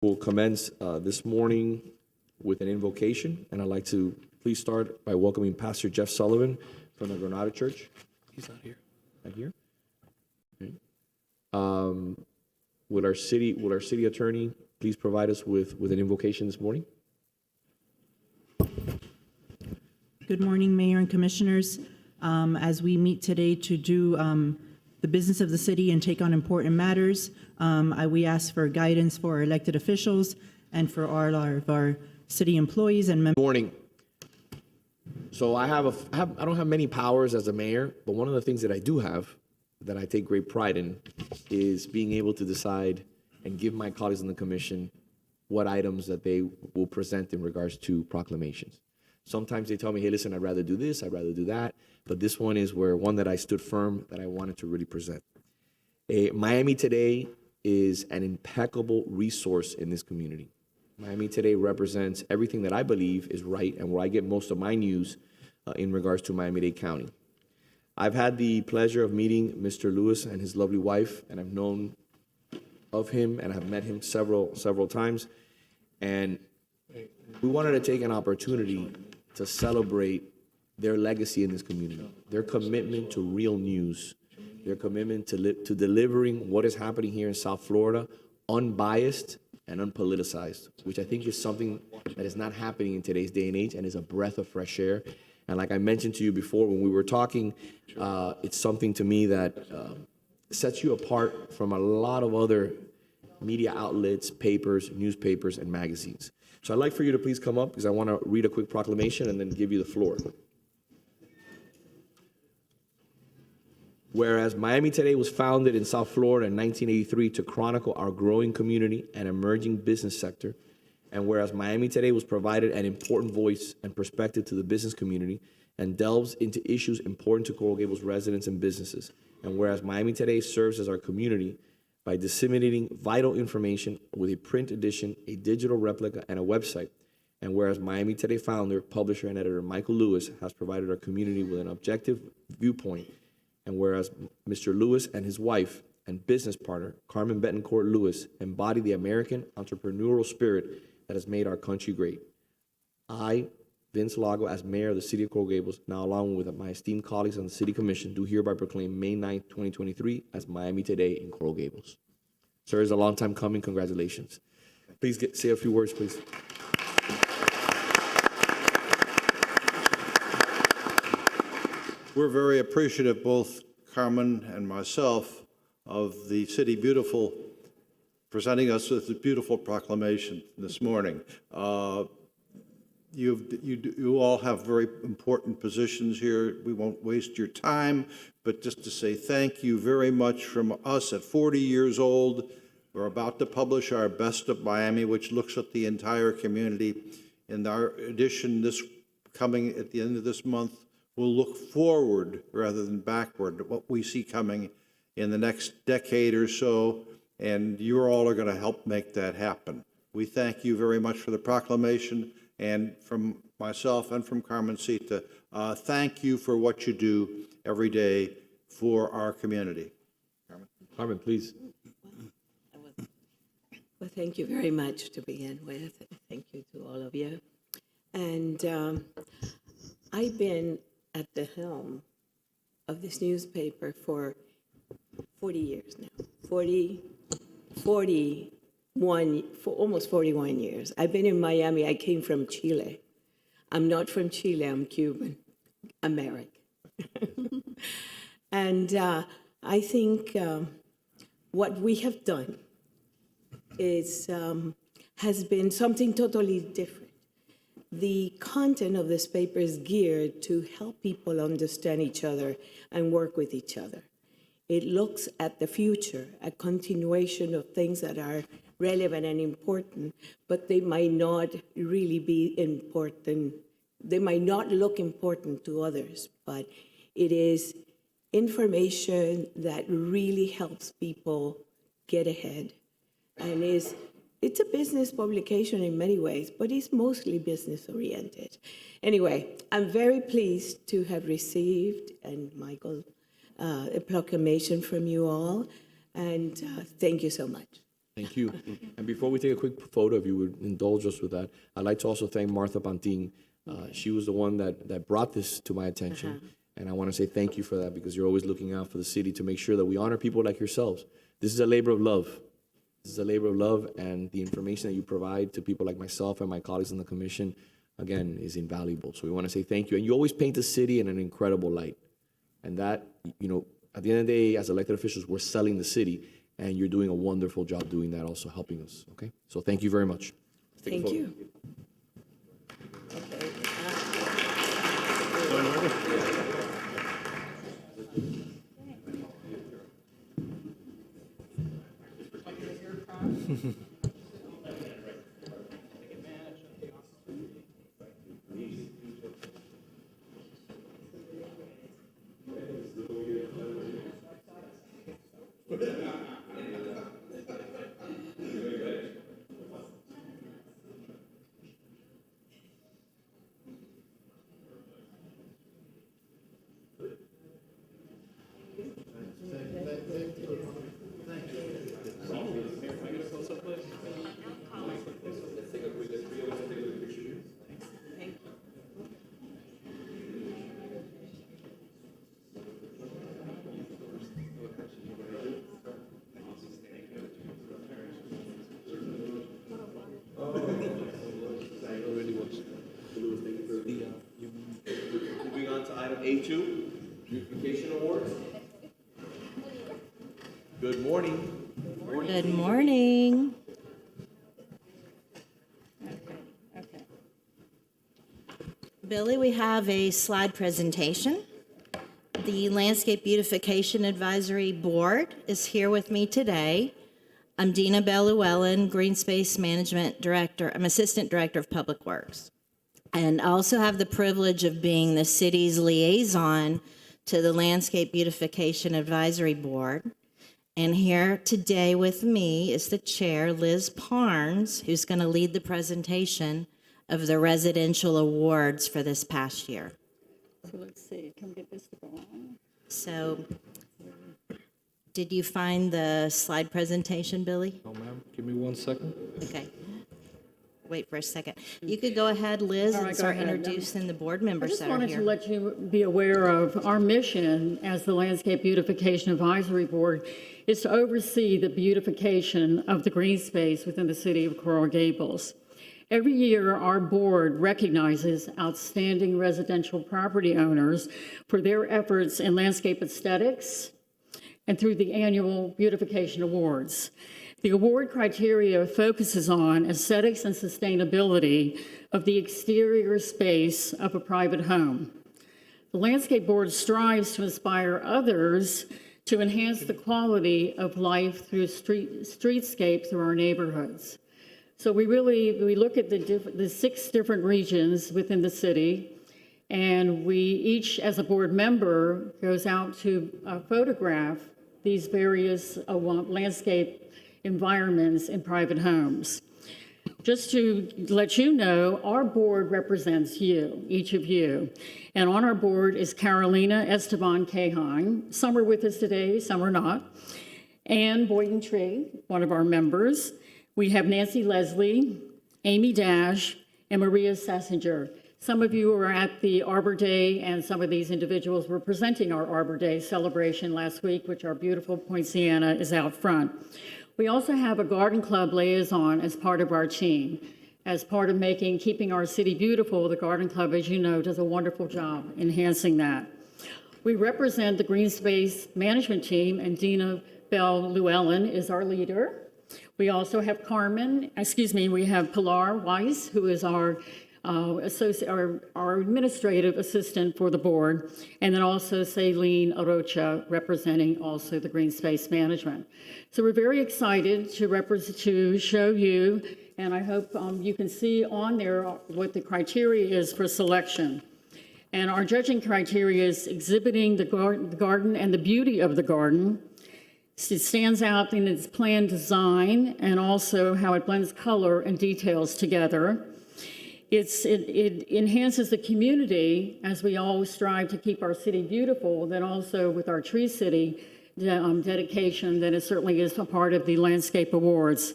We'll commence this morning with an invocation, and I'd like to please start by welcoming Pastor Jeff Sullivan from the Runoff Church. He's not here. Not here? Okay. Will our city attorney please provide us with an invocation this morning? Good morning, Mayor and Commissioners. As we meet today to do the business of the city and take on important matters, we ask for guidance for our elected officials and for all of our city employees and members. Morning. So I don't have many powers as a mayor, but one of the things that I do have that I take great pride in is being able to decide and give my colleagues in the commission what items that they will present in regards to proclamations. Sometimes they tell me, hey, listen, I'd rather do this, I'd rather do that. But this one is one that I stood firm that I wanted to really present. Miami Today is an impeccable resource in this community. Miami Today represents everything that I believe is right and where I get most of my news in regards to Miami-Dade County. I've had the pleasure of meeting Mr. Lewis and his lovely wife, and I've known of him and I've met him several times. And we wanted to take an opportunity to celebrate their legacy in this community, their commitment to real news, their commitment to delivering what is happening here in South Florida, unbiased and unpoliticized, which I think is something that is not happening in today's day and age and is a breath of fresh air. And like I mentioned to you before when we were talking, it's something to me that sets you apart from a lot of other media outlets, papers, newspapers, and magazines. So I'd like for you to please come up because I want to read a quick proclamation and then give you the floor. Whereas Miami Today was founded in South Florida in 1983 to chronicle our growing community and emerging business sector, and whereas Miami Today was provided an important voice and perspective to the business community and delves into issues important to Coral Gables residents and businesses, and whereas Miami Today serves as our community by disseminating vital information with a print edition, a digital replica, and a website, and whereas Miami Today founder, publisher, and editor Michael Lewis has provided our community with an objective viewpoint, and whereas Mr. Lewis and his wife and business partner, Carmen Betancourt Lewis, embody the American entrepreneurial spirit that has made our country great. I, Vince Lago, as mayor of the city of Coral Gables, now along with my esteemed colleagues on the city commission, do hereby proclaim May 9th, 2023 as Miami Today in Coral Gables. Sir, it's a long time coming. Congratulations. Please say a few words, please. We're very appreciative, both Carmen and myself, of the City Beautiful presenting us with this beautiful proclamation this morning. You all have very important positions here. We won't waste your time, but just to say thank you very much from us at 40 years old. We're about to publish our Best of Miami, which looks at the entire community. In our edition this coming at the end of this month, we'll look forward rather than backward at what we see coming in the next decade or so, and you all are going to help make that happen. We thank you very much for the proclamation, and from myself and from Carmen Sita, thank you for what you do every day for our community. Carmen, please. Well, thank you very much to begin with. Thank you to all of you. And I've been at the helm of this newspaper for 40 years now, for almost 41 years. I've been in Miami. I came from Chile. I'm not from Chile. I'm Cuban, American. And I think what we have done has been something totally different. The content of this paper is geared to help people understand each other and work with each other. It looks at the future, a continuation of things that are relevant and important, but they might not really be important. They might not look important to others, but it is information that really helps people get ahead. And it's a business publication in many ways, but it's mostly business-oriented. Anyway, I'm very pleased to have received, and Michael, a proclamation from you all, and thank you so much. Thank you. And before we take a quick photo, if you would indulge us with that, I'd like to also thank Martha Pantin. She was the one that brought this to my attention. And I want to say thank you for that, because you're always looking out for the city to make sure that we honor people like yourselves. This is a labor of love. This is a labor of love, and the information that you provide to people like myself and my colleagues in the commission, again, is invaluable. So we want to say thank you. And you always paint the city in an incredible light. And that, at the end of the day, as elected officials, we're selling the city, and you're doing a wonderful job doing that, also helping us, okay? So thank you very much. Let's take a Thank photo. you. Okay. Moving on to item A2, beautification awards. Good morning. Good morning. Okay. Billy, we have a slide presentation. The Landscape Beautification Advisory Board is here with me today. I'm Dina Bell-Llewellyn, Green Space Management Director. I'm Assistant Director of Public Works. And I also have the privilege of being the city's liaison to the Landscape Beautification Advisory Board. And here today with me is the chair, Liz Parnes, who's going to lead the presentation of the residential awards for this past year. So let's see, can we get this to go on? So, did you find the slide presentation, Billy? Oh, ma'am, give me 1 second. Okay. Wait for a second. You could go ahead, Liz, All right, and go start ahead. introducing the board I members just that are wanted to here. let you be aware of our mission as the Landscape Beautification Advisory Board is to oversee the beautification of the green space within the city of Coral Gables. Every year, our board recognizes outstanding residential property owners for their efforts in landscape aesthetics and through the annual beautification awards. The award criteria focuses on aesthetics and sustainability of the exterior space of a private home. The Landscape Board strives to inspire others to enhance the quality of life through streetscapes through our neighborhoods. So we look at the 6 different regions within the city, and we each, as a board member, goes out to photograph these various landscape environments in private homes. Just to let you know, our board represents you, each of you. And on our board is Carolina Esteban Cahan. Some are with us today, some are not. Ann Boyden-Tree, one of our members. We have Nancy Leslie, Amy Dash, and Maria Sassinger. Some of you were at the Arbor Day, and some of these individuals were presenting our Arbor Day celebration last week, which our beautiful Poinciana is out front. We also have a garden club liaison as part of our team. As part of keeping our city beautiful, the garden club, as you know, does a wonderful job enhancing that. We represent the Green Space Management Team, and Dina Bell-Llewellyn is our leader. We also have we have Pilar Weiss, who is our administrative assistant for the board, and then also Celine Arocha, representing also the Green Space Management. So we're very excited to show you, and I hope you can see on there what the criteria is for selection. And our judging criteria is exhibiting the garden and the beauty of the garden. It stands out in its plan design and also how it blends color and details together. It enhances the community, as we always strive to keep our city beautiful, then also with our tree city, dedication that it certainly is a part of the Landscape Awards.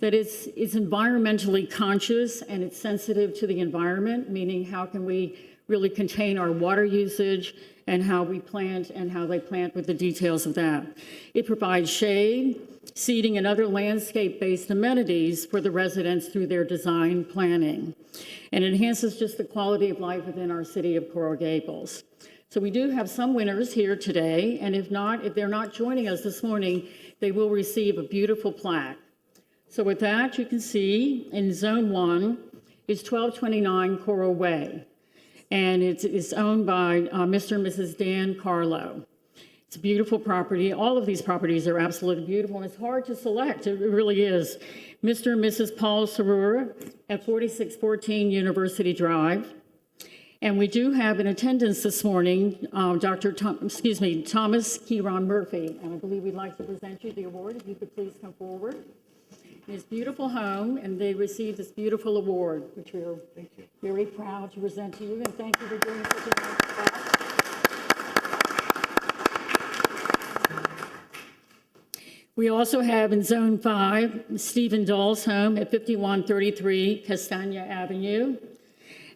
That it's environmentally conscious and it's sensitive to the environment, meaning how can we really contain our water usage and how we plant and how they plant with the details of that. It provides shade, seating, and other landscape-based amenities for the residents through their design planning, and enhances just the quality of life within our city of Coral Gables. So we do have some winners here today, and if they're not joining us this morning, they will receive a beautiful plaque. So with that, you can see in Zone 1 is 1229 Coral Way, and it's owned by Mr. and Mrs. Dan Carlo. It's a beautiful property. All of these properties are absolutely beautiful, and it's hard to select. It really is. Mr. and Mrs. Paul Sarura at 4614 University Drive. And we do have in attendance this morning Thomas Kieron Murphy, and I believe we'd like to present you the award. If you could please come forward. His beautiful home, and they received this beautiful award, which we are very proud to present to you, and thank you for doing such a nice job. We also have in Zone 5, Stephen Dahl's home at 5133 Castagna Avenue.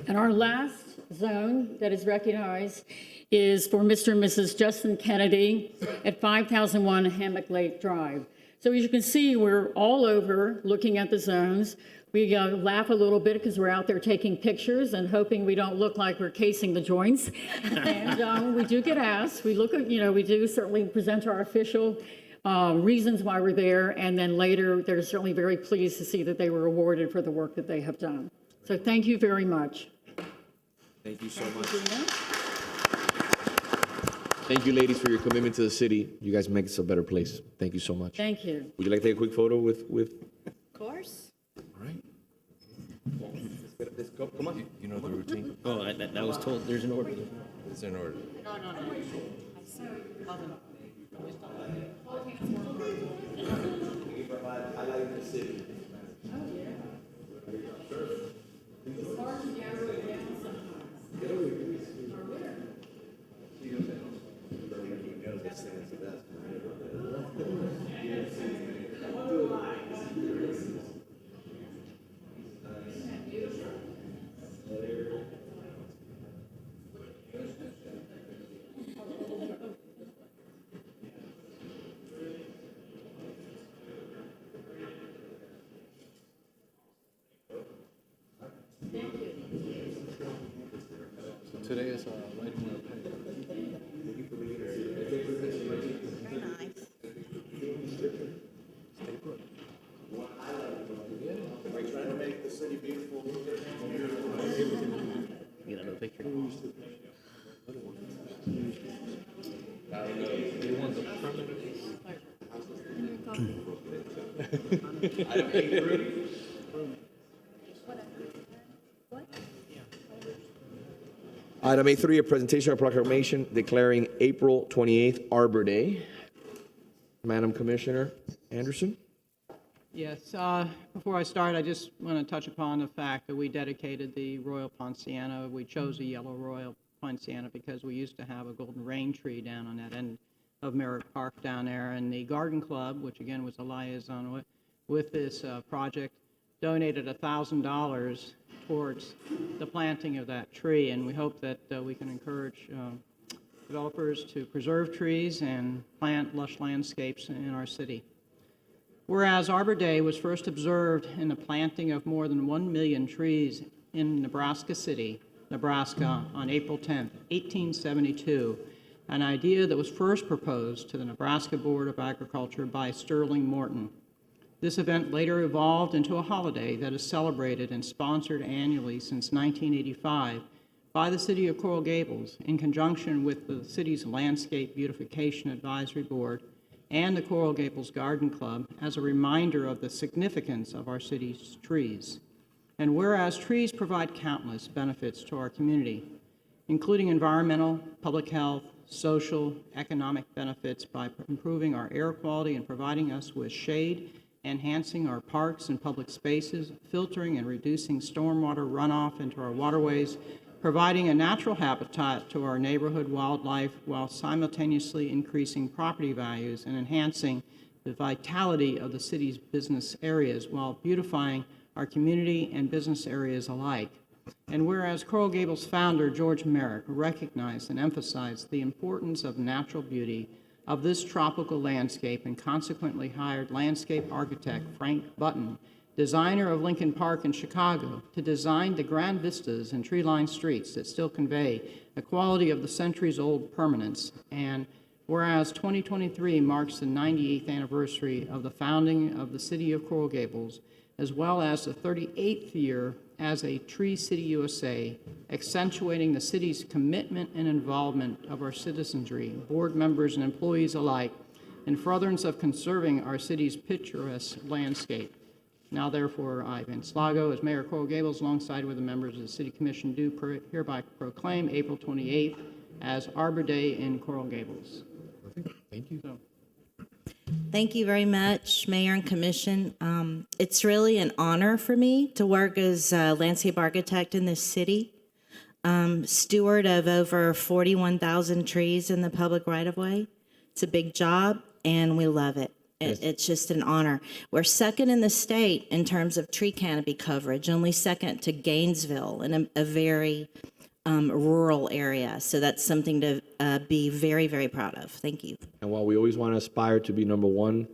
And our last zone that is recognized is for Mr. and Mrs. Justin Kennedy at 5001 Hammock Lake Drive. So as you can see, we're all over looking at the zones. We laugh a little bit because we're out there taking pictures and hoping we don't look like we're casing the joints. And we do get asked. We look at, we do certainly present our official reasons why we're there, and then later they're certainly very pleased to see that they were awarded for the work that they have done. So thank you very much. Thank you so much. Thank you, ladies, for your commitment to the city. You guys make this a better place. Thank you so much. Thank you. Would you like to take a quick photo with? Of course. All right. Let's go. Come on. You know the routine? Oh, that was told, there's an order. It's in order. Today is lighting our paper. Very nice. Get another picture. Item A3, a presentation of proclamation declaring April 28th Arbor Day. Madam Commissioner Anderson. Yes, before I start, I just want to touch upon the fact that we dedicated the Royal Poinciana. We chose a yellow Royal Poinciana because we used to have a golden rain tree down on that end of Merritt Park down there. And the Garden Club, which again was a liaison with this project, donated $1,000 towards the planting of that tree. And we hope that we can encourage developers to preserve trees and plant lush landscapes in our city. Whereas Arbor Day was first observed in the planting of more than 1 million trees in Nebraska City, Nebraska, on April 10, 1872, an idea that was first proposed to the Nebraska Board of Agriculture by Sterling Morton. This event later evolved into a holiday that is celebrated and sponsored annually since 1985 by the City of Coral Gables in conjunction with the city's Landscape Beautification Advisory Board and the Coral Gables Garden Club as a reminder of the significance of our city's trees. And whereas trees provide countless benefits to our community, including environmental, public health, social, economic benefits by improving our air quality and providing us with shade, enhancing our parks and public spaces, filtering and reducing stormwater runoff into our waterways, providing a natural habitat to our neighborhood wildlife while simultaneously increasing property values and enhancing the vitality of the city's business areas while beautifying our community and business areas alike. And whereas Coral Gables founder George Merrick recognized and emphasized the importance of natural beauty of this tropical landscape and consequently hired landscape architect Frank Button, designer of Lincoln Park in Chicago, to design the grand vistas and tree-lined streets that still convey the quality of the centuries-old permanence. And whereas 2023 marks the 98th anniversary of the founding of the city of Coral Gables, as well as the 38th year as a Tree City USA, accentuating the city's commitment and involvement of our citizenry, board members and employees alike, in furtherance of conserving our city's picturesque landscape. Now therefore, I, Vince Lago, as Mayor of Coral Gables, alongside with the members of the City Commission, do hereby proclaim April 28th as Arbor Day in Coral Gables. Thank you. Thank you very much, Mayor and Commission. It's really an honor for me to work as a landscape architect in this city, steward of over 41,000 trees in the public right-of-way. It's a big job, and we love it. It's just an honor. We're second in the state in terms of tree canopy coverage, only second to Gainesville in a very rural area. So that's something to be very, very proud of. Thank you. And while we always want to aspire to be number one,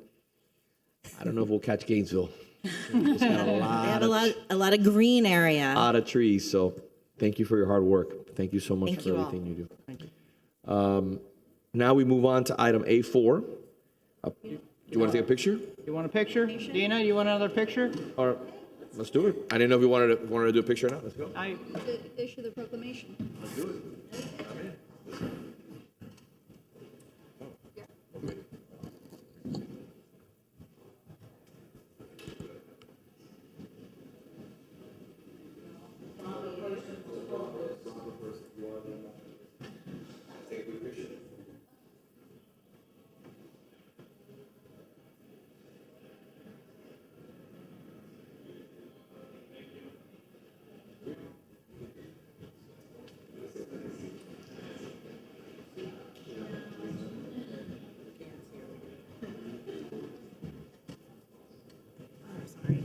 I don't know if we'll catch Gainesville. It's got They have a lot of green area. lot of trees, so thank you for your hard work. Thank you so much Thank for you all. everything you do. Thank you. Now we move on to item A4. Do you want to take a picture? You want a picture? Dina, you want another picture? Or let's do it. I didn't know if you wanted to do a picture or not. Let's go. Issue the proclamation.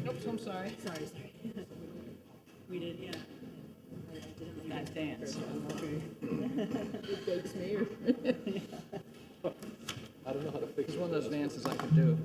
Oops, I'm sorry. Sorry. We did, yeah. That dance. I don't know how to fix It's one of those dances I could do.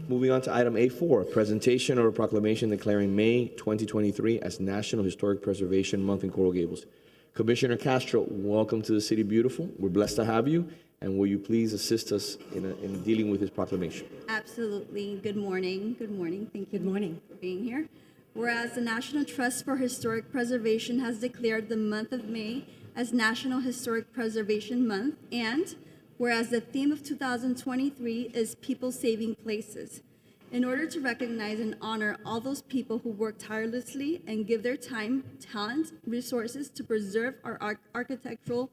Moving on to item A4, presentation of a proclamation declaring May 2023 as National Historic Preservation Month in Coral Gables. Commissioner Castro, welcome to the City Beautiful. We're blessed to have you, and will you please assist us in dealing with this proclamation? Absolutely. Good morning. Good morning. Thank you. Good morning for being here. Whereas the National Trust for Historic Preservation has declared the month of May as National Historic Preservation Month, and whereas the theme of 2023 is People Saving Places, in order to recognize and honor all those people who work tirelessly and give their time, talent, resources to preserve our architectural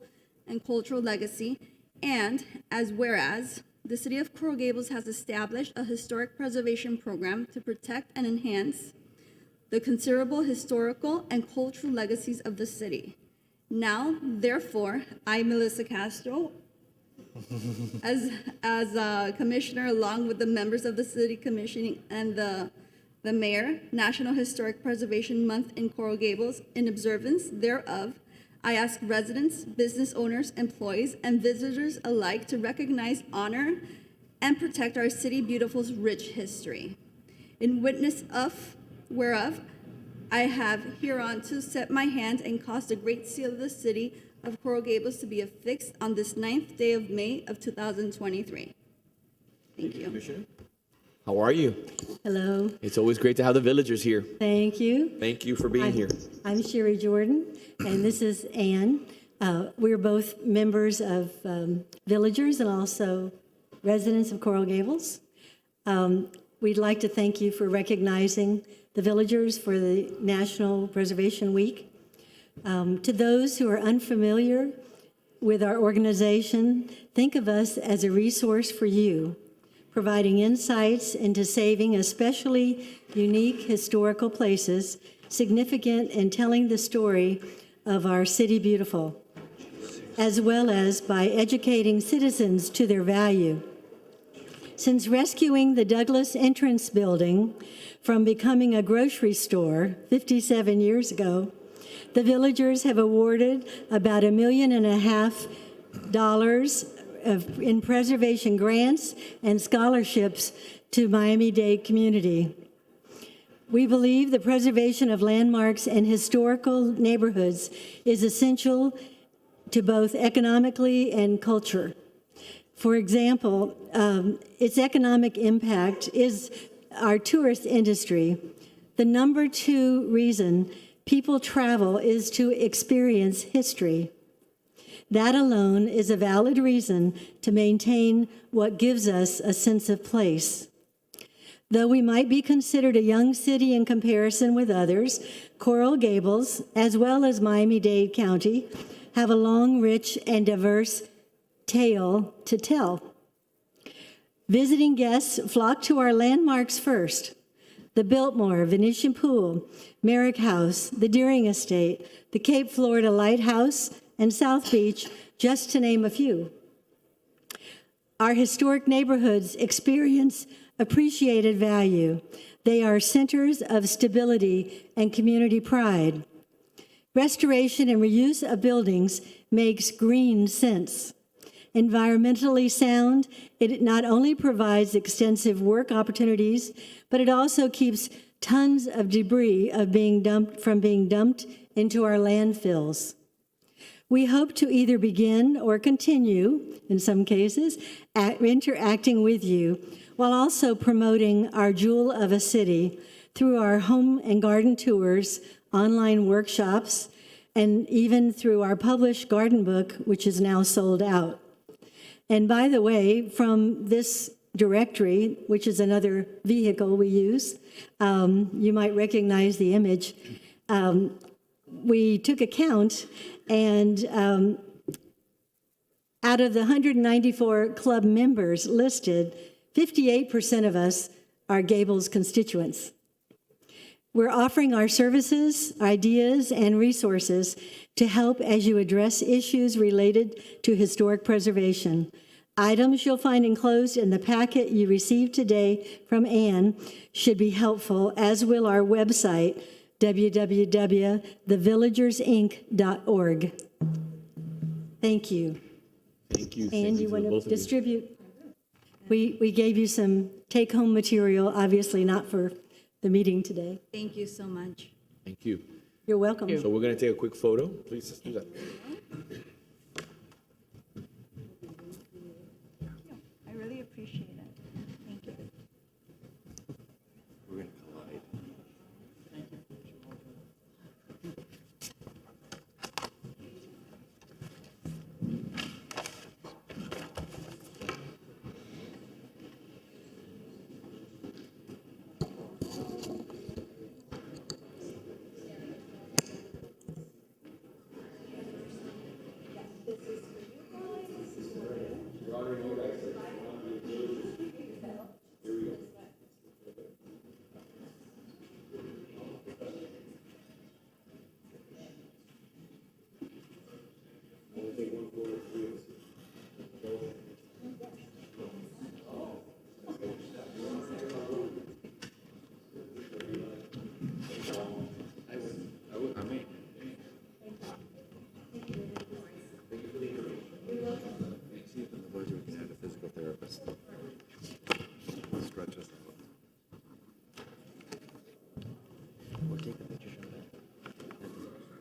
and cultural legacy, and whereas the City of Coral Gables has established a historic preservation program to protect and enhance the considerable historical and cultural legacies of the city. Now, therefore, I, Melissa Castro, as a commissioner, along with the members of the City Commission and the Mayor, National Historic Preservation Month in Coral Gables, in observance thereof, I ask residents, business owners, employees, and visitors alike to recognize, honor, and protect our City Beautiful's rich history. In witness of whereof, I have hereunto set my hand and caused the great seal of the City of Coral Gables to be affixed on this 9th day of May of 2023. Thank you. Commissioner, how are you? Hello, It's always great to have the villagers here. thank you. Thank you for being here. I'm Sherry Jordan, and this is Ann. We're both members of Villagers and also residents of Coral Gables. We'd like to thank you for recognizing the Villagers for the National Preservation Week. To those who are unfamiliar with our organization, think of us as a resource for you, providing insights into saving especially unique historical places significant in telling the story of our city beautiful, as well as by educating citizens to their value. Since rescuing the Douglas Entrance Building from becoming a grocery store 57 years ago, the villagers have awarded about $1.5 million in preservation grants and scholarships to Miami-Dade community. We believe the preservation of landmarks and historical neighborhoods is essential to both economically and culture. For example, its economic impact is our tourist industry. The number 2 reason people travel is to experience history. That alone is a valid reason to maintain what gives us a sense of place. Though we might be considered a young city in comparison with others, Coral Gables, as well as Miami-Dade County, have a long, rich, and diverse tale to tell. Visiting guests flock to our landmarks first: the Biltmore Venetian Pool, Merrick House, the Deering Estate, the Cape Florida Lighthouse, and South Beach, just to name a few. Our historic neighborhoods experience appreciated value. They are centers of stability and community pride. Restoration and reuse of buildings makes green sense. Environmentally sound, it not only provides extensive work opportunities, but it also keeps tons of debris from being dumped into our landfills. We hope to either begin or continue, in some cases, interacting with you while also promoting our jewel of a city through our home and garden tours, online workshops, and even through our published garden book, which is now sold out. And by the way, from this directory, which is another vehicle we use, you might recognize the image. We took a count, and out of the 194 club members listed, 58% of us are Gables constituents. We're offering our services, ideas, and resources to help as you address issues related to historic preservation. Items you'll find enclosed in the packet you received today from Ann should be helpful, as will our website, www.thevillagersinc.org. Thank you. Thank you. And you to want both to of you. distribute? We gave you some take-home material, obviously not for the meeting today. Thank you so much. Thank you. You're welcome. So we're going to take a quick photo. Please, let's do that. I really appreciate it. Thank you. We're going to collide.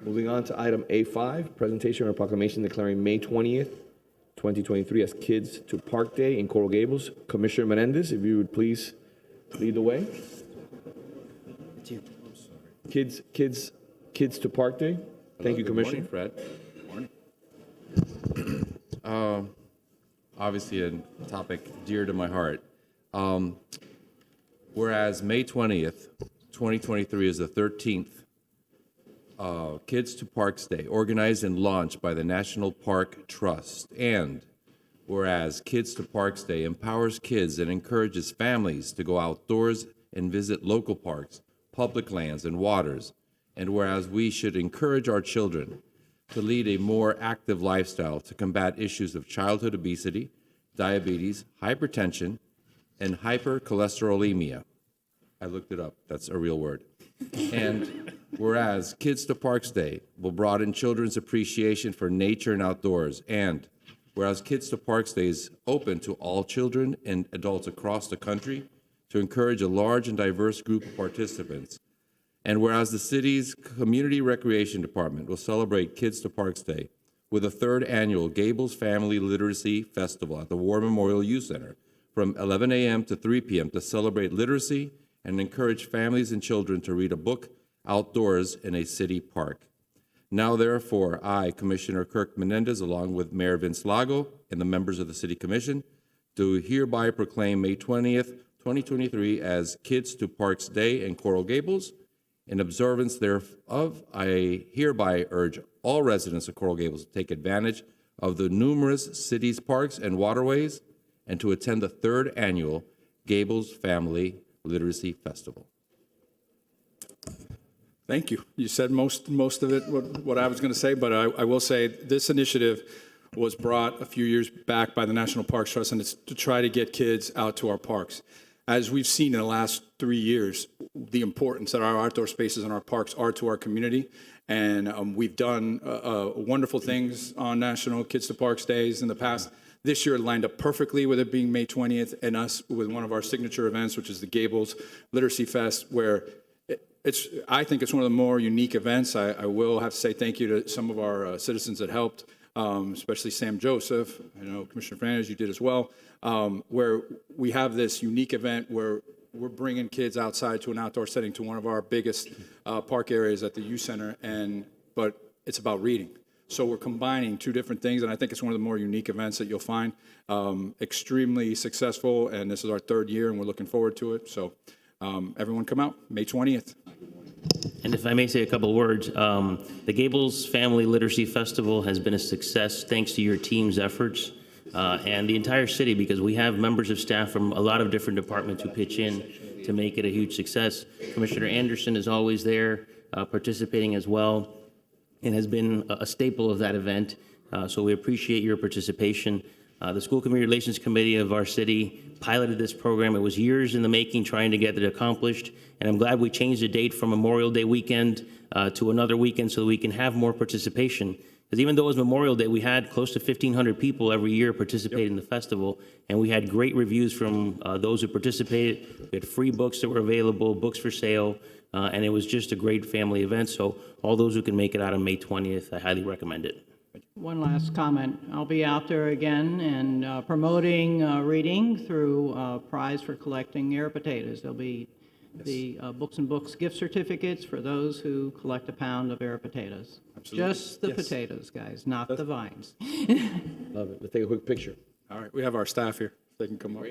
Moving on to item A5, presentation of a proclamation declaring May 20th, 2023 as Kids to Park Day in Coral Gables. Commissioner Menendez, if you would please lead the way. It's you. Kids to Park Day. Thank you, Commissioner. Good morning, Fred. Good morning. Obviously a topic dear to my heart. Whereas May 20th, 2023 is the 13th Kids to Parks Day, organized and launched by the National Park Trust. And whereas Kids to Parks Day empowers kids and encourages families to go outdoors and visit local parks, public lands, and waters, And whereas we should encourage our children to lead a more active lifestyle to combat issues of childhood obesity, diabetes, hypertension, and hypercholesterolemia. I looked it up. That's a real word. And whereas Kids to Parks Day will broaden children's appreciation for nature and outdoors, and whereas Kids to Parks Day is open to all children and adults across the country to encourage a large and diverse group of participants, and whereas the city's Community Recreation Department will celebrate Kids to Parks Day with a third annual Gables Family Literacy Festival at the War Memorial Youth Center from 11 a.m. to 3 p.m. to celebrate literacy and encourage families and children to read a book outdoors in a city park. Now, therefore, I, Commissioner Kirk Menendez, along with Mayor Vince Lago and the members of the City Commission, do hereby proclaim May 20th, 2023 as Kids to Parks Day in Coral Gables. In observance thereof, I hereby urge all residents of Coral Gables to take advantage of the numerous cities, parks, and waterways, and to attend the third annual Gables Family Literacy Festival. Thank you. You said most of it, what I was going to say, but I will say this initiative was brought a few years back by the National Parks Trust, and it's to try to get kids out to our parks. As we've seen in the last 3 years, the importance that our outdoor spaces and our parks are to our community. And we've done wonderful things on National Kids to Parks Days in the past. This year it lined up perfectly with it being May 20th and us with one of our signature events, which is the Gables Literacy Fest, where I think it's one of the more unique events. I will have to say thank you to some of our citizens that helped, especially Sam Joseph. I know Commissioner Fernandez, you did as well, where we have this unique event where we're bringing kids outside to an outdoor setting to one of our biggest park areas at the youth center, but it's about reading. So we're combining two different things, and I think it's one of the more unique events that you'll find. Extremely successful, and this is our third year, and we're looking forward to it. So everyone come out, May 20th. And if I may say a couple words, the Gables Family Literacy Festival has been a success thanks to your team's efforts and the entire city, because we have members of staff from a lot of different departments who pitch in to make it a huge success. Commissioner Anderson is always there participating as well and has been a staple of that event. So we appreciate your participation. The School Community Relations Committee of our city piloted this program. It was years in the making trying to get it accomplished, and I'm glad we changed the date from Memorial Day weekend to another weekend so that we can have more participation. Because even though it was Memorial Day, we had close to 1,500 people every year participate in the festival, and we had great reviews from those who participated. We had free books that were available, books for sale, and it was just a great family event. So all those who can make it out on May 20th, I highly recommend it. One last comment. I'll be out there again and promoting reading through prize for collecting air potatoes. There'll be the Books and Books gift certificates for those who collect a pound of air potatoes. Absolutely. Just the potatoes, guys, not the vines. Love it. Let's take a quick picture. All right, we have our staff here. They can come up.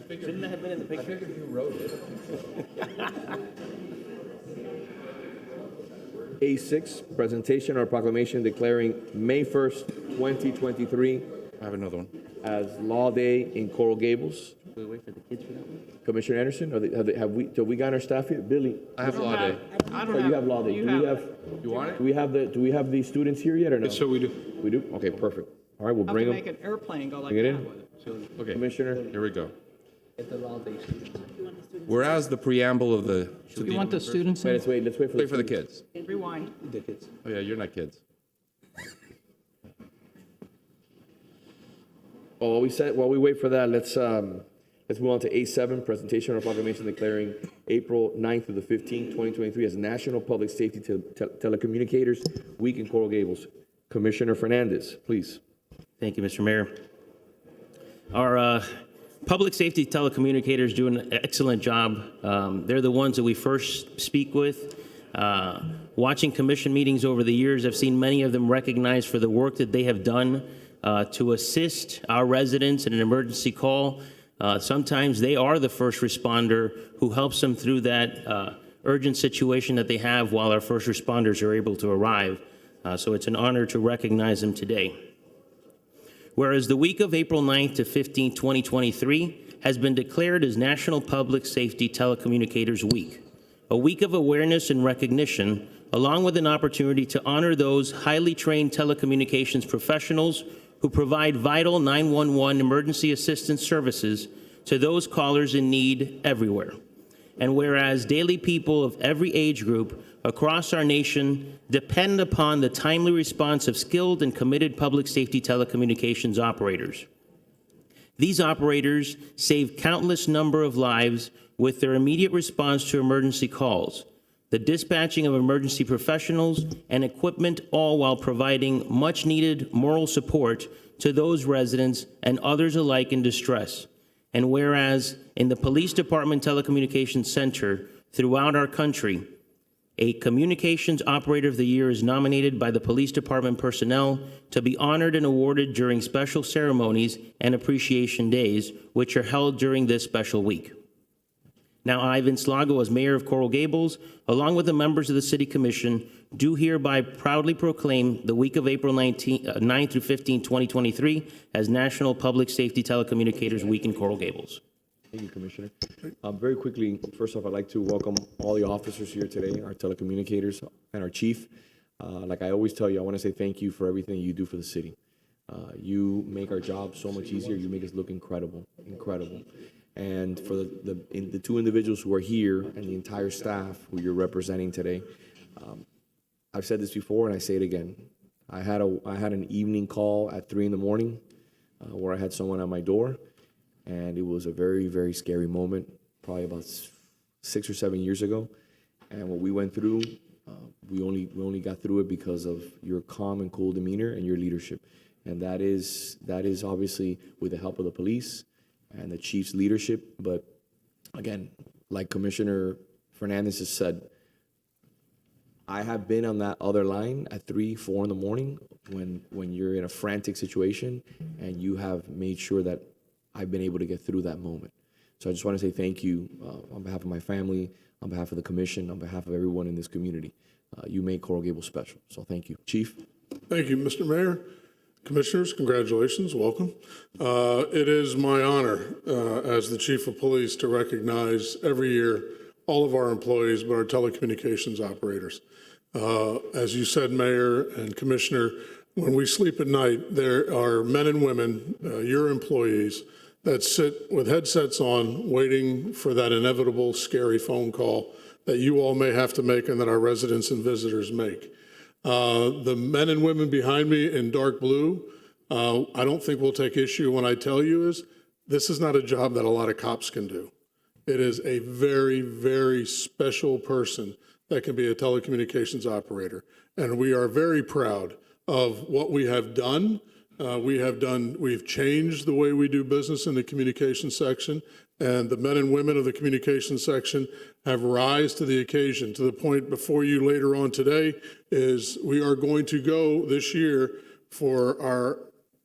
Shouldn't that have been in the picture? I figured you wrote it. A6, presentation or proclamation declaring May 1st, 2023 I have another one. as Law Day in Coral Gables. We wait for the kids for that one? Commissioner Anderson, have we got our staff here? Billy, I have Law Day. I oh, you have Law Day. Do You want it? we have the students here yet or no? So we do. We do? Okay, perfect. All right, we'll How bring to them. make an airplane go like Bring it that in. with it. Okay, Commissioner, here we go. At the law day. Whereas the preamble of the... You want the students in? let's wait for Wait for the kids. Rewind. The kids. Oh, yeah, you're not kids. Oh, while we wait for that, let's move on to A7, presentation of proclamation declaring April 9th through the 15th, 2023 as National Public Safety Telecommunicators Week in Coral Gables. Commissioner Fernandez, please. Thank you, Mr. Mayor. Our public safety telecommunicators do an excellent job. They're the ones that we first speak with. Watching commission meetings over the years, I've seen many of them recognized for the work that they have done to assist our residents in an emergency call. Sometimes they are the first responder who helps them through that urgent situation that they have while our first responders are able to arrive. So it's an honor to recognize them today. Whereas the week of April 9th to 15th, 2023 has been declared as National Public Safety Telecommunicators Week, a week of awareness and recognition, along with an opportunity to honor those highly trained telecommunications professionals who provide vital 911 emergency assistance services to those callers in need everywhere. And whereas daily people of every age group across our nation depend upon the timely response of skilled and committed public safety telecommunications operators. These operators save countless number of lives with their immediate response to emergency calls, the dispatching of emergency professionals and equipment, all while providing much needed moral support to those residents and others alike in distress. And whereas in the Police Department Telecommunications Center throughout our country, a Communications Operator of the Year is nominated by the Police Department personnel to be honored and awarded during special ceremonies and appreciation days, which are held during this special week. Now, I, Vince Lago, as Mayor of Coral Gables, along with the members of the City Commission, do hereby proudly proclaim the week of April 9 through 15, 2023 as National Public Safety Telecommunicators Week in Coral Gables. Thank you, Commissioner. Very quickly, first off, I'd like to welcome all the officers here today, our telecommunicators and our chief. Like I always tell you, I want to say thank you for everything you do for the city. You make our job so much easier. You make us look incredible. And for the two individuals who are here and the entire staff who you're representing today, I've said this before and I say it again. I had an evening call at 3 a.m. Where I had someone at my door. And it was a very, very scary moment, probably about 6 or 7 years ago. And what we went through, we only got through it because of your calm and cool demeanor and your leadership. And that is obviously with the help of the police and the chief's leadership. But again, like Commissioner Fernandez has said, I have been on that other line at 3, 4 in the morning when you're in a frantic situation and you have made sure that I've been able to get through that moment. So I just want to say thank you on behalf of my family, on behalf of the commission, on behalf of everyone in this community. You make Coral Gables special. So thank you. Chief. Thank you, Mr. Mayor. Commissioners, congratulations. Welcome. It is my honor as the Chief of Police to recognize every year all of our employees, but our telecommunications operators. As you said, Mayor and Commissioner, when we sleep at night, there are men and women, your employees, that sit with headsets on waiting for that inevitable scary phone call that you all may have to make and that our residents and visitors make. The men and women behind me in dark blue, I don't think we'll take issue when I tell you is this is not a job that a lot of cops can do. It is a very, very special person that can be a telecommunications operator. And we are very proud of what we have done. We've changed the way we do business in the communications section, and the men and women of the communications section have rise to the occasion to the point before you later on today is we are going to go this year for our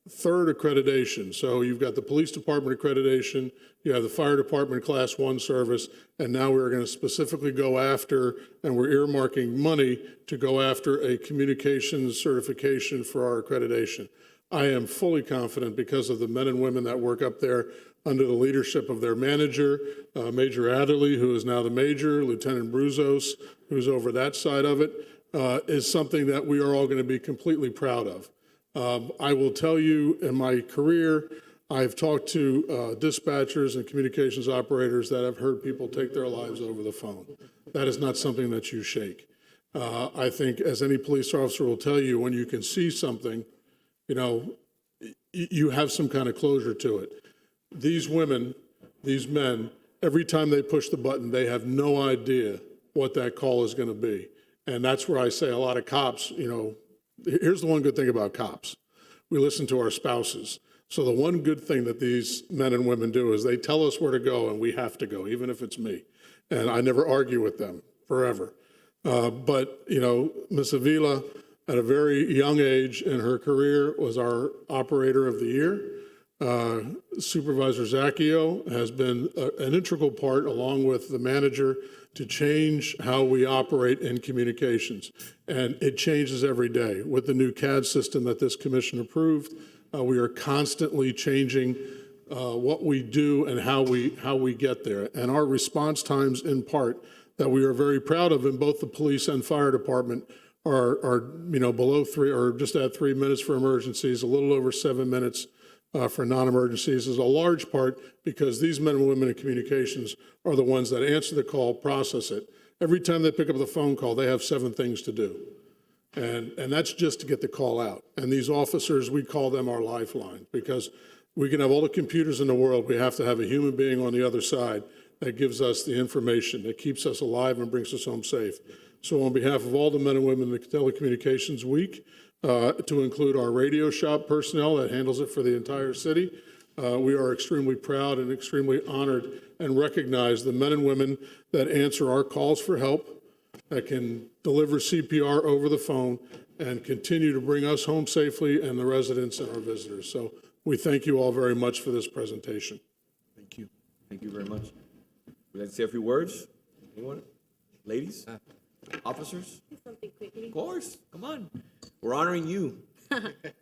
3rd accreditation. So you've got the police department accreditation, you have the fire department class 1 service, and now we're going to specifically go after, and we're earmarking money to go after a communications certification for our accreditation. I am fully confident because of the men and women that work up there under the leadership of their manager, Major Adderley, who is now the major, Lieutenant Bruzos, who's over that side of it, is something that we are all going to be completely proud of. I will tell you in my career, I've talked to dispatchers and communications operators that have heard people take their lives over the phone. That is not something that you shake. I think as any police officer will tell you, when you can see something, you have some kind of closure to it. These women, these men, every time they push the button, they have no idea what that call is going to be. And that's where I say a lot of cops, here's the one good thing about cops. We listen to our spouses. So the one good thing that these men and women do is they tell us where to go, and we have to go, even if it's me. And I never argue with them, forever. But Ms. Avila, at a very young age in her career, was our operator of the year. Supervisor Zacchio has been an integral part, along with the manager, to change how we operate in communications. And it changes every day. With the new CAD system that this commission approved, we are constantly changing what we do and how we get there. And our response times, in part, that we are very proud of in both the police and fire department are below 3 or just at 3 minutes for emergencies, a little over 7 minutes for non-emergencies, is a large part because these men and women in communications are the ones that answer the call, process it. Every time they pick up the phone call, they have 7 things to do. And that's just to get the call out. And these officers, we call them our lifeline, because we can have all the computers in the world. We have to have a human being on the other side that gives us the information, that keeps us alive and brings us home safe. So on behalf of all the men and women in the Telecommunications Week, to include our radio shop personnel that handles it for the entire city, we are extremely proud and extremely honored and recognize the men and women that answer our calls for help, that can deliver CPR over the phone, and continue to bring us home safely and the residents and our visitors. So we thank you all very much for this presentation. Thank you. Thank you very much. Would you like to say a few words? Anyone? Ladies? Officers? Something quickly. Of course. Come on. We're honoring you.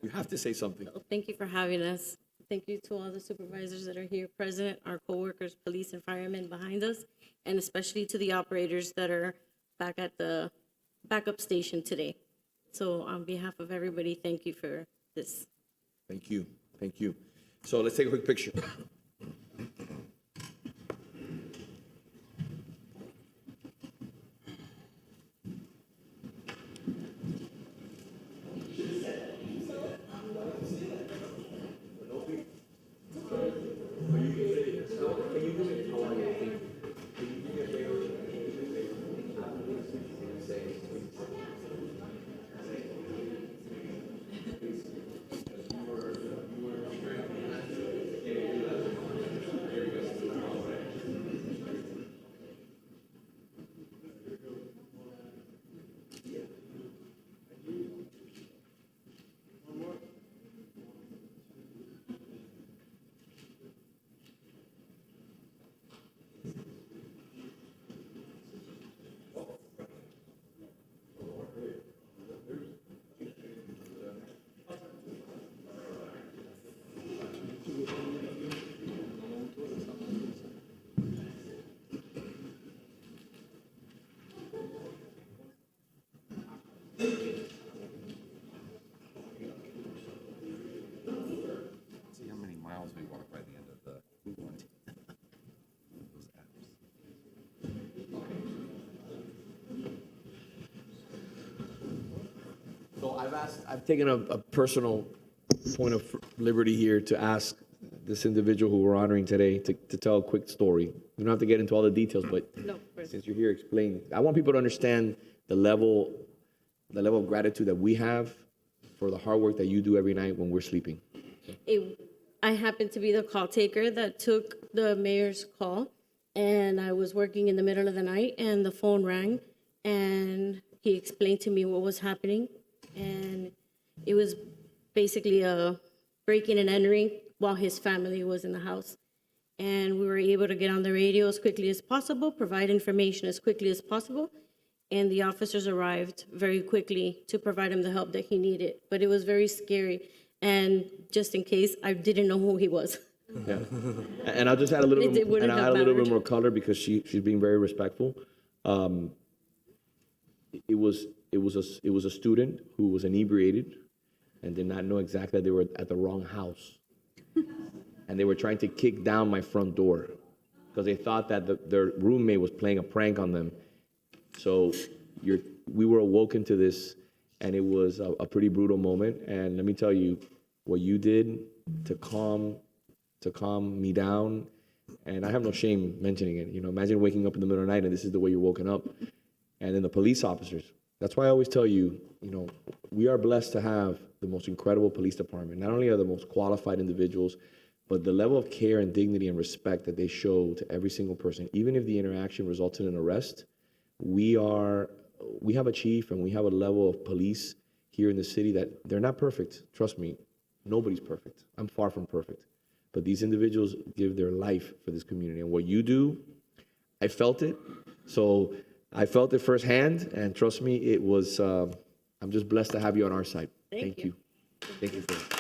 You have to say something. Thank you for having us. Thank you to all the supervisors that are here present, our coworkers, police and firemen behind us, and especially to the operators that are back at the backup station today. So on behalf of everybody, thank you for this. Thank you. Thank you. So let's take a quick picture. See how many miles we walk by the end of the those apps. So I've taken a personal point of liberty here to ask this individual who we're honoring today to tell a quick story. You don't have to get into all the details, but since you're here, explain. I want people to understand the level of gratitude that we have for the hard work that you do every night when we're sleeping. I happened to be the call taker that took the mayor's call, and I was working in the middle of the night, and the phone rang, and he explained to me what was happening, and it was basically a breaking and entering while his family was in the house. And we were able to get on the radio as quickly as possible, provide information as quickly as possible, and the officers arrived very quickly to provide him the help that he needed. But it was very scary, and just in case, I didn't know who he was. Yeah, and I'll just add a little bit, and I'll add a little bit more color because she's being very respectful. It was a student who was inebriated and did not know exactly that they were at the wrong house, and they were trying to kick down my front door because they thought that their roommate was playing a prank on them. So we were awoken to this, and it was a pretty brutal moment. And let me tell you, what you did to calm me down. And I have no shame mentioning it. You know, imagine waking up in the middle of the night and this is the way you're woken up. And then the police officers. That's why I always tell you, you know, we are blessed to have the most incredible police department. Not only are the most qualified individuals, but the level of care and dignity and respect that they show to every single person, even if the interaction results in an arrest, we have a chief and we have a level of police here in the city that they're not perfect. Trust me, nobody's perfect. I'm far from perfect. But these individuals give their life for this community. And what you do, I felt it. So I felt it firsthand. And trust me, it was, I'm just blessed to have you on our side. Thank you. Thank you for that.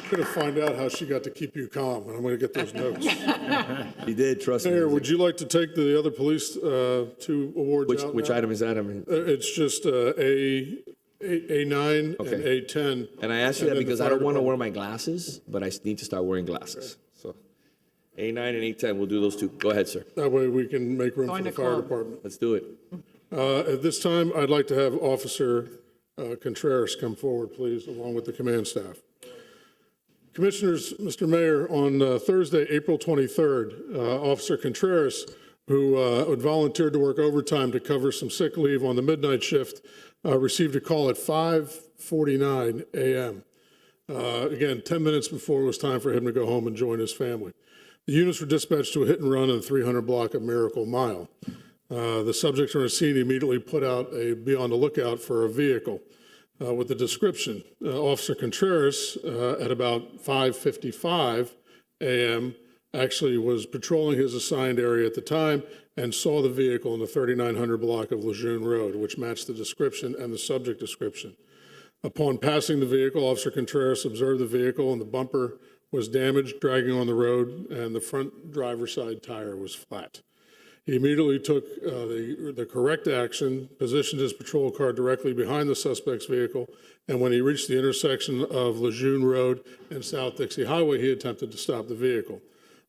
I'm going to find out how she got to keep you calm, and I'm going to get those notes. You did, trust me. Mayor, would you like to take the other police two awards out Which now? item is that? I mean, It's just A9 and A10. and I asked you that then the because I fire don't want to department. wear my glasses, but I need to start wearing glasses. So A9 and A10, we'll do those two. Go ahead, sir. That way we can make room for Join the the fire club. department. Let's do it. At this time, I'd like to have Officer Contreras come forward, please, along with the command staff. Commissioners, Mr. Mayor, on Thursday, April 23rd, Officer Contreras, who had volunteered to work overtime to cover some sick leave on the midnight shift, received a call at 5:49 a.m. Again, 10 minutes before it was time for him to go home and join his family. The units were dispatched to a hit and run on the 300 block of Miracle Mile. The subjects on the scene immediately put out be on the lookout for a vehicle. With the description, Officer Contreras, at about 5:55 a.m., actually was patrolling his assigned area at the time and saw the vehicle in the 3900 block of Lejeune Road, which matched the description and the subject description. Upon passing the vehicle, Officer Contreras observed the vehicle and the bumper was damaged, dragging on the road, and the front driver's side tire was flat. He immediately took the correct action, positioned his patrol car directly behind the suspect's vehicle, and when he reached the intersection of Lejeune Road and South Dixie Highway, he attempted to stop the vehicle.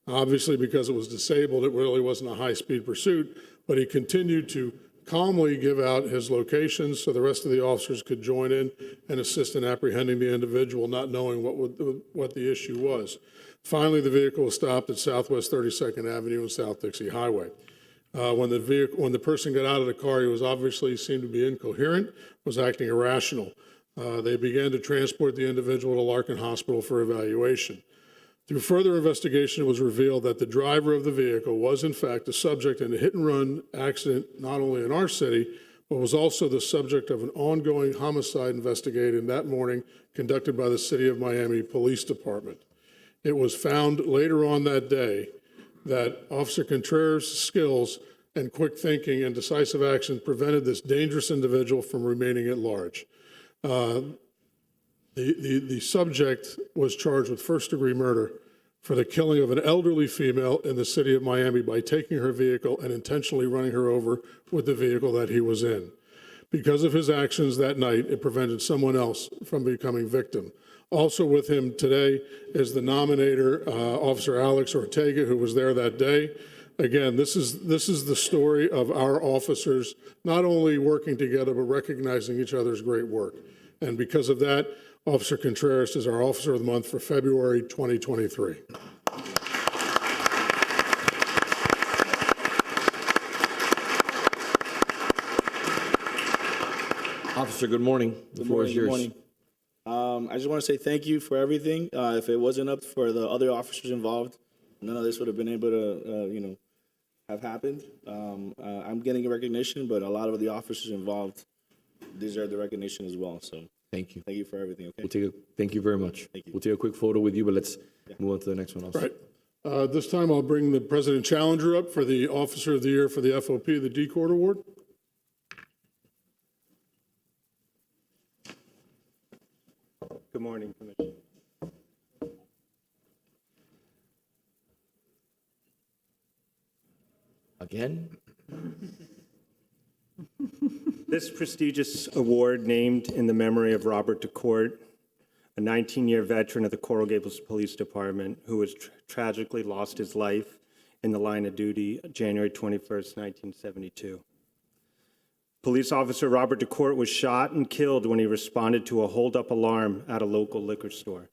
Obviously, because it was disabled, it really wasn't a high-speed pursuit, but he continued to calmly give out his locations so the rest of the officers could join in and assist in apprehending the individual, not knowing what the issue was. Finally, the vehicle was stopped at Southwest 32nd Avenue and South Dixie Highway. When the person got out of the car, he was obviously seemed to be incoherent, was acting irrational. They began to transport the individual to Larkin Hospital for evaluation. Through further investigation, it was revealed that the driver of the vehicle was, in fact, the subject in a hit-and-run accident not only in our city, but was also the subject of an ongoing homicide investigation that morning conducted by the City of Miami Police Department. It was found later on that day that Officer Contreras' skills and quick thinking and decisive action prevented this dangerous individual from remaining at large. The subject was charged with first-degree murder for the killing of an elderly female in the city of Miami by taking her vehicle and intentionally running her over with the vehicle that he was in. Because of his actions that night, it prevented someone else from becoming victim. Also with him today is the nominator, Officer Alex Ortega, who was there that day. Again, this is the story of our officers not only working together, but recognizing each other's great work. And because of that, Officer Contreras is our Officer of the Month for February 2023. Officer, good morning. The floor is yours. Good morning. I just want to say thank you for everything. If it wasn't up for the other officers involved, none of this would have been able to, have happened. I'm getting recognition, but a lot of the officers involved deserve the recognition as well. So Thank you. thank you for everything. Okay. Thank you very much. Thank you. We'll take a quick photo with you, but let's move on to the next one also. Right. This time I'll bring the President Challenger up for the Officer of the Year for the FOP, the D-Court Award. Good morning, Commissioner. Again? This prestigious award, named in the memory of Robert DeCourt, a 19-year veteran of the Coral Gables Police Department who was tragically lost his life in the line of duty January 21st, 1972. Police officer Robert DeCourt was shot and killed when he responded to a hold-up alarm at a local liquor store.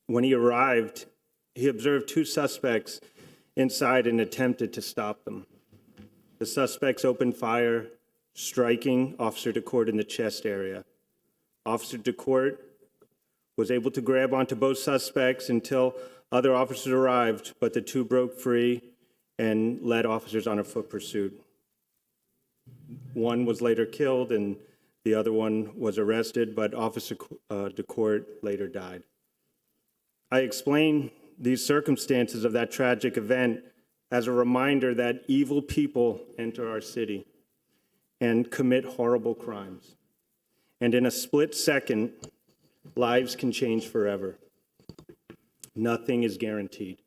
When he arrived, he observed two suspects inside and attempted to stop them. The suspects opened fire, striking Officer DeCourt in the chest area. Officer DeCourt was able to grab onto both suspects until other officers arrived, but the two broke free and led officers on a foot pursuit. One was later killed and the other one was arrested, but Officer DeCourt later died. I explain these circumstances of that tragic event as a reminder that evil people enter our city and commit horrible crimes. And in a split second, lives can change forever. Nothing is guaranteed.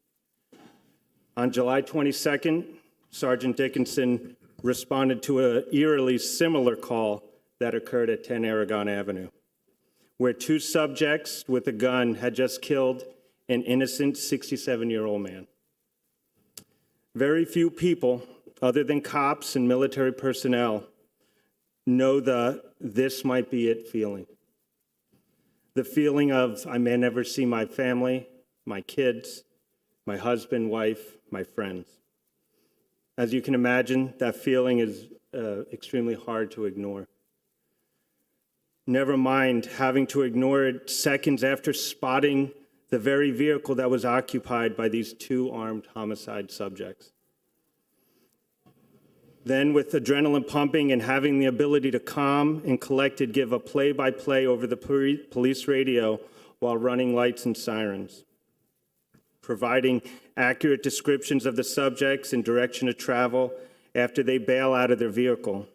On July 22nd, Sergeant Dickinson responded to an eerily similar call that occurred at 10 Aragon Avenue, where two subjects with a gun had just killed an innocent 67-year-old man. Very few people, other than cops and military personnel, know the "this might be it" feeling. The feeling of, I may never see my family, my kids, my husband, wife, my friends. As you can imagine, that feeling is extremely hard to ignore. Never mind having to ignore it seconds after spotting the very vehicle that was occupied by these two armed homicide subjects. Then, with adrenaline pumping and having the ability to calm and collected, give a play-by-play over the police radio while running lights and sirens, providing accurate descriptions of the subjects and direction of travel after they bail out of their vehicle,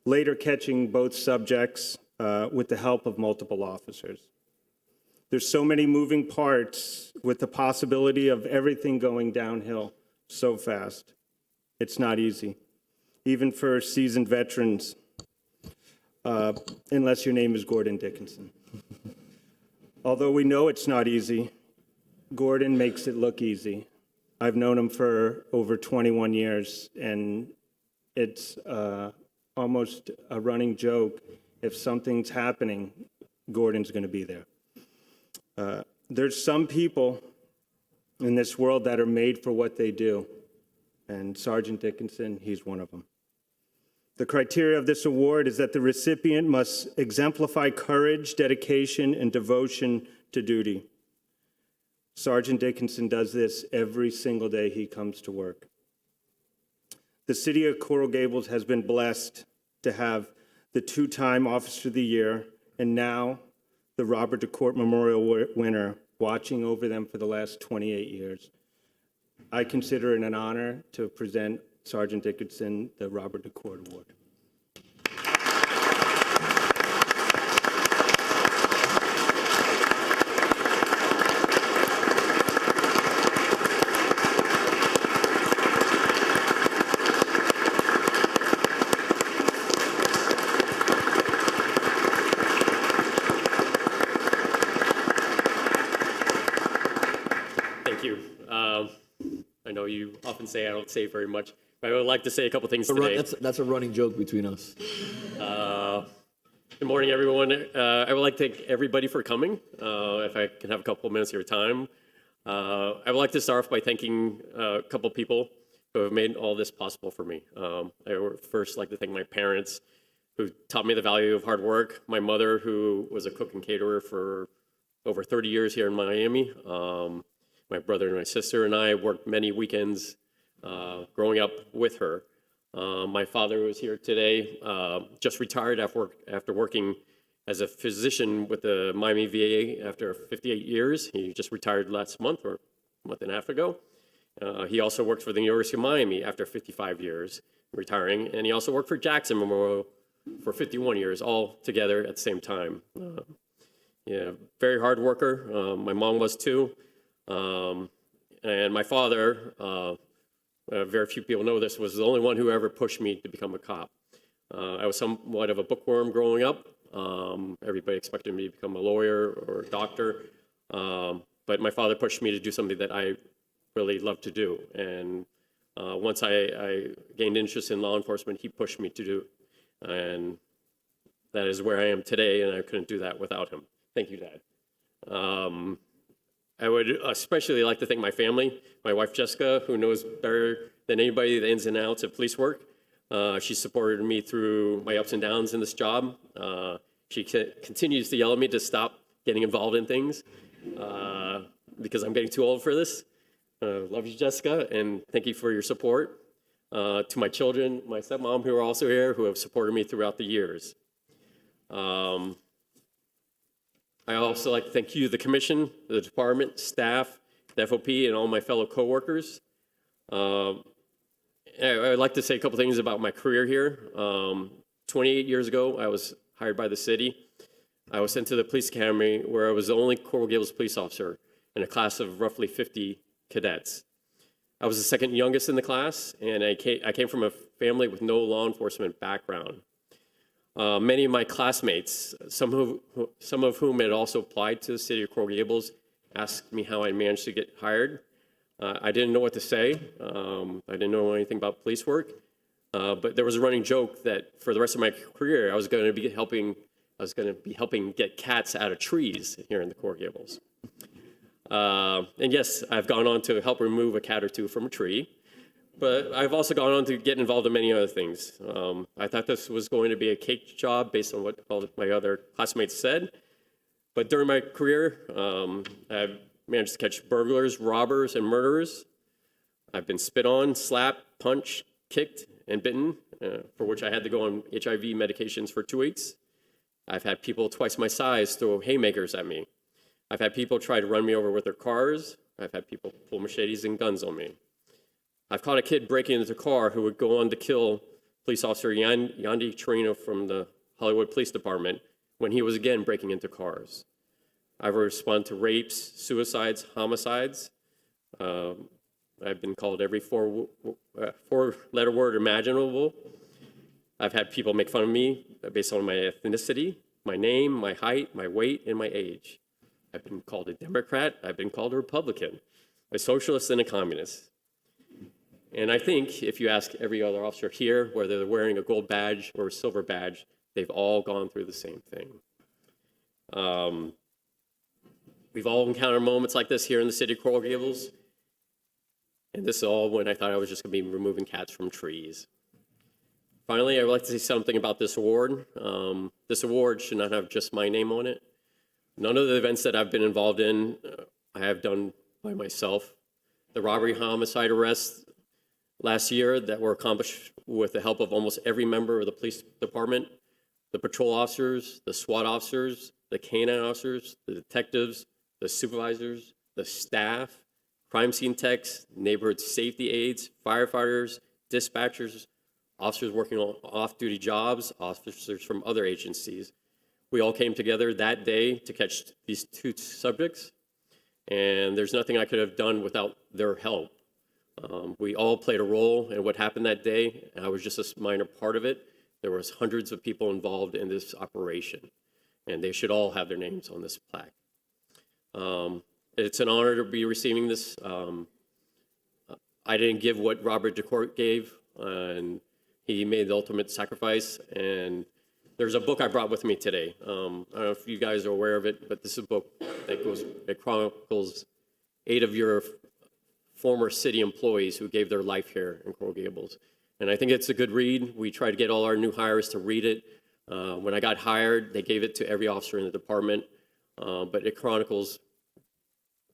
later catching both subjects with the help of multiple officers. There's so many moving parts with the possibility of everything going downhill so fast. It's not easy, even for seasoned veterans, unless your name is Gordon Dickinson. Although we know it's not easy, Gordon makes it look easy. I've known him for over 21 years, and it's almost a running joke. If something's happening, Gordon's going to be there. There's some people in this world that are made for what they do, and Sergeant Dickinson, he's one of them. The criteria of this award is that the recipient must exemplify courage, dedication, and devotion to duty. Sergeant Dickinson does this every single day he comes to work. The city of Coral Gables has been blessed to have the two-time Officer of the Year, and now the Robert DeCourt Memorial winner, watching over them for the last 28 years. I consider it an honor to present Sergeant Dickinson the Robert DeCourt Award. Thank you. I know you often say I don't say very much, but I would like to say a couple things today. That's a running joke between us. Good morning, everyone. I would like to thank everybody for coming. If I can have a couple of minutes of your time. I would like to start off by thanking a couple people who have made all this possible for me. I would first like to thank my parents who taught me the value of hard work, my mother who was a cook and caterer for over 30 years here in Miami. My brother and my sister and I worked many weekends growing up with her. My father was here today, just retired after working as a physician with the Miami VA after 58 years. He just retired last month or a month and a half ago. He also worked for the University of Miami after 55 years, retiring. And he also worked for Jackson Memorial for 51 years, all together at the same time. Very hard worker. My mom was too. And my father, very few people know this, was the only one who ever pushed me to become a cop. I was somewhat of a bookworm growing up. Everybody expected me to become a lawyer or a doctor. But my father pushed me to do something that I really loved to do. And Once I gained interest in law enforcement, he pushed me to do, and that is where I am today, and I couldn't do that without him. Thank you, Dad. I would especially like to thank my family, my wife Jessica, who knows better than anybody the ins and outs of police work. She supported me through my ups and downs in this job. She continues to yell at me to stop getting involved in things because I'm getting too old for this. Love you, Jessica, and thank you for your support. To my children, my stepmom, who are also here, who have supported me throughout the years. I also like to thank you, the commission, the department, staff, the FOP, and all my fellow coworkers. I'd like to say a couple things about my career here. 28 years ago, I was hired by the city. I was sent to the police academy where I was the only Coral Gables police officer in a class of roughly 50 cadets. I was the second youngest in the class, and I came from a family with no law enforcement background. Many of my classmates, some of whom had also applied to the city of Coral Gables, asked me how I managed to get hired. I didn't know what to say. I didn't know anything about police work, but there was a running joke that for the rest of my career, I was going to be helping get cats out of trees here in the Coral Gables. And yes, I've gone on to help remove a cat or two from a tree, but I've also gone on to get involved in many other things. I thought this was going to be a cake job based on what all my other classmates said, but during my career, I've managed to catch burglars, robbers, and murderers. I've been spit on, slapped, punched, kicked, and bitten, for which I had to go on HIV medications for 2 weeks. I've had people twice my size throw haymakers at me. I've had people try to run me over with their cars. I've had people pull machetes and guns on me. I've caught a kid breaking into a car who would go on to kill police officer Yandy Torino from the Hollywood Police Department when he was again breaking into cars. I've responded to rapes, suicides, homicides. I've been called every four-letter word imaginable. I've had people make fun of me based on my ethnicity, my name, my height, my weight, and my age. I've been called a Democrat. I've been called a Republican, a socialist, and a communist. And I think if you ask every other officer here, whether they're wearing a gold badge or a silver badge, they've all gone through the same thing. We've all encountered moments like this here in the city of Coral Gables. And this is all when I thought I was just going to be removing cats from trees. Finally, I would like to say something about this award. This award should not have just my name on it. None of the events that I've been involved in, I have done by myself. The robbery homicide arrests last year that were accomplished with the help of almost every member of the police department, the patrol officers, the SWAT officers, the canine officers, the detectives, the supervisors, the staff, crime scene techs, neighborhood safety aides, firefighters, dispatchers, officers working on off-duty jobs, officers from other agencies. We all came together that day to catch these two subjects, and there's nothing I could have done without their help. We all played a role in what happened that day, and I was just a minor part of it. There was hundreds of people involved in this operation, and they should all have their names on this plaque. It's an honor to be receiving this. I didn't give what Robert DeCourt gave, and he made the ultimate sacrifice. And there's a book I brought with me today. I don't know if you guys are aware of it, but this is a book that chronicles 8 of your former city employees who gave their life here in Coral Gables. And I think it's a good read. We try to get all our new hires to read it. When I got hired, they gave it to every officer in the department, but it chronicles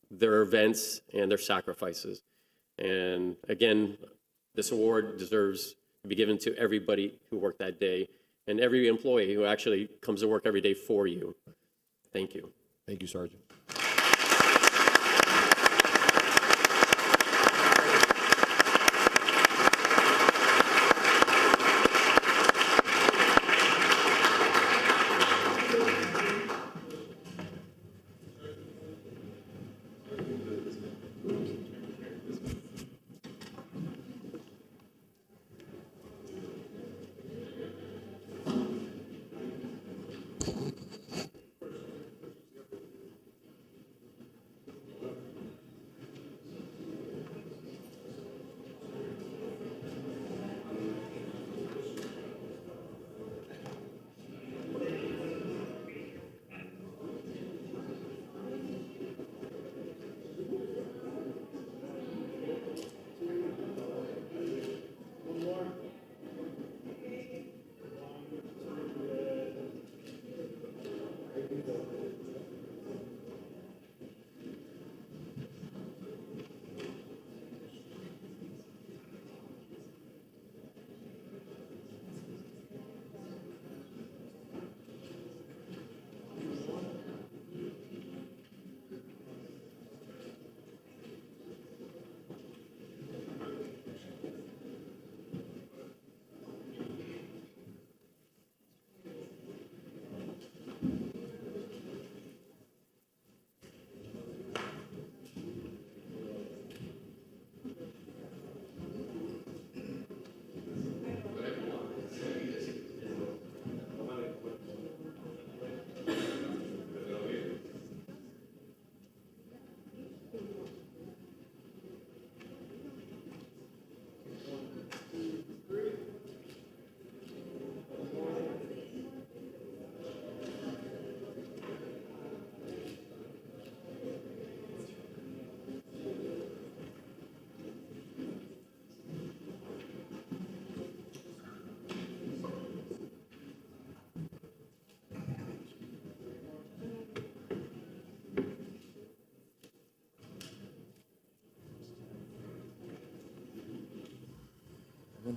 their events and their sacrifices. And again, this award deserves to be given to everybody who worked that day and every employee who actually comes to work every day for you. Thank you. Thank you, Sergeant.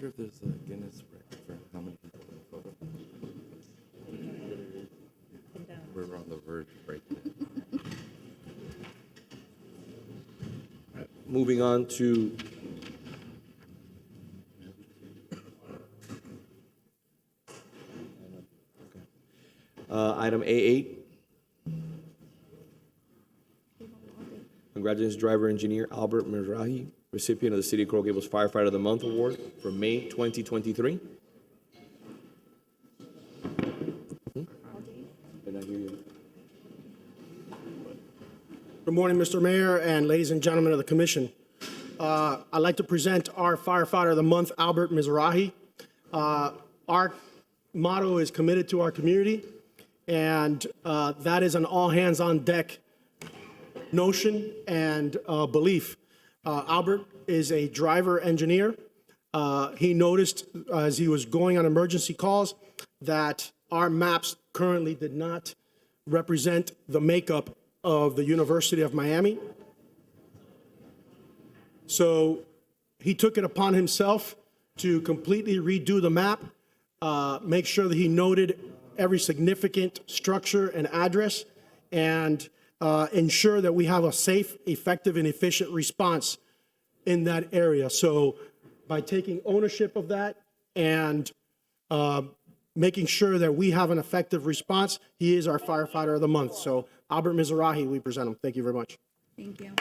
wonder if there's a Guinness record for how many people in the photo. We're on the verge of breaking it. Moving on to item A8. Congratulations, driver engineer Albert Mizrahi, recipient of the City of Coral Gables Firefighter of the Month Award for May 2023. Did I hear you? Good morning, Mr. Mayor and ladies and gentlemen of the commission. I'd like to present our Firefighter of the Month, Albert Mizrahi. Our motto is committed to our community, and that is an all-hands-on-deck notion and belief. Albert is a driver engineer. He noticed as he was going on emergency calls that our maps currently did not represent the makeup of the University of Miami. So he took it upon himself to completely redo the map, make sure that he noted every significant structure and address, and ensure that we have a safe, effective, and efficient response in that area. So by taking ownership of that and making sure that we have an effective response, he is our Firefighter of the Month. So Albert Mizrahi, we present him. Thank you very much. Thank you.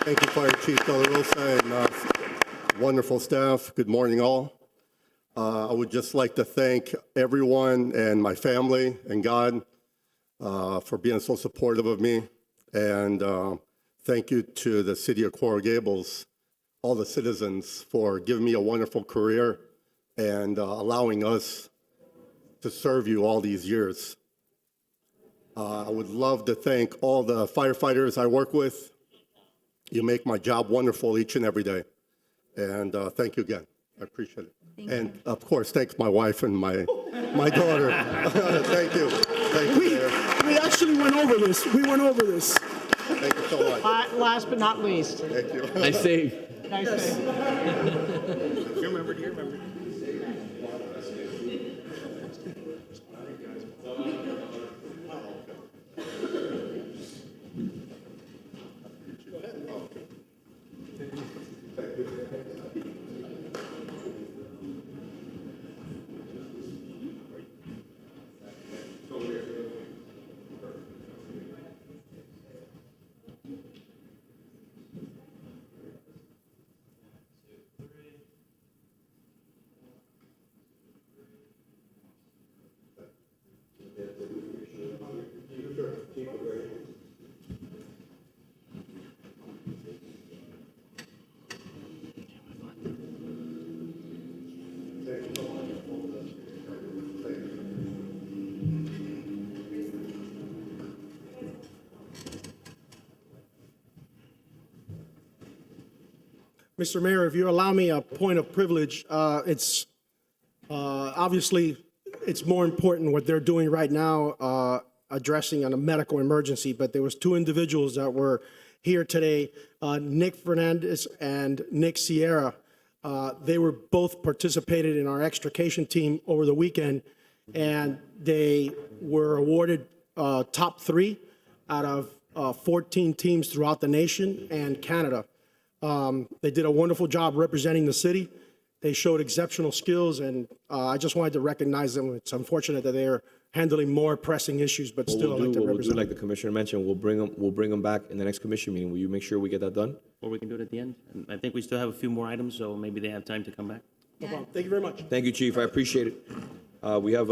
Thank you, Fire Chief De La Rosa, and wonderful staff. Good morning, all. I would just like to thank everyone and my family and God for being so supportive of me. And thank you to the City of Coral Gables, all the citizens, for giving me a wonderful career and allowing us to serve you all these years. I would love to thank all the firefighters I work with. You make my job wonderful each and every day. And thank you again. I appreciate it. And of course, thanks my wife and my daughter. Thank you. Thank you, Mayor. We actually went over this. We went over this. Thank you so much. Last but not least. Thank you. Nice save. Nice save. You remembered, you remembered. Mr. Mayor, if you allow me a point of privilege, it's obviously it's more important what they're doing right now, addressing on a medical emergency. But there was two individuals that were here today, Nick Fernandez and Nick Sierra. They were both participated in our extrication team over the weekend, and they were awarded top 3 out of 14 teams throughout the nation and Canada. They did a wonderful job representing the city. They showed exceptional skills, and I just wanted to recognize them. It's unfortunate that they're handling more pressing issues, but still, I'd like to represent them. Like the commissioner mentioned, we'll bring them back in the next commission meeting. Will you make sure we get that done? Or we can do it at the end. And I think we still have a few more items, so maybe they have time to come back. No problem. Thank you very much. Thank you, Chief. I appreciate it. We have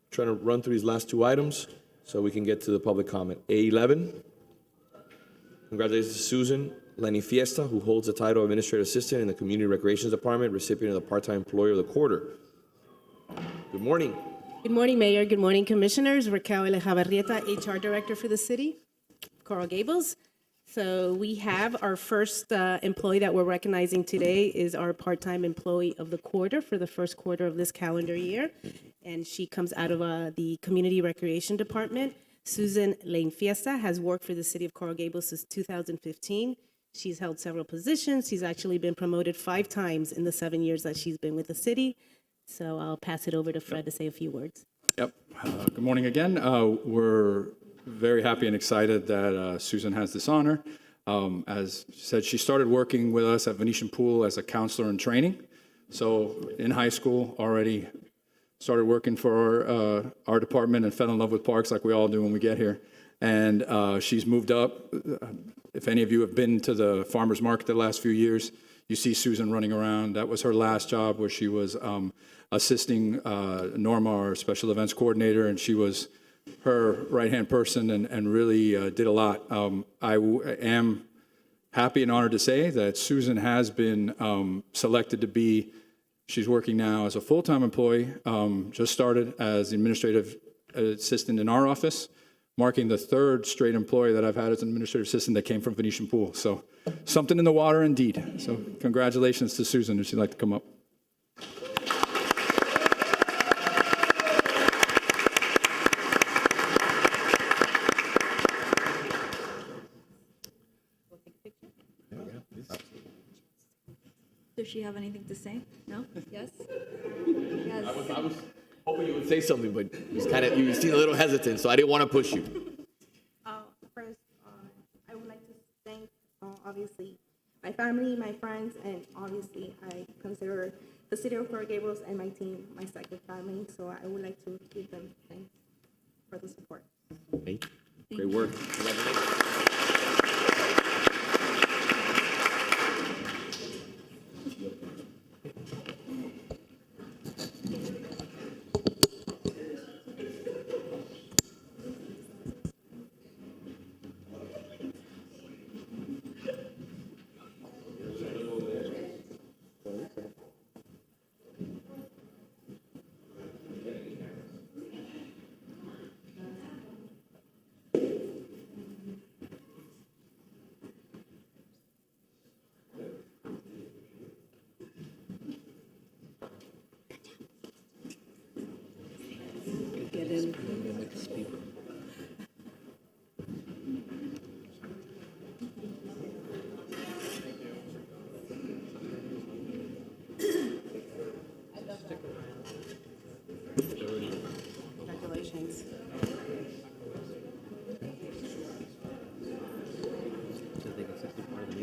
trying to run through these last 2 items so we can get to the public comment. A11. Congratulations to Susan Lenny Fiesta, who holds the title of Administrative Assistant in the Community Recreations Department, recipient of the Part-Time Employee of the Quarter. Good morning. Good morning, Mayor. Good morning, Commissioners. Raquel Elejabarrieta, HR Director for the City, Coral Gables. So we have our first employee that we're recognizing today is our Part-Time Employee of the Quarter for the first quarter of this calendar year. And she comes out of the Community Recreation Department. Susan Lane Fiesta has worked for the City of Coral Gables since 2015. She's held several positions. She's actually been promoted 5 times in the 7 years that she's been with the city. So I'll pass it over to Fred to say a few words. Yep. Good morning again. We're very happy and excited that Susan has this honor. As she said, she started working with us at Venetian Pool as a counselor in training. So in high school, already started working for our department and fell in love with parks like we all do when we get here. And she's moved up. If any of you have been to the farmer's market the last few years, you see Susan running around. That was her last job, where she was assisting Norma, our special events coordinator, and she was her right-hand person and really did a lot. I am happy and honored to say that Susan has been selected to be, she's working now as a full-time employee, just started as the administrative assistant in our office, marking the 3rd straight employee that I've had as an administrative assistant that came from Venetian Pool. So something in the water indeed. So congratulations to Susan, if she'd like to come up. Does she have anything to say? No? Yes? Yes. I was hoping you would say something, but you seem a little hesitant, so I didn't want to push you. First, I would like to thank, obviously, my family, my friends, and obviously, I consider the city of Coral Gables and my team my second family, so I would like to give them thanks for the support. Great work. Congratulations.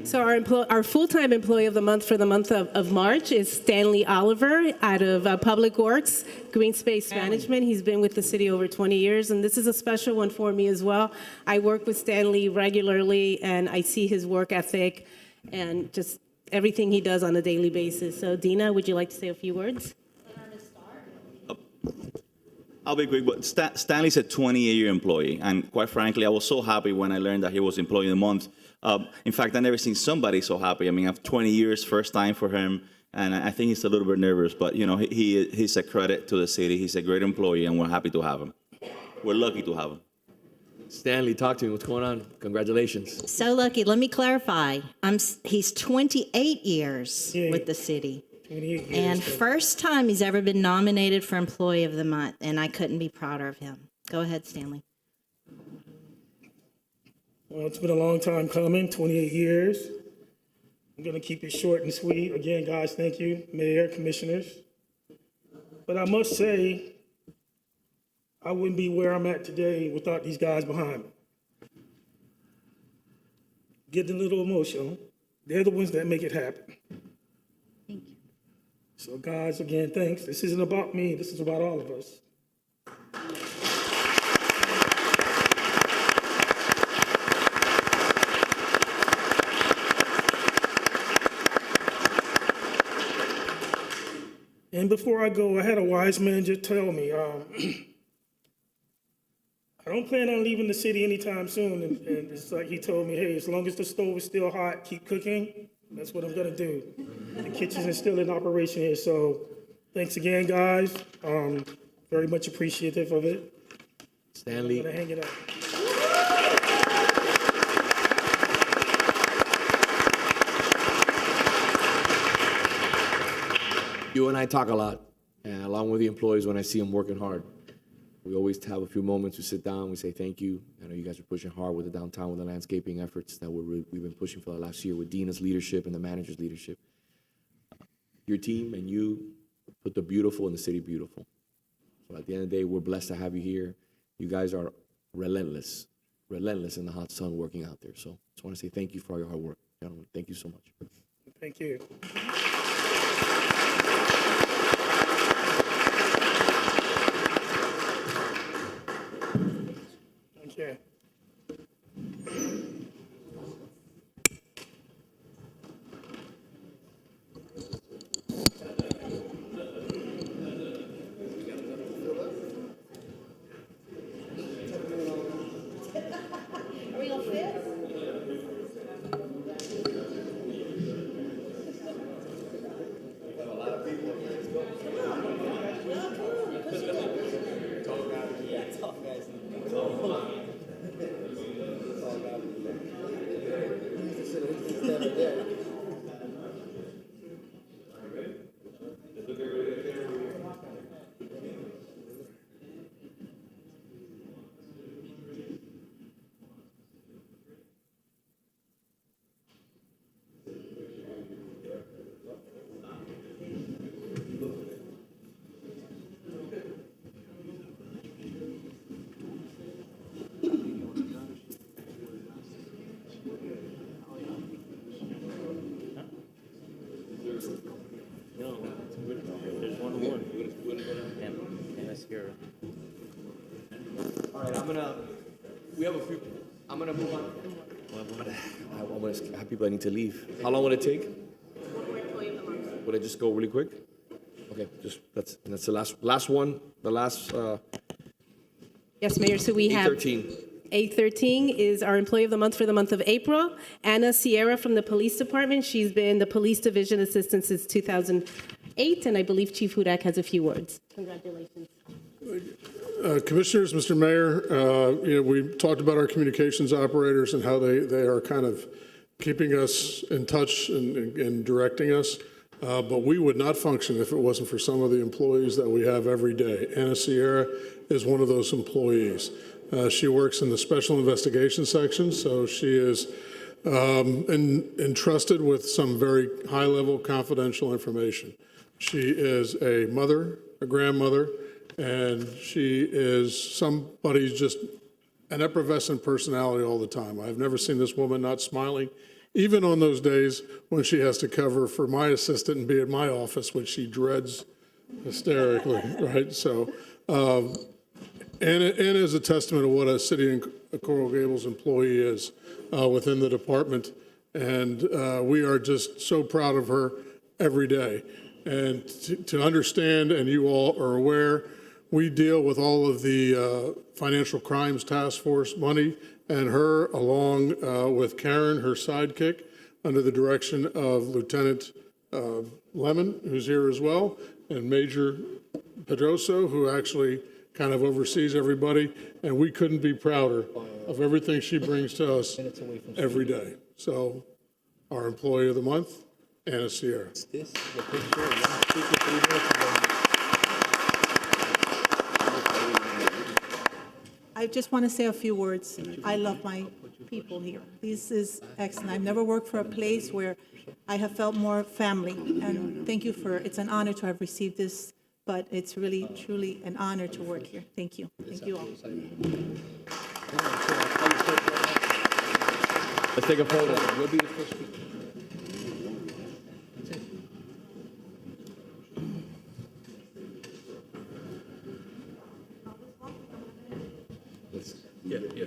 So our full-time employee of the month for the month of March is Stanley Oliver out of Public Works, Green Space Management. He's been with the city over 20 years, and this is a special one for me as well. I work with Stanley regularly, and I see his work ethic and just everything he does on a daily basis. So Dina, would you like to say a few words? I'll be quick, but Stanley's a 28-year employee, and quite frankly, I was so happy when I learned that he was Employee of the Month. In fact, I've never seen somebody so happy. I mean, I've 20 years, first time for him, and I think he's a little bit nervous, but you know, he's a credit to the city. He's a great employee, and we're happy to have him. We're lucky to have him. Stanley, talk to me. What's going on? Congratulations. So lucky. Let me clarify. He's 28 years with the city. And first time he's ever been nominated for Employee of the Month, and I couldn't be prouder of him. Go ahead, Stanley. Well, it's been a long time coming, 28 years. I'm going to keep it short and sweet. Again, guys, thank you, Mayor, Commissioners. But I must say, I wouldn't be where I'm at today without these guys behind me. Getting a little emotional. They're the ones that make it happen. Thank you. So guys, again, thanks. This isn't about me. This is about all of us. And before I go, I had a wise man just tell me, I don't plan on leaving the city anytime soon. And it's like he told me, hey, as long as the stove is still hot, keep cooking. That's what I'm going to do. The kitchen is still in operation here. So thanks again, guys. Very much appreciative of it. Stanley. I'm going to hang it up. You and I talk a lot, along with the employees when I see them working hard. We always have a few moments to sit down. We say thank you. I know you guys are pushing hard with the downtown, with the landscaping efforts that we've been pushing for the last year with Dina's leadership and the manager's leadership. Your team and you put the beautiful in the city beautiful. So at the end of the day, we're blessed to have you here. You guys are relentless in the hot sun working out there. So just want to say thank you for all your hard work. Gentlemen, thank you so much. Thank you. Thank you. Are we all fit? No, there's one more. And that's here. All right, I'm gonna move on. I want to have people that need to leave. How long would it take? Would I just go really quick? Okay, that's the last one, the last, Yes, Mayor, so we have 13. 813 is our Employee of the Month for the month of April. Anna Sierra from the Police Department. She's been the Police Division Assistant since 2008, and I believe Chief Hudak has a few words. Congratulations. Commissioners, Mr. Mayor, we talked about our communications operators and how they are kind of keeping us in touch and directing us. But we would not function if it wasn't for some of the employees that we have every day. Anna Sierra is one of those employees. She works in the Special Investigation Section, so she is entrusted with some very high-level confidential information. She is a mother, a grandmother, and she is somebody's just an effervescent personality all the time. I've never seen this woman not smiling, even on those days when she has to cover for my assistant and be at my office, which she dreads hysterically, right? So, Anna is a testament of what a city and Coral Gables employee is within the department, and we are just so proud of her every day. And to understand, and you all are aware, we deal with all of the Financial Crimes Task Force money, and her, along with Karen, her sidekick, under the direction of Lieutenant Lemon, who's here as well, and Major Pedroso, who actually kind of oversees everybody, and we couldn't be prouder of everything she brings to us every day. So, our Employee of the Month, Anna Sierra. I just want to say a few words. I love my people here. This is excellent. I've never worked for a place where I have felt more family. And thank you it's an honor to have received this, but it's really, truly an honor to work here. Thank you. Thank you all. Let's take a photo. We'll be the first speaker. Yeah, yeah.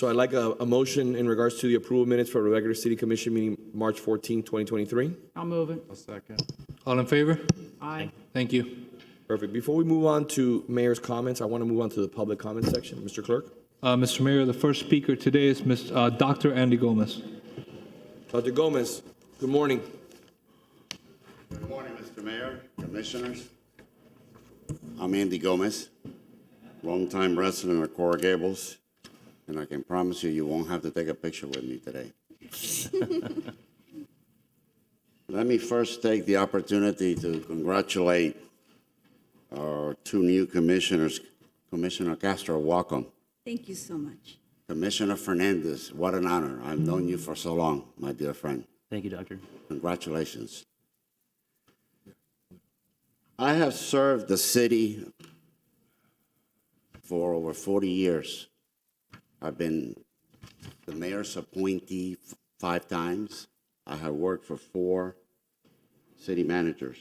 So I'd like a motion in regards to the approval minutes for the regular city commission meeting March 14, 2023. I'll move it. A second. All in favor? Aye. Thank you. Perfect. Before we move on to mayor's comments, I want to move on to the public comment section. Mr. Clerk? Mr. Mayor, the first speaker today is Dr. Andy Gomez. Dr. Gomez, good morning. Good morning, Mr. Mayor, commissioners. I'm Andy Gomez, longtime resident of Coral Gables, and I can promise you, you won't have to take a picture with me today. Let me first take the opportunity to congratulate our two new commissioners. Commissioner Castro, welcome. Thank you so much. Commissioner Fernandez, what an honor. I've known you for so long, my dear friend. Thank you, Doctor. Congratulations. I have served the city for over 40 years. I've been the mayor's appointee 5 times. I have worked for 4 city managers.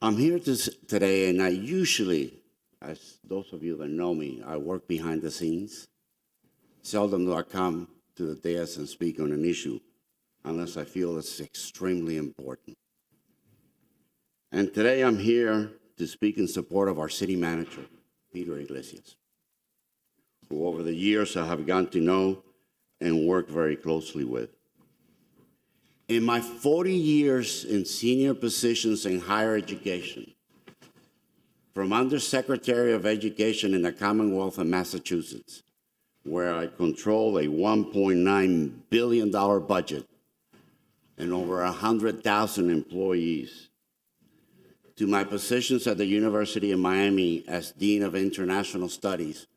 I'm here today, and I usually, as those of you that know me, I work behind the scenes. Seldom do I come to the dais and speak on an issue unless I feel it's extremely important. And today I'm here to speak in support of our city manager, Peter Iglesias, who over the years I have gotten to know and work very closely with. In my 40 years in senior positions in higher education, from Undersecretary of Education in the Commonwealth of Massachusetts, where I control a $1.9 billion budget and over 100,000 employees, to my positions at the University of Miami as Dean of International Studies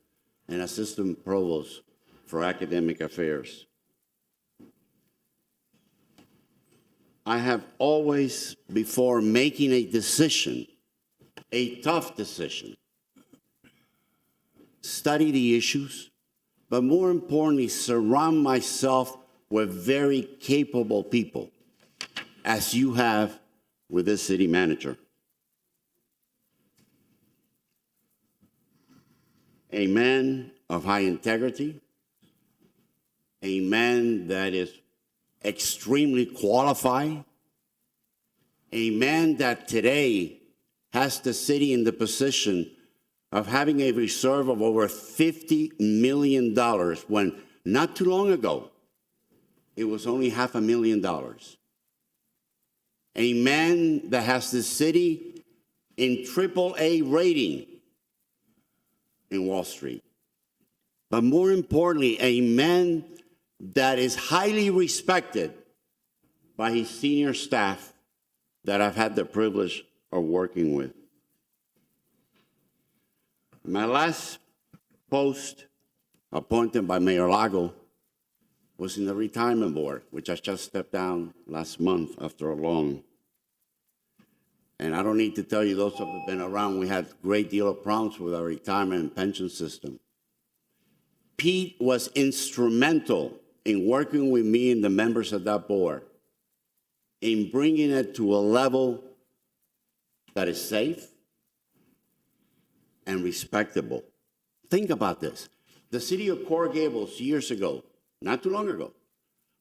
and Assistant Provost for Academic Affairs. I have always, before making a decision, a tough decision, study the issues, but more importantly, surround myself with very capable people, as you have with this city manager. A man of high integrity, a man that is extremely qualified, a man that today has the city in the position of having a reserve of over $50 million when not too long ago, it was only $500,000. A man that has the city in AAA rating in Wall Street. But more importantly, a man that is highly respected by his senior staff that I've had the privilege of working with. My last post appointed by Mayor Lago was in the retirement board, which I just stepped down last month after a long. And I don't need to tell you, those who have been around, we had a great deal of problems with our retirement and pension system. Pete was instrumental in working with me and the members of that board in bringing it to a level that is safe and respectable. Think about this. The city of Coral Gables years ago, not too long ago,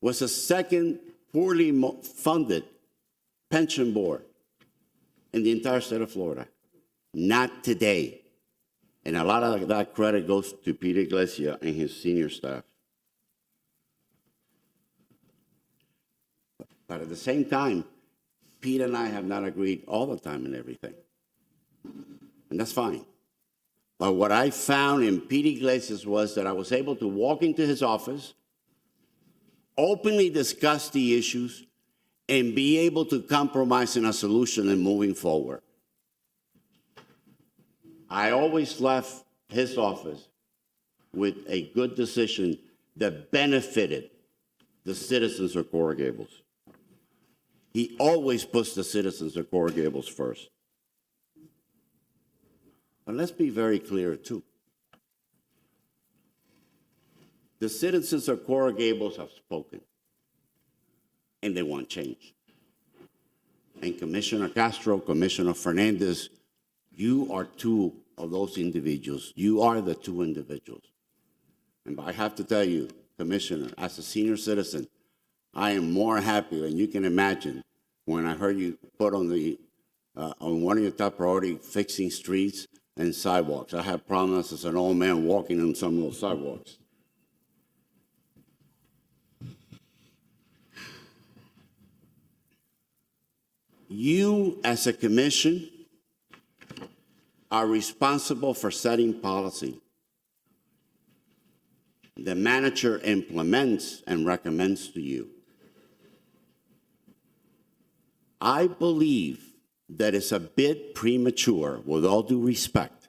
was the second poorly funded pension board in the entire state of Florida. Not today. And a lot of that credit goes to Peter Iglesias and his senior staff. But at the same time, Pete and I have not agreed all the time in everything. And that's fine. But what I found in Pete Iglesias was that I was able to walk into his office, openly discuss the issues, and be able to compromise in a solution and moving forward. I always left his office with a good decision that benefited the citizens of Coral Gables. He always puts the citizens of Coral Gables first. But let's be very clear, too. The citizens of Coral Gables have spoken, and they want change. And Commissioner Castro, Commissioner Fernandez, you are two of those individuals. You are the two individuals. And I have to tell you, Commissioner, as a senior citizen, I am more happy than you can imagine when I heard you put on one of your top priority fixing streets and sidewalks. I have problems as an old man walking on some of those sidewalks. You, as a commission, are responsible for setting policy. The manager implements and recommends to you. I believe that it's a bit premature, with all due respect,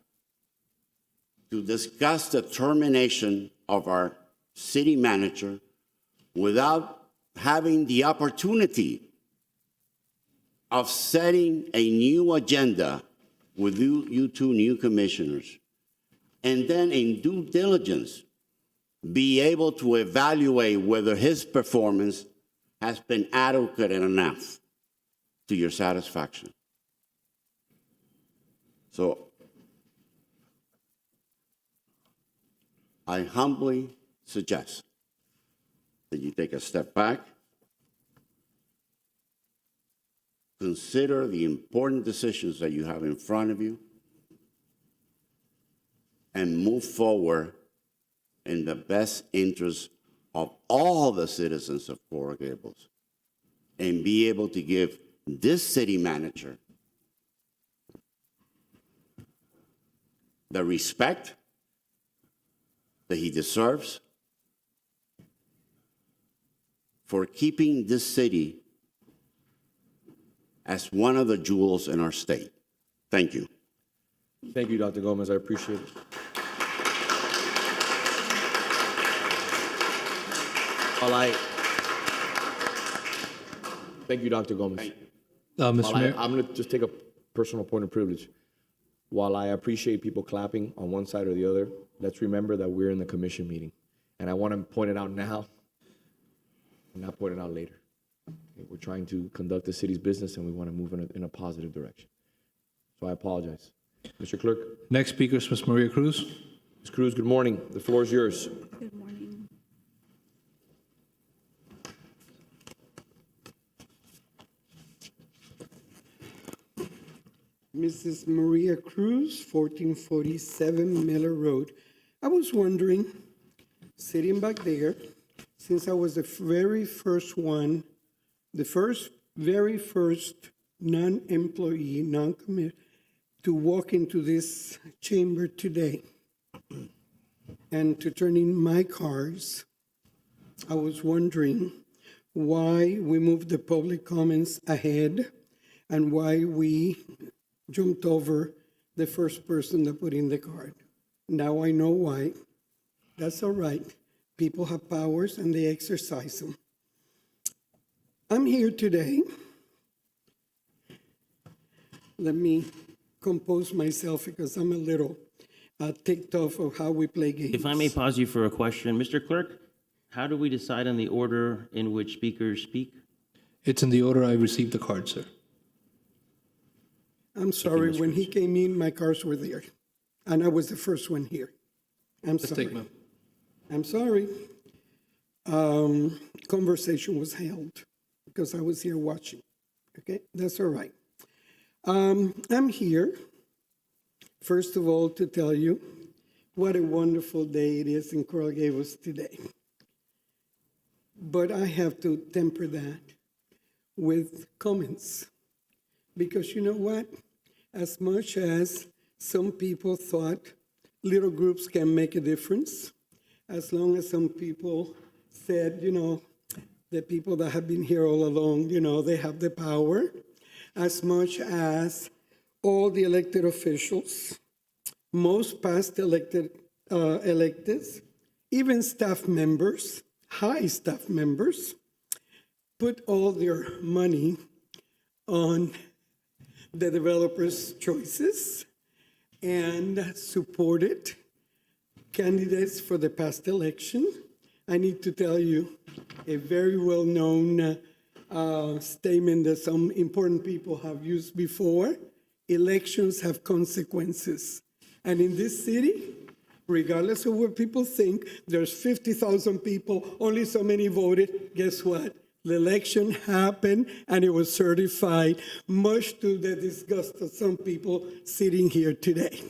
to discuss the termination of our city manager without having the opportunity of setting a new agenda with you two new commissioners, and then in due diligence, be able to evaluate whether his performance has been adequate enough to your satisfaction. So I humbly suggest that you take a step back, consider the important decisions that you have in front of you, and move forward in the best interest of all the citizens of Coral Gables, and be able to give this city manager the respect that he deserves for keeping this city as one of the jewels in our state. Thank you. Thank you, Dr. Gomez. I appreciate it. Thank you, Dr. Gomez. Mr. Mayor? I'm going to just take a personal point of privilege. While I appreciate people clapping on one side or the other, let's remember that we're in the commission meeting. And I want to point it out now and not point it out later. Okay, we're trying to conduct the city's business, and we want to move in a positive direction. So I apologize. Mr. Clerk. Next speaker is Ms. Maria Cruz. Ms. Cruz, good morning. The floor is yours. Good morning. Mrs. Maria Cruz, 1447 Miller Road. I was wondering, sitting back there, since I was the very first one, very first non-employee, non-commit, to walk into this chamber today and to turn in my cars, I was wondering why we moved the public comments ahead and why we jumped over the first person that put in the card. Now I know why. That's all right. People have powers and they exercise them. I'm here today. Let me compose myself because I'm a little ticked off of how we play games. If I may pause you for a question, Mr. Clerk, how do we decide on the order in which speakers speak? It's in the order I received the card, sir. I'm sorry, when he came in, my cars were there, and I was the first one here. I'm sorry. Statement. I'm sorry. Conversation was held because I was here watching. Okay, that's all right. I'm here, first of all, to tell you what a wonderful day it is in Coral Gables today. But I have to temper that with comments. Because you know what? As much as some people thought little groups can make a difference, as long as some people said, you know, the people that have been here all along, you know, they have the power, as much as all the elected officials, most past electeds, even staff members, high staff members, put all their money on the developers' choices and supported candidates for the past election. I need to tell you a very well-known statement that some important people have used before. Elections have consequences. And in this city, regardless of what people think, there's 50,000 people, only so many voted. Guess what? The election happened and it was certified, much to the disgust of some people sitting here today.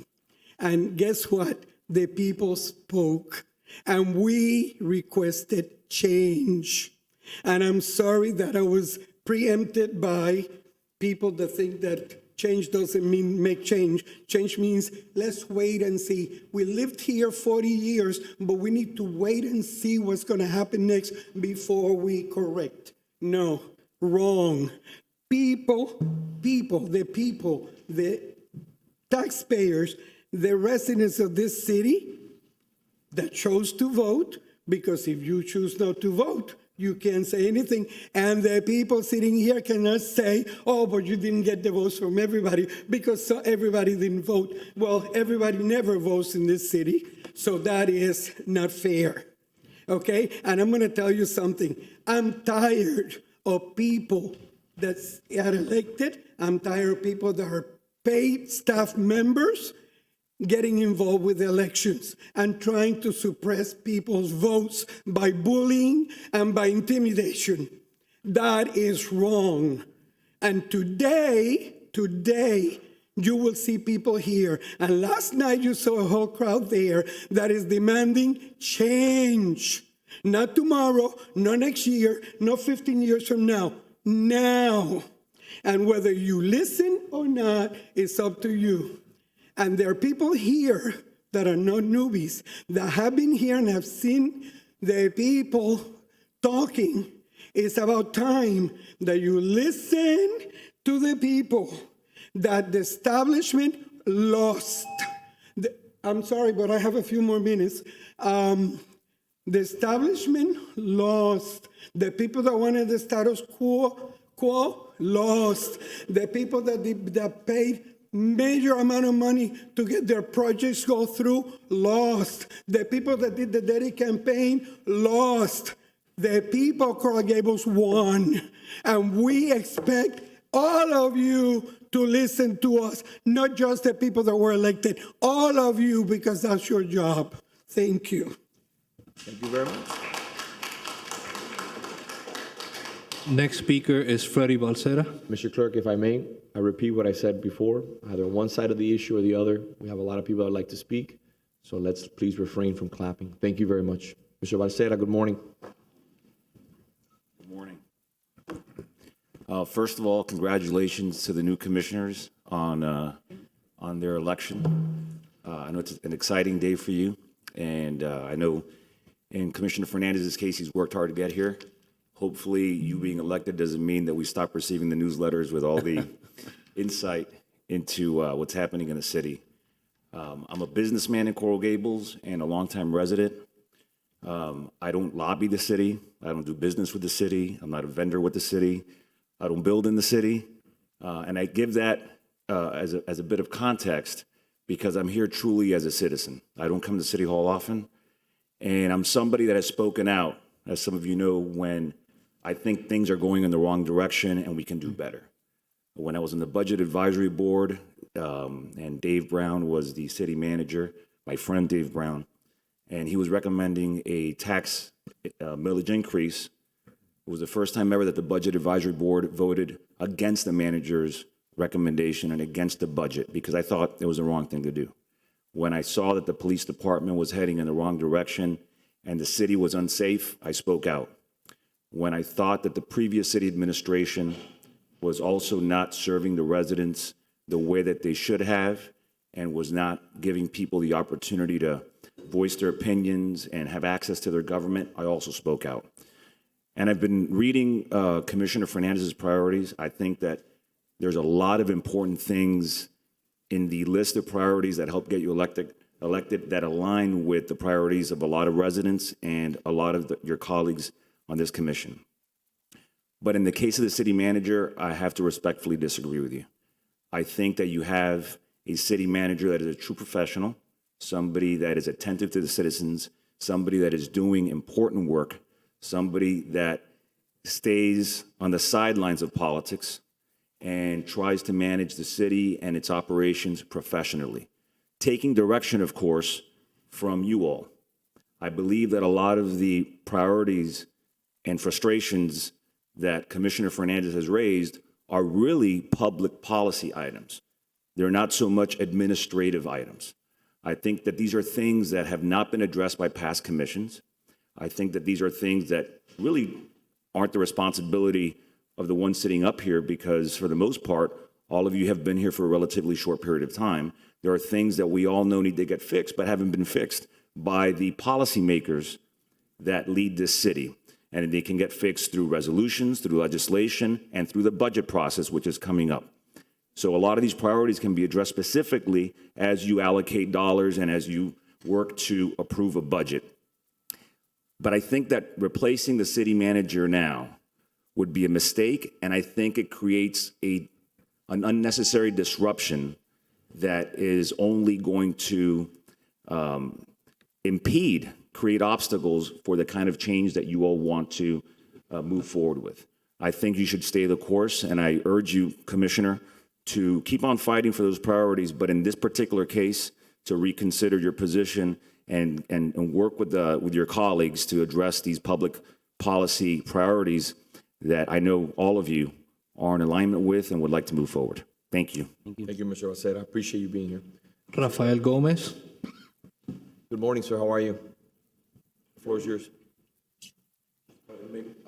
And guess what? The people spoke and we requested change. And I'm sorry that I was preempted by people that think that change doesn't mean make change. Change means let's wait and see. We lived here 40 years, but we need to wait and see what's going to happen next before we correct. No, wrong. The taxpayers, the residents of this city that chose to vote, because if you choose not to vote, you can't say anything. And the people sitting here cannot say, oh, but you didn't get the votes from everybody because everybody didn't vote. Well, everybody never votes in this city, so that is not fair. Okay? And I'm going to tell you something. I'm tired of people that are elected. I'm tired of people that are paid staff members getting involved with elections and trying to suppress people's votes by bullying and by intimidation. That is wrong. And today, you will see people here. And last night you saw a whole crowd there that is demanding change. Not tomorrow, not next year, not 15 years from now. Now. And whether you listen or not, it's up to you. And there are people here that are not newbies, that have been here and have seen the people talking. It's about time that you listen to the people that the establishment lost. I'm sorry, but I have a few more minutes. The establishment lost. The people that wanted the status quo lost. The people that paid major amount of money to get their projects go through, lost. The people that did the dirty campaign, lost. The people of Coral Gables won. And we expect all of you to listen to us, not just the people that were elected, all of you, because that's your job. Thank you. Thank you very much. Next speaker is Freddie Balsera. Mr. Clerk, if I may, I repeat what I said before. Either on one side of the issue or the other, we have a lot of people that would like to speak. So let's please refrain from clapping. Thank you very much. Mr. Balsera, good morning. Good morning. First of all, congratulations to the new commissioners on their election. I know it's an exciting day for you, and I know in Commissioner Fernandez's case, he's worked hard to get here. Hopefully, you being elected doesn't mean that we stop receiving the newsletters with all the insight into what's happening in the city. I'm a businessman in Coral Gables and a longtime resident. I don't lobby the city. I don't do business with the city. I'm not a vendor with the city. I don't build in the city. And I give that as a bit of context because I'm here truly as a citizen. I don't come to City Hall often. And I'm somebody that has spoken out, as some of you know, when I think things are going in the wrong direction and we can do better. When I was in the Budget Advisory Board and Dave Brown was the city manager, my friend Dave Brown, and he was recommending a tax millage increase. It was the first time ever that the Budget Advisory Board voted against the manager's recommendation and against the budget because I thought it was the wrong thing to do. When I saw that the police department was heading in the wrong direction and the city was unsafe, I spoke out. When I thought that the previous city administration was also not serving the residents the way that they should have and was not giving people the opportunity to voice their opinions and have access to their government, I also spoke out. And I've been reading Commissioner Fernandez's priorities. I think that there's a lot of important things in the list of priorities that help get you elected that align with the priorities of a lot of residents and a lot of your colleagues on this commission. But in the case of the city manager, I have to respectfully disagree with you. I think that you have a city manager that is a true professional, somebody that is attentive to the citizens, somebody that is doing important work, somebody that stays on the sidelines of politics and tries to manage the city and its operations professionally. taking direction, of course, from you all. I believe that a lot of the priorities and frustrations that Commissioner Fernandez has raised are really public policy items. They're not so much administrative items. I think that these are things that have not been addressed by past commissions. I think that these are things that really aren't the responsibility of the one sitting up here because, for the most part, all of you have been here for a relatively short period of time. There are things that we all know need to get fixed but haven't been fixed by the policymakers that lead this city. And they can get fixed through resolutions, through legislation, and through the budget process, which is coming up. So a lot of these priorities can be addressed specifically as you allocate dollars and as you work to approve a budget. But I think that replacing the city manager now would be a mistake, and I think it creates an unnecessary disruption that is only going to create obstacles for the kind of change that you all want to move forward with. I think you should stay the course, and I urge you, Commissioner, to keep on fighting for those priorities, but in this particular case, to reconsider your position and work with your colleagues to address these public policy priorities that I know all of you are in alignment with and would like to move forward. Thank you. Thank you, Mr. Rosetta. I appreciate you being here. Rafael Gomez. Good morning, sir. How are you? The floor is yours.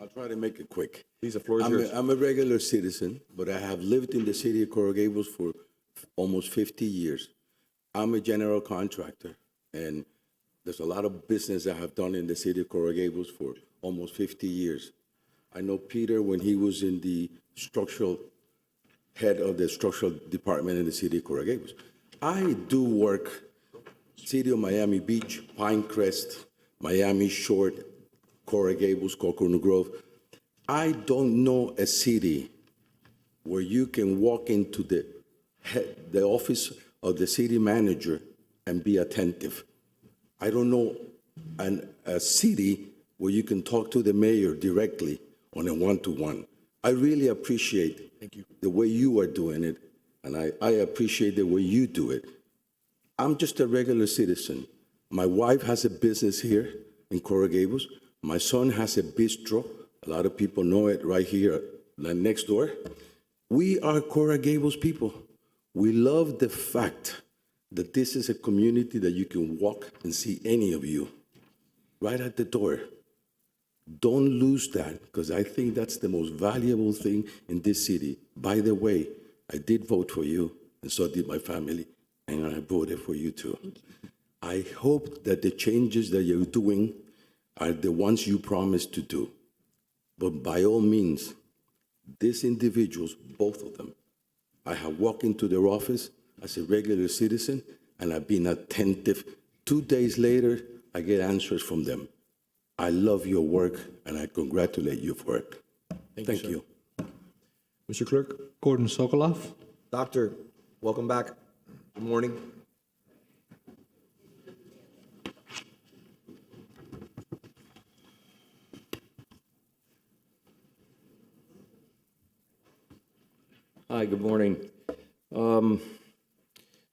I'll try to make it quick. Please, the floor is yours. I'm a regular citizen, but I have lived in the city of Coral Gables for almost 50 years. I'm a general contractor, and there's a lot of business I have done in the city of Coral Gables for almost 50 years. I know Peter when he was in the head of the structural department in the city of Coral Gables. I do work city of Miami Beach, Pinecrest, Miami Shore, Coral Gables, Coconut Grove. I don't know a city where you can walk into the office of the city manager and be attentive. I don't know a city where you can talk to the mayor directly on a one-to-one. I really appreciate the way you are doing it, and I appreciate the way you do it. I'm just a regular citizen. My wife has a business here in Coral Gables. My son has a bistro. A lot of people know it right here next door. We are Coral Gables people. We love the fact that this is a community that you can walk and see any of you right at the door. Don't lose that, because I think that's the most valuable thing in this city. By the way, I did vote for you, and so did my family, and I voted for you too. I hope that the changes that you're doing are the ones you promised to do. But by all means, these individuals, both of them, I have walked into their office as a regular citizen, and I've been attentive. 2 days later, I get answers from them. I love your work, and I congratulate you for it. Thank you. Mr. Clerk? Gordon Sokolov. Doctor, welcome back. Good morning. Hi, good morning.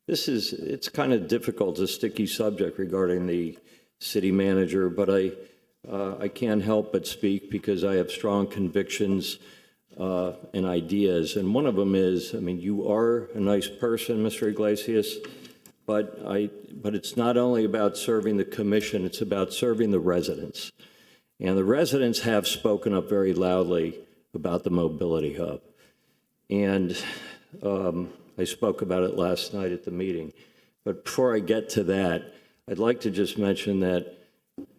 It's kind of difficult, a sticky subject regarding the city manager, but I can't help but speak because I have strong convictions and ideas. And one of them is, I mean, you are a nice person, Mr. Iglesias, but it's not only about serving the commission, it's about serving the residents. And the residents have spoken up very loudly about the mobility hub. And I spoke about it last night at the meeting. But before I get to that, I'd like to just mention that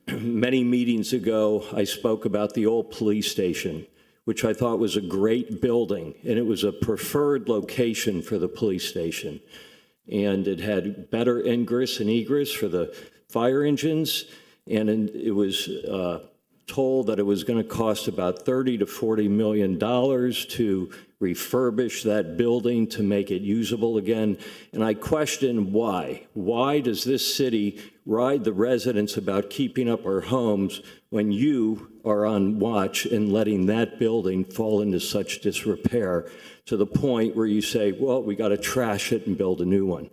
many meetings ago, I spoke about the old police station, which I thought was a great building, and it was a preferred location for the police station. And it had better ingress and egress for the fire engines, and it was told that it was going to cost about $30 to $40 million to refurbish that building to make it usable again. And I question why. Why does this city ride the residents about keeping up our homes when you are on watch and letting that building fall into such disrepair to the point where you say, well, we got to trash it and build a new one?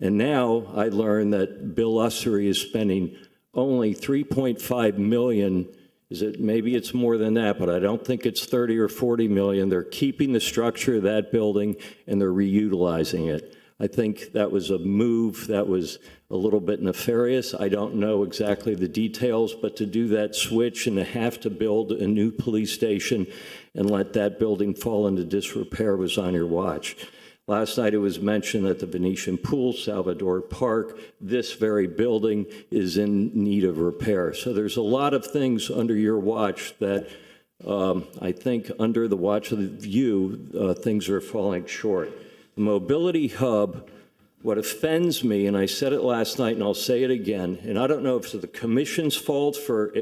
And now I learned that Bill Ussery is spending only $3.5 million. Maybe it's more than that, but I don't think it's 30 or 40 million. They're keeping the structure of that building and they're reutilizing it. I think that was a move that was a little bit nefarious. I don't know exactly the details, but to do that switch and to have to build a new police station and let that building fall into disrepair was on your watch. Last night it was mentioned that the Venetian Pool, Salvador Park, this very building is in need of repair. So there's a lot of things under your watch that I think under the watch of you, things are falling short. The mobility hub, what offends me, and I said it last night and I'll say it again, and I don't know if it's the commission's fault for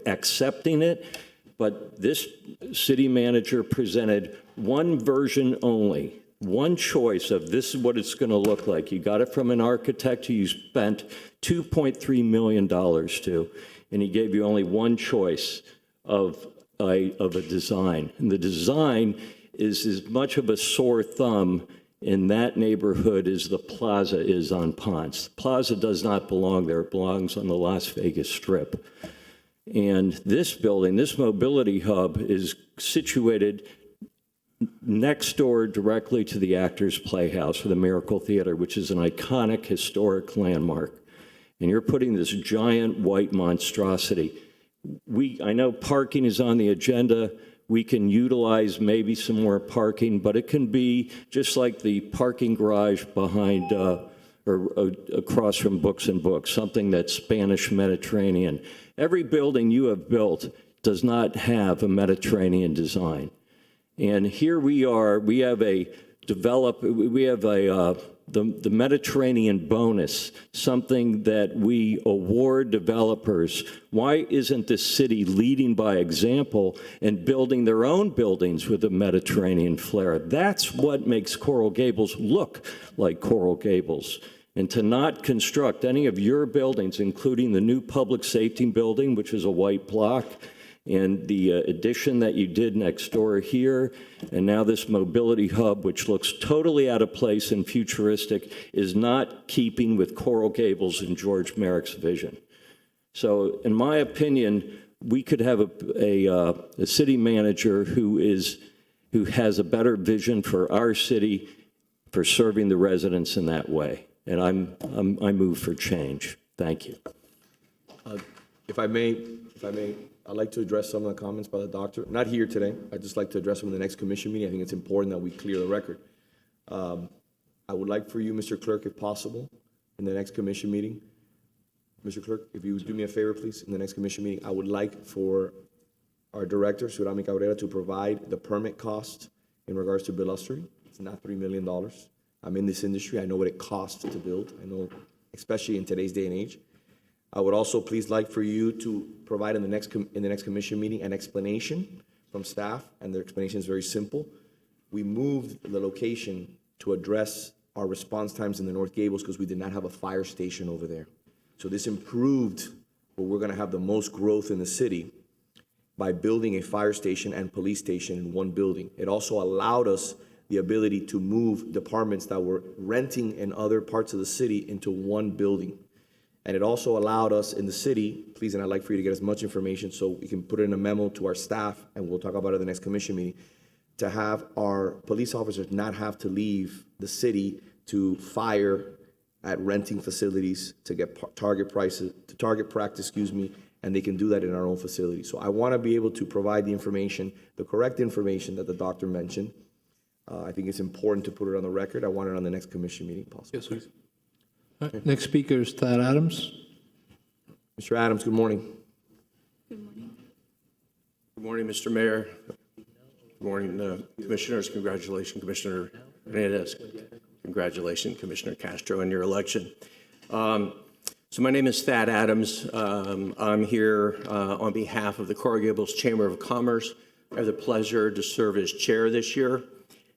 accepting it, but this city manager presented one version only. One choice of this is what it's going to look like. You got it from an architect who you spent $2.3 million to, and he gave you only one choice of a design. And the design is as much of a sore thumb in that neighborhood as the plaza is on Ponce. The plaza does not belong there. It belongs on the Las Vegas Strip. And this building, this mobility hub, is situated next door directly to the Actors Playhouse or the Miracle Theater, which is an iconic historic landmark. And you're putting this giant white monstrosity. I know parking is on the agenda. We can utilize maybe some more parking, but it can be just like the parking garage behind or across from Books and Books, something that's Spanish Mediterranean. Every building you have built does not have a Mediterranean design. And here we are, we have the Mediterranean bonus, something that we award developers. Why isn't the city leading by example and building their own buildings with a Mediterranean flair? That's what makes Coral Gables look like Coral Gables. And to not construct any of your buildings, including the new public safety building, which is a white block, and the addition that you did next door here, and now this mobility hub, which looks totally out of place and futuristic, is not keeping with Coral Gables and George Merrick's vision. So in my opinion, we could have a city manager who has a better vision for our city for serving the residents in that way. And I move for change. Thank you. If I may, I'd like to address some of the comments by the doctor. Not here today. I'd just like to address them in the next commission meeting. I think it's important that we clear the record. I would like for you, Mr. Clerk, if possible, in the next commission meeting. Mr. Clerk, if you would do me a favor, please, in the next commission meeting, I would like for our director, Surami Cabrera, to provide the permit cost in regards to Bill Ussery. It's not $3 million. I'm in this industry. I know what it costs to build. I know, especially in today's day and age. I would also please like for you to provide in the next commission meeting an explanation from staff, and the explanation is very simple. We moved the location to address our response times in the North Gables because we did not have a fire station over there. So this improved where we're going to have the most growth in the city by building a fire station and police station in one building. It also allowed us the ability to move departments that were renting in other parts of the city into one building. And it also allowed us in the city, please, and I'd like for you to get as much information so we can put it in a memo to our staff, and we'll talk about it at the next commission meeting, to have our police officers not have to leave the city to fire at renting facilities to get target practice, and they can do that in our own facility. So I want to be able to provide the information, the correct information that the doctor mentioned. I think it's important to put it on the record. I want it on the next commission meeting, possible. Yes, please. Next speaker is Thad Adams. Mr. Adams, good morning. Good morning, Mr. Mayor. Good morning, commissioners. Congratulations, Commissioner Hernandez. Congratulations, Commissioner Castro, on your election. So my name is Thad Adams. I'm here on behalf of the Coral Gables Chamber of Commerce. I have the pleasure to serve as chair this year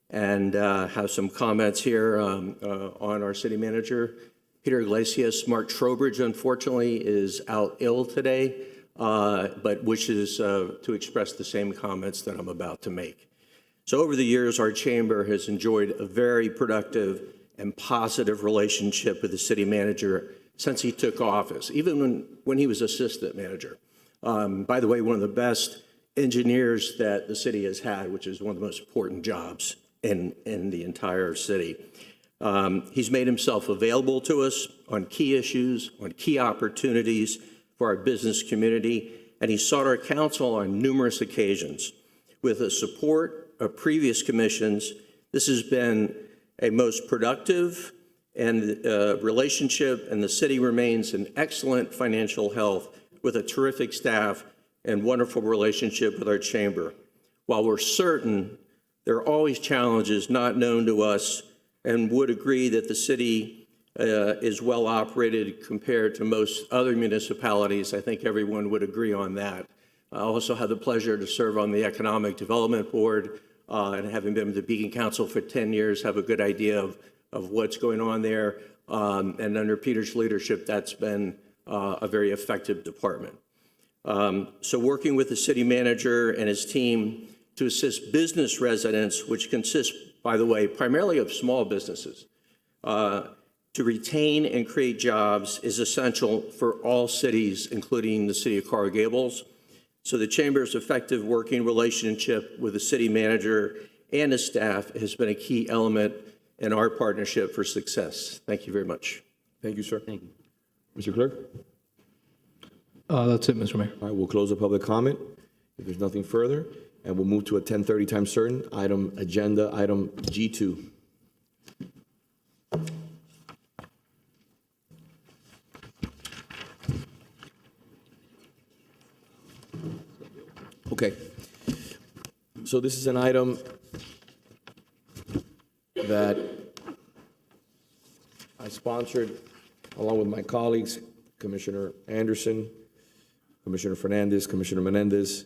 and have some comments here on our city manager, Peter Iglesias. Mark Trowbridge, unfortunately, is out ill today, but wishes to express the same comments that I'm about to make. So over the years, our chamber has enjoyed a very productive and positive relationship with the city manager since he took office, even when he was assistant manager. By the way, one of the best engineers that the city has had, which is one of the most important jobs in the entire city. He's made himself available to us on key issues, on key opportunities for our business community, and he sought our counsel on numerous occasions. With the support of previous commissions, this has been a most productive and relationship, and the city remains in excellent financial health with a terrific staff and wonderful relationship with our chamber. While we're certain there are always challenges not known to us, and would agree that the city is well operated compared to most other municipalities, I think everyone would agree on that. I also had the pleasure to serve on the Economic Development Board, and having been with the Beacon Council for 10 years, have a good idea of what's going on there. And under Peter's leadership, that's been a very effective department. So working with the city manager and his team to assist business residents, which consists, by the way, primarily of small businesses, to retain and create jobs is essential for all cities, including the city of Coral Gables. So the Chamber's effective working relationship with the city manager and his staff has been a key element in our partnership for success. Thank you very much. Thank you, sir. Thank you. Mr. Clerk? That's it, Mr. Mayor. All right, we'll close the public comment if there's nothing further, and we'll move to a 10:30 time certain, agenda item G2. Okay, so this is an item that I sponsored along with my colleagues, Commissioner Anderson, Commissioner Fernandez, Commissioner Menendez,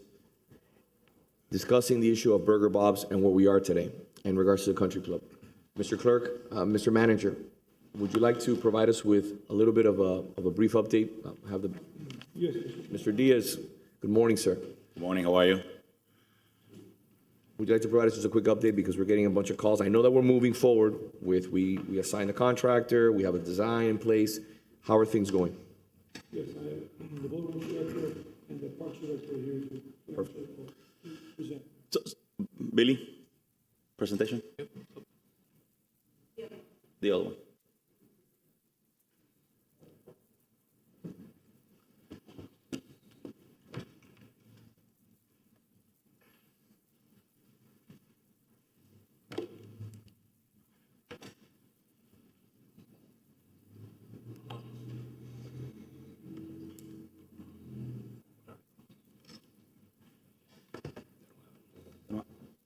discussing the issue of Burger Bob's and where we are today in regards to the country club. Mr. Clerk, Mr. Manager, would you like to provide us with a little bit of a brief update? Yes. Mr. Diaz, good morning, sir. Good morning, how are you? Would you like to provide us just a quick update, because we're getting a bunch of calls? I know that we're moving forward with, we assigned a contractor, we have a design in place. How are things going? Yes, I am the boardroom director and the parks director here to present. So, Billy, presentation? The other one.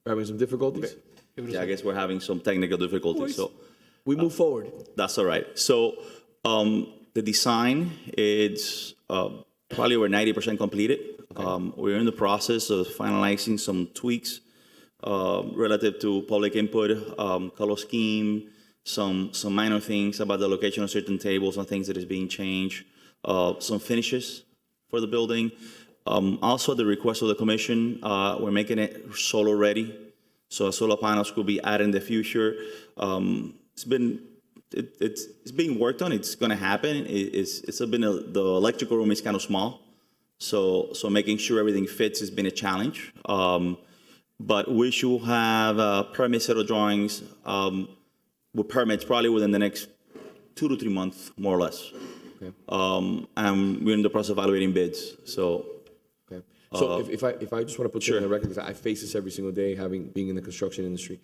Having some difficulties? Yeah, I guess we're having some technical difficulties, so. We move forward. That's all right. So the design is probably over 90% completed. Okay. We're in the process of finalizing some tweaks relative to public input, color scheme, some minor things about the location of certain tables and things that is being changed, some finishes for the building. Also, at the request of the commission, we're making it solar ready, so solar panels could be added in the future. It's being worked on. It's going to happen. The electrical room is kind of small, so making sure everything fits has been a challenge. But we should have permit set of drawings with permits probably within the next 2 to 3 months, more or less. Okay. And we're in the process of evaluating bids. So. Okay. So if I just want to put this on the record, because I face this every single day, being in the construction industry,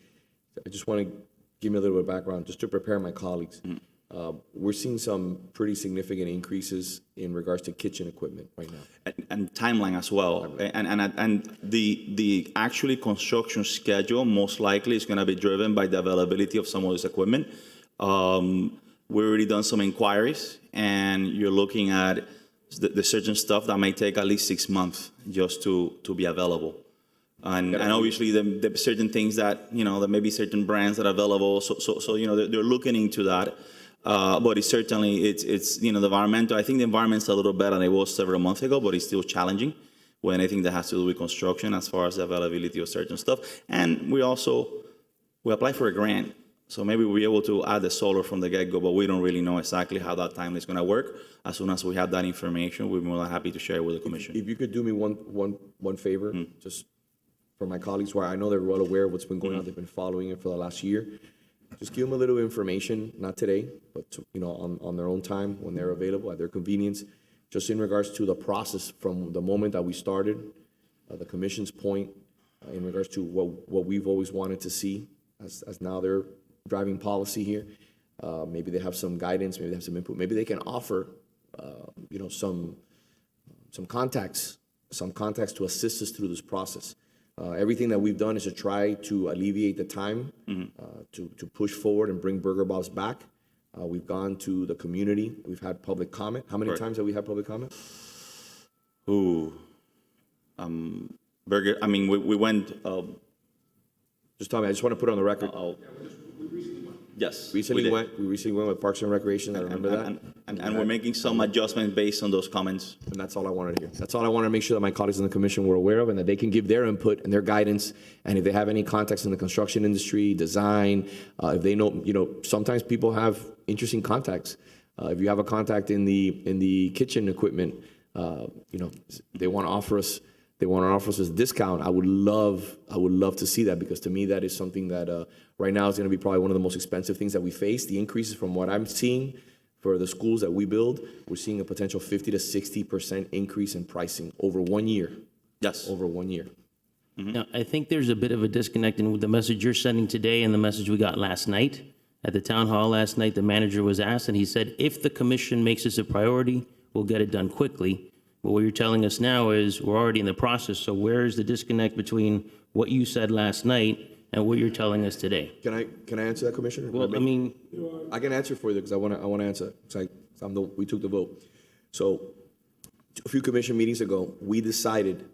I just want to give me a little bit of background just to prepare my colleagues. We're seeing some pretty significant increases in regards to kitchen equipment right now. And timeline as well. And the actually construction schedule most likely is going to be driven by the availability of some of this equipment. We've already done some inquiries, and you're looking at the certain stuff that may take at least 6 months just to be available. And obviously the certain things that, there may be certain brands that are available. So they're looking into that. But it's certainly, it's the environmental, I think the environment's a little better than it was several months ago, but it's still challenging with anything that has to do with construction as far as the availability of certain stuff. And we apply for a grant. So maybe we'll be able to add the solar from the get-go, but we don't really know exactly how that timeline is going to work. As soon as we have that information, we're more than happy to share it with the commission. If you could do me one favor, just for my colleagues, where I know they're well aware of what's been going on, they've been following it for the last year. Just give them a little information, not today, but on their own time when they're available at their convenience, just in regards to the process from the moment that we started, the commission's point, in regards to what we've always wanted to see, as now they're driving policy here. Maybe they have some guidance, maybe they have some input, maybe they can offer, some contacts to assist us through this process. Everything that we've done is to try to alleviate the time, to push forward and bring Burger Bob's back. We've gone to the community. We've had public comment. How many times have we had public comment? Burger, I mean, we went. Just tell me. I just want to put it on the record. Yes. We recently went with Parks and Recreation. I remember that. And we're making some adjustments based on those comments. And that's all I wanted to hear. That's all I want to make sure that my colleagues in the commission were aware of, and that they can give their input and their guidance. And if they have any contacts in the construction industry, design, if they know, sometimes people have interesting contacts. If you have a contact in the kitchen equipment, they want to offer us. They want to offer us a discount. I would love to see that, because to me that is something that right now is going to be probably one of the most expensive things that we face. The increases from what I'm seeing for the schools that we build, we're seeing a potential 50 to 60% increase in pricing over 1 year. Yes. Over 1 year. Now, I think there's a bit of a disconnect in the message you're sending today and the message we got last night. At the town hall last night, the manager was asked, and he said, if the commission makes this a priority, we'll get it done quickly. But what you're telling us now is we're already in the process. So where is the disconnect between what you said last night and what you're telling us today? Can I answer that, Commissioner? Well, I mean, I can answer for you because I want to answer. We took the vote. So a few commission meetings ago, we decided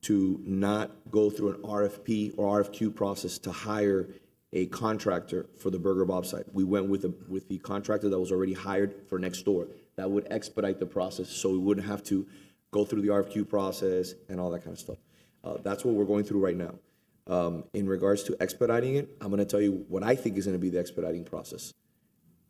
to not go through an RFP or RFQ process to hire a contractor for the Burger Bob site. We went with the contractor that was already hired for next door. That would expedite the process, so we wouldn't have to go through the RFQ process and all that kind of stuff. That's what we're going through right now. In regards to expediting it, I'm going to tell you what I think is going to be the expediting process.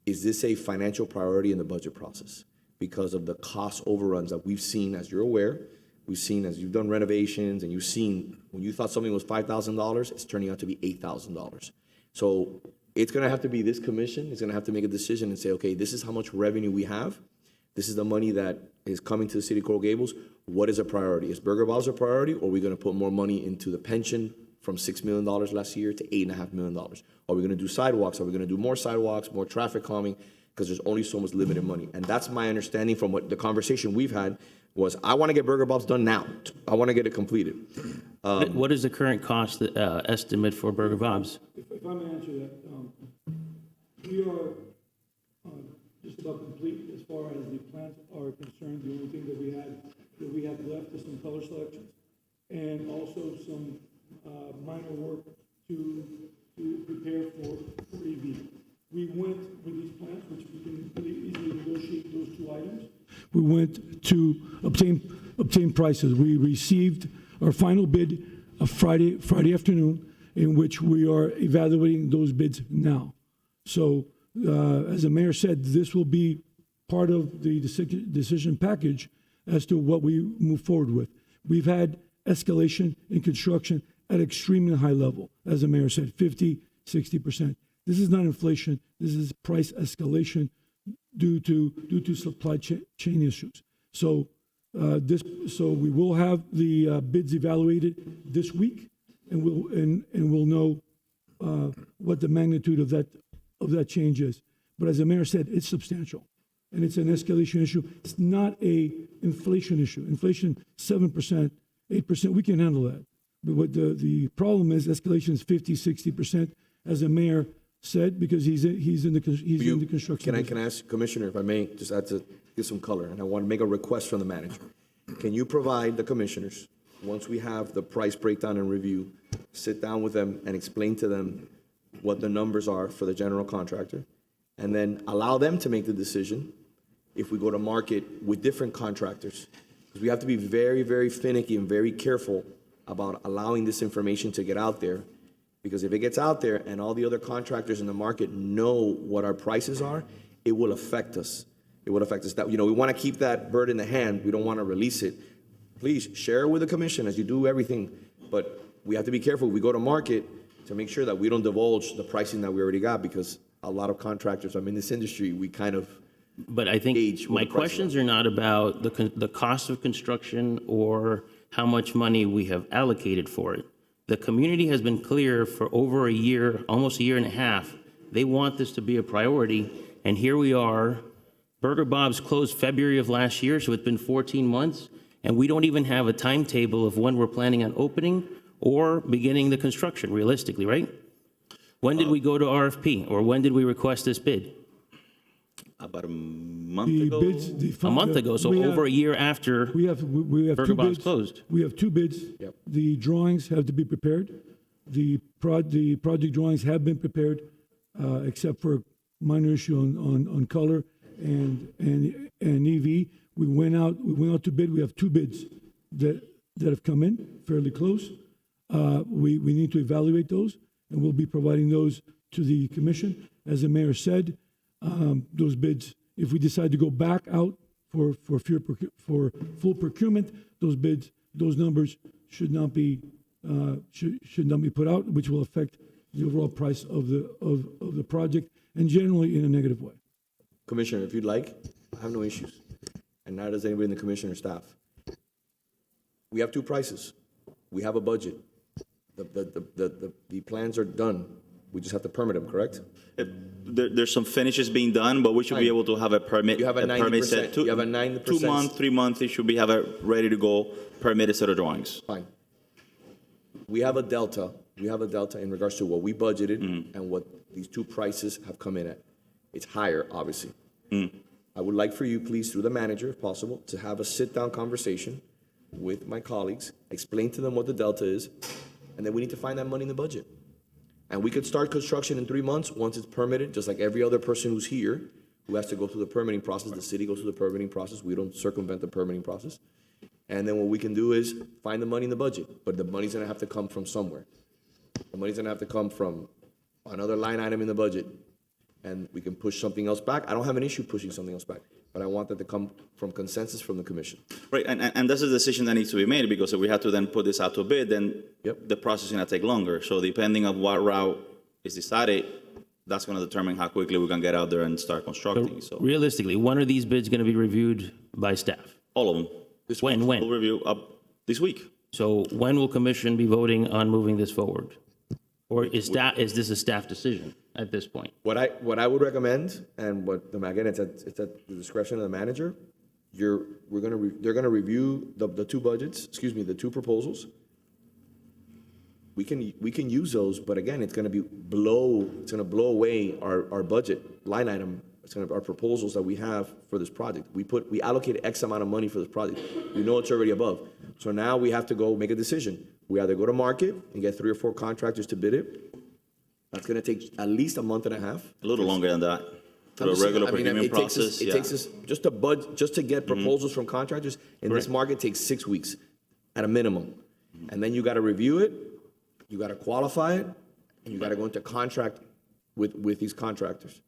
Is this a financial priority in the budget process? Because of the cost overruns that we've seen, as you're aware, we've seen as you've done renovations, and you've seen when you thought something was $5,000, it's turning out to be $8,000. So it's going to have to be this commission is going to have to make a decision and say, okay, this is how much revenue we have. This is the money that is coming to the city of Coral Gables. What is a priority? Is Burger Bob's a priority, or are we going to put more money into the pension from $6 million last year to $8.5 million? Are we going to do sidewalks? Are we going to do more sidewalks, more traffic calming? Because there's only so much limited money. And that's my understanding from what the conversation we've had was, I want to get Burger Bob's done now. I want to get it completed. what is the current cost estimate for Burger Bob's? If I may answer that, we are just about complete as far as the plants are concerned. The only thing that we have left is some color selections and also some minor work to prepare for Freebie. We went with these plants, which we can really easily negotiate those two items. We went to obtain prices. We received our final bid Friday afternoon, in which we are evaluating those bids now. So, as the mayor said, this will be part of the decision package as to what we move forward with. We've had escalation in construction at extremely high level, as the mayor said, 50, 60%. This is not inflation. This is price escalation due to supply chain issues. So, we will have the bids evaluated this week, and we'll know what the magnitude of that change is. But as the mayor said, it's substantial, and it's an escalation issue. It's not a inflation issue. Inflation 7%, 8%, we can handle that. But what the problem is, escalation is 50, 60%, as the mayor said, because he's in the construction. Can I ask, Commissioner, if I may, just add to give some color, and I want to make a request from the manager. Can you provide the commissioners, once we have the price breakdown and review, sit down with them and explain to them what the numbers are for the general contractor, and then allow them to make the decision if we go to market with different contractors? Because we have to be very, very finicky and very careful about allowing this information to get out there Because if it gets out there and all the other contractors in the market know what our prices are, it will affect us. It will affect us. That, we want to keep that bird in the hand. We don't want to release it. Please share it with the commission as you do everything. But we have to be careful. We go to market to make sure that we don't divulge the pricing that we already got, because a lot of contractors, I'm in this industry, we kind of But I think my questions are not about the cost of construction or how much money we have allocated for it. The community has been clear for over a year, almost a year and a half. They want this to be a priority, and here we are. Burger Bob's closed February of last year, so it's been 14 months, and we don't even have a timetable of when we're planning on opening or beginning the construction, realistically, right? When did we go to RFP, or when did we request this bid? About a month ago. A month ago, so over a year after We have Burger two Bob's bids. closed. We have two bids. Yep. The drawings have to be prepared. The project drawings have been prepared, except for minor issue on color and EV. We went out to bid. We have two bids that have come in fairly close. We need to evaluate those, and we'll be providing those to the commission. As the mayor said, those bids, if we decide to go back out for full procurement, those bids, those numbers should not be put out, which will affect the overall price of the project, and generally in a negative way. Commissioner, if you'd like, I have no issues, and neither does anybody in the commission or staff. We have two prices. We have a budget. The plans are done. We just have to permit them, correct? There's some finishes being done, but we should be able to have a permit. You have a 90%. You have a 90%. 2 months, 3 months, it should be have it ready to go, permitted set of drawings. Fine. We have a delta. We have a delta in regards to what we budgeted and what these two prices have come in at. It's higher, obviously. I would like for you, please, through the manager, if possible, to have a sit-down conversation with my colleagues, explain to them what the delta is, and then we need to find that money in the budget. And we could start construction in 3 months once it's permitted, just like every other person who's here who has to go through the permitting process. The city goes through the permitting process. We don't circumvent the permitting process. And then what we can do is find the money in the budget, but the money's gonna have to come from somewhere. The money's gonna have to come from another line item in the budget, and we can push something else back. I don't have an issue pushing something else back, but I want that to come from consensus from the commission. Right, and that's a decision that needs to be made, because if we have to then put this out to bid, then the process is gonna take longer. So depending on what route is decided, that's gonna determine how quickly we can get out there and start constructing, so. Realistically, when are these bids going to be reviewed by staff? All of them. When? We'll review this week. So when will commission be voting on moving this forward? Or is this a staff decision at this point? What I would recommend, and again, it's at the discretion of the manager. They're gonna review the two budgets, the two proposals. We can use those, but again, it's gonna blow away our budget line item. It's our proposals that we have for this project. We allocated X amount of money for this project. We know it's already above. So now we have to go make a decision. We either go to market and get 3 or 4 contractors to bid it. That's gonna take at least a month and a half. A little longer than that. For a regular procurement process, It takes us just to get proposals from contractors in this market takes 6 weeks at a minimum. And then you gotta review it, you gotta qualify it, and you gotta go into contract with these contractors.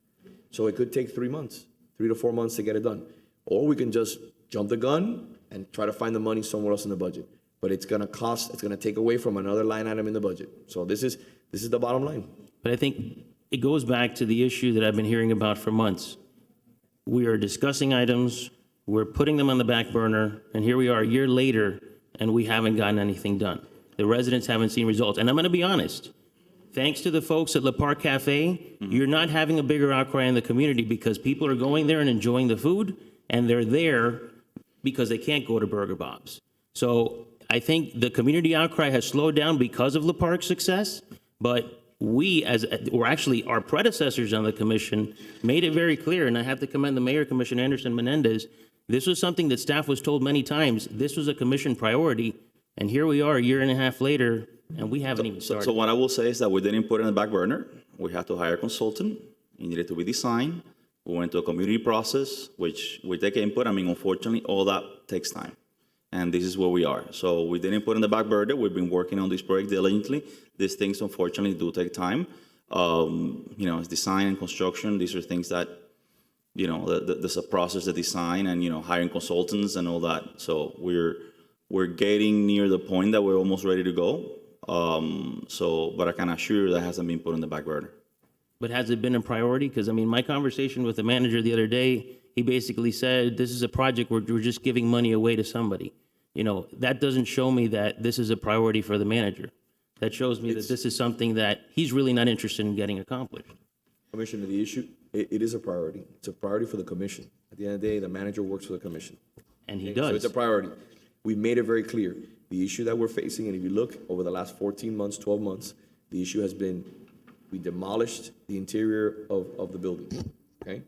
So it could take 3 months, 3 to 4 months to get it done. Or we can just jump the gun and try to find the money somewhere else in the budget. But it's gonna take away from another line item in the budget. So this is the bottom line. But I think it goes back to the issue that I've been hearing about for months. We are discussing items, we're putting them on the back burner, and here we are a year later, and we haven't gotten anything done. The residents haven't seen results. And I'm gonna be honest, thanks to the folks at Le Parc Cafe, you're not having a bigger outcry in the community because people are going there and enjoying the food, and they're there because they can't go to Burger Bob's. So I think the community outcry has slowed down because of Le Parc's success, but our predecessors on the commission made it very clear, and I have to commend the mayor, Commissioner Anderson Menendez. This was something that staff was told many times. This was a commission priority, and here we are a year and a half later, and we haven't even started. So what I will say is that we didn't put it in the back burner. We had to hire a consultant. It needed to be designed. We went to a community process, which we take input. Unfortunately, all that takes time. and this is where we are. So we didn't put in the back burner. We've been working on this project diligently. These things, unfortunately, do take time. It's design and construction. These are things that, there's a process of design and, hiring consultants and all that. So we're getting near the point that we're almost ready to go. But I can assure you that hasn't been put on the back burner. But has it been a priority? Because, my conversation with the manager the other day, he basically said, this is a project where we're just giving money away to somebody. That doesn't show me that this is a priority for the manager. That shows me that this is something that he's really not interested in getting accomplished. Commissioner, the issue, it is a priority. It's a priority for the commission. At the end of the day, the manager works for the commission. And he Okay? does. So it's a priority. We've made it very clear. The issue that we're facing, and if you look over the last 14 months, 12 months, the issue has been, we demolished the interior of the building, okay?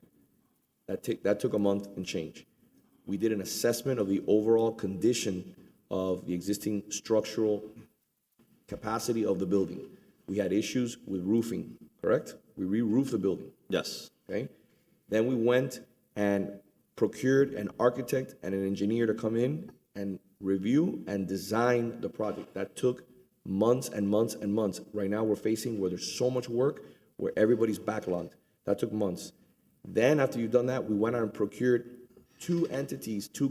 That took a month and change. We did an assessment of the overall condition of the existing structural capacity of the building. We had issues with roofing, correct? We re-roofed the building. Yes. Okay? Then we went and procured an architect and an engineer to come in and review and design the project. That took months and months and months. Right now, we're facing where there's so much work, where everybody's backlogged. That took months. Then, after you've done that, we went out and procured two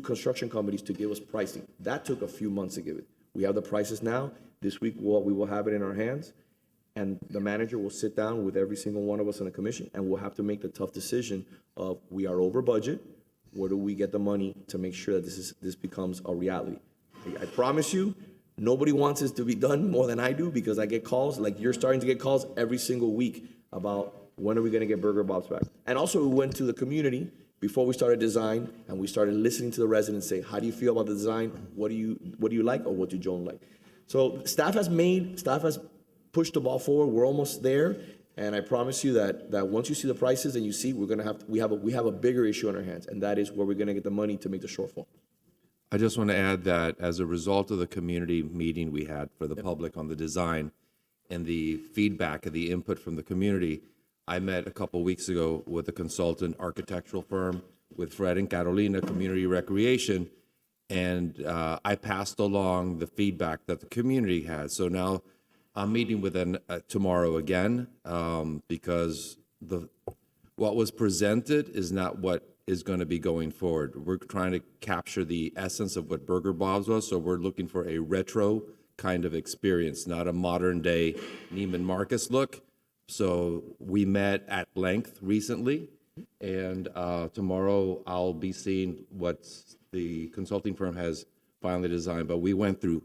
construction companies to give us pricing. That took a few months to give it. We have the prices now. This week, we will have it in our hands, and the manager will sit down with every single one of us in the commission, and we'll have to make the tough decision of, we are over budget. Where do we get the money to make sure that this becomes a reality? I promise you, nobody wants this to be done more than I do, because I get calls, like you're starting to get calls every single week about when are we going to get Burger Bob's back. And also, we went to the community before we started design, and we started listening to the residents say, how do you feel about the design? What do you like, or what do you don't like? So staff has pushed the ball forward. We're almost there. And I promise you that once you see the prices and you see, we have a bigger issue on our hands, and that is where we're going to get the money to make the shortfall. I just want to add that as a result of the community meeting we had for the public on the design and the feedback and the input from the community, I met a couple weeks ago with a consultant architectural firm with Fred and Carolina Community Recreation, and I passed along the feedback that the community has. So now I'm meeting with them tomorrow again, because what was presented is not what is going to be going forward. We're trying to capture the essence of what Burger Bob's was, so we're looking for a retro kind of experience, not a modern day Neiman Marcus look. So we met at length recently, and tomorrow I'll be seeing what the consulting firm has finally designed. But we went through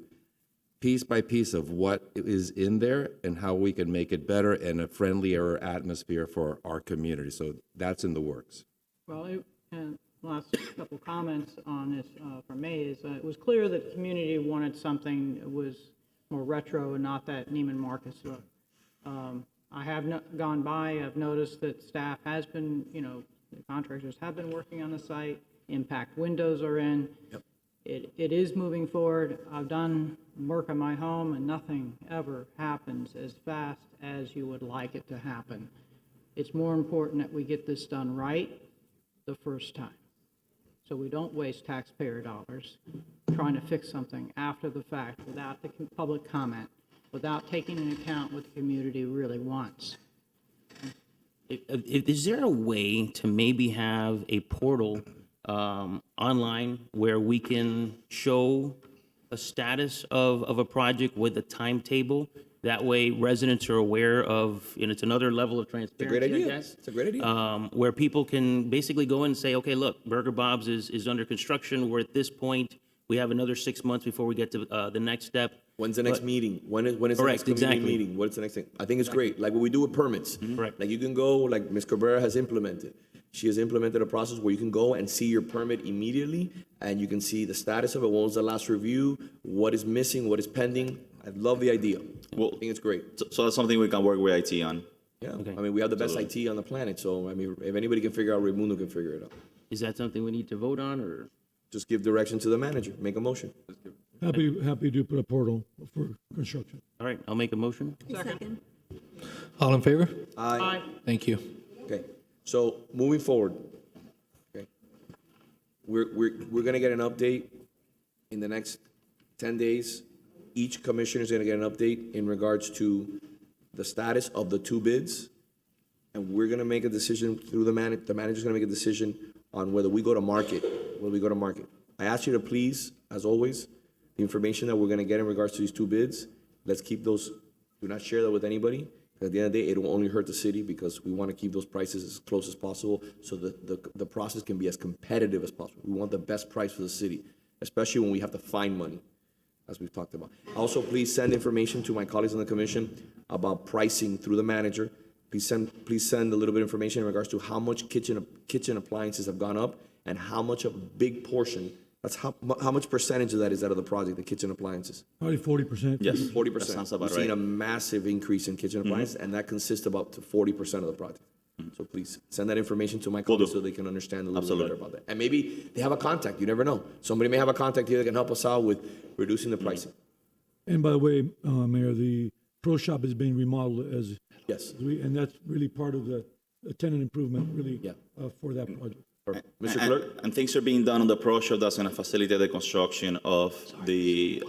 piece by piece of what is in there and how we can make it better and a friendlier atmosphere for our community. So that's in the works. Well, and last couple comments on this from me is it was clear that the community wanted something that was more retro and not that Neiman Marcus look. I have gone by, I've noticed that staff has been, the contractors have been working on the site, impact windows are in. Yep. It is moving forward. I've done work on my home, and nothing ever happens as fast as you would like it to happen. It's more important that we get this done right the first time, so we don't waste taxpayer dollars trying to fix something after the fact without the public comment, without taking into account what the community really wants. Is there a way to maybe have a portal online where we can show a status of a project with a timetable? That way residents are aware of, and it's another level of transparency, It's a great idea. I guess. It's a great idea. Where people can basically go in and say, okay, look, Burger Bob's is under construction. We're at this point. We have another 6 months before we get to the next step. When's the next meeting? When is the next Correct, community exactly. meeting? What's the next thing? I think it's great. Like what we do with permits. Correct. Like you can go, like Ms. Cabrera has implemented. She has implemented a process where you can go and see your permit immediately, and you can see the status of it. When was the last review? What is missing? What is pending? I love the idea. Well, I think it's great. So that's something we can work with IT on. Yeah. Okay. I mean, we have the best Absolutely. IT on the planet. So, I mean, if anybody can figure out, Raimundo can figure it out. Is that something we need to vote on, or? Just give direction to the manager. Make a motion. Happy to put a portal for construction. All right, I'll make a motion. Second. All in favor? Aye. Thank you. Okay, so moving forward, okay, we're gonna get an update in the next 10 days, each commissioner is going to get an update in regards to the status of the 2 bids. And we're going to make a decision through the manager's going to make a decision on whether we go to market, I ask you to please, as always, the information that we're going to get in regards to these 2 bids, let's keep those, do not share that with anybody. At the end of the day, it will only hurt the city because we want to keep those prices as close as possible so that the process can be as competitive as possible. We want the best price for the city, especially when we have to find money, as we've talked about. Also, please send information to my colleagues on the commission about pricing through the manager. Please send a little bit of information in regards to how much kitchen appliances have gone up and how much of a big portion, that's how much percentage of that is out of the project, the kitchen appliances? Probably 40%. Yes. 40%. That sounds about We've seen right. a massive increase in kitchen appliances, and that consists of up to 40% of the project. So please send that information to my colleagues so they can understand a little bit better about that. And maybe they have a contact. You never know. Somebody may have a contact here that can help us out with reducing the pricing. And by the way, Mayor, the pro shop is being remodeled as, Yes. and that's really part of the tenant improvement, really, for that project. Mr. Clerk? And things are being done on the pro shop that's going to facilitate the construction of the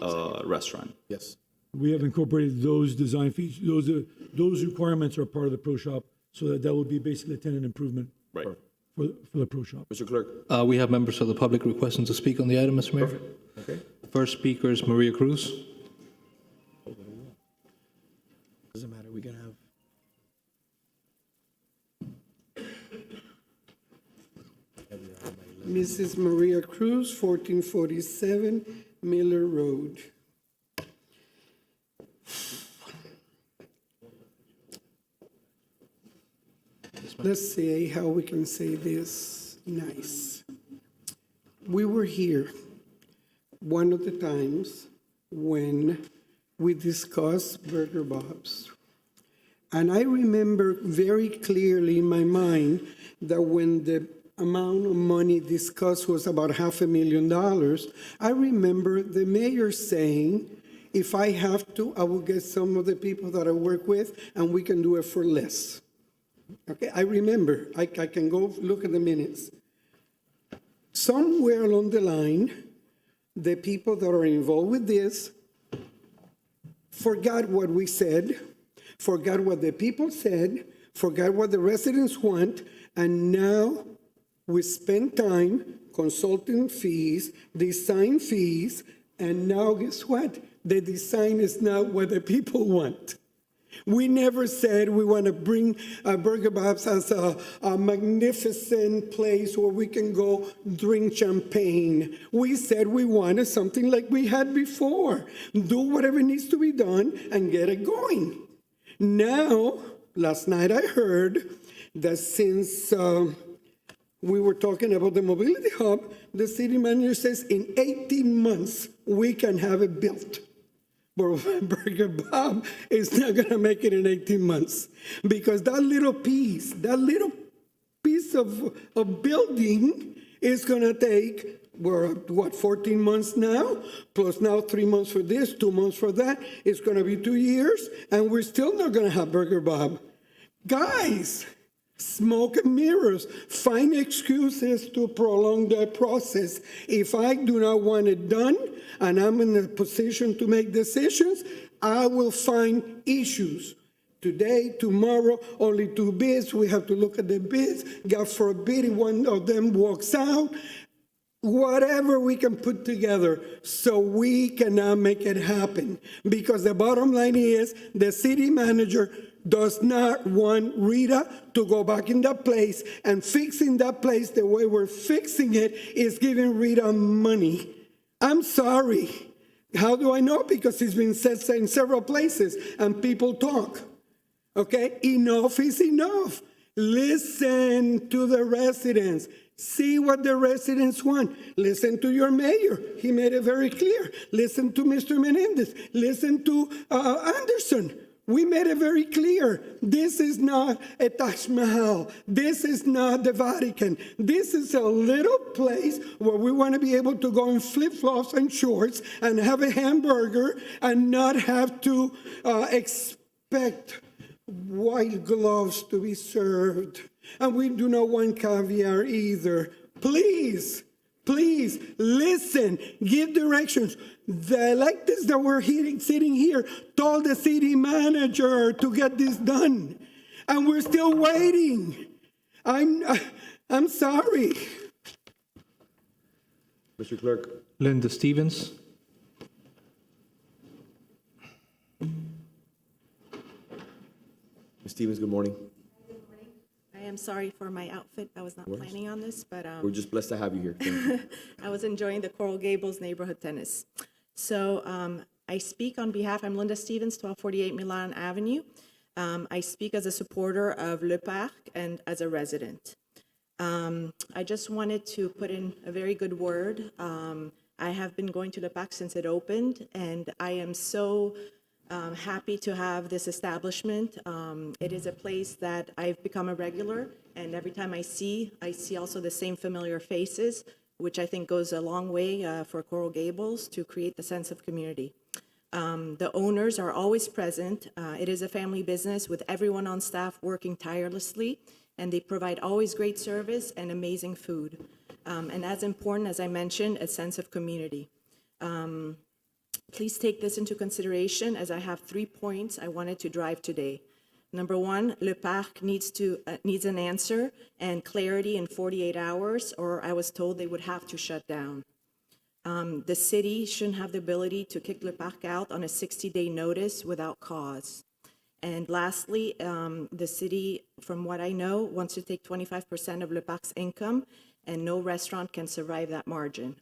restaurant. Yes. We have incorporated those design features, those requirements are part of the pro shop, so that will be basically a tenant improvement Right. for the pro shop. Mr. Clerk? We have members of the public requesting to speak on the item, Mr. Mayor. Okay. First speaker is Maria Cruz. Doesn't matter. We can have. Mrs. Maria Cruz, 1447 Miller Road. Let's see how we can say this nice. We were here one of the times when we discussed Burger Bob's. And I remember very clearly in my mind that when the amount of money discussed was about $500,000, I remember the mayor saying, if I have to, I will get some of the people that I work with and we can do it for less. Okay, I remember, I can go look at the minutes. Somewhere along the line, the people that are involved with this forgot what we said, forgot what the people said, forgot what the residents want, and now we spend time consulting fees, design fees, and now guess what? The design is not what the people want. We never said we want to bring Burger Bob's as a magnificent place where we can go drink champagne. We said we wanted something like we had before. Do whatever needs to be done and get it going. Now, last night I heard that since we were talking about the mobility hub, the city manager says in 18 months we can have it built. But Burger Bob is not going to make it in 18 months because that little piece of building is going to take, we're at, what, 14 months now? Plus now 3 months for this, 2 months for that. It's going to be 2 years, and we're still not going to have Burger Bob. Guys, smoke and mirrors. Find excuses to prolong the process. If I do not want it done, and I'm in a position to make decisions, I will find issues. Today, tomorrow, only 2 bids. We have to look at the bids. God forbid one of them walks out. Whatever we can put together so we cannot make it happen. Because the bottom line is the city manager does not want Rita to go back in that place, and fixing that place the way we're fixing it is giving Rita money. I'm sorry. How do I know? Because it's been said in several places and people talk. Okay? Enough is enough. Listen to the residents. See what the residents want. Listen to your mayor. He made it very clear. Listen to Mr. Menendez. Listen to Anderson. We made it very clear. This is not a Taj Mahal. This is not the Vatican. This is a little place where we want to be able to go in flip-flops and shorts and have a hamburger and not have to expect white gloves to be served. And we do not want caviar either. Please, Please listen, give directions. The electeds that were sitting here told the city manager to get this done, and we're still waiting. I'm sorry. Mr. Clerk. Linda Stevens. Ms. Stevens, good morning. I am sorry for my outfit. I was not planning on this, but We're just blessed to have you here. Thank you. I was enjoying the Coral Gables neighborhood tennis. So I speak on behalf, I'm Linda Stevens, 1248 Milan Avenue. I speak as a supporter of Le Parc and as a resident. I just wanted to put in a very good word. I have been going to Le Parc since it opened, and I am so happy to have this establishment. It is a place that I've become a regular, and every time I see also the same familiar faces, which I think goes a long way for Coral Gables to create the sense of community. The owners are always present. It is a family business with everyone on staff working tirelessly, and they provide always great service and amazing food. And as important, as I mentioned, a sense of community. Please take this into consideration, as I have 3 points I wanted to drive today. Number one, Le Parc needs an answer and clarity in 48 hours, or I was told they would have to shut down. The city shouldn't have the ability to kick Le Parc out on a 60-day notice without cause. And lastly, the city, from what I know, wants to take 25% of Le Parc's income, and no restaurant can survive that margin.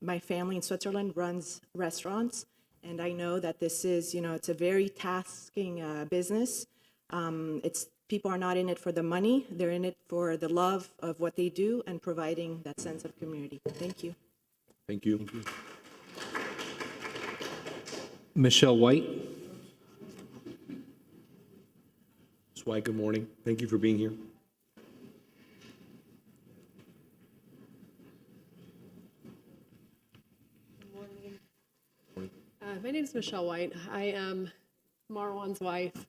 My family in Switzerland runs restaurants, and I know that this is, it's a very tasking business. People are not in it for the money, they're in it for the love of what they do and providing that sense of community. Thank you. Thank you. Michelle White. Ms. White, good morning. Thank you for being here. My name is Michelle White. I am Marwan's wife.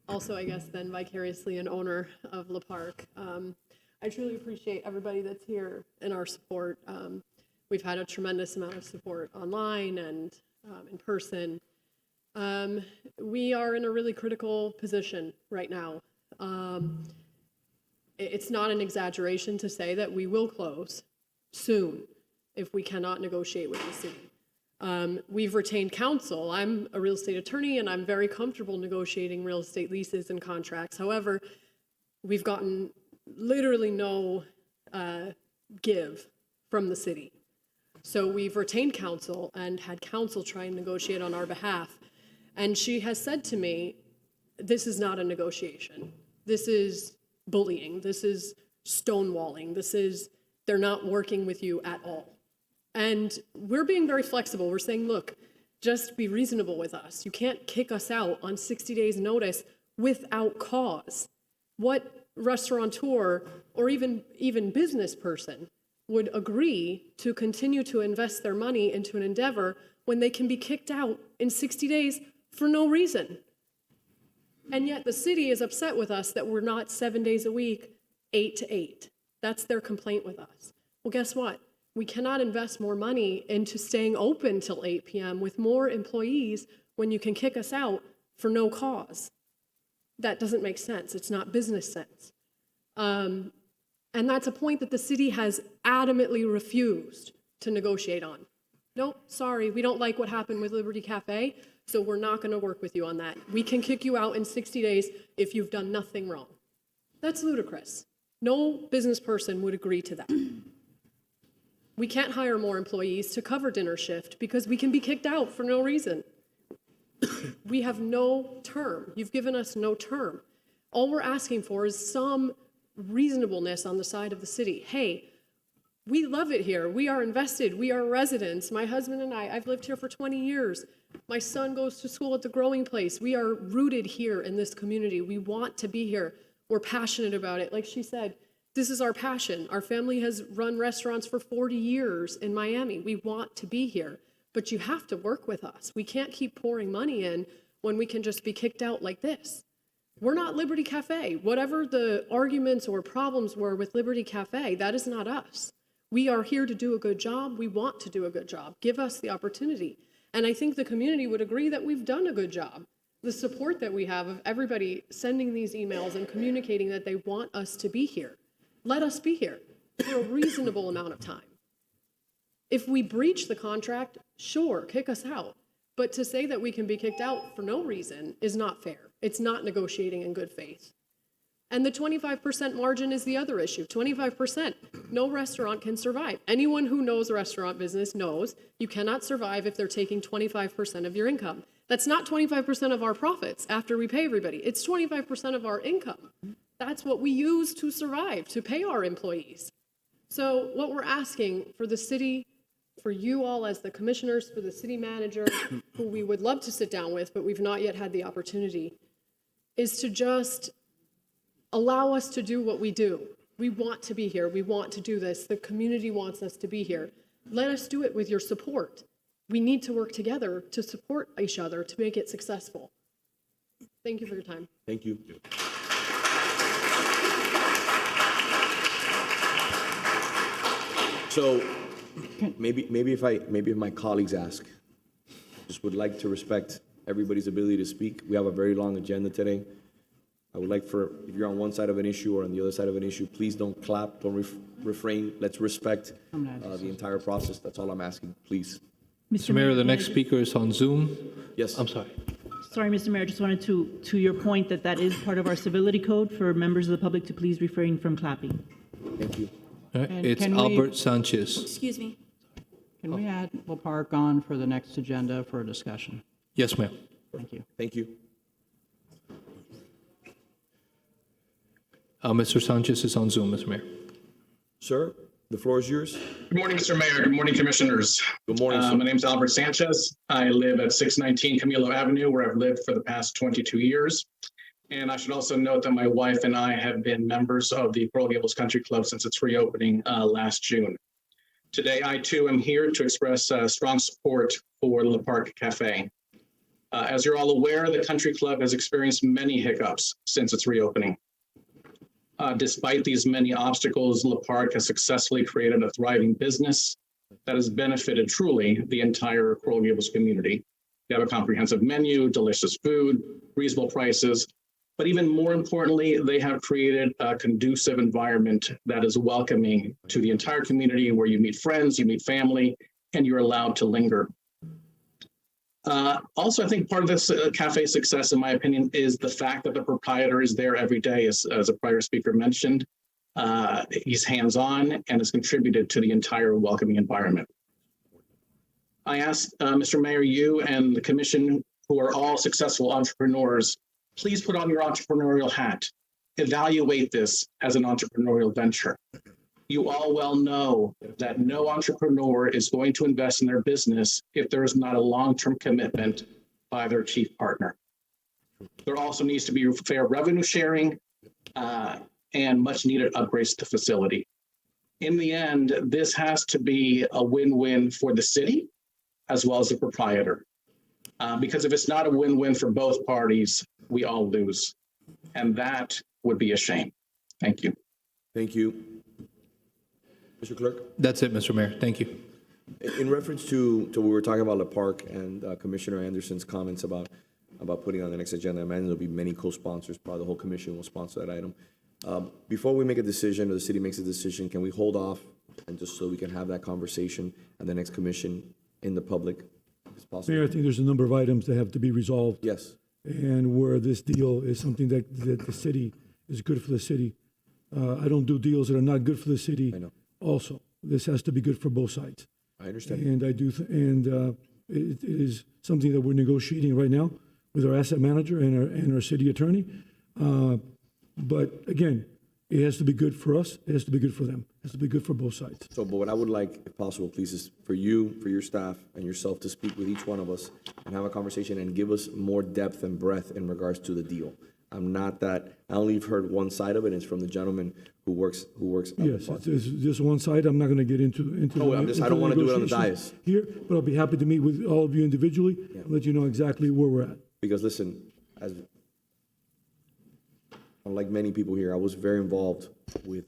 Also, I guess, then vicariously an owner of Le Parc. I truly appreciate everybody that's here and our support. We've had a tremendous amount of support online and in person. We are in a really critical position right now. It's not an exaggeration to say that we will close soon if we cannot negotiate with the city. We've retained counsel. I'm a real estate attorney, and I'm very comfortable negotiating real estate leases and contracts. However, we've gotten literally no give from the city. So we've retained counsel and had counsel try and negotiate on our behalf. And she has said to me, this is not a negotiation. This is bullying. This is stonewalling. They're not working with you at all. And we're being very flexible. We're saying, look, just be reasonable with us. You can't kick us out on 60 days notice without cause. What restaurateur or even business person would agree to continue to invest their money into an endeavor when they can be kicked out in 60 days for no reason? And yet the city is upset with us that we're not 7 days a week, 8 to 8. That's their complaint with us. Well, guess what? We cannot invest more money into staying open till 8 p.m. with more employees when you can kick us out for no cause. That doesn't make sense. It's not business sense. And that's a point that the city has adamantly refused to negotiate on. Nope, sorry, we don't like what happened with Liberty Cafe, so we're not going to work with you on that. We can kick you out in 60 days if you've done nothing wrong. That's ludicrous. No business person would agree to that. We can't hire more employees to cover dinner shift because we can be kicked out for no reason. We have no term. You've given us no term. All we're asking for is some reasonableness on the side of the city. Hey, we love it here. We are invested. We are residents. My husband and I've lived here for 20 years. My son goes to school at the Growing Place. We are rooted here in this community. We want to be here. We're passionate about it. Like she said, this is our passion. Our family has run restaurants for 40 years in Miami. We want to be here, but you have to work with us. We can't keep pouring money in when we can just be kicked out like this. We're not Liberty Cafe. Whatever the arguments or problems were with Liberty Cafe, that is not us. We are here to do a good job. We want to do a good job. Give us the opportunity. And I think the community would agree that we've done a good job. The support that we have of everybody sending these emails and communicating that they want us to be here. Let us be here for a reasonable amount of time. If we breach the contract, sure, kick us out. But to say that we can be kicked out for no reason is not fair. It's not negotiating in good faith. And the 25% margin is the other issue. 25%. No restaurant can survive. Anyone who knows restaurant business knows you cannot survive if they're taking 25% of your income. That's not 25% of our profits after we pay everybody. It's 25% of our income. That's what we use to survive, to pay our employees. So what we're asking for the city, for you all as the commissioners, for the city manager, who we would love to sit down with, but we've not yet had the opportunity, is to just allow us to do what we do. We want to be here. We want to do this. The community wants us to be here. Let us do it with your support. We need to work together to support each other to make it successful. Thank you for your time. Thank you. So maybe if my colleagues ask, just would like to respect everybody's ability to speak. We have a very long agenda today. I would like if you're on one side of an issue or on the other side of an issue, please don't clap, don't refrain. Let's respect the entire process. That's all I'm asking, please. Mr. Mayor, the next speaker is on Zoom. Yes. I'm sorry. Sorry, Mr. Mayor, just wanted to your point that is part of our civility code for members of the public to please refrain from clapping. Thank you. All right, And it's can we- Albert Sanchez. Excuse me. Can we add Le Parc on for the next agenda for a discussion? Yes, ma'am. Thank you. Thank you. Mr. Sanchez is on Zoom, Mr. Mayor. Sir, the floor is yours. Good morning, Mr. Mayor. Good morning, Commissioners. Good morning, sir. My name is Albert Sanchez. I live at 619 Camilo Avenue, where I've lived for the past 22 years. And I should also note that my wife and I have been members of the Coral Gables Country Club since its reopening last June. Today, I too am here to express strong support for Le Parc Cafe. As you're all aware, the Country Club has experienced many hiccups since its reopening. Despite these many obstacles, Le Parc has successfully created a thriving business that has benefited truly the entire Coral Gables community. They have a comprehensive menu, delicious food, reasonable prices, but even more importantly, they have created a conducive environment that is welcoming to the entire community, where you meet friends, you meet family, and you're allowed to linger. Also, I think part of this cafe success, in my opinion, is the fact that the proprietor is there every day, as a prior speaker mentioned. He's hands-on and has contributed to the entire welcoming environment. I asked Mr. Mayor, you and the commission, who are all successful entrepreneurs, please put on your entrepreneurial hat. Evaluate this as an entrepreneurial venture. You all well know that no entrepreneur is going to invest in their business if there is not a long-term commitment by their chief partner. There also needs to be fair revenue sharing and much needed upgrades to the facility. In the end, this has to be a win-win for the city as well as the proprietor. Because if it's not a win-win for both parties, we all lose. And that would be a shame. Thank you. Thank you. Mr. Clerk? That's it, Mr. Mayor. Thank you. In reference to we were talking about Le Parc and Commissioner Anderson's comments about putting on the next agenda, I imagine there'll be many co-sponsors. Probably the whole commission will sponsor that item. Before we make a decision or the city makes a decision, can we hold off and just so we can have that conversation at the next commission in the public, if it's possible? Mayor, I think there's a number of items that have to be resolved. Yes. And where this deal is something that the city is good for the city. I don't do deals that are not good for the city. I know. Also, this has to be good for both sides. I understand. And I do, it is something that we're negotiating right now with our asset manager and our city attorney. But again, it has to be good for us. It has to be good for them. It has to be good for both sides. So, but what I would like, if possible, please, is for you, for your staff, and yourself to speak with each one of us and have a conversation and give us more depth and breadth in regards to the deal. I'm not that, I only have heard one side of it, and it's from the gentleman who works. Yes, it's just one side. I'm not going to get into. No, I don't want to do it on the dais. Here, but I'll be happy to meet with all of you individually and let you know exactly where we're at. Because listen, unlike many people here, I was very involved with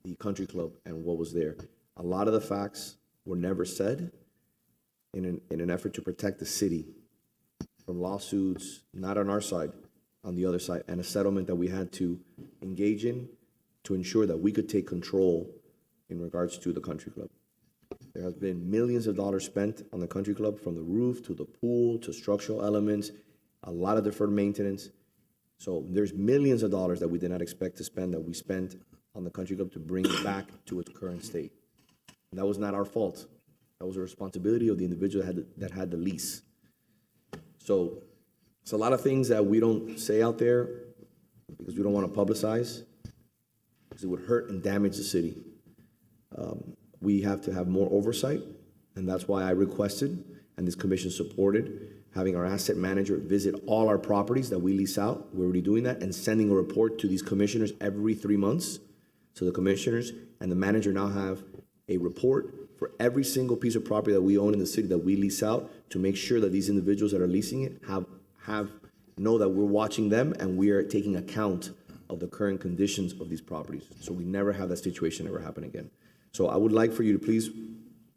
the country club and what was there. A lot of the facts were never said in an effort to protect the city from lawsuits, not on our side, on the other side, and a settlement that we had to engage in to ensure that we could take control in regards to the country club. There has been millions of dollars spent on the country club, from the roof to the pool to structural elements, a lot of deferred maintenance. So there's millions of dollars that we did not expect to spend that we spent on the country club to bring it back to its current state. And that was not our fault. That was a responsibility of the individual that had the lease. So it's a lot of things that we don't say out there because we don't want to publicize, because it would hurt and damage the city. We have to have more oversight, and that's why I requested, and this commission supported, having our asset manager visit all our properties that we lease out. We're already doing that, and sending a report to these commissioners every 3 months. So the commissioners and the manager now have a report for every single piece of property that we own in the city that we lease out, to make sure that these individuals that are leasing it know that we're watching them and we are taking account of the current conditions of these properties. So we never have that situation ever happen again. So I would like for you to please,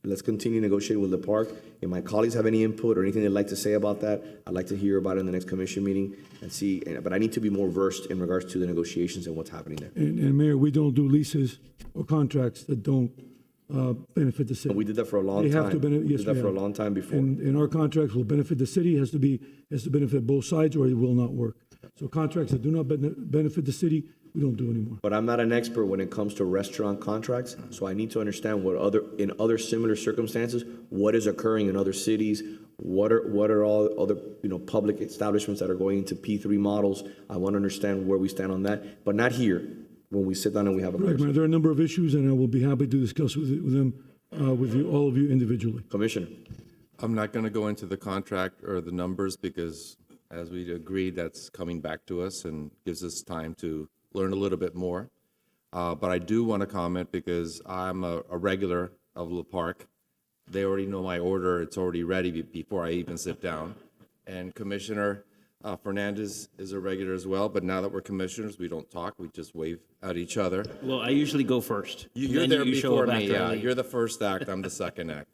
let's continue negotiating with the park. If my colleagues have any input or anything they'd like to say about that, I'd like to hear about it in the next commission meeting and see, but I need to be more versed in regards to the negotiations and what's happening there. And Mayor, we don't do leases or contracts that don't benefit the city. We did that for a long They time. have to benefit, yes, We did that we for a have. long time before. And our contracts will benefit the city, has to benefit both sides, or it will not work. So contracts that do not benefit the city, we don't do anymore. But I'm not an expert when it comes to restaurant contracts, so I need to understand in other similar circumstances, what is occurring in other cities, what are all other, public establishments that are going into P3 models. I want to understand where we stand on that, but not here, when we sit down and we have a Right, Mayor, conversation. there are a number of issues, and I will be happy to discuss with them, with you, all of you individually. Commissioner. I'm not going to go into the contract or the numbers because, as we agreed, that's coming back to us and gives us time to learn a little bit more. But I do want to comment because I'm a regular of Le Parc. They already know my order. It's already ready before I even sit down. And Commissioner Fernandez is a regular as well, but now that we're commissioners, we don't talk. We just wave at each other. Well, I usually go first. You're Then there you show before up me, after I yeah. leave. You're the first act, I'm the second act.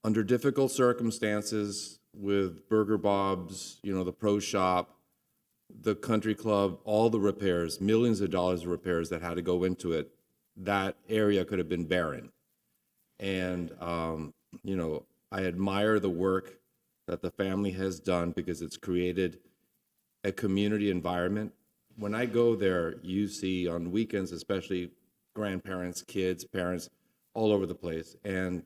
Under difficult circumstances with Burger Bob's, the Pro Shop, the Country Club, all the repairs, millions of dollars of repairs that had to go into it, that area could have been barren. And, I admire the work that the family has done because it's created a community environment. When I go there, you see on weekends, especially grandparents, kids, parents, all over the place. And,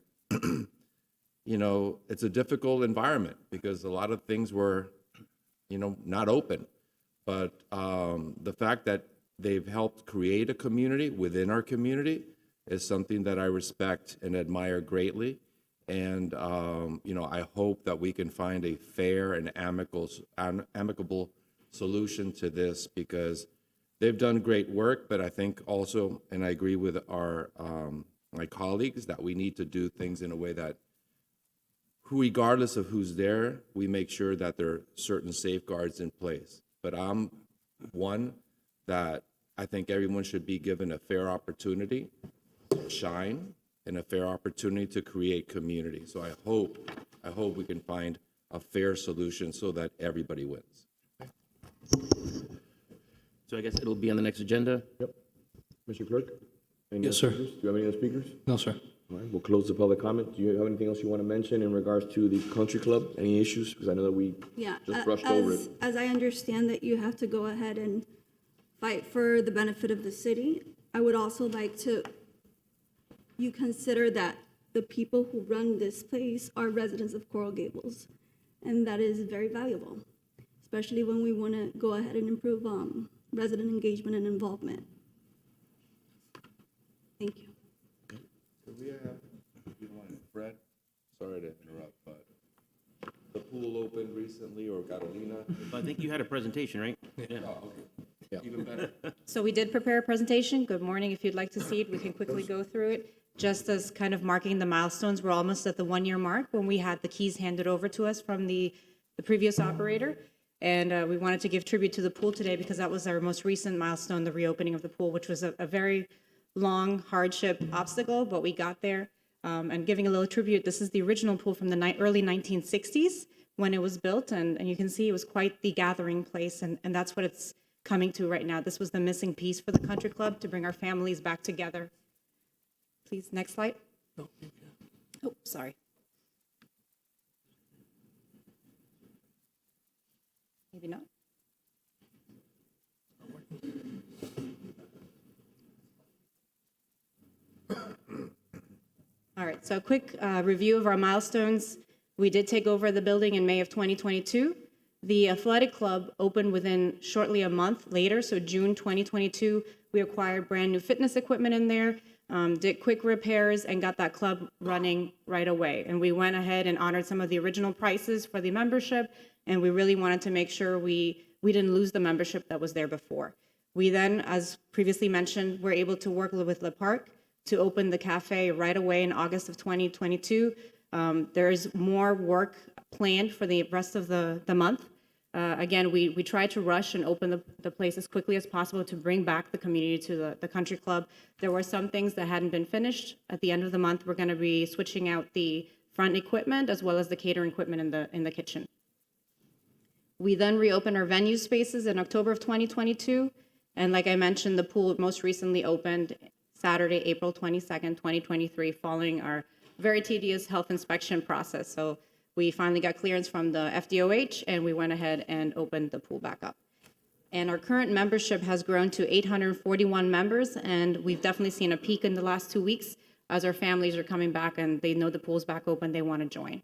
it's a difficult environment because a lot of things were, not open. But the fact that they've helped create a community within our community is something that I respect and admire greatly. And, I hope that we can find a fair and amicable solution to this because they've done great work, but I think also, and I agree with my colleagues, that we need to do things in a way that, regardless of who's there, we make sure that there are certain safeguards in place. But I'm one that I think everyone should be given a fair opportunity to shine and a fair opportunity to create community. So I hope we can find a fair solution so that everybody wins. So I guess it'll be on the next agenda? Yep. Mr. Clerk? Any Yes, other sir. speakers? Do you have any other speakers? No, sir. All right, we'll close the public comment. Do you have anything else you want to mention in regards to the country club? Any issues? Because I know that we Yeah, just brushed over it. as I understand that you have to go ahead and fight for the benefit of the city, I would also like you consider that the people who run this place are residents of Coral Gables, and that is very valuable, especially when we want to go ahead and improve resident engagement and involvement. Thank you. Could we have, Fred, sorry to interrupt, but the pool opened recently, or Carolina? I think you had a presentation, right? Yeah. Oh, okay. Yeah. Even better. So we did prepare a presentation. Good morning. If you'd like to see it, we can quickly go through it. Just as kind of marking the milestones, we're almost at the 1-year mark when we had the keys handed over to us from the previous operator. And we wanted to give tribute to the pool today because that was our most recent milestone, the reopening of the pool, which was a very long hardship obstacle, but we got there. And giving a little tribute, this is the original pool from the early 1960s when it was built, and you can see it was quite the gathering place, and that's what it's coming to right now. This was the missing piece for the country club to bring our families back together. Please, next slide. Oh, sorry. Maybe not. All right, so a quick review of our milestones. We did take over the building in May of 2022. The athletic club opened within shortly a month later, so June 2022, we acquired brand new fitness equipment in there, did quick repairs, and got that club running right away. And we went ahead and honored some of the original prices for the membership, and we really wanted to make sure we didn't lose the membership that was there before. We then, as previously mentioned, were able to work with Le Parc to open the cafe right away in August of 2022. There is more work planned for the rest of the month. Again, we tried to rush and open the place as quickly as possible to bring back the community to the country club. There were some things that hadn't been finished. At the end of the month, we're going to be switching out the front equipment as well as the catering equipment in the kitchen. We then reopened our venue spaces in October of 2022. And like I mentioned, the pool most recently opened Saturday, April 22nd, 2023, following our very tedious health inspection process. So we finally got clearance from the FDOH, and we went ahead and opened the pool back up. And our current membership has grown to 841 members, and we've definitely seen a peak in the last 2 weeks as our families are coming back and they know the pool's back open, they want to join.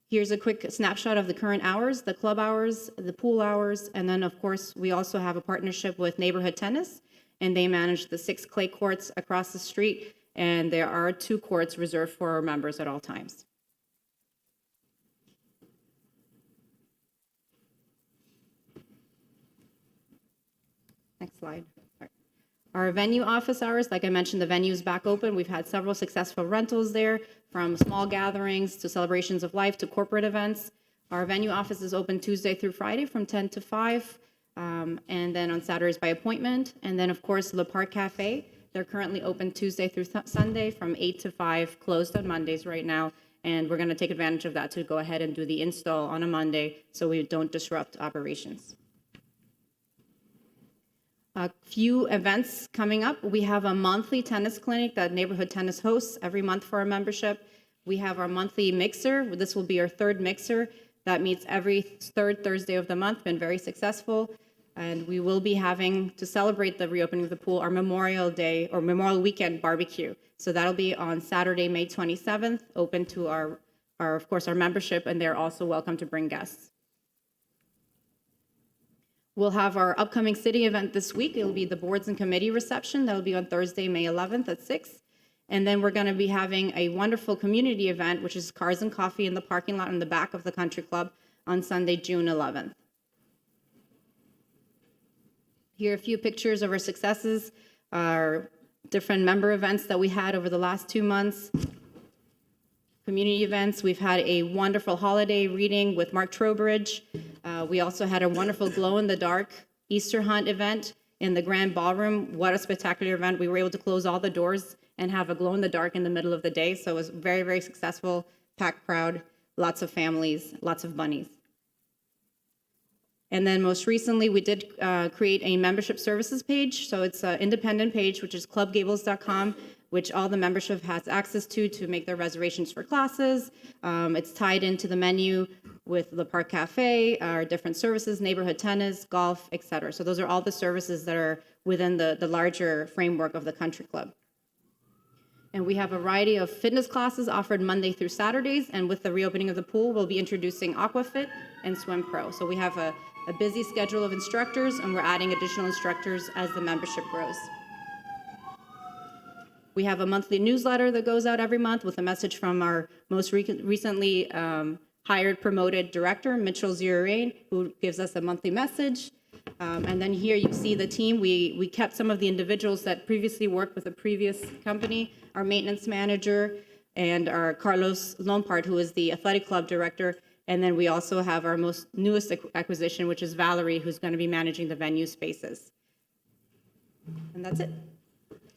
Here's a quick snapshot of the current hours, the club hours, the pool hours, and then of course, we also have a partnership with Neighborhood Tennis, and they manage the 6 clay courts across the street, and there are 2 courts reserved for our members at all times. Next slide. Our venue office hours, like I mentioned, the venue is back open. We've had several successful rentals there, from small gatherings to celebrations of life to corporate events. Our venue office is open Tuesday through Friday from 10 to 5, and then on Saturdays by appointment. And then, of course, Le Parc Cafe. They're currently open Tuesday through Sunday from 8 to 5, closed on Mondays right now. And we're going to take advantage of that to go ahead and do the install on a Monday so we don't disrupt operations. A few events coming up. We have a monthly tennis clinic that Neighborhood Tennis hosts every month for our membership. We have our monthly mixer. This will be our 3rd mixer that meets every 3rd Thursday of the month, been very successful. And we will be having, to celebrate the reopening of the pool, our Memorial Day or Memorial Weekend barbecue. So that'll be on Saturday, May 27th, open to our of course, our membership, and they're also welcome to bring guests. We'll have our upcoming city event this week. It'll be the boards and committee reception. That'll be on Thursday, May 11th at 6. And then we're going to be having a wonderful community event, which is Cars and Coffee in the parking lot in the back of the country club on Sunday, June 11th. Here are a few pictures of our successes, our different member events that we had over the last 2 months. Community events, we've had a wonderful holiday reading with Mark Trowbridge. We also had a wonderful glow-in-the-dark Easter hunt event in the Grand Ballroom. What a spectacular event. We were able to close all the doors and have a glow-in-the-dark in the middle of the day. So it was very, very successful, packed crowd, lots of families, lots of bunnies. And then most recently, we did create a membership services page. So it's an independent page, which is clubgables.com, which all the membership has access to make their reservations for classes. It's tied into the menu with Le Parc Cafe, our different services, neighborhood tennis, golf, etc. So those are all the services that are within the larger framework of the country club. And we have a variety of fitness classes offered Monday through Saturdays. And with the reopening of the pool, we'll be introducing Aquafit and Swim Pro. So we have a busy schedule of instructors, and we're adding additional instructors as the membership grows. We have a monthly newsletter that goes out every month with a message from our most recently hired promoted director, Mitchell Zurain, who gives us a monthly message. And then here you see the team. We kept some of the individuals that previously worked with a previous company, our maintenance manager, and our Carlos Lompard, who is the athletic club director. And then we also have our most newest acquisition, which is Valerie, who's going to be managing the venue spaces. And that's it.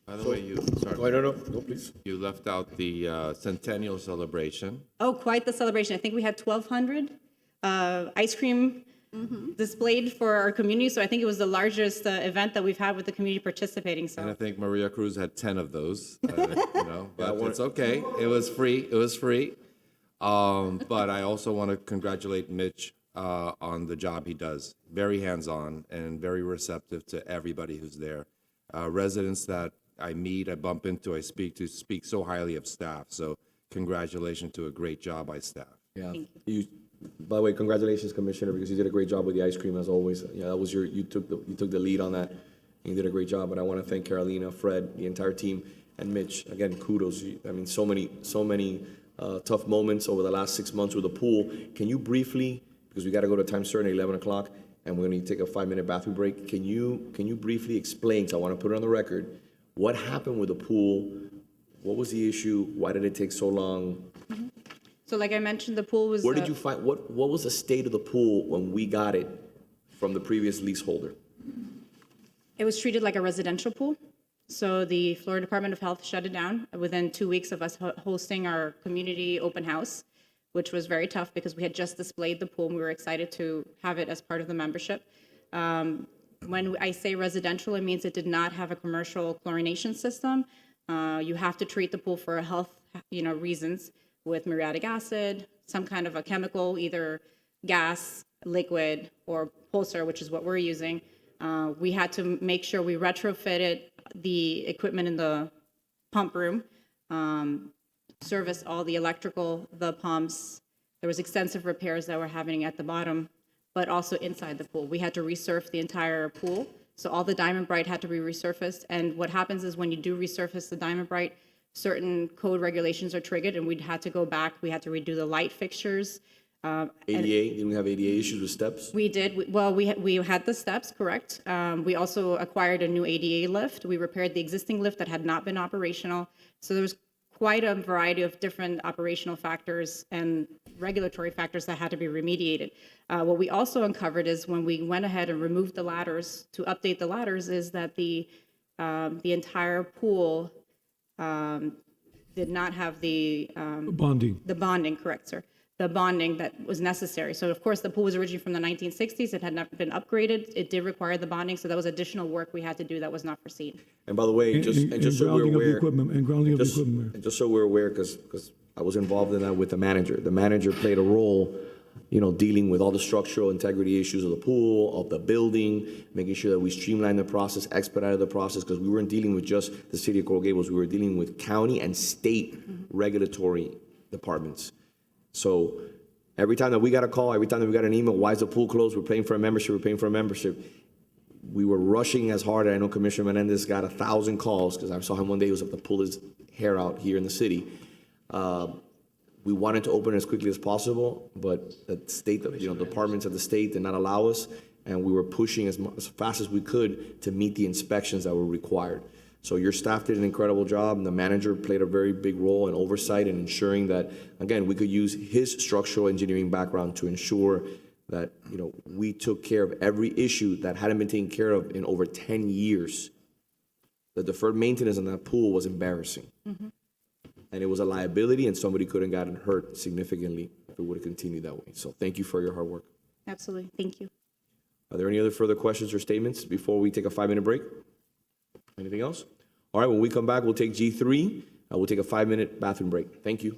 By the way, No, please. you left out the centennial celebration. Oh, quite the celebration. I think we had 1,200 ice cream displayed for our community. So I think it was the largest event that we've had with the community participating. And I So think Maria Cruz had 10 of those, but it's okay. It was free. It was free. But I also want to congratulate Mitch on the job he does. Very hands-on and very receptive to everybody who's there. Residents that I meet, I bump into, I speak so highly of staff. So congratulations to a great job by staff. Yeah. By the way, congratulations, Commissioner, because you did a great job with the ice cream as always. Yeah, that was you took the lead on that. You did a great job, and I want to thank Carolina, Fred, the entire team, and Mitch. Again, kudos. I mean, so many tough moments over the last 6 months with the pool. Can you briefly, because we got to go to time certain at 11 o'clock, and we're going to take a 5-minute bathroom break. Can you briefly explain? So I want to put it on the record. What happened with the pool? What was the issue? Why did it take so long? So like I mentioned, the pool was. Where did you find, what was the state of the pool when we got it from the previous leaseholder? It was treated like a residential pool. So the Florida Department of Health shut it down within 2 weeks of us hosting our community open house, which was very tough because we had just displayed the pool and we were excited to have it as part of the membership. When I say residential, it means it did not have a commercial chlorination system. You have to treat the pool for health, reasons with muriatic acid, some kind of a chemical, either gas, liquid, or pulsar, which is what we're using. We had to make sure we retrofitted the equipment in the pump room, service all the electrical, the pumps. There was extensive repairs that were happening at the bottom, but also inside the pool. We had to resurf the entire pool. So all the Diamond Bright had to be resurfaced. And what happens is when you do resurface the Diamond Bright, certain code regulations are triggered and we'd had to go back. We had to redo the light fixtures. ADA, didn't we have ADA issues with steps? We did. We had the steps, correct. We also acquired a new ADA lift. We repaired the existing lift that had not been operational. So there was quite a variety of different operational factors and regulatory factors that had to be remediated. What we also uncovered is when we went ahead and removed the ladders to update the ladders is that the entire pool did not have the Bonding. The bonding, correct, sir. The bonding that was necessary. So of course, the pool was originally from the 1960s. It had not been upgraded. It did require the bonding, so that was additional work we had to do that was not foreseen. And by the way, just so we're aware, and just so we're aware, because I was involved in that with the manager. The manager played a role, dealing with all the structural integrity issues of the pool, of the building, making sure that we streamlined the process, expedited the process, because we weren't dealing with just the city of Coral Gables. We were dealing with county and state regulatory departments. So every time that we got a call, every time that we got an email, why is the pool closed? We're paying for a membership. We were rushing as hard. I know Commissioner Menendez got 1,000 calls because I saw him one day. He was up to pull his hair out here in the city. We wanted to open it as quickly as possible, but the state, departments of the state did not allow us, and we were pushing as fast as we could to meet the inspections that were required. So your staff did an incredible job, and the manager played a very big role in oversight and ensuring that, again, we could use his structural engineering background to ensure that, we took care of every issue that hadn't been taken care of in over 10 years. The deferred maintenance on that pool was embarrassing. And it was a liability, and somebody could have gotten hurt significantly if it would have continued that way. So thank you for your hard work. Absolutely. Thank you. Are there any other further questions or statements before we take a 5-minute break? Anything else? All right, when we come back, we'll take G3. We'll take a 5-minute bathroom break. Thank you.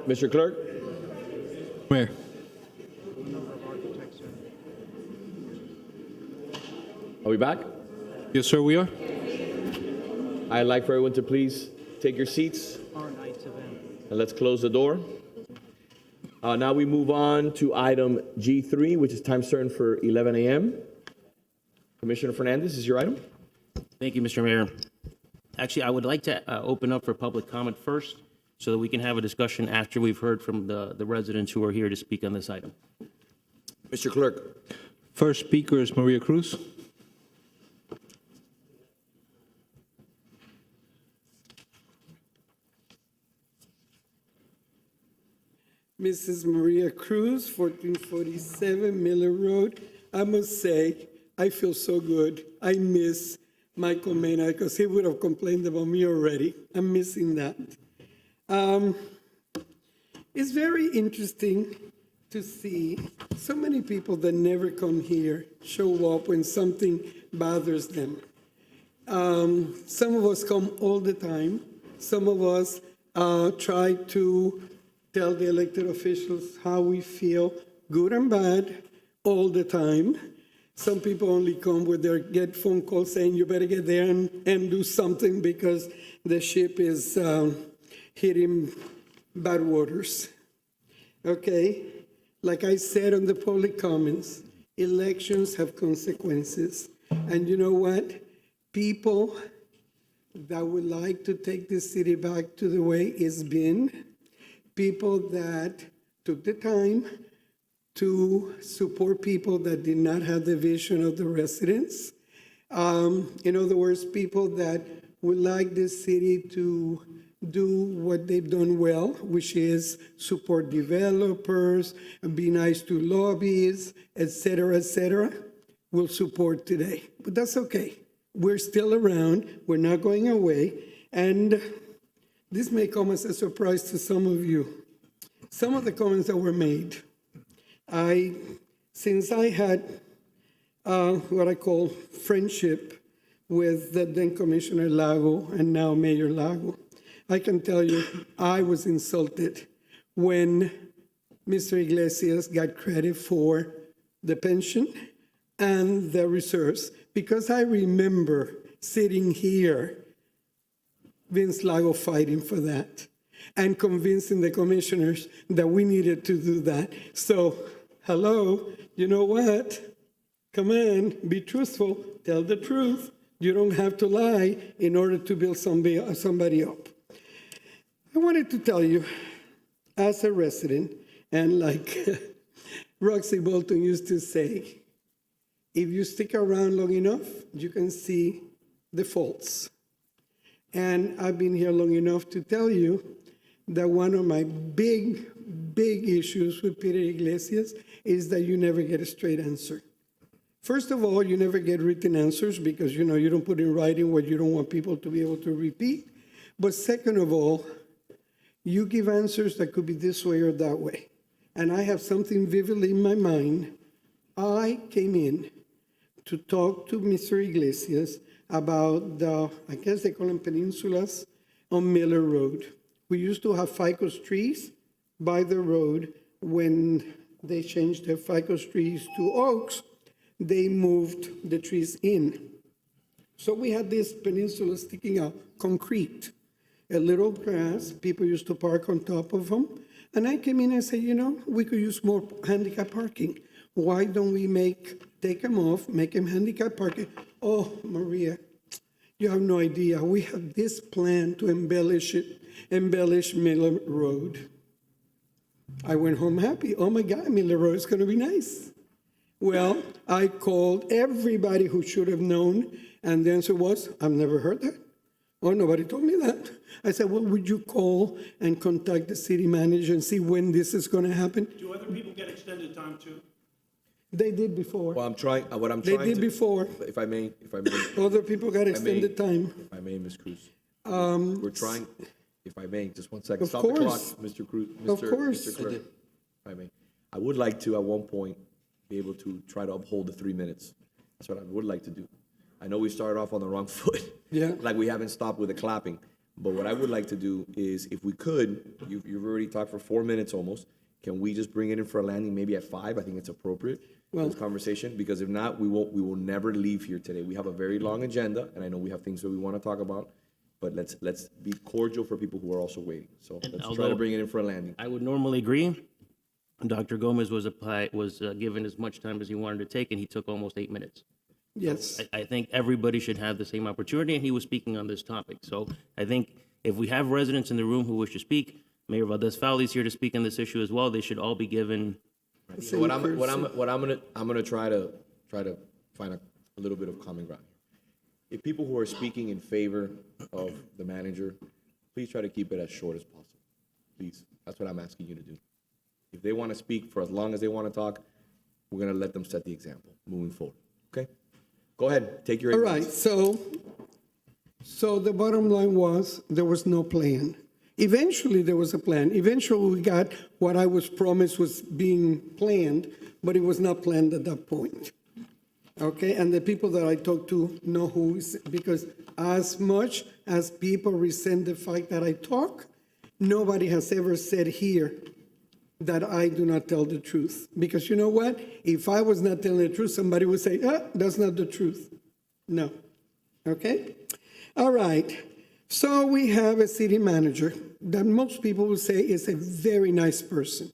Mr. Clerk? Mayor. Are we back? Yes, sir, we are. I'd like for everyone to please take your seats. And let's close the door. Now we move on to item G3, which is time certain for 11 a.m. Commissioner Fernandez, is your item? Thank you, Mr. Mayor. Actually, I would like to open up for public comment first so that we can have a discussion after we've heard from the residents who are here to speak on this item. Mr. Clerk. First speaker is Maria Cruz. Mrs. Maria Cruz, 1447 Miller Road. I must say, I feel so good. I miss Michael Mena because he would have complained about me already. I'm missing that. It's very interesting to see so many people that never come here show up when something bothers them. Some of us come all the time. Some of us try to tell the elected officials how we feel, good and bad, all the time. Some people only come when they get phone calls saying you better get there and do something because the ship is hitting bad waters. Okay, like I said on the public comments, elections have consequences. And you know what? People that would like to take this city back to the way it's been, people that took the time to support people that did not have the vision of the residents. In other words, people that would like this city to do what they've done well, which is support developers, and be nice to lobbyists, et cetera, will support today. But that's okay. We're still around. We're not going away. And this may come as a surprise to some of you. Some of the comments that were made, since I had what I call friendship with the then Commissioner Lago and now Mayor Lago, I can tell you I was insulted when Mr. Iglesias got credit for the pension and the reserves, because I remember sitting here, Vince Lago fighting for that and convincing the commissioners that we needed to do that. So, hello, you know what? Come on, be truthful, tell the truth. You don't have to lie in order to build somebody up. I wanted to tell you, as a resident, and like Roxy Bolton used to say, if you stick around long enough, you can see the faults. And I've been here long enough to tell you that one of my big issues with Peter Iglesias is that you never get a straight answer. First of all, you never get written answers because, you know, you don't put in writing what you don't want people to be able to repeat. But second of all, you give answers that could be this way or that way. And I have something vividly in my mind. I came in to talk to Mr. Iglesias about the, I guess they call them peninsulas, on Miller Road. We used to have ficus trees by the road. When they changed their ficus trees to oaks, they moved the trees in. So we had this peninsula sticking out, concrete, a little grass. People used to park on top of them. And I came in and said, you know, we could use more handicap parking. Why don't we take them off, make them handicap parking? Oh, Maria, you have no idea. We have this plan to embellish Miller Road. I went home happy. Oh my God, Miller Road is going to be nice. Well, I called everybody who should have known, and the answer was, I've never heard that. Oh, nobody told me that. I said, well, would you call and contact the city manager and see when this is going to happen? Do other people get extended time too? They did before. Well, They did before. If I may. Other people got extended time. If I may, Ms. Cruz. We're trying, if I may, just 1 second. Stop the clock, Mr. Cruz. Of course. Mr. Clerk, if I may. I would like to, at one point, be able to try to uphold the 3 minutes. That's what I would like to do. I know we started off on the wrong foot. Yeah. Like we haven't stopped with the clapping. But what I would like to do is, if we could, you've already talked for 4 minutes almost. Can we just bring it in for a landing maybe at 5? I think it's appropriate, this conversation, because if not, we will never leave here today. We have a very long agenda, and I know we have things that we want to talk about, but let's be cordial for people who are also waiting. So let's try to bring it in for a landing. I would normally agree. Dr. Gomez was given as much time as he wanted to take, and he took almost 8 minutes. Yes. I think everybody should have the same opportunity, and he was speaking on this topic. So I think if we have residents in the room who wish to speak, Mayor Valdez-Fowley is here to speak on this issue as well. They should all be given. So what I'm gonna try to find a little bit of common ground here. If people who are speaking in favor of the manager, please try to keep it as short as possible. Please, that's what I'm asking you to do. If they want to speak for as long as they want to talk, we're gonna let them set the example moving forward. Okay? Go ahead, take your. All right, so the bottom line was, there was no plan. Eventually, there was a plan. Eventually, we got what I was promised was being planned, but it was not planned at that point. Okay, and the people that I talked to know who is, because as much as people resent the fact that I talk, nobody has ever said here that I do not tell the truth. Because you know what? If I was not telling the truth, somebody would say, that's not the truth. No. Okay? All right. So we have a city manager that most people will say is a very nice person.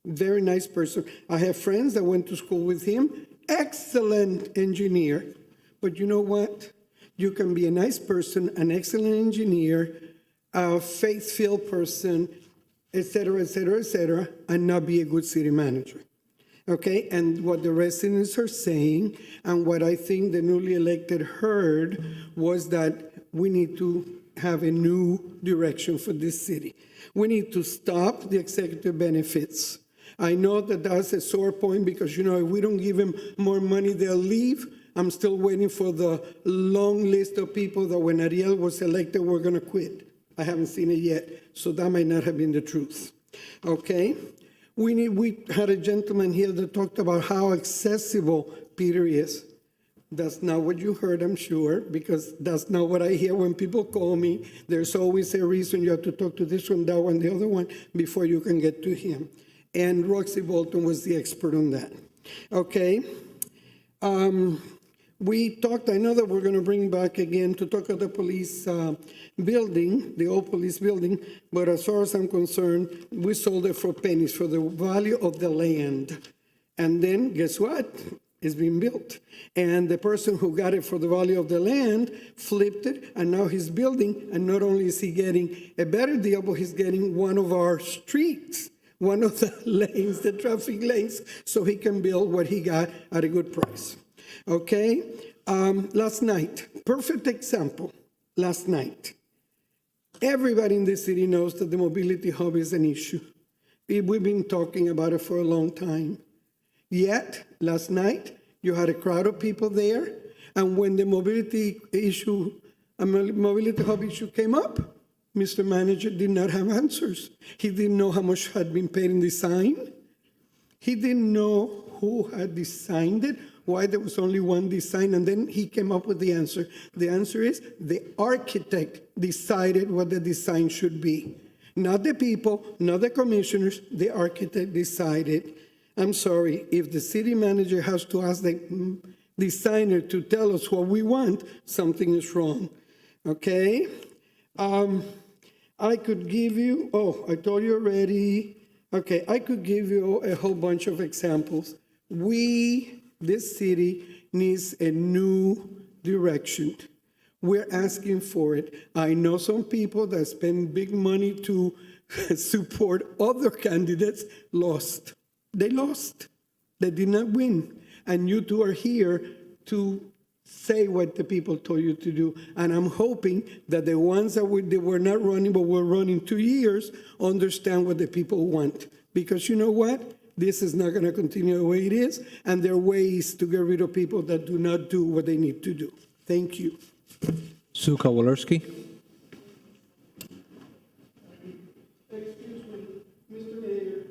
Very nice person. I have friends that went to school with him. Excellent engineer. But you know what? You can be a nice person, an excellent engineer, a faith-filled person, et cetera, and not be a good city manager. Okay, and what the residents are saying, and what I think the newly elected heard, was that we need to have a new direction for this city. We need to stop the executive benefits. I know that that's a sore point because, you know, if we don't give them more money, they'll leave. I'm still waiting for the long list of people that when Ariel was elected, were going to quit. I haven't seen it yet, so that might not have been the truth. Okay? We had a gentleman here that talked about how accessible Peter is. That's not what you heard, I'm sure, because that's not what I hear when people call me. There's always a reason you have to talk to this one, that one, the other one, before you can get to him. And Roxy Bolton was the expert on that. Okay? We talked, I know that we're going to bring back again to talk about the police building, the old police building, but as far as I'm concerned, we sold it for pennies, for the value of the land. And then, guess what? It's being built. And the person who got it for the value of the land flipped it, and now he's building, and not only is he getting a better deal, but he's getting one of our streets, one of the lanes, the traffic lanes, so he can build what he got at a good price. Okay, last night, perfect example, last night. Everybody in the city knows that the mobility hub is an issue. We've been talking about it for a long time. Yet, last night, you had a crowd of people there, and when the mobility hub issue came up, Mr. Manager did not have answers. He didn't know how much had been paid in design. He didn't know who had designed it, why there was only one design, and then he came up with the answer. The answer is the architect decided what the design should be. Not the people, not the commissioners, the architect decided. I'm sorry, if the city manager has to ask the designer to tell us what we want, something is wrong, okay? I could give you, I told you already, okay, I could give you a whole bunch of examples. This city needs a new direction. We're asking for it. I know some people that spend big money to support other candidates lost. They lost. They did not win. And you two are here to say what the people told you to do. And I'm hoping that the ones that they were not running, but were running 2 years, understand what the people want. Because you know what? This is not going to continue the way it is. And there are ways to get rid of people that do not do what they need to do. Thank you. Sue Kowalewski. Excuse me, Mr. Mayor.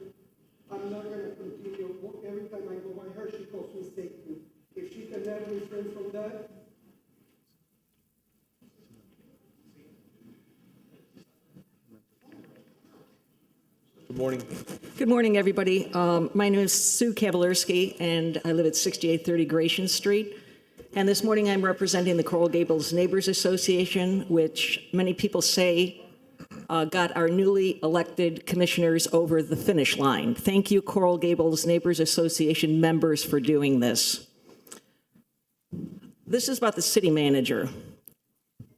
I'm not going to continue. Every time I go by her, she calls me Satan. If she can never refrain from that. morning. Good morning, everybody. My name is Sue Kavalerski, and I live at 6830 Gratian Street. And this morning I'm representing the Coral Gables Neighbors Association, which many people say got our newly elected commissioners over the finish line. Thank you, Coral Gables Neighbors Association members, for doing this. This is about the city manager.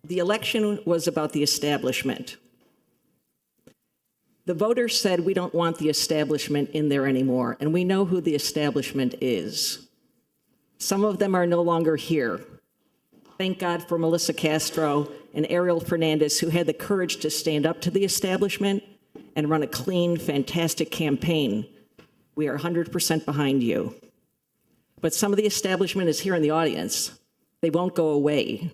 The election was about the establishment. The voters said we don't want the establishment in there anymore, and we know who the establishment is. Some of them are no longer here. Thank God for Melissa Castro and Ariel Fernandez, who had the courage to stand up to the establishment and run a clean, fantastic campaign. We are 100% behind you. But some of the establishment is here in the audience. They won't go away.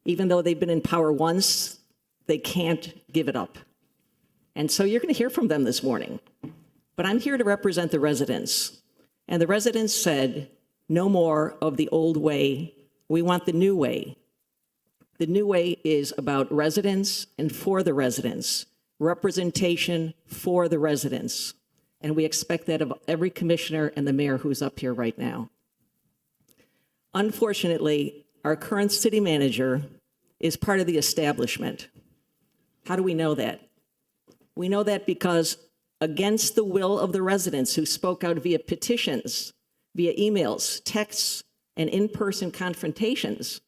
Even though they've been in power once, they can't give it up. And so you're going to hear from them this morning. But I'm here to represent the residents. And the residents said, no more of the old way. We want the new way. The new way is about residents and for the residents, representation for the residents. And we expect that of every commissioner and the mayor who's up here right now. Unfortunately, our current city manager is part of the establishment. How do we know that? We know that because against the will of the residents who spoke out via petitions, via emails, texts, and in-person confrontations,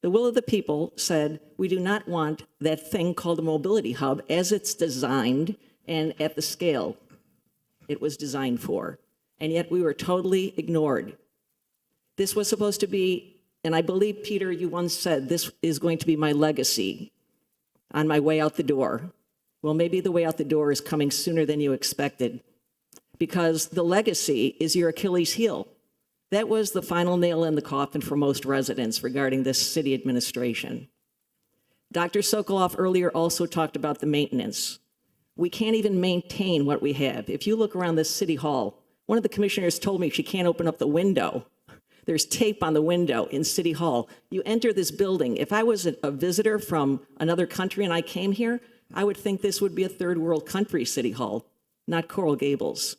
the will of the people said, we do not want that thing called a mobility hub as it's designed and at the scale it was designed for. And yet we were totally ignored. This was supposed to be, and I believe, Peter, you once said, this is going to be my legacy on my way out the door. Well, maybe the way out the door is coming sooner than you expected, because the legacy is your Achilles heel. That was the final nail in the coffin for most residents regarding this city administration. Dr. Sokoloff earlier also talked about the maintenance. We can't even maintain what we have. If you look around this city hall, one of the commissioners told me she can't open up the window. There's tape on the window in City Hall. You enter this building. If I was a visitor from another country and I came here, I would think this would be a third world country, City Hall, not Coral Gables.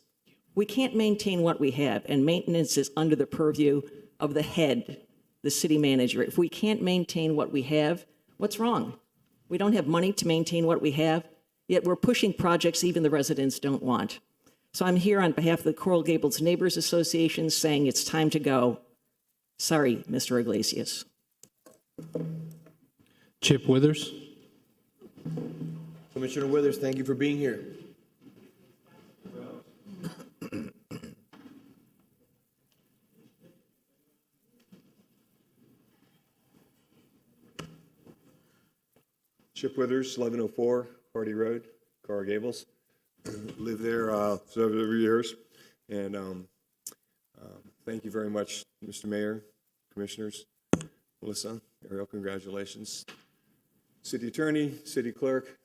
We can't maintain what we have, and maintenance is under the purview of the head, the city manager. If we can't maintain what we have, what's wrong? We don't have money to maintain what we have, yet we're pushing projects even the residents don't want. So I'm here on behalf of the Coral Gables Neighbors Association saying it's time to go. Sorry, Mr. Iglesias. Chip Withers. Commissioner Withers, thank you for being here. Chip Withers, 1104 Hardy Road, Coral Gables. Lived there several years, and thank you very much, Mr. Mayor, Commissioners, Melissa, Ariel, congratulations. City Attorney, City Clerk,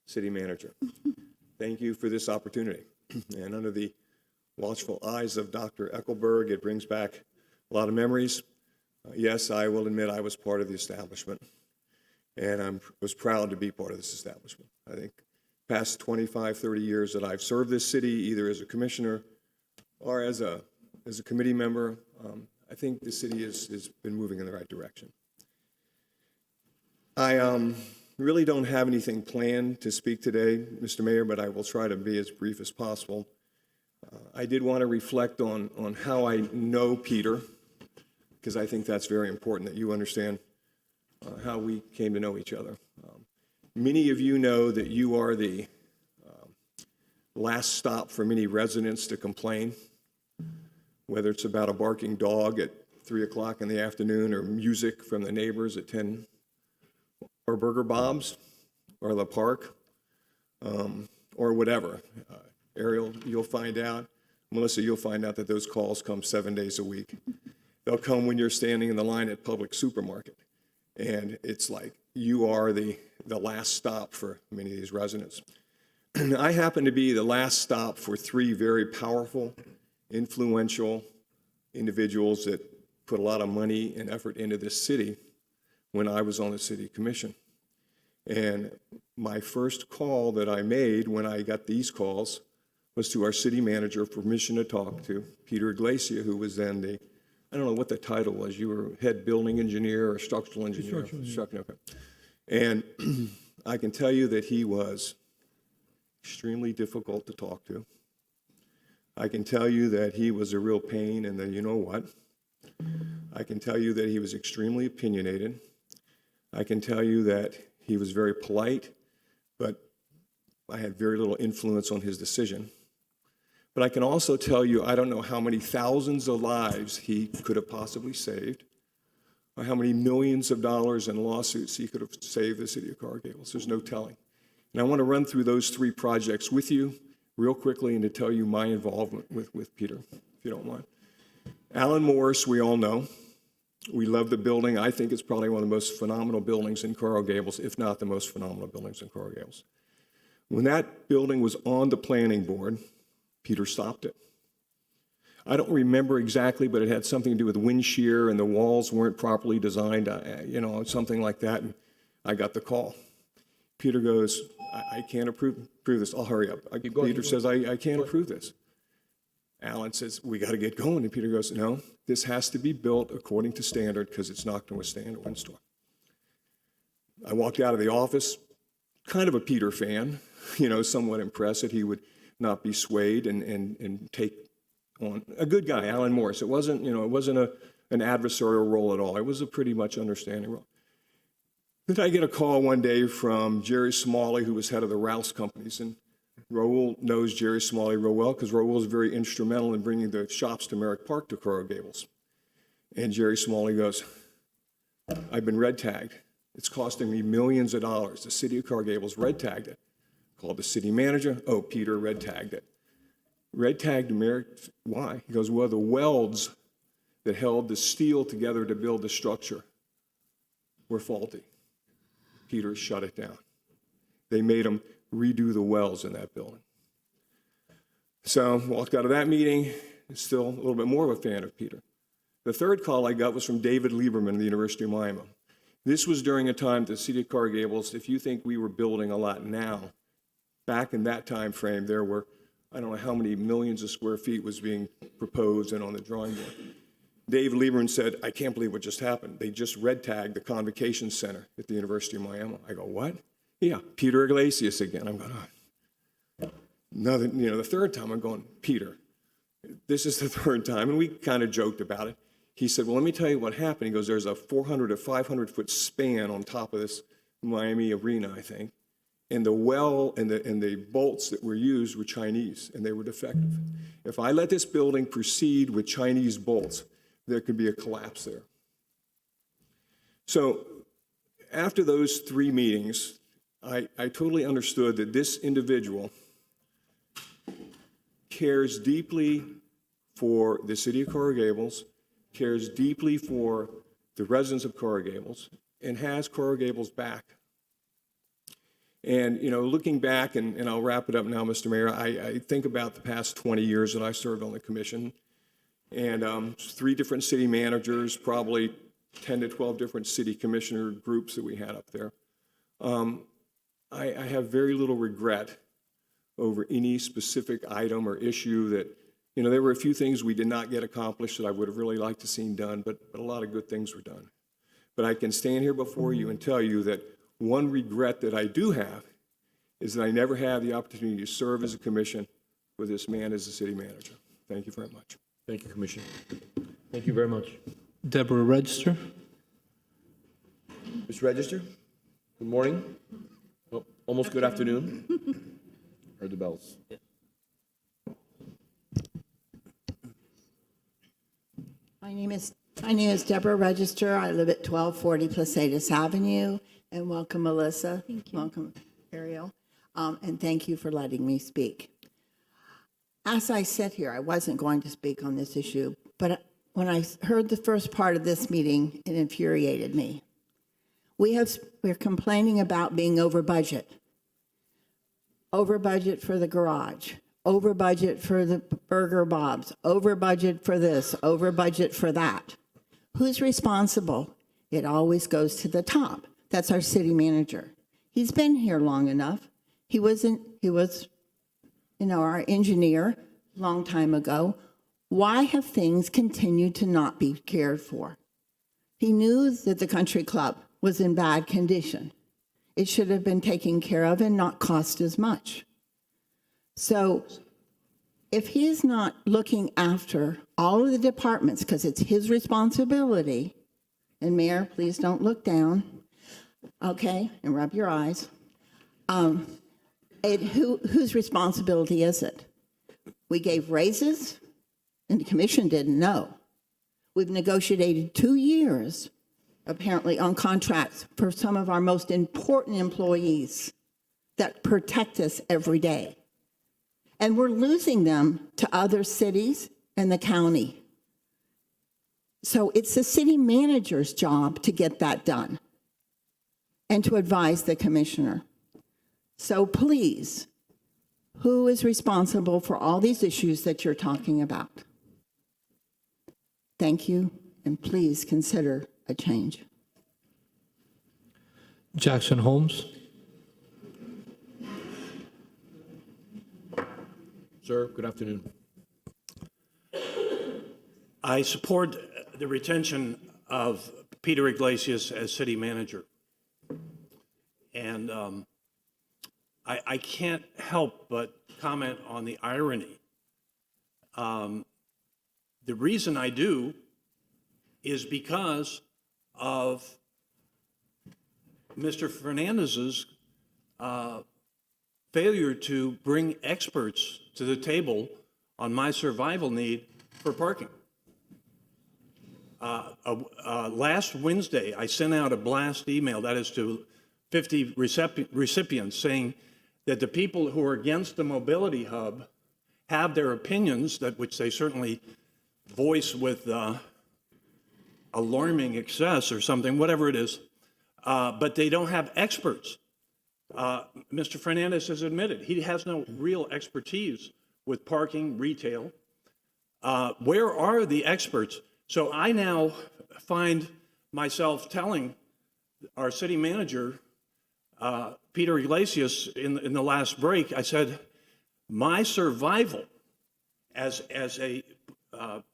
City Manager. Thank you for this opportunity. And under the watchful eyes of Dr. Eckelberg, it brings back a lot of memories. Yes, I will admit I was part of the establishment, and I was proud to be part of this establishment. I think past 25, 30 years that I've served this city, either as a commissioner or as a committee member, I think the city has been moving in the right direction. I really don't have anything planned to speak today, Mr. Mayor, but I will try to be as brief as possible. I did want to reflect on how I know Peter, because I think that's very important that you understand how we came to know each other. Many of you know that you are the last stop for many residents to complain, whether it's about a barking dog at 3 o'clock in the afternoon or music from the neighbors at 10, or Burger Bob's, or the park, or whatever. Ariel, you'll find out. Melissa, you'll find out that those calls come 7 days a week. They'll come when you're standing in the line at Public Supermarket. And it's like you are the last stop for many of these residents. I happen to be the last stop for 3 very powerful, influential individuals that put a lot of money and effort into this city when I was on the city commission. And my first call that I made when I got these calls was to our city manager for permission to talk to Peter Iglesias, who was then the, I don't know what the title was. You were head building engineer or structural engineer? Structural, okay. And I can tell you that he was extremely difficult to talk to. I can tell you that he was a real pain in the you know what. I can tell you that he was extremely opinionated. I can tell you that he was very polite, but I had very little influence on his decision. But I can also tell you, I don't know how many thousands of lives he could have possibly saved, or how many millions of dollars in lawsuits he could have saved the city of Coral Gables. There's no telling. And I want to run through those 3 projects with you real quickly and to tell you my involvement with Peter, if you don't mind. Alan Morris, we all know. We love the building. I think it's probably one of the most phenomenal buildings in Coral Gables, if not the most phenomenal buildings in Coral Gables. When that building was on the planning board, Peter stopped it. I don't remember exactly, but it had something to do with wind shear and the walls weren't properly designed, something like that. And I got the call. Peter goes, I can't approve this. I'll hurry up. Peter says, I can't approve this. Alan says, we got to get going. And Peter goes, no, this has to be built according to standard because it's not going to withstand a windstorm. I walked out of the office, kind of a Peter fan, somewhat impressed that he would not be swayed and take on a good guy, Alan Morris. It wasn't, an adversarial role at all. It was a pretty much understanding role. Then I get a call one day from Jerry Smalley, who was head of the Rouse companies, and Raul knows Jerry Smalley real well because Raul was very instrumental in bringing the shops to Merrick Park to Coral Gables. And Jerry Smalley goes, I've been red tagged. It's costing me millions of dollars. The city of Coral Gables red tagged it. Called the city manager. Oh, Peter red tagged it. Red tagged Merrick, why? He goes, well, the welds that held the steel together to build the structure were faulty. Peter shut it down. They made him redo the wells in that building. So walked out of that meeting, still a little bit more of a fan of Peter. The third call I got was from David Lieberman of the University of Miami. This was during a time the city of Coral Gables, if you think we were building a lot now, back in that time frame, there were, I don't know how many millions of square feet was being proposed and on the drawing board. Dave Lieberman said, I can't believe what just happened. They just red tagged the Convocation Center at the University of Miami. I go, what? Yeah, Peter Iglesias again. I'm going, the third time I'm going, Peter, this is the third time. And we kind of joked about it. He said, well, let me tell you what happened. He goes, there's a 400 to 500 foot span on top of this Miami arena, I think. And the well and the bolts that were used were Chinese, and they were defective. If I let this building proceed with Chinese bolts, there could be a collapse there. So after those 3 meetings, I totally understood that this individual cares deeply for the city of Coral Gables, cares deeply for the residents of Coral Gables, and has Coral Gables back. And, looking back, and I'll wrap it up now, Mr. Mayor, I think about the past 20 years that I served on the commission, and 3 different city managers, probably 10 to 12 different city commissioner groups that we had up there. I have very little regret over any specific item or issue that, there were a few things we did not get accomplished that I would have really liked to see done, but a lot of good things were done. But I can stand here before you and tell you that one regret that I do have is that I never had the opportunity to serve as a commission with this man as the city manager. Thank you very much. Thank you, Commissioner. Thank you very much. Deborah Register. Mr. Register, good morning. Oh, almost good afternoon. Heard the bells. My name is Deborah Register. I live at 1240 Placetas Avenue. And welcome, Melissa. Thank you. Welcome, Ariel. And thank you for letting me speak. As I sit here, I wasn't going to speak on this issue, but when I heard the first part of this meeting, it infuriated me. We're complaining about being over budget. Over budget for the garage, over budget for the Burger Bobs, over budget for this, over budget for that. Who's responsible? It always goes to the top. That's our city manager. He's been here long enough. He was, our engineer long time ago. Why have things continued to not be cared for? He knew that the country club was in bad condition. It should have been taken care of and not cost as much. So if he's not looking after all of the departments, because it's his responsibility, and Mayor, please don't look down, okay, and rub your eyes. Whose responsibility is it? We gave raises, and the commission didn't know. We've negotiated 2 years, apparently, on contracts for some of our most important employees that protect us every day. And we're losing them to other cities and the county. So it's the city manager's job to get that done and to advise the commissioner. So please, who is responsible for all these issues that you're talking about? Thank you, and please consider a change. Jackson Holmes. Sir, good afternoon. I support the retention of Peter Iglesias as city manager. And I can't help but comment on the irony. The reason I do is because of Mr. Fernandez's failure to bring experts to the table on my survival need for parking. Last Wednesday, I sent out a blast email, that is to 50 recipients, saying that the people who are against the mobility hub have their opinions, which they certainly voice with alarming excess or something, whatever it is, but they don't have experts. Mr. Fernandez has admitted he has no real expertise with parking, retail. Where are the experts? So I now find myself telling our city manager, Peter Iglesias, in the last break, I said, my survival as a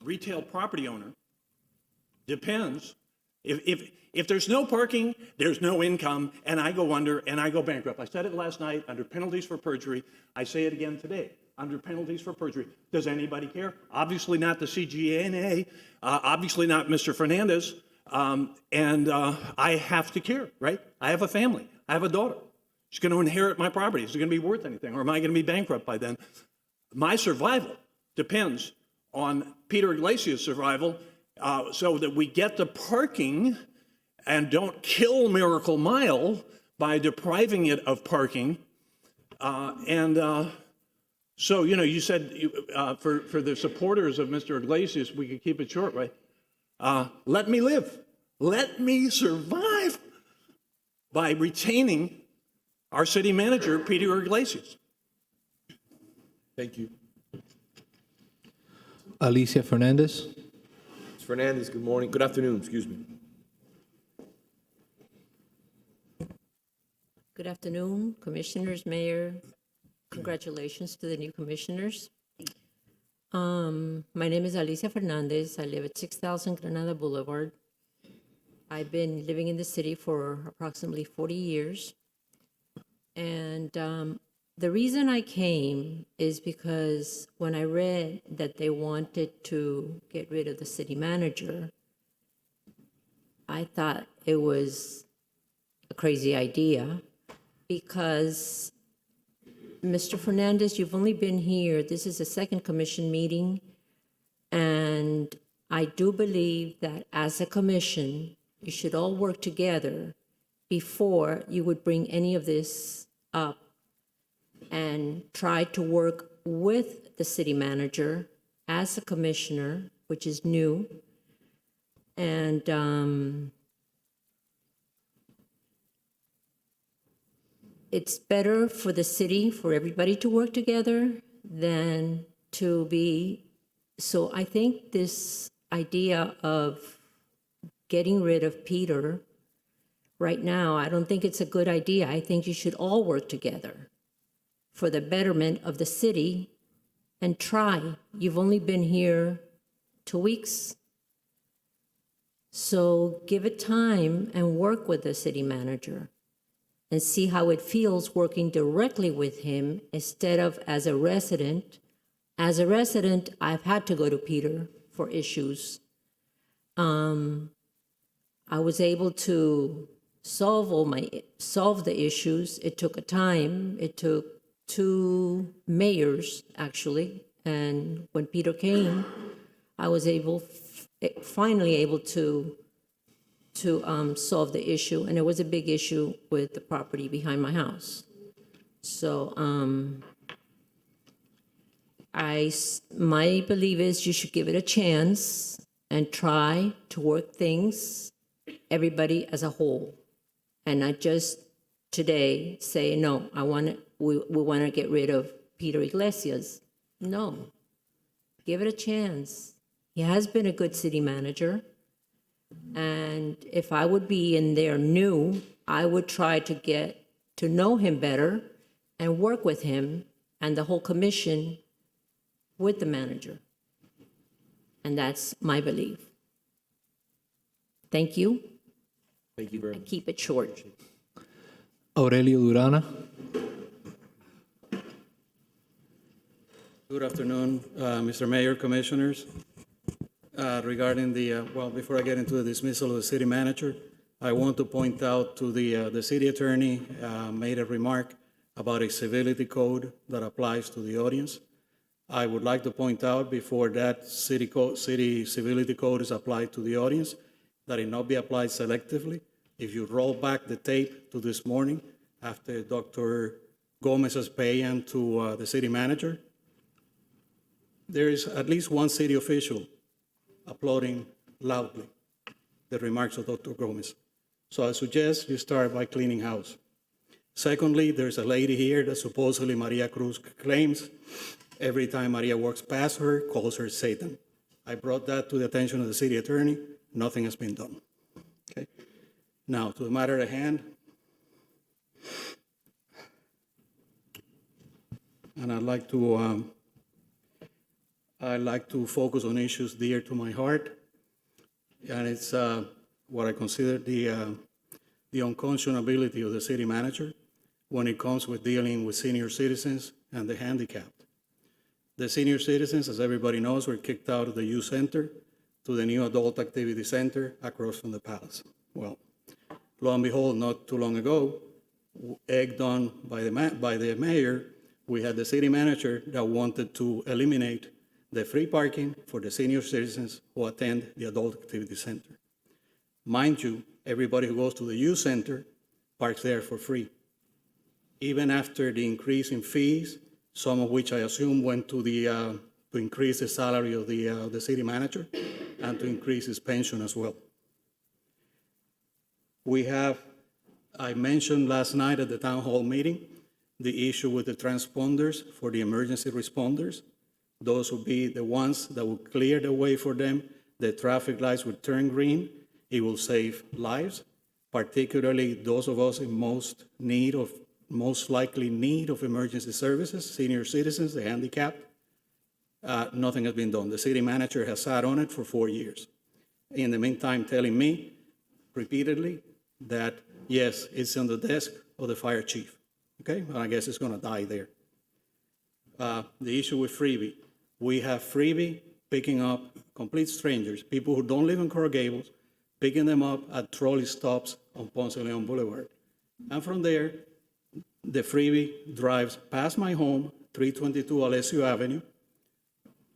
retail property owner depends. If there's no parking, there's no income, and I go under and I go bankrupt. I said it last night under penalties for perjury. I say it again today under penalties for perjury. Does anybody care? Obviously not the CGNA, obviously not Mr. Fernandez, and I have to care, right? I have a family. I have a daughter. She's going to inherit my property. Is it going to be worth anything, or am I going to be bankrupt by then? My survival depends on Peter Iglesias' survival, so that we get the parking and don't kill Miracle Mile by depriving it of parking. So, you said for the supporters of Mr. Iglesias, we could keep it short, right? Let me live. Let me survive by retaining our city manager, Peter Iglesias. Thank you. Alicia Fernandez. Ms. Fernandez, good morning. Good afternoon, excuse me. Good afternoon, commissioners, mayor. Congratulations to the new commissioners. My name is Alicia Fernandez. I live at 6000 Granada Boulevard. I've been living in the city for approximately 40 years. And the reason I came is because when I read that they wanted to get rid of the city manager, I thought it was a crazy idea because Mr. Fernandez, you've only been here, this is the second commission meeting, and I do believe that as a commission, you should all work together before you would bring any of this up and try to work with the city manager as a commissioner, which is new, and it's better for the city, for everybody to work together than to be. So I think this idea of getting rid of Peter right now, I don't think it's a good idea. I think you should all work together for the betterment of the city and try. You've only been here 2 weeks. So give it time and work with the city manager and see how it feels working directly with him instead of as a resident. As a resident, I've had to go to Peter for issues. I was able to solve the issues. It took a time. It took 2 mayors, actually. And when Peter came, I was finally able to solve the issue. And it was a big issue with the property behind my house. So my belief is you should give it a chance and try to work things, everybody as a whole, and not just today say, no, we want to get rid of Peter Iglesias. No, give it a chance. He has been a good city manager, and if I would be in there new, I would try to get to know him better and work with him and the whole commission with the manager. And that's my belief. Thank you. Thank you very much. Keep it short. Aurelio Durana. Good afternoon, Mr. Mayor, Commissioners. Regarding before I get into the dismissal of the city manager, I want to point out to the city attorney made a remark about a civility code that applies to the audience. I would like to point out before that city civility code is applied to the audience, that it not be applied selectively. If you roll back the tape to this morning, after Dr. Gomez's pay-in to the city manager, there is at least one city official applauding loudly the remarks of Dr. Gomez. So I suggest you start by cleaning house. Secondly, there's a lady here that supposedly Maria Cruz claims every time Maria walks past her, calls her Satan. I brought that to the attention of the city attorney. Nothing has been done. Okay. Now, to the matter at hand. And I'd like to focus on issues dear to my heart. And it's what I consider the unconscionability of the city manager when it comes with dealing with senior citizens and the handicapped. The senior citizens, as everybody knows, were kicked out of the youth center to the new adult activity center across from the palace. Well, lo and behold, not too long ago, egged on by the mayor, we had the city manager that wanted to eliminate the free parking for the senior citizens who attend the adult activity center. Mind you, everybody who goes to the youth center parks there for free. Even after the increase in fees, some of which I assume went to to increase the salary of the city manager and to increase his pension as well. I mentioned last night at the town hall meeting, the issue with the transponders for the emergency responders. Those would be the ones that would clear the way for them. The traffic lights would turn green. It will save lives, particularly those of us in most likely need of emergency services, senior citizens, the handicapped. Nothing has been done. The city manager has sat on it for 4 years. In the meantime, telling me repeatedly that, yes, it's on the desk of the fire chief. Okay, well, I guess it's going to die there. The issue with Freebie. We have Freebie picking up complete strangers, people who don't live in Coral Gables, picking them up at trolley stops on Ponce de Leon Boulevard. And from there, the Freebie drives past my home, 322 Alessio Avenue,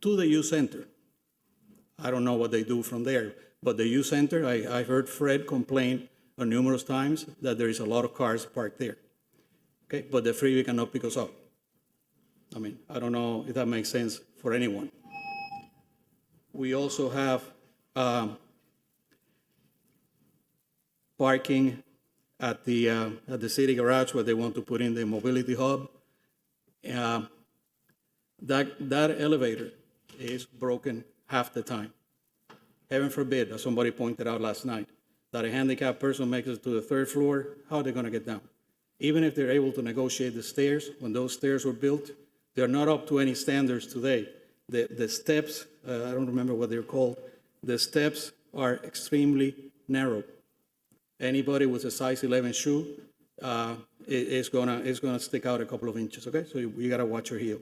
to the youth center. I don't know what they do from there, but the youth center, I heard Fred complain numerous times that there is a lot of cars parked there. Okay, but the Freebie cannot pick us up. I mean, I don't know if that makes sense for anyone. We also have parking at the city garage where they want to put in the mobility hub. That elevator is broken half the time. Heaven forbid, as somebody pointed out last night, that a handicapped person makes it to the third floor, how are they going to get down? Even if they're able to negotiate the stairs, when those stairs were built, they're not up to any standards today. The steps, I don't remember what they're called, the steps are extremely narrow. Anybody with a size 11 shoe is gonna stick out a couple of inches, okay? So you gotta watch your heel.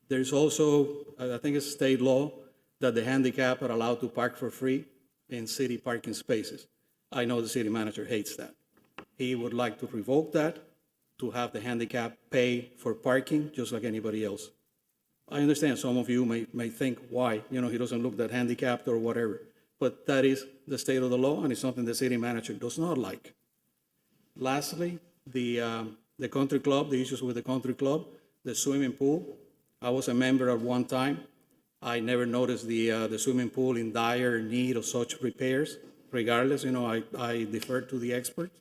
There's also, I think it's state law, that the handicapped are allowed to park for free in city parking spaces. I know the city manager hates that. He would like to revoke that, to have the handicap pay for parking just like anybody else. I understand some of you may think, why? You know, he doesn't look that handicapped or whatever. But that is the state of the law, and it's something the city manager does not like. Lastly, the country club, the issues with the country club, the swimming pool. I was a member at one time. I never noticed the swimming pool in dire need of such repairs. Regardless, you know, I defer to the experts.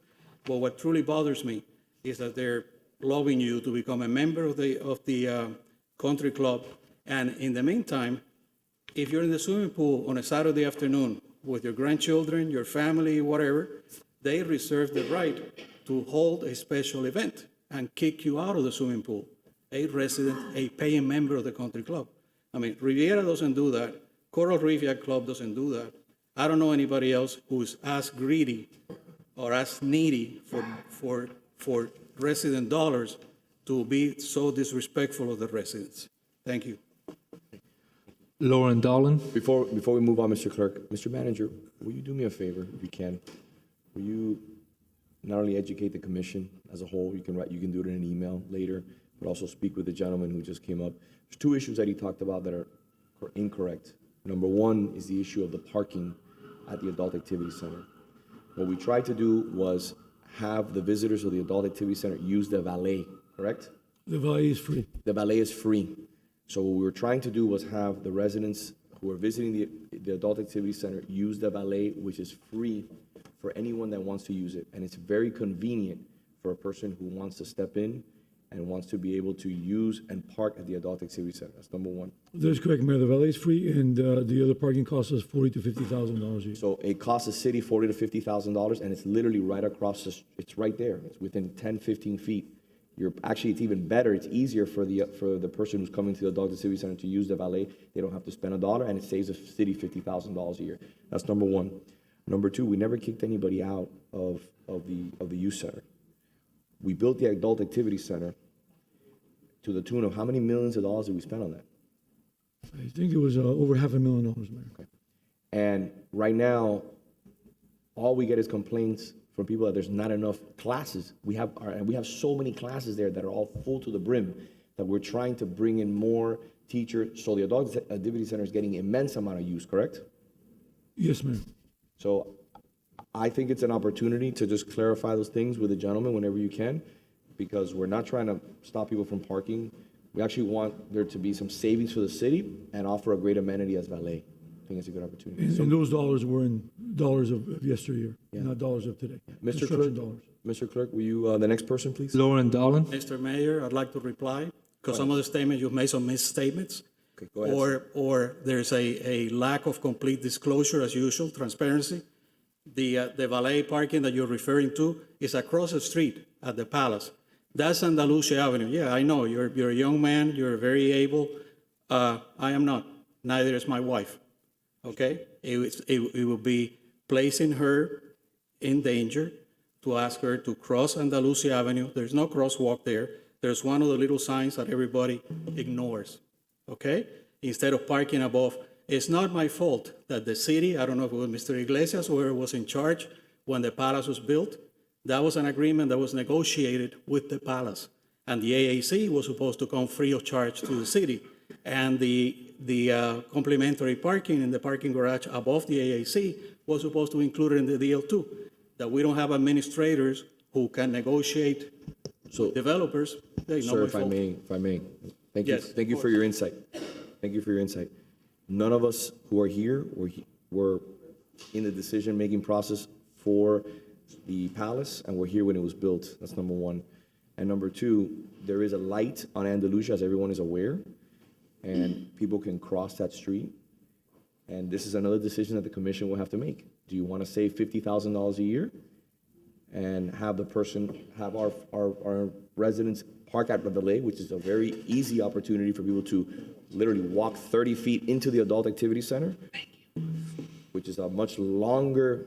But what truly bothers me is that they're lobbying you to become a member of the country club. And in the meantime, if you're in the swimming pool on a Saturday afternoon with your grandchildren, your family, whatever, they reserve the right to hold a special event and kick you out of the swimming pool. A resident, a paying member of the country club. I mean, Riviera doesn't do that. Coral Reef Yacht Club doesn't do that. I don't know anybody else who's as greedy or as needy for resident dollars to be so disrespectful of the residents. Thank you. Lauren Dolan. Before we move on, Mr. Clerk, Mr. Manager, will you do me a favor, if you can? Will you not only educate the commission as a whole, you can do it in an email later, but also speak with the gentleman who just came up. There's two issues that he talked about that are incorrect. Number one is the issue of the parking at the Adult Activity Center. What we tried to do was have the visitors of the Adult Activity Center use the valet, correct? The valet is free. The valet is free. So what we were trying to do was have the residents who are visiting the Adult Activity Center use the valet, which is free for anyone that wants to use it. And it's very convenient for a person who wants to step in and wants to be able to use and park at the Adult Activity Center. That's number one. That's correct, Mayor. The valet is free, and the other parking costs us $40,000 to $50,000 a year. So it costs the city $40,000 to $50,000, and it's literally right across it's right there. It's within 10, 15 feet. It's even better. It's easier for the person who's coming to the Adult Activity Center to use the valet. They don't have to spend $1, and it saves the city $50,000 a year. That's number one. Number two, we never kicked anybody out of the youth center. We built the Adult Activity Center to the tune of how many millions of dollars did we spend on that? I think it was over $500,000, Mayor. Okay. And right now, all we get is complaints from people that there's not enough classes. We have so many classes there that are all full to the brim that we're trying to bring in more teachers. So the Adult Activity Center is getting immense amount of use, correct? Yes, Mayor. So I think it's an opportunity to just clarify those things with the gentleman whenever you can, because we're not trying to stop people from parking. We actually want there to be some savings for the city and offer a great amenity as valet. I think it's a good opportunity. And those dollars were in dollars of yesteryear, Yeah. not dollars of today. Mr. Construction Clerk, dollars. Mr. Clerk, will you, the next person, please? Lauren Dolan. Mr. Mayor, I'd like to reply, because some of the statements, you've made some misstatements. Okay, go ahead. Or there's a lack of complete disclosure as usual, transparency. The valet parking that you're referring to is across the street at the Palace. That's Andalusia Avenue. Yeah, I know, you're a young man, you're very able. I am not, neither is my wife, okay? It will be placing her in danger to ask her to cross Andalusia Avenue. There's no crosswalk there. There's one of the little signs that everybody ignores, okay? Instead of parking above. It's not my fault that the city, I don't know if it was Mr. Iglesias, whoever was in charge when the palace was built, that was an agreement that was negotiated with the palace. And the AAC was supposed to come free of charge to the city. And the complimentary parking in the parking garage above the AAC was supposed to include it in the deal too. That we don't have administrators who can negotiate with developers. Sir, if I may, thank you. Yes, Thank you for your insight. Thank you for your insight. None of us who are here were in the decision-making process for the palace, and we're here when it was built. That's number one. And number two, there is a light on Andalusia, as everyone is aware. and people can cross that street. And this is another decision that the commission will have to make. Do you want to save $50,000 a year and have our residents park at the delay, which is a very easy opportunity for people to literally walk 30 feet into the adult activity center, which is a much longer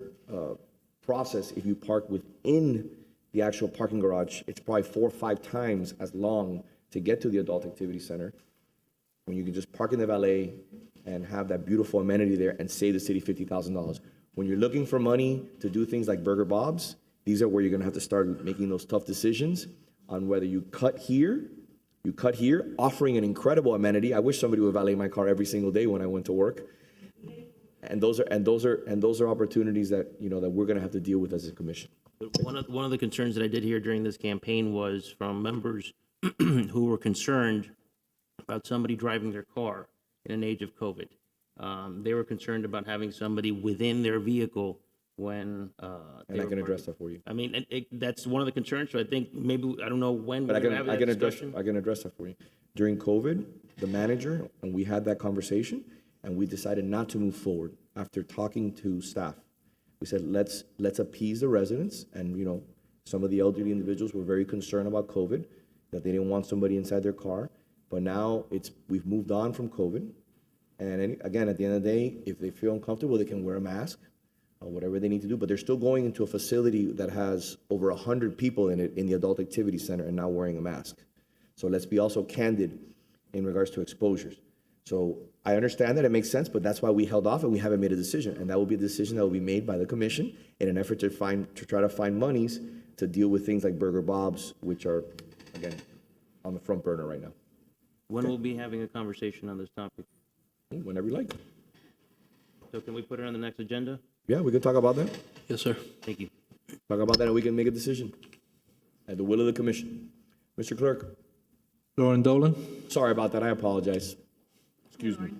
process if you park within the actual parking garage. It's probably 4 or 5 times as long to get to the adult activity center, when you can just park in the valet and have that beautiful amenity there and save the city $50,000. When you're looking for money to do things like Burger Bob's, these are where you're gonna have to start making those tough decisions on whether you cut here, offering an incredible amenity. I wish somebody would valet my car every single day when I went to work. And those are opportunities that, you know, that we're gonna have to deal with as a commission. One of the concerns that I did hear during this campaign was from members who were concerned about somebody driving their car in an age of COVID. They were concerned about having somebody within their vehicle when And I can address that for you. I mean, that's one of the concerns. So I think maybe, I don't know when we're But going to have that discussion. I can address that for you. During COVID, the manager, and we had that conversation, and we decided not to move forward after talking to staff. We said, let's appease the residents, and, you know, some of the elderly individuals were very concerned about COVID, that they didn't want somebody inside their car. But now we've moved on from COVID. And again, at the end of the day, if they feel uncomfortable, they can wear a mask or whatever they need to do. But they're still going into a facility that has over 100 people in it in the adult activity center and not wearing a mask. So let's be also candid in regards to exposures. So I understand that it makes sense, but that's why we held off and we haven't made a decision. And that will be a decision that will be made by the commission in an effort to try to find monies to deal with things like Burger Bob's, which are, again, on the front burner right now. When we'll be having a conversation on this topic? Whenever you like. So can we put it on the next agenda? Yeah, we can talk about that. Yes, sir. Thank you. Talk about that and we can make a decision at the will of the commission. Mr. Clerk. Lauren Dolan. Sorry about that. I apologize. Excuse me.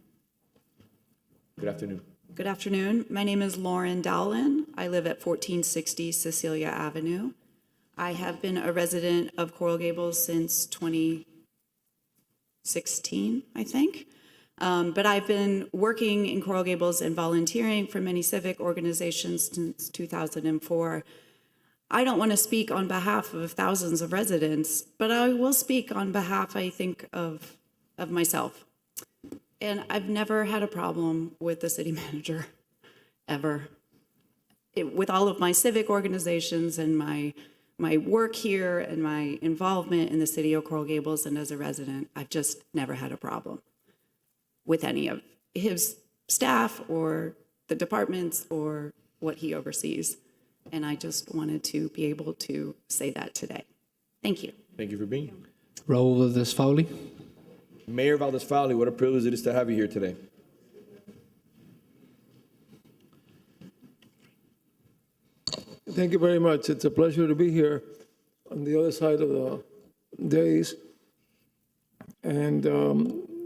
Good afternoon. Good afternoon. My name is Lauren Dowlin. I live at 1460 Cecilia Avenue. I have been a resident of Coral Gables since 2016, I think. But I've been working in Coral Gables and volunteering for many civic organizations since 2004. I don't want to speak on behalf of thousands of residents, but I will speak on behalf, I think, of myself. And I've never had a problem with the city manager, ever. With all of my civic organizations and my work here and my involvement in the city of Coral Gables and as a resident, I've just never had a problem with any of his staff or the departments or what he oversees. And I just wanted to be able to say that today. Thank you. Thank you for being here. Raul Valdez-Fowley. Mayor Valdez-Fowley, what a privilege it is to have you here today. Thank you very much. It's a pleasure to be here on the other side of the days. And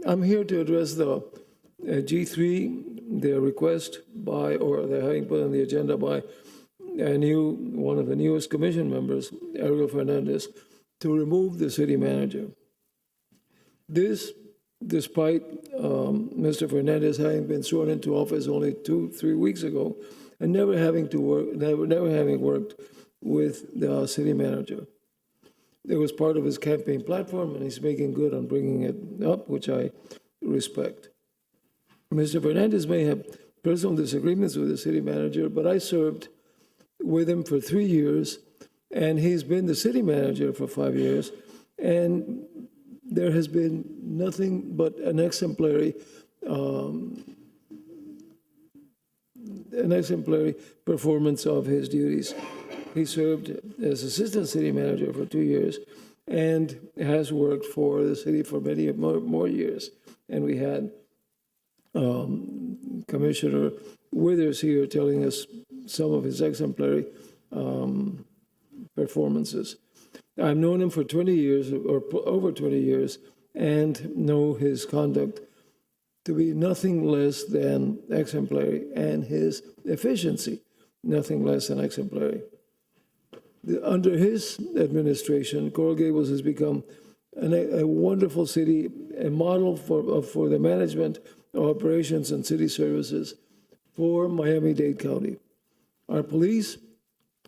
I'm here to address the G3, their request by, or they're having put on the agenda by one of the newest commission members, Ariel Fernandez, to remove the city manager. This, despite Mr. Fernandez having been sworn into office only 2-3 weeks ago, and never having worked with the city manager. It was part of his campaign platform, and he's making good on bringing it up, which I respect. Mr. Fernandez may have personal disagreements with the city manager, but I served with him for 3 years, and he's been the city manager for 5 years, and there has been nothing but an exemplary performance of his duties. He served as assistant city manager for 2 years and has worked for the city for many more years. And we had Commissioner Withers here telling us some of his exemplary performances. I've known him for 20 years, or over 20 years, and know his conduct to be nothing less than exemplary, and his efficiency nothing less than exemplary. Under his administration, Coral Gables has become and a wonderful city, a model for the management of operations and city services for Miami-Dade County. Our police,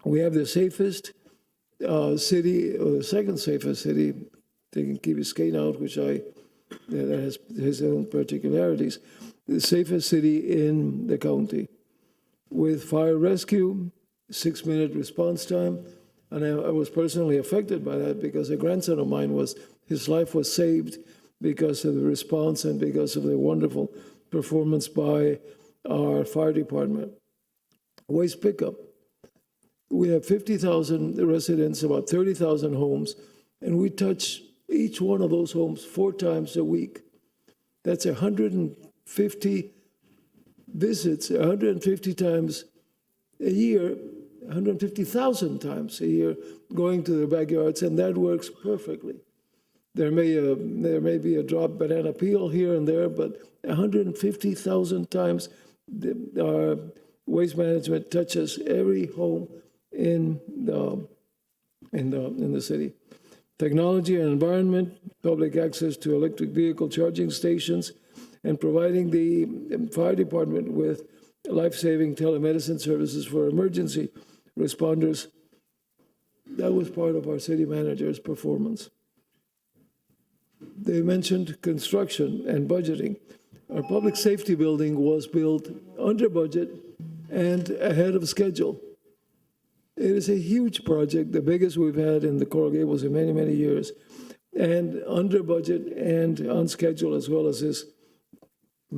we have the safest city, or the second safest city, taking Key Biscayne out, which that has his own particularities, the safest city in the county, with fire rescue, 6-minute response time. And I was personally affected by that because a grandson of mine his life was saved because of the response and because of the wonderful performance by our fire department. Waste pickup. We have 50,000 residents, about 30,000 homes, and we touch each one of those homes 4 times a week. That's 150 visits, 150 times a year, 150,000 times a year going to their backyards, and that works perfectly. There may be a drop banana peel here and there, but 150,000 times our waste management touches every home in the city. Technology and environment, public access to electric vehicle charging stations, and providing the fire department with life-saving telemedicine services for emergency responders. That was part of our city manager's performance. They mentioned construction and budgeting. Our public safety building was built under budget and ahead of schedule. It is a huge project, the biggest we've had in the Coral Gables in many, many years, and under budget and on schedule, as well as this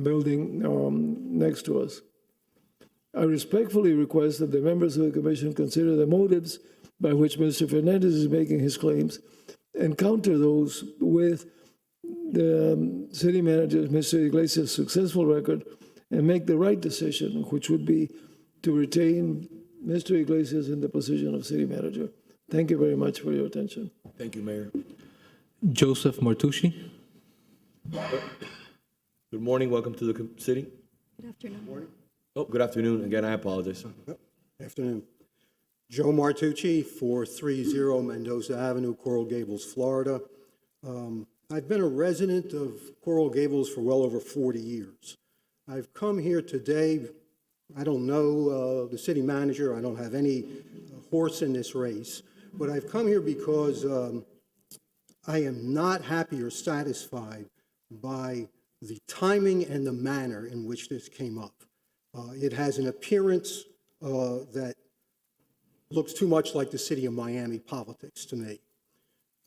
building next to us. I respectfully request that the members of the commission consider the motives by which Mr. Fernandez is making his claims and counter those with the city manager, Mr. Iglesias' successful record, and make the right decision, which would be to retain Mr. Iglesias in the position of city manager. Thank you very much for your attention. Thank you, Mayor. Joseph Martucci. Good morning. Welcome to the city. Good afternoon. Oh, good afternoon. Again, I apologize. Afternoon. Joe Martucci, 430 Mendoza Avenue, Coral Gables, Florida. I've been a resident of Coral Gables for well over 40 years. I've come here today. I don't know the city manager. I don't have any horse in this race. But I've come here because I am not happy or satisfied by the timing and the manner in which this came up. It has an appearance that looks too much like the city of Miami politics to me.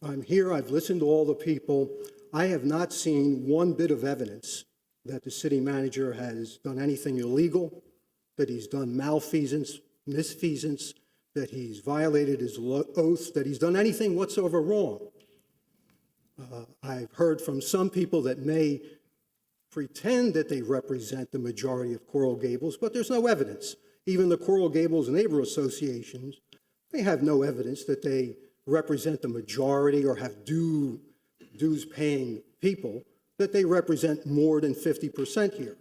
I'm here, I've listened to all the people. I have not seen one bit of evidence that the city manager has done anything illegal, that he's done malfeasance, misfeasance, that he's violated his oath, that he's done anything whatsoever wrong. I've heard from some people that may pretend that they represent the majority of Coral Gables, but there's no evidence. Even the Coral Gables Neighbor Associations, they have no evidence that they represent the majority or have dues-paying people, that they represent more than 50% here.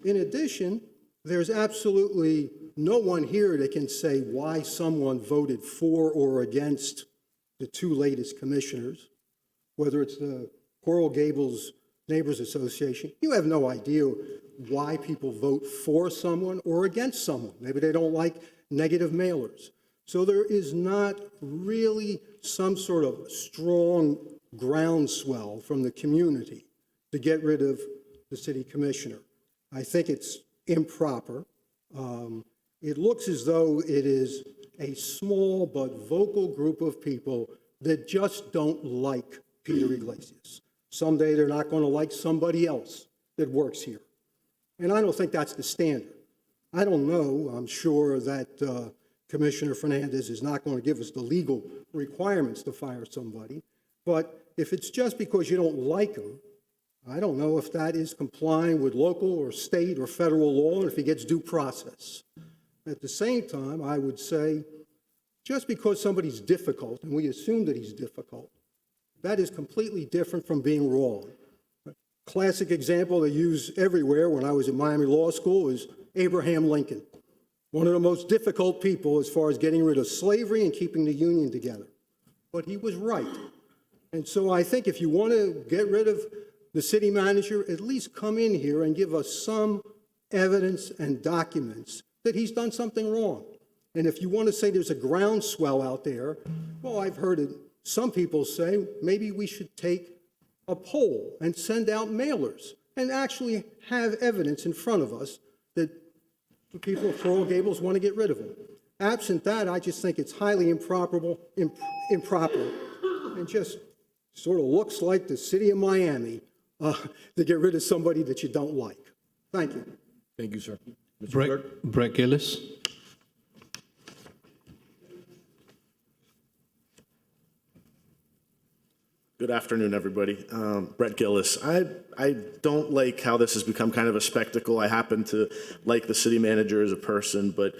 In addition, there's absolutely no one here that can say why someone voted for or against the 2 latest commissioners, whether it's the Coral Gables Neighbors Association. You have no idea why people vote for someone or against someone. Maybe they don't like negative mailers. So there is not really some sort of strong groundswell from the community to get rid of the city commissioner. I think it's improper. It looks as though it is a small but vocal group of people that just don't like Peter Iglesias. Someday they're not going to like somebody else that works here. And I don't think that's the standard. I don't know. I'm sure that Commissioner Fernandez is not going to give us the legal requirements to fire somebody. But if it's just because you don't like him, I don't know if that is complying with local or state or federal law, and if he gets due process. At the same time, I would say, just because somebody's difficult, and we assume that he's difficult, that is completely different from being wrong. A classic example they use everywhere when I was at Miami Law School is Abraham Lincoln, one of the most difficult people as far as getting rid of slavery and keeping the Union together. But he was right. And so I think if you want to get rid of the city manager, at least come in here and give us some evidence and documents that he's done something wrong. And if you want to say there's a groundswell out there, well, I've heard it, some people say maybe we should take a poll and send out mailers and actually have evidence in front of us that the people of Coral Gables want to get rid of him. Absent that, I just think it's highly improper, and just sort of looks like the city of Miami to get rid of somebody that you don't like. Thank you. Thank you, sir. Mr. Clerk? Brett Gillis. Good afternoon, everybody. Brett Gillis. I don't like how this has become kind of a spectacle. I happen to like the city manager as a person, but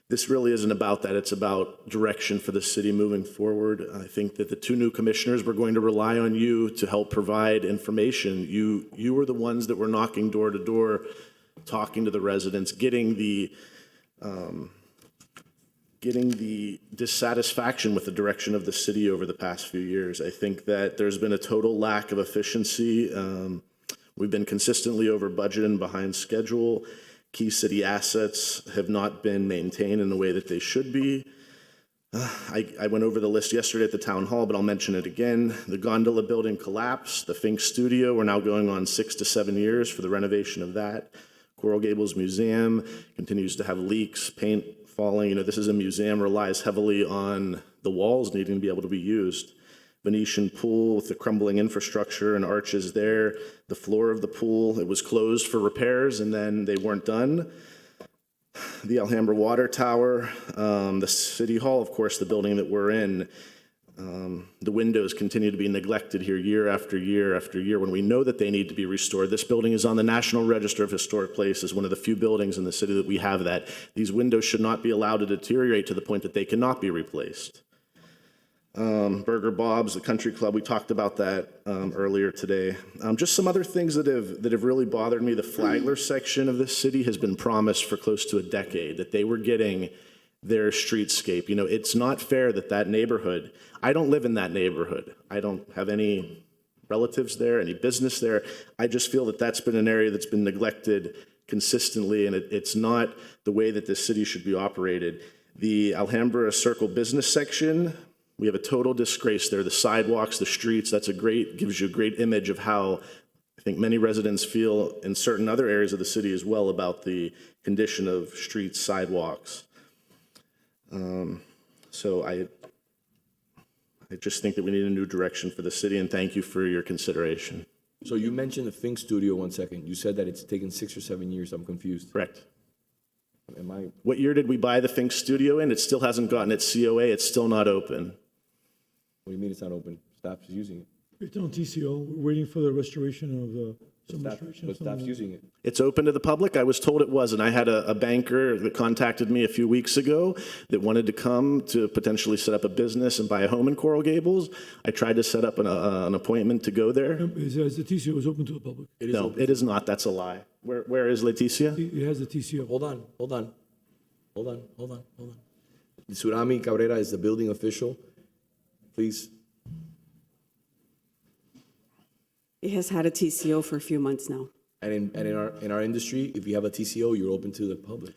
this really isn't about that. It's about direction for the city moving forward. I think that the two new commissioners, we're going to rely on you to help provide information. You were the ones that were knocking door to door, talking to the residents, getting the dissatisfaction with the direction of the city over the past few years. I think that there's been a total lack of efficiency. We've been consistently over budget and behind schedule. Key city assets have not been maintained in the way that they should be. I went over the list yesterday at the town hall, but I'll mention it again. The gondola building collapsed. The Fink Studio, we're now going on 6 to 7 years for the renovation of that. Coral Gables Museum continues to have leaks, paint falling. You know, this is a museum, relies heavily on the walls needing to be able to be used. Venetian pool with the crumbling infrastructure and arches there. The floor of the pool, it was closed for repairs and then they weren't done. The Alhambra Water Tower, the City Hall, of course, the building that we're in. The windows continue to be neglected here year after year after year when we know that they need to be restored. This building is on the National Register of Historic Places, one of the few buildings in the city that we have that. These windows should not be allowed to deteriorate to the point that they cannot be replaced. Burger Bob's, the country club, we talked about that earlier today. Just some other things that have really bothered me. The Flagler section of this city has been promised for close to a decade that they were getting their streetscape. You know, it's not fair that that neighborhood, I don't live in that neighborhood. I don't have any relatives there, any business there. I just feel that that's been an area that's been neglected consistently, and it's not the way that this city should be operated. The Alhambra Circle business section, we have a total disgrace there. The sidewalks, the streets, gives you a great image of how I think many residents feel in certain other areas of the city as well about the condition of streets, sidewalks. So I just think that we need a new direction for the city, and thank you for your consideration. So you mentioned the Fink Studio 1 second. You said that it's taken 6 or 7 years. I'm confused. Correct. Am I? What year did we buy the Fink Studio in? It still hasn't gotten its COA. It's still not open. What do you mean it's not open? Staff is using it. It's on TCO. We're waiting for the restoration of some restoration. But staff's using it. It's open to the public. I was told it wasn't. I had a banker that contacted me a few weeks ago that wanted to come to potentially set up a business and buy a home in Coral Gables. I tried to set up an appointment to go there. It says the TCO is open to the public. No, it is not. That's a lie. Where is Leticia? It has the TCO. Hold on. Tsunami Cabrera is the building official. Please. It has had a TCO for a few months now. And in our industry, if you have a TCO, you're open to the public.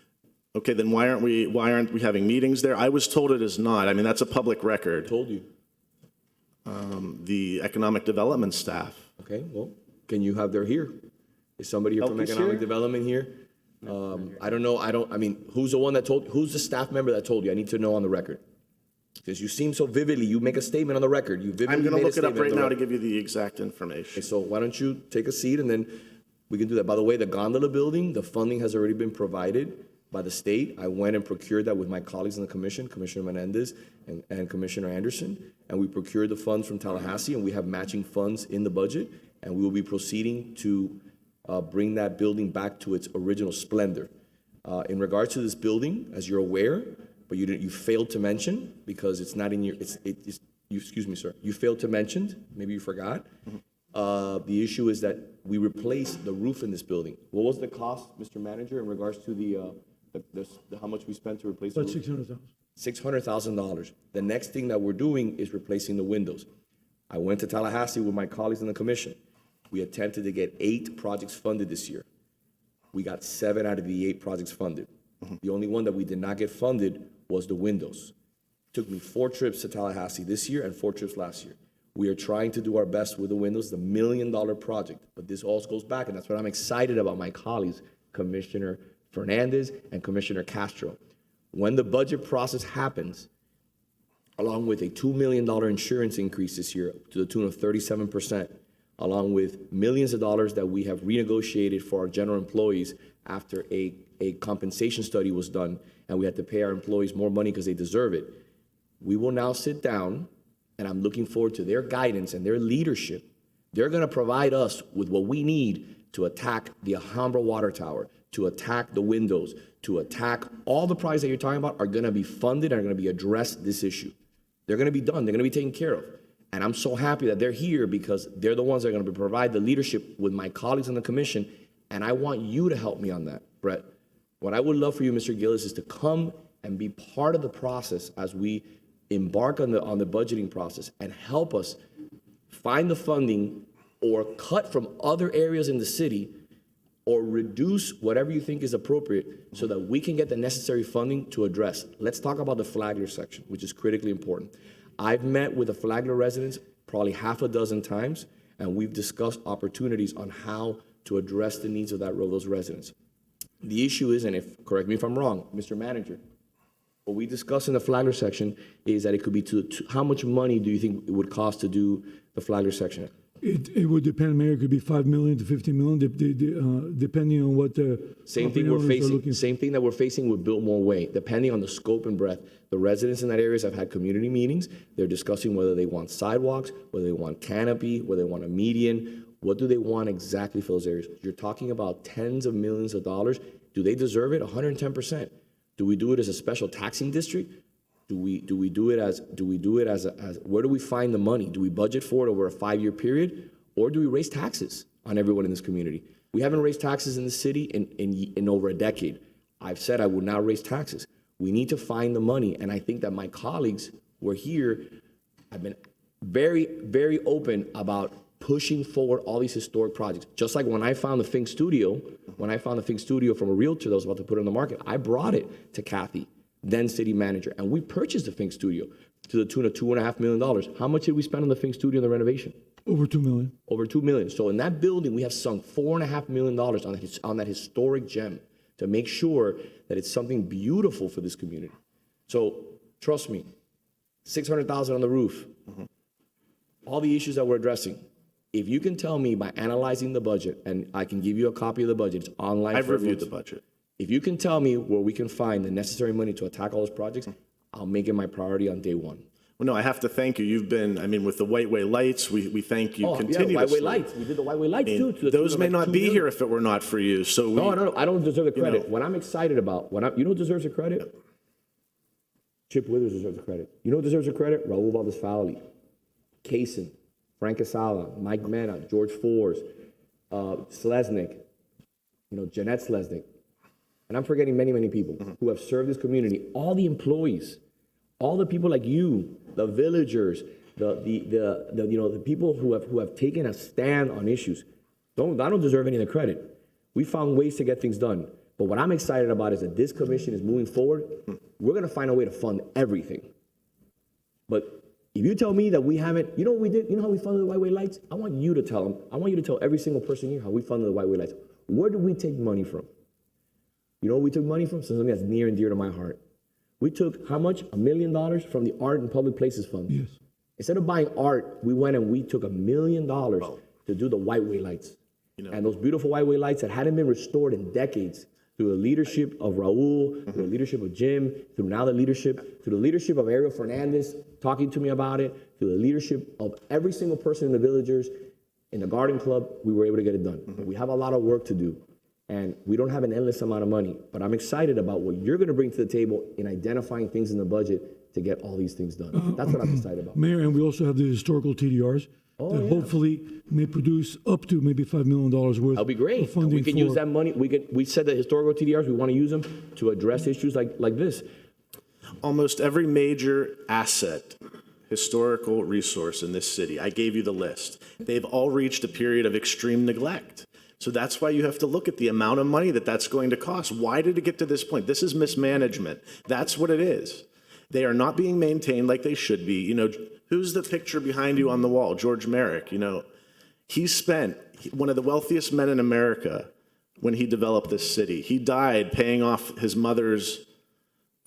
Okay, then why aren't we having meetings there? I was told it is not. I mean, that's a public record. Told you. The economic development staff. Okay, well, can you have their here? Is somebody here from Help us economic here? development here? I don't know. Who's the staff member that told you? I need to know on the record. Because you seem so vividly, you make a statement on the record. You vividly I'm going made to a look it up statement on right the now to record. give you the exact information. Okay, so why don't you take a seat and then we can do that. By the way, the gondola building, the funding has already been provided by the state. I went and procured that with my colleagues in the commission, Commissioner Menendez and Commissioner Anderson, and we procured the funds from Tallahassee, and we have matching funds in the budget, and we will be proceeding to bring that building back to its original splendor. In regards to this building, as you're aware, but you failed to mention, because it's not in your, excuse me, sir, you failed to mention, maybe you forgot. The issue is that we replaced the roof in this building. What was the cost, Mr. Manager, in regards to the how much we spent to replace the About roof? $600,000. $600,000. The next thing that we're doing is replacing the windows. I went to Tallahassee with my colleagues in the commission. We attempted to get 8 projects funded this year. We got 7 out of the 8 projects funded. The only one that we did not get funded was the windows. It took me 4 trips to Tallahassee this year and 4 trips last year. We are trying to do our best with the windows, the $1 million project, but this also goes back, and that's what I'm excited about my colleagues, Commissioner Fernandez and Commissioner Castro. When the budget process happens, along with a $2 million insurance increase this year to the tune of 37%, along with millions of dollars that we have renegotiated for our general employees after a compensation study was done, and we had to pay our employees more money because they deserve it. We will now sit down, and I'm looking forward to their guidance and their leadership. They're going to provide us with what we need to attack the Alhambra water tower, to attack the windows, to attack all the projects that you're talking about are going to be funded and are going to be addressed this issue. They're going to be done. They're going to be taken care of. And I'm so happy that they're here because they're the ones that are going to provide the leadership with my colleagues in the commission. And I want you to help me on that, Brett. What I would love for you, Mr. Gillis, is to come and be part of the process as we embark on the budgeting process and help us find the funding or cut from other areas in the city or reduce whatever you think is appropriate so that we can get the necessary funding to address. Let's talk about the Flagler section, which is critically important. I've met with the Flagler residents probably half a dozen times, and we've discussed opportunities on how to address the needs of those residents. The issue is, and correct me if I'm wrong, Mr. Manager, what we discussed in the Flagler section is that it could be how much money do you think it would cost to do the Flagler section? It would depend, Mayor. It could be $5 million to $50 million, depending on what the Same thing we're facing. Same thing that we're facing with Biltmore Way. Depending on the scope and breadth, the residents in that area have had community meetings. They're discussing whether they want sidewalks, whether they want canopy, whether they want a median. What do they want exactly for those areas? You're talking about tens of millions of dollars. Do they deserve it? 110%. Do we do it as a special taxing district? Do we do it as where do we find the money? Do we budget for it over a 5-year period, or do we raise taxes on everyone in this community? We haven't raised taxes in the city in over a decade. I've said I will not raise taxes. We need to find the money, and I think that my colleagues who are here have been very, very open about pushing forward all these historic projects. Just like when I found the Fink Studio, from a realtor that was about to put it on the market, I brought it to Kathy, then city manager, and we purchased the Fink Studio to the tune of $2.5 million. How much did we spend on the Fink Studio in the renovation? Over $2 million. Over $2 million. So in that building, we have sunk $4.5 million on that historic gem to make sure that it's something beautiful for this community. So trust me, $600,000 on the roof, all the issues that we're addressing. If you can tell me by analyzing the budget, and I can give you a copy of the budget, it's online. I've reviewed the budget. If you can tell me where we can find the necessary money to attack all those projects, I'll make it my priority on day one. Well, no, I have to thank you. You've been, with the White Way lights, we thank you continuously. Yeah, White Way lights. We did the White Way lights too. Those may not be here if it were not for you. So no, I don't deserve the credit. What I'm excited about, you know who deserves the credit? Chip Withers deserves the credit. You know who deserves the credit? Raul Valdez-Fowley, Kaysen, Frank Casala, Mike Mena, George Fors, Slesnik, Jeanette Slesnik. And I'm forgetting many, many people who have served this community, all the employees, all the people like you, the villagers, the people who have taken a stand on issues. I don't deserve any of the credit. We found ways to get things done. But what I'm excited about is that this commission is moving forward. We're going to find a way to fund everything. But if you tell me that we haven't, you know what we did? You know how we funded the White Way lights? I want you to tell them. I want you to tell every single person here how we funded the White Way lights. Where did we take money from? You know what we took money from? Something that's near and dear to my heart. We took how much? $1 million from the Art and Public Places Fund. Yes. Instead of buying art, we went and we took $1 million to do the White Way lights. And those beautiful White Way lights that hadn't been restored in decades through the leadership of Raul, through the leadership of Jim, through the leadership of Ariel Fernandez talking to me about it, through the leadership of every single person in the villagers, in the garden club, we were able to get it done. We have a lot of work to do. And we don't have an endless amount of money, but I'm excited about what you're going to bring to the table in identifying things in the budget to get all these things done. That's what I'm excited about. Mayor, and we also have the historical TDRs that hopefully may produce up to maybe $5 million worth. That'll be great. Funding We can use that money. We said that historical TDRs, we want to use them to address issues like this. Almost every major asset historical resource in this city. I gave you the list. They've all reached a period of extreme neglect. So that's why you have to look at the amount of money that that's going to cost. Why did it get to this point? This is mismanagement. That's what it is. They are not being maintained like they should be. You know, who's the picture behind you on the wall? George Merrick. You know, he spent, one of the wealthiest men in America when he developed this city. He died paying off his mother's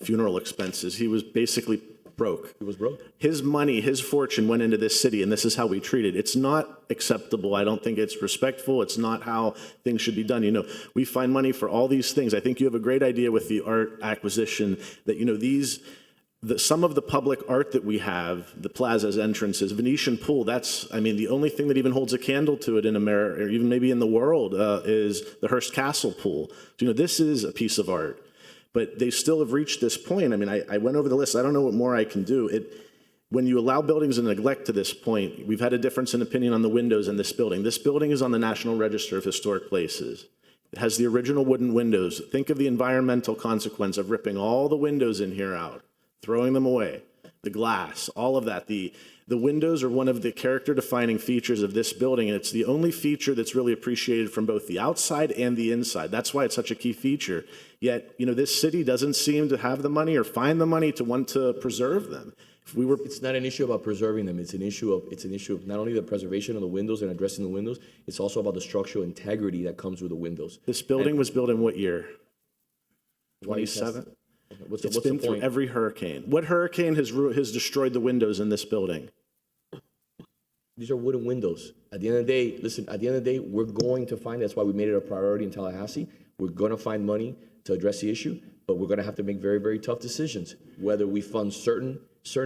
funeral expenses. He was basically broke. He was broke. His money, his fortune went into this city, and this is how we treat it. It's not acceptable. I don't think it's respectful. It's not how things should be done. You know, we find money for all these things. I think you have a great idea with the art acquisition that, you know, some of the public art that we have, the plaza's entrances, Venetian pool, that's, I mean, the only thing that even holds a candle to it in America, or even maybe in the world, is the Hearst Castle pool. So, you know, this is a piece of art. But they still have reached this point. I mean, I went over the list. I don't know what more I can do. When you allow buildings in neglect to this point, we've had a difference in opinion on the windows in this building. This building is on the National Register of Historic Places. It has the original wooden windows. Think of the environmental consequence of ripping all the windows in here out, throwing them away, the glass, all of that. The windows are one of the character-defining features of this building, and it's the only feature that's really appreciated from both the outside and the inside. That's why it's such a key feature. Yet, you know, this city doesn't seem to have the money or find the money to want to preserve them. It's not an issue about preserving them. It's an issue of not only the preservation of the windows and addressing the windows. It's also about the structural integrity that comes with the windows. This building was built in what year? 27. It's been through every hurricane. What hurricane has destroyed the windows in this building? These are wooden windows. At the end of the day, listen, at the end of the day, we're going to find, that's why we made it a priority in Tallahassee. We're going to find money to address the issue, but we're going to have to make very, very tough decisions, whether we fund certain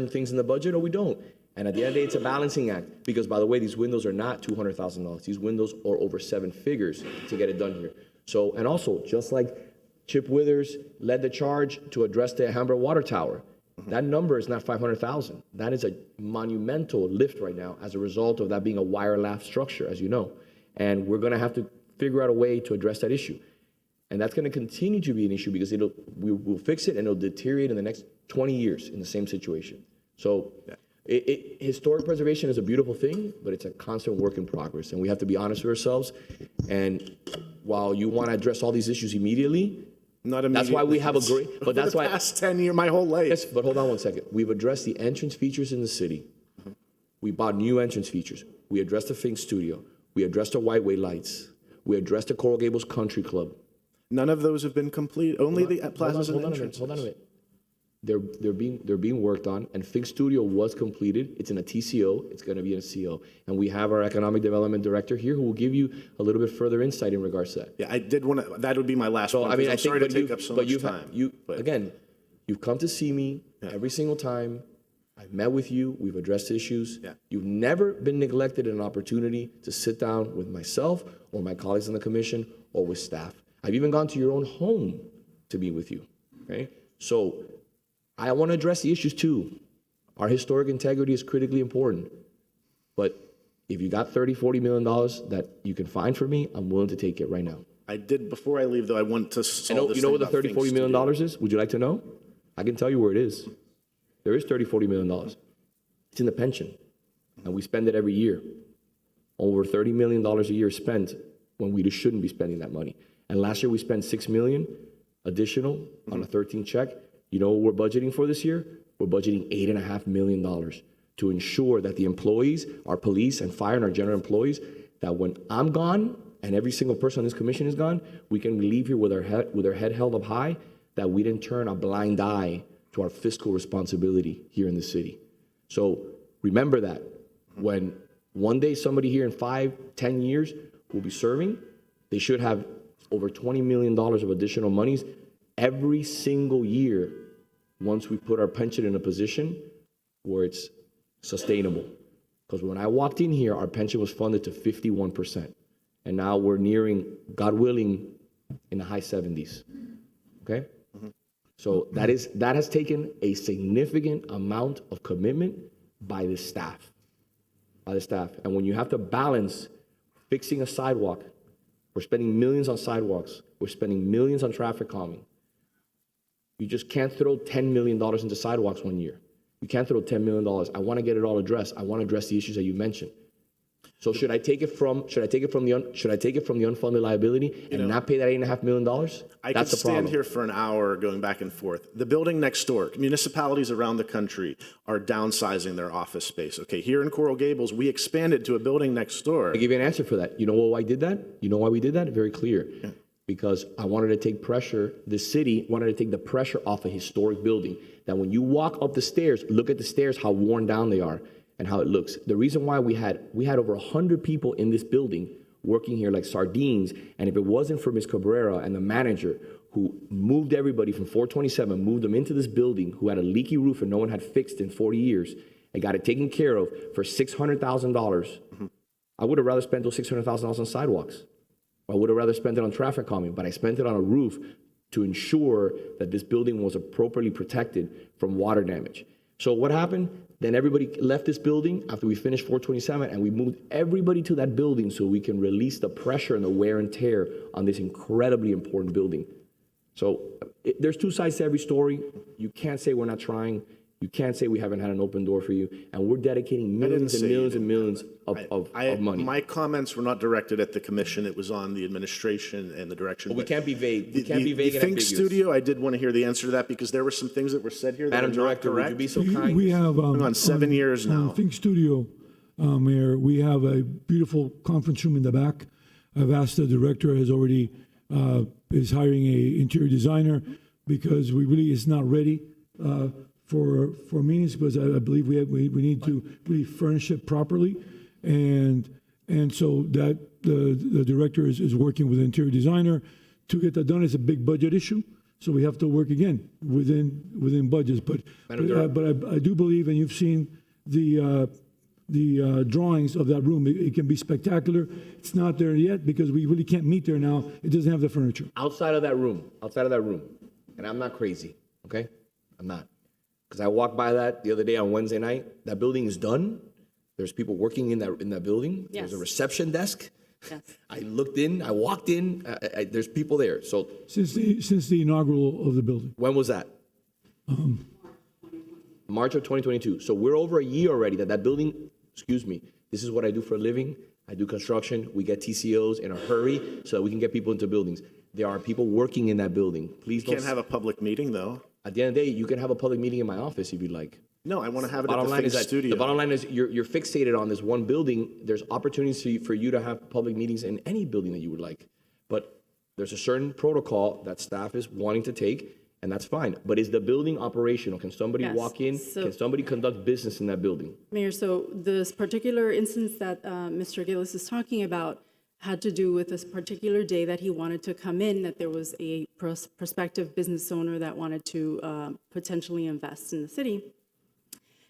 things in the budget or we don't. And at the end of the day, it's a balancing act, because by the way, these windows are not $200,000. These windows are over 7 figures to get it done here. So, and also, just like Chip Withers led the charge to address the Alhambra water tower, that number is not 500,000. That is a monumental lift right now as a result of that being a wire lath structure, as you know. And we're going to have to figure out a way to address that issue. And that's going to continue to be an issue because we'll fix it and it'll deteriorate in the next 20 years in the same situation. So historic preservation is a beautiful thing, but it's a constant work in progress. And we have to be honest with ourselves. And while you want to address all these issues immediately, that's why we have a great, but that's why the past 10 years, my whole life. Yes, but hold on one second. We've addressed the entrance features in the city. We bought new entrance features. We addressed the Fink Studio. We addressed the Whiteway lights. We addressed the Coral Gables Country Club. None of those have been complete. Only the plazas and entrances. Hold on a minute. They're being worked on, and Fink Studio was completed. It's in a TCO. It's going to be in a CO, and we have our economic development director here who will give you a little bit further insight in regards to that. Yeah, I did want to. That would be my last one. I mean, I'm sorry to take up so much time. Again, you've come to see me every single time. I've met with you. We've addressed issues. Yeah. You've never been neglected an opportunity to sit down with myself or my colleagues on the commission or with staff. I've even gone to your own home to be with you. Okay, so I want to address the issues too. Our historic integrity is critically important. But if you got $30-40 million that you can find for me, I'm willing to take it right now. I did, before I leave though, I want to solve this. You know what the thing about $30-40 million is? Would you like to know? I can tell you where it is. There is $30-40 million. It's in the pension. And we spend it every year. Over $30 million a year spent when we just shouldn't be spending that money. And last year we spent $6 million additional on a 13 check. You know what we're budgeting for this year? We're budgeting $8.5 million to ensure that the employees, our police and fire and our general employees, that when I'm gone and every single person on this commission is gone, we can leave here with our head held up high, that we didn't turn a blind eye to our fiscal responsibility here in the city. So remember that when one day somebody here in 5-10 years will be serving, they should have over $20 million of additional monies every single year once we put our pension in a position where it's sustainable. Because when I walked in here, our pension was funded to 51%. And now we're nearing, God willing, in the high 70s. Okay? So that has taken a significant amount of commitment by the staff. And when you have to balance fixing a sidewalk, we're spending millions on sidewalks, we're spending millions on traffic calming. You just can't throw $10 million into sidewalks one year. You can't throw $10 million. I want to get it all addressed. I want to address the issues that you mentioned. So should I take it from the unfunded liability and not pay that $8.5 million? I could That's the stand problem. here for an hour going back and forth. The building next door, municipalities around the country are downsizing their office space. Okay, here in Coral Gables, we expanded to a building next door. I give you an answer for that. You know why I did that? You know why we did that? Very clear. Yeah. Because I wanted to take pressure, the city wanted to take the pressure off a historic building. That when you walk up the stairs, look at the stairs, how worn down they are and how it looks. The reason why we had over 100 people in this building working here like sardines, and if it wasn't for Ms. Cabrera and the manager who moved everybody from 427, moved them into this building, who had a leaky roof and no one had fixed in 40 years, and got it taken care of for $600,000, I would have rather spent those $600,000 on sidewalks. I would have rather spent it on traffic calming, but I spent it on a roof to ensure that this building was appropriately protected from water damage. So what happened? Then everybody left this building after we finished 427, and we moved everybody to that building so we can release the pressure and the wear and tear on this incredibly important building. So there's two sides to every story. You can't say we're not trying. You can't say we haven't had an open door for you. And we're dedicating millions and millions and millions of money. My comments were not directed at the commission. It was on the administration and the direction. But we can't be vague. We can't be vague and Think ambiguous. Studio, I did want to hear the answer to that because there were some things that were said here that Madam are not Director, would correct. you be so kind? We have on 7 years now. Think Studio, Mayor. We have a beautiful conference room in the back. I've asked the director has already is hiring a interior designer because we really is not ready for meetings because I believe we need to really furnish it properly, and so that the director is working with the interior designer to get that done. It's a big budget issue, so we have to work again within budgets. But I do believe, and you've seen the drawings of that room. It can be spectacular. It's not there yet because we really can't meet there now. It doesn't have the furniture. Outside of that room, and I'm not crazy, okay? I'm not. Because I walked by that the other day on Wednesday night. That building is done. There's people working in that building. Yes. There's a reception desk. Yes. I looked in, I walked in, there's people there. So Since the inaugural of the building. when was that? March of 2022. So we're over a year already that building, excuse me, this is what I do for a living. I do construction. We get TCOs in a hurry so that we can get people into buildings. There are people working in that building. Please You can't have a public meeting though. At the end of the day, you can have a public meeting in my office if you'd like. No, I want to have it Bottom at the line Think is that Studio. the bottom line is you're fixated on this one building. There's opportunities for you to have public meetings in any building that you would like, but there's a certain protocol that staff is wanting to take, and that's fine. But is the building operational? Can somebody Yes. walk in? So- Can somebody conduct business in that building? Mayor, so this particular instance that Mr. Gables is talking about had to do with this particular day that he wanted to come in, that there was a prospective business owner that wanted to potentially invest in the city.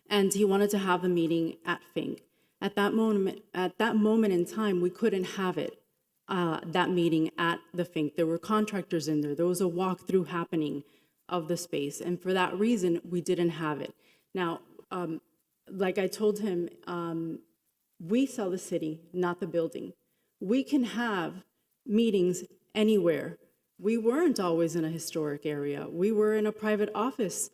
And he wanted to have a meeting at Fink. At that moment in time, we couldn't have it, that meeting at the Fink. There were contractors in there. There was a walkthrough happening of the space. And for that reason, we didn't have it. Now, like I told him, we sell the city, not the building. We can have meetings anywhere. We weren't always in a historic area. We were in a private office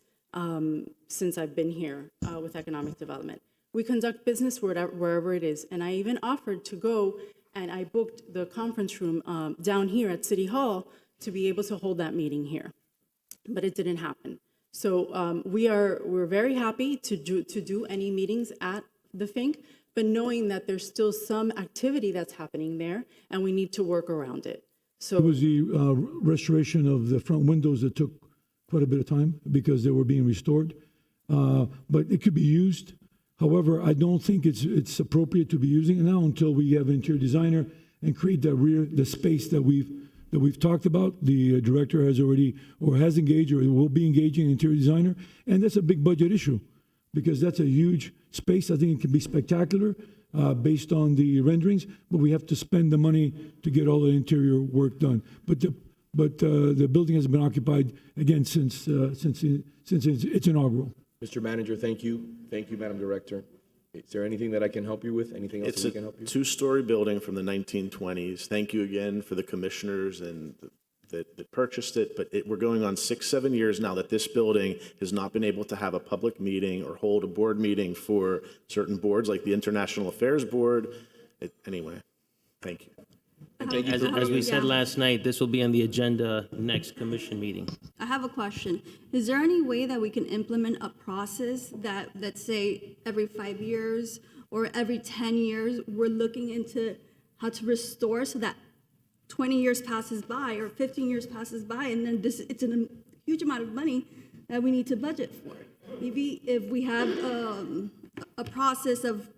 since I've been here with economic development. We conduct business wherever it is. And I even offered to go, and I booked the conference room down here at City Hall to be able to hold that meeting here. But it didn't happen. So we're very happy to do any meetings at the Fink, but knowing that there's still some activity that's happening there, and we need to work around it. So It was the restoration of the front windows that took quite a bit of time because they were being restored. But it could be used. However, I don't think it's appropriate to be using it now until we have an interior designer and create the space that we've talked about. The director has already or has engaged or will be engaging an interior designer, and that's a big budget issue because that's a huge space. I think it can be spectacular based on the renderings, but we have to spend the money to get all the interior work done. But the building has been occupied again since its inaugural. Mr. Manager, thank you. Thank you, Madam Director. Is there anything that I can help you with? Anything else It's that we can help a you? two-story building from the 1920s. Thank you again for the commissioners and that purchased it, but we're going on 6-7 years now that this building has not been able to have a public meeting or hold a board meeting for certain boards, like the International Affairs Board. Anyway, thank you. As we said last night, this will be on the agenda next commission meeting. I have a question. Is there any way that we can implement a process that, let's say, every 5 years or every 10 years, we're looking into how to restore so that 20 years passes by or 15 years passes by, and then it's a huge amount of money that we need to budget for? Maybe if we have a process of,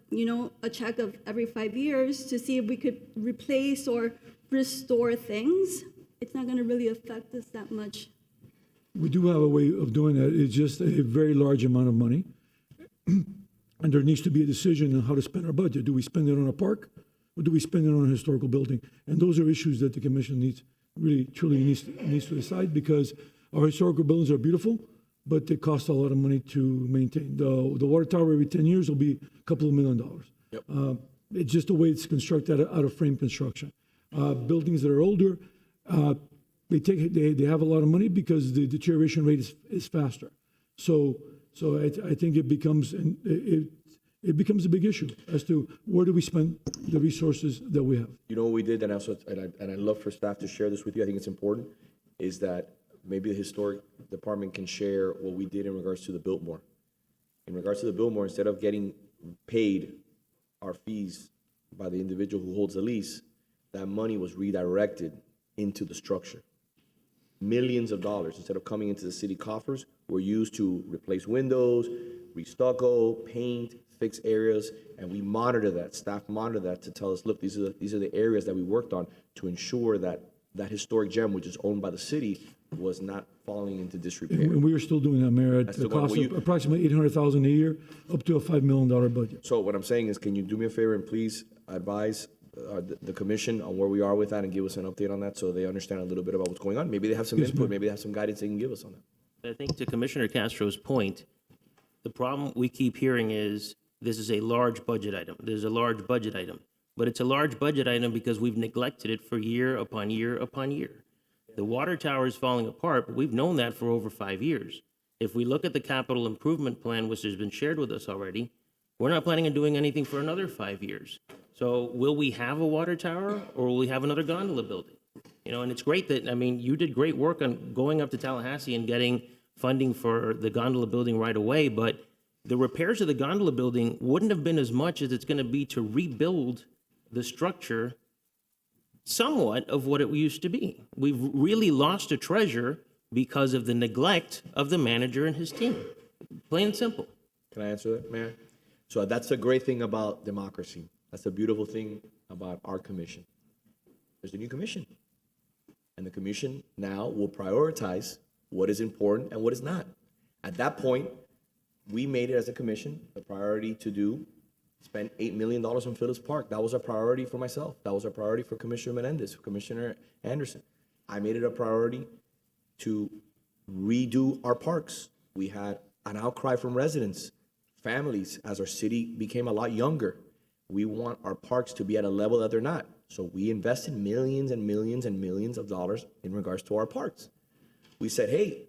a check of every 5 years to see if we could replace or restore things, it's not going to really affect us that much. We do have a way of doing that. It's just a very large amount of money. And there needs to be a decision on how to spend our budget. Do we spend it on a park or do we spend it on a historical building? And those are issues that the commission truly needs to decide, because our historical buildings are beautiful, but they cost a lot of money to maintain. The water tower every 10 years will be a couple of $1 million. Yep. It's just the way it's constructed out of frame construction. Buildings that are older, they have a lot of money because the deterioration rate is faster. So I think it becomes a big issue as to where do we spend the resources that we have. You know what we did, and I'd love for staff to share this with you. I think it's important, is that maybe the historic department can share what we did in regards to the Biltmore. In regards to the Biltmore, instead of getting paid our fees by the individual who holds the lease, that money was redirected into the structure. Millions of dollars, instead of coming into the city coffers, were used to replace windows, restucco, paint, fix areas, and we monitor that. Staff monitor that to tell us, look, these are the areas that we worked on to ensure that that historic gem, which is owned by the city, was not falling into disrepair. And we are still doing that, Mayor, at the cost of approximately $800,000 a year, up to a $5 million budget. So what I'm saying is, can you do me a favor and please advise the commission on where we are with that and give us an update on that so they understand a little bit about what's going on? Maybe they have some input, maybe they have some guidance they can give us on that. I think to Commissioner Castro's point, the problem we keep hearing is this is a large budget item. There's a large budget item. But it's a large budget item because we've neglected it for year upon year upon year. The water tower is falling apart, but we've known that for over 5 years. If we look at the capital improvement plan, which has been shared with us already, we're not planning on doing anything for another 5 years. So will we have a water tower or will we have another gondola building? And it's great that, you did great work on going up to Tallahassee and getting funding for the gondola building right away, but the repairs of the gondola building wouldn't have been as much as it's going to be to rebuild the structure somewhat of what it used to be. We've really lost a treasure because of the neglect of the manager and his team. Plain and simple. Can I answer that, Mayor? So that's the great thing about democracy. That's the beautiful thing about our commission. There's a new commission. And the commission now will prioritize what is important and what is not. At that point, we made it as a commission a priority to spend $8 million on Phillips Park. That was a priority for myself. That was a priority for Commissioner Menendez, for Commissioner Anderson. I made it a priority to redo our parks. We had an outcry from residents, families, as our city became a lot younger. We want our parks to be at a level that they're not. So we invested millions and millions and millions of dollars in regards to our parks. We said, hey,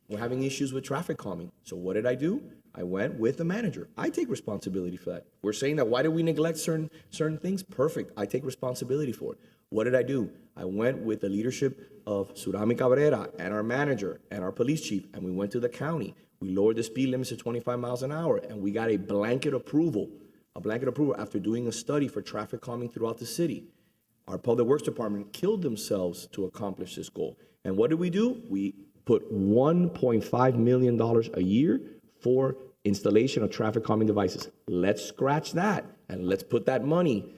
we're having issues with traffic calming. So what did I do? I went with the manager. I take responsibility for that. We're saying that why did we neglect certain things? Perfect. I take responsibility for it. What did I do? I went with the leadership of Surami Cabrera and our manager and our police chief, and we went to the county. We lowered the speed limits to 25 miles an hour, and we got a blanket approval after doing a study for traffic calming throughout the city. Our Public Works Department killed themselves to accomplish this goal. And what did we do? We put $1.5 million a year for installation of traffic calming devices. Let's scratch that and let's put that money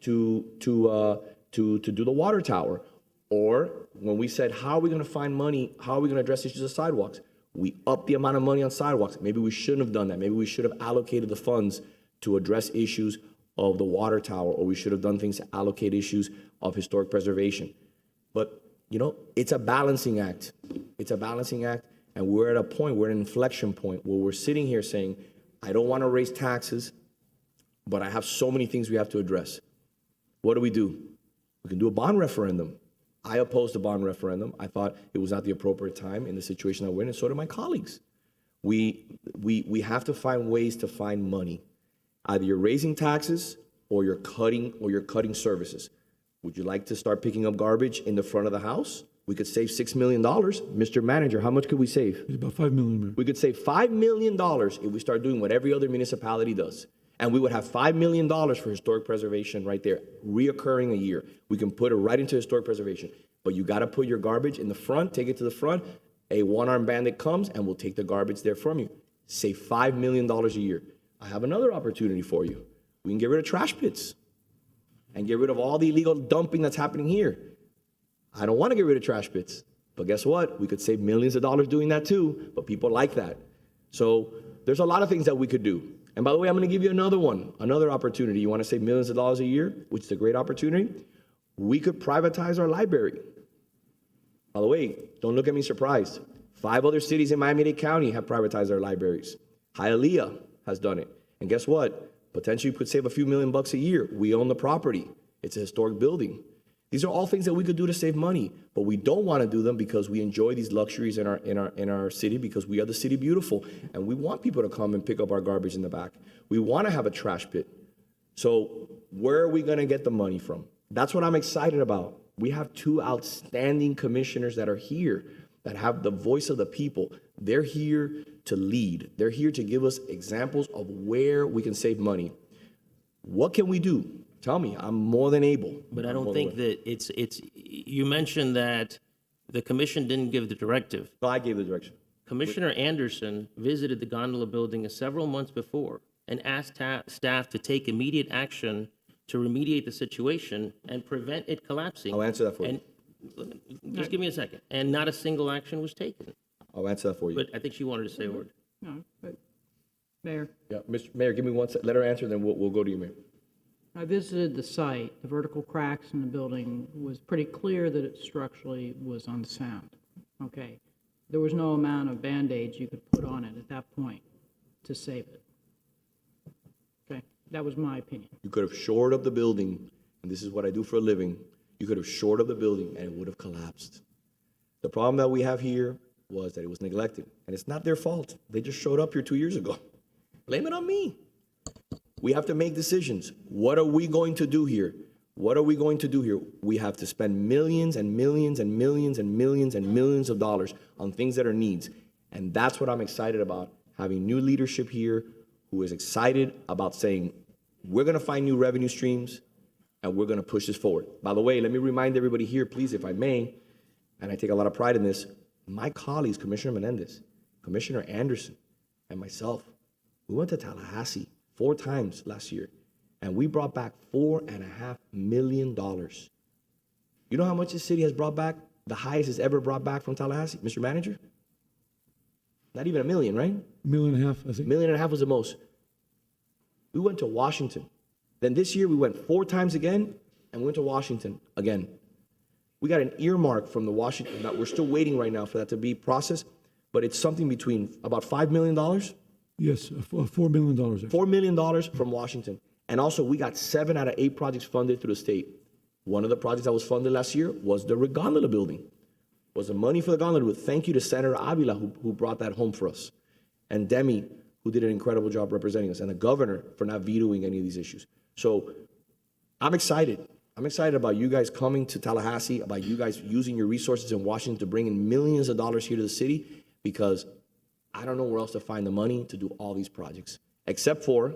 to do the water tower. Or when we said, how are we going to find money? How are we going to address issues of sidewalks? We upped the amount of money on sidewalks. Maybe we shouldn't have done that. Maybe we should have allocated the funds to address issues of the water tower, or we should have done things to allocate issues of historic preservation. But, it's a balancing act. It's a balancing act. And we're at a point, we're at an inflection point where we're sitting here saying, I don't want to raise taxes, but I have so many things we have to address. What do? We can do a bond referendum. I opposed the bond referendum. I thought it was not the appropriate time in the situation that we're in, and so did my colleagues. We have to find ways to find money. Either you're raising taxes or you're cutting services. Would you like to start picking up garbage in the front of the house? We could save $6 million. Mr. Manager, how much could we save? It's about 5 million, Mayor. We could save $5 million if we start doing what every other municipality does. And we would have $5 million for historic preservation right there, reoccurring a year. We can put it right into historic preservation. But you got to put your garbage in the front, take it to the front. A one-armed bandit comes and we'll take the garbage there from you. Save $5 million a year. I have another opportunity for you. We can get rid of trash pits and get rid of all the illegal dumping that's happening here. I don't want to get rid of trash pits, but guess what? We could save millions of dollars doing that too, but people like that. So there's a lot of things that we could do. And by the way, I'm going to give you another opportunity. You want to save millions of dollars a year, which is a great opportunity? We could privatize our library. By the way, don't look at me surprised. 5 other cities in Miami-Dade County have privatized their libraries. Hialeah has done it. And guess what? Potentially you could save a few $1,000,000 a year. We own the property. It's a historic building. These are all things that we could do to save money, but we don't want to do them because we enjoy these luxuries in our city, because we are the city beautiful, and we want people to come and pick up our garbage in the back. We want to have a trash pit. So where are we going to get the money from? That's what I'm excited about. We have 2 outstanding commissioners that are here that have the voice of the people. They're here to lead. They're here to give us examples of where we can save money. What can we do? Tell me, I'm more than able. But I don't think that it's, you mentioned that the commission didn't give the directive. No, I gave the direction. Commissioner Anderson visited the gondola building several months before and asked staff to take immediate action to remediate the situation and prevent it collapsing. I'll answer that for you. And just give me a second. And not a single action was taken. I'll answer that for you. But I think she wanted to say a word. No, but Mayor, Yeah, Mr. Mayor, give me 1 second. Let her answer, then we'll go to you, Mayor. I visited the site. The vertical cracks in the building was pretty clear that it structurally was unsound. Okay. There was no amount of Band-Aids you could put on it at that point to save it. Okay. That was my opinion. You could have shored up the building, and this is what I do for a living. You could have shored up the building and it would have collapsed. The problem that we have here was that it was neglected, and it's not their fault. They just showed up here 2 years ago. Blame it on me. We have to make decisions. What are we going to do here? What are we going to do here? We have to spend millions and millions and millions and millions and millions of dollars on things that are needs. And that's what I'm excited about, having new leadership here who is excited about saying, we're going to find new revenue streams and we're going to push this forward. By the way, let me remind everybody here, please, if I may, and I take a lot of pride in this, my colleagues, Commissioner Menendez, Commissioner Anderson, and myself, we went to Tallahassee 4 times last year, and we brought back $4.5 million. You know how much this city has brought back? The highest it's ever brought back from Tallahassee, Mr. Manager? Not even $1 million, right? $1.5 million, I think. $1.5 million was the most. We went to Washington. Then this year we went 4 times again, and we went to Washington again. We got an earmark from the Washington. Now, we're still waiting right now for that to be processed, but it's something between about $5 million. Yes, $4 million. $4 million from Washington. And also, we got 7 out of 8 projects funded through the state. One of the projects that was funded last year was the gondola building, was the money for the gondola. Thank you to Senator Avila, who brought that home for us, and Demi, who did an incredible job representing us, and the governor for not vetoing any of these issues. So I'm excited. I'm excited about you guys coming to Tallahassee, about you guys using your resources in Washington to bring in millions of dollars here to the city, because I don't know where else to find the money to do all these projects, except for,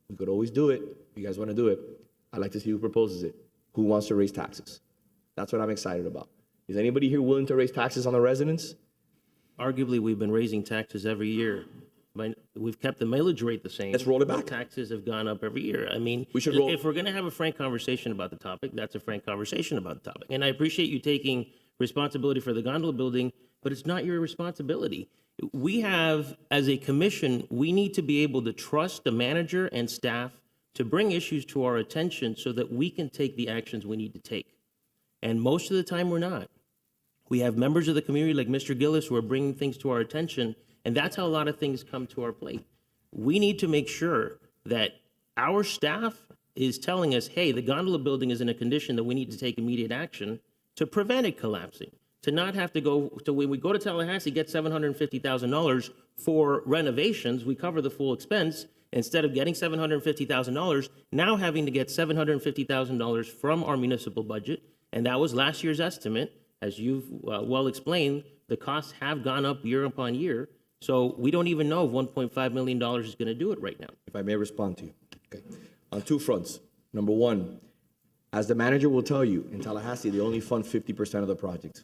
we could always do it. If you guys want to do it, I'd like to see who proposes it. Who wants to raise taxes? That's what I'm excited about. Is anybody here willing to raise taxes on the residents? Arguably, we've been raising taxes every year. We've kept the millage rate the same. Let's roll it back. Taxes have gone up every year. I mean, We should roll- if we're going to have a frank conversation about the topic, that's a frank conversation about the topic. And I appreciate you taking responsibility for the gondola building, but it's not your responsibility. We have, as a commission, we need to be able to trust the manager and staff to bring issues to our attention so that we can take the actions we need to take. And most of the time, we're not. We have members of the community like Mr. Gillis who are bringing things to our attention, and that's how a lot of things come to our plate. We need to make sure that our staff is telling us, hey, the gondola building is in a condition that we need to take immediate action, to prevent it collapsing, to not have to go, to when we go to Tallahassee, get $750,000 for renovations, we cover the full expense, instead of getting $750,000, now having to get $750,000 from our municipal budget, and that was last year's estimate. As you've well explained, the costs have gone up year upon year, so we don't even know if $1.5 million is going to do it right now. If I may respond to you. Okay. On two fronts. Number one, as the manager will tell you, in Tallahassee, they only fund 50% of the project.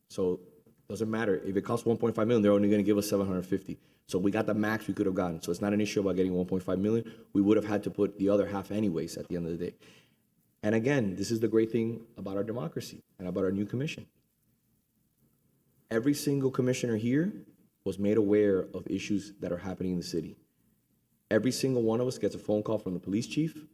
So it doesn't matter. If it costs 1.5 million, they're only going to give us 750. So we got the max we could have gotten. So it's not an issue about getting 1.5 million. We would have had to put the other half anyways at the end of the day. And again, this is the great thing about our democracy and about our new commission. Every single commissioner here was made aware of issues that are happening in the city. Every single one of us gets a phone call from the police chief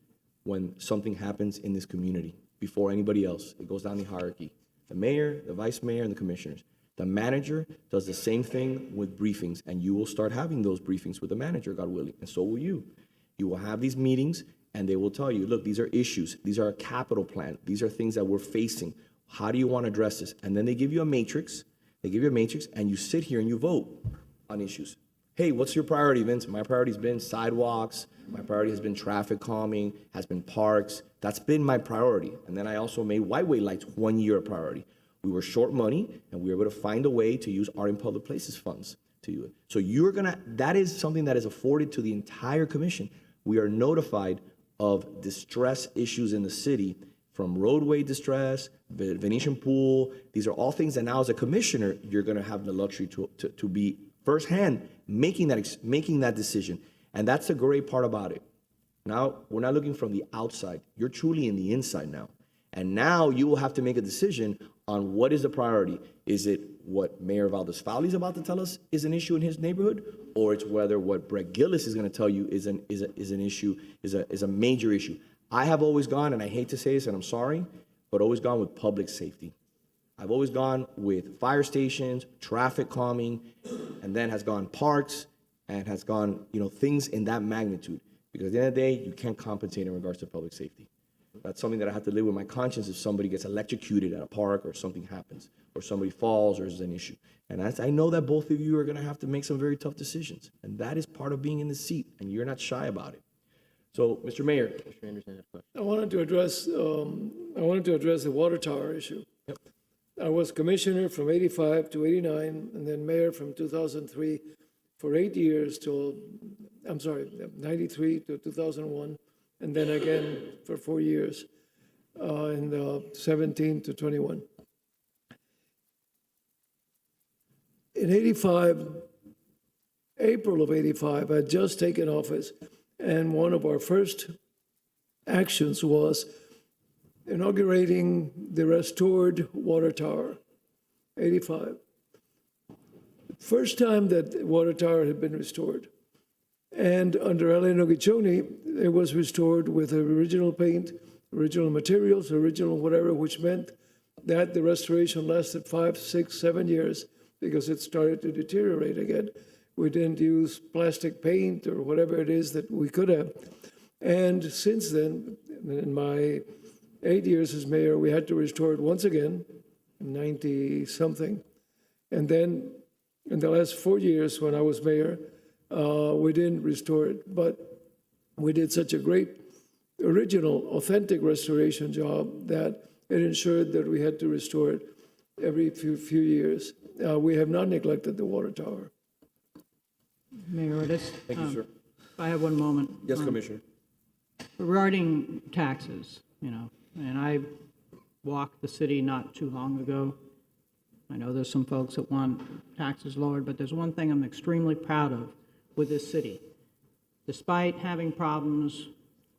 when something happens in this community before anybody else. It goes down the hierarchy. The mayor, the vice mayor, and the commissioners. The manager does the same thing with briefings, and you will start having those briefings with the manager, God willing, and so will you. You will have these meetings, and they will tell you, look, these are issues. These are a capital plan. These are things that we're facing. How do you want to address this? And then they give you a matrix. They give you a matrix, and you sit here and you vote on issues. Hey, what's your priority, Vince? My priority's been sidewalks. My priority has been traffic calming, has been parks. That's been my priority. And then I also made white-way lights 1 year a priority. We were short money, and we were able to find a way to use Art in Public Places funds to do it. So that is something that is afforded to the entire commission. We are notified of distress issues in the city, from roadway distress, the Venetian pool. These are all things that now as a commissioner, you're gonna have the luxury to be firsthand making that decision. And that's the great part about it. Now, we're not looking from the outside. You're truly in the inside now. And now you will have to make a decision on what is the priority. Is it what Mayor Valdez-Fowley is about to tell us is an issue in his neighborhood, or it's whether what Brett Gillis is going to tell you is an issue, is a major issue? I have always gone, and I hate to say this, and I'm sorry, but always gone with public safety. I've always gone with fire stations, traffic calming, and then has gone parks, and has gone, things in that magnitude. Because at the end of the day, you can't compensate in regards to public safety. That's something that I have to live with my conscience if somebody gets electrocuted at a park or something happens or somebody falls or there's an issue. And I know that both of you are going to have to make some very tough decisions. And that is part of being in the seat, and you're not shy about it. So, Mr. Mayor. Mr. Anderson has a question. I wanted to address the water tower issue. Yep. I was commissioner from 85 to 89, and then mayor from 2003 for 8 years till, 93 to 2001. And then again for 4 years, in 17 to 21. In 85, April of 85, I had just taken office, and one of our first actions was inaugurating the restored water tower, 85. First time that the water tower had been restored. And under L.A. Noguchioni, it was restored with original paint, original materials, original whatever, which meant that the restoration lasted 5, 6, 7 years because it started to deteriorate again. We didn't use plastic paint or whatever it is that we could have. And since then, in my 8 years as mayor, we had to restore it once again, 90-something. And then in the last 4 years when I was mayor, we didn't restore it, but we did such a great original, authentic restoration job that it ensured that we had to restore it every few years. We have not neglected the water tower. Mayor Otis. Thank you, sir. I have one moment. Yes, Commissioner. Regarding taxes, and I walked the city not too long ago. I know there's some folks that want taxes lowered, but there's one thing I'm extremely proud of with this city. Despite having problems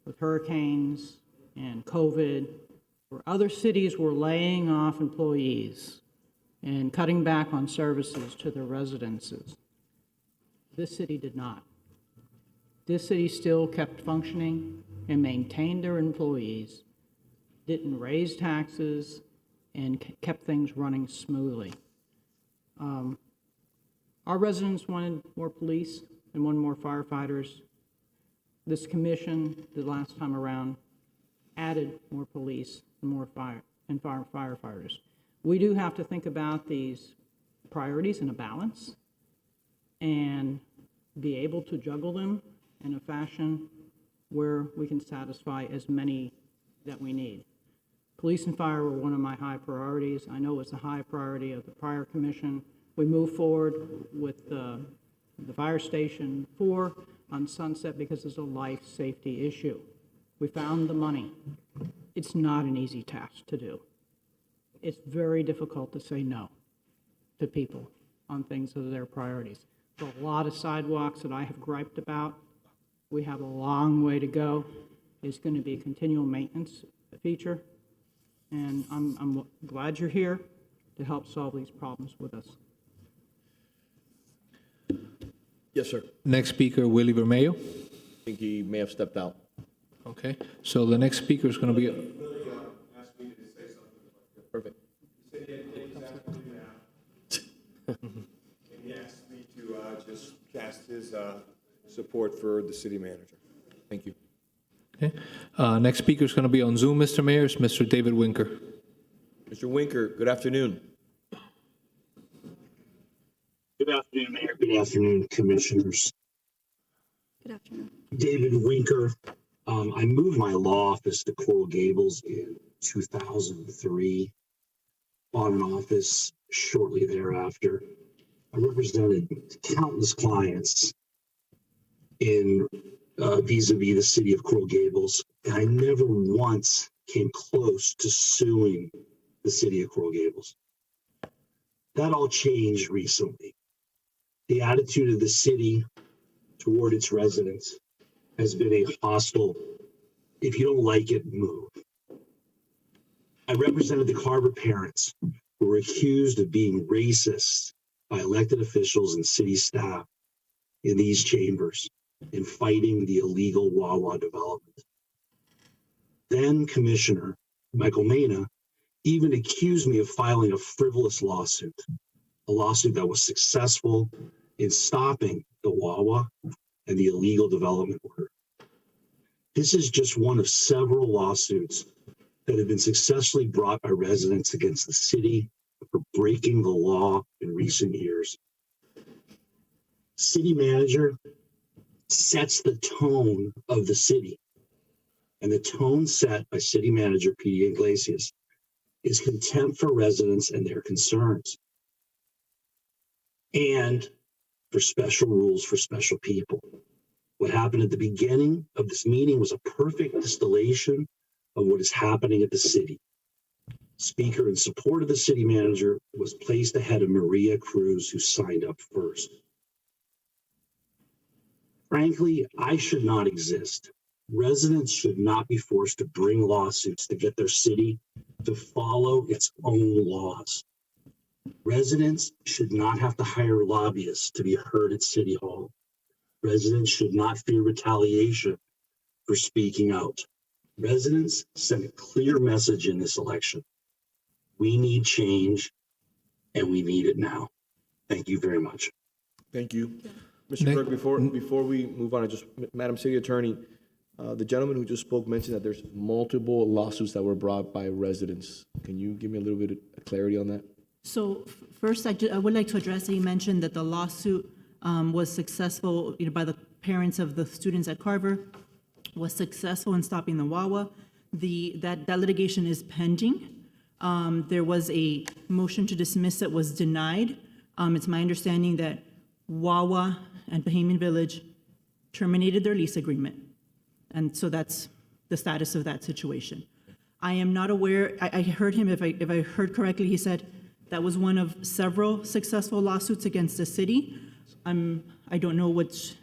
with hurricanes and COVID, where other cities were laying off employees and cutting back on services to their residences, this city did not. This city still kept functioning and maintained their employees, didn't raise taxes, and kept things running smoothly. Our residents wanted more police and wanted more firefighters. This commission, the last time around, added more police and more firefighters. we do have to think about these priorities in a balance and be able to juggle them in a fashion where we can satisfy as many that we need. Police and fire were one of my high priorities. I know it's a high priority of the prior commission. We moved forward with the fire station 4 on Sunset because it's a life safety issue. We found the money. It's not an easy task to do. It's very difficult to say no to people on things that are their priorities. There's a lot of sidewalks that I have griped about. We have a long way to go. It's going to be a continual maintenance feature. And I'm glad you're here to help solve these problems with us. Yes, sir. Next speaker, Willie Vermejo. I think he may have stepped out. Okay, so the next speaker is going to be, Perfect. And he asked me to just cast his support for the city manager. Thank you. okay. Next speaker is going to be on Zoom, Mr. Mayor, is Mr. David Winker. Mr. Winker, good afternoon. Good afternoon, Mayor. Good afternoon, Commissioners. Good afternoon. David Winker. I moved my law office to Coral Gables in 2003, bought an office shortly thereafter. I represented countless clients in vis-a-vis the city of Coral Gables, and I never once came close to suing the city of Coral Gables. That all changed recently. The attitude of the city toward its residents has been a hostile, if you don't like it, move. I represented the Carver parents who were accused of being racist by elected officials and city staff in these chambers in fighting the illegal Wawa development. Then Commissioner Michael Mena even accused me of filing a frivolous lawsuit, a lawsuit that was successful in stopping the Wawa and the illegal development order. This is just one of several lawsuits that have been successfully brought by residents against the city for breaking the law in recent years. City manager sets the tone of the city, and the tone set by city manager Pete Iglesias is contempt for residents and their concerns, and for special rules for special people. What happened at the beginning of this meeting was a perfect distillation of what is happening at the city. Speaker in support of the city manager was placed ahead of Maria Cruz, who signed up first. Frankly, I should not exist. Residents should not be forced to bring lawsuits to get their city to follow its own laws. Residents should not have to hire lobbyists to be heard at City Hall. Residents should not fear retaliation for speaking out. Residents sent a clear message in this election. We need change, and we need it now. Thank you very much. Thank you. Mr. Clerk, before we move on, Madam City Attorney, the gentleman who just spoke mentioned that there's multiple lawsuits that were brought by residents. Can you give me a little bit of clarity on that? So first, I would like to address that you mentioned that the lawsuit was successful, by the parents of the students at Carver, was successful in stopping the Wawa. That litigation is pending. There was a motion to dismiss that was denied. It's my understanding that Wawa and Bahamian Village terminated their lease agreement. And so that's the status of that situation. I am not aware, I heard him, if I heard correctly, he said that was one of several successful lawsuits against the city. I don't know which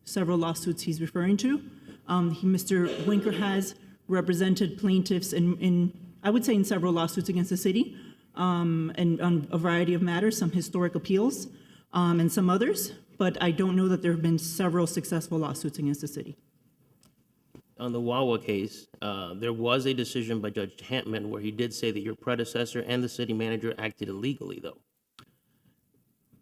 several lawsuits he's referring to. Mr. Winker has represented plaintiffs I would say in several lawsuits against the city, and on a variety of matters, some historic appeals, and some others, but I don't know that there have been several successful lawsuits against the city. On the Wawa case, there was a decision by Judge Hampman where he did say that your predecessor and the city manager acted illegally, though.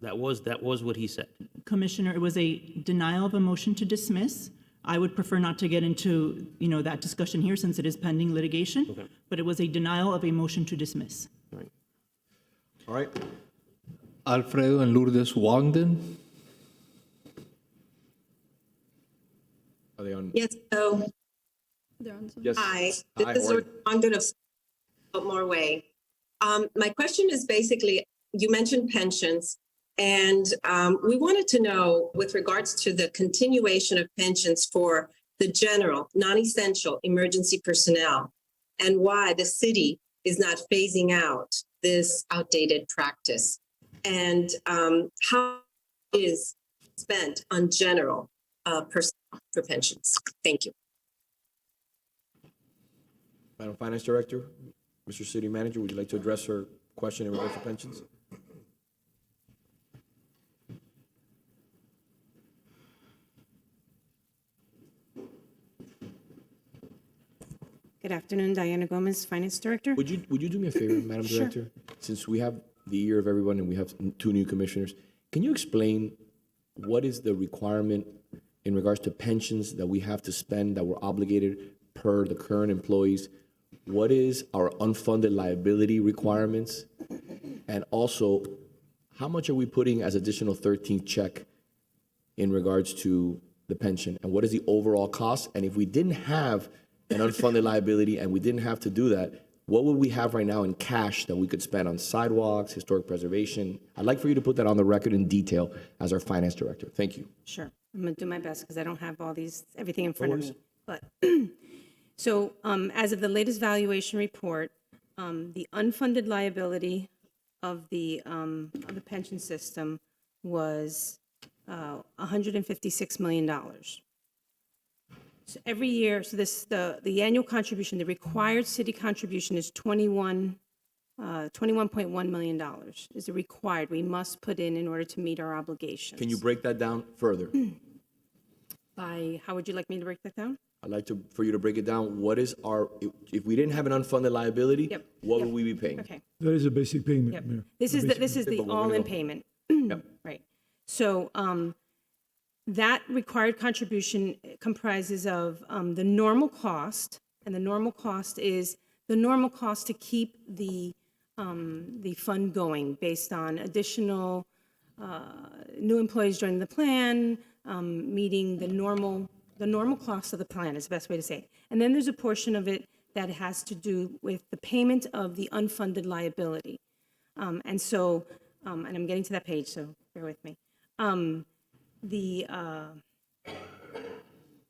That was what he said. Commissioner, it was a denial of a motion to dismiss. I would prefer not to get into, that discussion here since it is pending litigation, okay. But it was a denial of a motion to dismiss. Right. All right. Alfredo and Lourdes Wangden. Are they on? Yes, so, Yes. hi, Hi, this is how are you? London of More Way. My question is basically, you mentioned pensions, and we wanted to know with regards to the continuation of pensions for the general, non-essential emergency personnel, and why the city is not phasing out this outdated practice, and how it is spent on general personnel for pensions. Thank you. Madam Finance Director, Mr. City Manager, would you like to address her question in regards to pensions? Good afternoon, Diana Gomez, Finance Director. Would you do me a favor, Madam Sure. Director? Since we have the year of everyone and we have 2 new commissioners, can you explain what is the requirement in regards to pensions that we have to spend, that we're obligated per the current employees? What is our unfunded liability requirements? And also, how much are we putting as additional 13th check in regards to the pension? And what is the overall cost? And if we didn't have an unfunded liability and we didn't have to do that, what would we have right now in cash that we could spend on sidewalks, historic preservation? I'd like for you to put that on the record in detail as our finance director. Thank you. Sure, I'm gonna do my best because I don't have everything in front of me. But, so as of the latest valuation report, the unfunded liability of the pension system was $156 million. So every year, so the annual contribution, the required city contribution is $21.1 million is the required. We must put in order to meet our obligations. Can you break that down further? How would you like me to break that down? I'd like for you to break it down. What is if we didn't have an unfunded liability, what would we be paying? Okay. That is a basic payment, Mayor. This is the But we're all-in gonna- payment. Right. So that required contribution comprises of the normal cost, and the normal cost is the normal cost to keep the fund going based on additional new employees joining the plan, meeting the normal cost of the plan is the best way to say it. And then there's a portion of it that has to do with the payment of the unfunded liability. And so, and I'm getting to that page, so bear with me.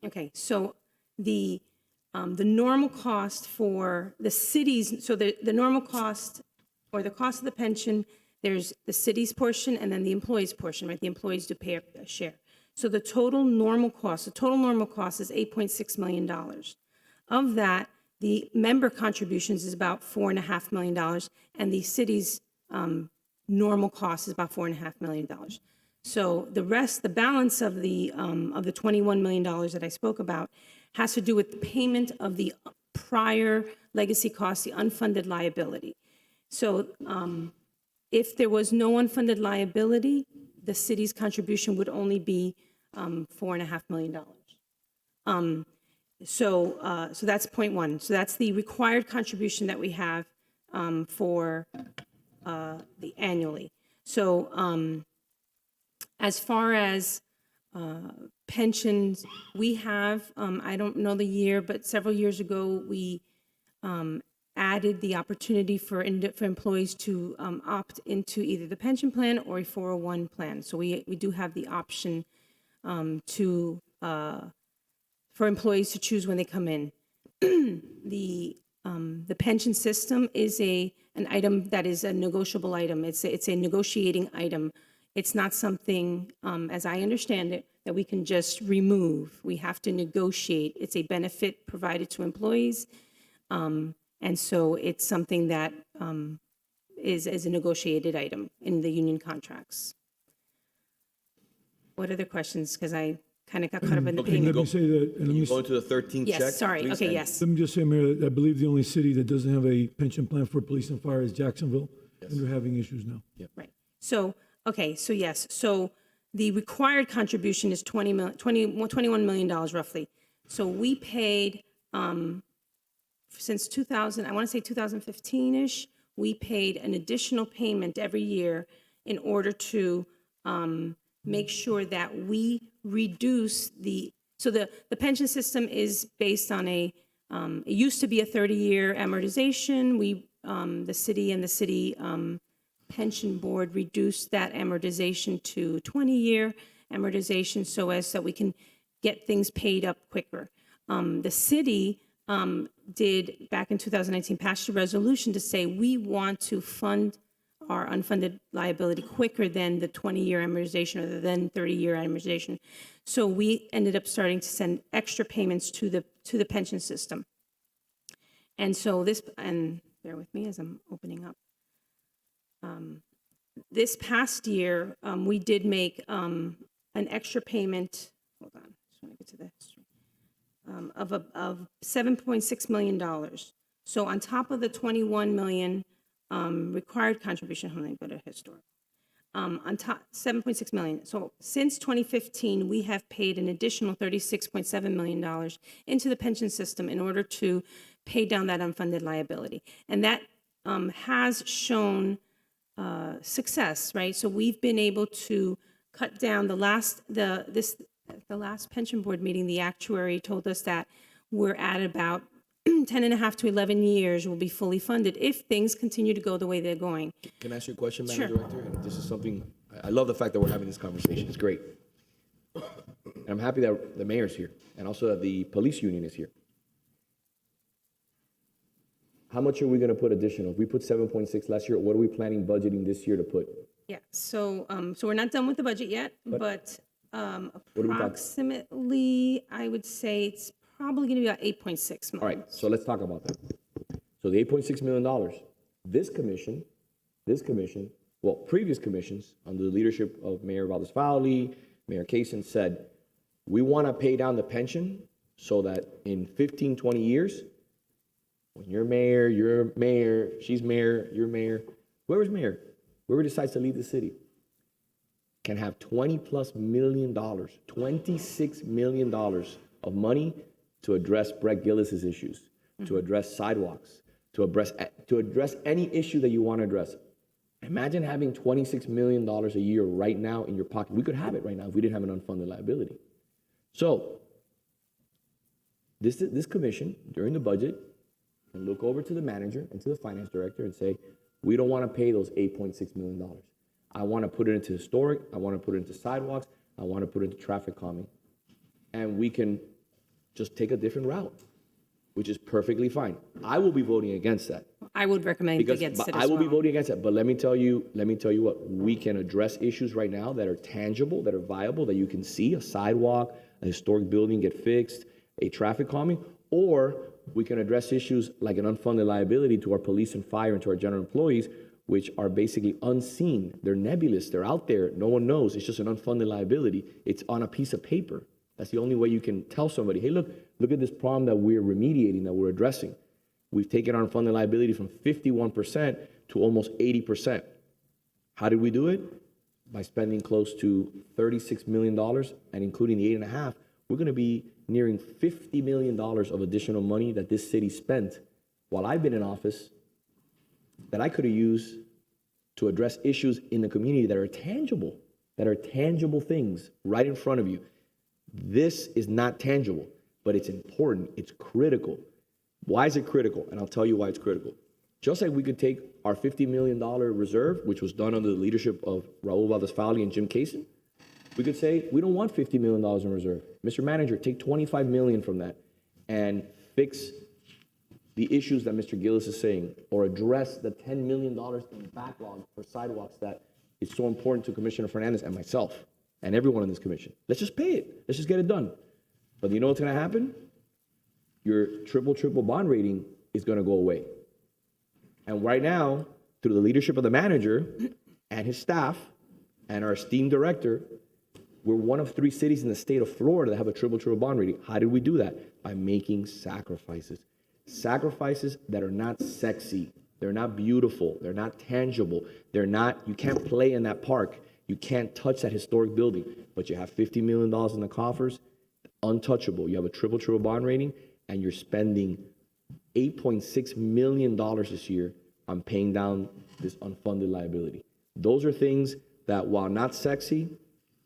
Okay, so the normal cost for the cities, so the normal cost or the cost of the pension, there's the city's portion and then the employees' portion, right? The employees do pay a share. So the total normal cost is $8.6 million. Of that, the member contributions is about $4.5 million, and the city's normal cost is about $4.5 million. So the rest, the balance of the $21 million that I spoke about has to do with the payment of the prior legacy costs, the unfunded liability. So if there was no unfunded liability, the city's contribution would only be $4.5 million. So that's point one. So that's the required contribution that we have for the annually. So as far as pensions, we have, I don't know the year, but several years ago, we added the opportunity for employees to opt into either the pension plan or a 401 plan. So we do have the option for employees to choose when they come in. The pension system is an item that is a negotiable item. It's a negotiating item. It's not something, as I understand it, that we can just remove. We have to negotiate. It's a benefit provided to employees. And so it's something that is a negotiated item in the union contracts. What other questions? Because I kind of got caught up in the Let payment. me say that, and let me, Go into the 13th check. Yes, sorry. please, Okay, and- yes. let me just say, Mayor, that I believe the only city that doesn't have a pension plan for police and fire is Jacksonville, and they're having issues now. Right. So, okay, so yes. So the required contribution is $21 million roughly. So we paid, since 2000, I want to say 2015-ish, we paid an additional payment every year in order to make sure that we reduce the pension system is based on it used to be a 30-year amortization. The city and the city pension board reduced that amortization to 20-year amortization so as that we can get things paid up quicker. The city did, back in 2019, passed a resolution to say we want to fund our unfunded liability quicker than the 20-year amortization or the then 30-year amortization. So we ended up starting to send extra payments to the pension system. And so and bear with me as I'm opening up. This past year, we did make an extra payment, hold on, just want to get to the history, of $7.6 million. So on top of the $21 million required contribution, hold on, go to historic. On top, $7.6 million. So since 2015, we have paid an additional $36.7 million into the pension system in order to pay down that unfunded liability. And that has shown success, right? So we've been able to cut down the last pension board meeting, the actuary told us that we're at about 10 and a half to 11 years will be fully funded if things continue to go the way they're going. Can I ask you a question, Madam Sure. Director? And this is something, I love the fact that we're having this conversation. It's great. And I'm happy that the mayor's here and also that the police union is here. How much are we going to put additional? If we put 7.6 last year, what are we planning budgeting this year to put? Yeah, so we're not done with the budget yet, but are we talking? approximately, I would say it's probably going to be about 8.6 million. All right, so let's talk about that. So the $8.6 million, this commission, well, previous commissions under the leadership of Mayor Valdez-Fowley, Mayor Kaysen said, we want to pay down the pension so that in 15, 20 years, when you're mayor, she's mayor, you're mayor, whoever's mayor, whoever decides to lead the city, can have $20+ million, $26 million of money to address Brett Gillis's issues, to address sidewalks, to address any issue that you want to address. Imagine having $26 million a year right now in your pocket. We could have it right now if we didn't have an unfunded liability. So this commission, during the budget, can look over to the manager and to the finance director and say, we don't want to pay those $8.6 million. I want to put it into historic, I want to put it into sidewalks, I want to put it into traffic calming. And we can just take a different route, which is perfectly fine. I will be voting against that. I would recommend against it as I will be well. voting against that. But let me tell you what, we can address issues right now that are tangible, that are viable, that you can see, a sidewalk, a historic building get fixed, a traffic calming, or we can address issues like an unfunded liability to our police and fire and to our general employees, which are basically unseen. They're nebulous, they're out there, no one knows. It's just an unfunded liability. It's on a piece of paper. That's the only way you can tell somebody, hey, look at this problem that we're remediating, that we're addressing. We've taken our unfunded liability from 51% to almost 80%. How did we do it? By spending close to $36 million, and including the 8.5, we're gonna be nearing $50 million of additional money that this city spent while I've been in office that I could have used to address issues in the community that are tangible things right in front of you. This is not tangible, but it's important, it's critical. Why is it critical? And I'll tell you why it's critical. Just like we could take our $50 million reserve, which was done under the leadership of Raul Valdez-Fowley and Jim Kaysen, we could say, we don't want $50 million in reserve. Mr. Manager, take $25 million from that and fix the issues that Mr. Gillis is saying, or address the $10 million in backlog for sidewalks that is so important to Commissioner Fernandez and myself and everyone in this commission. Let's just pay it. Let's just get it done. But you know what's gonna happen? Your triple bond rating is gonna go away. And right now, through the leadership of the manager and his staff and our esteemed director, we're one of 3 cities in the state of Florida that have a triple bond rating. How did we do that? By making sacrifices. Sacrifices that are not sexy. They're not beautiful. They're not tangible. You can't play in that park. You can't touch that historic building. But you have $50 million in the coffers, untouchable. You have a triple bond rating, and you're spending $8.6 million this year I'm paying down this unfunded liability. Those are things that, while not sexy,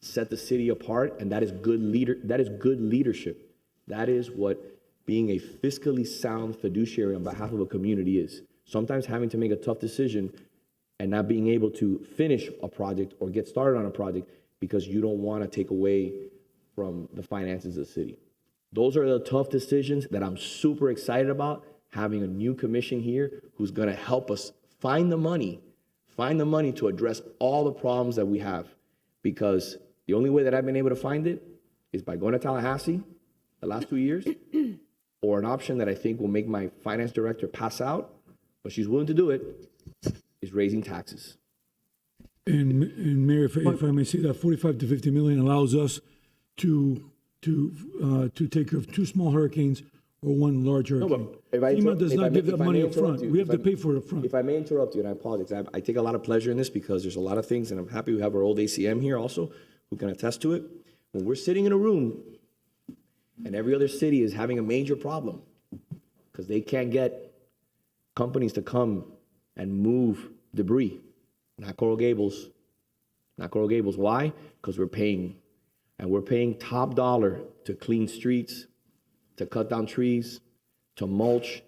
set the city apart, and that is good leadership. That is what being a fiscally sound fiduciary on behalf of a community is. Sometimes having to make a tough decision and not being able to finish a project or get started on a project because you don't want to take away from the finances of the city. Those are the tough decisions that I'm super excited about, having a new commission here who's going to help us find the money to address all the problems that we have. Because the only way that I've been able to find it is by going to Tallahassee the last 2 years, or an option that I think will make my finance director pass out, but she's willing to do it, is raising taxes. And Mayor, if I may say, that 45 to 50 million allows us to take care of 2 small hurricanes or 1 large hurricane. FEMA does not give that money up front. We have to pay for it up front. If I may interrupt you, and I apologize, I take a lot of pleasure in this because there's a lot of things, and I'm happy we have our old ACM here also who can attest to it. When we're sitting in a room and every other city is having a major problem because they can't get companies to come and move debris, not Coral Gables. Why? Because we're paying. And we're paying top dollar to clean streets, to cut down trees, to mulch,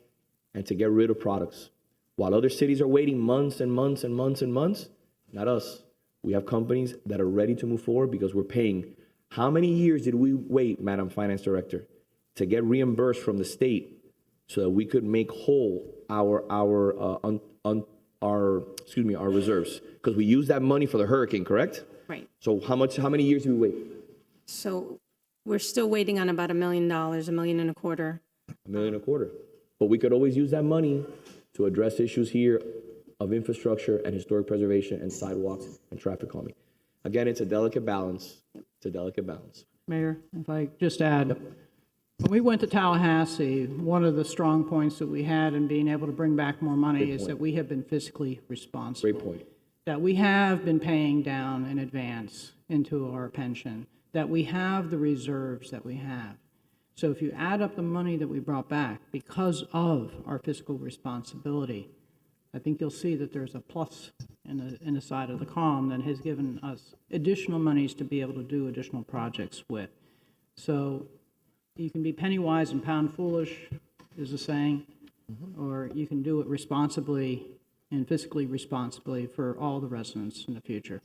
and to get rid of products. While other cities are waiting months and months and months and months, not us. We have companies that are ready to move forward because we're paying. How many years did we wait, Madam Finance Director, to get reimbursed from the state so that we could make whole our reserves? Because we used that money for the hurricane, correct? Right. So how many years did we wait? So we're still waiting on about $1 million, $1.25 million. $1.25 million. But we could always use that money to address issues here of infrastructure and historic preservation and sidewalks and traffic calming. Again, it's a delicate balance. Mayor, if I just add, when we went to Tallahassee, one of the strong points that we had in being able to bring back more money is that we have been fiscally responsible. Great point. That we have been paying down in advance into our pension, that we have the reserves that we have. So if you add up the money that we brought back because of our fiscal responsibility, I think you'll see that there's a plus in the side of the column that has given us additional monies to be able to do additional projects with. So you can be penny wise and pound foolish, is the saying, or you can do it responsibly and fiscally responsibly for all the residents in the future.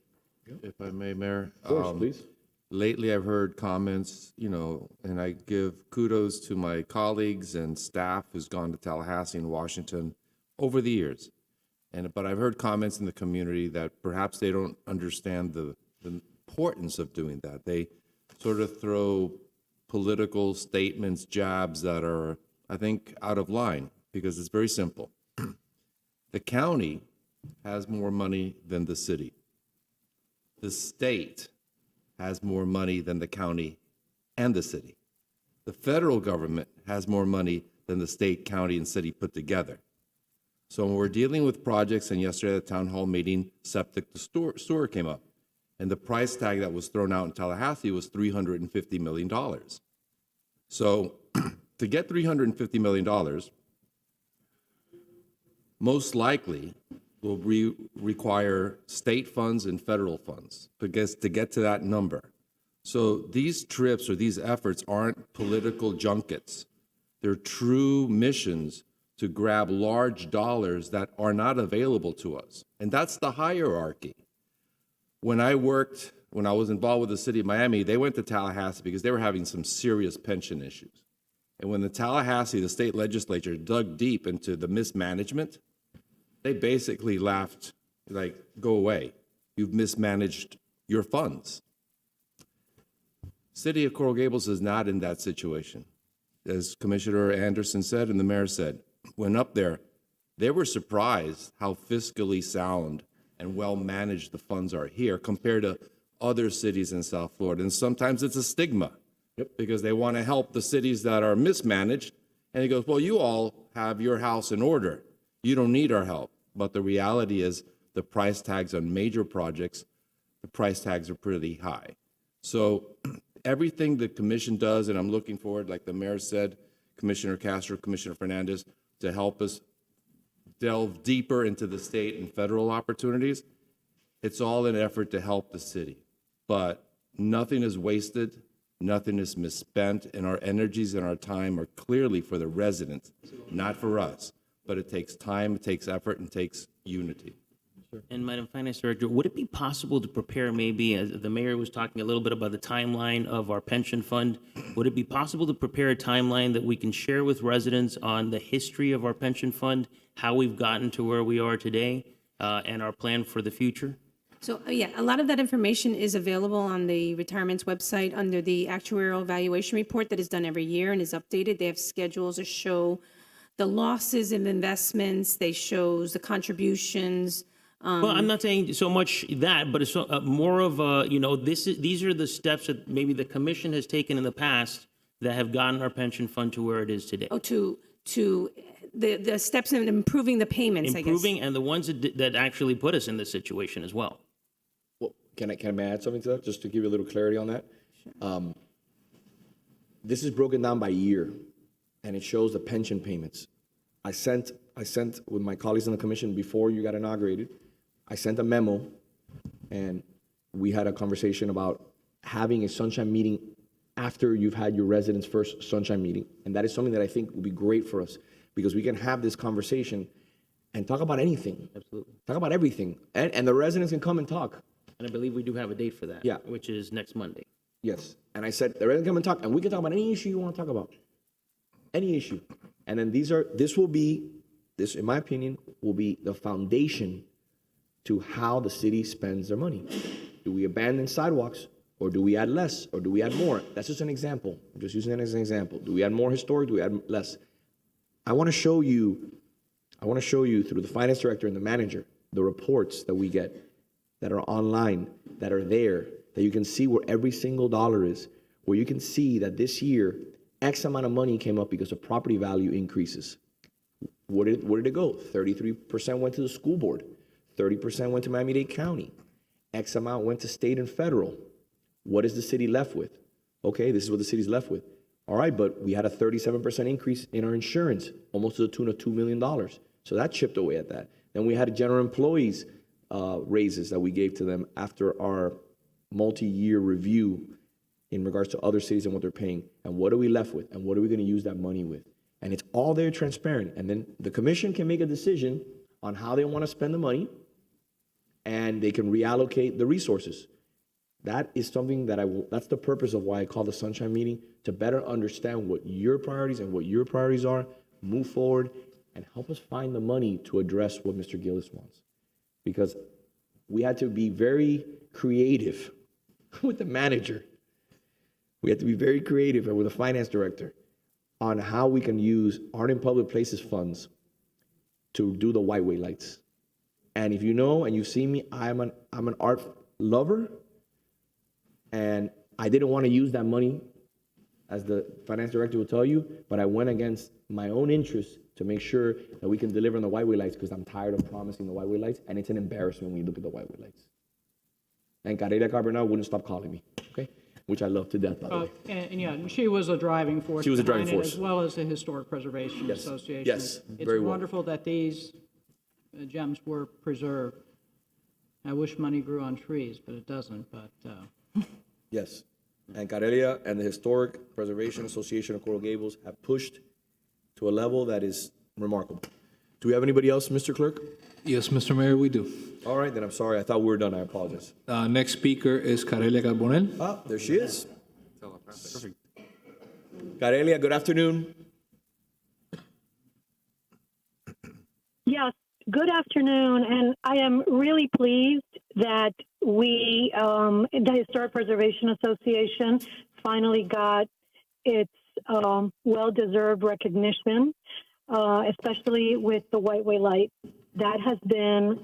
If I may, Mayor. Of course, please. Lately, I've heard comments, and I give kudos to my colleagues and staff who's gone to Tallahassee and Washington over the years. But I've heard comments in the community that perhaps they don't understand the importance of doing that. They sort of throw political statements, jabs that are, I think, out of line, because it's very simple. The county has more money than the city. The state has more money than the county and the city. The federal government has more money than the state, county, and city put together. So when we're dealing with projects, and yesterday at the town hall meeting, septic to sewer came up, and the price tag that was thrown out in Tallahassee was $350 million. So to get $350 million, most likely will require state funds and federal funds because to get to that number. So these trips or these efforts aren't political junkets. They're true missions to grab large dollars that are not available to us. And that's the hierarchy. When I was involved with the city of Miami, they went to Tallahassee because they were having some serious pension issues. And when the state legislature dug deep into the mismanagement, they basically laughed, like, go away. You've mismanaged your funds. City of Coral Gables is not in that situation. As Commissioner Anderson said and the mayor said, when up there, they were surprised how fiscally sound and well-managed the funds are here compared to other cities in South Florida. And sometimes it's a stigma because they want to help the cities that are mismanaged. And he goes, well, you all have your house in order. You don't need our help. But the reality is the price tags on major projects, the price tags are pretty high. So everything the commission does, and I'm looking forward, like the mayor said, Commissioner Castro, Commissioner Fernandez, to help us delve deeper into the state and federal opportunities. It's all an effort to help the city. But nothing is wasted, nothing is misspent, and our energies and our time are clearly for the residents, not for us. But it takes time, it takes effort, and it takes unity. And Madam Finance Director, would it be possible to prepare maybe, as the mayor was talking a little bit about the timeline of our pension fund, would it be possible to prepare a timeline that we can share with residents on the history of our pension fund, how we've gotten to where we are today, and our plan for the future? So, yeah, a lot of that information is available on the retirement's website under the actuarial evaluation report that is done every year and is updated. They have schedules that show the losses in investments, they shows the contributions. Well, I'm not saying so much that, but it's more of a, these are the steps that maybe the commission has taken in the past that have gotten our pension fund to where it is today. Oh, to the steps in improving the payments, Improving, and the ones that actually put us in this situation as well. Well, can I add something to that, just to give you a little clarity on that? Sure. This is broken down by year, and it shows the pension payments. I sent with my colleagues on the commission before you got inaugurated, I sent a memo, and we had a conversation about having a sunshine meeting after you've had your residents' first sunshine meeting. And that is something that I think will be great for us, because we can have this conversation and talk about anything. Absolutely. Talk about everything. And the residents can come and talk. And I believe we do have a date for that. Yeah. Which is next Monday. Yes. And I said, the residents come and talk, and we can talk about any issue you want to talk about. Any issue. And then this, in my opinion, will be the foundation to how the city spends their money. Do we abandon sidewalks, or do we add less, or do we add more? That's just an example. I'm just using that as an example. Do we add more historic? Do we add less? I want to show you through the finance director and the manager, the reports that we get that are online, that are there, that you can see where every single dollar is, where you can see that this year, X amount of money came up because of property value increases. Where did it go? 33% went to the school board. 30% went to Miami-Dade County. X amount went to state and federal. What is the city left with? Okay, this is what the city's left with. All right, but we had a 37% increase in our insurance, almost to the tune of $2 million. So that chipped away at that. Then we had general employees raises that we gave to them after our multi-year review in regards to other cities and what they're paying. And what are we left with? And what are we going to use that money with? And it's all there transparent. And then the commission can make a decision on how they want to spend the money, and they can reallocate the resources. That is something that's the purpose of why I call the Sunshine Meeting, to better understand what your priorities and what your priorities are, move forward, and help us find the money to address what Mr. Gillis wants. Because we had to be very creative with the manager. We had to be very creative with the finance director on how we can use Art in Public Places funds to do the whiteway lights. And if you know and you've seen me, I'm an art lover, and I didn't want to use that money, as the finance director will tell you, but I went against my own interests to make sure that we can deliver on the whiteway lights, because I'm tired of promising the whiteway lights, and it's an embarrassment when you look at the whiteway lights. And Carelia Carbonell wouldn't stop calling me, okay? Which I love to death, by the way. And yeah, she was a driving force. She was a driving behind it, force. As well as the Historic Preservation Yes. Association. Yes, It's very well. wonderful that these gems were preserved. I wish money grew on trees, but it doesn't, but. Yes. And Carelia and the Historic Preservation Association of Coral Gables have pushed to a level that is remarkable. Do we have anybody else, Mr. Clerk? Yes, Mr. Mayor, we do. All right, then I'm sorry. I thought we were done. I apologize. Next speaker is Carelia Carbonell. Ah, there she is. Perfect. Carelia, good afternoon. Yes, good afternoon, and I am really pleased that we, the Historic Preservation Association, finally got its well-deserved recognition, especially with the Whiteway Light. That has been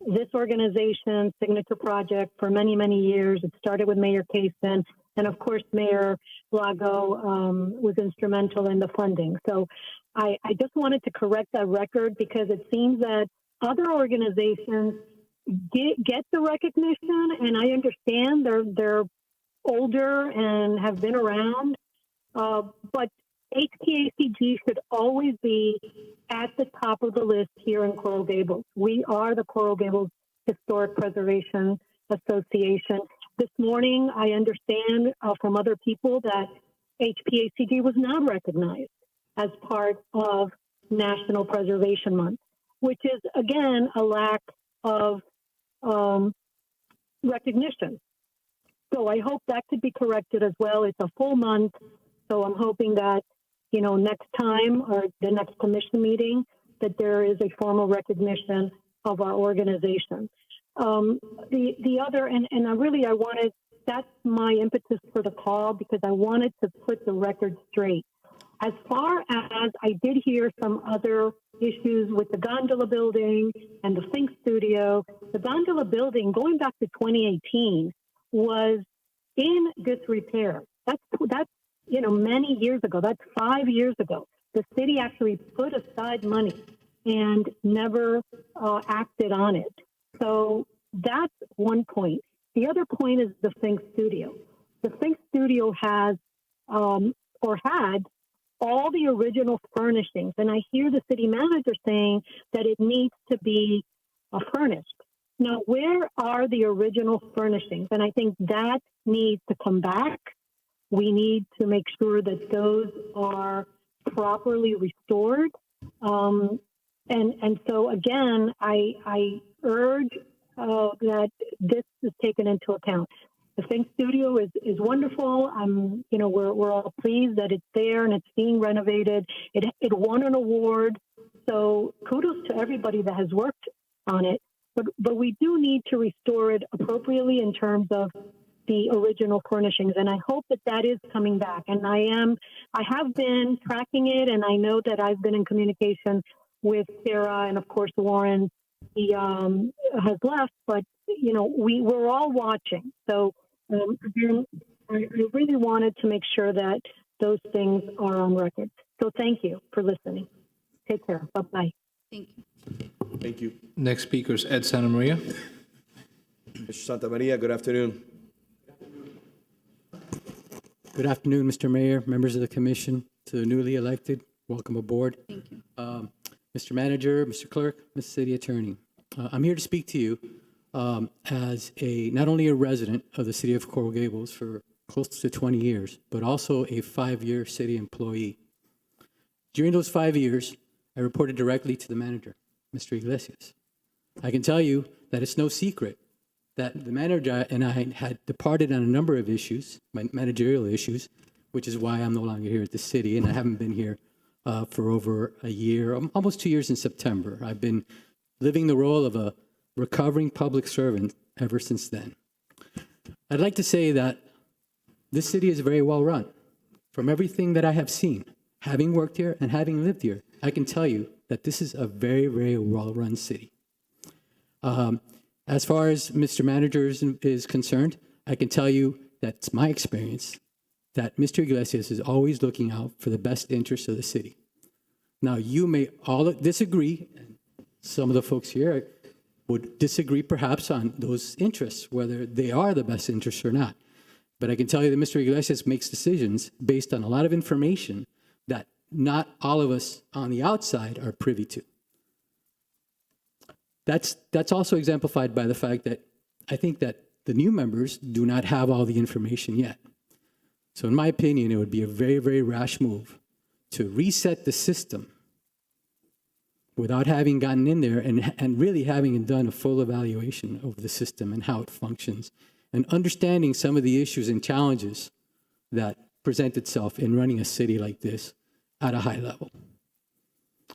this organization's signature project for many, many years. It started with Mayor Kaysen, and of course, Mayor Lago was instrumental in the funding. So I just wanted to correct that record, because it seems that other organizations get the recognition, and I understand they're older and have been around, but HPACG should always be at the top of the list here in Coral Gables. We are the Coral Gables Historic Preservation Association. This morning, I understand from other people that HPACG was not recognized as part of National Preservation Month, which is, again, a lack of recognition. So I hope that could be corrected as well. It's a full month, so I'm hoping that, next time or the next commission meeting, that there is a formal recognition of our organization. The other, and I wanted, that's my impetus for the call, because I wanted to put the record straight. As far as I did hear some other issues with the gondola building and the Think Studio, the gondola building, going back to 2018, was in disrepair. That's many years ago. That's 5 years ago. The city actually put aside money and never acted on it. So that's one point. The other point is the Think Studio. The Think Studio has or had all the original furnishings, and I hear the city manager saying that it needs to be furnished. Now, where are the original furnishings? And I think that needs to come back. We need to make sure that those are properly restored. And so again, I urge that this is taken into account. The Think Studio is wonderful. We're all pleased that it's there and it's being renovated. It won an award, so kudos to everybody that has worked on it. But we do need to restore it appropriately in terms of the original furnishings, and I hope that is coming back. And I have been tracking it, and I know that I've been in communication with Sarah, and of course Warren. He has left, but we're all watching. So again, I really wanted to make sure that those things are on record. So thank you for listening. Take care. Bye bye. Thank you. Thank you. Next speaker is Ed Santa Maria. Mr. Santa Maria, good afternoon. Good afternoon, Mr. Mayor, members of the commission, to the newly elected. Welcome aboard. Thank you. Mr. Manager, Mr. Clerk, Mr. City Attorney. I'm here to speak to you as not only a resident of the city of Coral Gables for close to 20 years, but also a 5-year city employee. During those 5 years, I reported directly to the manager, Mr. Iglesias. I can tell you that it's no secret that the manager and I had departed on a number of issues, managerial issues, which is why I'm no longer here at the city, and I haven't been here for over a year, almost 2 years in September. I've been living the role of a recovering public servant ever since then. I'd like to say that this city is very well run. From everything that I have seen, having worked here and having lived here, I can tell you that this is a very, very well-run city. As far as Mr. Manager is concerned, I can tell you that it's my experience that Mr. Iglesias is always looking out for the best interests of the city. Now, you may all disagree, and some of the folks here would disagree perhaps on those interests, whether they are the best interests or not. But I can tell you that Mr. Iglesias makes decisions based on a lot of information that not all of us on the outside are privy to. That's also exemplified by the fact that I think that the new members do not have all the information yet. So in my opinion, it would be a very, very rash move to reset the system without having gotten in there and really having done a full evaluation of the system and how it functions and understanding some of the issues and challenges that present itself in running a city like this at a high level.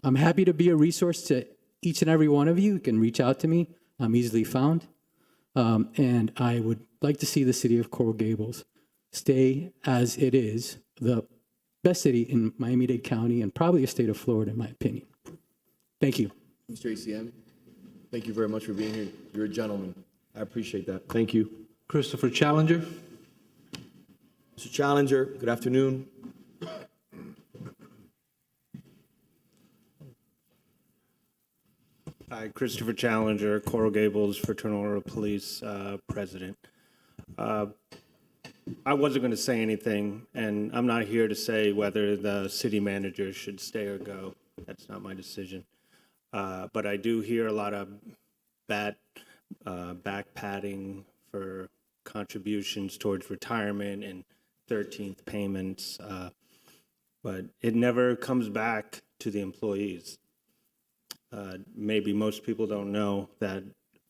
I'm happy to be a resource to each and every one of you. You can reach out to me. I'm easily found. And I would like to see the city of Coral Gables stay as it is, the best city in Miami-Dade County and probably the state of Florida, in my opinion. Thank you. Mr. ACM, thank you very much for being here. You're a gentleman. I appreciate that. Thank you. Christopher Challenger. Mr. Challenger, good afternoon. Hi, Christopher Challenger, Coral Gables Fraternal Order of Police President. I I wasn't going to say anything, and I'm not here to say whether the city manager should stay or go. That's not my decision. But I do hear a lot of back padding for contributions towards retirement and 13th payments, but it never comes back to the employees. Maybe most people don't know that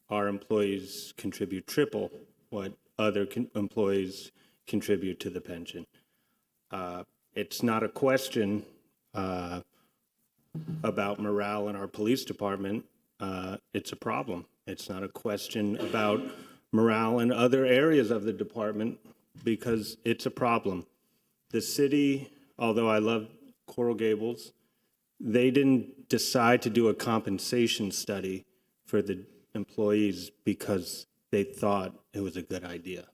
our employees contribute triple what other employees contribute to the pension. It's not a question about morale in our police department. It's a problem. It's not a question about morale in other areas of the department, because it's a problem. The city, although I love Coral Gables, they didn't decide to do a compensation study for the employees because they thought it was a good idea.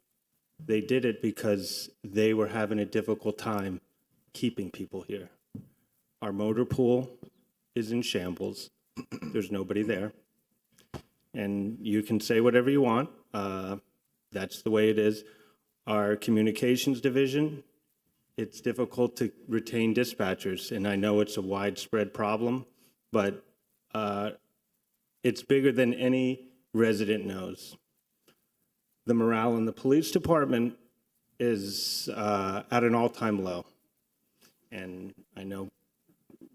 They did it because they were having a difficult time keeping people here. Our motor pool is in shambles. There's nobody there. And you can say whatever you want. That's the way it is. Our communications division, it's difficult to retain dispatchers, and I know it's a widespread problem, but it's bigger than any resident knows. The morale in the police department is at an all-time low. And I know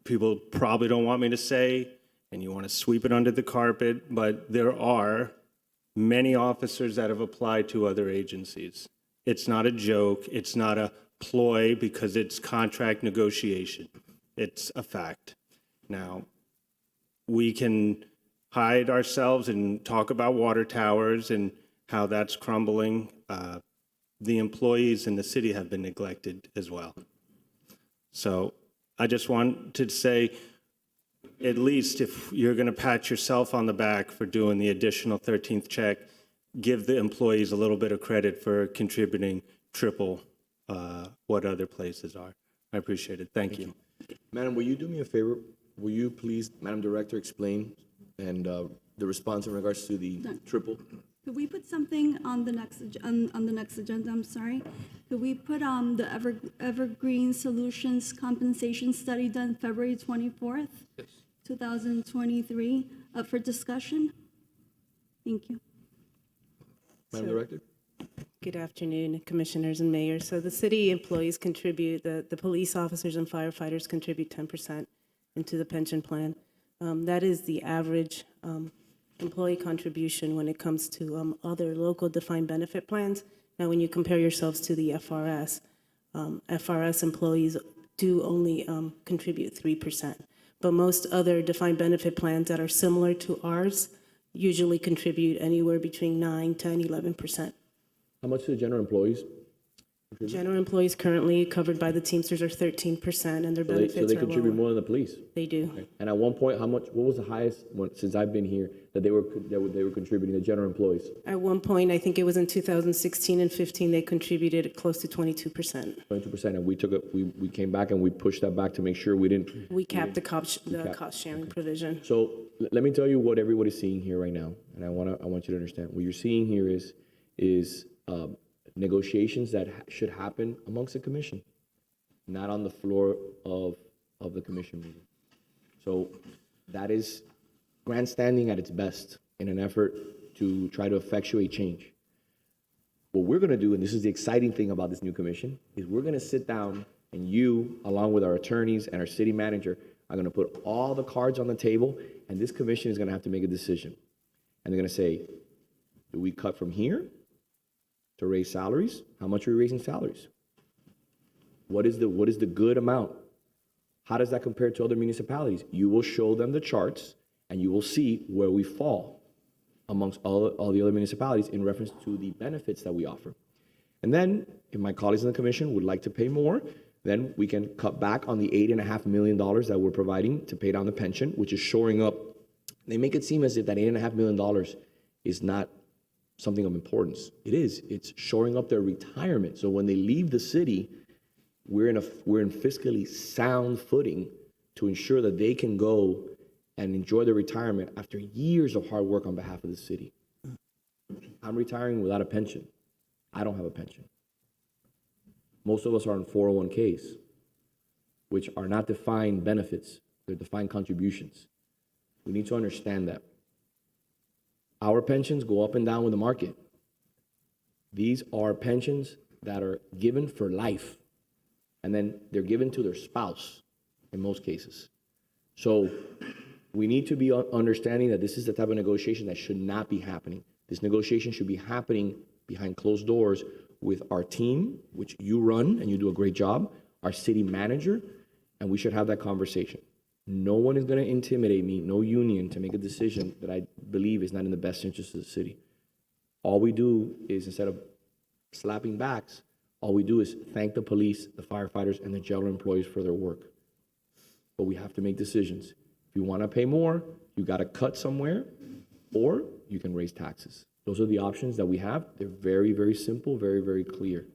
people probably don't want me to say, and you want to sweep it under the carpet, but there are many officers that have applied to other agencies. It's not a joke. It's not a ploy because it's contract negotiation. It's a fact. Now, we can hide ourselves and talk about water towers and how that's crumbling. The employees in the city have been neglected as well. So I just want to say, at least if you're going to pat yourself on the back for doing the additional 13th check, give the employees a little bit of credit for contributing triple what other places are. I appreciate it. Thank you. Madam, will you do me a favor? Will you please, Madam Director, explain and the response in regards to the triple? Could we put something on the next on the next agenda? I'm sorry. Could we put the Evergreen Solutions compensation study done February 24th, 2023, up for discussion? Thank you. Madam Director? Good afternoon, commissioners and mayors. So the city employees contribute, the police officers and firefighters contribute 10% into the pension plan. That is the average employee contribution when it comes to other local defined benefit plans. Now, when you compare yourselves to the FRS, FRS employees do only contribute 3%. But most other defined benefit plans that are similar to ours usually contribute anywhere between 9, 10, 11%. How much do the general employees? General employees currently covered by the Teamsters are 13%, and their benefits are So they contribute lower. more than the police? They do. Okay. And at one point, what was the highest one, since I've been here, that they were contributing, the general employees? At one point, I think it was in 2016 and 15, they contributed close to 22%. 22%, and we came back and we pushed that back to make sure we didn't. We capped the cost sharing provision. So let me tell you what everybody's seeing here right now, and I want you to understand. What you're seeing here is negotiations that should happen amongst the commission, not on the floor of the commission meeting. So that is grandstanding at its best in an effort to try to effectuate change. What we're going to do, and this is the exciting thing about this new commission, is we're going to sit down and you, along with our attorneys and our city manager, are going to put all the cards on the table, and this commission is going to have to make a decision. And they're going to say, do we cut from here to raise salaries? How much are we raising salaries? What is the good amount? How does that compare to other municipalities? You will show them the charts and you will see where we fall amongst all the other municipalities in reference to the benefits that we offer. And then if my colleagues in the commission would like to pay more, then we can cut back on the $8.5 million that we're providing to pay down the pension, which is shoring up. They make it seem as if that $8.5 million is not something of importance. It is. It's shoring up their retirement. So when they leave the city, we're in fiscally sound footing to ensure that they can go and enjoy their retirement after years of hard work on behalf of the city. I'm retiring without a pension. I don't have a pension. Most of us are on 401ks, which are not defined benefits, they're defined contributions. We need to understand that. Our pensions go up and down with the market. These are pensions that are given for life, and then they're given to their spouse in most cases. So we need to be understanding that this is the type of negotiation that should not be happening. This negotiation should be happening behind closed doors with our team, which you run and you do a great job, our city manager, and we should have that conversation. No one is going to intimidate me, no union, to make a decision that I believe is not in the best interest of the city. All we do is, instead of slapping backs, all we do is thank the police, the firefighters, and the jail employees for their work. But we have to make decisions. If you want to pay more, you got to cut somewhere, or you can raise taxes. Those are the options that we have. They're very, very simple, very, very clear.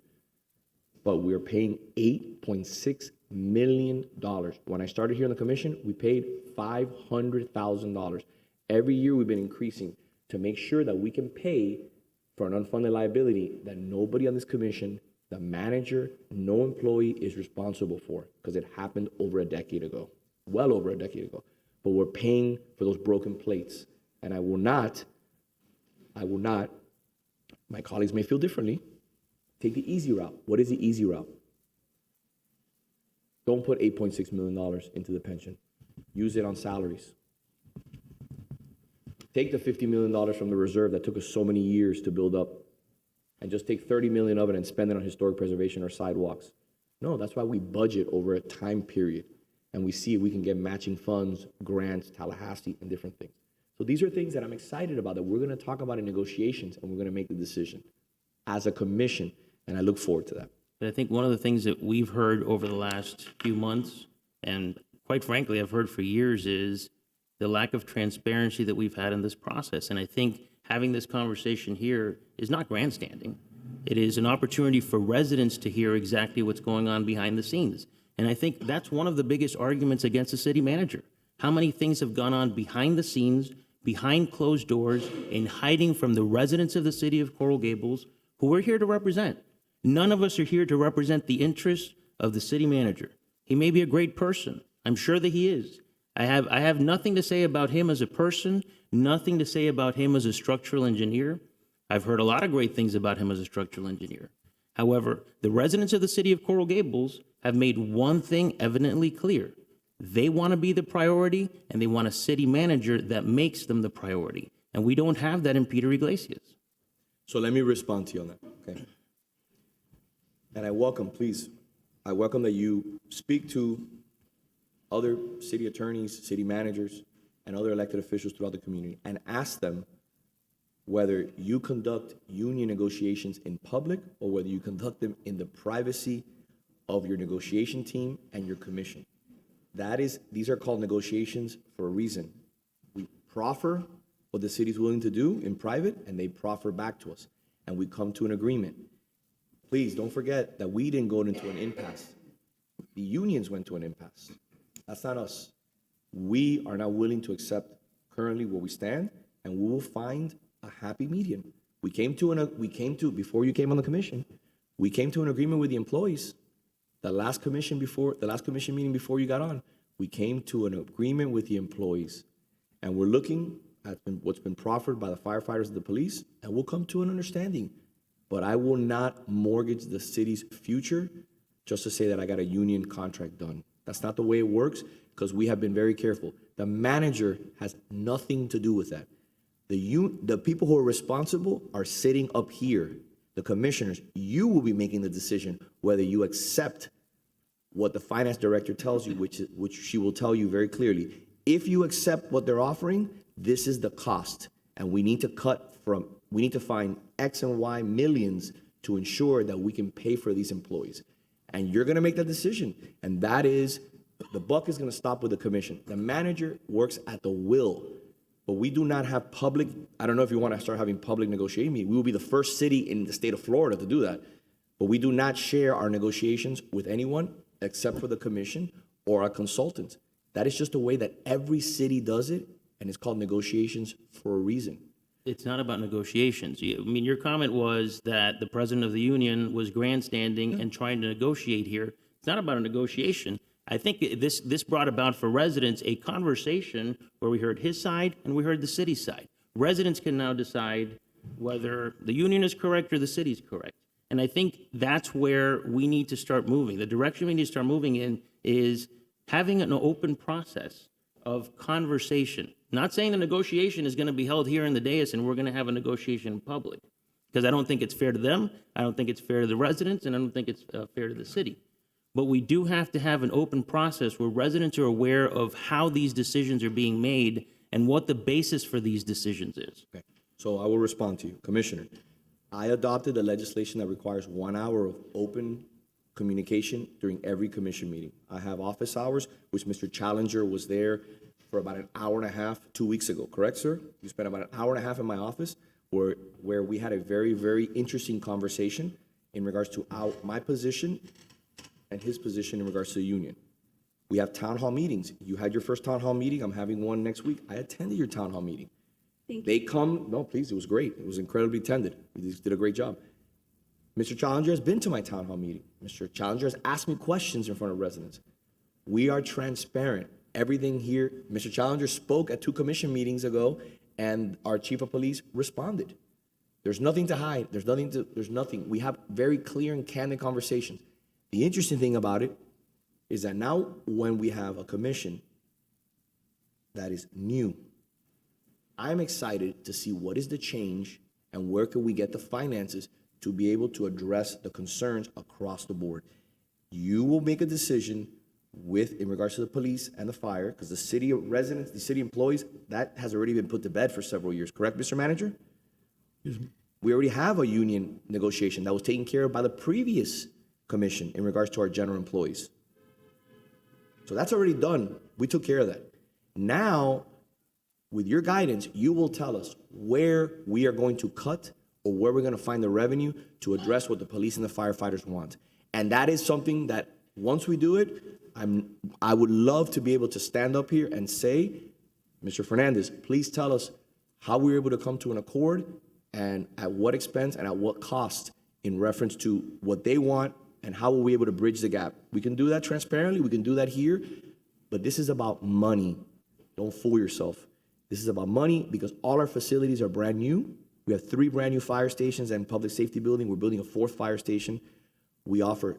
But we're paying $8.6 million. When I started here on the commission, we paid $500,000. Every year we've been increasing to make sure that we can pay for an unfunded liability that nobody on this commission, the manager, no employee is responsible for, because it happened over a decade ago, well over a decade ago. But we're paying for those broken plates. And I will not, my colleagues may feel differently, take the easy route. What is the easy route? Don't put $8.6 million into the pension. Use it on salaries. Take the $50 million from the reserve that took us so many years to build up, and just take $30 million of it and spend it on historic preservation or sidewalks. No, that's why we budget over a time period, and we see if we can get matching funds, grants, Tallahassee, and different things. So these are things that I'm excited about, that we're going to talk about in negotiations, and we're going to make the decision as a commission, and I look forward to that. But I think one of the things that we've heard over the last few months, and quite frankly, I've heard for years, is the lack of transparency that we've had in this process. And I think having this conversation here is not grandstanding. It is an opportunity for residents to hear exactly what's going on behind the scenes. And I think that's one of the biggest arguments against the city manager. How many things have gone on behind the scenes, behind closed doors, in hiding from the residents of the city of Coral Gables, who we're here to represent. None of us are here to represent the interests of the city manager. He may be a great person. I'm sure that he is. I have nothing to say about him as a person, nothing to say about him as a structural engineer. I've heard a lot of great things about him as a structural engineer. However, the residents of the city of Coral Gables have made one thing evidently clear. They want to be the priority, and they want a city manager that makes them the priority. And we don't have that in Peter Iglesias. So let me respond to you on that, okay? And I welcome that you speak to other city attorneys, city managers, and other elected officials throughout the community and ask them whether you conduct union negotiations in public or whether you conduct them in the privacy of your negotiation team and your commission. These are called negotiations for a reason. We proffer what the city's willing to do in private, and they proffer back to us, and we come to an agreement. Please don't forget that we didn't go into an impasse. The unions went to an impasse. That's not us. We are not willing to accept currently where we stand, and we will find a happy median. We came to before you came on the commission, we came to an agreement with the employees. The last commission meeting before you got on, we came to an agreement with the employees, and we're looking at what's been proffered by the firefighters and the police, and we'll come to an understanding. But I will not mortgage the city's future just to say that I got a union contract done. That's not the way it works, because we have been very careful. The manager has nothing to do with that. The people who are responsible are sitting up here. The commissioners, you will be making the decision whether you accept what the finance director tells you, which she will tell you very clearly. If you accept what they're offering, this is the cost, and we need to find X and Y millions to ensure that we can pay for these employees. And you're going to make that decision, and that is, the buck is going to stop with the commission. The manager works at the will, but we do not have public. I don't know if you want to start having public negotiating meetings. We will be the first city in the state of Florida to do that, but we do not share our negotiations with anyone except for the commission or our consultants. That is just a way that every city does it, and it's called negotiations for a reason. It's not about negotiations. I mean, your comment was that the president of the union was grandstanding and trying to negotiate here. It's not about a negotiation. I think this brought about for residents a conversation where we heard his side and we heard the city's side. Residents can now decide whether the union is correct or the city's correct. And I think that's where we need to start moving. The direction we need to start moving in is having an open process of conversation. Not saying the negotiation is going to be held here in the dais and we're going to have a negotiation in public, because I don't think it's fair to them, I don't think it's fair to the residents, and I don't think it's fair to the city. But we do have to have an open process where residents are aware of how these decisions are being made and what the basis for these decisions is. Okay. So I will respond to you. Commissioner, I adopted a legislation that requires 1 hour of open communication during every commission meeting. I have office hours, which Mr. Challenger was there for about an hour and a half 2 weeks ago, correct, sir? You spent about an hour and a half in my office where we had a very, very interesting conversation in regards to my position and his position in regards to the union. We have town hall meetings. You had your first town hall meeting. I'm having one next week. I attended your town hall meeting. They come, no, please, it was great. It was incredibly attended. You did a great job. Mr. Challenger has been to my town hall meeting. Mr. Challenger has asked me questions in front of residents. We are transparent. Everything here, Mr. Challenger spoke at 2 commission meetings ago, and our chief of police responded. There's nothing to hide. There's nothing. We have very clear and candid conversations. The interesting thing about it is that now when we have a commission that is new, I'm excited to see what is the change and where can we get the finances to be able to address the concerns across the board. You will make a decision in regards to the police and the fire, because the city residents, the city employees, that has already been put to bed for several years, correct, Mr. Manager? We already have a union negotiation that was taken care of by the previous commission in regards to our general employees. So that's already done. We took care of that. Now, with your guidance, you will tell us where we are going to cut or where we're going to find the revenue to address what the police and the firefighters want. And that is something that once we do it, I would love to be able to stand up here and say, Mr. Fernandez, please tell us how we were able to come to an accord and at what expense and at what cost in reference to what they want and how we'll be able to bridge the gap. We can do that transparently. We can do that here. But this is about money. Don't fool yourself. This is about money because all our facilities are brand new. We have 3 brand new fire stations and public safety building. We're building a 4th fire station. We offer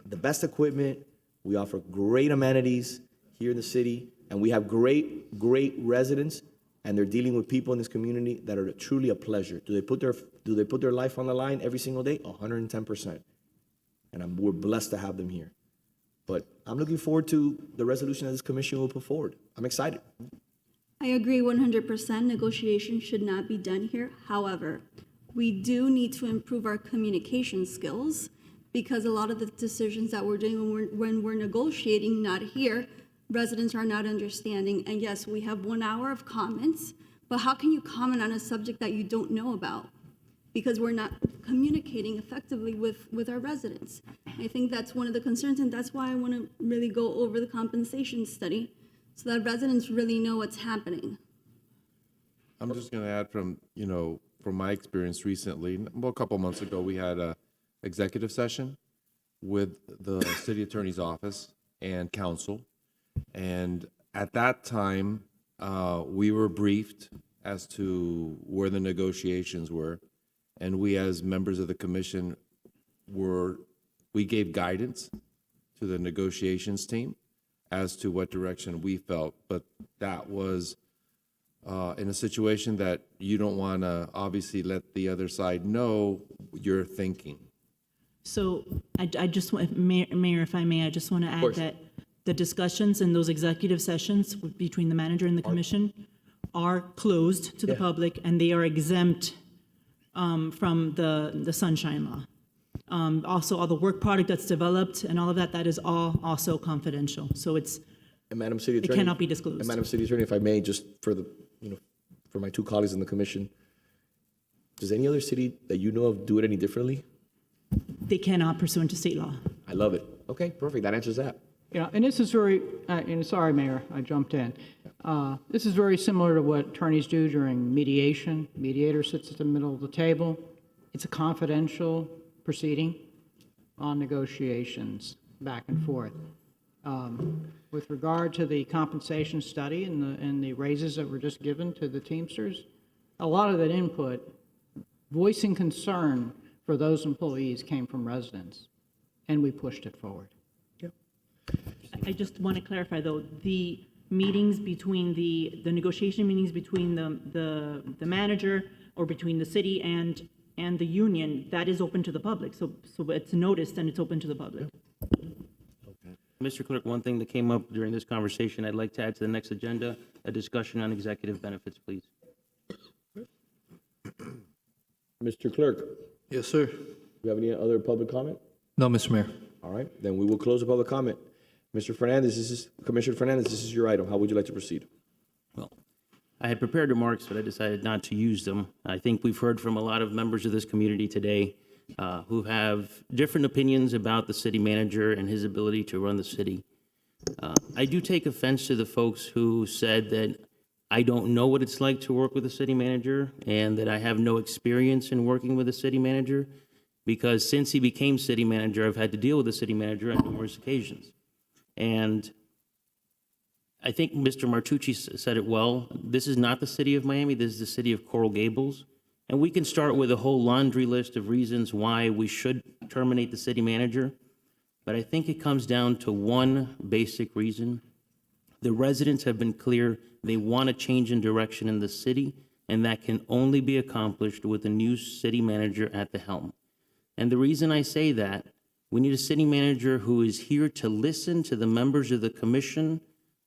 the best equipment. We offer great amenities here in the city. And we have great residents, and they're dealing with people in this community that are truly a pleasure. Do they put their life on the line every single day? 110%. And we're blessed to have them here. But I'm looking forward to the resolution that this commission will put forward. I'm excited. I agree 100%. Negotiation should not be done here. However, we do need to improve our communication skills because a lot of the decisions that we're doing when we're negotiating, not here, residents are not understanding. And yes, we have 1 hour of comments, but how can you comment on a subject that you don't know about? Because we're not communicating effectively with our residents. I think that's one of the concerns, and that's why I want to really go over the compensation study so that residents really know what's happening. I'm just going to add from my experience recently, well, a couple months ago, we had a executive session with the city attorney's office and council. And at that time, we were briefed as to where the negotiations were. And we, as members of the commission, we gave guidance to the negotiations team as to what direction we felt. But that was in a situation that you don't want to obviously let the other side know your thinking. So I just want, Mayor, if I may, I just want to add that the discussions in those executive sessions between the manager and the commission are closed to the public, and they are exempt from the sunshine law. Also, all the work product that's developed and all of that, that is all also confidential. So it's, and Madam City Attorney, it cannot be disclosed. And Madam City Attorney, if I may, just for for my 2 colleagues in the commission, does any other city that you know of do it any differently? They cannot pursuant to state law. I love it. Okay, perfect. That answers that. You know, and this is very, and sorry, Mayor, I jumped in. This is very similar to what attorneys do during mediation. Mediator sits at the middle of the table. It's a confidential proceeding on negotiations back and forth. With regard to the compensation study and the raises that were just given to the Teamsters, a lot of that input, voicing concern for those employees, came from residents, and we pushed it forward. I just want to clarify, though, the meetings between the negotiation meetings between the manager or between the city and the union, that is open to the public. So it's noticed and it's open to the public. Mr. Clerk, one thing that came up during this conversation, I'd like to add to the next agenda, a discussion on executive benefits, please. Mr. Clerk, Yes, sir. do you have any other public comment? No, Mr. Mayor. All right, then we will close the public comment. Mr. Fernandez, Commissioner Fernandez, this is your item. How would you like to proceed? Well, I had prepared remarks, but I decided not to use them. I think we've heard from a lot of members of this community today who have different opinions about the city manager and his ability to run the city. I do take offense to the folks who said that I don't know what it's like to work with a city manager and that I have no experience in working with a city manager, because since he became city manager, I've had to deal with a city manager on numerous occasions. And I think Mr. Martucci said it well. This is not the city of Miami. This is the city of Coral Gables. And we can start with a whole laundry list of reasons why we should terminate the city manager. But I think it comes down to one basic reason. The residents have been clear they want a change in direction in the city, and that can only be accomplished with a new city manager at the helm. And the reason I say that, we need a city manager who is here to listen to the members of the commission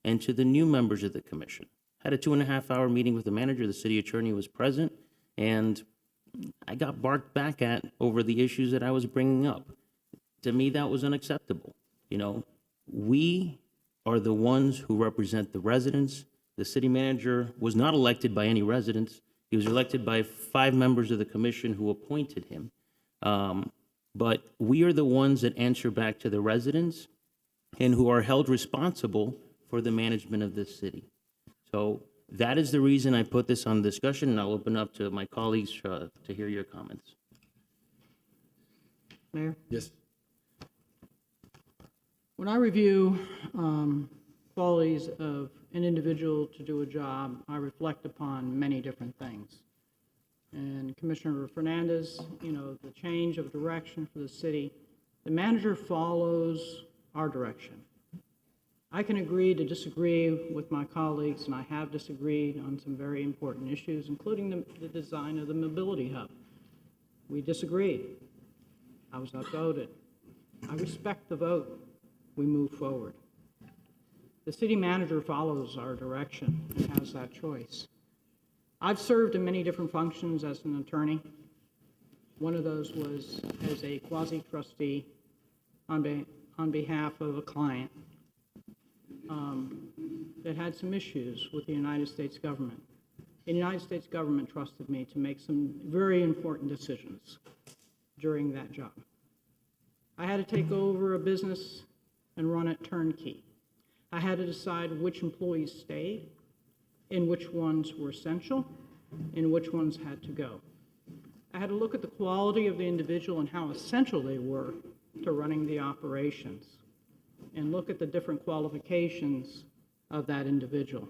and to the new members of the commission. Had a 2.5-hour meeting with the manager, the city attorney was present, and I got barked back at over the issues that I was bringing up. To me, that was unacceptable. You know, we are the ones who represent the residents. The city manager was not elected by any residents. He was elected by 5 members of the commission who appointed him. But we are the ones that answer back to the residents and who are held responsible for the management of this city. So that is the reason I put this on discussion, and I'll open up to my colleagues to hear your comments. Mayor? Yes. When I review qualities of an individual to do a job, I reflect upon many different things. And Commissioner Fernandez, you know, the change of direction for the city, the manager follows our direction. I can agree to disagree with my colleagues, and I have disagreed on some very important issues, including the design of the mobility hub. We disagreed. I was outvoted. I respect the vote. We move forward. The city manager follows our direction and has that choice. I've served in many different functions as an attorney. One of those was as a quasi-trustee on behalf of a client that had some issues with the United States government. The United States government trusted me to make some very important decisions during that job. I had to take over a business and run it turnkey. I had to decide which employees stayed and which ones were essential and which ones had to go. I had to look at the quality of the individual and how essential they were to running the operations, and look at the different qualifications of that individual.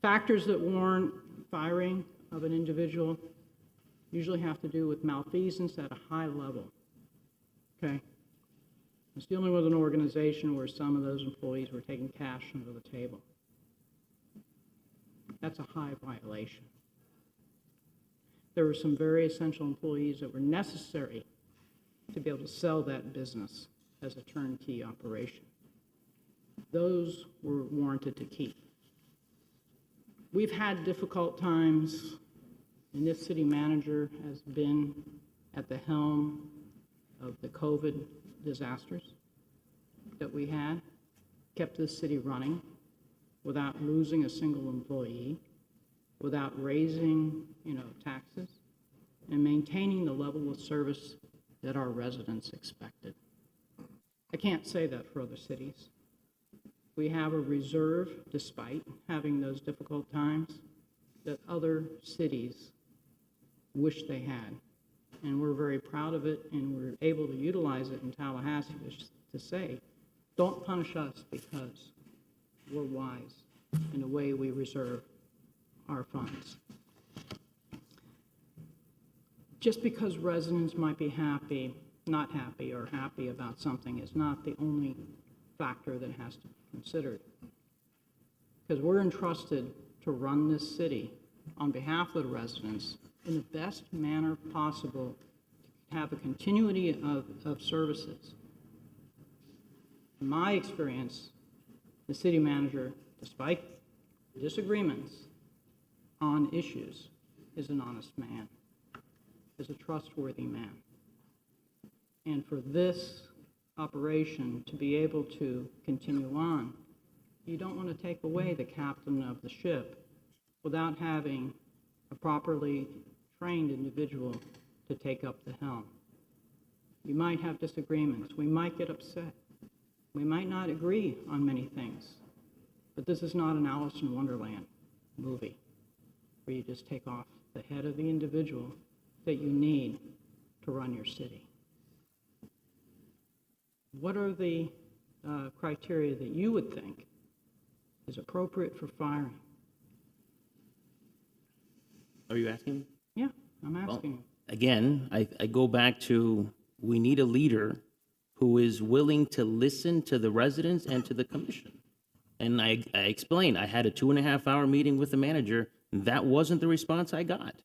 Factors that warrant firing of an individual usually have to do with malfeasance at a high level. Okay? I was dealing with an organization where some of those employees were taking cash under the table. That's a high violation. There were some very essential employees that were necessary to be able to sell that business as a turnkey operation. Those were warranted to keep. We've had difficult times, and this city manager has been at the helm of the COVID disasters that we had, kept this city running without losing a single employee, without raising, taxes, and maintaining the level of service that our residents expected. I can't say that for other cities. We have a reserve, despite having those difficult times, that other cities wish they had. And we're very proud of it, and we're able to utilize it in Tallahassee to say, don't punish us because we're wise in the way we reserve our funds. Just because residents might be happy, not happy, or happy about something is not the only factor that has to be considered. Because we're entrusted to run this city on behalf of the residents in the best manner possible, to have a continuity of services. In my experience, the city manager, despite disagreements on issues, is an honest man, is a trustworthy man. And for this operation to be able to continue on, you don't want to take away the captain of the ship without having a properly trained individual to take up the helm. You might have disagreements. We might get upset. We might not agree on many things. But this is not an Alice in Wonderland movie where you just take off the head of the individual that you need to run your city. What are the criteria that you would think is appropriate for firing? Are you asking? Yeah, I'm Well, asking you. again, I go back to, we need a leader who is willing to listen to the residents and to the commission. And I explained, I had a 2.5-hour meeting with the manager. That wasn't the response I got.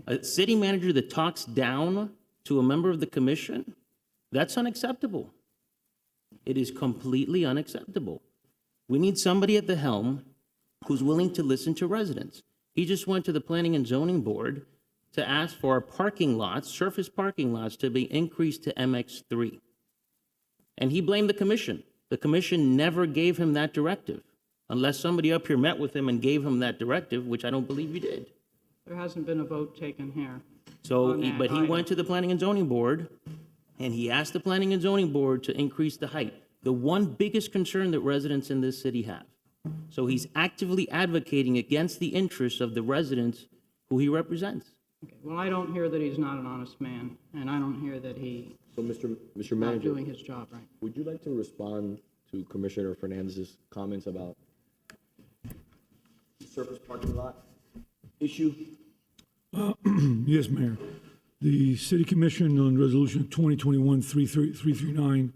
A city manager that talks down to a member of the commission, that's unacceptable. It is completely unacceptable. We need somebody at the helm who's willing to listen to residents. He just went to the Planning and Zoning Board to ask for our parking lots, surface parking lots, to be increased to MX3. And he blamed the commission. The commission never gave him that directive, unless somebody up here met with him and gave him that directive, which I don't believe you did. There hasn't been a vote taken here. So, on that but he item. went to the Planning and Zoning Board, and he asked the Planning and Zoning Board to increase the height, the one biggest concern that residents in this city have. So he's actively advocating against the interests of the residents who he represents. Okay, well, I don't hear that he's not an honest man, and I don't hear that he So, Mr. not Manager, doing his job right. would you like to respond to Commissioner Fernandez's comments about the surface parking lot issue? Yes, Mayor. The City Commission on Resolution 2021-339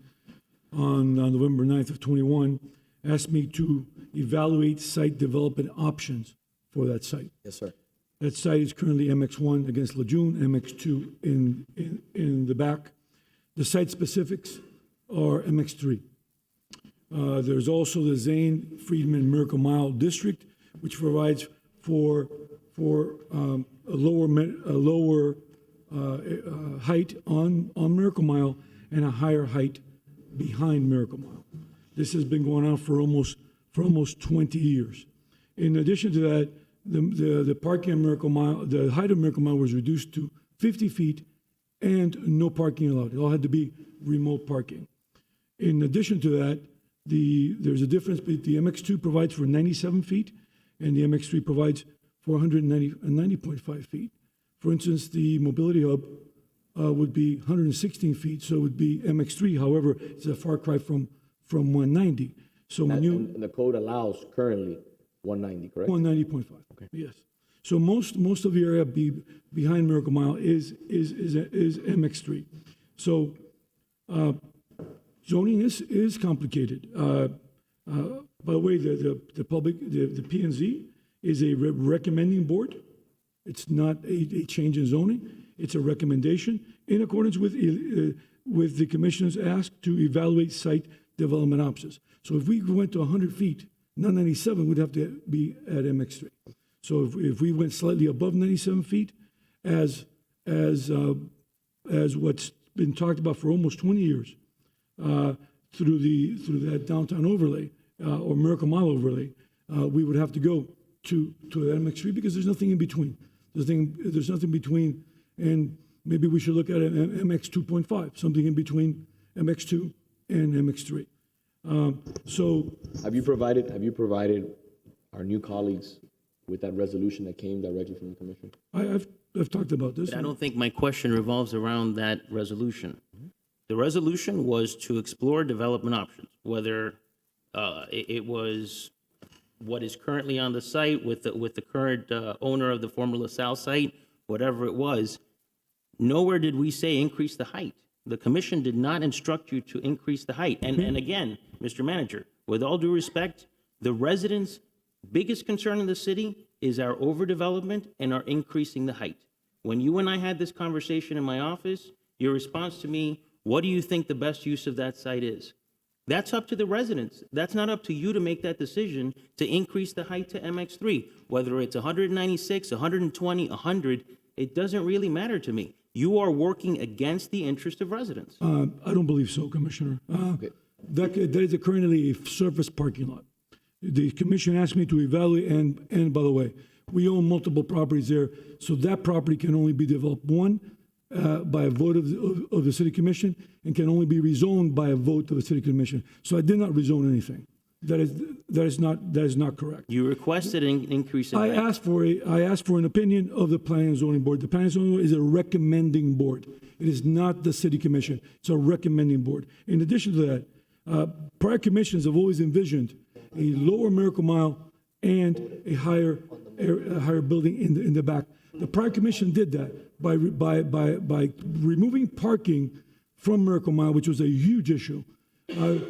on November 9th of 21 asked me to evaluate site development options for that site. Yes, sir. That site is currently MX1 against Lejeune, MX2 in the back. The site specifics are MX3. There's also the Zane Friedman Miracle Mile District, which provides for a lower height on Miracle Mile and a higher height behind Miracle Mile. This has been going on for almost 20 years. In addition to that, the parking on Miracle Mile, the height of Miracle Mile was reduced to 50 feet and no parking allowed. It all had to be remote parking. In addition to that, there's a difference. The MX2 provides for 97 feet and the MX3 provides for 90.5 feet. For instance, the mobility hub would be 116 feet, so it would be MX3. However, it's a far cry from 190. So when And the code allows currently 190, correct? 190.5. Okay. Yes. So most of the area behind Miracle Mile is MX3. So zoning is complicated. By the way, the public, the P&Z is a recommending board. It's not a change in zoning. It's a recommendation in accordance with the commission's ask to evaluate site development options. So if we went to 100 feet, not 97, we'd have to be at MX3. So if we went slightly above 97 feet, as what's been talked about for almost 20 years, through that downtown overlay or Miracle Mile overlay, we would have to go to that MX3 because there's nothing in between. There's nothing between, and maybe we should look at an MX 2.5, something in between MX2 and MX3. So Have you provided our new colleagues with that resolution that came directly from the commission? I've talked about this. But I don't think my question revolves around that resolution. The resolution was to explore development options, whether it was what is currently on the site with the current owner of the former LaSalle site, whatever it was. Nowhere did we say increase the height. The commission did not instruct you to increase the height. And again, Mr. Manager, with all due respect, the residents' biggest concern in the city is our overdevelopment and our increasing the height. When you and I had this conversation in my office, your response to me, what do you think the best use of that site is? That's up to the residents. That's not up to you to make that decision to increase the height to MX3. Whether it's 196, 120, 100, it doesn't really matter to me. You are working against the interest of residents. I don't believe so, Commissioner. That is currently a surface parking lot. The commission asked me to evaluate, and by the way, we own multiple properties there, so that property can only be developed, one, by a vote of the city commission, and can only be rezoned by a vote of the city commission. So I did not rezone anything. That is not correct. You requested an increase in I height. asked for an opinion of the Planning and Zoning Board. The Planning and Zoning Board is a recommending board. It is not the city commission. It's a recommending board. In addition to that, prior commissions have always envisioned a lower Miracle Mile and a higher building in the back. The prior commission did that by removing parking from Miracle Mile, which was a huge issue,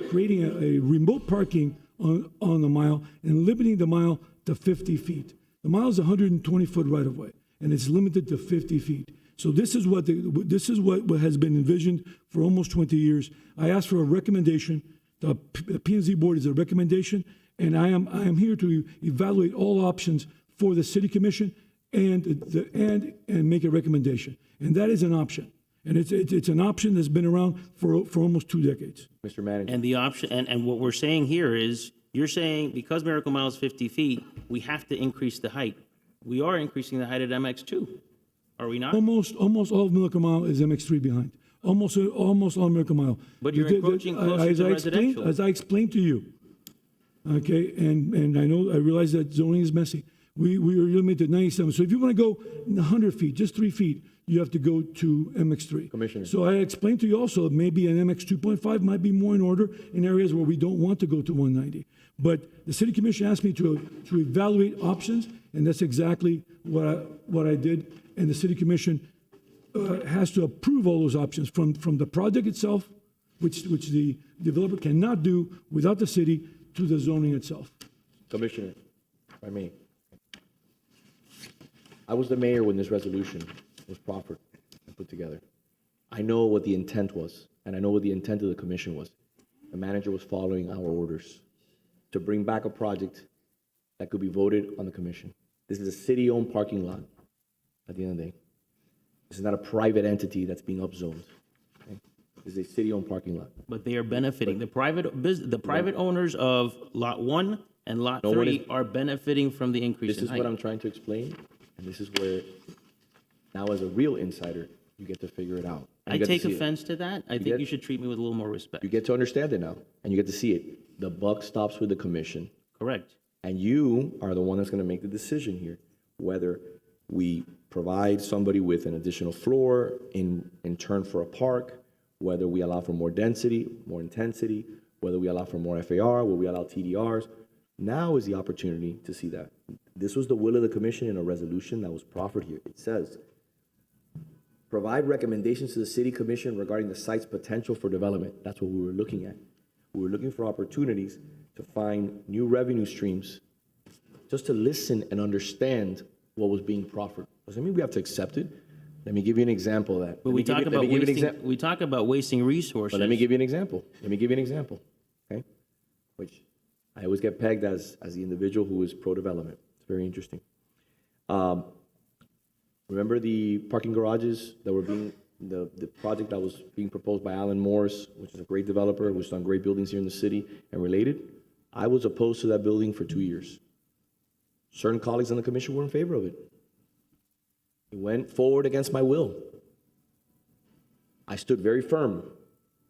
creating a remote parking on the mile and limiting the mile to 50 feet. The mile is 120-foot right of way, and it's limited to 50 feet. So this is what has been envisioned for almost 20 years. I asked for a recommendation. The P&Z board is a recommendation, and I am here to evaluate all options for the city commission and make a recommendation. And that is an option. And it's an option that's been around for almost 2 decades. Mr. Manager. And the option, and what we're saying here is, you're saying because Miracle Mile is 50 feet, we have to increase the height. We are increasing the height at MX2, are we not? Almost all of Miracle Mile is MX3 behind. Almost all Miracle Mile. But you're encroaching closer to residential. As I explained to you, okay, and I realize that zoning is messy. We are limited to 97. So if you want to go 100 feet, just 3 feet, you have to go to MX3. Commissioner. So I explained to you also that maybe an MX 2.5 might be more in order in areas where we don't want to go to 190. But the city commission asked me to evaluate options, and that's exactly what I did. And the city commission has to approve all those options from the project itself, which the developer cannot do without the city, to the zoning itself. Commissioner, if I may. I was the mayor when this resolution was proffered and put together. I know what the intent was, and I know what the intent of the commission was. The manager was following our orders to bring back a project that could be voted on the commission. This is a city-owned parking lot at the end of the day. This is not a private entity that's being upzoned. Okay? This is a city-owned parking lot. But they are benefiting. The private owners of Lot 1 and Lot 3 are benefiting from the increase in height. This is what I'm trying to explain, and this is where, now as a real insider, you get to figure it out. I take offense to that. I think you should treat me with a little more respect. You get to understand it now, and you get to see it. The buck stops with the commission. Correct. And you are the one that's going to make the decision here, whether we provide somebody with an additional floor in turn for a park, whether we allow for more density, more intensity, whether we allow for more FAR, whether we allow TDRs. Now is the opportunity to see that. This was the will of the commission in a resolution that was proffered here. It says, provide recommendations to the city commission regarding the site's potential for development. That's what we were looking at. We were looking for opportunities to find new revenue streams, just to listen and understand what was being proffered. Doesn't mean we have to accept it. Let me give you an example of that. But we talk about wasting resources. But let me give you an example. Okay? Which I always get pegged as the individual who is pro-development. It's very interesting. Remember the parking garages that were being, the project that was being proposed by Alan Morris, which is a great developer, who's done great buildings here in the city and related? I was opposed to that building for 2 years. Certain colleagues on the commission were in favor of it. It went forward against my will. I stood very firm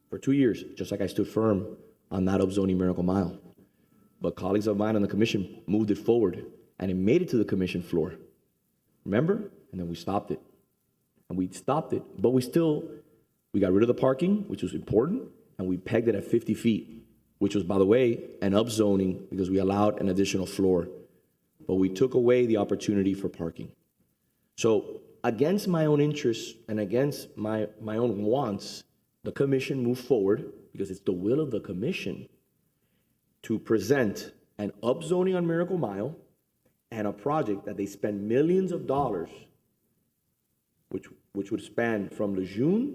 for 2 years, just like I stood firm on that upzoning Miracle Mile. But colleagues of mine on the commission moved it forward, and it made it to the commission floor. Remember? And then we stopped it. And we stopped it, but we got rid of the parking, which was important, and we pegged it at 50 feet, which was, by the way, an upzoning because we allowed an additional floor. But we took away the opportunity for parking. So against my own interests and against my own wants, the commission moved forward, because it's the will of the commission, to present an upzoning on Miracle Mile and a project that they spend millions of dollars, which would span from Lejeune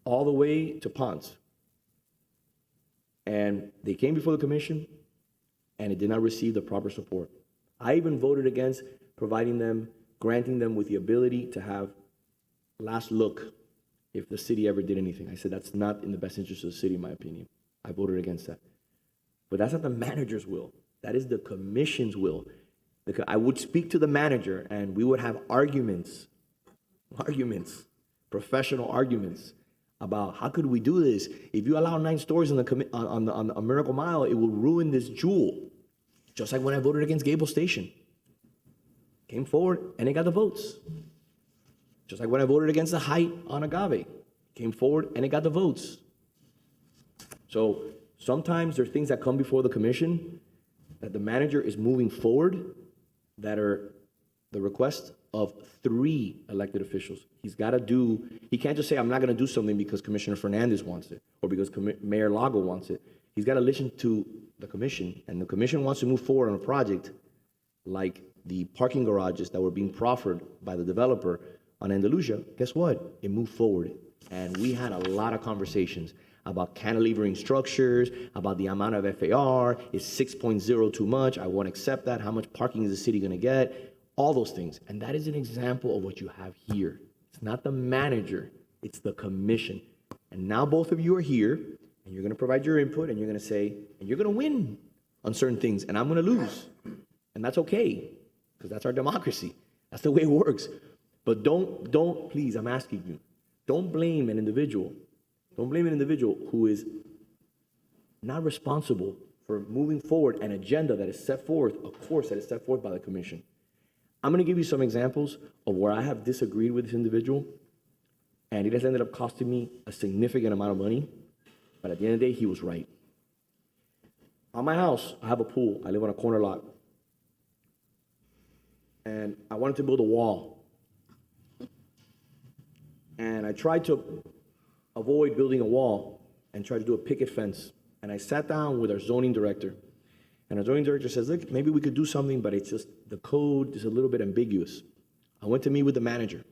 all the way to Ponce. And they came before the commission, and it did not receive the proper support. I even voted against granting them with the ability to have last look if the city ever did anything. I said that's not in the best interest of the city, in my opinion. I voted against that. But that's not the manager's will. That is the commission's will. I would speak to the manager, and we would have arguments, professional arguments, about how could we do this? If you allow 9 stories on the Miracle Mile, it will ruin this jewel. Just like when I voted against Gables Station. Came forward and it got the votes. Just like when I voted against the height on Agave. Came forward and it got the votes. So sometimes there's things that come before the commission that the manager is moving forward that are the request of 3 elected officials. He can't just say, I'm not going to do something because Commissioner Fernandez wants it or because Mayor Lago wants it. He's got to listen to the commission, and the commission wants to move forward on a project like the parking garages that were being proffered by the developer on Andalusia. Guess what? It moved forward, and we had a lot of conversations about cantilevering structures, about the amount of FAR. Is 6.0 too much? I won't accept that. How much parking is the city going to get? All those things. And that is an example of what you have here. It's not the manager, it's the commission. And now both of you are here, and you're going to provide your input, and you're going to say, and you're going to win on certain things, and I'm going to lose. And that's okay, because that's our democracy. That's the way it works. But don't, please, I'm asking you, don't blame an individual. Don't blame an individual who is not responsible for moving forward an agenda that is set forth, a course that is set forth by the commission. I'm going to give you some examples of where I have disagreed with this individual, and it has ended up costing me a significant amount of money, but at the end of the day, he was right. On my house, I have a pool. I live on a corner lot, and I wanted to build a wall, and I tried to avoid building a wall and tried to do a picket fence, and I sat down with our zoning director. And our zoning director says, look, maybe we could do something, but it's just the code is a little bit ambiguous. I went to meet with the manager.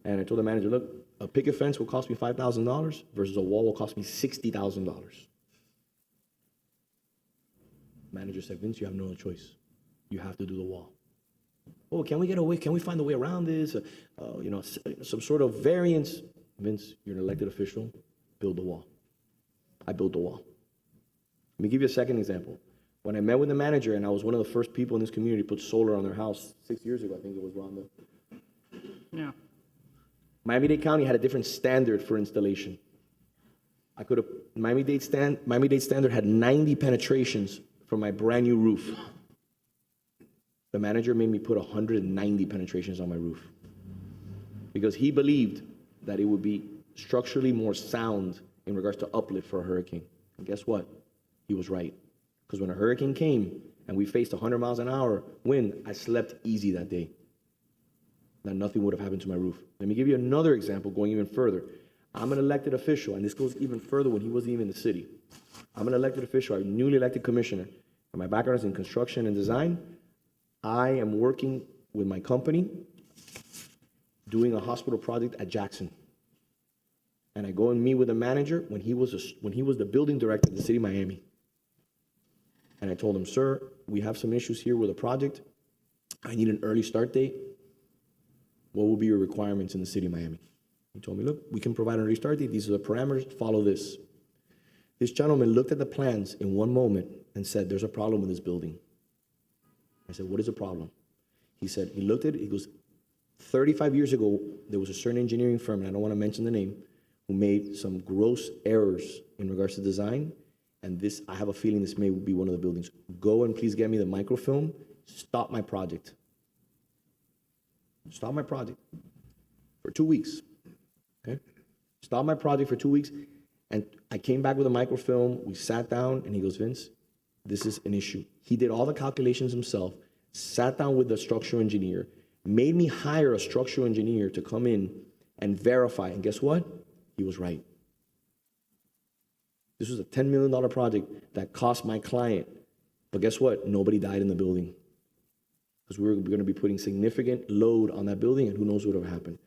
And I told the manager, look, a picket fence will cost me $5,000 versus a wall will cost me $60,000. Manager said, Vince, you have no other choice. You have to do the wall. Oh, can we get away? Can we find a way around this? Some sort of variance. Vince, you're an elected official. Build the wall. I built the wall. Let me give you a second example. When I met with the manager, and I was one of the first people in this community to put solar on their house 6 years ago, I think it was, Rhonda. Yeah. Miami-Dade County had a different standard for installation. Miami-Dade standard had 90 penetrations for my brand new roof. The manager made me put 190 penetrations on my roof because he believed that it would be structurally more sound in regards to uplift for a hurricane. And guess what? He was right. Because when a hurricane came and we faced 100 miles an hour wind, I slept easy that day. That nothing would have happened to my roof. Let me give you another example going even further. I'm an elected official, and this goes even further when he wasn't even in the city. I'm an elected official, I'm a newly elected commissioner, and my background is in construction and design. I am working with my company doing a hospital project at Jackson. And I go and meet with the manager when he was the building director of the city of Miami. And I told him, sir, we have some issues here with the project. I need an early start date. What will be your requirements in the city of Miami? He told me, look, we can provide an early start date. These are the parameters. Follow this. This gentleman looked at the plans in one moment and said, there's a problem with this building. I said, what is the problem? He said, he looked at it, he goes, 35 years ago, there was a certain engineering firm, and I don't want to mention the name, who made some gross errors in regards to design, and this, I have a feeling this may be one of the buildings. Go and please get me the microfilm. Stop my project. Stop my project for 2 weeks. Okay? Stop my project for 2 weeks. And I came back with a microfilm. We sat down, and he goes, Vince, this is an issue. He did all the calculations himself, sat down with the structural engineer, made me hire a structural engineer to come in and verify. And guess what? He was right. This was a $10 million project that cost my client. But guess what? Nobody died in the building. Because we were going to be putting significant load on that building, and who knows what would have happened.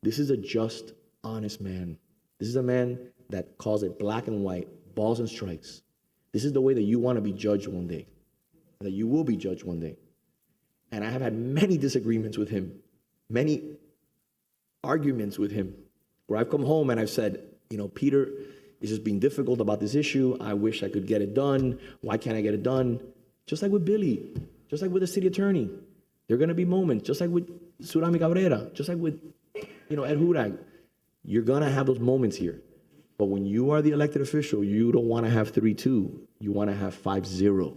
This is a just, honest man. This is a man that calls it black and white, balls and strikes. This is the way that you want to be judged one day, that you will be judged one day. And I have had many disagreements with him, many arguments with him, where I've come home and I've said, Peter is just being difficult about this issue. I wish I could get it done. Why can't I get it done? Just like with Billy, just like with the city attorney. There are going to be moments, just like with Surami Cabrera, just like with, Ed Hurag. You're going to have those moments here. But when you are the elected official, you don't want to have 3-2. You want to have 5-0.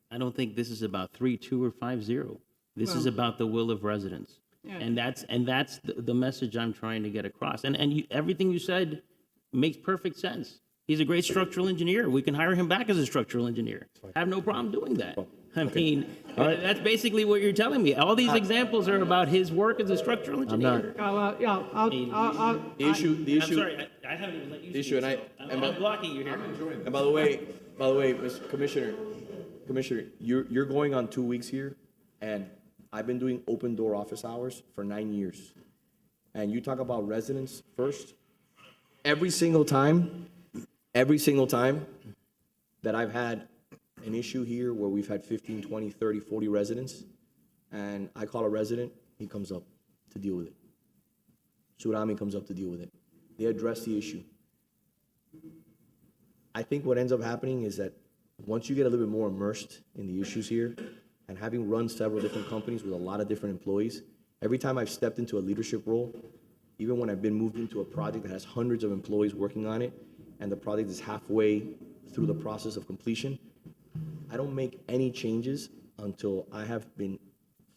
I don't think this is about 3-2 or 5-0. This is about the will of residents. Yeah. And that's the message I'm trying to get across. And everything you said makes perfect sense. He's a great structural engineer. We can hire him back as a structural engineer. I have no problem doing that. I mean, that's basically what you're telling me. All these examples are about his work as a structural engineer. The issue. I'm sorry, I haven't even let you speak. I'm blocking you here. And by the way, Mr. Commissioner, you're going on 2 weeks here, and I've been doing open door office hours for 9 years. And you talk about residents first. Every single time that I've had an issue here where we've had 15, 20, 30, 40 residents, and I call a resident, he comes up to deal with it. Surami comes up to deal with it. They address the issue. I think what ends up happening is that once you get a little bit more immersed in the issues here, and having run several different companies with a lot of different employees, every time I've stepped into a leadership role, even when I've been moved into a project that has hundreds of employees working on it, and the project is halfway through the process of completion, I don't make any changes until I have been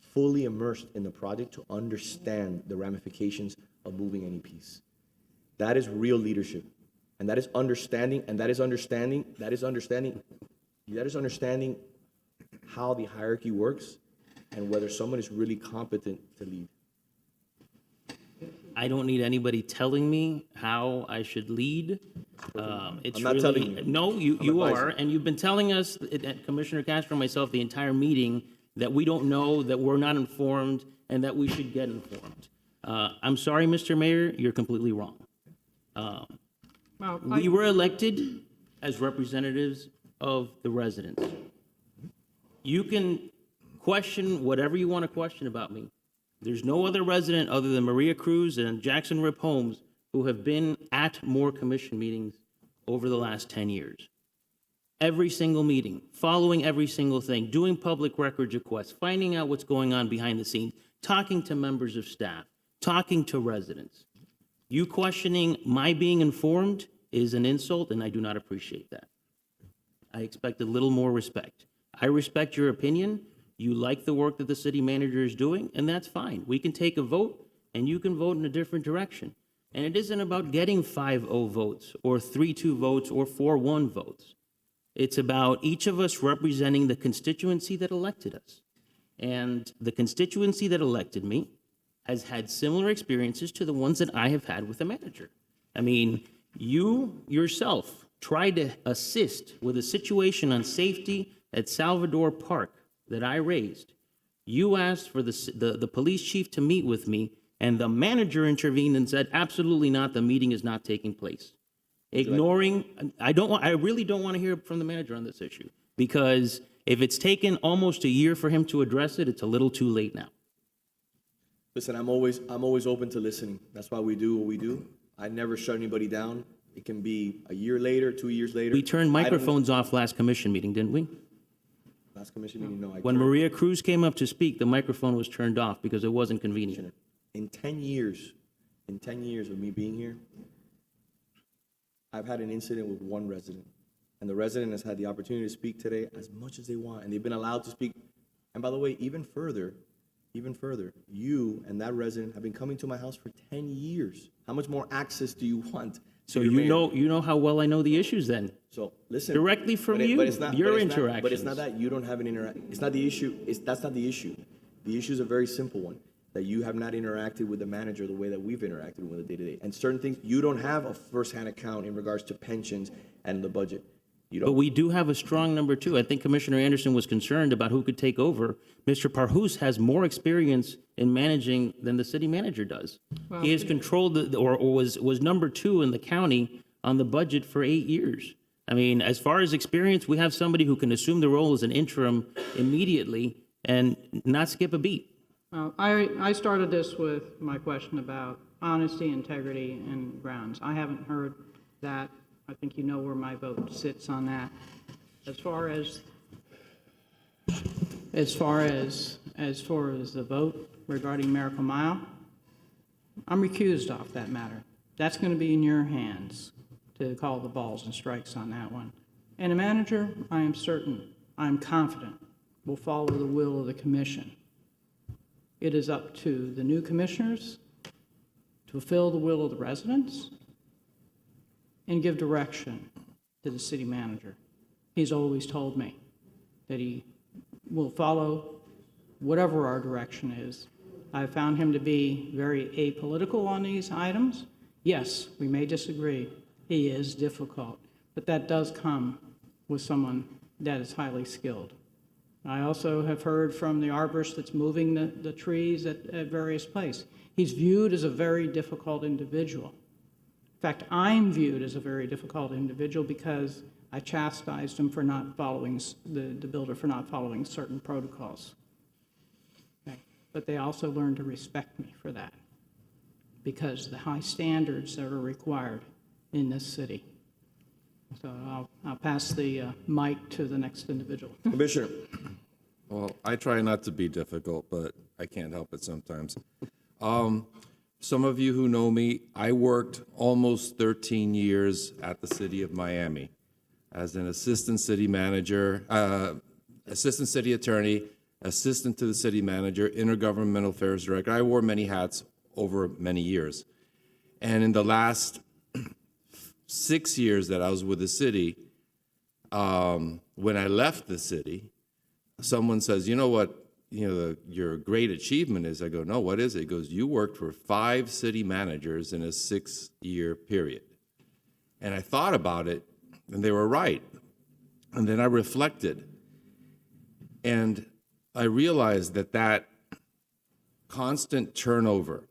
fully immersed in the project to understand the ramifications of moving any piece. That is real leadership. And that is understanding how the hierarchy works and whether someone is really competent to lead. I don't need anybody telling me how I should lead. It's I'm not really, telling you. No, you advising. are, and you've been telling us, Commissioner Castro and myself, the entire meeting, that we don't know, that we're not informed, and that we should get informed. I'm sorry, Mr. Mayor, you're completely wrong. We were elected as representatives of the residents. You can question whatever you want to question about me. There's no other resident other than Maria Cruz and Jackson Rip Holmes who have been at more commission meetings over the last 10 years. Every single meeting, following every single thing, doing public records requests, finding out what's going on behind the scenes, talking to members of staff, talking to residents. You questioning my being informed is an insult, and I do not appreciate that. I expect a little more respect. I respect your opinion. You like the work that the city manager is doing, and that's fine. We can take a vote, and you can vote in a different direction. And it isn't about getting 5-0 votes, or 3-2 votes, or 4-1 votes. It's about each of us representing the constituency that elected us. And the constituency that elected me has had similar experiences to the ones that I have had with the manager. I mean, you yourself tried to assist with a situation on safety at Salvador Park that I raised. You asked for the police chief to meet with me, and the manager intervened and said, absolutely not, the meeting is not taking place. Ignoring, I really don't want to hear from the manager on this issue, because if it's taken almost a year for him to address it, it's a little too late now. Listen, I'm always open to listening. That's why we do what we do. I never shut anybody down. It can be a year later, 2 years later. We turned microphones off last commission meeting, didn't we? Last commission meeting, no. When Maria Cruz came up to speak, the microphone was turned off because it wasn't convenient. In 10 years of me being here, I've had an incident with one resident, and the resident has had the opportunity to speak today as much as they want, and they've been allowed to speak. And by the way, even further, you and that resident have been coming to my house for 10 years. How much more access do you want? So you know how well I know the issues then. So listen. Directly from you, your interactions. But it's not that you don't have it's not the issue. That's not the issue. The issue is a very simple one, that you have not interacted with the manager the way that we've interacted with the day-to-day. And certain things, you don't have a first-hand account in regards to pensions and the budget. You don't. But we do have a strong number two. I think Commissioner Anderson was concerned about who could take over. Mr. Parhus has more experience in managing than the city manager does. Well, He has controlled or was number two in the county on the budget for 8 years. I mean, as far as experience, we have somebody who can assume the role as an interim immediately and not skip a beat. I started this with my question about honesty, integrity, and grounds. I haven't heard that. I think you know where my vote sits on that. As far as the vote regarding Miracle Mile, I'm recused off that matter. That's going to be in your hands to call the balls and strikes on that one. And the manager, I am certain, I am confident, will follow the will of the commission. It is up to the new commissioners to fulfill the will of the residents and give direction to the city manager. He's always told me that he will follow whatever our direction is. I found him to be very apolitical on these items. Yes, we may disagree. He is difficult, but that does come with someone that is highly skilled. I also have heard from the arborist that's moving the trees at various places. He's viewed as a very difficult individual. In fact, I'm viewed as a very difficult individual because I chastised him for not following, the builder for not following certain protocols. Okay. But they also learned to respect me for that because of the high standards that are required in this city. So I'll pass the mic to the next individual. Commissioner. Well, I try not to be difficult, but I can't help it sometimes. Some of you who know me, I worked almost 13 years at the city of Miami as an assistant city manager, assistant city attorney, assistant to the city manager, intergovernmental affairs director. I wore many hats over many years. And in the last 6 years that I was with the city, when I left the city, someone says, you know what, your great achievement is? I go, no, what is it? He goes, you worked for 5 city managers in a 6-year period. And I thought about it, and they were right. And then I reflected, and I realized that constant turnover,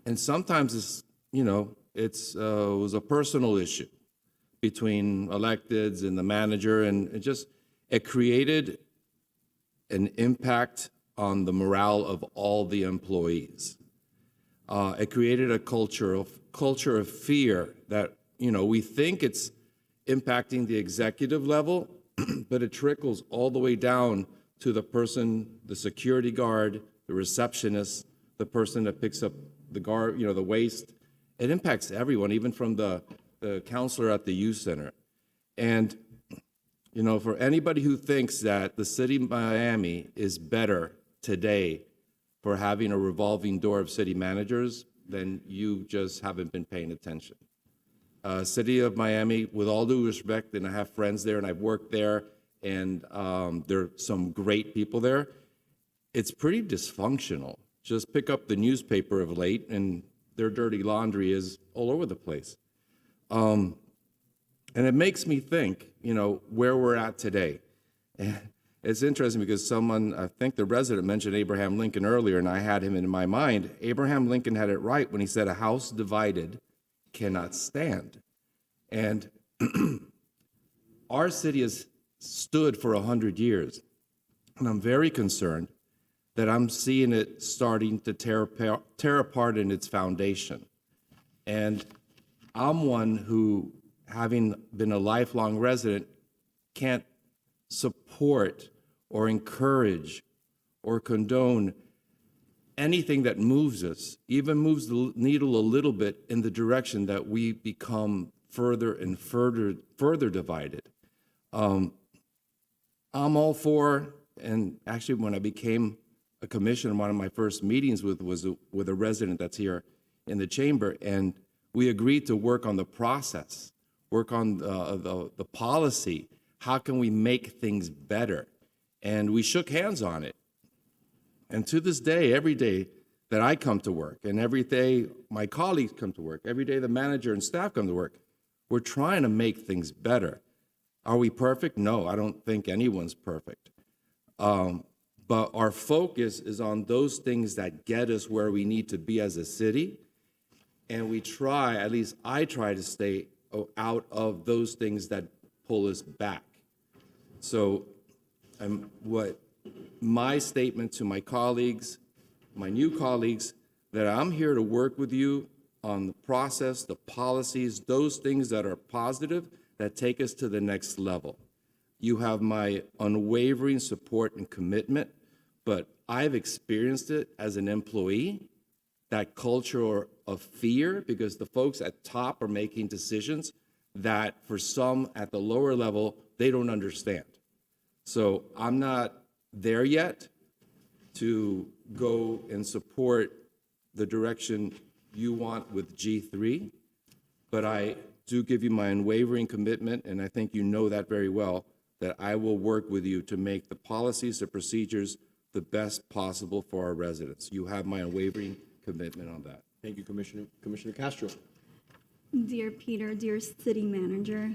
and sometimes it's, it was a personal issue between electeds and the manager, and it created an impact on the morale of all the employees. It created a culture of fear that, we think it's impacting the executive level, but it trickles all the way down to the person, the security guard, the receptionist, the person that picks up the the waste. It impacts everyone, even from the counselor at the youth center. And for anybody who thinks that the city of Miami is better today for having a revolving door of city managers, then you just haven't been paying attention. City of Miami, with all due respect, and I have friends there and I've worked there, and there are some great people there, it's pretty dysfunctional. Just pick up the newspaper of late and their dirty laundry is all over the place. And it makes me think, where we're at today. And it's interesting because I think the resident mentioned Abraham Lincoln earlier, and I had him in my mind. Abraham Lincoln had it right when he said, a house divided cannot stand. And our city has stood for 100 years, and I'm very concerned that I'm seeing it starting to tear apart in its foundation. And I'm one who, having been a lifelong resident, can't support or encourage or condone anything that moves us, even moves the needle a little bit in the direction that we become further and further divided. I'm all for, and actually when I became a commissioner, one of my first meetings was with a resident that's here in the chamber, and we agreed to work on the process, work on the policy. How can we make things better? And we shook hands on it. And to this day, every day that I come to work, and every day my colleagues come to work, every day the manager and staff come to work, we're trying to make things better. Are we perfect? No, I don't think anyone's perfect. But our focus is on those things that get us where we need to be as a city. And we try, at least I try to stay out of those things that pull us back. So what my statement to my colleagues, my new colleagues, that I'm here to work with you on the process, the policies, those things that are positive, that take us to the next level. You have my unwavering support and commitment, but I've experienced it as an employee, that culture of fear, because the folks at top are making decisions that for some at the lower level, they don't understand. So I'm not there yet to go and support the direction you want with G3, but I do give you my unwavering commitment, and I think you know that very well, that I will work with you to make the policies, the procedures, the best possible for our residents. You have my unwavering commitment on that. Thank you, Commissioner. Commissioner Castro. Dear Peter, dear city manager,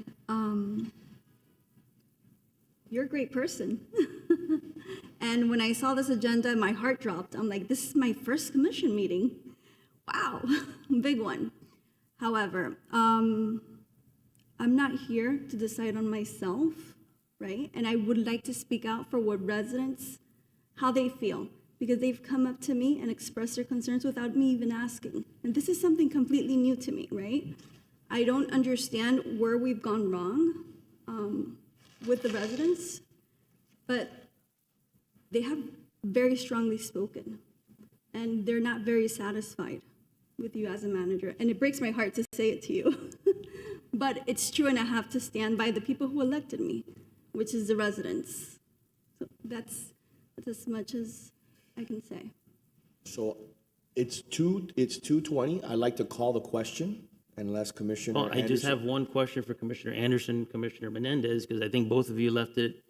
you're a great person. And when I saw this agenda, my heart dropped. I'm like, this is my first commission meeting. Wow, big one. However, I'm not here to decide on myself, right? And I would like to speak out for what residents, how they feel, because they've come up to me and expressed their concerns without me even asking. And this is something completely new to me, right? I don't understand where we've gone wrong with the residents, but they have very strongly spoken, and they're not very satisfied with you as a manager. And it breaks my heart to say it to you, but it's true, and I have to stand by the people who elected me, which is the residents. So that's as much as I can say. So it's 2:20. I'd like to call the question, unless Commissioner Well, I just Anderson- have one question for Commissioner Anderson, Commissioner Menendez, because I think both of you left it.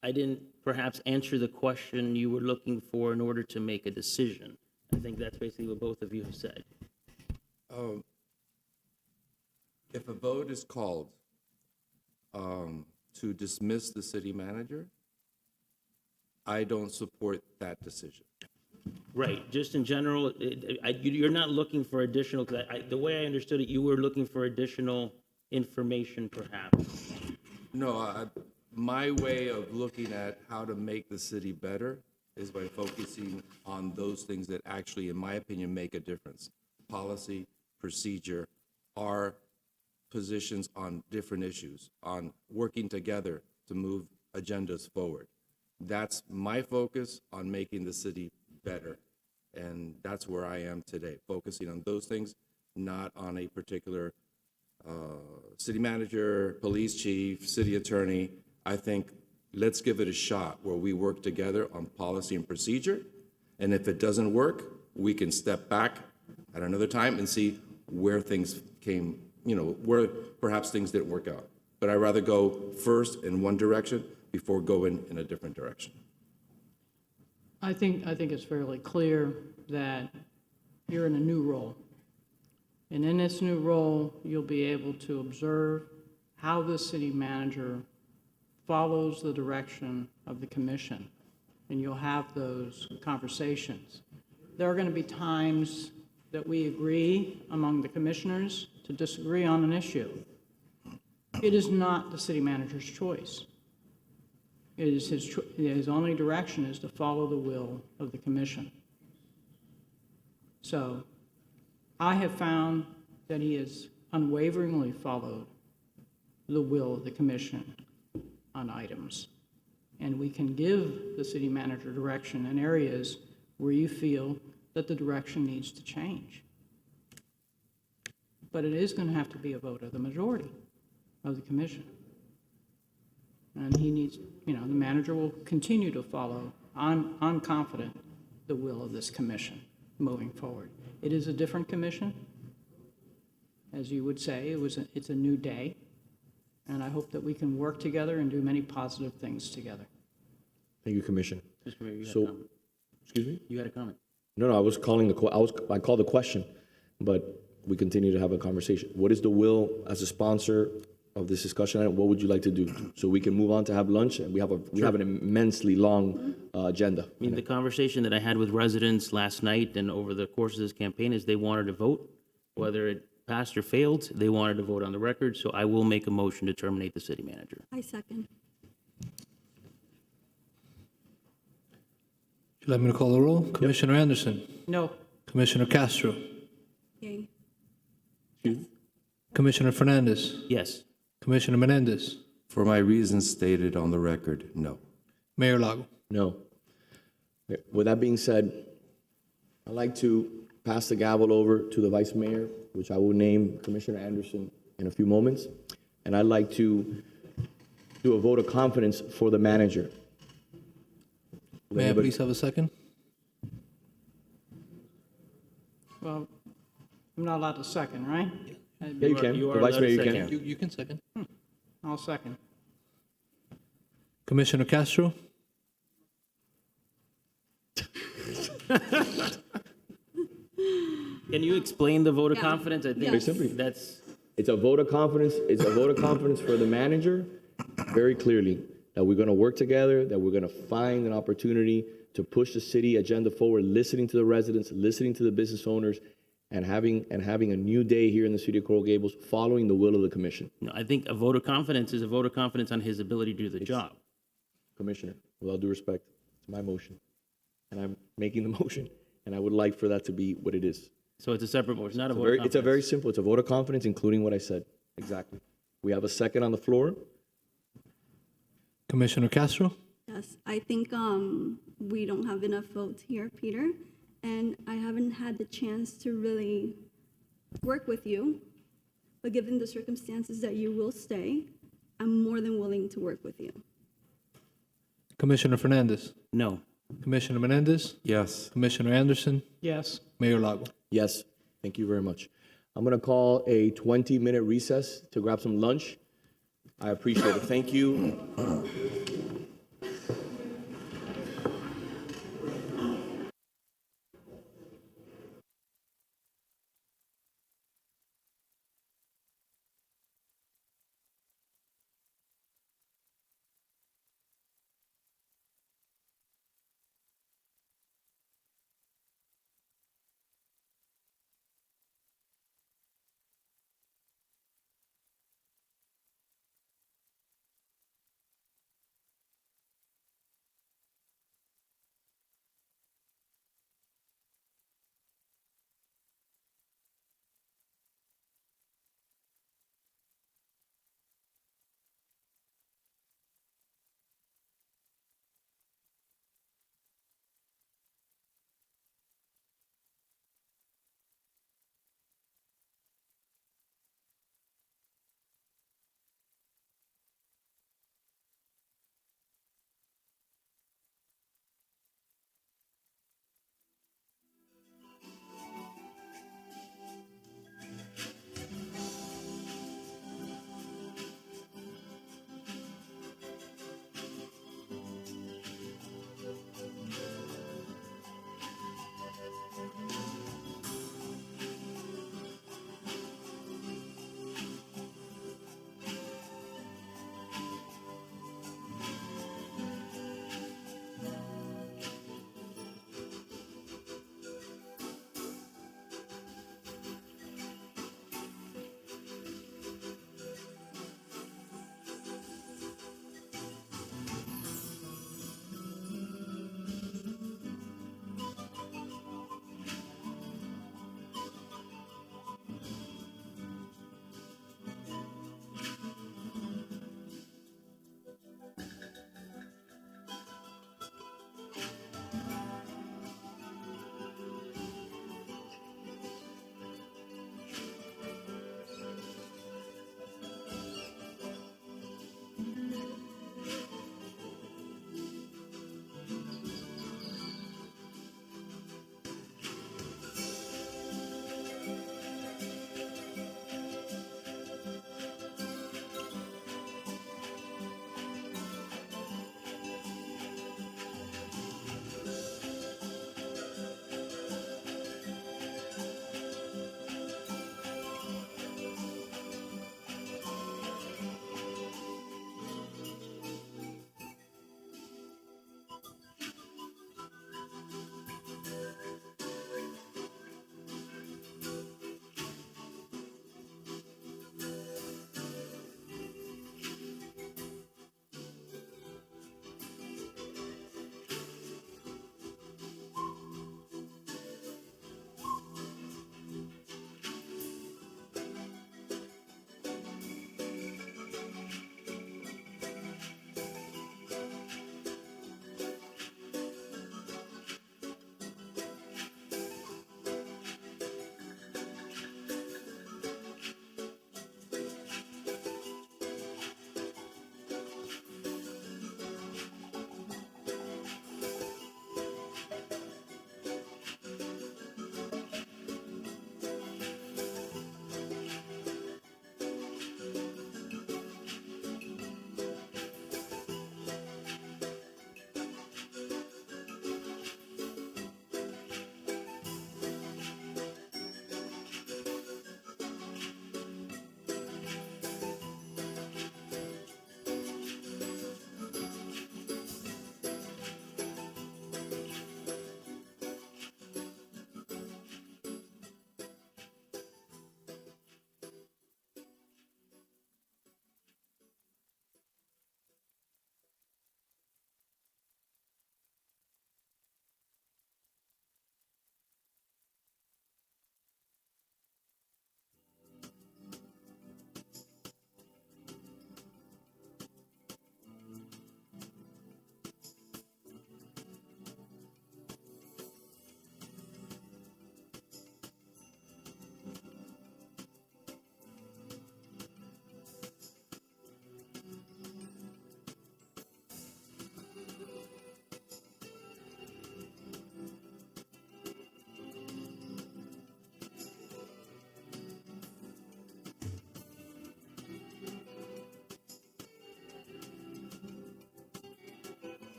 I didn't perhaps answer the question you were looking for in order to make a decision. I think that's basically what both of you have said. If a vote is called to dismiss the city manager, I don't support that decision. Right, just in general, you're not looking for additional, 'cause the way I understood it, you were looking for additional information perhaps. No, my way of looking at how to make the city better is by focusing on those things that actually, in my opinion, make a difference. Policy, procedure, our positions on different issues, on working together to move agendas forward. That's my focus on making the city better. And that's where I am today, focusing on those things, not on a particular city manager, police chief, city attorney. I think let's give it a shot where we work together on policy and procedure. And if it doesn't work, we can step back at another time and see where things came, where perhaps things didn't work out. But I'd rather go first in one direction before going in a different direction. I think it's fairly clear that you're in a new role. And in this new role, you'll be able to observe how the city manager follows the direction of the commission, and you'll have those conversations. There are going to be times that we agree among the commissioners to disagree on an issue. It is not the city manager's choice. It is his only direction is to follow the will of the commission. So I have found that he has unwaveringly followed the will of the commission on items. And we can give the city manager direction in areas where you feel that the direction needs to change. But it is going to have to be a vote of the majority of the commission. And he needs, the manager will continue to follow, I'm confident, the will of this commission moving forward. It is a different commission. As you would say, it's a new day. And I hope that we can work together and do many positive things together. Thank you, Commissioner. Mr. Mayor, you had a So, comment. excuse me? You had a comment. No, I was calling I called the question, but we continue to have a conversation. What is the will as a sponsor of this discussion item? What would you like to do? So we can move on to have lunch, and we have an immensely long agenda. I mean, the conversation that I had with residents last night and over the course of this campaign is they wanted to vote, whether it passed or failed, they wanted to vote on the record, so I will make a motion to terminate the city manager. I second. Would you like me to call the roll? Commissioner Anderson? No. Commissioner Castro? Yay. Commissioner Fernandez? Yes. Commissioner Menendez? For my reasons stated on the record, no. Mayor Lago? No. With that being said, I'd like to pass the gavel over to the Vice Mayor, which I will name Commissioner Anderson in a few moments. And I'd like to do a vote of confidence for the manager. May I please have a second? Well, I'm not allowed to second, right? Yeah, you can. The Vice Mayor, you can. You can second. I'll second. Commissioner Castro? Can you explain the vote of confidence? I think Very simply. that's, It's a vote of confidence. It's a vote of confidence for the manager, very clearly, that we're going to work together, that we're going to find an opportunity to push the city agenda forward, listening to the residents, listening to the business owners, and having a new day here in the city of Coral Gables, following the will of the commission. no, I think a vote of confidence is a vote of confidence on his ability to do the job. Commissioner, with all due respect, it's my motion, and I'm making the motion, and I would like for that to be what it is. So it's a separate vote, it's not a vote of It's a confidence. very simple. It's a vote of confidence, including what I said. Exactly. We have a second on the floor. Commissioner Castro? Yes, I think we don't have enough votes here, Peter, and I haven't had the chance to really work with you. But given the circumstances that you will stay, I'm more than willing to work with you. Commissioner Fernandez? No. Commissioner Menendez? Yes. Commissioner Anderson? Yes. Mayor Lago? Yes. Thank you very much. I'm going to call a 20-minute recess to grab some lunch. I appreciate it. Thank you.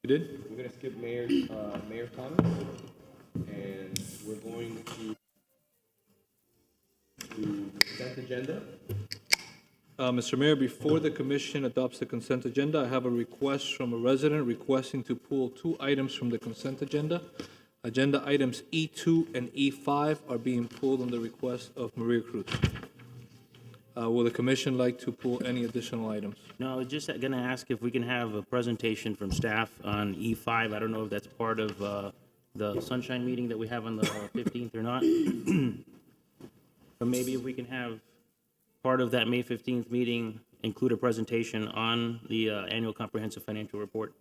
did? We're gonna skip mayor's comments, and we're going to consent agenda. Mr. Mayor, before the commission adopts the consent agenda, I have a request from a resident requesting to pull 2 items from the consent agenda. Agenda items E2 and E5 are being pulled on the request of Maria Cruz. Will the commission like to pull any additional items? No, I was just going to ask if we can have a presentation from staff on E5. I don't know if that's part of the sunshine meeting that we have on the 15th or not. But maybe if we can have part of that May 15th meeting include a presentation on the annual comprehensive financial report,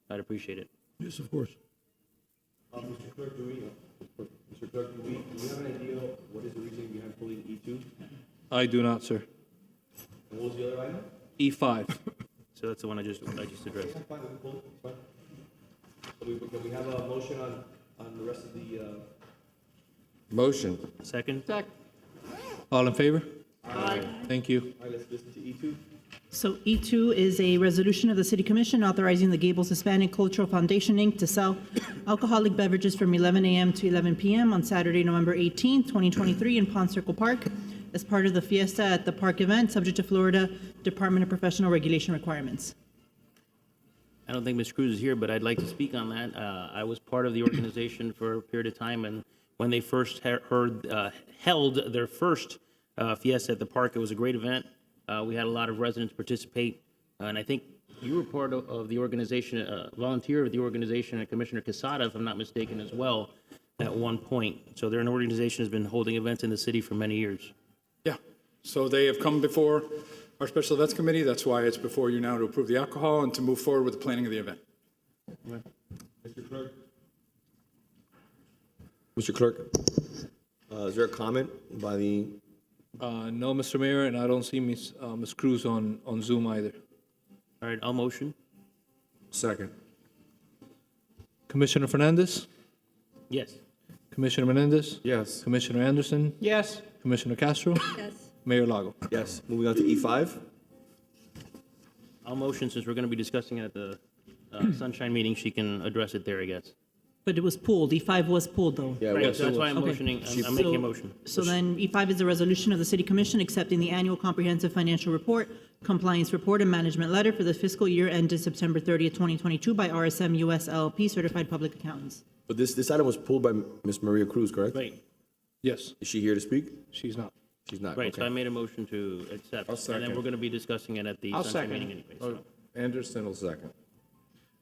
I'd appreciate it. Yes, of course. Mr. Clerk, do we have an idea what is the reasoning behind pulling E2? I do not, sir. And what was the other item? E5. So that's the one I just addressed. Fine, we can pull it, it's fine. Can we have a motion on the rest of the, Motion. Second? All in favor? Thank you. all right, let's listen to E2. So E2 is a resolution of the City Commission authorizing the Gables Hispanic Cultural Foundation, Inc. to sell alcoholic beverages from 11 a.m. to 11 p.m. on Saturday, November 18, 2023 in Pond Circle Park as part of the Fiesta at the Park event, subject to Florida Department of Professional Regulation requirements. I don't think Ms. Cruz is here, but I'd like to speak on that. I was part of the organization for a period of time, and when they first held their first Fiesta at the park, it was a great event. We had a lot of residents participate, and I think you were part of the organization, volunteer of the organization, and Commissioner Quesada, if I'm not mistaken, as well, at one point. So they're an organization that's been holding events in the city for many years. Yeah, so they have come before our Special Events Committee. That's why it's before you now to approve the alcohol and to move forward with the planning of the event. Mr. Clerk? Mr. Clerk, is there a comment by the, No, Mr. Mayor, and I don't see Ms. Cruz on Zoom either. All right, I'll motion. Second. Commissioner Fernandez? Yes. Commissioner Menendez? Yes. Commissioner Anderson? Yes. Commissioner Castro? Yes. Mayor Lago? yes, moving on to E5? I'll motion, since we're going to be discussing it at the sunshine meeting, she can address it there, I guess. But it was pulled. E5 was pulled, though. Yeah, Right, well, so that's why I'm Okay. motioning, I'm making a motion. So then E5 is a resolution of the City Commission accepting the annual comprehensive financial report, compliance report, and management letter for the fiscal year ended September 30th, 2022 by RSM US LLP Certified Public Accountants. But this item was pulled by Ms. Maria Cruz, correct? Right, Yes, Is she here to speak? she's not. She's not, right, so I okay. made a motion to accept. I'll And then second. we're going to be discussing it at the I'll sunshine second meeting it. anyway. So. Anderson will second.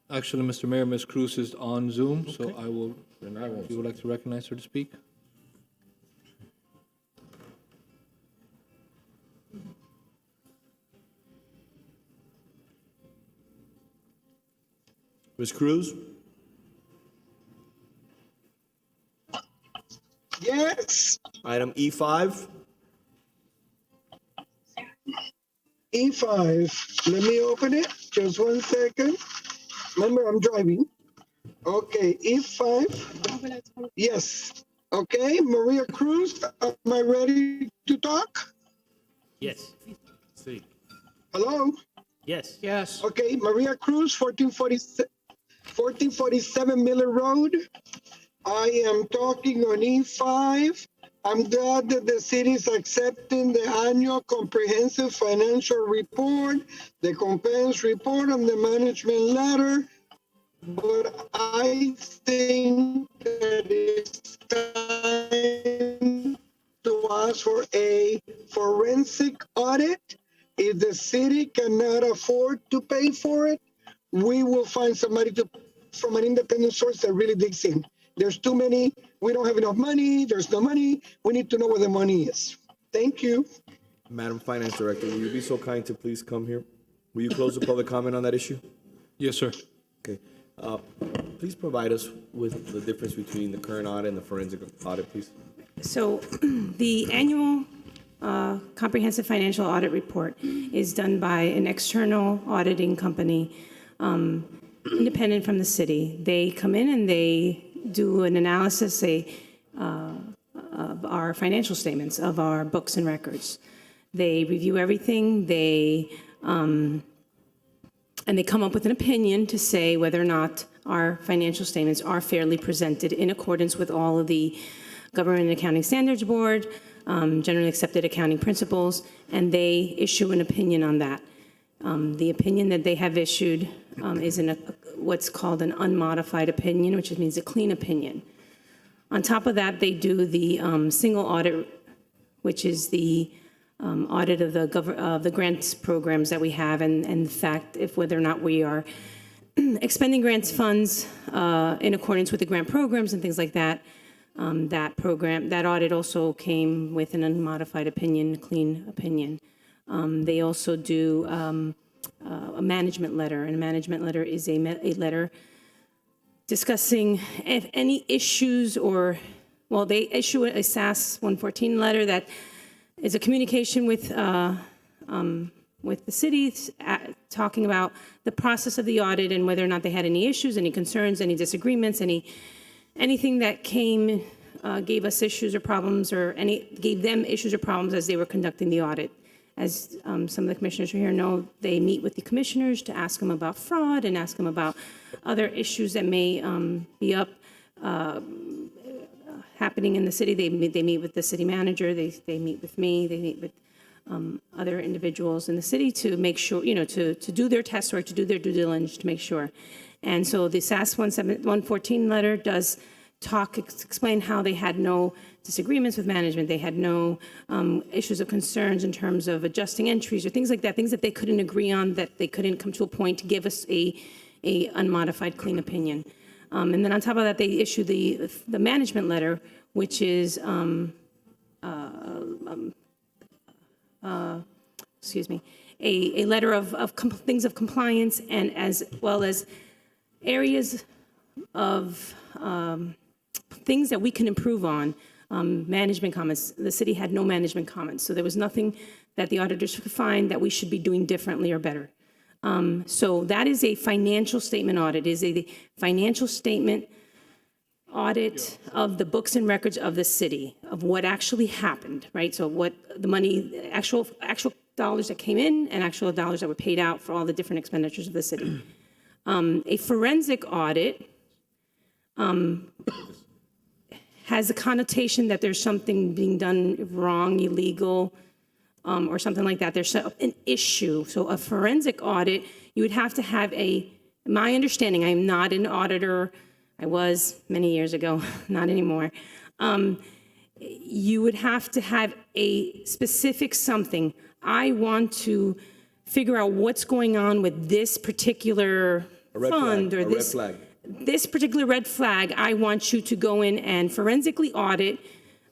Actually, Mr. Mayor, Ms. Cruz is on Zoom, so I will, Then I won't. if you would like to recognize her to speak. Ms. Cruz? Yes, Item E5? E5. Let me open it. Just 1 second. Remember, I'm driving. Okay, E5. Yes. Okay, Maria Cruz, am I ready to talk? Yes. See. Hello? Yes. Yes. Okay, Maria Cruz, 1447 Miller Road. I am talking on E5. I'm glad that the city is accepting the annual comprehensive financial report, the compliance report, and the management letter. But I think that it's time to ask for a forensic audit. If the city cannot afford to pay for it, we will find somebody from an independent source that really digs in. There's too many, we don't have enough money, there's no money, we need to know where the money is. Thank you. Madam Finance Director, will you be so kind to please come here? Will you close the public comment on that issue? Yes, sir. Okay. Please provide us with the difference between the current audit and the forensic audit, please. So the annual comprehensive financial audit report is done by an external auditing company, independent from the city. They come in and they do an analysis of our financial statements, of our books and records. They review everything. They and they come up with an opinion to say whether or not our financial statements are fairly presented in accordance with all of the Government and Accounting Standards Board, generally accepted accounting principles, and they issue an opinion on that. The opinion that they have issued is what's called an unmodified opinion, which means a clean opinion. On top of that, they do the single audit, which is the audit of the grants programs that we have, and the fact if whether or not we are expending grants funds in accordance with the grant programs and things like that. That audit also came with an unmodified opinion, clean opinion. They also do a management letter, and a management letter is a letter discussing if any issues they issue a SAS 114 letter that is a communication with the city talking about the process of the audit and whether or not they had any issues, any concerns, any disagreements, anything that gave us issues or problems, or gave them issues or problems as they were conducting the audit. As some of the commissioners who are here know, they meet with the commissioners to ask them about fraud and ask them about other issues that may be happening in the city. They meet with the city manager, they meet with me, they meet with other individuals in the city to make sure, to do their test work, to do their due diligence to make sure. And so the SAS 114 letter does explain how they had no disagreements with management. They had no issues of concerns in terms of adjusting entries or things like that, things that they couldn't agree on, that they couldn't come to a point to give us a unmodified clean opinion. And then on top of that, they issue the management letter, which is, a letter of things of compliance, and as well as areas of things that we can improve on. Management comments. The city had no management comments, so there was nothing that the auditors could find that we should be doing differently or better. So that is a financial statement audit. It is a financial statement audit of the books and records of the city, of what actually happened, right? So what the money, actual dollars that came in and actual dollars that were paid out for all the different expenditures of the city. A forensic audit has a connotation that there's something being done wrong, illegal, or something like that. There's an issue. So a forensic audit, you would have to have my understanding, I'm not an auditor. I was many years ago, not anymore. You would have to have a specific something. I want to figure out what's going on with this particular fund or this red flag. This particular red flag. I want you to go in and forensically audit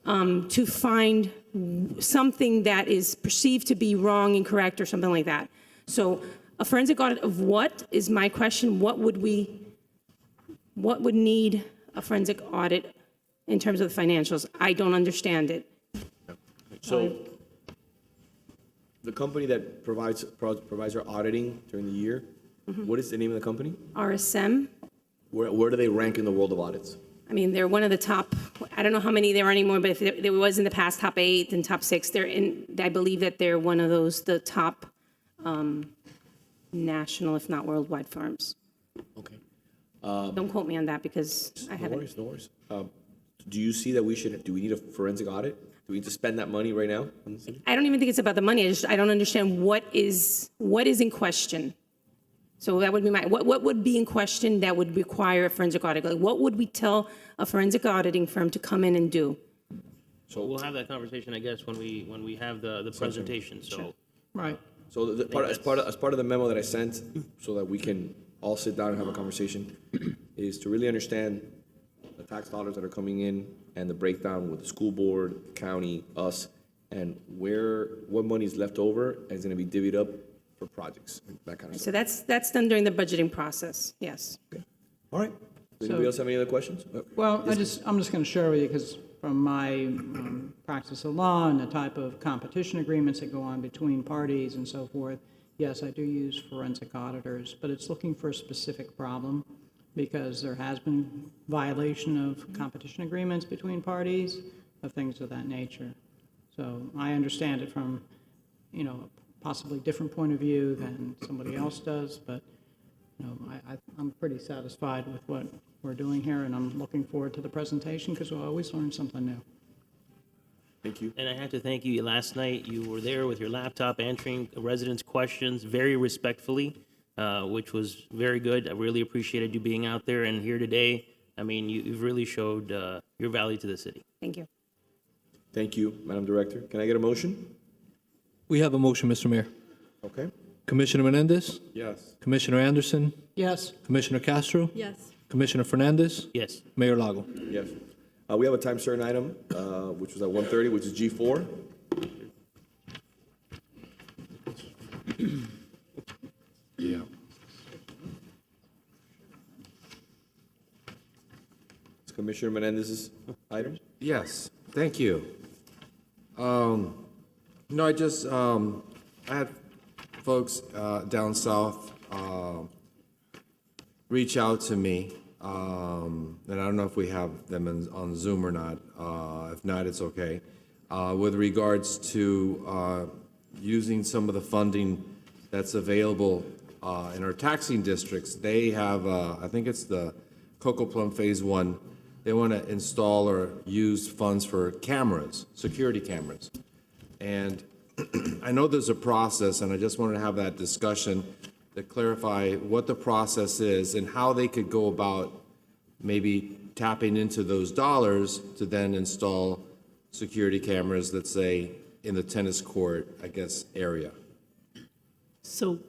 to find something that is perceived to be wrong, incorrect, or something like that. So a forensic audit of what is my question? What would need a forensic audit in terms of the financials? I don't understand it. So the company that provides our auditing during the year, what is the name of the company? RSM. Where do they rank in the world of audits? I mean, they're one of the top, I don't know how many there are anymore, but if there was in the past top 8 and top 6, I believe that they're one of the top national, if not worldwide firms. Okay. Don't quote me on that because I haven't. No worries. Do you see that do we need a forensic audit? Do we need to spend that money right now? I don't even think it's about the money. I don't understand what is in question. So that would be what would be in question that would require a forensic audit? Like, what would we tell a forensic auditing firm to come in and do? So we'll have that conversation, I guess, when we have the presentation. So Sure. Right. So as part of the memo that I sent, so that we can all sit down and have a conversation, is to really understand the tax dollars that are coming in and the breakdown with the school board, county, us, and what money is left over and is going to be divvied up for projects, that kind of So stuff. that's done during the budgeting process. Yes. Okay. All right. Does anybody else have any other questions? Well, I'm just going to share with you, because from my practice of law and the type of competition agreements that go on between parties and so forth, yes, I do use forensic auditors, but it's looking for a specific problem, because there has been violation of competition agreements between parties, of things of that nature. So I understand it from, possibly different point of view than somebody else does, but I'm pretty satisfied with what we're doing here, and I'm looking forward to the presentation because we'll always learn something new. Thank you. And I have to thank you. Last night, you were there with your laptop answering residents' questions very respectfully, which was very good. I really appreciated you being out there and here today. I mean, you've really showed your value to the city. Thank you. Thank you, Madam Director. Can I get a motion? We have a motion, Mr. Mayor. Okay. Commissioner Menendez? Yes. Commissioner Anderson? Yes. Commissioner Castro? Yes. Commissioner Fernandez? Yes. Mayor Lago? Yes. We have a time certain item, which was at 1:30, which is G4. Yeah. It's Commissioner Menendez's item. Yes, thank you. No, I had folks down south reach out to me, and I don't know if we have them on Zoom or not. If not, it's okay. With regards to using some of the funding that's available in our taxing districts, they have, I think it's the Cocoa Plum Phase 1, they want to install or use funds for cameras, security cameras. And I know there's a process, and I just wanted to have that discussion to clarify what the process is and how they could go about maybe tapping into those dollars to then install security cameras, let's say, in the tennis court, I guess, area. So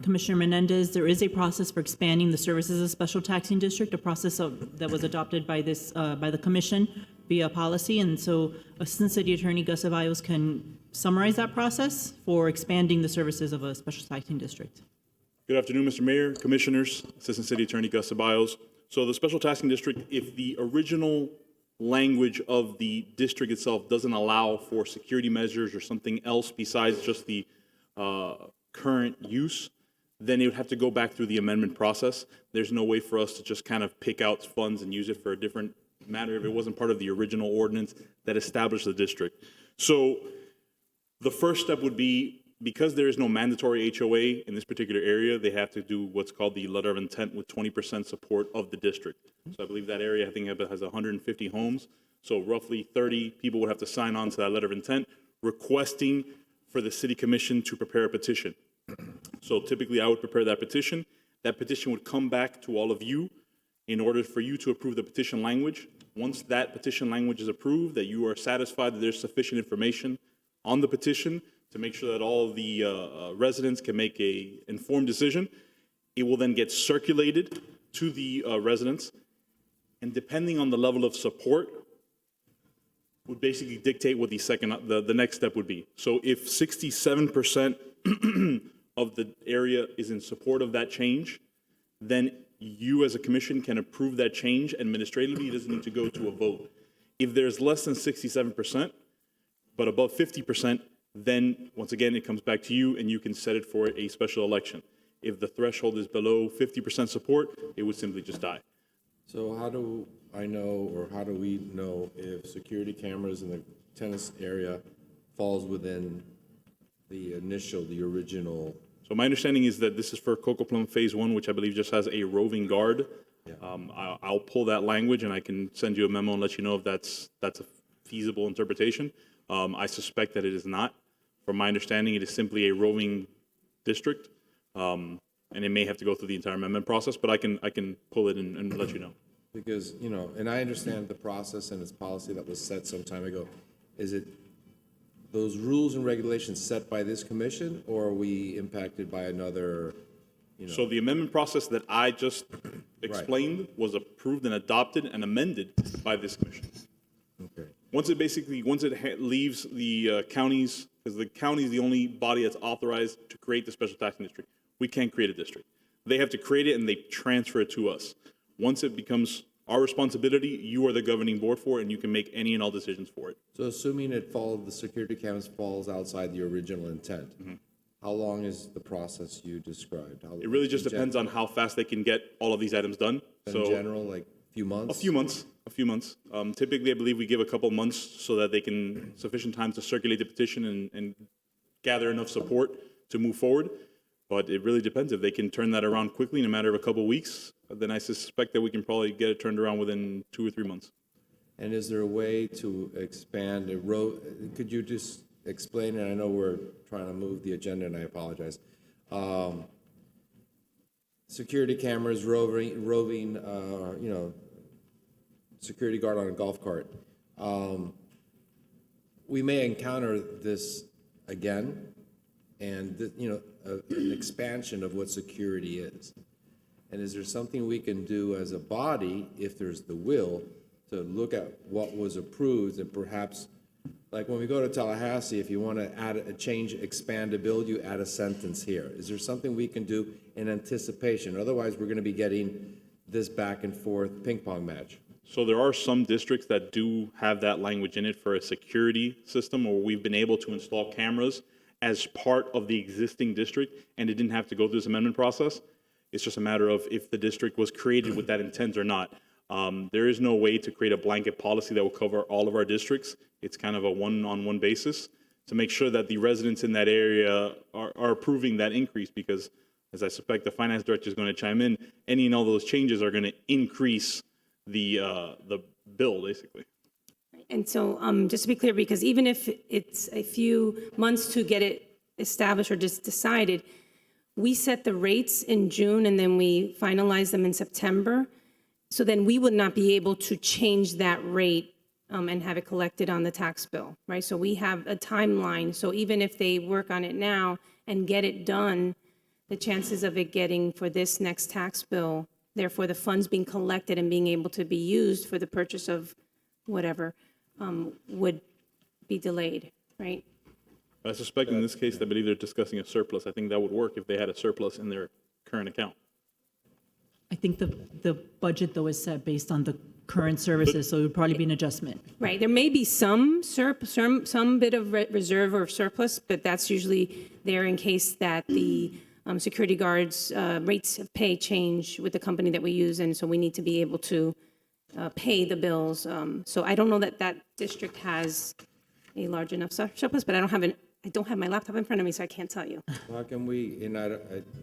Commissioner Menendez, there is a process for expanding the services of special taxing district, a process that was adopted by the commission via policy. And so Assistant City Attorney Gus Ceballos can summarize that process for expanding the services of a special taxing district. Good afternoon, Mr. Mayor, Commissioners, Assistant City Attorney Gus Ceballos. So the special taxing district, if the original language of the district itself doesn't allow for security measures or something else besides just the current use, then it would have to go back through the amendment process. There's no way for us to just kind of pick out funds and use it for a different matter if it wasn't part of the original ordinance that established the district. So the first step would be, because there is no mandatory HOA in this particular area, they have to do what's called the letter of intent with 20% support of the district. So I believe that area, I think, has 150 homes. So roughly 30 people would have to sign on to that letter of intent requesting for the city commission to prepare a petition. So typically I would prepare that petition. That petition would come back to all of you in order for you to approve the petition language. Once that petition language is approved, that you are satisfied that there's sufficient information on the petition to make sure that all of the residents can make a informed decision, it will then get circulated to the residents. And depending on the level of support, would basically dictate what the next step would be. So if 67% of the area is in support of that change, then you as a commission can approve that change administratively. It doesn't need to go to a vote. If there's less than 67%, but above 50%, then once again, it comes back to you and you can set it for a special election. If the threshold is below 50% support, it would simply just die. So how do I know, or how do we know if security cameras in the tennis area falls within the original? So my understanding is that this is for Cocoa Plum Phase 1, which I believe just has a roving guard. Yeah. I'll pull that language and I can send you a memo and let you know if that's a feasible interpretation. I suspect that it is not. From my understanding, it is simply a roving district, and it may have to go through the entire amendment process, but I can pull it and let you know. Because, and I understand the process and its policy that was set some time ago. Is it those rules and regulations set by this commission, or are we impacted by another, So the amendment process that I just explained was approved and adopted and amended by this commission. Okay. Once it leaves the counties, because the county is the only body that's authorized to create the special taxing district. We can't create a district. They have to create it and they transfer it to us. Once it becomes our responsibility, you are the governing board for it, and you can make any and all decisions for it. So assuming the security cameras falls outside the original intent, how long is the process you described? It really just depends on how fast they can get all of these items done. In So general, like a few months? A few months. Typically, I believe we give a couple months so that they can, sufficient time to circulate the petition and gather enough support to move forward. But it really depends. If they can turn that around quickly in a matter of a couple of weeks, then I suspect that we can probably get it turned around within 2 or 3 months. And is there a way to expand a road? Could you just explain, and I know we're trying to move the agenda, and I apologize. Security cameras, roving, security guard on a golf cart. We may encounter this again, and, an expansion of what security is. And is there something we can do as a body, if there's the will, to look at what was approved and perhaps, like when we go to Tallahassee, if you want to add a change, expand a bill, you add a sentence here. Is there something we can do in anticipation? Otherwise, we're going to be getting this back and forth ping pong match. So there are some districts that do have that language in it for a security system, where we've been able to install cameras as part of the existing district, and it didn't have to go through this amendment process. It's just a matter of if the district was created with that intent or not. There is no way to create a blanket policy that will cover all of our districts. It's kind of a one-on-one basis to make sure that the residents in that area are approving that increase, because, as I suspect the finance director is going to chime in, any and all those changes are going to increase the bill, basically. And so, just to be clear, because even if it's a few months to get it established or just decided, we set the rates in June and then we finalize them in September. So then we would not be able to change that rate and have it collected on the tax bill, right? So we have a timeline. So even if they work on it now and get it done, the chances of it getting for this next tax bill, therefore the funds being collected and being able to be used for the purchase of whatever, would be delayed, right? I suspect in this case, I believe they're discussing a surplus. I think that would work if they had a surplus in their current account. I think the budget, though, is set based on the current services, so it would probably be an adjustment. Right, there may be some bit of reserve or surplus, but that's usually there in case that the security guards' rates of pay change with the company that we use, and so we need to be able to pay the bills. So I don't know that that district has a large enough surplus, but I don't have my laptop in front of me, so I can't tell you. How can we,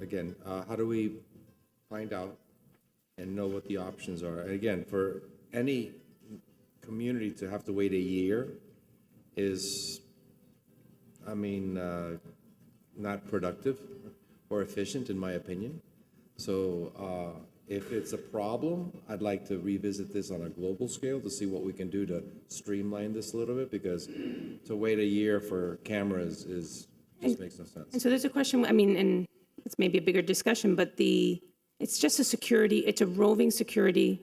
again, how do we find out and know what the options are? And again, for any community to have to wait a year is, not productive or efficient, in my opinion. So if it's a problem, I'd like to revisit this on a global scale to see what we can do to streamline this a little bit, because to wait a year for cameras just makes no sense. And so there's a question, and it's maybe a bigger discussion, but it's just it's a roving security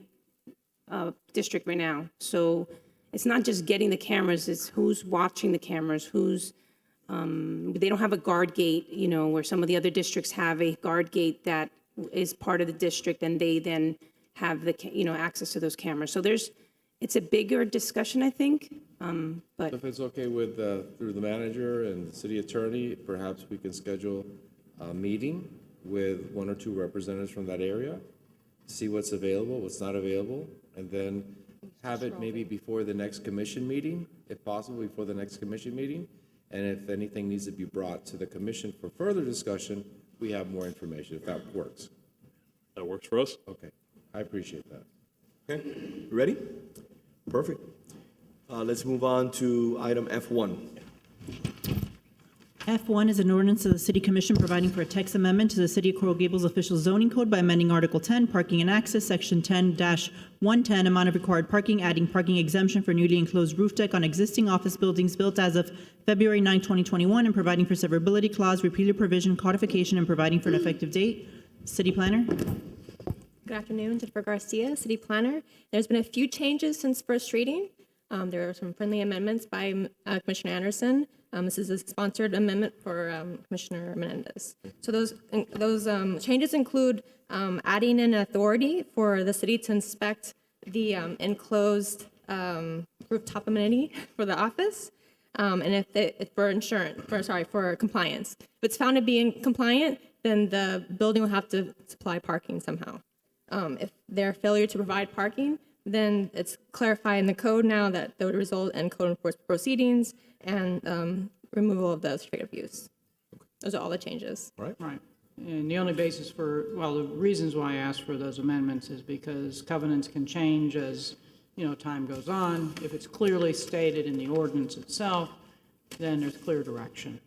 district right now. So it's not just getting the cameras, it's who's watching the cameras, they don't have a guard gate, where some of the other districts have a guard gate that is part of the district, and they then have the, access to those cameras. So it's a bigger discussion, I think, but. If it's okay with, through the manager and the city attorney, perhaps we can schedule a meeting with 1 or 2 representatives from that area, see what's available, what's not available, and then have it maybe before the next commission meeting, if possible, before the next commission meeting. And if anything needs to be brought to the commission for further discussion, we have more information, if that works. That works for us. Okay, I appreciate that. Okay, ready? Perfect. Let's move on to item F1. F1 is an ordinance of the City Commission providing for a text amendment to the City of Coral Gables official zoning code by amending Article 10, Parking and Access, Section 10-110, amount of required parking, adding parking exemption for newly enclosed roof deck on existing office buildings built as of February 9, 2021, and providing for severability clause, repeated provision, codification, and providing for an effective date. City Planner. Good afternoon, Jennifer Garcia, City Planner. There's been a few changes since first reading. There are some friendly amendments by Commissioner Anderson. This is a sponsored amendment for Commissioner Menendez. So those changes include adding an authority for the city to inspect the enclosed rooftop amenity for the office, and for compliance. If it's found to be compliant, then the building will have to supply parking somehow. If their failure to provide parking, then it's clarified in the code now that would result in code enforcement proceedings and removal of the certificate of use. Those are all the changes. Right. And the only basis for, well, the reasons why I asked for those amendments is because covenants can change as, time goes on. If it's clearly stated in the ordinance itself, then there's clear direction.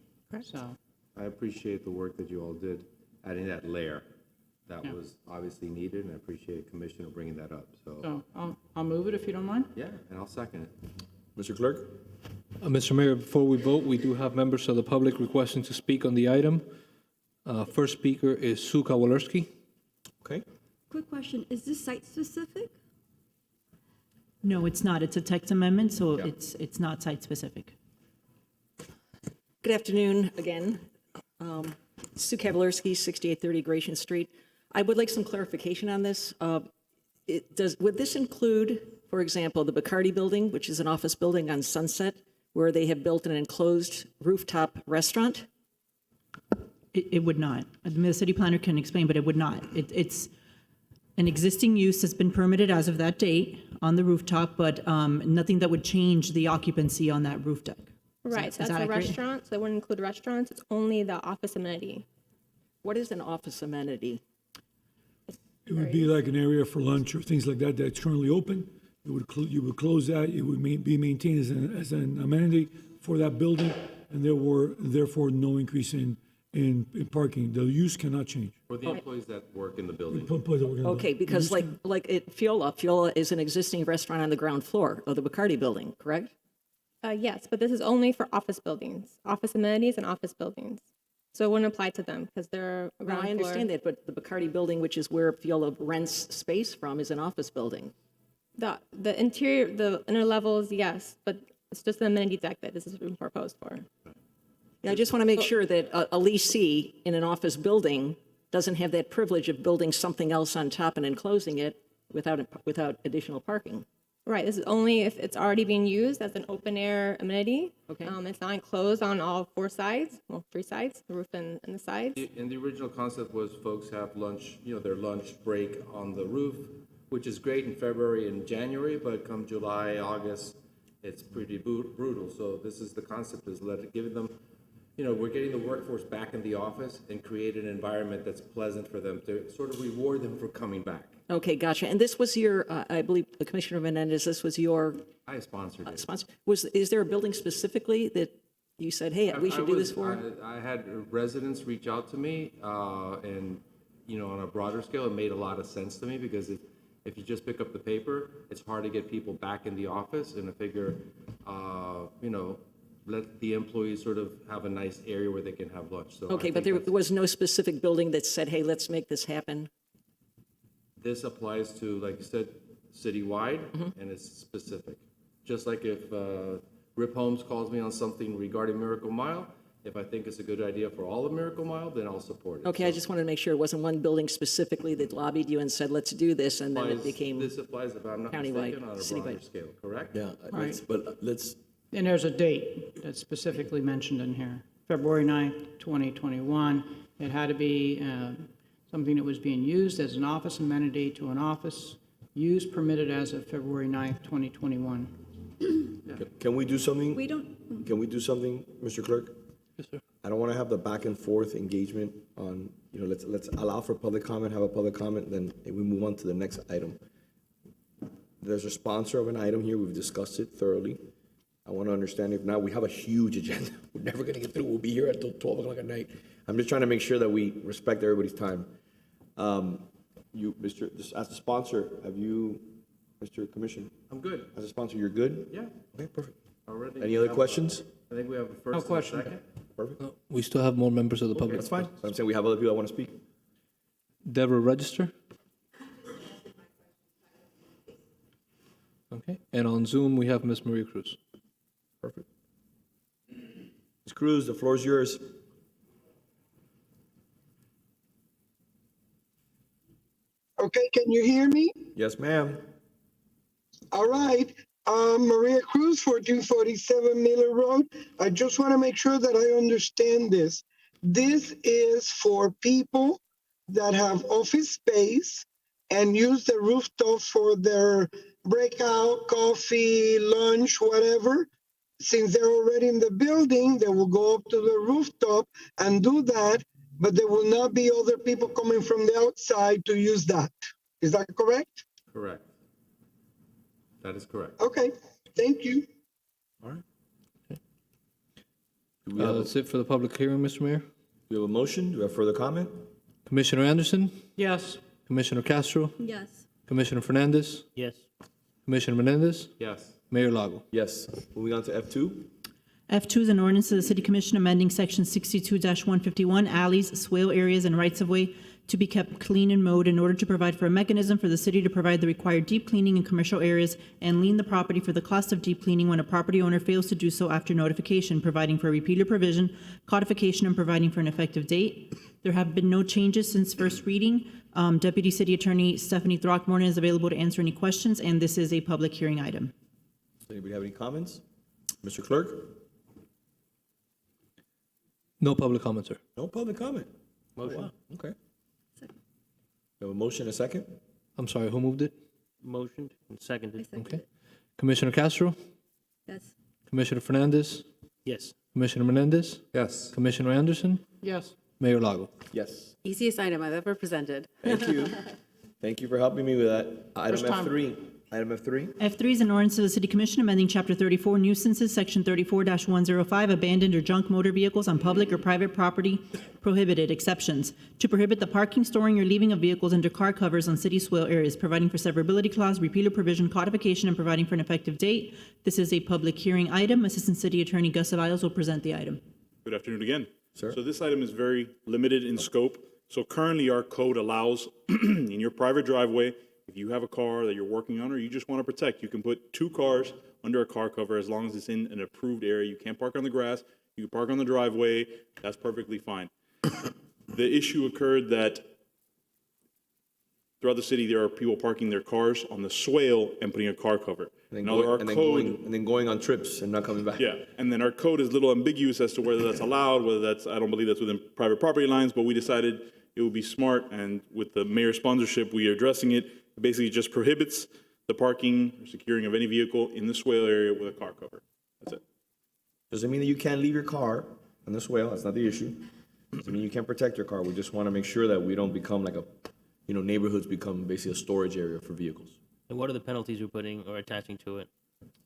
So, I appreciate the work that you all did, adding that layer. That was obviously needed, and I appreciate Commissioner bringing that up, so I'll move it if you don't mind. Yeah, and I'll second it. Mr. Clerk? Mr. Mayor, before we vote, we do have members of the public requesting to speak on the item. First speaker is Sue Kowalewski. Okay. Quick question, is this site-specific? No, it's not. It's a text amendment, so it's not site-specific. Good afternoon again. Sue Kowalewski, 6830 Gratian Street. I would like some clarification on this. Would this include, for example, the Bacardi building, which is an office building on Sunset, where they have built an enclosed rooftop restaurant? It would not. The city planner can explain, but it would not. It's an existing use has been permitted as of that date on the rooftop, but nothing that would change the occupancy on that roof deck. Right, so that's a restaurant, so it wouldn't include restaurants, it's only the office amenity. What is an office amenity? It would be like an area for lunch or things like that that's currently open. You would close that. It would be maintained as an amenity for that building, and therefore no increase in parking. The use cannot change. For the employees that work in the building. Okay, because like at Fiola is an existing restaurant on the ground floor of the Bacardi building, correct? Yes, but this is only for office buildings, office amenities and office buildings. So it wouldn't apply to them because they're Well, I understand that, but the Bacardi building, which is where Fiola rents space from, is an office building. The interior, the inner levels, yes, but it's just the amenity deck that this is being proposed for. Yeah, I just want to make sure that a leasee in an office building doesn't have that privilege of building something else on top and enclosing it without additional parking. Right, this is only if it's already being used as an open air amenity. Okay. It's not enclosed on all four sides, well, three sides, the roof and the sides. And the original concept was folks have lunch, their lunch break on the roof, which is great in February and January, but come July, August, it's pretty brutal. So this is the concept, is giving them, we're getting the workforce back in the office and create an environment that's pleasant for them to sort of reward them for coming back. Okay, gotcha. And this was your, I believe, Commissioner Menendez, this was your I sponsored it. sponsor. Is there a building specifically that you said, hey, we should do this for? I had residents reach out to me, and, on a broader scale, it made a lot of sense to me because if you just pick up the paper, it's hard to get people back in the office, and I figure, let the employees sort of have a nice area where they can have lunch. So Okay, but there was no specific building that said, hey, let's make this happen? This applies to, like you said, citywide, and it's specific. Just like if Rip Holmes calls me on something regarding Miracle Mile, if I think it's a good idea for all of Miracle Mile, then I'll support it. Okay, I just wanted to make sure it wasn't one building specifically that lobbied you and said, let's do this, and then it became This applies, if I'm not countywide, mistaken, on a citywide. broader scale, correct? Yeah, Right. let's, And there's a date that's specifically mentioned in here, February 9th, 2021. It had to be something that was being used as an office amenity to an office, use permitted as of February 9th, 2021. can we do something? We don't, Can we do something, Mr. Clerk? Yes, sir. I don't want to have the back and forth engagement on, let's allow for public comment, have a public comment, then we move on to the next item. There's a sponsor of an item here. We've discussed it thoroughly. I want to understand if now we have a huge agenda. We're never going to get through. We'll be here until 12 o'clock at night. I'm just trying to make sure that we respect everybody's time. As a sponsor, Mr. Commissioner? I'm good. As a sponsor, you're good? Yeah. Okay, perfect. Already. Any other questions? I think we have a first No and a question. second. Perfect. We still have more members of the public. That's fine. I'm saying we have other people that want to speak. Deborah, register. Okay, and on Zoom, we have Ms. Maria Cruz. Perfect. Ms. Cruz, the floor is yours. Okay, can you hear me? Yes, ma'am. All right. Maria Cruz, 1447 Miller Road. I just want to make sure that I understand this. This is for people that have office space and use the rooftop for their breakout, coffee, lunch, whatever. Since they're already in the building, they will go up to the rooftop and do that but there will not be other people coming from the outside to use that. Is that correct? Correct. That is correct. Okay, thank you. All right. That's it for the public hearing, Mr. Mayor. We have a motion. Do we have further comment? Commissioner Anderson? Yes. Commissioner Castro? Yes. Commissioner Fernandez? Yes. Commissioner Menendez? Yes. Mayor Lago? Yes. Moving on to F2. F2 is an ordinance of the City Commission amending Section 62-151, alleys, swale areas, and rights-of-way to be kept clean and mowed in order to provide for a mechanism for the city to provide the required deep cleaning in commercial areas and lien the property for the cost of deep cleaning when a property owner fails to do so after notification, providing for a repealer provision, codification, and providing for an effective date. There have been no changes since first reading. Deputy City Attorney Stephanie Throckmorton is available to answer any questions, and this is a public hearing item. Does anybody have any comments? Mr. Clerk? No public comment, sir. No public comment. Motion. Oh, wow. Okay. We have a motion, a second? I'm sorry, who moved it? Motioned and seconded. Okay. Commissioner Castro? Yes. Commissioner Fernandez? Yes. Commissioner Menendez? Yes. Commissioner Anderson? Yes. Mayor Lago? Yes. Easiest item I've ever presented. Thank you. Thank you for helping me with that. Item First time. F3. Item F3. F3 is an ordinance of the City Commission amending Chapter 34 nuisances, Section 34-105, abandoned or junk motor vehicles on public or private property, prohibited, exceptions, to prohibit the parking, storing, or leaving of vehicles under car covers on city swale areas, providing for severability clause, repealer provision, codification, and providing for an effective date. This is a public hearing item. Assistant City Attorney Gus Ceballos will present the item. Good afternoon again. Sir. So this item is very limited in scope. So currently our code allows in your private driveway, if you have a car that you're working on or you just want to protect, you can put 2 cars under a car cover as long as it's in an approved area. You can't park on the grass. You can park on the driveway. That's perfectly fine. The issue occurred that throughout the city, there are people parking their cars on the swale and putting a car cover. And Now, our code, then going on trips and not coming back. yeah, and then our code is a little ambiguous as to whether that's allowed, whether that's, I don't believe that's within private property lines, but we decided it would be smart, and with the mayor's sponsorship, we are addressing it. It basically just prohibits the parking or securing of any vehicle in the swale area with a car cover. That's it. Doesn't mean that you can't leave your car on the swale. That's not the issue. Doesn't mean you can't protect your car. We just want to make sure that we don't become like a, neighborhoods become basically a storage area for vehicles. And what are the penalties we're putting or attaching to it?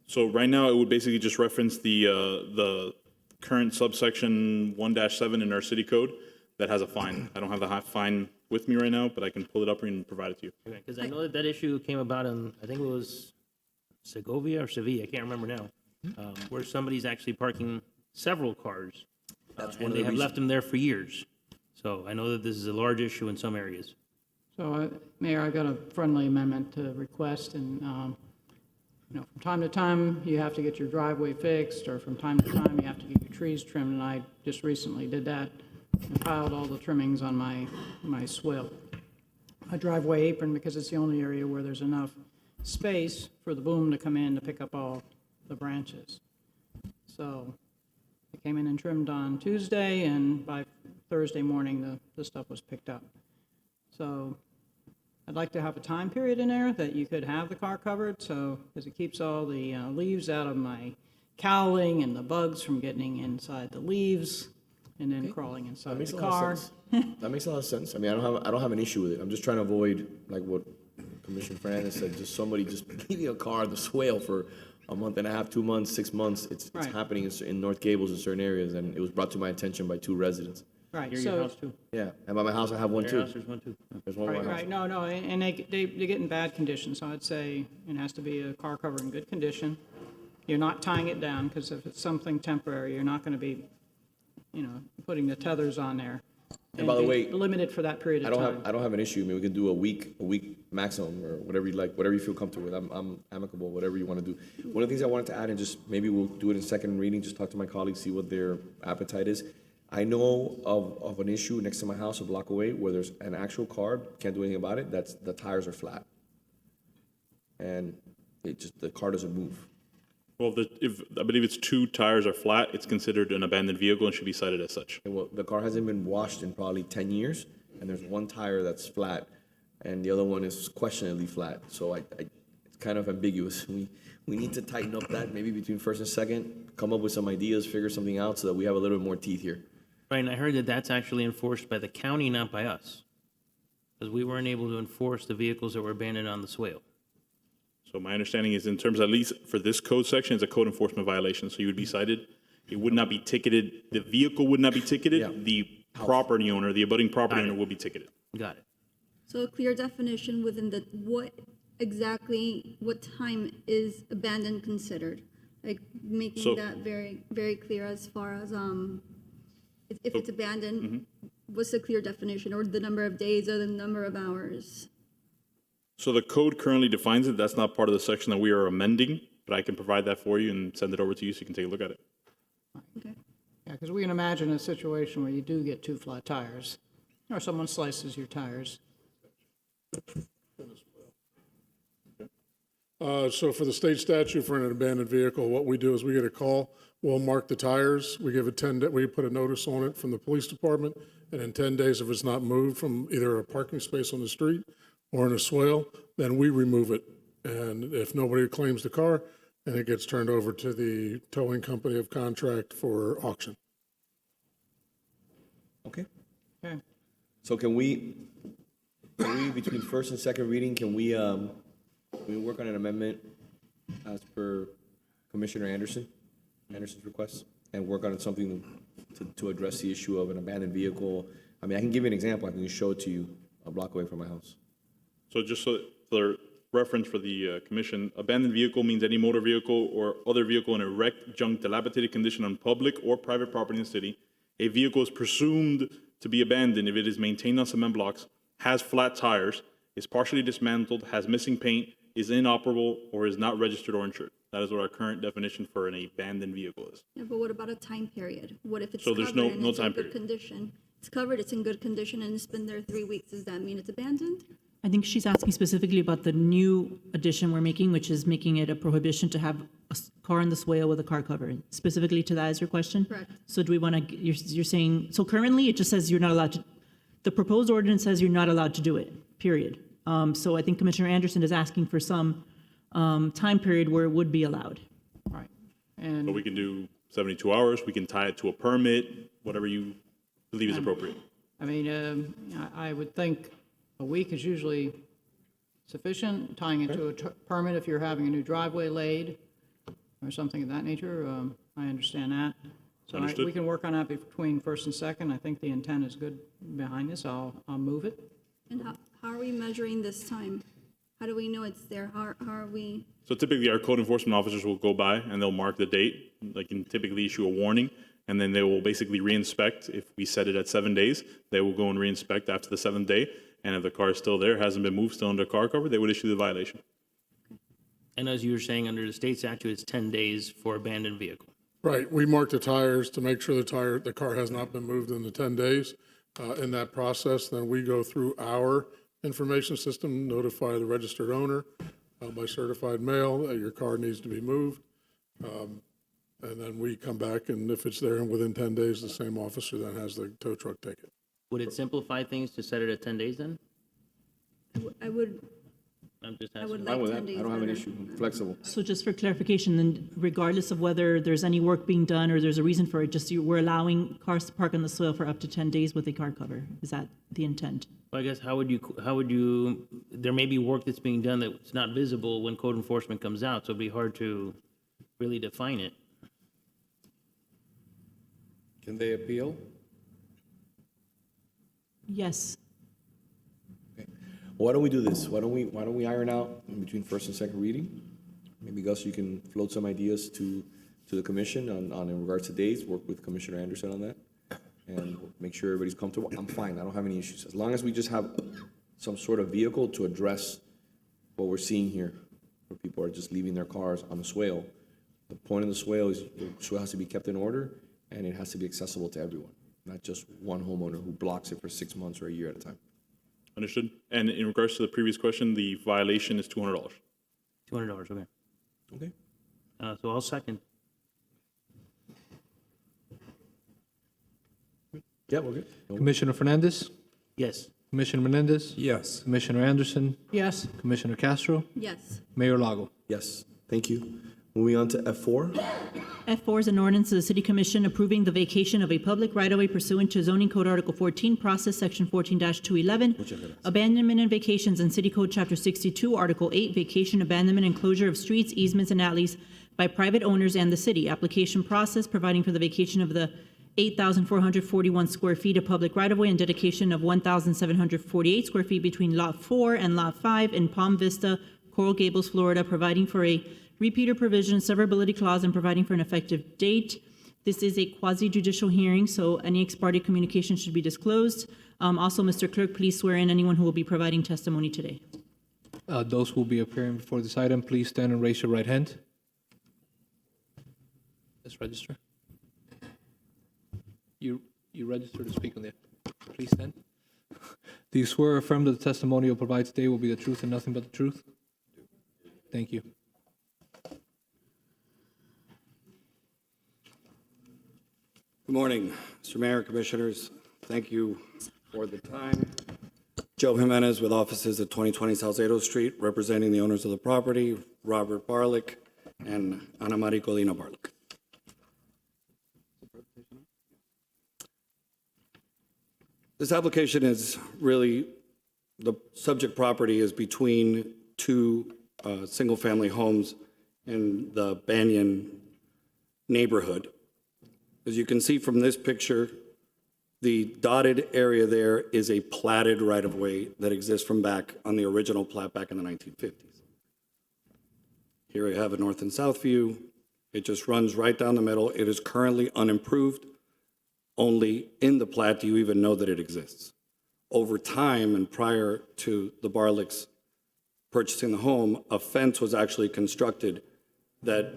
So right now, it would basically just reference the current subsection 1-7 in our city code that has a fine. I don't have the fine with me right now, but I can pull it up and provide it to you. Because I know that issue came about in, I think it was Segovia or Sevilla, I can't remember now, where somebody's actually parking several cars. And they have left them there for years. So I know that this is a large issue in some areas. So, Mayor, I got a friendly amendment to request, and, from time to time, you have to get your driveway fixed, or from time to time, you have to get your trees trimmed, and I just recently did that. I piled all the trimmings on my swale. My driveway apron, because it's the only area where there's enough space for the boom to come in to pick up all the branches. So I came in and trimmed on Tuesday, and by Thursday morning, the stuff was picked up. So I'd like to have a time period in there that you could have the car covered, so, because it keeps all the leaves out of my cowling and the bugs from getting inside the leaves and then crawling inside the car. That makes a lot of sense. I mean, I don't have an issue with it. I'm just trying to avoid, like what Commissioner Fernandez said, just somebody just leaving a car on the swale for a month and a half, 2 months, 6 months. It's Right. happening in North Gables in certain areas, and it was brought to my attention by 2 residents. Right, Near so. your house too? Yeah, and by my house, I have one Your too. house, there's one too. There's one by my house. Right, no, and they get in bad condition, so I'd say it has to be a car cover in good condition. You're not tying it down, because if it's something temporary, you're not gonna be, putting the tethers on there. And by the be way, limited for that period of time. I don't have an issue. I mean, we can do a week maximum, or whatever you like, whatever you feel comfortable with. I'm amicable, whatever you want to do. One of the things I wanted to add, and just maybe we'll do it in second reading, just talk to my colleagues, see what their appetite is. I know of an issue next to my house, a block away, where there's an actual car, can't do anything about it, that's, the tires are flat. And the car doesn't move. Well, I believe it's 2 tires are flat, it's considered an abandoned vehicle and should be cited as such. And well, the car hasn't been washed in probably 10 years, and there's one tire that's flat, and the other one is questionably flat. So it's kind of ambiguous. We need to tighten up that, maybe between first and second, come up with some ideas, figure something out so that we have a little bit more teeth here. Right, and I heard that that's actually enforced by the county, not by us. Because we weren't able to enforce the vehicles that were abandoned on the swale. So my understanding is in terms, at least for this code section, it's a code enforcement violation, so you would be cited. It would not be ticketed, the vehicle would not be ticketed, the property owner, the abutting property owner will be ticketed. Got it. So a clear definition within the, what time is abandoned considered? Like making So- that very, very clear as far as, if it's abandoned, what's the clear definition, or the number of days or the number of hours? So the code currently defines it. That's not part of the section that we are amending, but I can provide that for you and send it over to you so you can take a look at it. Okay. Yeah, because we can imagine a situation where you do get two flat tires, or someone slices your tires. So for the state statute for an abandoned vehicle, what we do is we get a call, we'll mark the tires, we give it 10, we put a notice on it from the police department, and in 10 days, if it's not moved from either a parking space on the street or in a swale, then we remove it. And if nobody claims the car, then it gets turned over to the towing company of contract for auction. Okay. Okay. So can we, between first and second reading, can we work on an amendment as per Commissioner Anderson's request, and work on something to address the issue of an abandoned vehicle? I mean, I can give you an example. I can just show it to you a block away from my house. So just so for reference for the commission, abandoned vehicle means any motor vehicle or other vehicle in a wrecked, junk, dilapidated condition on public or private property in the city. A vehicle is presumed to be abandoned if it is maintained on cement blocks, has flat tires, is partially dismantled, has missing paint, is inoperable, or is not registered or insured. That is what our current definition for an abandoned vehicle is. Yeah, but what about a time period? What if it's So covered there's no- and no it's in time good period. condition? It's covered, it's in good condition, and it's been there 3 weeks. Does that mean it's abandoned? I think she's asking specifically about the new addition we're making, which is making it a prohibition to have a car in the swale with a car cover. Specifically to that is your question? Correct. So do we want to, you're saying, so currently it just says you're not allowed to, the proposed ordinance says you're not allowed to do it, period. So I think Commissioner Anderson is asking for some time period where it would be allowed. Right. And So we can do 72 hours, we can tie it to a permit, whatever you believe is appropriate. I mean, I would think a week is usually sufficient, tying it to a permit if you're having a new driveway laid or something of that nature. I understand that. So Understood. we can work on that between first and second. I think the intent is good behind this. I'll move it. And how are we measuring this time? How do we know it's there? How are we? So typically, our code enforcement officers will go by and they'll mark the date, like and typically issue a warning, and then they will basically re-inspect. If we set it at 7 days, they will go and re-inspect after the 7th day, and if the car is still there, hasn't been moved, still under car cover, they would issue the violation. And as you were saying, under the state statute, it's 10 days for abandoned vehicle. Right, we mark the tires to make sure the car has not been moved in the 10 days. In that process, then we go through our information system, notify the registered owner by certified mail that your car needs to be moved. And then we come back, and if it's there within 10 days, the same officer then has the tow truck take it. Would it simplify things to set it at 10 days then? I would. I'm just I would asking. like Fine with 10 that. days. I don't have an better. issue. I'm flexible. So just for clarification, then regardless of whether there's any work being done or there's a reason for it, just we're allowing cars to park on the swale for up to 10 days with a car cover. Is that the intent? Well, I guess how would you, there may be work that's being done that's not visible when code enforcement comes out, so it'd be hard to really define it. Can they appeal? Yes. Why don't we do this? Why don't we iron out in between first and second reading? Maybe Gus, you can float some ideas to the commission on in regards to days, work with Commissioner Anderson on that, and make sure everybody's comfortable. I'm fine, I don't have any issues. As long as we just have some sort of vehicle to address what we're seeing here, where people are just leaving their cars on the swale. The point of the swale is the swale has to be kept in order, and it has to be accessible to everyone, not just one homeowner who blocks it for 6 months or a year at a time. Understood? And in regards to the previous question, the violation is $200. $200, okay. Okay. So I'll second. Yeah, we're good. Commissioner Fernandez? Yes. Commissioner Menendez? Yes. Commissioner Anderson? Yes. Commissioner Castro? Yes. Mayor Lago? Yes, thank you. Moving on to F4. F4 is an ordinance of the City Commission approving the vacation of a public right-of-way pursuant to Zoning Code Article 14, Process Section 14-211, abandonment and vacations, and City Code Chapter 62, Article 8, vacation, abandonment, and closure of streets, easements, and alleys by private owners and the city. Application process, providing for the vacation of the 8,441 square feet of public right-of-way and dedication of 1,748 square feet between Lot 4 and Lot 5 in Palm Vista, Coral Gables, Florida, providing for a repeater provision, severability clause, and providing for an effective date. This is a quasi-judicial hearing, so any ex parte communication should be disclosed. Also, Mr. Clerk, please swear in anyone who will be providing testimony today. Those who will be appearing before this item, please stand and raise your right hand. Let's register. You register to speak on the, please stand. Do you swear or affirm that the testimony you'll provide today will be the truth and nothing but the truth? Thank you. Good morning, Mr. Mayor, Commissioners. Thank you for the time. Joe Jimenez with offices at 2020 Salcedo Street, representing the owners of the property, Robert Barlick and Ana Maria Colina Barlick. This application is really, the subject property is between two single-family homes in the Banyan neighborhood. As you can see from this picture, the dotted area there is a platted right-of-way that exists from back on the original plat back in the 1950s. Here we have a north and south view. It just runs right down the middle. It is currently unimproved. Only in the plat do you even know that it exists. Over time and prior to the Barlicks purchasing the home, a fence was actually constructed that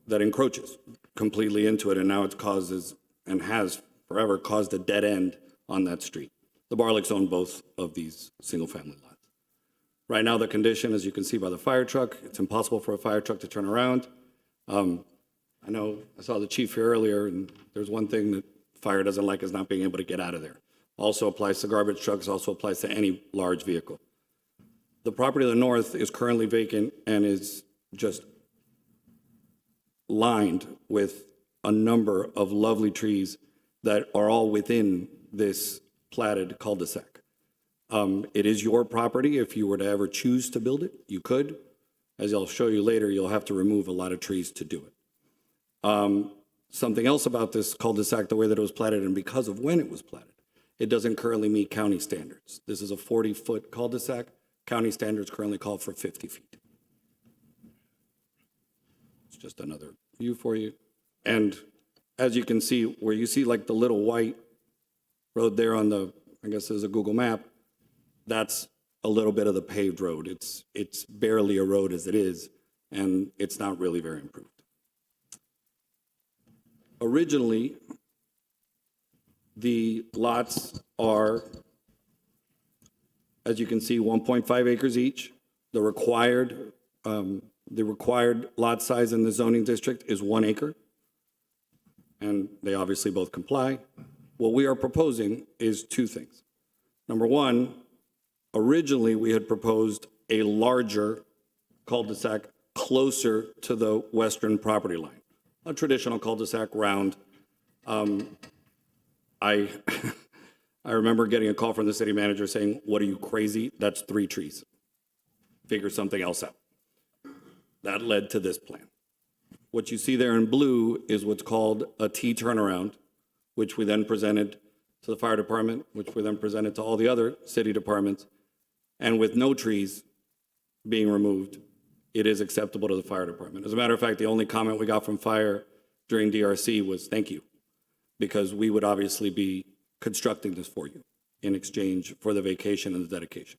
encroaches completely into it, and now it causes and has forever caused a dead end on that street. The Barlicks own both of these single-family lots. Right now, the condition, as you can see by the fire truck, it's impossible for a fire truck to turn around. I know I saw the chief here earlier, and there's one thing that fire doesn't like is not being able to get out of there. Also applies to garbage trucks, also applies to any large vehicle. The property to the north is currently vacant and is just lined with a number of lovely trees that are all within this platted cul-de-sac. It is your property. If you were to ever choose to build it, you could. As I'll show you later, you'll have to remove a lot of trees to do it. Something else about this cul-de-sac, the way that it was platted and because of when it was platted, it doesn't currently meet county standards. This is a 40-foot cul-de-sac. County standards currently call for 50 feet. It's just another view for you. And as you can see, where you see like the little white road there on the, I guess there's a Google map, that's a little bit of the paved road. It's barely a road as it is, and it's not really very improved. Originally, the lots are, as you can see, 1.5 acres each. The required lot size in the zoning district is 1 acre, and they obviously both comply. What we are proposing is two things. Number one, originally we had proposed a larger cul-de-sac closer to the western property line. A traditional cul-de-sac round. I remember getting a call from the city manager saying, "What are you, crazy? That's 3 trees. Figure something else out." That led to this plan. What you see there in blue is what's called a T turnaround, which we then presented to the fire department, which we then presented to all the other city departments. And with no trees being removed, it is acceptable to the fire department. As a matter of fact, the only comment we got from fire during DRC was thank you, because we would obviously be constructing this for you in exchange for the vacation and the dedication.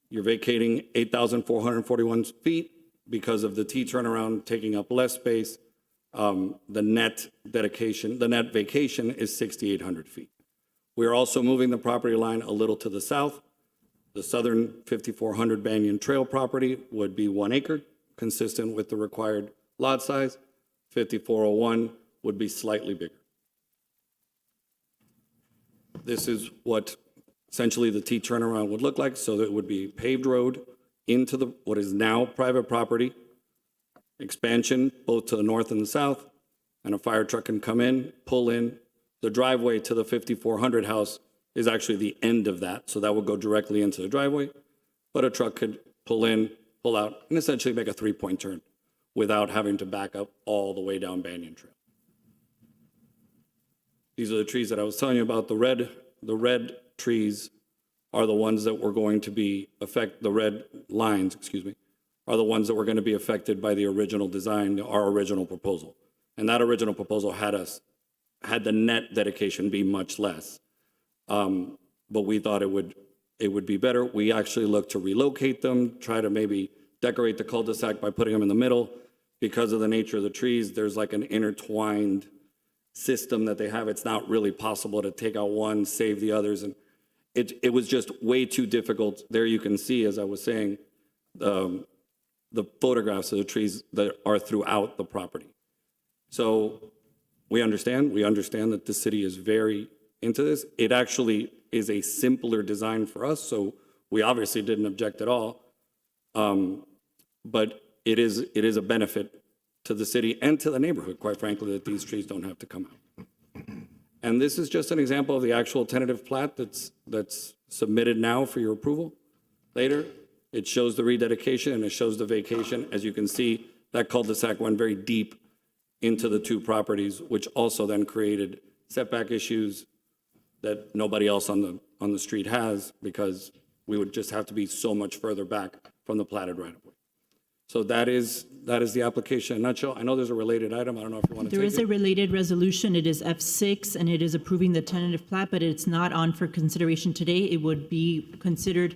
You're vacating 8,441 feet because of the T turnaround taking up less space. The net vacation is 6,800 feet. We're also moving the property line a little to the south. The southern 5,400 Banyan Trail property would be 1 acre, consistent with the required lot size. 5,401 would be slightly bigger. This is what essentially the T turnaround would look like. So that it would be paved road into what is now private property. expansion both to the north and the south, and a fire truck can come in, pull in. The driveway to the 5400 house is actually the end of that, so that would go directly into the driveway. But a truck could pull in, pull out, and essentially make a 3-point turn without having to back up all the way down Banyan Trail. These are the trees that I was telling you about. The red trees are the ones that were going to be the red lines, excuse me, are the ones that were going to be affected by the original design, our original proposal. And that original proposal had the net dedication be much less. But we thought it would be better. We actually looked to relocate them, try to maybe decorate the cul-de-sac by putting them in the middle. Because of the nature of the trees, there's like an intertwined system that they have. It's not really possible to take out one, save the others. And it was just way too difficult. There you can see, as I was saying, the photographs of the trees that are throughout the property. So we understand that the city is very into this. It actually is a simpler design for us, so we obviously didn't object at all. But it is a benefit to the city and to the neighborhood, quite frankly, that these trees don't have to come out. And this is just an example of the actual tentative plat that's submitted now for your approval later. It shows the rededication and it shows the vacation. As you can see, that cul-de-sac went very deep into the two properties, which also then created setback issues that nobody else on the street has, because we would just have to be so much further back from the platted right-of-way. So that is the application in a nutshell. I know there's a related item. I don't know if you want to take it. There is a related resolution. It is F6, and it is approving the tentative plat, but it's not on for consideration today. It would be considered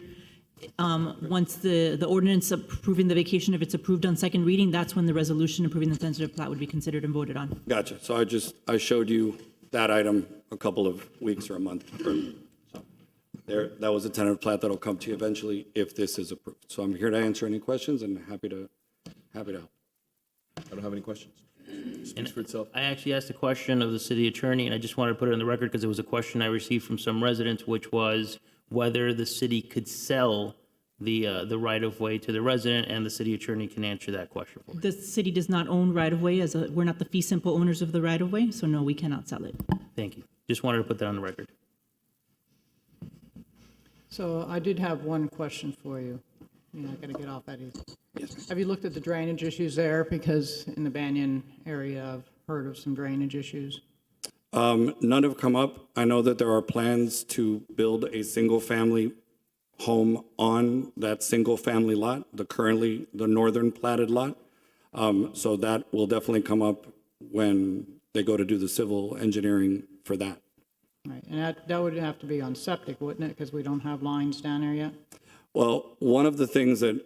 once the ordinance approving the vacation, if it's approved on second reading, that's when the resolution approving the tentative plat would be considered and voted on. Gotcha. So I showed you that item a couple of weeks or a month earlier. So that was a tentative plat that'll come to you eventually if this is approved. So I'm here to answer any questions and happy to help. I don't have any questions. Speaks for itself. I actually asked a question of the city attorney, and I just wanted to put it on the record because it was a question I received from some residents, which was whether the city could sell the right-of-way to the resident, and the city attorney can answer that question for me. The city does not own right-of-way, we're not the fee simple owners of the right-of-way, so no, we cannot sell it. Thank you. Just wanted to put that on the record. So I did have one question for you. You're not going to get off that easy. Yes. Have you looked at the drainage issues there? Because in the Banyan area, I've heard of some drainage issues. None have come up. I know that there are plans to build a single-family home on that single-family lot, the northern platted lot. So that will definitely come up when they go to do the civil engineering for that. Right, and that would have to be on septic, wouldn't it? Because we don't have lines down there yet. Well, one of the things that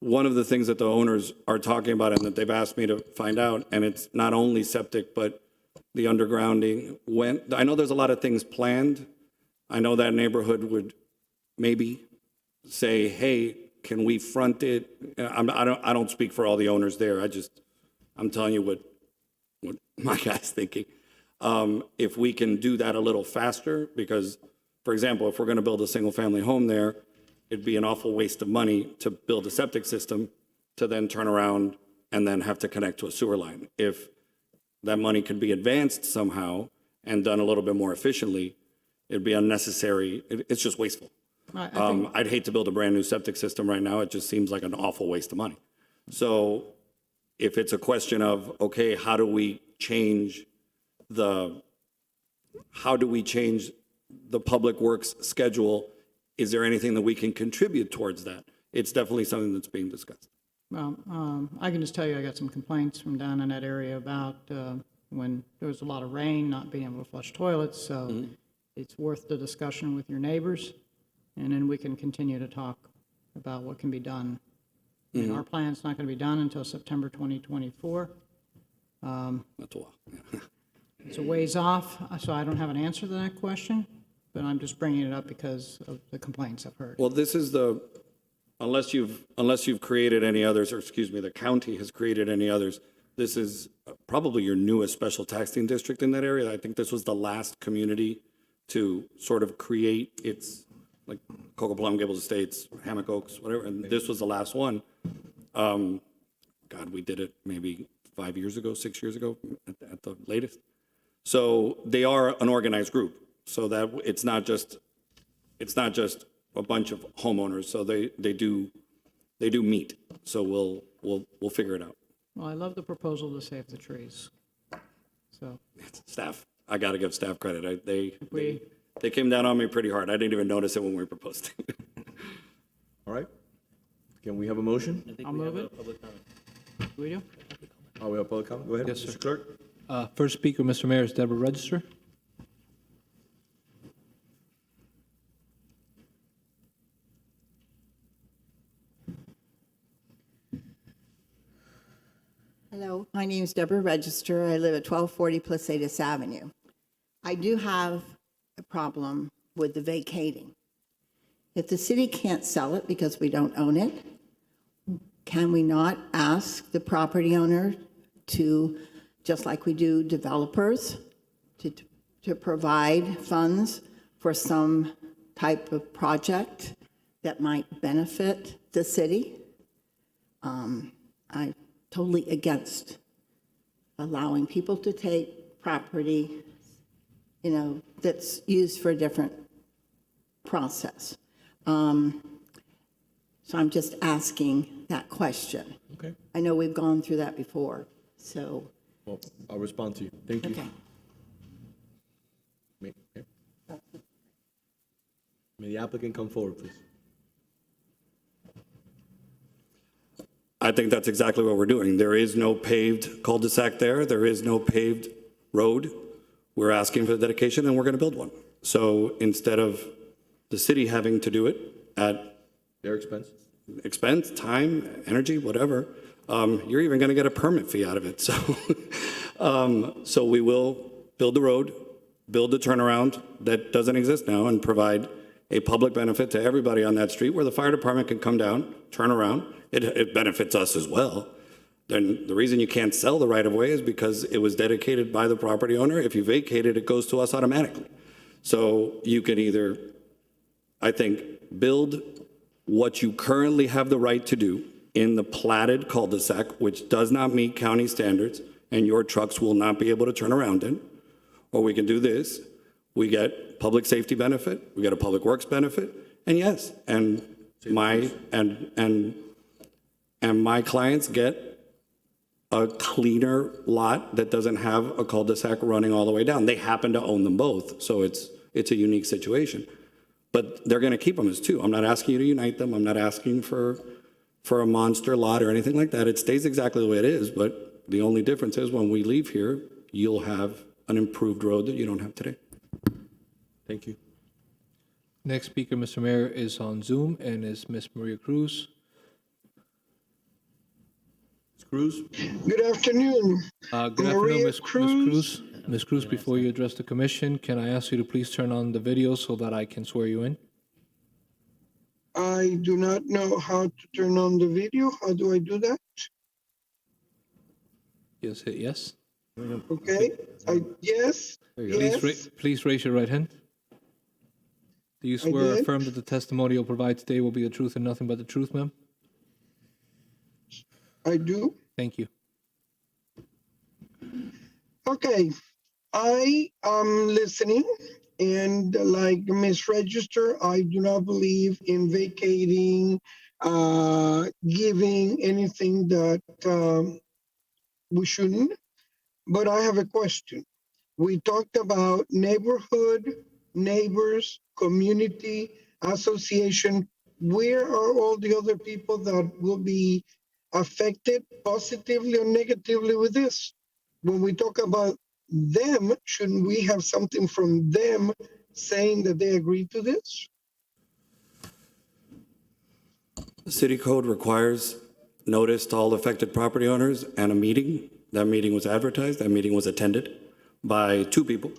the owners are talking about and that they've asked me to find out, and it's not only septic, but the undergrounding. I know there's a lot of things planned. I know that neighborhood would maybe say, hey, can we front it? I don't speak for all the owners there. I'm telling you what my guy's thinking. If we can do that a little faster, because, for example, if we're going to build a single-family home there, it'd be an awful waste of money to build a septic system to then turn around and then have to connect to a sewer line. If that money could be advanced somehow and done a little bit more efficiently, it'd be unnecessary. It's just wasteful. I'd hate to build a brand new septic system right now. It just seems like an awful waste of money. So if it's a question of, okay, how do we change the public works schedule? Is there anything that we can contribute towards that? It's definitely something that's being discussed. Well, I can just tell you I got some complaints from down in that area about when there was a lot of rain, not being able to flush toilets. So it's worth the discussion with your neighbors, and then we can continue to talk about what can be done. And our plan's not going to be done until September 2024. That's a while. It's a ways off, so I don't have an answer to that question, but I'm just bringing it up because of the complaints I've heard. Well, this is unless you've created any others, or excuse me, the county has created any others, this is probably your newest special taxing district in that area. I think this was the last community to sort of create its, like Coco Plum, Gables Estates, Hammock Oaks, whatever, and this was the last one. God, we did it maybe 5 years ago, 6 years ago at the latest. So they are an organized group, so that it's not just a bunch of homeowners. So they do meet. So we'll figure it out. Well, I love the proposal to save the trees. So, Staff, I got to give staff credit. we, They came down on me pretty hard. I didn't even notice it when we proposed it. All right. Can we have a motion? I'll move it. We do? Oh, we have public comment? Go ahead, Yes, sir. Mr. Clerk. First speaker, Mr. Mayor, is Deborah Register. Hello, my name is Deborah Register. I live at 1240 Placetas Avenue. I do have a problem with the vacating. If the city can't sell it because we don't own it, can we not ask the property owner to, just like we do developers, to provide funds for some type of project that might benefit the city? I'm totally against allowing people to take property, that's used for a different process. So I'm just asking that question. Okay. I know we've gone through that before, so. Well, I'll respond to you. Thank you. Okay. May the applicant come forward, please. I think that's exactly what we're doing. There is no paved cul-de-sac there. There is no paved road. We're asking for the dedication, and we're going to build one. So instead of the city having to do it at their expense, time, energy, whatever, you're even going to get a permit fee out of it. So, so we will build the road, build the turnaround that doesn't exist now, and provide a public benefit to everybody on that street where the fire department can come down, turn around. It benefits us as well. Then the reason you can't sell the right of way is because it was dedicated by the property owner. If you vacate it, it goes to us automatically. So you can either, I think, build what you currently have the right to do in the platted cul-de-sac, which does not meet county standards, and your trucks will not be able to turn around in. Or we can do this. We get public safety benefit, we get a public works benefit, and yes, and my clients get a cleaner lot that doesn't have a cul-de-sac running all the way down. They happen to own them both, so it's a unique situation. But they're going to keep them as two. I'm not asking you to unite them. I'm not asking for a monster lot or anything like that. It stays exactly the way it is, but the only difference is when we leave here, you'll have an improved road that you don't have today. Thank you. Next speaker, Mr. Mayor, is on Zoom and is Ms. Maria Cruz. Ms. Cruz? Good afternoon. Good afternoon, Ms. Cruz. Ms. Cruz, before you address the commission, can I ask you to please turn on the video so that I can swear you in? I do not know how to turn on the video. How do I do that? Yes, hit yes. Okay, yes, yes. Please raise your right hand. Do you swear or did. affirm that the testimony you'll provide today will be the truth and nothing but the truth, ma'am? I do. Thank you. Okay, I am listening, and like Ms. Register, I do not believe in vacating, giving anything that we shouldn't. But I have a question. We talked about neighborhood, neighbors, community, association. Where are all the other people that will be affected positively or negatively with this? When we talk about them, shouldn't we have something from them saying that they agree to this? The city code requires notice to all affected property owners and a meeting. That meeting was advertised. That meeting was attended by two people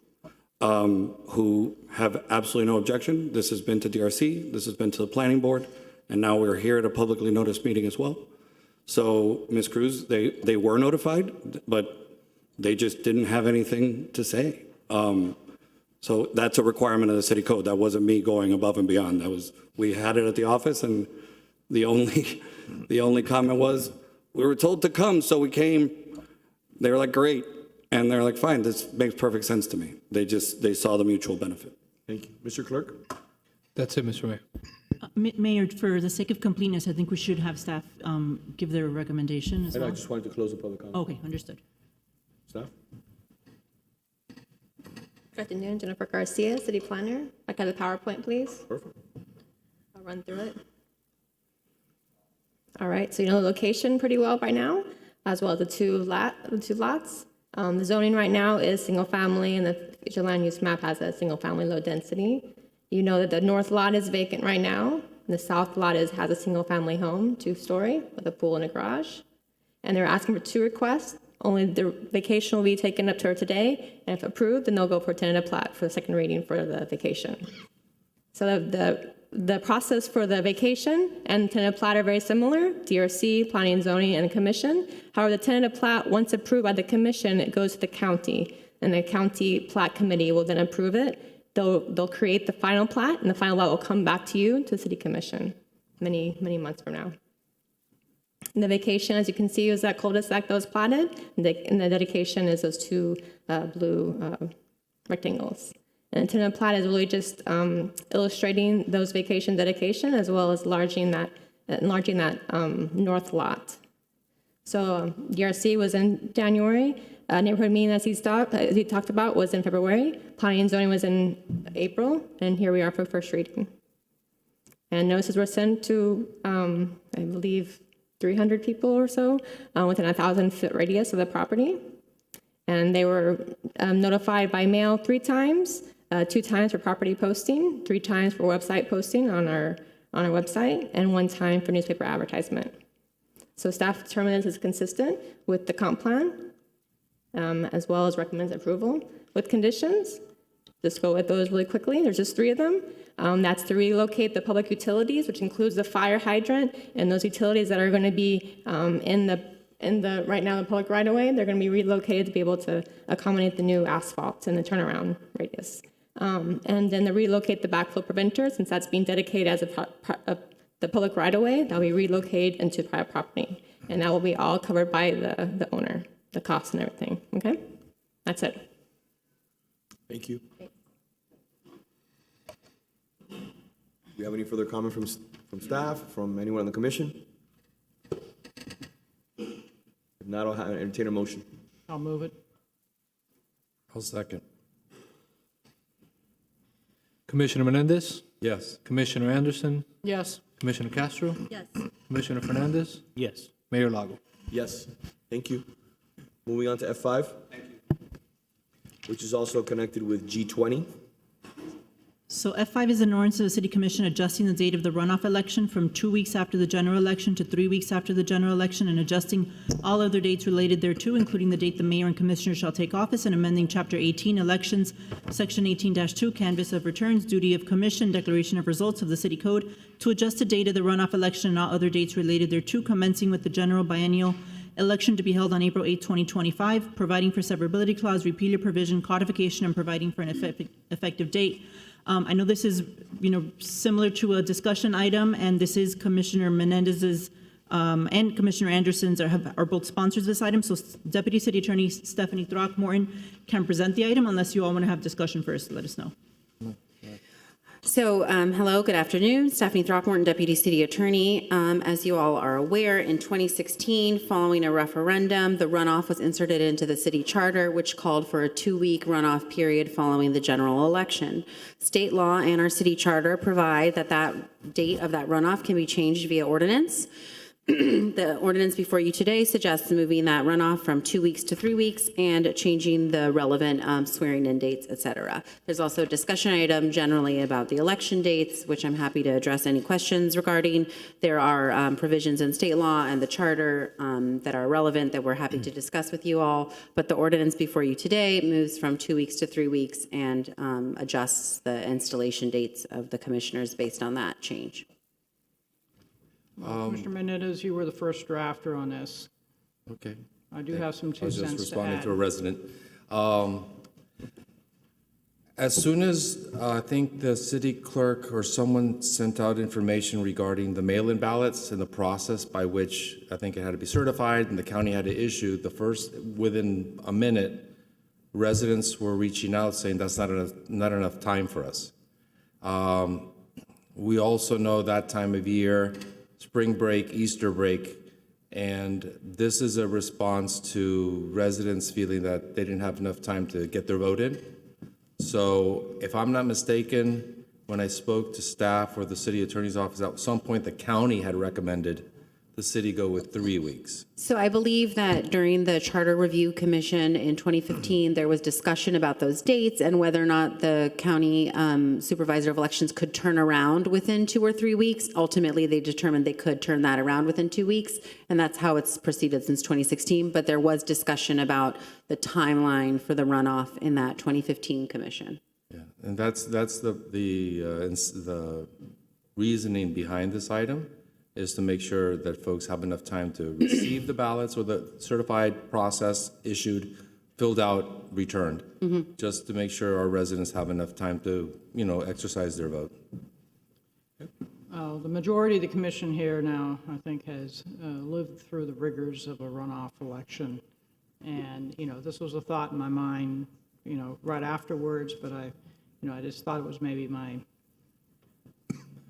who have absolutely no objection. This has been to DRC. This has been to the planning board. And now we're here at a publicly noticed meeting as well. So, Ms. Cruz, they were notified, but they just didn't have anything to say. So that's a requirement of the city code. That wasn't me going above and beyond. We had it at the office, and the only comment was, we were told to come, so we came. They were like, great. And they're like, fine, this makes perfect sense to me. They saw the mutual benefit. Thank you. Mr. Clerk? That's it, Mr. Mayor. Mayor, for the sake of completeness, I think we should have staff give their recommendation as And I well. just wanted to close the public comment. Okay, understood. Staff? Good afternoon, Jennifer Garcia, City Planner. Back to the PowerPoint, please. Perfect. I'll run through it. All right, so you know the location pretty well by now, as well as the two lots. The zoning right now is single family, and the future land use map has a single family low density. You know that the north lot is vacant right now, and the south lot has a single family home, 2-story, with a pool and a garage. And they're asking for 2 requests. Only the vacation will be taken up to her today, and if approved, then they'll go for tentative plat for the second reading for the vacation. So the process for the vacation and tentative plat are very similar, DRC, Planning and Zoning, and Commission. However, the tentative plat, once approved by the Commission, it goes to the county, and the county plat committee will then approve it. They'll create the final plat, and the final plat will come back to you, to the City Commission, many months from now. And the vacation, as you can see, is that cul-de-sac that was platted, and the dedication is those 2 blue rectangles. And the tentative plat is really just illustrating those vacation dedication as well as enlarging that north lot. So DRC was in January. Neighborhood meeting, as he talked about, was in February. Planning and zoning was in April, and here we are for first reading. And notices were sent to, I believe, 300 people or so within a 1,000-foot radius of the property. And they were notified by mail 3 times, 2 times for property posting, 3 times for website posting on our website, and 1 time for newspaper advertisement. So staff determined this is consistent with the comp plan, as well as recommends approval with conditions. Just go with those really quickly. There's just 3 of them. That's to relocate the public utilities, which includes the fire hydrant and those utilities that are going to be in the right now the public right of way. They're going to be relocated to be able to accommodate the new asphalt and the turnaround radius. And then to relocate the backflow preventer, since that's being dedicated as the public right of way, that'll be relocated into private property, and that will be all covered by the owner, the costs and everything. Okay, that's it. Thank you. Do you have any further comment from staff, from anyone on the commission? If not, I'll entertain a motion. I'll move it. I'll second. Commissioner Menendez? Yes. Commissioner Anderson? Yes. Commissioner Castro? Yes. Commissioner Fernandez? Yes. Mayor Lago? Yes. Thank you. Moving on to F5. Thank you. Which is also connected with G20. So F5 is an ordinance of the City Commission adjusting the date of the runoff election from 2 weeks after the general election to 3 weeks after the general election, and adjusting all other dates related thereto, including the date the mayor and commissioners shall take office, and amending Chapter 18, Elections, Section 18-2, Canvass of Returns, Duty of Commission, Declaration of Results of the City Code, to adjust the date of the runoff election and all other dates related thereto, commencing with the general biennial election to be held on April 8, 2025, providing for severability clause, repealer provision, codification, and providing for an effective date. I know this is, similar to a discussion item, and this is Commissioner Menendez's and Commissioner Anderson's are both sponsors of this item. So Deputy City Attorney Stephanie Throckmorton can present the item unless you all want to have discussion first. Let us know. So, hello, good afternoon. Stephanie Throckmorton, Deputy City Attorney. As you all are aware, in 2016, following a referendum, the runoff was inserted into the city charter, which called for a 2-week runoff period following the general election. State law and our city charter provide that date of that runoff can be changed via ordinance. The ordinance before you today suggests moving that runoff from 2 weeks to 3 weeks and changing the relevant swearing-in dates, et cetera. There's also a discussion item generally about the election dates, which I'm happy to address any questions regarding. There are provisions in state law and the charter that are relevant that we're happy to discuss with you all. But the ordinance before you today moves from 2 weeks to 3 weeks and adjusts the installation dates of the commissioners based on that change. Commissioner Menendez, you were the first drafter on this. Okay. I do have some 2 cents to add. I was just responding to a resident. As soon as I think the city clerk or someone sent out information regarding the mail-in ballots and the process by which I think it had to be certified and the county had to issue, within a minute, residents were reaching out saying that's not enough time for us. We also know that time of year, spring break, Easter break, and this is a response to residents feeling that they didn't have enough time to get their vote in. So if I'm not mistaken, when I spoke to staff or the city attorney's office, at some point the county had recommended the city go with 3 weeks. So I believe that during the Charter Review Commission in 2015, there was discussion about those dates and whether or not the county supervisor of elections could turn around within 2 or 3 weeks. Ultimately, they determined they could turn that around within 2 weeks, and that's how it's proceeded since 2016. But there was discussion about the timeline for the runoff in that 2015 commission. Yeah, and that's the reasoning behind this item, is to make sure that folks have enough time to receive the ballots or the certified process issued, filled out, returned, just to make sure our residents have enough time to, exercise their vote. The majority of the commission here now, I think, has lived through the rigors of a runoff election. And, this was a thought in my mind, right afterwards, but I just thought it was maybe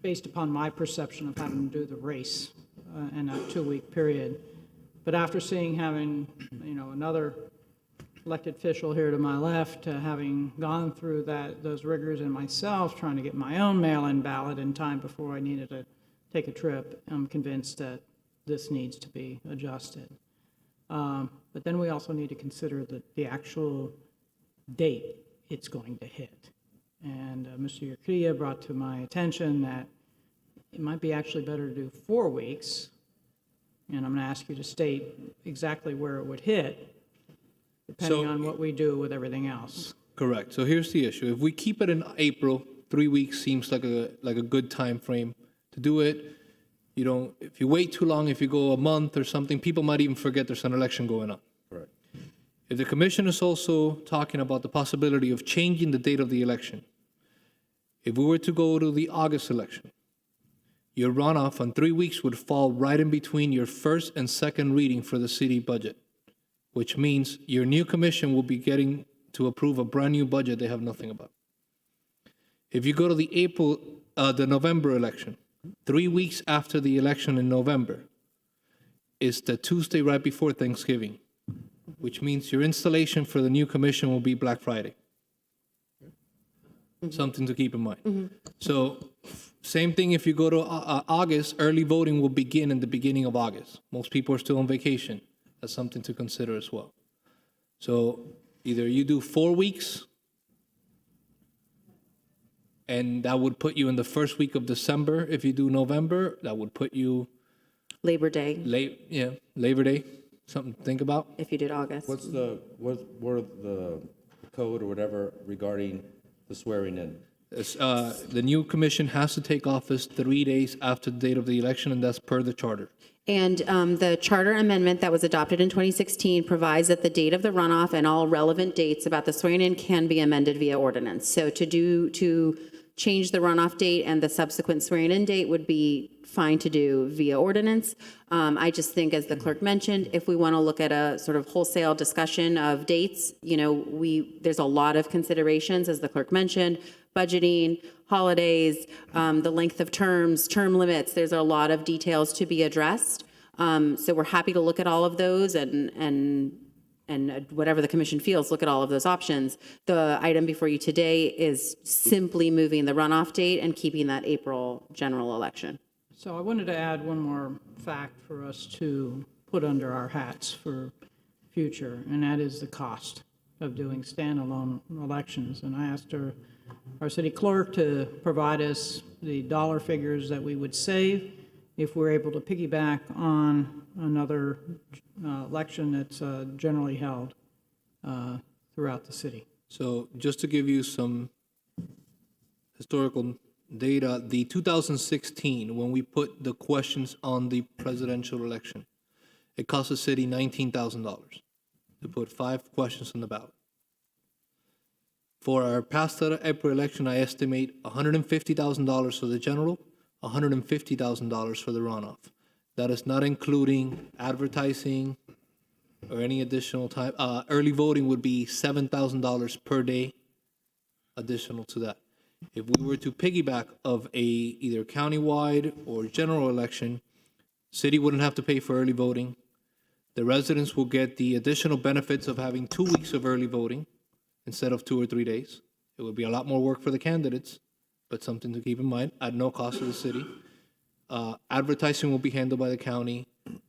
based upon my perception of having to do the race in that 2-week period. But after having another elected official here to my left, having gone through those rigors and myself trying to get my own mail-in ballot in time before I needed to take a trip, I'm convinced that this needs to be adjusted. But then we also need to consider the actual date it's going to hit. And Mr. Urquilla brought to my attention that it might be actually better to do 4 weeks. And I'm going to ask you to state exactly where it would hit, depending on what we do with everything else. Correct. So here's the issue. If we keep it in April, 3 weeks seems like a good time frame to do it. If you wait too long, if you go a month or something, people might even forget there's an election going on. Correct. If the commission is also talking about the possibility of changing the date of the election, if we were to go to the August election, your runoff on 3 weeks would fall right in between your first and second reading for the city budget, which means your new commission will be getting to approve a brand new budget they have nothing about. If you go to the November election, 3 weeks after the election in November is the Tuesday right before Thanksgiving, which means your installation for the new commission will be Black Friday. Something to keep in mind. So same thing if you go to August, early voting will begin in the beginning of August. Most people are still on vacation. That's something to consider as well. So either you do 4 weeks, and that would put you in the first week of December. If you do November, that would put you Labor Day, Labor Day, something to think about. if you did August. What are the code or whatever regarding the swearing in? The new commission has to take office 3 days after the date of the election, and that's per the charter. And the charter amendment that was adopted in 2016 provides that the date of the runoff and all relevant dates about the swearing-in can be amended via ordinance. So to change the runoff date and the subsequent swearing-in date would be fine to do via ordinance. I just think, as the clerk mentioned, if we want to look at a sort of wholesale discussion of dates, there's a lot of considerations, as the clerk mentioned, budgeting, holidays, the length of terms, term limits. There's a lot of details to be addressed. So we're happy to look at all of those and whatever the commission feels, look at all of those options. The item before you today is simply moving the runoff date and keeping that April general election. So I wanted to add one more fact for us to put under our hats for future, and that is the cost of doing standalone elections. And I asked our city clerk to provide us the dollar figures that we would save if we're able to piggyback on another election that's generally held throughout the city. So just to give you some historical data, the 2016, when we put the questions on the presidential election, it cost the city $19,000 to put 5 questions on the ballot. For our past April election, I estimate $150,000 for the general, $150,000 for the runoff. That is not including advertising or any additional time. Early voting would be $7,000 per day additional to that. If we were to piggyback of either countywide or general election, city wouldn't have to pay for early voting. The residents will get the additional benefits of having 2 weeks of early voting instead of 2 or 3 days. It would be a lot more work for the candidates, but something to keep in mind, at no cost to the city. Advertising will be handled by the county.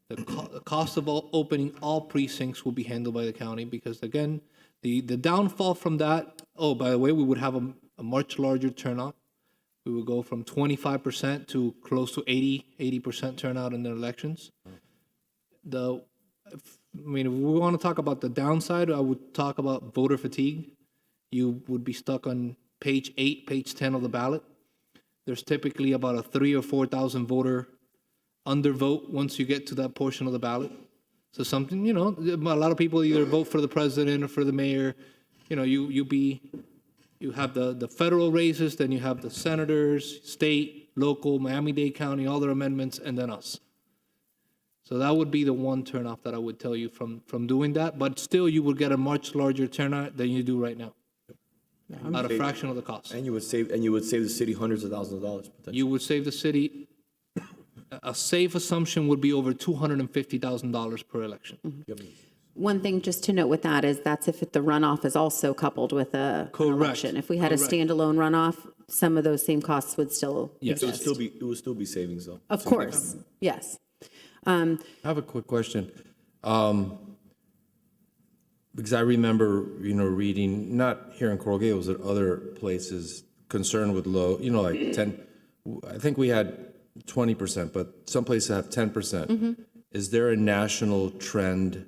The cost of opening all precincts will be handled by the county, because again, the downfall from that, oh, by the way, we would have a much larger turnout. We would go from 25% to close to 80% turnout in the elections. If we want to talk about the downside, I would talk about voter fatigue. You would be stuck on page 8, page 10 of the ballot. There's typically about a 3,000 or 4,000 voter undervote once you get to that portion of the ballot. So something, a lot of people either vote for the president or for the mayor. You have the federal races, then you have the senators, state, local, Miami-Dade County, all their amendments, and then us. So that would be the one turnoff that I would tell you from doing that. But still, you would get a much larger turnout than you do right now, at a fraction of the cost. And you would save the city hundreds of thousands of dollars potentially. You would save the city, a safe assumption would be over $250,000 per election. One thing just to note with that is that's if the runoff is also coupled with an election. If we had a standalone runoff, some of those same costs would still exist. It would still be savings though. Of course, yes. I have a quick question. Because I remember, reading, not here in Coral Gables, but other places concerned with low, like 10, I think we had 20%, but some places have 10%. Is there a national trend?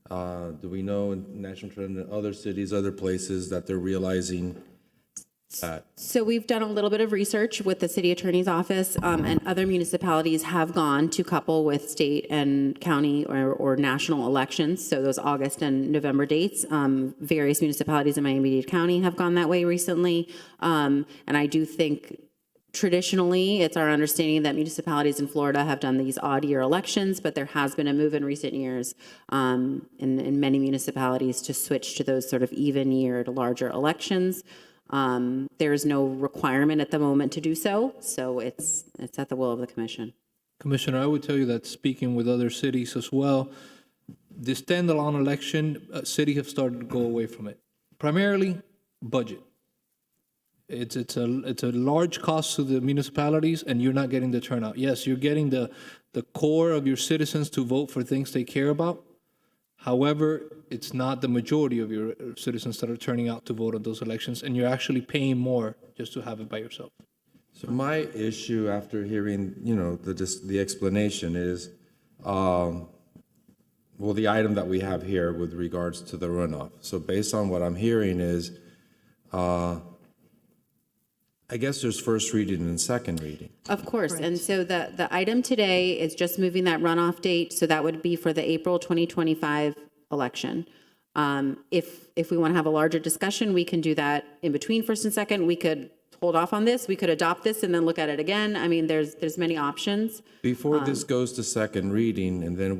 Do we know a national trend in other cities, other places that they're realizing that? So we've done a little bit of research with the city attorney's office, and other municipalities have gone to couple with state and county or national elections. So those August and November dates, various municipalities in Miami-Dade County have gone that way recently. And I do think traditionally, it's our understanding that municipalities in Florida have done these odd-year elections, but there has been a move in recent years in many municipalities to switch to those sort of even-yeared, larger elections. There is no requirement at the moment to do so, so it's at the will of the commission. Commissioner, I would tell you that speaking with other cities as well, the standalone election, cities have started to go away from it. Primarily, budget. It's a large cost to the municipalities, and you're not getting the turnout. Yes, you're getting the core of your citizens to vote for things they care about. However, it's not the majority of your citizens that are turning out to vote on those elections, and you're actually paying more just to have it by yourself. So my issue after hearing, the explanation is, the item that we have here with regards to the runoff. So based on what I'm hearing is, I guess there's first reading and second reading. Of course, and so the item today is just moving that runoff date, so that would be for the April 2025 election. If we want to have a larger discussion, we can do that in between first and second. We could hold off on this, we could adopt this and then look at it again. I mean, there's many options. Before this goes to second reading, and then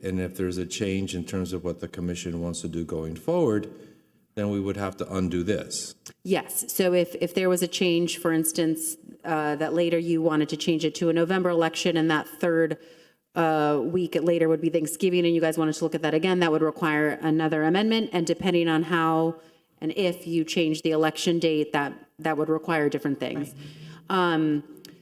and if there's a change in terms of what the commission wants to do going forward, then we would have to undo this. Yes, so if there was a change, for instance, that later you wanted to change it to a November election, and that third week later would be Thanksgiving, and you guys wanted to look at that again, that would require another amendment, and depending on how and if you change the election date, that would require different things.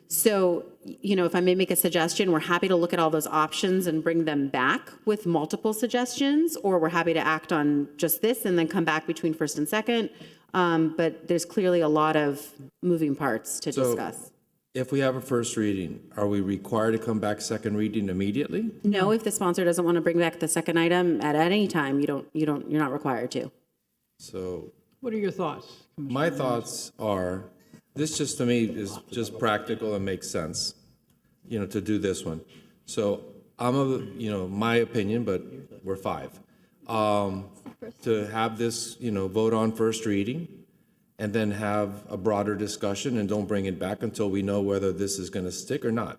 So, if I may make a suggestion, we're happy to look at all those options and bring them back with multiple suggestions, or we're happy to act on just this and then come back between first and second. But there's clearly a lot of moving parts to discuss. If we have a first reading, are we required to come back second reading immediately? No, if the sponsor doesn't want to bring back the second item at any time, you're not required to. So. What are your thoughts, Commissioner? My thoughts are, this just to me is just practical and makes sense, to do this one. So my opinion, but we're five, to have this, vote on first reading, and then have a broader discussion and don't bring it back until we know whether this is going to stick or not.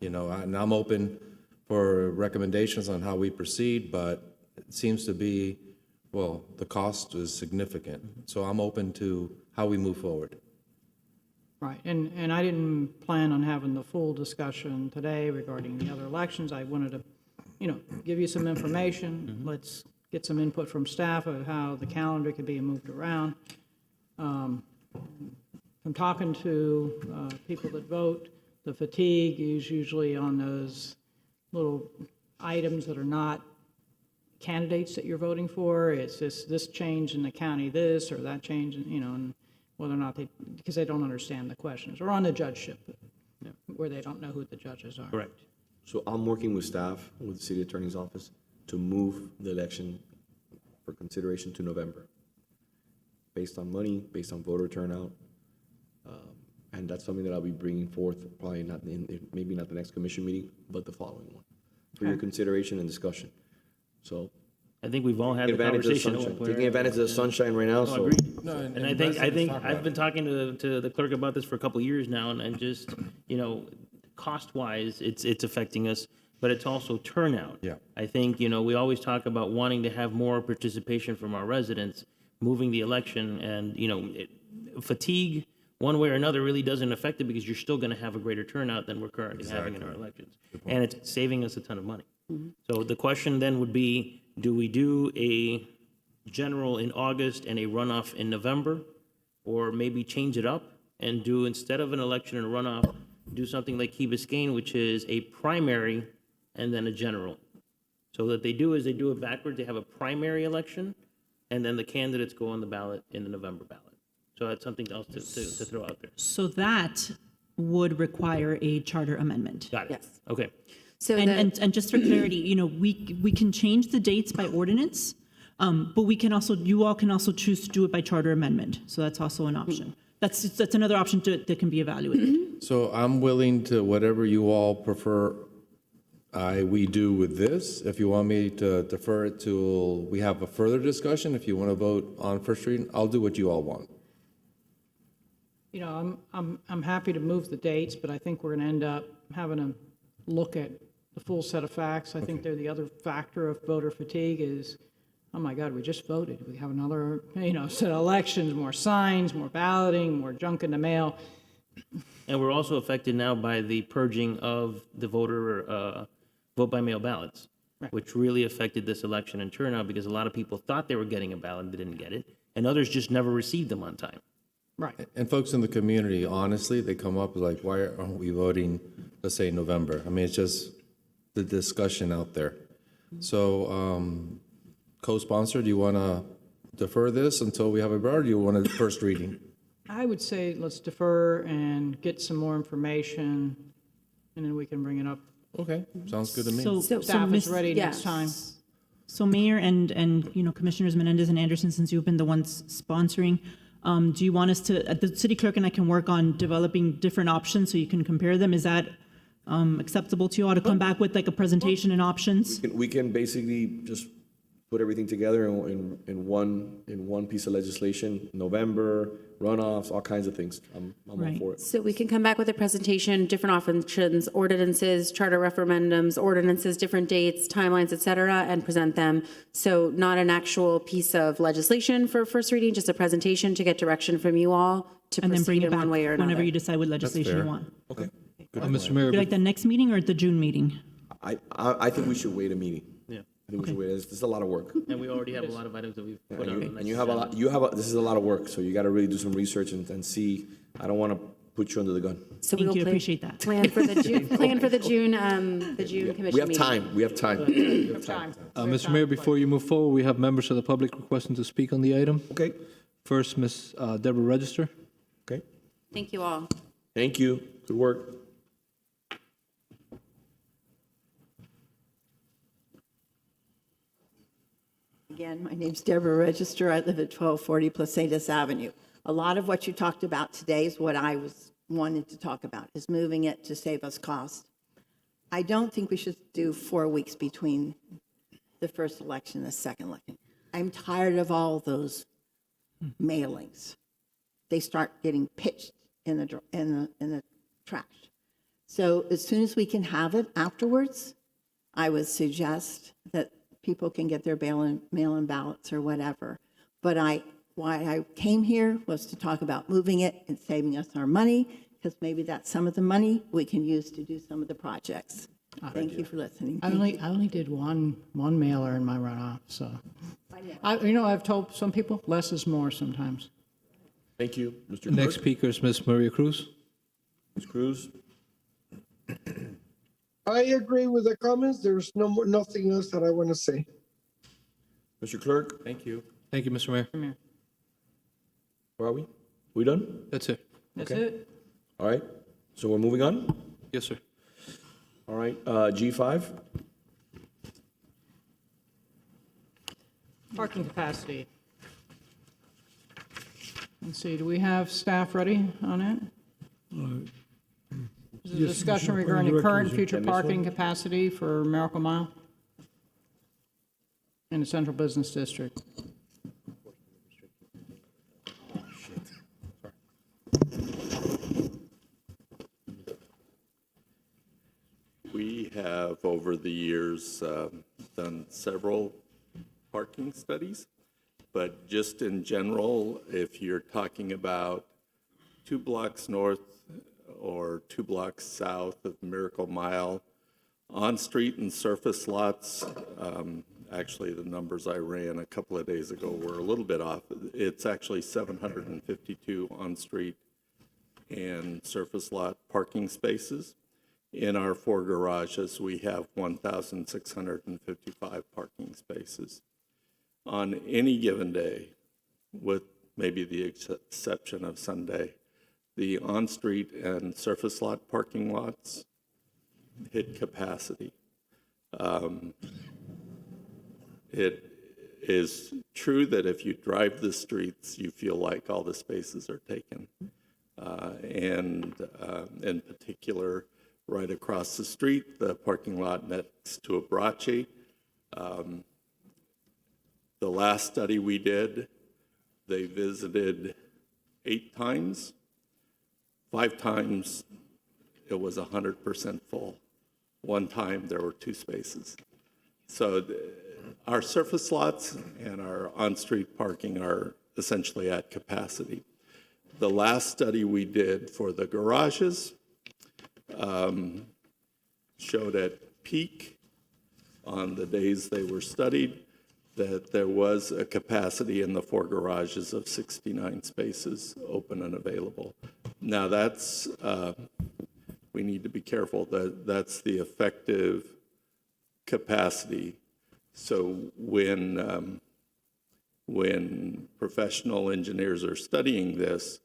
You know, and I'm open for recommendations on how we proceed, but it seems to be, well, the cost is significant. So I'm open to how we move forward. Right, and I didn't plan on having the full discussion today regarding the other elections. I wanted to, give you some information. Let's get some input from staff of how the calendar could be moved around. From talking to people that vote, the fatigue is usually on those little items that are not candidates that you're voting for. It's this change in the county, this or that change, and whether or not because they don't understand the questions, or on the judgeship, where they don't know who the judges are. Correct. So I'm working with staff, with the city attorney's office, to move the election for consideration to November, based on money, based on voter turnout. And that's something that I'll be bringing forth, probably maybe not the next commission meeting, but the following one, for your consideration and discussion. So I think we've all had the conversation. Taking advantage of the sunshine right now, so. And I think I've been talking to the clerk about this for a couple of years now, and just, cost-wise, it's affecting us, but it's also turnout. Yeah. I think, we always talk about wanting to have more participation from our residents, moving the election, and, fatigue, one way or another, really doesn't affect it because you're still going to have a greater turnout than we're currently having in our elections. And it's saving us a ton of money. So the question then would be, do we do a general in August and a runoff in November? Or maybe change it up and do, instead of an election and a runoff, do something like Key Biscayne, which is a primary and then a general. So what they do is they do it backwards. They have a primary election, and then the candidates go on the ballot in the November ballot. So that's something else to throw out there. So that would require a charter amendment. Got it. Yes. Okay. So And just for clarity, we can change the dates by ordinance, but you all can also choose to do it by charter amendment. So that's also an option. That's another option that can be evaluated. So I'm willing to, whatever you all prefer, we do with this. If you want me to defer it till we have a further discussion, if you want to vote on first reading, I'll do what you all want. I'm happy to move the dates, but I think we're going to end up having to look at the full set of facts. I think the other factor of voter fatigue is, oh my God, we just voted. We have another, set of elections, more signs, more balloting, more junk in the mail. And we're also affected now by the purging of the vote by mail ballots, which really affected this election and turnout because a lot of people thought they were getting a ballot and didn't get it, and others just never received them on time. Right. And folks in the community, honestly, they come up like, why aren't we voting, let's say, November? I mean, it's just the discussion out there. So, co-sponsor, do you want to defer this until we have a vote, or do you want a first reading? I would say let's defer and get some more information, and then we can bring it up. Okay, sounds good to me. So Staff is ready yeah. next time. So Mayor and Commissioners Menendez and Anderson, since you've been the ones sponsoring, do you want us to, the city clerk and I can work on developing different options so you can compare them? Is that acceptable to you all to come back with like a presentation and options? We can basically just put everything together in one piece of legislation, November, runoffs, all kinds of things. I'm all for it. So we can come back with a presentation, different options, ordinances, charter referendums, ordinances, different dates, timelines, et cetera, and present them. So not an actual piece of legislation for first reading, just a presentation to get direction from you all to And then bring proceed it in back one way or another. whenever you decide what legislation you fair. want. Okay. Mr. Mayor, Do you like the next meeting or the June meeting? I think we should wait a meeting. Yeah. I think we should wait. This is a lot of work. And we already have a lot of items that we've put on. the And next you have a agenda. lot, this is a lot of work, so you got to really do some research and see. I don't want to put you under the gun. So Thank we'll you, appreciate that. Plan for the June, commission meeting. We have time. We have time. We have time. Mr. Mayor, before you move forward, we have members of the public requesting to speak on the item. Okay. First, Ms. Deborah Register. Okay. Thank you all. Thank you. Good work. Again, my name's Deborah Register. I live at 1240 Placentas Avenue. A lot of what you talked about today is what I wanted to talk about, is moving it to save us cost. I don't think we should do 4 weeks between the first election and the second election. I'm tired of all those mailings. they start getting pitched in the trash. So as soon as we can have it afterwards, I would suggest that people can get their mail-in ballots or whatever. But why I came here was to talk about moving it and saving us our money, because maybe that's some of the money we can use to do some of the projects. Thank you for listening. I only did one mailer in my runoff, so. I've told some people, less is more sometimes. Thank you, Mr. Next Clerk. speaker is Ms. Maria Cruz. Ms. Cruz. I agree with the comments. There's nothing else that I want to say. Mr. Clerk. Thank you. Thank you, Mr. Mayor. Where are we? We done? That's it. That's Okay. it. All right. So we're moving on? Yes, sir. All right, G5. Parking capacity. Let's see, do we have staff ready on it? This is a discussion regarding the current and future parking capacity for Miracle Mile in the Central Business District. We have, over the years, done several parking studies, but just in general, if you're talking about 2 blocks north or 2 blocks south of Miracle Mile, on-street and surface lots, actually the numbers I ran a couple of days ago were a little bit off. It's actually 752 on-street and surface lot parking spaces. In our 4 garages, we have 1,655 parking spaces. On any given day, with maybe the exception of Sunday, the on-street and surface lot parking lots hit capacity. It is true that if you drive the streets, you feel like all the spaces are taken. And in particular, right across the street, the parking lot next to Abrache. The last study we did, they visited 8 times. 5 times, it was 100% full. 1 time, there were 2 spaces. So our surface lots and our on-street parking are essentially at capacity. The last study we did for the garages showed at peak on the days they were studied that there was a capacity in the 4 garages of 69 spaces open and available. Now that's, we need to be careful that that's the effective capacity. So when professional engineers are studying this,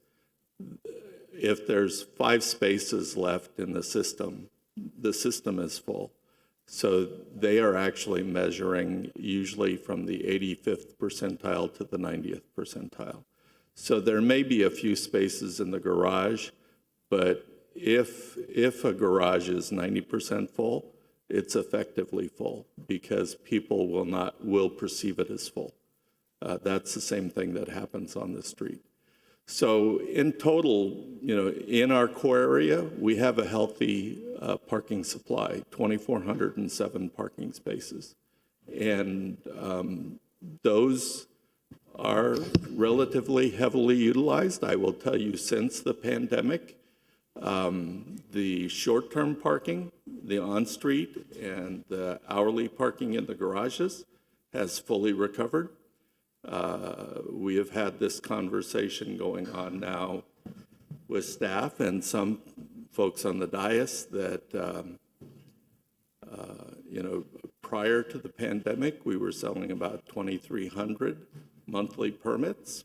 if there's 5 spaces left in the system is full. So they are actually measuring usually from the 85th percentile to the 90th percentile. So there may be a few spaces in the garage, but if a garage is 90% full, it's effectively full because people will perceive it as full. That's the same thing that happens on the street. So in total, in our core area, we have a healthy parking supply, 2,407 parking spaces. And those are relatively heavily utilized. I will tell you, since the pandemic, the short-term parking, the on-street, and the hourly parking in the garages has fully recovered. We have had this conversation going on now with staff and some folks on the dais that, prior to the pandemic, we were selling about 2,300 monthly permits.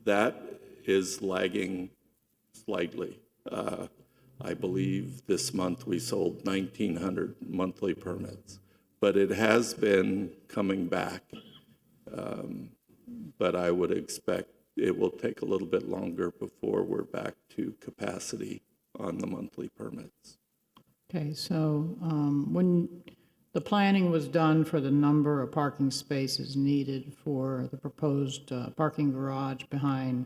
That is lagging slightly. I believe this month we sold 1,900 monthly permits, but it has been coming back. But I would expect it will take a little bit longer before we're back to capacity on the monthly permits. Okay, so when the planning was done for the number of parking spaces needed for the proposed parking garage behind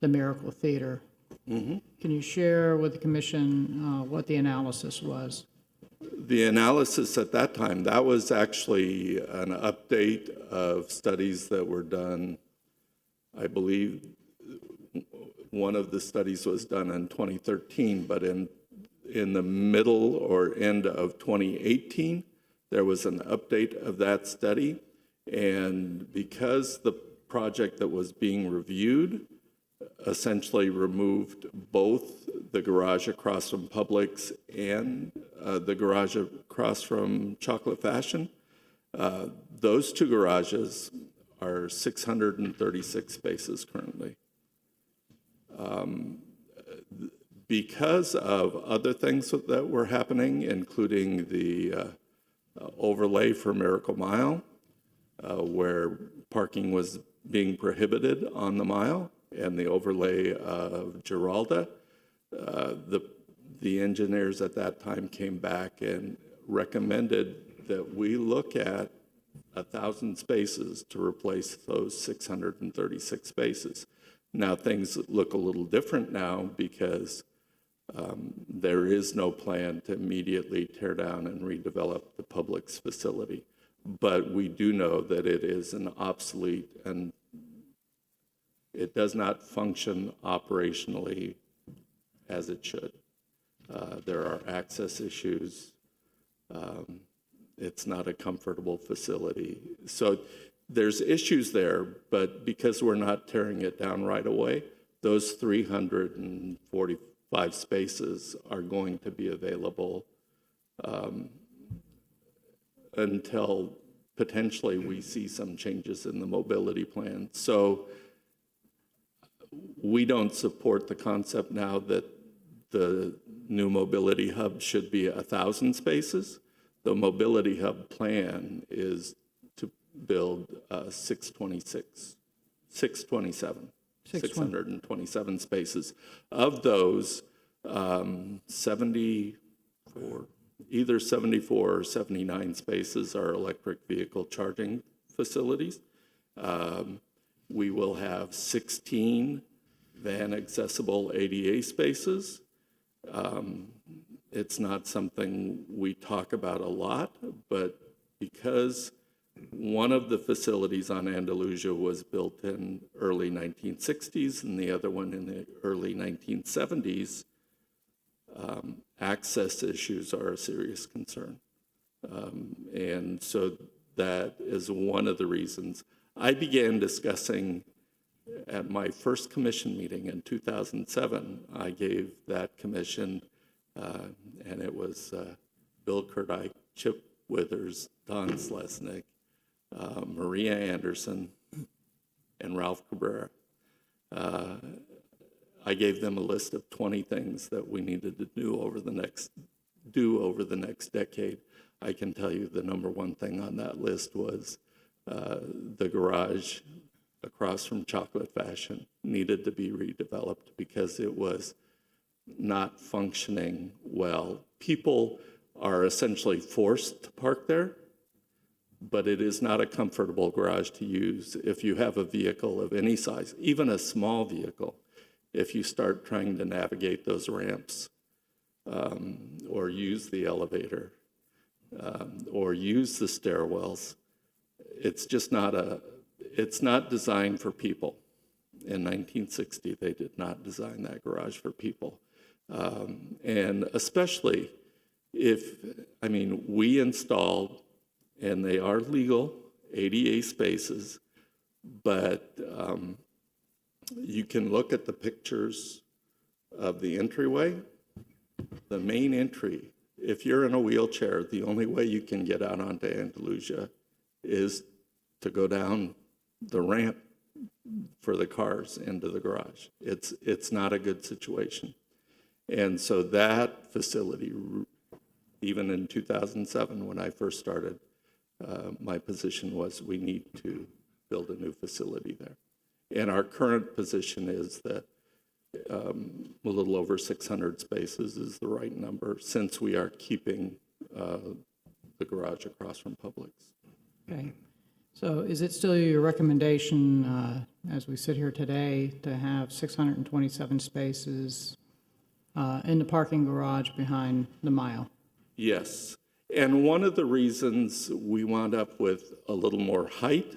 the Miracle Theater. Can you share with the commission what the analysis was? The analysis at that time, that was actually an update of studies that were done. I believe one of the studies was done in 2013, but in the middle or end of 2018, there was an update of that study. And because the project that was being reviewed essentially removed both the garage across from Publix and the garage across from Chocolate Fashion, those two garages are 636 spaces currently. Because of other things that were happening, including the overlay for Miracle Mile, where parking was being prohibited on the mile, and the overlay of Giralda, the engineers at that time came back and recommended that we look at 1,000 spaces to replace those 636 spaces. Now, things look a little different now because there is no plan to immediately tear down and redevelop the Publix facility. But we do know that it is an obsolete and it does not function operationally as it should. There are access issues. It's not a comfortable facility. So there's issues there, but because we're not tearing it down right away, those 345 spaces are going to be available until potentially we see some changes in the mobility plan. So we don't support the concept now that the new mobility hub should be 1,000 spaces. The mobility hub plan is to build 627 spaces. Of those, 74, either 74 or 79 spaces are electric vehicle charging facilities. We will have 16 van accessible ADA spaces. It's not something we talk about a lot, but because one of the facilities on Andalusia was built in early 1960s and the other one in the early 1970s, access issues are a serious concern. And so that is one of the reasons. I began discussing at my first commission meeting in 2007. I gave that commission, and it was Bill Kurdike, Chip Withers, Don Slesnick, Maria Anderson, and Ralph Cabrera. I gave them a list of 20 things that we needed to do over the next decade. I can tell you the number one thing on that list was the garage across from Chocolate Fashion needed to be redeveloped because it was not functioning well. People are essentially forced to park there, but it is not a comfortable garage to use if you have a vehicle of any size, even a small vehicle. If you start trying to navigate those ramps or use the elevator or use the stairwells, it's just not it's not designed for people. In 1960, they did not design that garage for people. And especially we installed, and they are legal, ADA spaces, but you can look at the pictures of the entryway. The main entry, if you're in a wheelchair, the only way you can get out onto Andalusia is to go down the ramp for the cars into the garage. It's not a good situation. And so that facility, even in 2007 when I first started, my position was we need to build a new facility there. And our current position is that a little over 600 spaces is the right number since we are keeping the garage across from Publix. Okay. So is it still your recommendation, as we sit here today, to have 627 spaces in the parking garage behind the mile? Yes. And one of the reasons we wound up with a little more height,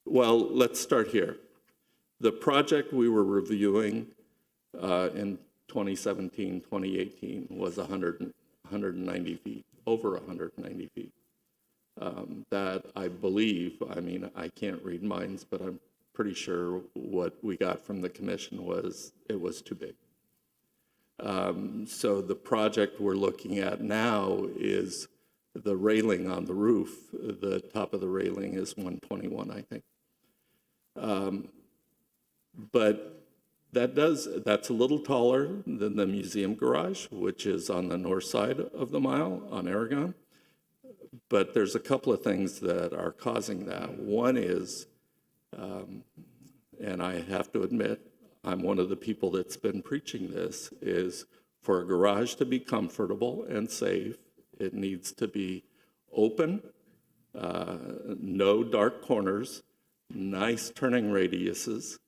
well, let's start here. The project we were reviewing in 2017, 2018 was 190 feet, over 190 feet. That I believe, I mean, I can't read minds, but I'm pretty sure what we got from the commission was it was too big. So the project we're looking at now is the railing on the roof. The top of the railing is 121, I think. But that's a little taller than the museum garage, which is on the north side of the mile on Aragon. But there's a couple of things that are causing that. One is, and I have to admit, I'm one of the people that's been preaching this, is for a garage to be comfortable and safe, it needs to be open, no dark corners, nice turning radiuses,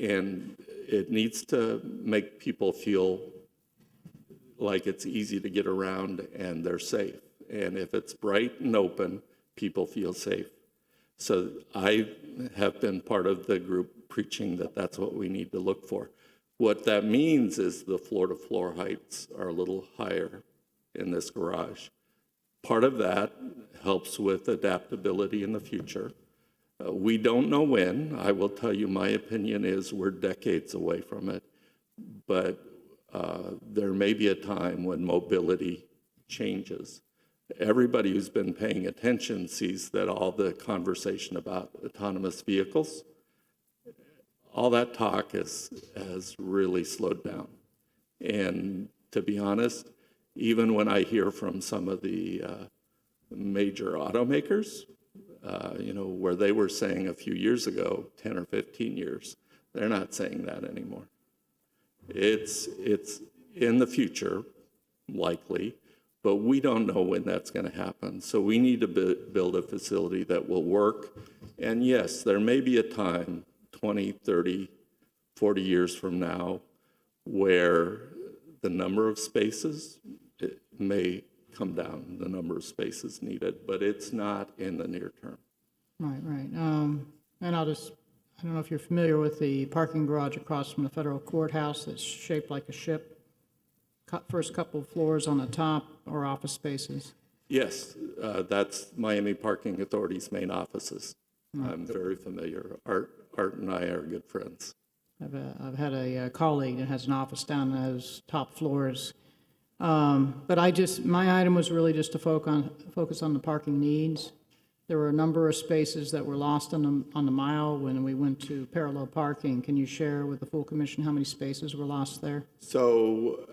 and it needs to make people feel like it's easy to get around and they're safe. And if it's bright and open, people feel safe. So I have been part of the group preaching that that's what we need to look for. What that means is the floor-to-floor heights are a little higher in this garage. Part of that helps with adaptability in the future. We don't know when. I will tell you, my opinion is we're decades away from it. But there may be a time when mobility changes. Everybody who's been paying attention sees that all the conversation about autonomous vehicles, all that talk has really slowed down. And to be honest, even when I hear from some of the major automakers, where they were saying a few years ago, 10 or 15 years, they're not saying that anymore. It's in the future, likely, but we don't know when that's going to happen. So we need to build a facility that will work. And yes, there may be a time, 20, 30, 40 years from now, where the number of spaces may come down, the number of spaces needed, but it's not in the near term. Right. And I don't know if you're familiar with the parking garage across from the federal courthouse that's shaped like a ship. First couple of floors on the top are office spaces. Yes, that's Miami Parking Authority's main offices. I'm very familiar. Art and I are good friends. I've had a colleague that has an office down in those top floors. But my item was really just to focus on the parking needs. There were a number of spaces that were lost on the mile when we went to parallel parking. Can you share with the full commission how many spaces were lost there? So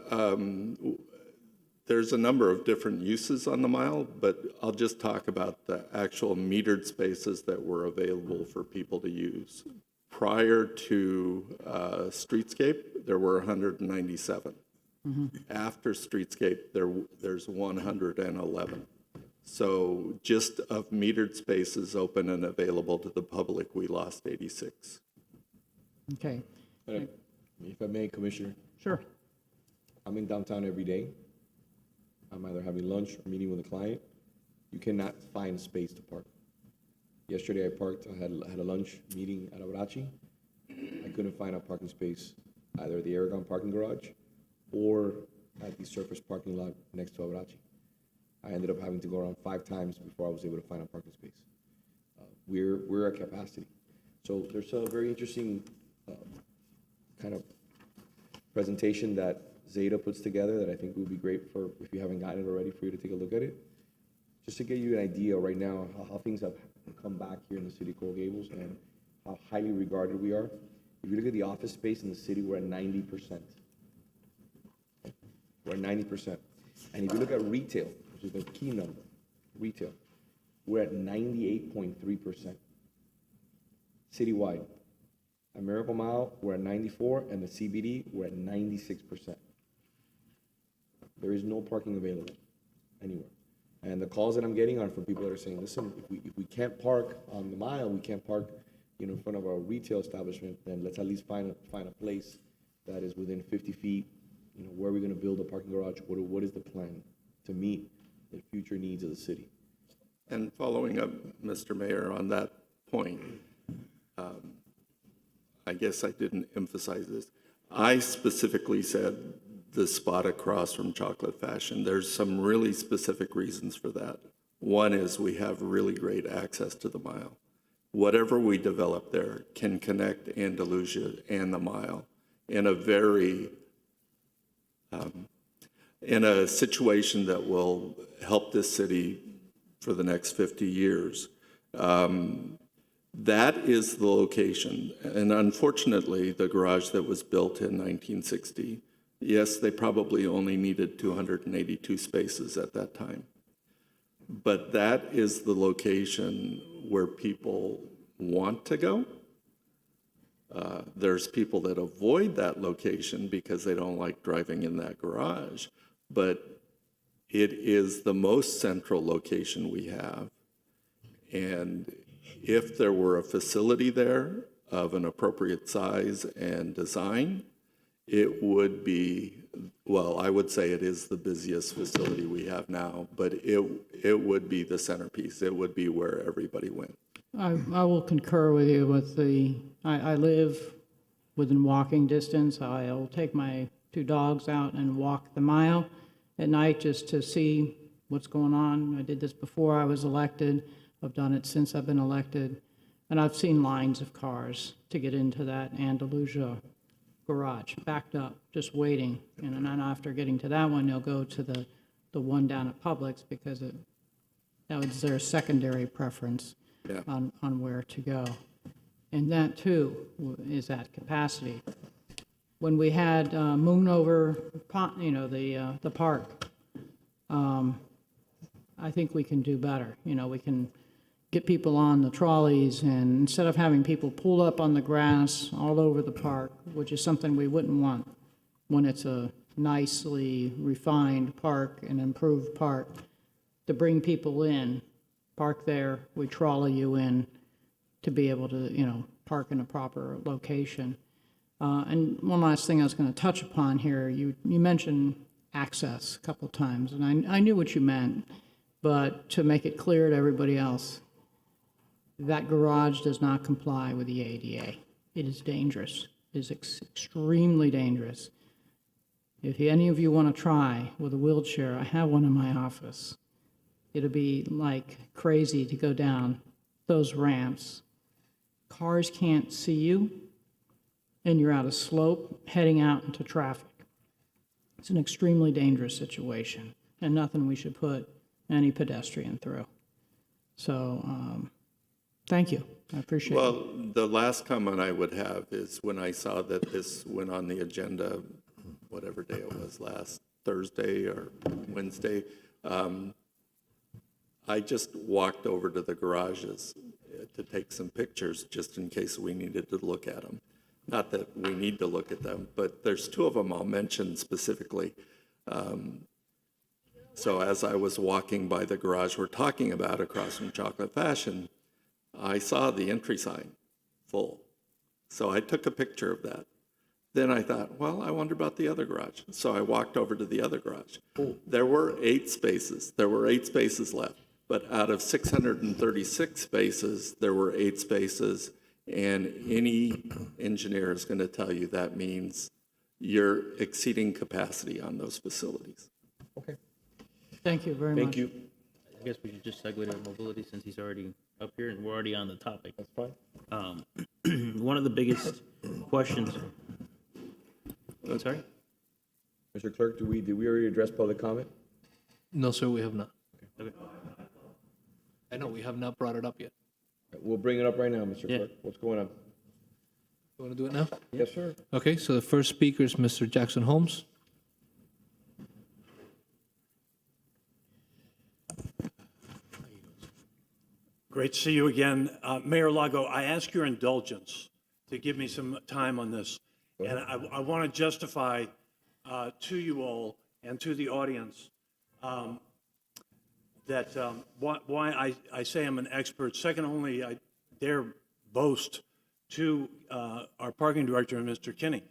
there's a number of different uses on the mile, but I'll just talk about the actual metered spaces that were available for people to use. Prior to Streetscape, there were 197. Mm-hmm. After Streetscape, there's 111. So just of metered spaces open and available to the public, we lost 86. Okay. If I may, Commissioner. Sure. I'm in downtown every day. I'm either having lunch or meeting with a client. You cannot find space to park. Yesterday I parked, I had a lunch meeting at Abrachi. I couldn't find a parking space, either the Aragon parking garage or at the surface parking lot next to Abrachi. I ended up having to go around 5 times before I was able to find a parking space. We're at capacity. So there's a very interesting kind of presentation that Zeta puts together that I think would be great for, if you haven't gotten it already, for you to take a look at it. Just to get you an idea right now how things have come back here in the city of Coral Gables and how highly regarded we are. If you look at the office space in the city, we're at 90%. We're at 90%. And if you look at retail, which is the key number, retail, we're at 98.3%. Citywide. At Miracle Mile, we're at 94, and the CBD, we're at 96%. There is no parking available anywhere. And the calls that I'm getting are from people that are saying, listen, if we can't park on the mile, we can't park, in front of our retail establishment, then let's at least find a place that is within 50 feet. Where are we gonna build a parking garage? What is the plan to meet the future needs of the city? And following up, Mr. Mayor, on that point, I guess I didn't emphasize this. I specifically said the spot across from Chocolate Fashion. There's some really specific reasons for that. One is we have really great access to the mile. Whatever we develop there can connect Andalusia and the mile in a very, in a situation that will help this city for the next 50 years. That is the location. And unfortunately, the garage that was built in 1960, yes, they probably only needed 282 spaces at that time. But that is the location where people want to go. There's people that avoid that location because they don't like driving in that garage. But it is the most central location we have. And if there were a facility there of an appropriate size and design, it would be, well, I would say it is the busiest facility we have now, but it would be the centerpiece. It would be where everybody went. I will concur with you with I live within walking distance. I'll take my 2 dogs out and walk the mile at night just to see what's going on. I did this before I was elected. I've done it since I've been elected. And I've seen lines of cars to get into that Andalusia garage, backed up, just waiting. And then after getting to that one, they'll go to the one down at Publix because that was their secondary preference on where to go. And that too is at capacity. When we had Moon over, the park, I think we can do better. We can get people on the trolleys, and instead of having people pull up on the grass all over the park, which is something we wouldn't want when it's a nicely refined park, an improved park, to bring people in, park there, we trolley you in to be able to, park in a proper location. And one last thing I was going to touch upon here, you mentioned access a couple times, and I knew what you meant, but to make it clear to everybody else, that garage does not comply with the ADA. It is dangerous. It is extremely dangerous. If any of you want to try with a wheelchair, I have one in my office. It'll be like crazy to go down those ramps. Cars can't see you, and you're at a slope heading out into traffic. It's an extremely dangerous situation, and nothing we should put any pedestrian through. So, thank you. I appreciate it. Well, the last comment I would have is when I saw that this went on the agenda, whatever day it was, last Thursday or Wednesday, I just walked over to the garages to take some pictures just in case we needed to look at them. Not that we need to look at them, but there's 2 of them I'll mention specifically. So as I was walking by the garage we're talking about across from Chocolate Fashion, I saw the entry sign full. So I took a picture of that. Then I thought, well, I wonder about the other garage. So I walked over to the other garage. There were 8 spaces. There were 8 spaces left. But out of 636 spaces, there were 8 spaces. And any engineer is going to tell you that means you're exceeding capacity on those facilities. Okay. Thank you very much. Thank you. I guess we should just segue to mobility since he's already up here and we're already on the topic. That's fine. One of the biggest questions. Sorry? Mr. Clerk, did we already address public comment? No, sir, we have not. Okay. I know, we have not brought it up yet. We'll bring it up right now, Mr. Clerk. What's going on? You want to do it now? Yes, sir. Okay, so the first speaker is Mr. Jackson Holmes. Great to see you again. Mayor Lago, I ask your indulgence to give me some time on this. And I want to justify to you all and to the audience that why I say I'm an expert, second only, I dare boast to our parking director, Mr. Kinney,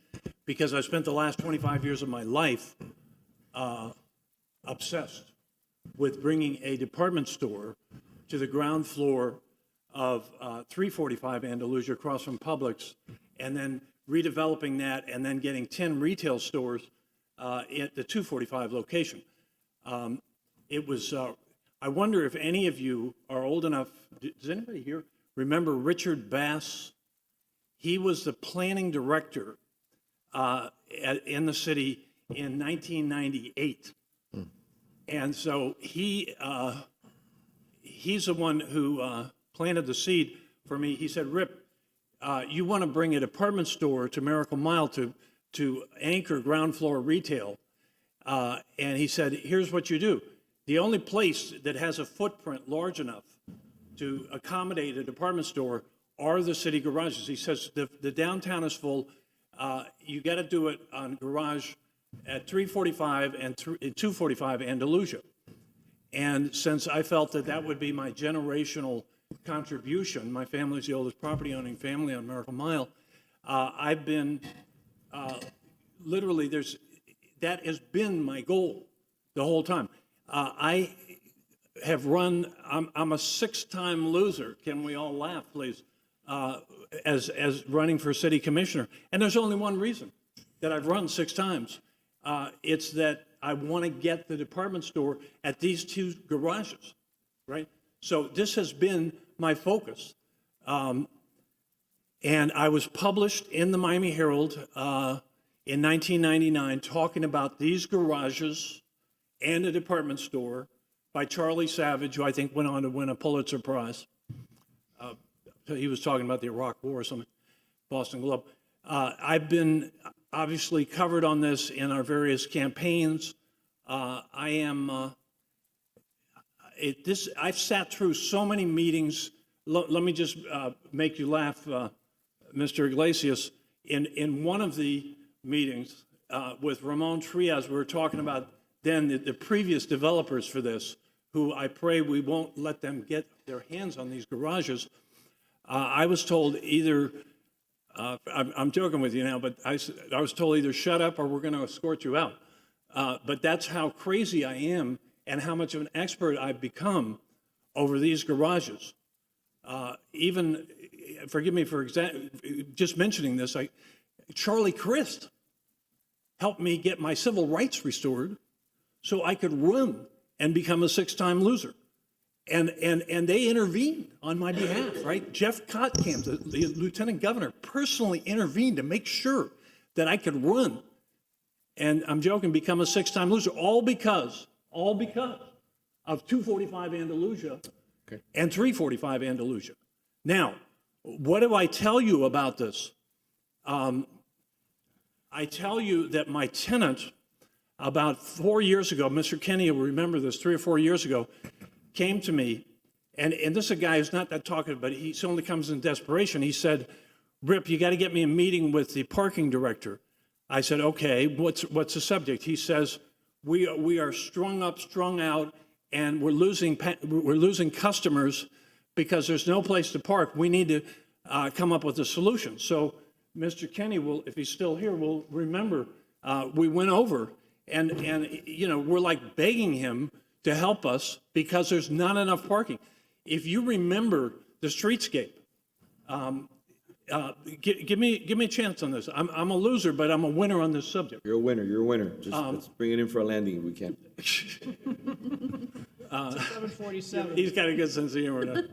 because I spent the last 25 years of my life obsessed with bringing a department store to the ground floor of 345 Andalusia across from Publix, and then redeveloping that, and then getting 10 retail stores at the 245 location. It was, I wonder if any of you are old enough, does anybody here remember Richard Bass? He was the planning director in the city in 1998. And so he's the one who planted the seed for me. He said, Rip, you want to bring a department store to Miracle Mile to anchor ground floor retail. And he said, here's what you do. The only place that has a footprint large enough to accommodate a department store are the city garages. He says, the downtown is full. You got to do it on garage at 345 and 245 Andalusia. And since I felt that that would be my generational contribution, my family's the oldest property owning family on Miracle Mile, I've been literally, that has been my goal the whole time. I have run, I'm a 6-time loser. Can we all laugh, please? As running for city commissioner. And there's only one reason that I've run 6 times. It's that I want to get the department store at these 2 garages, right? So this has been my focus. And I was published in the Miami Herald in 1999 talking about these garages and a department store by Charlie Savage, who I think went on to win a Pulitzer Prize. He was talking about the Iraq War or something, Boston Globe. I've been obviously covered on this in our various campaigns. I've sat through so many meetings. Let me just make you laugh, Mr. Iglesias. In one of the meetings with Ramon Trias, we were talking about then the previous developers for this, who I pray we won't let them get their hands on these garages. I was told either, I'm joking with you now, but I was told either shut up or we're going to escort you out. But that's how crazy I am and how much of an expert I've become over these garages. Even, forgive me for just mentioning this, Charlie Crist helped me get my civil rights restored so I could run and become a 6-time loser. And they intervened on my behalf, right? Jeff Kottkamp, the lieutenant governor, personally intervened to make sure that I could run. And I'm joking, become a 6-time loser, all because of 245 Andalusia and 345 Andalusia. Now, what do I tell you about this? I tell you that my tenant, about 4 years ago, Mr. Kenny will remember this, 3 or 4 years ago, came to me, and this is a guy who's not that talkative, but he only comes in desperation. He said, Rip, you got to get me a meeting with the parking director. I said, okay, what's the subject? He says, we are strung up, strung out, and we're losing customers because there's no place to park. We need to come up with a solution. So Mr. Kenny will, if he's still here, will remember we went over and we're like begging him to help us because there's not enough parking. If you remember the streetscape, give me a chance on this. I'm a loser, but I'm a winner on this subject. You're a winner. You're a winner. Just let's bring it in for a landing if we can. 747. He's got a good sense of humor.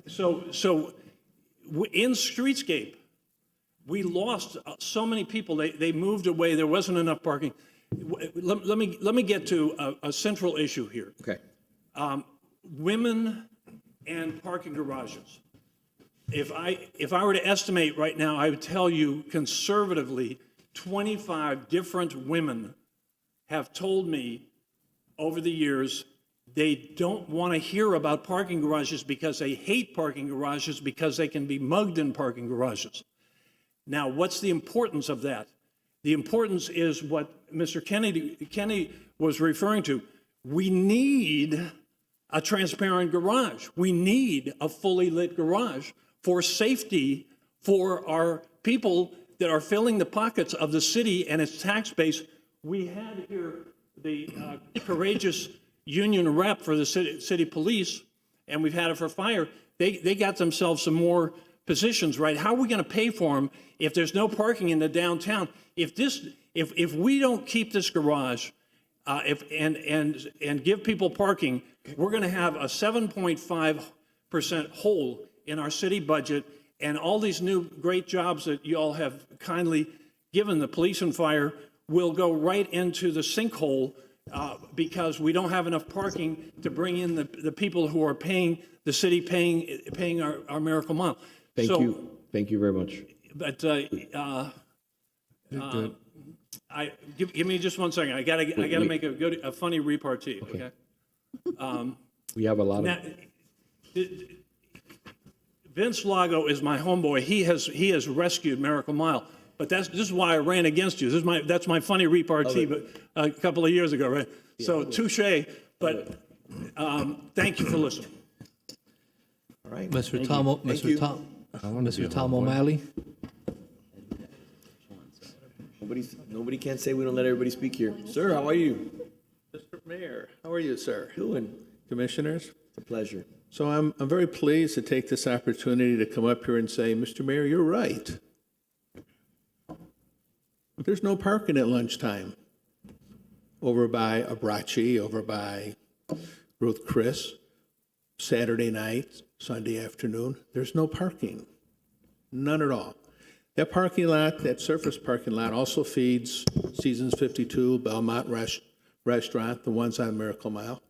So in streetscape, we lost so many people. They moved away. There wasn't enough parking. Let me get to a central issue here. Okay. Women and parking garages. If I were to estimate right now, I would tell you conservatively, 25 different women have told me over the years they don't want to hear about parking garages because they hate parking garages because they can be mugged in parking garages. Now, what's the importance of that? The importance is what Mr. Kennedy was referring to. We need a transparent garage. We need a fully lit garage for safety for our people that are filling the pockets of the city and its tax base. We had here the courageous union rep for the city police, and we've had it for fire. They got themselves some more positions, right? How are we going to pay for them if there's no parking in the downtown? If we don't keep this garage and give people parking, we're going to have a 7.5% hole in our city budget, and all these new great jobs that you all have kindly given the police and fire will go right into the sinkhole because we don't have enough parking to bring in the people who are paying the city, paying our Miracle Mile. Thank you. Thank you very much. But give me just 1 second. I gotta make a funny repartee. Okay. We have a lot Now, of. Vince Lago is my homeboy. He has rescued Miracle Mile. But this is why I ran against you. That's my funny repartee, but a couple of years ago, right? Yeah, so touche. But thank you for listening. All right. Mr. Tom O'Malley. Nobody can say we don't let everybody speak here. Sir, how are you? Mr. Mayor, how are you, sir? Doing. Commissioners? It's a pleasure. So I'm very pleased to take this opportunity to come up here and say, Mr. Mayor, you're right. There's no parking at lunchtime over by Abrachi, over by Ruth Chris, Saturday night, Sunday afternoon. There's no parking. None at all. That parking lot, that surface parking lot, also feeds Seasons 52, Belmont Restaurant, the ones on Miracle Mile.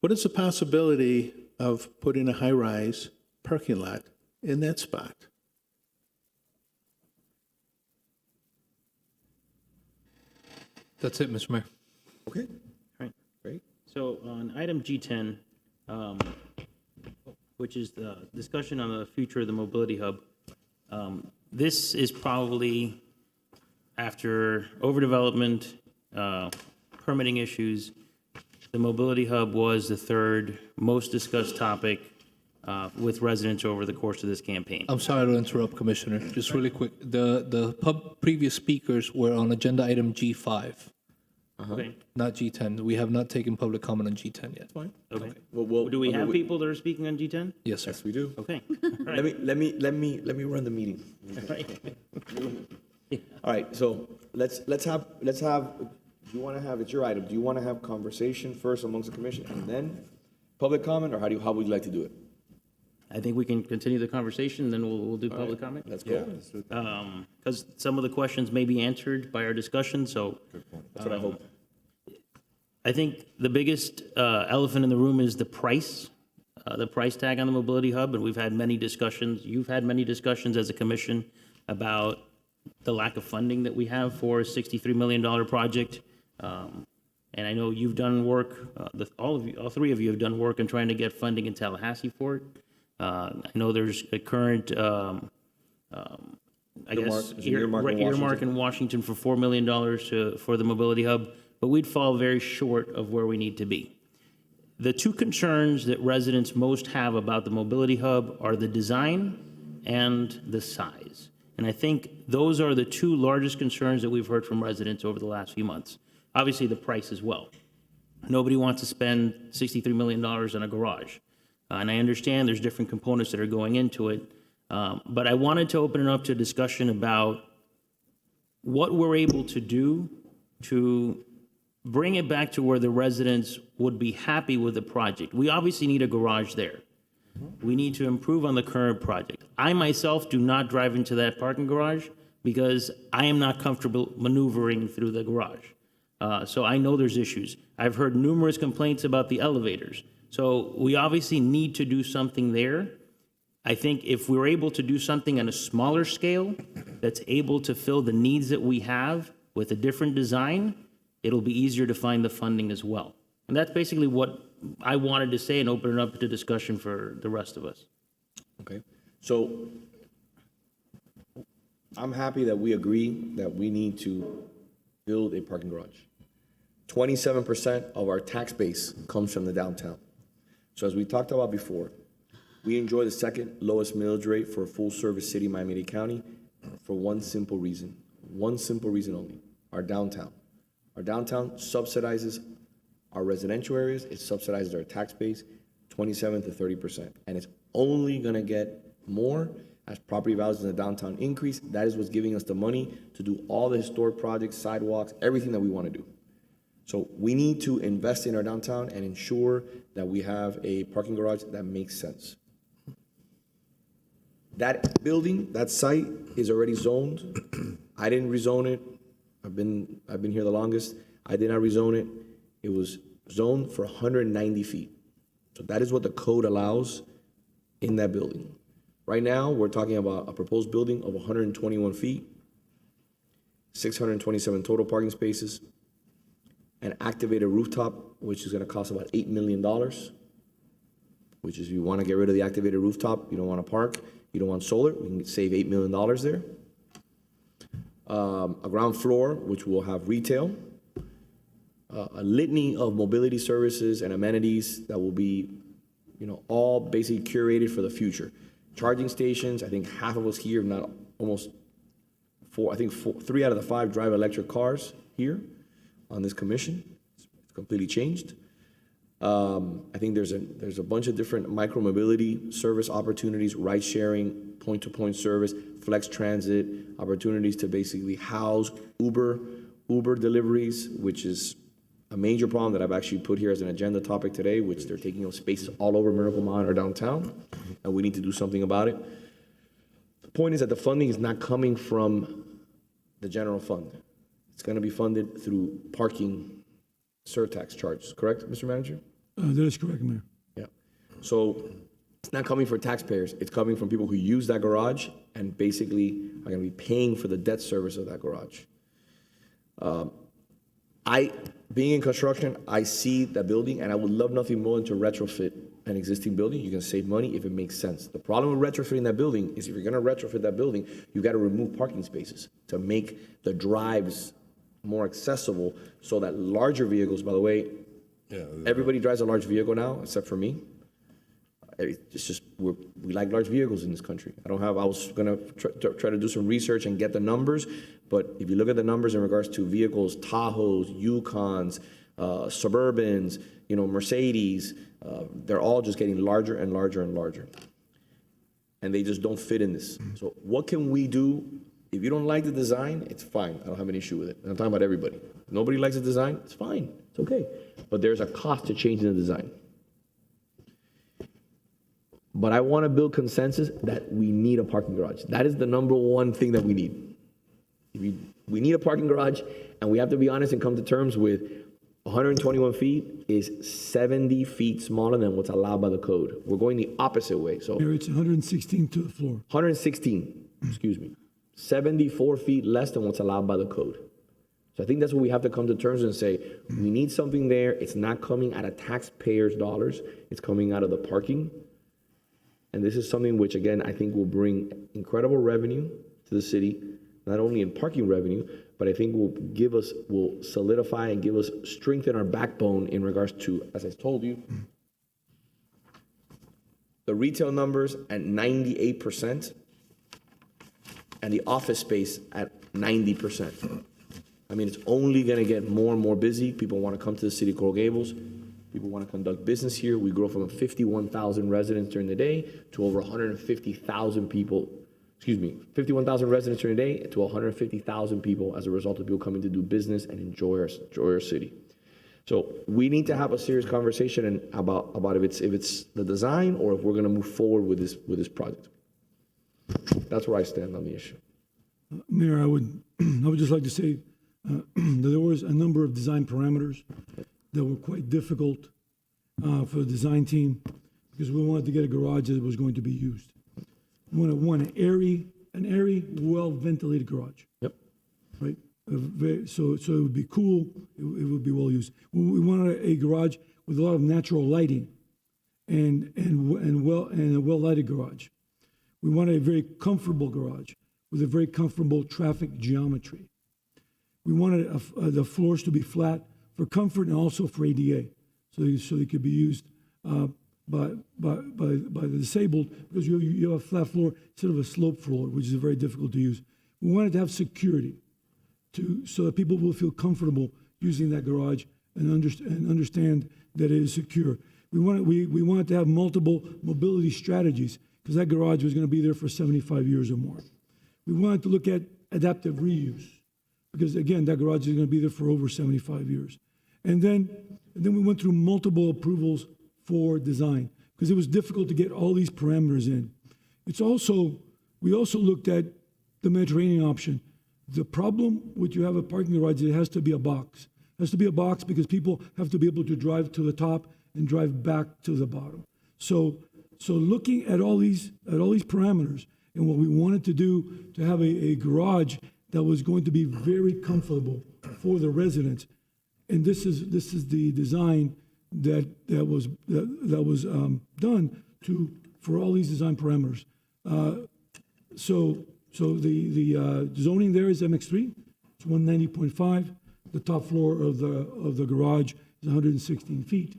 What is the possibility of putting a high-rise parking lot in that spot? That's it, Mr. Mayor. Okay. Right. Great. So on item G10, which is the discussion on the future of the mobility hub, this is probably, after overdevelopment, permitting issues, the mobility hub was the third most discussed topic with residents over the course of this campaign. I'm sorry to interrupt, Commissioner. Just really quick. The previous speakers were on agenda item G5, Okay. not G10. We have not taken public comment on G10 yet. Fine. Okay. Well, Do we have people that are speaking on G10? Yes, sir. Yes, we do. Okay. Let me run the meeting. All right. So let's have. Do you want to have? It's your item. Do you want to have conversation first amongst the commission and then public comment, or how would you like to do it? I think we can continue the conversation, then we'll do public comment. Let's go. Because some of the questions may be answered by our discussion, so. That's what I hope. I think the biggest elephant in the room is the price tag on the mobility hub, and we've had many discussions. You've had many discussions as a commission about the lack of funding that we have for a $63 million project. And I know you've done work, all three of you have done work in trying to get funding in Tallahassee for it. I know there's a current, earmark in Washington for $4 million for the mobility hub, but we'd fall very short of where we need to be. The two concerns that residents most have about the mobility hub are the design and the size. And I think those are the two largest concerns that we've heard from residents over the last few months. Obviously, the price as well. Nobody wants to spend $63 million on a garage. And I understand there's different components that are going into it. But I wanted to open it up to a discussion about what we're able to do to bring it back to where the residents would be happy with the project. We obviously need a garage there. We need to improve on the current project. I myself do not drive into that parking garage because I am not comfortable maneuvering through the garage. So I know there's issues. I've heard numerous complaints about the elevators. So we obviously need to do something there. I think if we're able to do something on a smaller scale that's able to fill the needs that we have with a different design, it'll be easier to find the funding as well. And that's basically what I wanted to say and open it up to discussion for the rest of us. Okay. So I'm happy that we agree that we need to build a parking garage. 27% of our tax base comes from the downtown. So as we talked about before, we enjoy the second lowest millage rate for a full-service city, Miami-Dade County, for one simple reason only, our downtown. Our downtown subsidizes our residential areas, it subsidizes our tax base 27 to 30%. And it's only gonna get more as property values in the downtown increase. That is what's giving us the money to do all the historic projects, sidewalks, everything that we wanna do. So we need to invest in our downtown and ensure that we have a parking garage that makes sense. That building, that site is already zoned. I didn't rezone it. I've been here the longest. I did not rezone it. It was zoned for 190 feet. So that is what the code allows in that building. Right now, we're talking about a proposed building of 121 feet, 627 total parking spaces, an activated rooftop, which is gonna cost about $8 million, which is, you wanna get rid of the activated rooftop, you don't wanna park, you don't want solar, we can save $8 million there. A ground floor, which will have retail, a litany of mobility services and amenities that will be, all basically curated for the future. Charging stations, I think half of us here, if not almost three out of the 5 drive electric cars here on this commission. It's completely changed. I think there's a bunch of different micro-mobility service opportunities, ride-sharing, point-to-point service, flex transit, opportunities to basically house Uber deliveries, which is a major problem that I've actually put here as an agenda topic today, which they're taking up spaces all over Miracle Mile or downtown, and we need to do something about it. The point is that the funding is not coming from the general fund. It's going to be funded through parking surtax charges, correct, Mr. Manager? That is correct, Mayor. Yeah. So it's not coming from taxpayers. It's coming from people who use that garage and basically are going to be paying for the debt service of that garage. Being in construction, I see that building, and I would love nothing more than to retrofit an existing building. You can save money if it makes sense. The problem with retrofitting that building is if you're going to retrofit that building, you got to remove parking spaces to make the drives more accessible so that larger vehicles, by the way, everybody drives a large vehicle now, except for me. It's just, we like large vehicles in this country. I was gonna try to do some research and get the numbers, but if you look at the numbers in regards to vehicles, Tahoes, Yukons, Suburbans, Mercedes, they're all just getting larger and larger and larger. And they just don't fit in this. So what can we do? If you don't like the design, it's fine. I don't have an issue with it. I'm talking about everybody. If nobody likes the design, it's fine. It's okay. But there's a cost to changing the design. But I want to build consensus that we need a parking garage. That is the number one thing that we need. We need a parking garage, and we have to be honest and come to terms with 121 feet is 70 feet smaller than what's allowed by the code. We're going the opposite way. So Mayor, it's 116 to the floor. 116, excuse me. 74 feet less than what's allowed by the code. So I think that's what we have to come to terms and say, we need something there. It's not coming out of taxpayers' dollars. It's coming out of the parking. And this is something which, again, I think will bring incredible revenue to the city, not only in parking revenue, but I think will solidify and give us strength in our backbone in regards to, as I told you, the retail numbers at 98% and the office space at 90%. I mean, it's only going to get more and more busy. People want to come to the city of Coral Gables. People want to conduct business here. We grow from 51,000 residents during the day to over 150,000 people, 51,000 residents during the day to 150,000 people as a result of people coming to do business and enjoy our city. So we need to have a serious conversation about if it's the design or if we're going to move forward with this project. That's where I stand on the issue. Mayor, I would just like to say that there was a number of design parameters that were quite difficult for the design team because we wanted to get a garage that was going to be used. We wanted an airy, well-ventilated garage. Yep. Right? So it would be cool. It would be well used. We wanted a garage with a lot of natural lighting and a well-lighted garage. We wanted a very comfortable garage with a very comfortable traffic geometry. We wanted the floors to be flat for comfort and also for ADA. So they could be used by the disabled, because you have a flat floor instead of a slope floor, which is very difficult to use. We wanted to have security so that people will feel comfortable using that garage and understand that it is secure. We wanted to have multiple mobility strategies, because that garage was going to be there for 75 years or more. We wanted to look at adaptive reuse, because again, that garage is going to be there for over 75 years. And then we went through multiple approvals for design, because it was difficult to get all these parameters in. We also looked at the Mediterranean option. The problem with you have a parking garage, it has to be a box. It has to be a box because people have to be able to drive to the top and drive back to the bottom. So looking at all these parameters, and what we wanted to do to have a garage that was going to be very comfortable for the residents, and this is the design that was done for all these design parameters. So the zoning there is MX3. It's 190.5. The top floor of the garage is 116 feet.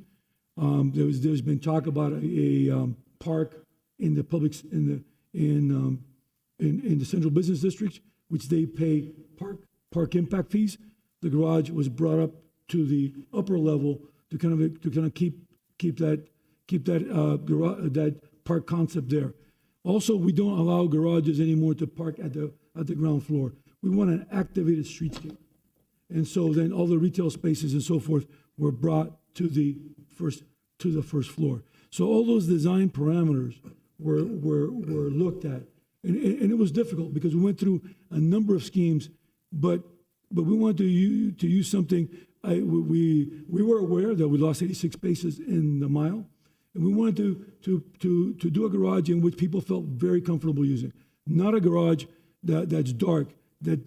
There's been talk about a park in the in the central business districts, which they pay park impact fees. The garage was brought up to the upper level to kind of keep that park concept there. Also, we don't allow garages anymore to park at the ground floor. We want an activated streetscape, and so then all the retail spaces and so forth were brought to the first floor. So all those design parameters were looked at, and it was difficult because we went through a number of schemes, but we wanted to use something. We were aware that we lost 86 spaces in the mile, and we wanted to do a garage in which people felt very comfortable using, not a garage that's dark, that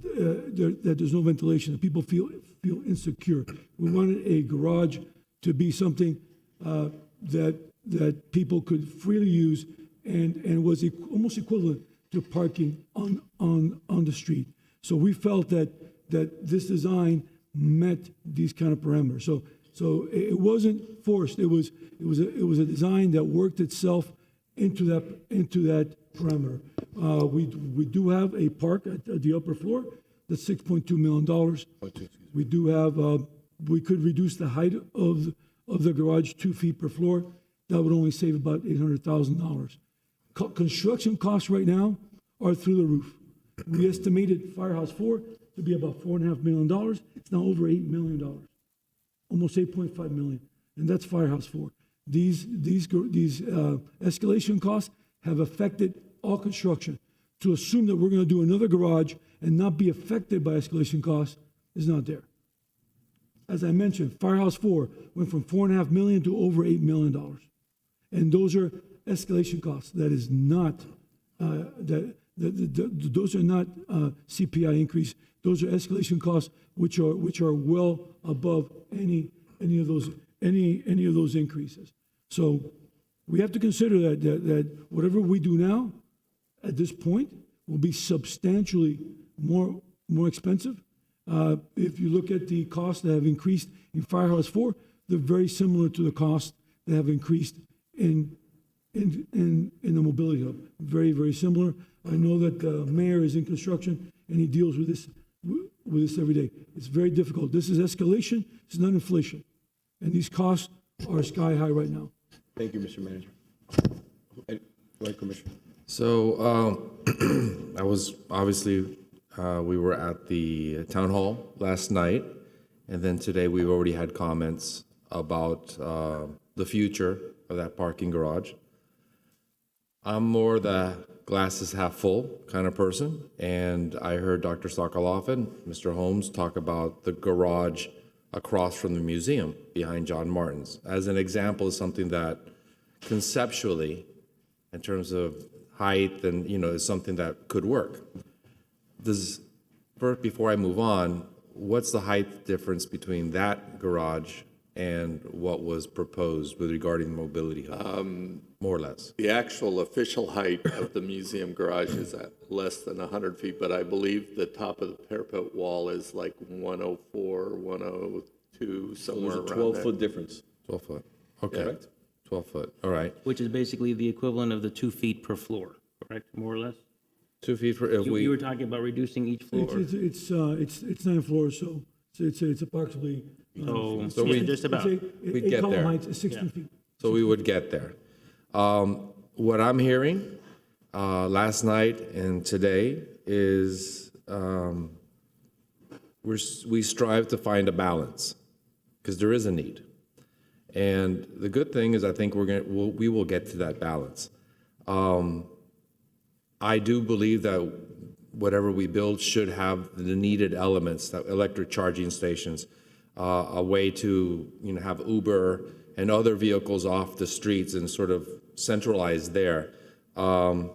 there's no ventilation, that people feel insecure. We wanted a garage to be something that people could freely use and was almost equivalent to parking on the street. So we felt that this design met these kind of parameters. So it wasn't forced. It was a design that worked itself into that parameter. We do have a park at the upper floor. That's $6.2 million. We do have. We could reduce the height of the garage 2 feet per floor. That would only save about $800,000. Construction costs right now are through the roof. We estimated Firehouse 4 to be about $4.5 million. It's now over $8 million, almost $8.5 million, and that's Firehouse 4. These escalation costs have affected all construction. To assume that we're going to do another garage and not be affected by escalation costs is not there. As I mentioned, Firehouse 4 went from $4.5 million to over $8 million, and those are escalation costs. That is not those are not CPI increase. Those are escalation costs which are well above any of those increases. So we have to consider that whatever we do now at this point will be substantially more expensive. If you look at the costs that have increased in Firehouse 4, they're very similar to the costs that have increased in the mobility hub. Very, very similar. I know that the mayor is in construction and he deals with this every day. It's very difficult. This is escalation. It's not inflation, and these costs are sky high right now. Thank you, Mr. Manager. Go ahead, Commissioner. So I was obviously. We were at the town hall last night, and then today we've already had comments about the future of that parking garage. I'm more the glass is half full kind of person, and I heard Dr. Sokoloff and Mr. Holmes talk about the garage across from the museum behind John Martin's as an example of something that conceptually, in terms of height, and is something that could work. First, before I move on, what's the height difference between that garage and what was proposed with regarding the mobility hub, more or less? The actual official height of the museum garage is at less than 100 feet, but I believe the top of the parapet wall is like 104, to So somewhere there's a around there. 12-foot difference. 12 foot, okay. Correct. 12 foot, all right. Which is basically the equivalent of the 2 feet per floor, correct, more or less? 2 feet for, if You were we, talking about reducing each floor. It's 9 floors, so it's approximately. So we- just about. We'd get there. Height is 16 feet. so we would get there. What I'm hearing last night and today is we strive to find a balance because there is a need. And the good thing is I think we will get to that balance. I do believe that whatever we build should have the needed elements, that electric charging stations, a way to have Uber and other vehicles off the streets and sort of centralize there. The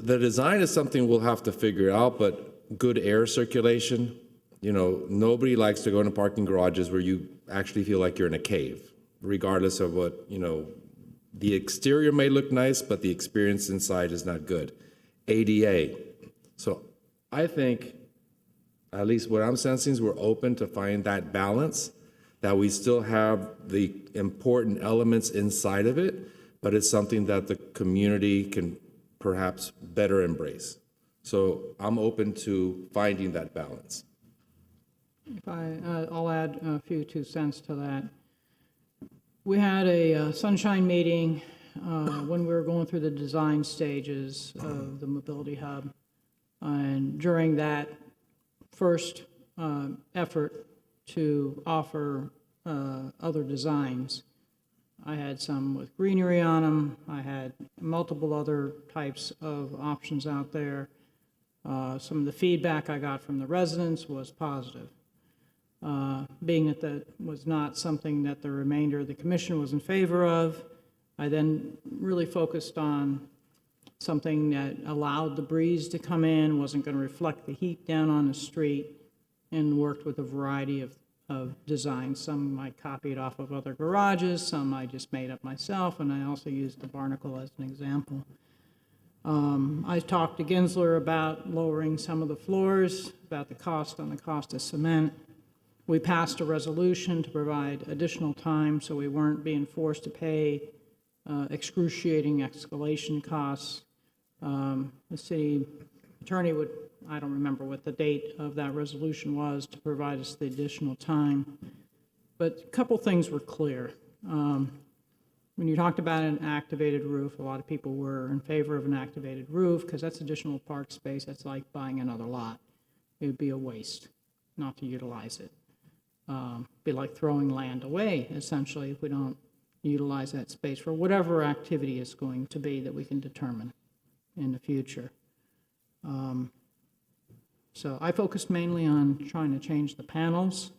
design is something we'll have to figure out, but good air circulation, nobody likes to go into parking garages where you actually feel like you're in a cave, regardless of what, the exterior may look nice, but the experience inside is not good. ADA. So I think, at least what I'm sensing is we're open to find that balance, that we still have the important elements inside of it, but it's something that the community can perhaps better embrace. So I'm open to finding that balance. If I'll add a few 2 cents to that. We had a sunshine meeting when we were going through the design stages of the mobility hub. And during that first effort to offer other designs, I had some with greenery on them. I had multiple other types of options out there. Some of the feedback I got from the residents was positive. Being that was not something that the remainder of the commission was in favor of, I then really focused on something that allowed the breeze to come in, wasn't going to reflect the heat down on the street, and worked with a variety of designs. Some I copied off of other garages, some I just made up myself, and I also used the barnacle as an example. I talked to Gensler about lowering some of the floors, about the cost of cement. We passed a resolution to provide additional time so we weren't being forced to pay excruciating escalation costs. The city attorney would, I don't remember what the date of that resolution was, to provide us the additional time. But a couple things were clear. When you talked about an activated roof, a lot of people were in favor of an activated roof because that's additional park space. That's like buying another lot. It would be a waste not to utilize it. Be like throwing land away, essentially, if we don't utilize that space for whatever activity is going to be that we can determine in the future. So I focused mainly on trying to change the panels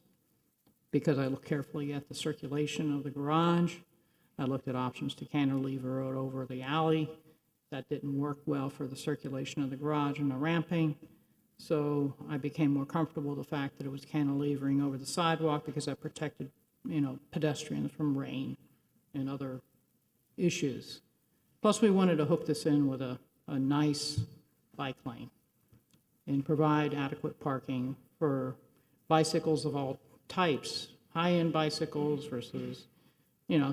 because I looked carefully at the circulation of the garage. I looked at options to cantilever it over the alley. That didn't work well for the circulation of the garage and the ramping. So I became more comfortable with the fact that it was cantilevering over the sidewalk because that protected, pedestrians from rain and other issues. Plus, we wanted to hook this in with a nice bike lane and provide adequate parking for bicycles of all types, high-end bicycles versus,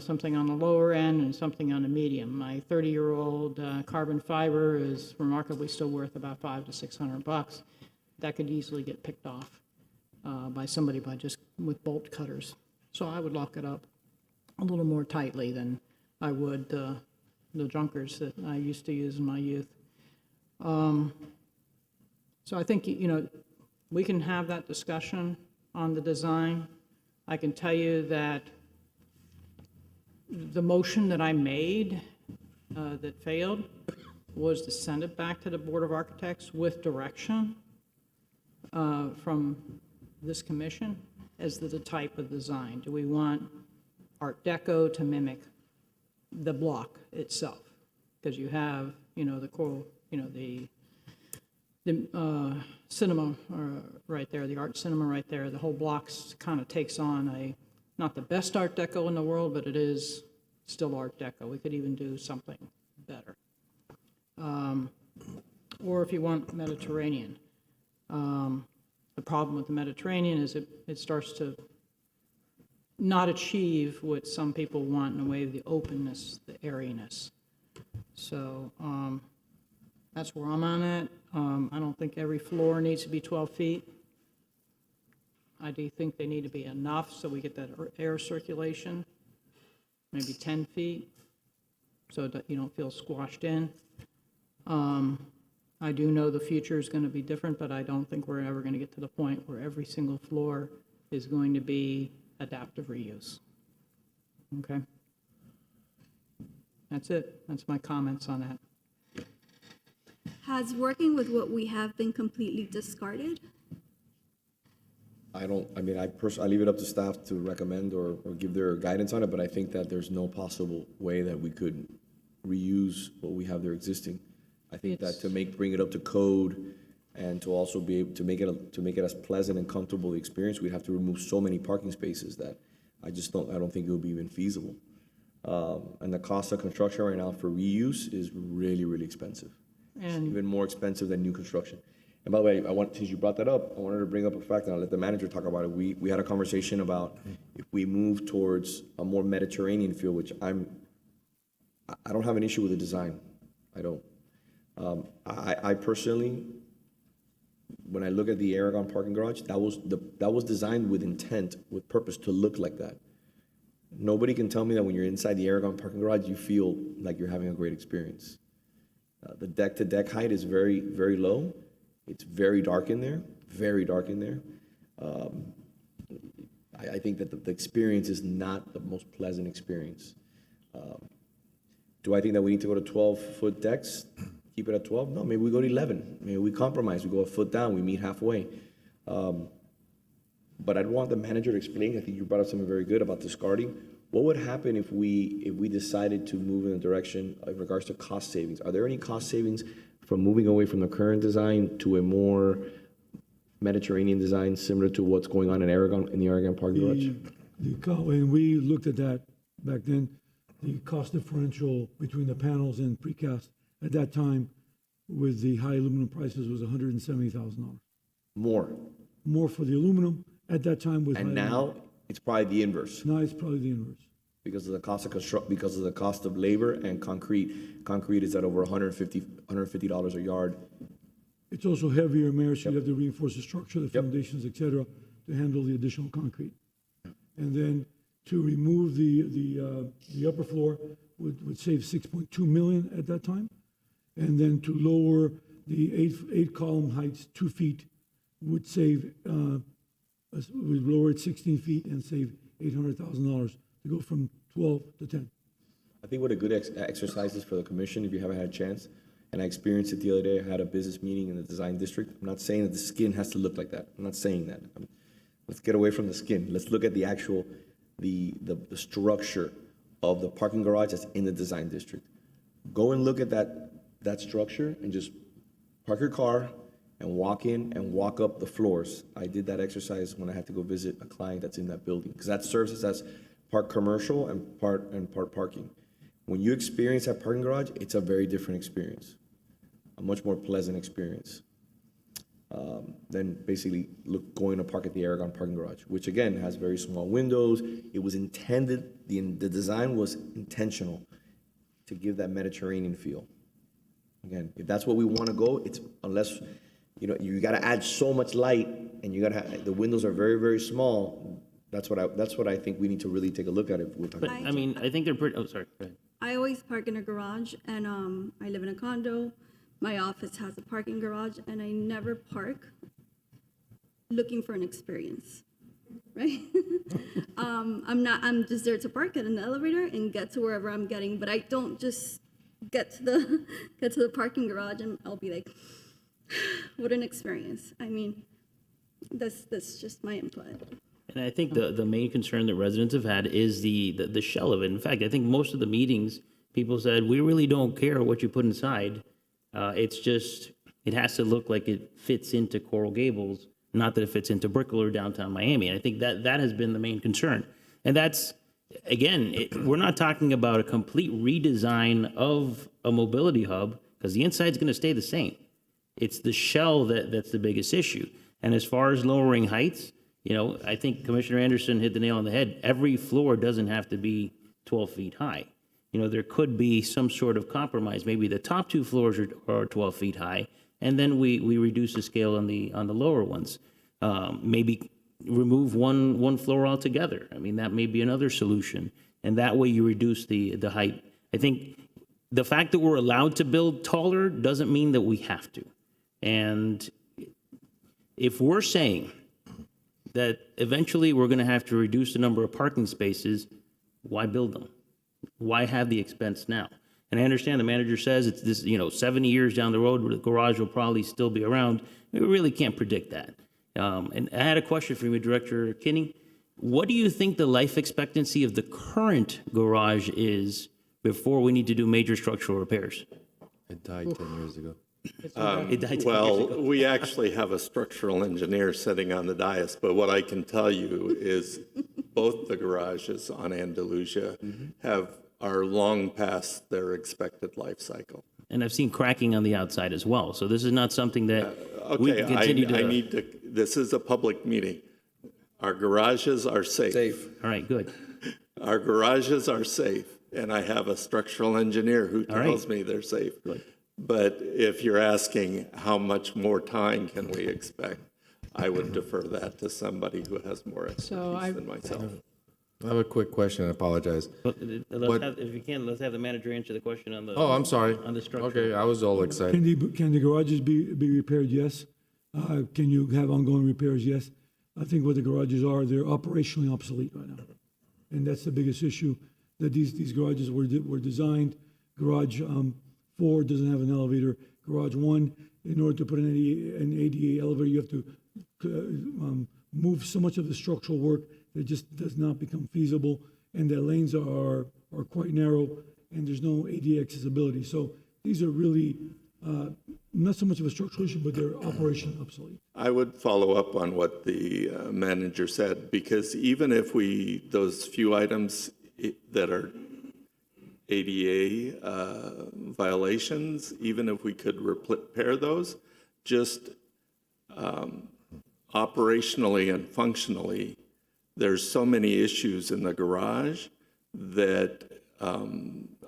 something on the lower end and something on the medium. My 30-year-old carbon fiber is remarkably still worth about $500 to $600. That could easily get picked off by somebody with bolt cutters. So I would lock it up a little more tightly than I would the junkers that I used to use in my youth. So I think, we can have that discussion on the design. I can tell you that the motion that I made that failed was to send it back to the Board of Architects with direction from this commission as to the type of design. Do we want Art Deco to mimic the block itself? Because you have, the coral, the cinema right there, the art cinema right there. The whole block kind of takes on not the best Art Deco in the world, but it is still Art Deco. We could even do something better. Or if you want Mediterranean. The problem with the Mediterranean is it starts to not achieve what some people want in the way of the openness, the airiness. So that's where I'm on it. I don't think every floor needs to be 12 feet. I do think they need to be enough so we get that air circulation, maybe 10 feet, so that you don't feel squashed in. I do know the future is going to be different, but I don't think we're ever going to get to the point where every single floor is going to be adaptive reuse. Okay? That's it. That's my comments on that. Has working with what we have been completely discarded? I mean, I leave it up to staff to recommend or give their guidance on it, but I think that there's no possible way that we could reuse what we have there existing. I think that to bring it up to code and to also be able to make it as pleasant and comfortable the experience, we'd have to remove so many parking spaces that I don't think it would be even feasible. And the cost of construction right now for reuse is really, really expensive. And Even more expensive than new construction. And by the way, since you brought that up, I wanted to bring up a fact, and I'll let the manager talk about it. We had a conversation about if we move towards a more Mediterranean feel, which I don't have an issue with the design. I don't. I personally, when I look at the Aragon parking garage, that was designed with intent, with purpose to look like that. Nobody can tell me that when you're inside the Aragon parking garage, you feel like you're having a great experience. The deck-to-deck height is very, very low. It's very dark in there, very dark in there. I think that the experience is not the most pleasant experience. Do I think that we need to go to 12-foot decks? Keep it at 12? No, maybe we go to 11. Maybe we compromise. We go a foot down. We meet halfway. But I'd want the manager to explain. I think you brought up something very good about discarding. What would happen if we decided to move in a direction in regards to cost savings? Are there any cost savings from moving away from the current design to a more Mediterranean design similar to what's going on in the Aragon parking garage? When we looked at that back then, the cost differential between the panels and precast at that time with the high aluminum prices was $170,000. More for the aluminum at that time with. And now it's probably the inverse. Now it's probably the inverse. Because of the cost of because of the cost of labor and concrete. Concrete is at over $150 a yard. It's also heavier, Mayor, so you have to reinforce the structure, the foundations, et cetera, to handle the additional concrete. And then to remove the upper floor would save 6.2 million at that time. And then to lower the eight column heights 2 feet would save, would lower it 16 feet and save $800,000 to go from 12 to 10. I think what a good exercise is for the commission, if you haven't had a chance, and I experienced it the other day. I had a business meeting in the design district. I'm not saying that the skin has to look like that. I'm not saying that. Let's get away from the skin. Let's look at the actual, the structure of the parking garage that's in the design district. Go and look at that structure and just park your car and walk in and walk up the floors. I did that exercise when I had to go visit a client that's in that building, because that serves as part commercial and part parking. When you experience that parking garage, it's a very different experience, a much more pleasant experience than basically going to park at the Aragon parking garage, which again has very small windows. It was intended, the design was intentional to give that Mediterranean feel. Again, if that's what we want to go, it's unless, you got to add so much light and you got to have, the windows are very, very small. That's what I think we need to really take a look at if we're talking. But I mean, I think they're pretty, oh, sorry, go ahead. I always park in a garage, and I live in a condo. My office has a parking garage, and I never park looking for an experience, right? I'm just there to park at an elevator and get to wherever I'm getting, but I don't just get to the parking garage and I'll be like, what an experience. I mean, that's just my input. And I think the main concern that residents have had is the shell of it. In fact, I think most of the meetings, people said, we really don't care what you put inside. It's just, it has to look like it fits into Coral Gables, not that it fits into Brickell or downtown Miami. And I think that has been the main concern. And that's, again, we're not talking about a complete redesign of a mobility hub, because the inside's going to stay the same. It's the shell that's the biggest issue. And as far as lowering heights, I think Commissioner Anderson hit the nail on the head. Every floor doesn't have to be 12 feet high. There could be some sort of compromise. Maybe the top 2 floors are 12 feet high, and then we reduce the scale on the lower ones. Maybe remove one floor altogether. I mean, that may be another solution. And that way you reduce the height. I think the fact that we're allowed to build taller doesn't mean that we have to. And if we're saying that eventually we're going to have to reduce the number of parking spaces, why build them? Why have the expense now? And I understand the manager says it's this, 70 years down the road, the garage will probably still be around. We really can't predict that. And I had a question for you, Director Kinney. What do you think the life expectancy of the current garage is before we need to do major structural repairs? It died 10 years ago. It died 10 years Well, ago. we actually have a structural engineer sitting on the dais, but what I can tell you is both the garages on Andalusia are long past their expected life cycle. And I've seen cracking on the outside as well. So this is not something that we can continue to... This is a public meeting. Our garages are safe. All right, good. Our garages are safe, and I have a structural engineer who tells me they're safe. Good. But if you're asking how much more time can we expect, I would defer that to somebody who has more expertise than myself. I have a quick question. I apologize. If you can, let's have the manager answer the question on the... Oh, I'm sorry. On the structure. Okay, I was all excited. Can the garages be repaired? Yes. Can you have ongoing repairs? Yes. I think what the garages are, they're operationally obsolete right now. And that's the biggest issue, that these garages were designed. Garage 4 doesn't have an elevator. Garage 1, in order to put an ADA elevator, you have to move so much of the structural work that just does not become feasible. And the lanes are quite narrow, and there's no ADA accessibility. So these are really not so much of a structural issue, but they're operationally obsolete. I would follow up on what the manager said, because even if those few items that are ADA violations, even if we could repair those, just operationally and functionally, there's so many issues in the garage that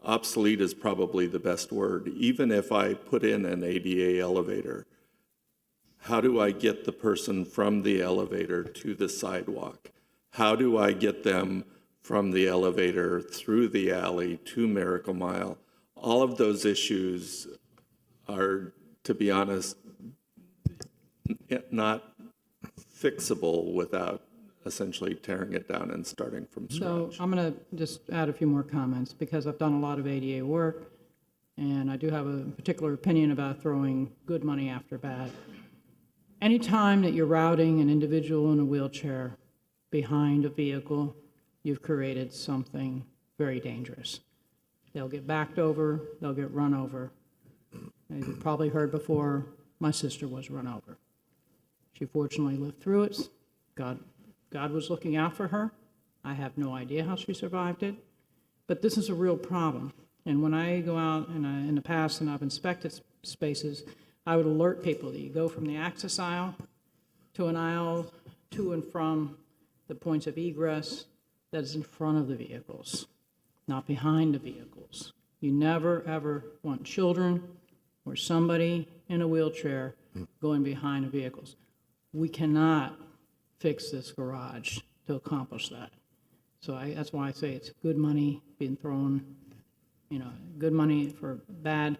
obsolete is probably the best word. Even if I put in an ADA elevator, how do I get the person from the elevator to the sidewalk? How do I get them from the elevator through the alley to Miracle Mile? All of those issues are, to be honest, not fixable without essentially tearing it down and starting from scratch. So I'm going to just add a few more comments, because I've done a lot of ADA work, and I do have a particular opinion about throwing good money after bad. Anytime that you're routing an individual in a wheelchair behind a vehicle, you've created something very dangerous. They'll get backed over, they'll get run over. As you probably heard before, my sister was run over. She fortunately lived through it. God was looking out for her. I have no idea how she survived it, but this is a real problem. And when I go out in the past and I've inspected spaces, I would alert people that you go from the access aisle to an aisle to and from the points of egress that is in front of the vehicles, not behind the vehicles. You never, ever want children or somebody in a wheelchair going behind the vehicles. We cannot fix this garage to accomplish that. So that's why I say it's good money being thrown, good money for bad,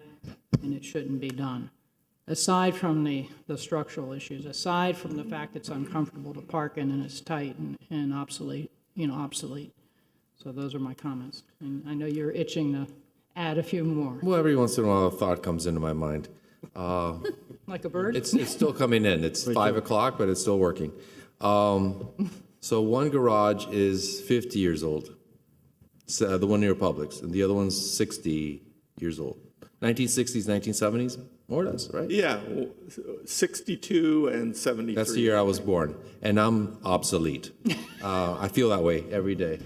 and it shouldn't be done. Aside from the structural issues, aside from the fact it's uncomfortable to park in and it's tight and obsolete. So those are my comments. And I know you're itching to add a few more. Well, every once in a while, a thought comes into my mind. Like a bird? It's still coming in. It's 5 o'clock, but it's still working. So one garage is 50 years old, the one near Publix, and the other one's 60 years old. 1960s, 1970s, more or less, right? Yeah, 62 and 73. That's the year I was born, and I'm obsolete. I feel that way every day.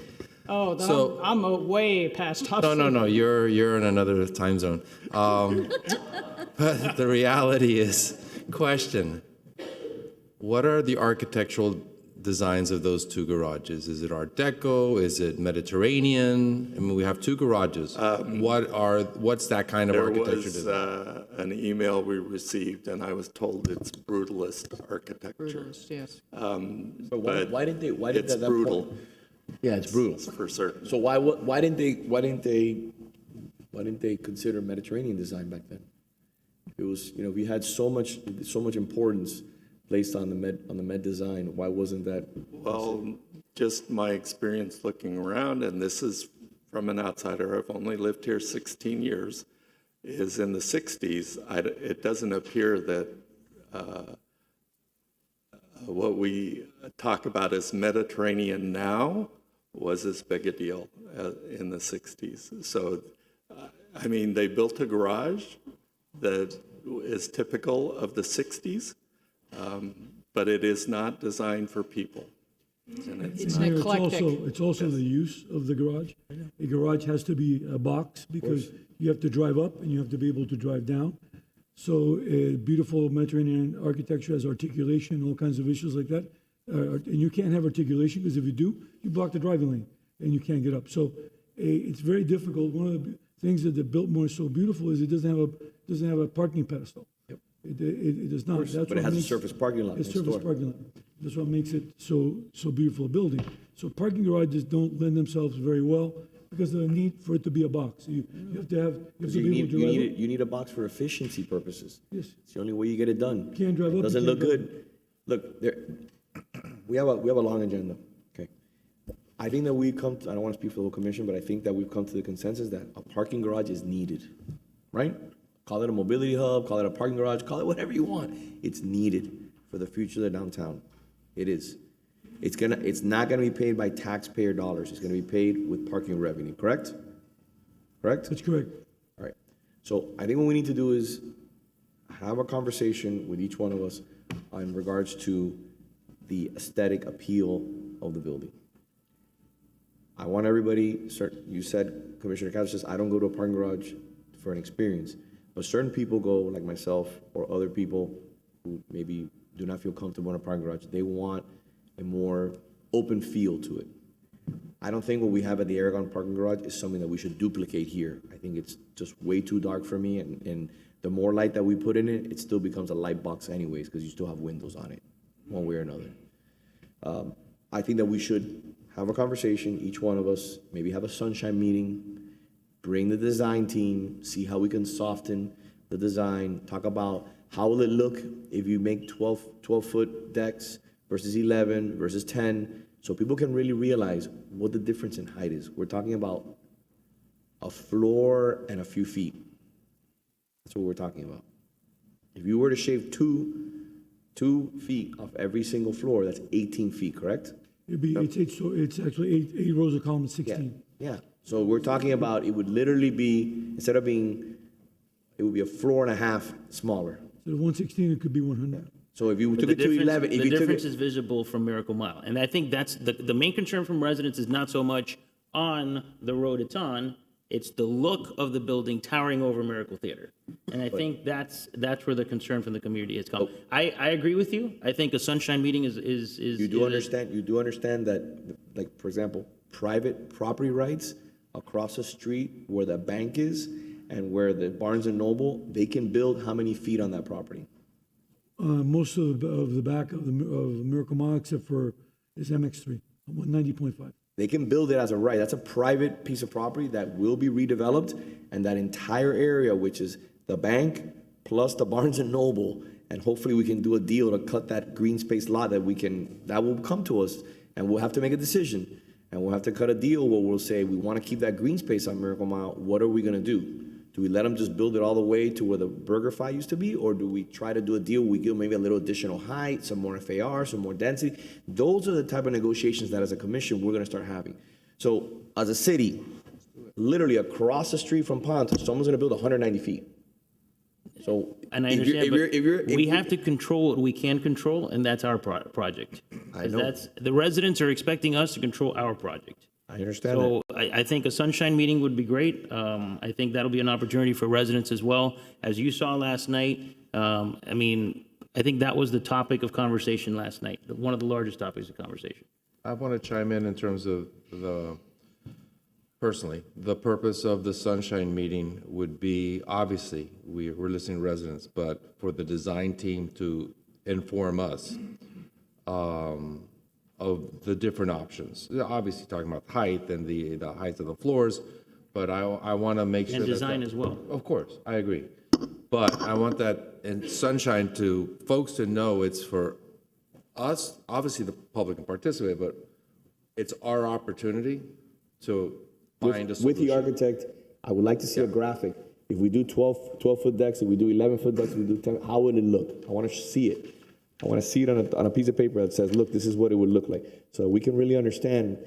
Oh, then I'm way past obsolete. No, you're in another time zone. But the reality is, question, What are the architectural designs of those two garages? Is it Art Deco? Is it Mediterranean? I mean, we have two garages. What's that kind of There architecture was design? an email we received, and I was told it's brutalist architecture. Brutalist, yes. But why did it's that brutal. Yeah, it's brutal. For certain. So why didn't they consider Mediterranean design back then? It was, we had so much importance placed on the med design. Why wasn't that? Well, just my experience looking around, and this is from an outsider, I've only lived here 16 years, is in the 60s, it doesn't appear that what we talk about as Mediterranean now was as big a deal in the 60s. So, I mean, they built a garage that is typical of the 60s, but it is not designed for people. And It's also the use of the garage. A garage has to be a box because you have to drive up and you have to be able to drive down. So beautiful Mediterranean architecture has articulation, all kinds of issues like that. And you can't have articulation because if you do, you block the driving lane and you can't get up. So it's very difficult. One of the things that the Biltmore is so beautiful is it doesn't have a parking pedestal. Yep. It does not. That's But it has a surface parking lot It's next surface door. parking lot. That's what makes it so beautiful a building. So parking garages don't lend themselves very well because of the need for it to be a box. You have to be able to drive up. You need a box for efficiency purposes. Yes. It's the only way you get it done. Can't drive up, Doesn't you look can't good. Look, we have a long agenda, okay? I think that I don't want to speak for the whole commission, but I think that we've come to the consensus that a parking garage is needed, right? Call it a mobility hub, call it a parking garage, call it whatever you want. It's needed for the future of the downtown. It is. It's not gonna be paid by taxpayer dollars. It's gonna be paid with parking revenue, correct? Correct? That's correct. All right. So I think what we need to do is have a conversation with each one of us in regards to the aesthetic appeal of the building. I want everybody, you said, Commissioner Castro says, I don't go to a parking garage for an experience, but certain people go, like myself or other people who maybe do not feel comfortable in a parking garage. They want a more open feel to it. I don't think what we have at the Aragon parking garage is something that we should duplicate here. I think it's just way too dark for me, and the more light that we put in it, it still becomes a light box anyways, because you still have windows on it, one way or another. I think that we should have a conversation, each one of us, maybe have a sunshine meeting, bring the design team, see how we can soften the design, talk about how will it look if you make 12-foot decks versus 11 versus 10, so people can really realize what the difference in height is. We're talking about a floor and a few feet. That's what we're talking about. If you were to shave 2 feet off every single floor, that's 18 feet, correct? It's actually eight rows of columns, 16. Yeah. So we're talking about, it would literally be, instead of being, it would be a floor and a half smaller. So 116, it could be 100. So if you But took it to 11, if the you took difference it, is visible from Miracle Mile. And I think that's the main concern from residents is not so much on the road it's on, it's the look of the building towering over Miracle Theater. And I think that's where the concern from the community has come. I agree with you. I think a sunshine meeting is. you do understand that, like, for example, private property rights across the street where the bank is and where the Barnes and Noble, they can build how many feet on that property? Most of the back of Miracle Mile, except for is MX3, 190.5. They can build it as a right. That's a private piece of property that will be redeveloped, and that entire area, which is the bank plus the Barnes and Noble, and hopefully we can do a deal to cut that green space lot that will come to us, and we'll have to make a decision, and we'll have to cut a deal where we'll say we want to keep that green space on Miracle Mile. What are we going to do? Do we let them just build it all the way to where the BurgerFi used to be, or do we try to do a deal? We give maybe a little additional height, some more FAR, some more density. Those are the type of negotiations that as a commission we're going to start having. So as a city, literally across the street from Ponce, someone's going to build 190 feet. So And I understand, but we have to control what we can control, and that's our project. I know. The residents are expecting us to control our project. I understand So I think a sunshine meeting would be great. I think that'll be an opportunity for residents as well. As you saw last night, I mean, I think that was the topic of conversation last night, one of the largest topics of conversation. I want to chime in terms of personally, the purpose of the Sunshine meeting would be, obviously, we're listening to residents, but for the design team to inform us of the different options. They're obviously talking about height and the height of the floors, but I want to make sure And that design as well. Of course, I agree. But I want that in Sunshine to folks to know it's for us, obviously the public can participate, but it's our opportunity to find a solution. With the architect, I would like to see a graphic. If we do 12-foot decks, if we do 11-foot decks, if we do 10, how would it look? I want to see it. I want to see it on a piece of paper that says, look, this is what it would look like. So we can really understand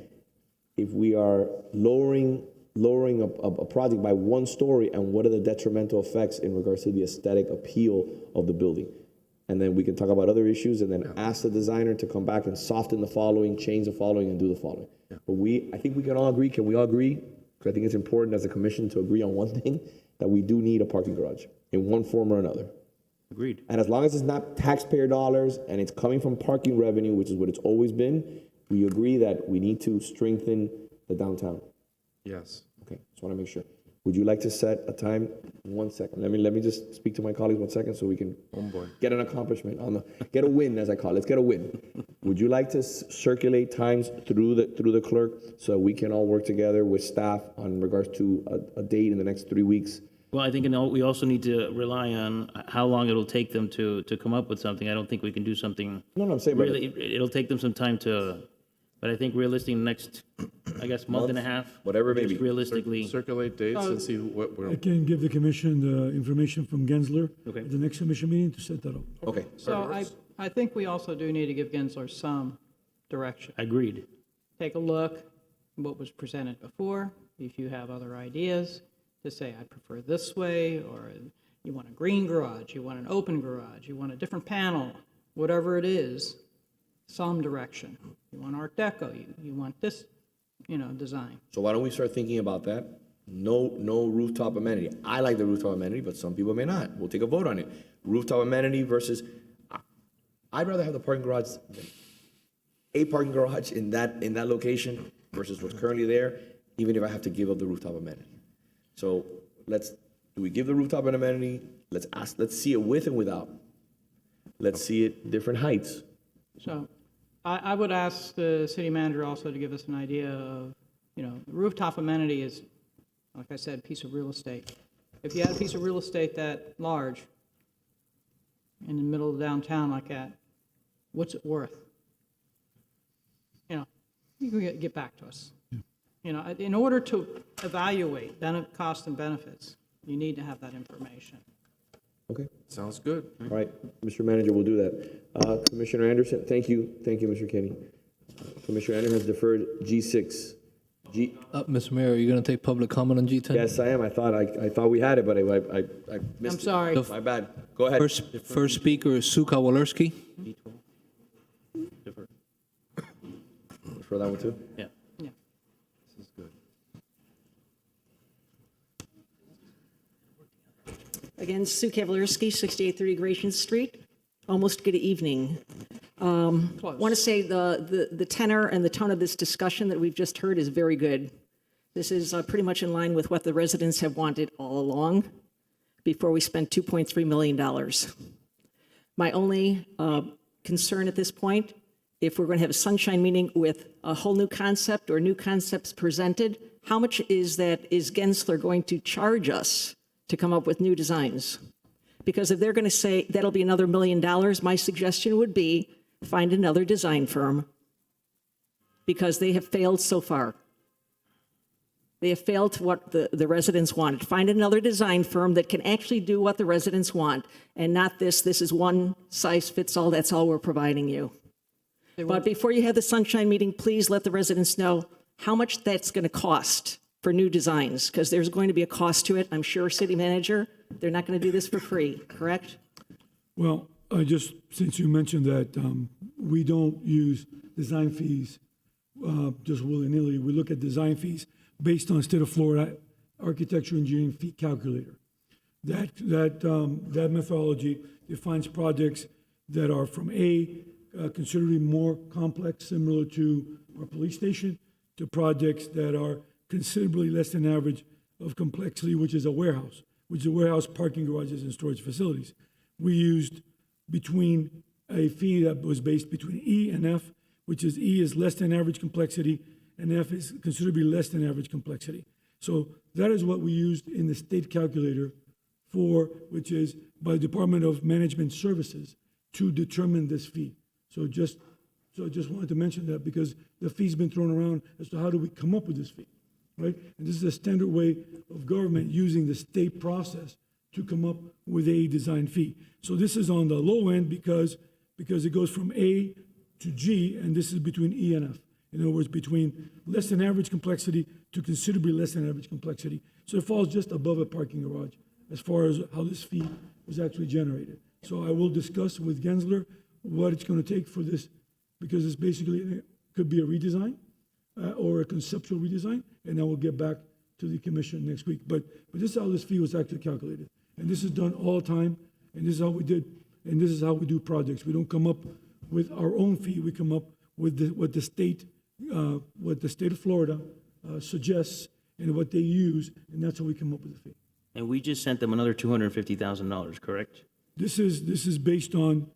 if we are lowering a project by one story and what are the detrimental effects in regards to the aesthetic appeal of the building. And then we can talk about other issues and then ask the designer to come back and soften the following, change the following, and do the following. But I think we can all agree. Can we all agree? Because I think it's important as a commission to agree on one thing, that we do need a parking garage in one form or another. Agreed. And as long as it's not taxpayer dollars and it's coming from parking revenue, which is what it's always been, we agree that we need to strengthen the downtown. Yes. Okay, just want to make sure. Would you like to set a time? 1 second. Let me just speak to my colleagues 1 second so we can get an accomplishment get a win, as I call it. Let's get a win. Would you like to circulate times through the clerk so we can all work together with staff on regards to a date in the next 3 weeks? Well, I think we also need to rely on how long it'll take them to come up with something. I don't think we can do something. No, I'm saying really. It'll take them some time but I think realistically, next, I guess, month and a half. Whatever it may just be. Realistically. Circulate dates and see what we're. I can give the commission the information from Gensler Okay. at the next commission meeting to set that up. Okay. So I think we also do need to give Gensler some direction. Agreed. Take a look at what was presented before. If you have other ideas, to say, I prefer this way, or you want a green garage, you want an open garage, you want a different panel, whatever it is, some direction. You want Art Deco, you want this, design. So why don't we start thinking about that? No rooftop amenity. I like the rooftop amenity, but some people may not. We'll take a vote on it. Rooftop amenity versus, I'd rather have the parking garage, a parking garage in that location versus what's currently there, even if I have to give up the rooftop amenity. So do we give the rooftop an amenity? Let's see it with and without. Let's see it different heights. So I would ask the city manager also to give us an idea of, the rooftop amenity is, like I said, a piece of real estate. If you had a piece of real estate that large in the middle of downtown like that, what's it worth? You can get back to us. In order to evaluate cost and benefits, you need to have that information. Okay. Sounds good. All right, Mr. Manager, we'll do that. Commissioner Anderson, thank you, Mr. Kenny. Commissioner Anderson has deferred G6. Mr. Mayor, are you going to take public comment on G10? Yes, I am. I thought we had it, but I missed it. I'm sorry. My bad. Go ahead. First speaker is Sue Kowalewski. Defer. For that one too? Yeah. Yeah. This is good. Again, Sue Kowalewski, 6830 Gratian Street. Almost good evening. Want to say the tenor and the tone of this discussion that we've just heard is very good. This is pretty much in line with what the residents have wanted all along before we spent $2.3 million. My only concern at this point, if we're going to have a sunshine meeting with a whole new concept or new concepts presented, how much is Gensler going to charge us to come up with new designs? Because if they're going to say that'll be another $1 million, my suggestion would be find another design firm, because they have failed so far. They have failed to what the residents wanted. Find another design firm that can actually do what the residents want, and not this is one size fits all, that's all we're providing you. But before you have the sunshine meeting, please let the residents know how much that's going to cost for new designs, because there's going to be a cost to it. I'm sure, City Manager, they're not going to do this for free, correct? Well, since you mentioned that, we don't use design fees just willy-nilly. We look at design fees based on state of Florida architecture engineering fee calculator. That methodology defines projects that are from considerably more complex, similar to our police station, to projects that are considerably less than average of complexity, which is a warehouse, parking garages, and storage facilities. We used between a fee that was based between E and F, which is E is less than average complexity, and F is considerably less than average complexity. So that is what we used in the state calculator which is by the Department of Management Services, to determine this fee. So I just wanted to mention that because the fee's been thrown around as to how do we come up with this fee, right? And this is a standard way of government using the state process to come up with a design fee. So this is on the low end because it goes from A to G, and this is between E and F. In other words, between less than average complexity to considerably less than average complexity. So it falls just above a parking garage as far as how this fee was actually generated. So I will discuss with Gensler what it's going to take for this, because it's basically, could be a redesign or a conceptual redesign, and I will get back to the commission next week. But this is how this fee was actually calculated. And this is done all the time, and this is how we did, and this is how we do projects. We don't come up with our own fee, we come up with what the state of Florida suggests and what they use, and that's how we come up with the fee. And we just sent them another $250,000, correct? This is based on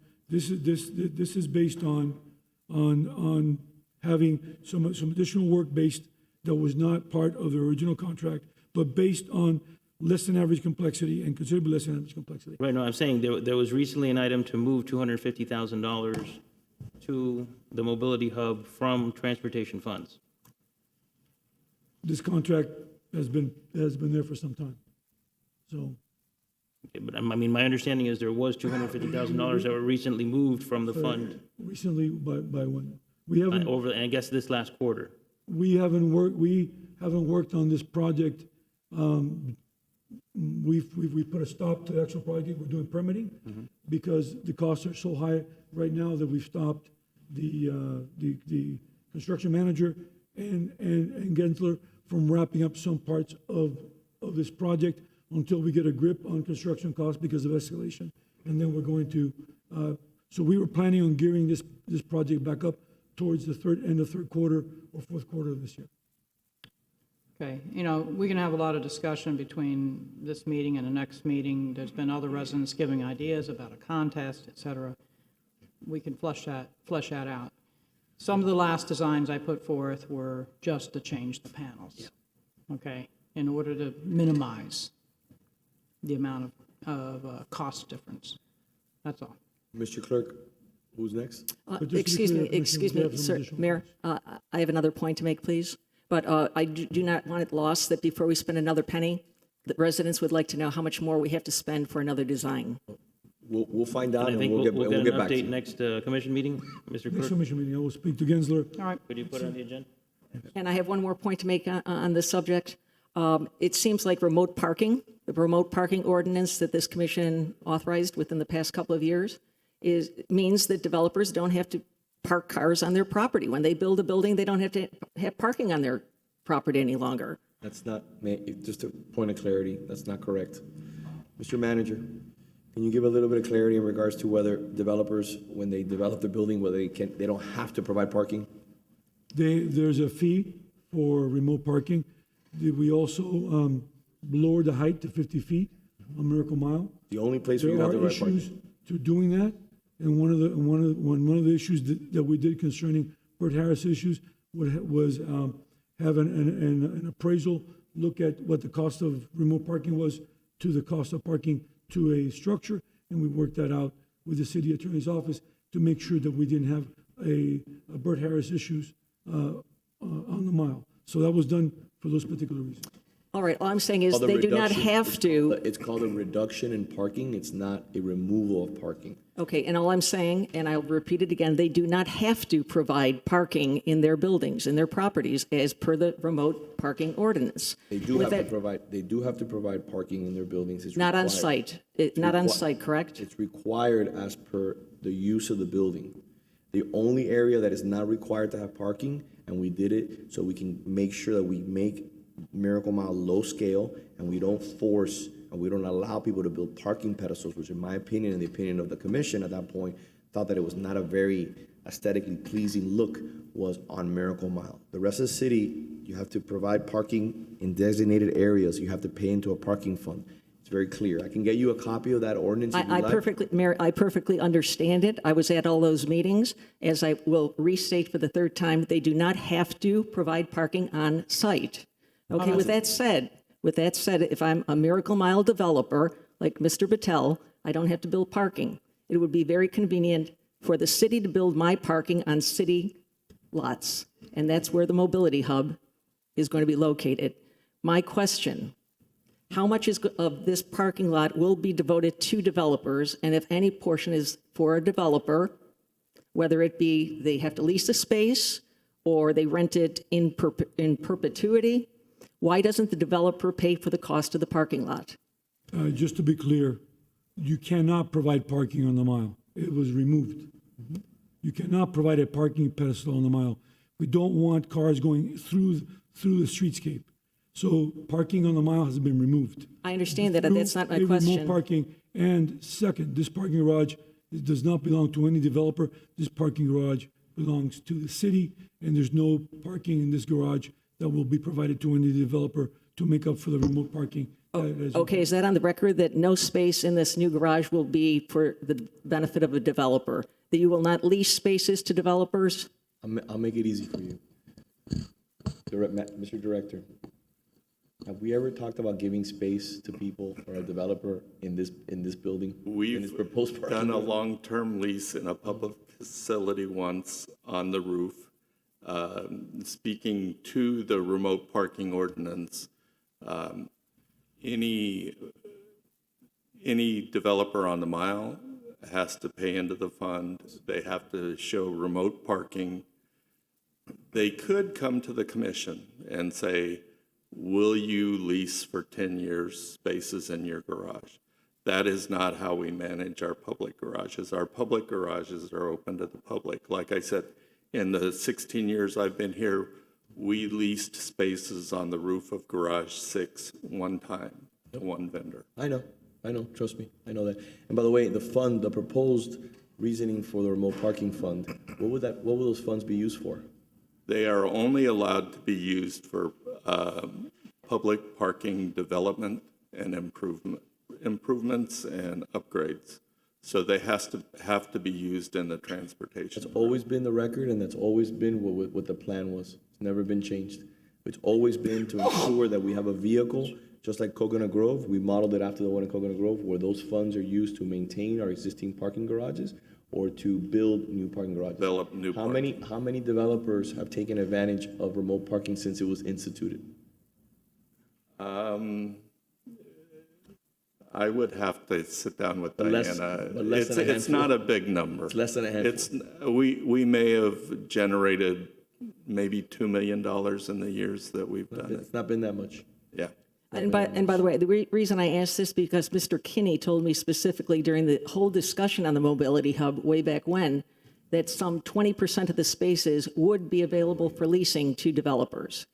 having some additional work based that was not part of the original contract, but based on less than average complexity and considerably less than average complexity. Right, no, I'm saying there was recently an item to move $250,000 to the mobility hub from transportation funds. This contract has been there for some time. So Okay, but I mean, my understanding is there was $250,000 that were recently moved from the fund recently, by when? We haven't over, I guess, this last quarter. we haven't worked on this project. We've put a stop to the actual project. We're doing permitting because the costs are so high right now that we've stopped the construction manager and Gensler from wrapping up some parts of this project until we get a grip on construction costs because of escalation. And then we're going to, so we were planning on gearing this project back up towards the end of third quarter or fourth quarter of this year. Okay, we can have a lot of discussion between this meeting and the next meeting. There's been other residents giving ideas about a contest, et cetera. We can flesh that out. Some of the last designs I put forth were just to change the panels, okay, in order to minimize the amount of cost difference. That's all. Mr. Clerk, who's next? Excuse me, sir, Mayor, I have another point to make, please. But I do not want it lost that before we spend another penny, the residents would like to know how much more we have to spend for another design. We'll find out And I and think we'll we'll get get an back to update you. next commission meeting, Mr. Next Clerk. commission meeting, I will speak to Gensler. All right. Could you put it on the agenda? And I have one more point to make on this subject. It seems like the remote parking ordinance that this commission authorized within the past couple of years means that developers don't have to park cars on their property. When they build a building, they don't have to have parking on their property any longer. That's not, just a point of clarity, that's not correct. Mr. Manager, can you give a little bit of clarity in regards to whether developers, when they develop the building, whether they don't have to provide parking? There's a fee for remote parking. We also lowered the height to 50 feet on Miracle Mile. The only place where you There have are the right parking. issues to doing that, and one of the issues that we did concerning Bert Harris issues was have an appraisal look at what the cost of remote parking was to the cost of parking to a structure, and we worked that out with the city attorney's office to make sure that we didn't have a Bert Harris issues on the mile. So that was done for those particular reasons. All right, all I'm saying is Called a they do not reduction. have to. It's called a reduction in parking. It's not a removal of parking. Okay, and all I'm saying, and I'll repeat it again, they do not have to provide parking in their buildings, in their properties, as per the remote parking ordinance. They do have to provide parking in their buildings. It's Not on required. site, not on site, correct? It's required as per the use of the building. The only area that is not required to have parking, and we did it so we can make sure that we make Miracle Mile low scale, and we don't force and we don't allow people to build parking pedestals, which in my opinion and the opinion of the commission at that point, thought that it was not a very aesthetically pleasing look was on Miracle Mile. The rest of the city, you have to provide parking in designated areas. You have to pay into a parking fund. It's very clear. I can get you a copy of that ordinance if you'd like. Mayor, I perfectly understand it. I was at all those meetings. As I will restate for the third time, they do not have to provide parking on site. Okay, with that said, if I'm a Miracle Mile developer, like Mr. Patel, I don't have to build parking. It would be very convenient for the city to build my parking on city lots, and that's where the mobility hub is going to be located. My question, how much of this parking lot will be devoted to developers, and if any portion is for a developer, whether it be they have to lease a space or they rent it in perpetuity? Why doesn't the developer pay for the cost of the parking lot? Just to be clear, you cannot provide parking on the mile. It was removed. You cannot provide a parking pedestal on the mile. We don't want cars going through the streetscape. So parking on the mile has been removed. I understand that. That's not my Remote question. parking. And second, this parking garage does not belong to any developer. This parking garage belongs to the city, and there's no parking in this garage that will be provided to any developer to make up for the remote parking. Okay, is that on the record that no space in this new garage will be for the benefit of a developer? That you will not lease spaces to developers? I'll make it easy for you. Mr. Director, have we ever talked about giving space to people or a developer in this building? in this proposed We've parking done a lot? long-term lease in a public facility once on the roof. Speaking to the remote parking ordinance, any developer on the mile has to pay into the fund. They have to show remote parking. They could come to the commission and say, will you lease for 10 years spaces in your garage? That is not how we manage our public garages. Our public garages are open to the public. Like I said, in the 16 years I've been here, we leased spaces on the roof of Garage 6 one time to one vendor. I know, trust me, I know that. And by the way, the proposed reasoning for the remote parking fund, what will those funds be used for? They are only allowed to be used for public parking development and improvements and upgrades. So they have to be used in the transportation. That's always been the record, and that's always been what the plan was. It's never been changed. It's always been to ensure that we have a vehicle, just like Coconut Grove. We modeled it after the one in Coconut Grove, where those funds are used to maintain our existing parking garages or to build new parking garages. Develop new parking. How many developers have taken advantage of remote parking since it was instituted? I would have to sit down with Diana. Less than a It's not a big number. It's less than a handful. We may have generated maybe $2 million in the years that we've done it. It's not been that much. Yeah. And by the way, the reason I asked this because Mr. Kinney told me specifically during the whole discussion on the mobility hub way back when that some 20% of the spaces would be available for leasing to developers.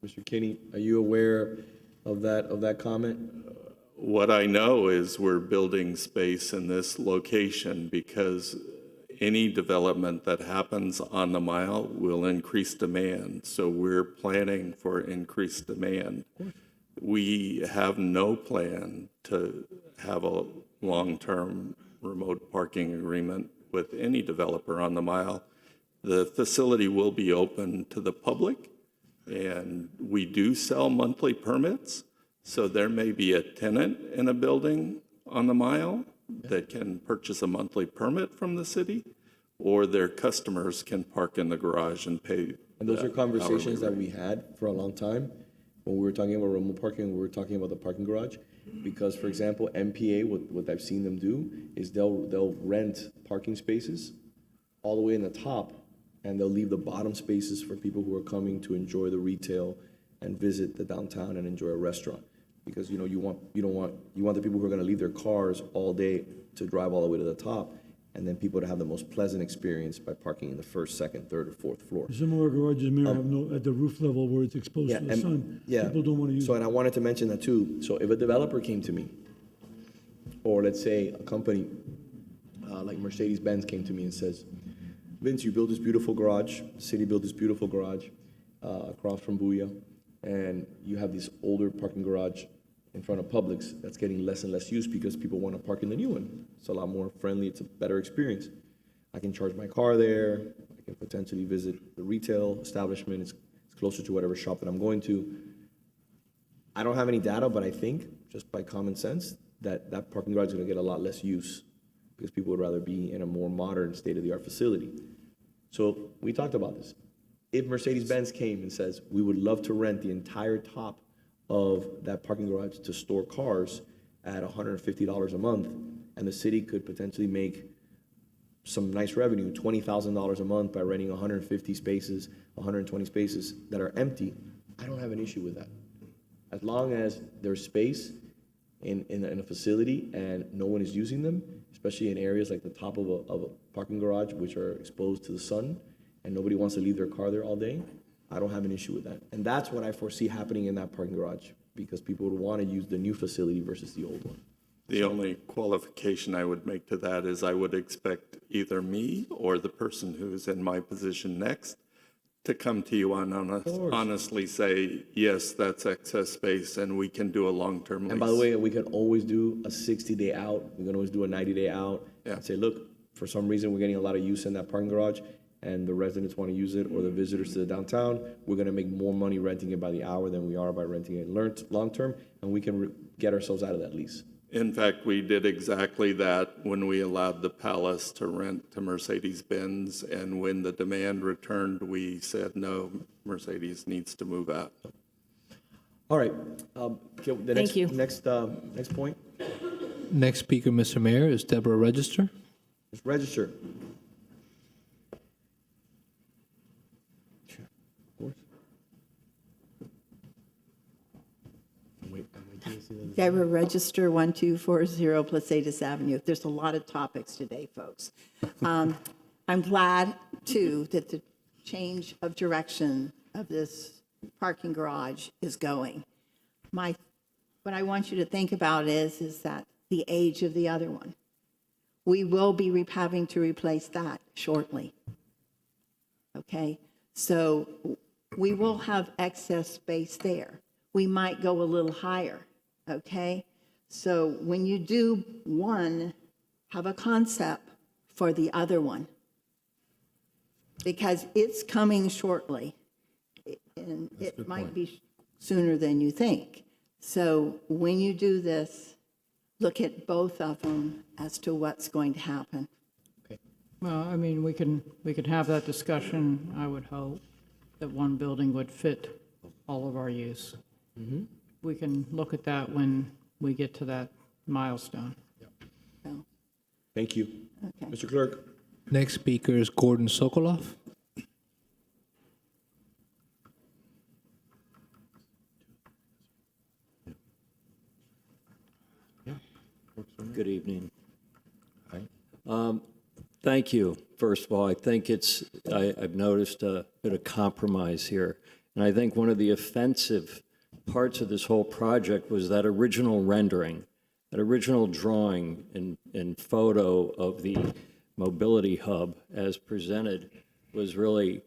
Mr. Kinney, are you aware of that comment? What I know is we're building space in this location because any development that happens on the mile will increase demand. So we're planning for increased demand. We have no plan to have a long-term remote parking agreement with any developer on the mile. The facility will be open to the public, and we do sell monthly permits. So there may be a tenant in a building on the mile that can purchase a monthly permit from the city, or their customers can park in the garage and pay. And those are conversations that we had for a long time. When we were talking about remote parking, we were talking about the parking garage. Because, for example, MPA, what I've seen them do is they'll rent parking spaces all the way in the top, and they'll leave the bottom spaces for people who are coming to enjoy the retail and visit the downtown and enjoy a restaurant. Because you want the people who are going to leave their cars all day to drive all the way to the top, and then people to have the most pleasant experience by parking in the first, second, third, or fourth floor. Some of our garages, Mayor, have no, at the roof level where it's exposed to the sun. Yeah. People don't want to use So, it. and I wanted to mention that too. So if a developer came to me, or let's say a company like Mercedes-Benz came to me and says, Vince, you built this beautiful garage, the city built this beautiful garage across from Booyah, and you have this older parking garage in front of Publix that's getting less and less use because people want to park in the new one. It's a lot more friendly, it's a better experience. I can charge my car there, I can potentially visit the retail establishment, it's closer to whatever shop that I'm going to. I don't have any data, but I think, just by common sense, that that parking garage is gonna get a lot less use because people would rather be in a more modern state-of-the-art facility. So we talked about this. If Mercedes-Benz came and says, we would love to rent the entire top of that parking garage to store cars at $150 a month, and the city could potentially make some nice revenue, $20,000 a month by renting 150 spaces, 120 spaces that are empty, I don't have an issue with that. As long as there's space in a facility and no one is using them, especially in areas like the top of a parking garage, which are exposed to the sun, and nobody wants to leave their car there all day, I don't have an issue with that. And that's what I foresee happening in that parking garage, because people would want to use the new facility versus the old one. The only qualification I would make to that is I would expect either me or the person who's in my position next to come to you and honestly say, yes, that's excess space and we can do a long-term lease. And by the way, we can always do a 60-day out. We can always do a 90-day out. Yeah. And say, look, for some reason, we're getting a lot of use in that parking garage and the residents want to use it, or the visitors to the downtown. We're going to make more money renting it by the hour than we are by renting it long-term, and we can get ourselves out of that lease. In fact, we did exactly that when we allowed the Palace to rent to Mercedes-Benz, and when the demand returned, we said, no, Mercedes needs to move out. All right. Thank you. Next point. Next speaker, Mr. Mayor, is Deborah Register. Just register. Sure. Of course. Deborah Register 1240 Placetas Avenue. There's a lot of topics today, folks. I'm glad, too, that the change of direction of this parking garage is going. What I want you to think about is that the age of the other one. We will be having to replace that shortly. Okay? So we will have excess space there. We might go a little higher. Okay? So when you do one, have a concept for the other one, because it's coming shortly, and it might be sooner than you think. So when you do this, look at both of them as to what's going to happen. Well, I mean, we can have that discussion. I would hope that one building would fit all of our use. Mm-hmm. We can look at that when we get to that milestone. Thank you. Okay. Mr. Clerk. Next speaker is Gordon Sokoloff. Good evening. Thank you. First of all, I think I've noticed a bit of compromise here. And I think one of the offensive parts of this whole project was that original rendering, that original drawing and photo of the mobility hub as presented was really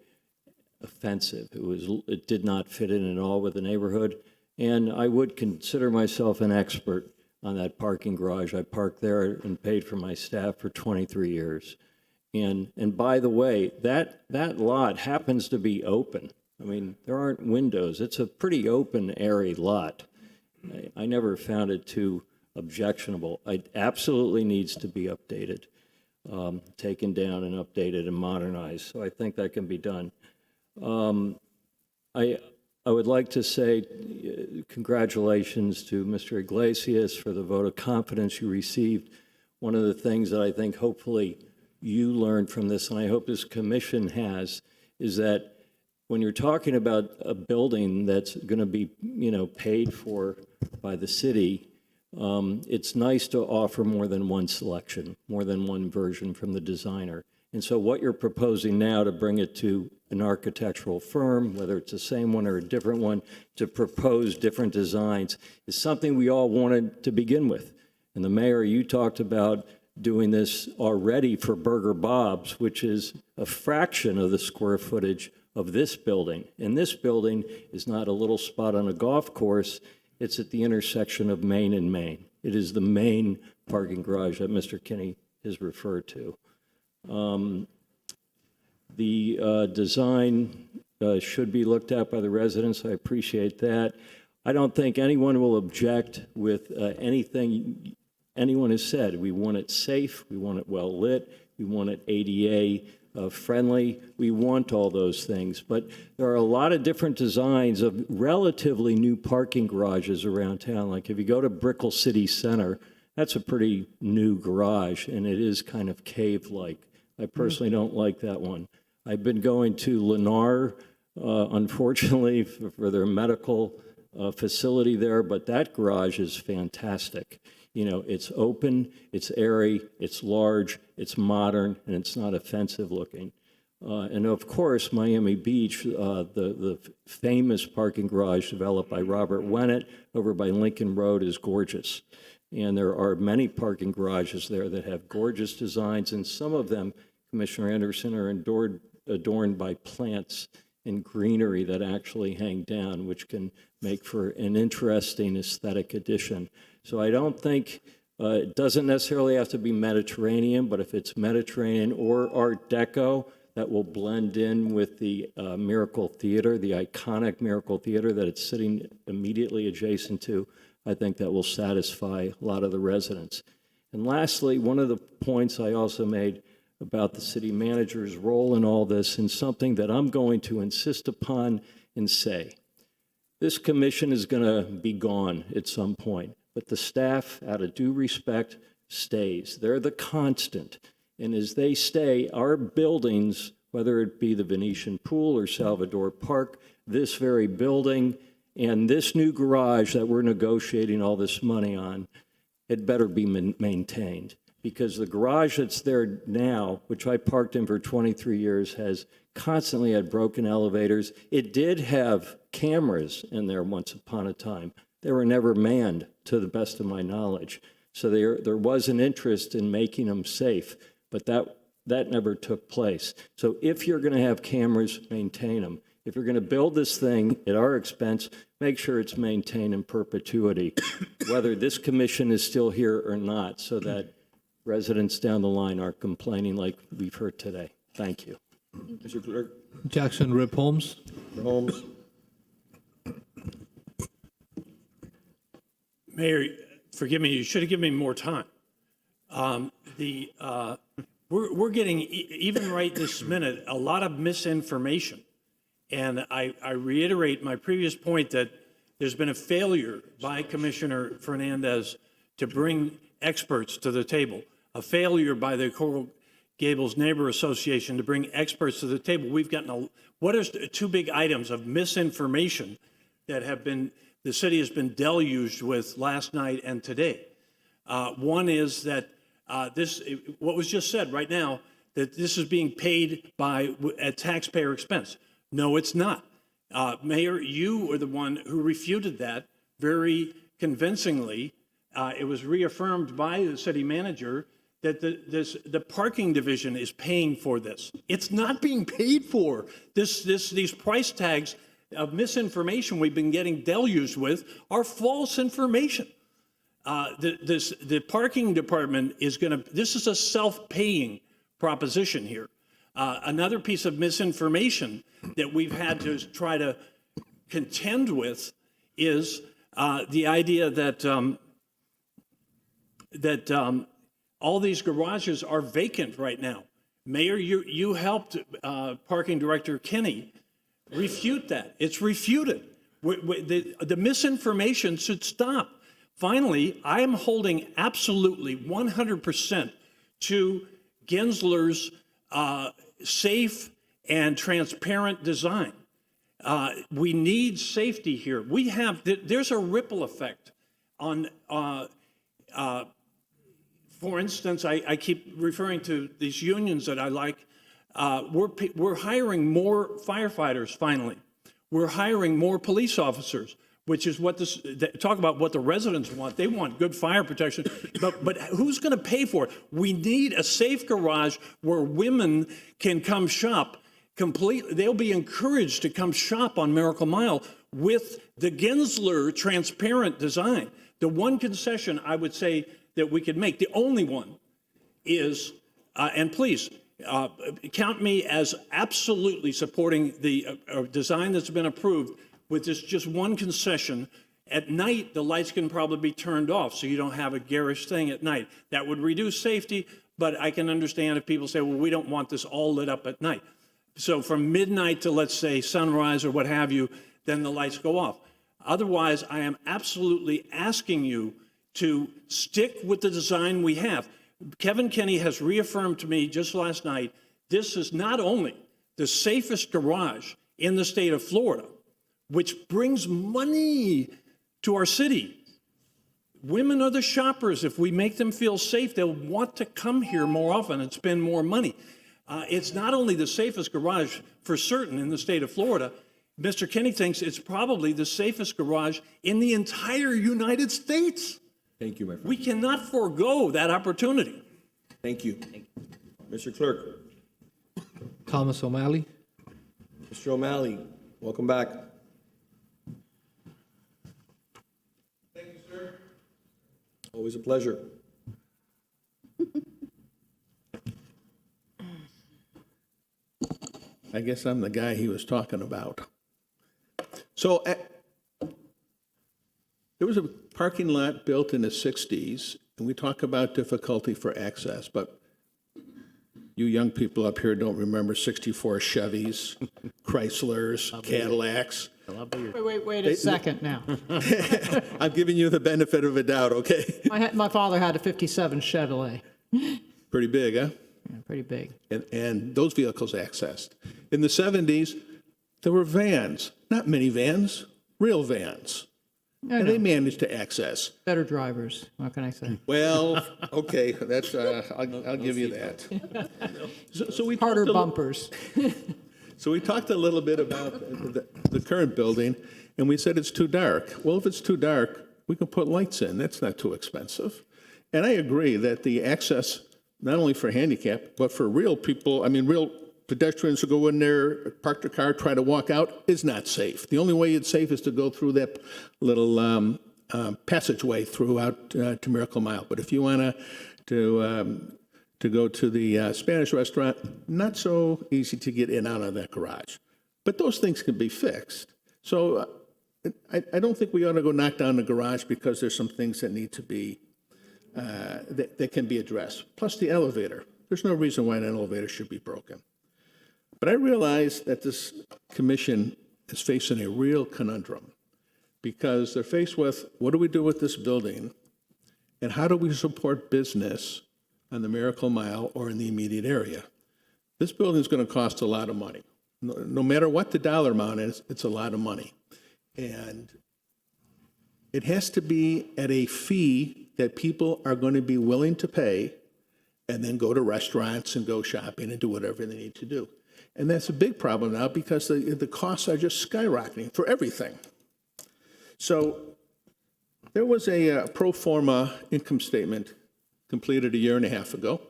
offensive. It did not fit in at all with the neighborhood. And I would consider myself an expert on that parking garage. I parked there and paid for my staff for 23 years. And by the way, that lot happens to be open. I mean, there aren't windows. It's a pretty open, airy lot. I never found it too objectionable. It absolutely needs to be updated, taken down and updated and modernized. So I think that can be done. I would like to say congratulations to Mr. Iglesias for the vote of confidence you received. One of the things that I think hopefully you learned from this, and I hope this commission has, is that when you're talking about a building that's going to be, paid for by the city, it's nice to offer more than one selection, more than one version from the designer. And so what you're proposing now to bring it to an architectural firm, whether it's the same one or a different one, to propose different designs is something we all wanted to begin with. And the mayor, you talked about doing this already for Burger Bob's, which is a fraction of the square footage of this building. And this building is not a little spot on a golf course. It's at the intersection of Main and Main. It is the main parking garage that Mr. Kinney has referred to. The design should be looked at by the residents. I appreciate that. I don't think anyone will object with anything anyone has said. We want it safe. We want it well lit. We want it ADA friendly. We want all those things. But there are a lot of different designs of relatively new parking garages around town. Like if you go to Brickell City Center, that's a pretty new garage, and it is kind of cave-like. I personally don't like that one. I've been going to Lennar, unfortunately, for their medical facility there, but that garage is fantastic. You know, it's open, it's airy, it's large, it's modern, and it's not offensive looking. And of course, Miami Beach, the famous parking garage developed by Robert Wennett over by Lincoln Road is gorgeous. And there are many parking garages there that have gorgeous designs, and some of them, Commissioner Anderson, are adorned by plants and greenery that actually hang down, which can make for an interesting aesthetic addition. So I don't think it doesn't necessarily have to be Mediterranean, but if it's Mediterranean or Art Deco, that will blend in with the Miracle Theater, the iconic Miracle Theater that it's sitting immediately adjacent to, I think that will satisfy a lot of the residents. And lastly, one of the points I also made about the city manager's role in all this, and something that I'm going to insist upon and say. This commission is going to be gone at some point, but the staff, out of due respect, stays. They're the constant. And as they stay, our buildings, whether it be the Venetian Pool or Salvador Park, this very building, and this new garage that we're negotiating all this money on, it better be maintained. Because the garage that's there now, which I parked in for 23 years, has constantly had broken elevators. It did have cameras in there once upon a time. They were never manned, to the best of my knowledge. So there was an interest in making them safe, but that never took place. So if you're going to have cameras, maintain them. If you're going to build this thing at our expense, make sure it's maintained in perpetuity, whether this commission is still here or not, so that residents down the line aren't complaining like we've heard today. Thank you. Mr. Clerk. Jackson Rip Holmes. Holmes. Mayor, forgive me, you should have given me more time. We're getting, even right this minute, a lot of misinformation. And I reiterate my previous point that there's been a failure by Commissioner Fernandez to bring experts to the table, a failure by the Coral Gables Neighbor Association to bring experts to the table. We've gotten what are two big items of misinformation that have been, the city has been deluged with last night and today. One is that what was just said right now, that this is being paid at taxpayer expense. No, it's not. Mayor, you were the one who refuted that very convincingly. It was reaffirmed by the city manager that the parking division is paying for this. It's not being paid for. These price tags of misinformation we've been getting deluged with are false information. The parking department is going to, this is a self-paying proposition here. Another piece of misinformation that we've had to try to contend with is the idea that all these garages are vacant right now. Mayor, you helped Parking Director Kinney refute that. It's refuted. The misinformation should stop. Finally, I am holding absolutely 100% to Gensler's safe and transparent design. We need safety here. There's a ripple effect on, for instance, I keep referring to these unions that I like. We're hiring more firefighters finally. We're hiring more police officers. which is what this, talk about what the residents want. They want good fire protection, but who's going to pay for it? We need a safe garage where women can come shop completely. They'll be encouraged to come shop on Miracle Mile with the Gensler transparent design. The one concession I would say that we could make, the only one, is, and please, count me as absolutely supporting the design that's been approved with this just one concession. At night, the lights can probably be turned off so you don't have a garish thing at night. That would reduce safety, but I can understand if people say, well, we don't want this all lit up at night. So from midnight to, let's say, sunrise or what have you, then the lights go off. Otherwise, I am absolutely asking you to stick with the design we have. Kevin Kenny has reaffirmed to me just last night, this is not only the safest garage in the state of Florida, which brings money to our city. Women are the shoppers. If we make them feel safe, they'll want to come here more often and spend more money. It's not only the safest garage for certain in the state of Florida, Mr. Kenny thinks it's probably the safest garage in the entire United States. Thank you, my friend. We cannot forego that opportunity. Thank you. Mr. Clerk. Thomas O'Malley. Mr. O'Malley, welcome back. Thank you, sir. Always a pleasure. I guess I'm the guy he was talking about. So there was a parking lot built in the 60s, and we talk about difficulty for access, but you young people up here don't remember 64 Chevys, Chryslers, Cadillacs. Wait a second now. I'm giving you the benefit of a doubt, okay? My father had a 57 Chevrolet. Pretty big, huh? Yeah, pretty big. And those vehicles accessed. In the 70s, there were vans, not minivans, real vans. And they managed to access. Better drivers, what can I say? Well, okay, that's, I'll give you that. So we Harder bumpers. So we talked a little bit about the current building, and we said it's too dark. Well, if it's too dark, we can put lights in. That's not too expensive. And I agree that the access, not only for handicap, but for real people, I mean, real pedestrians who go in there, park their car, try to walk out, is not safe. The only way it's safe is to go through that little passageway throughout to Miracle Mile. But if you want to go to the Spanish restaurant, not so easy to get in and out of that garage. But those things can be fixed. So I don't think we ought to go knock down the garage because there's some things that need to be, that can be addressed. Plus the elevator. There's no reason why an elevator should be broken. But I realize that this commission is facing a real conundrum because they're faced with, what do we do with this building? And how do we support business on the Miracle Mile or in the immediate area? This building is going to cost a lot of money. No matter what the dollar amount is, it's a lot of money. And it has to be at a fee that people are going to be willing to pay and then go to restaurants and go shopping and do whatever they need to do. And that's a big problem now because the costs are just skyrocketing for everything. So there was a pro forma income statement completed a year and a half ago.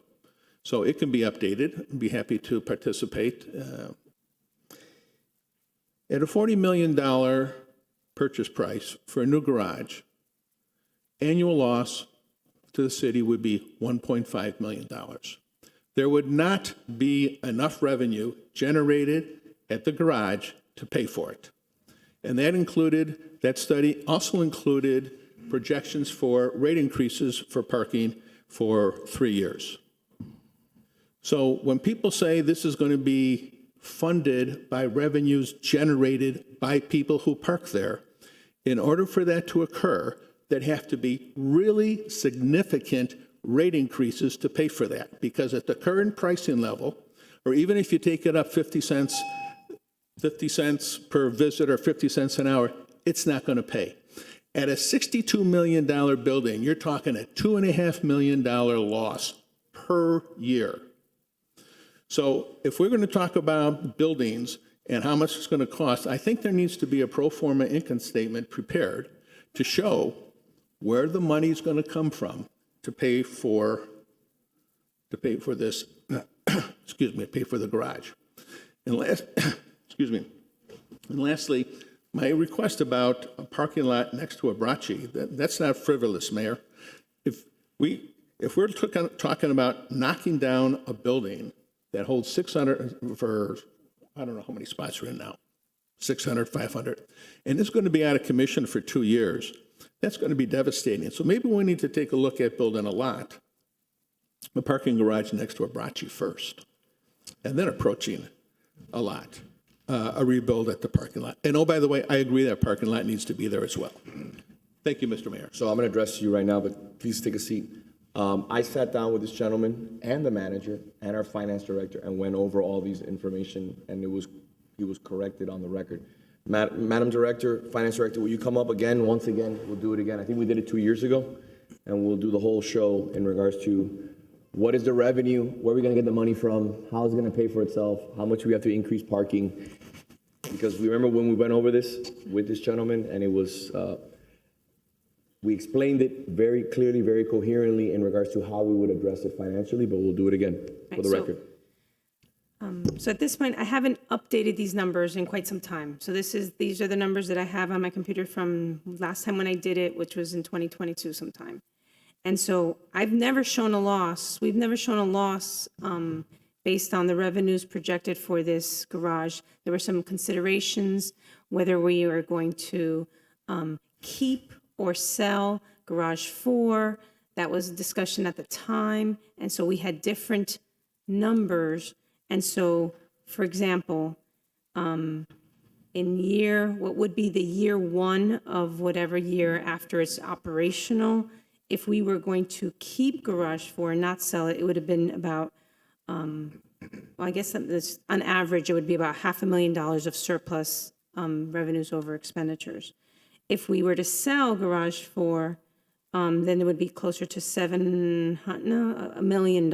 So it can be updated. I'd be happy to participate. At a $40 million purchase price for a new garage, annual loss to the city would be $1.5 million. There would not be enough revenue generated at the garage to pay for it. And that study also included projections for rate increases for parking for 3 years. So when people say this is going to be funded by revenues generated by people who park there, in order for that to occur, there'd have to be really significant rate increases to pay for that. Because at the current pricing level, or even if you take it up 50 cents per visit or 50 cents an hour, it's not going to pay. At a $62 million building, you're talking a $2.5 million loss per year. So if we're going to talk about buildings and how much it's going to cost, I think there needs to be a pro forma income statement prepared to show where the money is going to come from to pay for this, excuse me, pay for the garage. And excuse me. And lastly, my request about a parking lot next to a bracci, that's not frivolous, Mayor. If we're talking about knocking down a building that holds 600 for, I don't know how many spots are in now, 600, 500, and it's going to be out of commission for 2 years, that's going to be devastating. So maybe we need to take a look at building a parking garage next to a bracci first, and then approaching a lot, a rebuild at the parking lot. And oh, by the way, I agree that parking lot needs to be there as well. Thank you, Mr. Mayor. So I'm going to address you right now, but please take a seat. I sat down with this gentleman and the manager and our finance director and went over all these information, and he was corrected on the record. Madam Director, Finance Director, will you come up again, once again? We'll do it again. I think we did it 2 years ago, and we'll do the whole show in regards to what is the revenue, where are we going to get the money from, how is it going to pay for itself, how much we have to increase parking. Because we remember when we went over this with this gentleman, and it was, we explained it very clearly, very coherently in regards to how we would address it financially, but we'll do it again for the record. So at this point, I haven't updated these numbers in quite some time. So these are the numbers that I have on my computer from last time when I did it, which was in 2022 sometime. And so I've never shown a loss. We've never shown a loss based on the revenues projected for this garage. There were some considerations whether we are going to keep or sell Garage 4. That was a discussion at the time. And so we had different numbers. And so, for example, what would be the year one of whatever year after it's operational, if we were going to keep Garage 4 and not sell it, it would have been about, I guess on average, it would be about $500,000 of surplus revenues over expenditures. If we were to sell Garage 4, then it would be closer to $1 million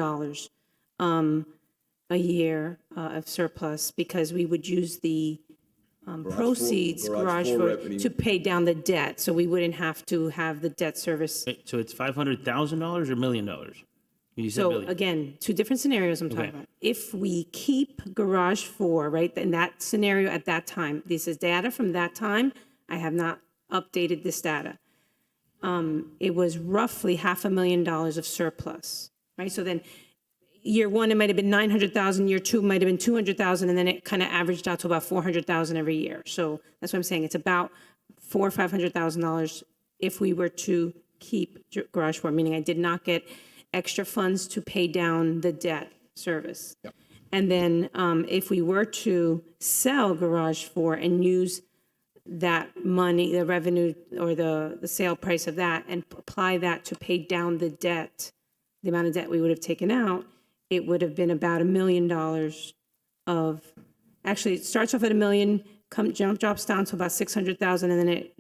a year of surplus, because we would use the proceeds, Garage 4, to pay down the debt, so we wouldn't have to have the debt service. Wait, so it's $500,000 or $1 million? You said So million. again, two different scenarios I'm talking about. If we keep Garage 4, right, in that scenario at that time, this is data from that time. I have not updated this data. It was roughly $500,000 of surplus, right? So then year one, it might have been 900,000, year two might have been 200,000, and then it kind of averaged out to about 400,000 every year. So that's what I'm saying. It's about $400,000 or $500,000 if we were to keep Garage 4, meaning I did not get extra funds to pay down the debt service. Yep. And then if we were to sell Garage 4 and use that money, the revenue or the sale price of that, and apply that to pay down the debt, the amount of debt we would have taken out, it would have been about $1 million of, actually, it starts off at $1 million, drops down to about 600,000, and then it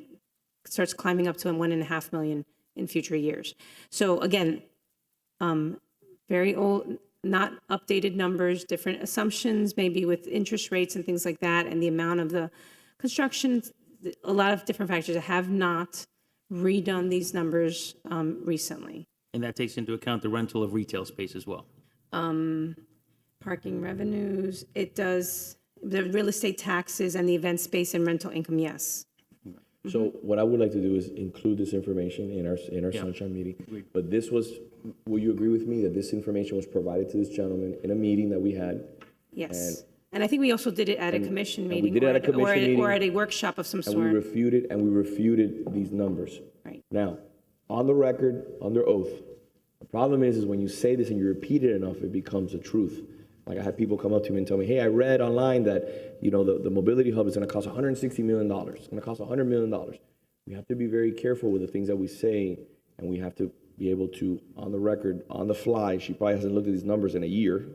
starts climbing up to $1.5 million in future years. So again, very old, not updated numbers, different assumptions, maybe with interest rates and things like that, and the amount of the construction, a lot of different factors. I have not redone these numbers recently. And that takes into account the rental of retail space as well. Parking revenues, it does, the real estate taxes and the event space and rental income, yes. So what I would like to do is include this information in our sunshine meeting. But this was, will you agree with me that this information was provided to this gentleman in a meeting that we had? Yes. And I think we also did it at a commission meeting. We did it at a commission meeting. Or at a workshop of some And sort. we refuted these numbers. Right. Now, on the record, under oath, the problem is when you say this and you repeat it enough, it becomes a truth. Like I had people come up to me and tell me, hey, I read online that, the mobility hub is going to cost $160 million. It's going to cost $100 million. We have to be very careful with the things that we say, and we have to be able to, on the record, on the fly, she probably hasn't looked at these numbers in a year.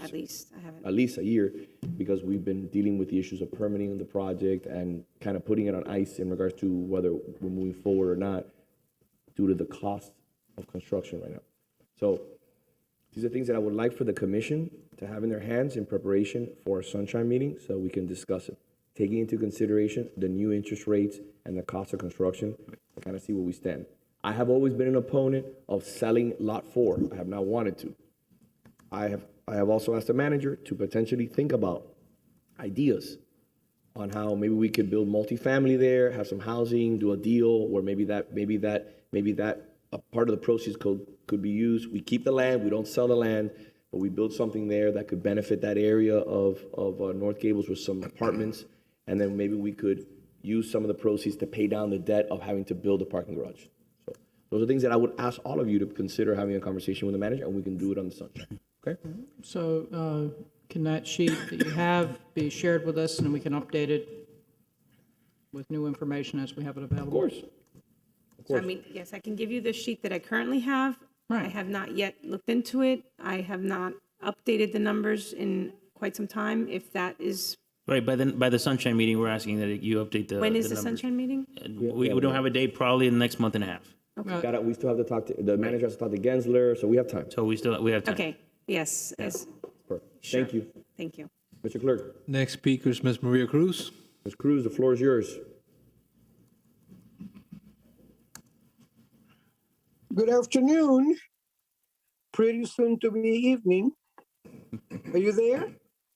At least, I haven't. At least a year, because we've been dealing with the issues of permitting the project and kind of putting it on ice in regards to whether we're moving forward or not due to the cost of construction right now. So These are things that I would like for the commission to have in their hands in preparation for our sunshine meeting so we can discuss it, taking into consideration the new interest rates and the cost of construction to kind of see where we stand. I have always been an opponent of selling Lot 4. I have not wanted to. I have also asked the manager to potentially think about ideas on how maybe we could build multifamily there, have some housing, do a deal where maybe that a part of the proceeds could be used. We keep the land, we don't sell the land, but we build something there that could benefit that area of North Gables with some apartments, and then maybe we could use some of the proceeds to pay down the debt of having to build a parking garage. So those are things that I would ask all of you to consider having a conversation with the manager, and we can do it on the sunshine. Okay? So can that sheet that you have be shared with us, and then we can update it with new information as we have it available? Of course. So, I mean, yes, I can give you the sheet that I currently have. I have not yet looked into it. I have not updated the numbers in quite some time. If that is, Right, by the sunshine meeting, we're asking that you update the when is the numbers. sunshine meeting? We don't have a date, probably in the next month and a half. We still have to talk to, the manager has to talk to Gensler, so we have time. So we have time. Okay, yes. Perfect. Thank you. Thank you. Mr. Clerk. Next speaker is Ms. Maria Cruz. Ms. Cruz, the floor is yours. Good afternoon. Pretty soon to be evening. Are you there?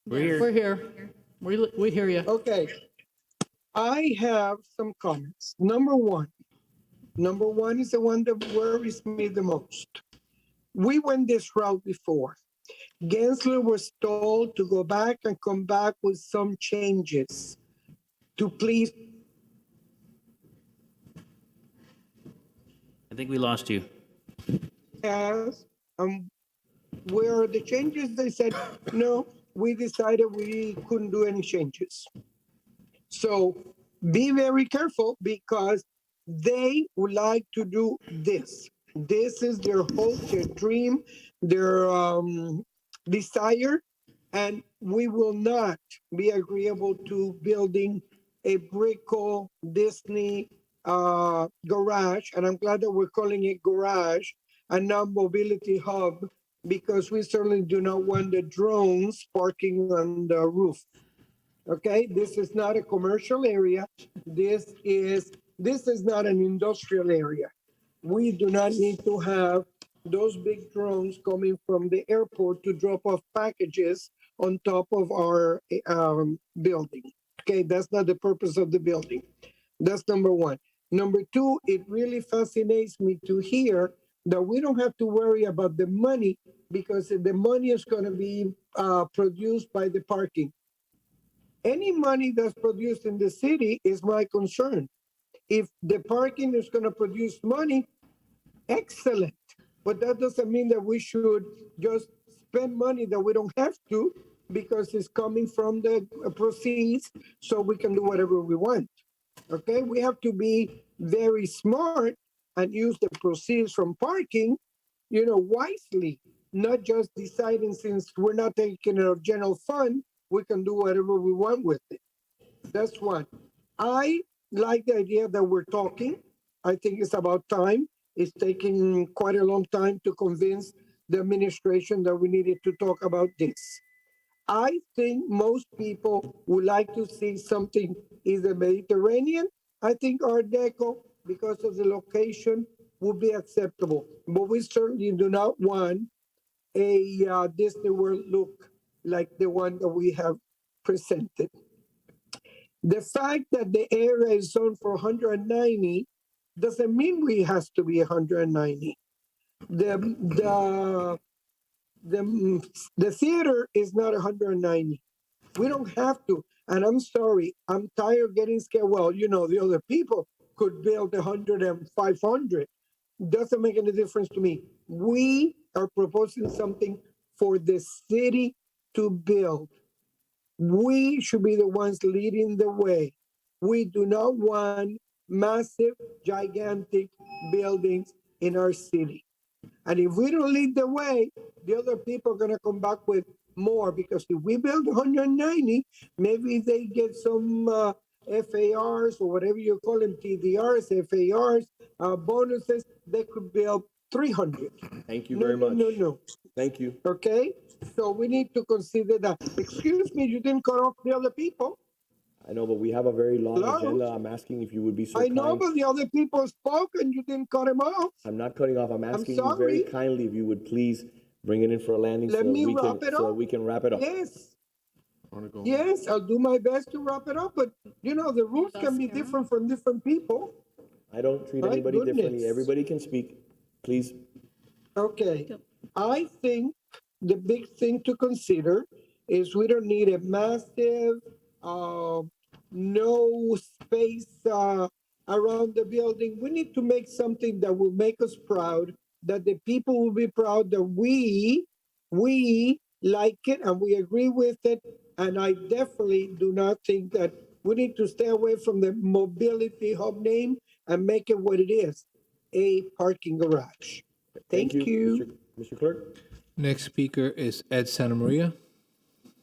We're here. We hear you. Okay. I have some comments. Number one is the one that worries me the most. We went this route before. Gensler was told to go back and come back with some changes to please. I think we lost you. As where are the changes? They said, no, we decided we couldn't do any changes. So be very careful because they would like to do this. This is their hope, their dream, their desire, and we will not be agreeable to building a Brickell Disney garage, and I'm glad that we're calling it garage and not mobility hub, because we certainly do not want the drones parking on the roof. Okay, this is not a commercial area. This is not an industrial area. We do not need to have those big drones coming from the airport to drop off packages on top of our building. Okay, that's not the purpose of the building. That's number one. Number two, it really fascinates me to hear that we don't have to worry about the money because the money is going to be produced by the parking. Any money that's produced in the city is my concern. If the parking is going to produce money, excellent. But that doesn't mean that we should just spend money that we don't have to because it's coming from the proceeds so we can do whatever we want. Okay, we have to be very smart and use the proceeds from parking, wisely, not just deciding since we're not taking it out of general fund, we can do whatever we want with it. That's one. I like the idea that we're talking. I think it's about time. It's taking quite a long time to convince the administration that we needed to talk about this. I think most people would like to see something either Mediterranean. I think Art Deco, because of the location, would be acceptable. But we certainly do not want a Disney World look like the one that we have presented. The fact that the area is zoned for 190 doesn't mean we has to be 190. The theater is not 190. We don't have to. And I'm sorry, I'm tired of getting scared. Well, the other people could build 100 and 500. Doesn't make any difference to me. We are proposing something for the city to build. We should be the ones leading the way. We do not want massive, gigantic buildings in our city. And if we don't lead the way, the other people are going to come back with more, because if we build 190, maybe they get some FARs or whatever you call them, TDRs, FARs, bonuses. They could build 300. Thank you No, very no, much. no, no. Thank you. Okay? So we need to consider that. Excuse me, you didn't cut off the other people. I know, but we have a very long Hello? agenda. I'm asking if you would be so I know, kind. but the other people spoke and you didn't cut them off. I'm not cutting off. I'm asking you very sorry. kindly if you would please bring it in for a landing Let so that me we wrap can it up. wrap it up. Yes. Yes, I'll do my best to wrap it up, but you know, the rules can be different from different people. I don't treat My anybody differently. goodness. Everybody can speak. Please. Okay, I think the big thing to consider is we don't need a massive, no space around the building. We need to make something that will make us proud, that the people will be proud that we like it and we agree with it. And I definitely do not think that we need to stay away from the mobility hub name and make it what it is, a parking garage. Thank you. Mr. Clerk. Next speaker is Ed Santa Maria.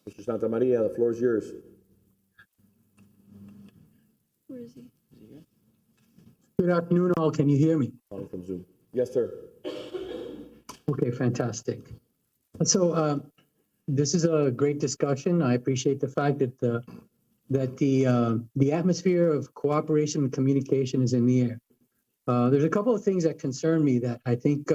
Mr. Santa Maria, the floor is yours. Where is he? Good afternoon, all. Can you hear me? Calling from Zoom. Yes, sir. Okay, fantastic. So this is a great discussion. I appreciate the fact that the atmosphere of cooperation and communication is in the air. There's a couple of things that concern me that I think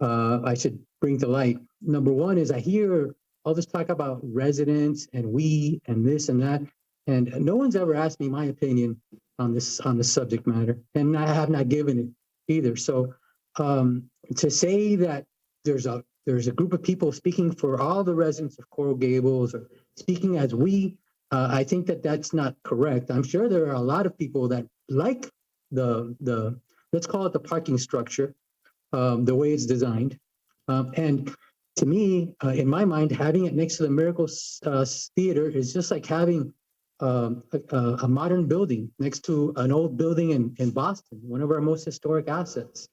I should bring to light. Number one is I hear all this talk about residents and we and this and that, and no one's ever asked me my opinion on this subject matter, and I have not given it either. So to say that there's a group of people speaking for all the residents of Coral Gables or speaking as we, I think that that's not correct. I'm sure there are a lot of people that like the let's call it the parking structure, the way it's designed. And to me, in my mind, having it next to the Miracles Theater is just like having a modern building next to an old building in Boston, one of our most historic assets.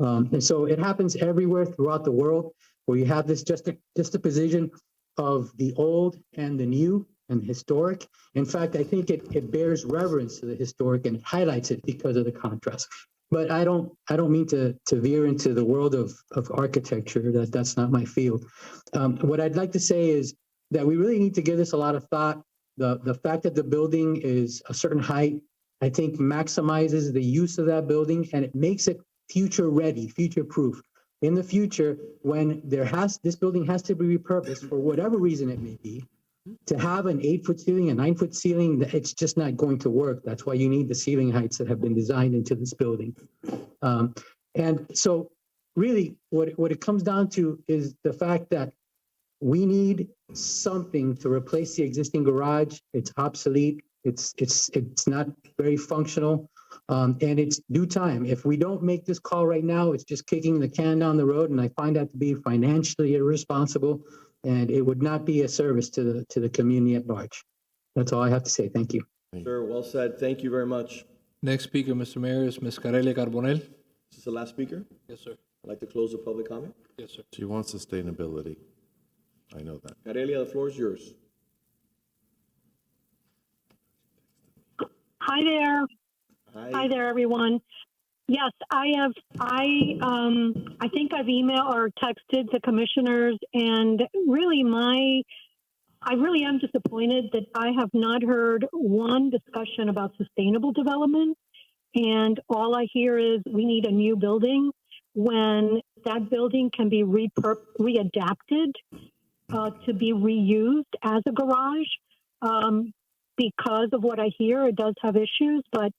And so it happens everywhere throughout the world where you have this juxtaposition of the old and the new and historic. In fact, I think it bears reverence to the historic and highlights it because of the contrast. But I don't mean to veer into the world of architecture. That's not my field. What I'd like to say is that we really need to give this a lot of thought. The fact that the building is a certain height, I think maximizes the use of that building and it makes it future ready, future proof. In the future, when this building has to be repurposed for whatever reason it may be, to have an 8-foot ceiling, a 9-foot ceiling, it's just not going to work. That's why you need the ceiling heights that have been designed into this building. And so really what it comes down to is the fact that we need something to replace the existing garage. It's obsolete. It's not very functional. And it's due time. If we don't make this call right now, it's just kicking the can down the road. And I find that to be financially irresponsible. And it would not be a service to the community at large. That's all I have to say. Thank you. Sir, well said. Thank you very much. Next speaker, Mr. Mayor, is Ms. Carelia Carbonell. Is this the last speaker? Yes, sir. I'd like to close the public comment. Yes, sir. She wants sustainability. I know that. Carelia, the floor is yours. Hi there. Hi there, everyone. Yes, I think I've emailed or texted the commissioners, and really I really am disappointed that I have not heard one discussion about sustainable development. And all I hear is we need a new building when that building can be readapted to be reused as a garage. Because of what I hear, it does have issues, but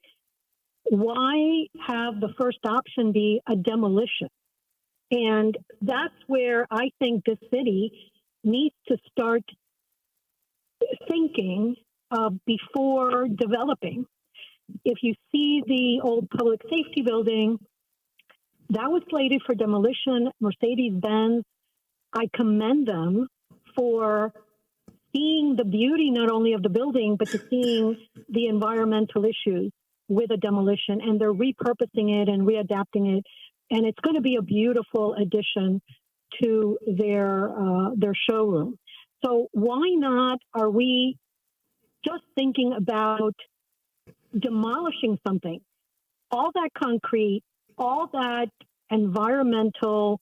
why have the first option be a demolition? And that's where I think the city needs to start thinking before developing. If you see the old public safety building, that was slated for demolition. Mercedes-Benz, I commend them for seeing the beauty not only of the building, but to seeing the environmental issues with a demolition, and they're repurposing it and readapting it, and it's going to be a beautiful addition to their showroom. So why not are we just thinking about demolishing something? All that concrete, all that environmental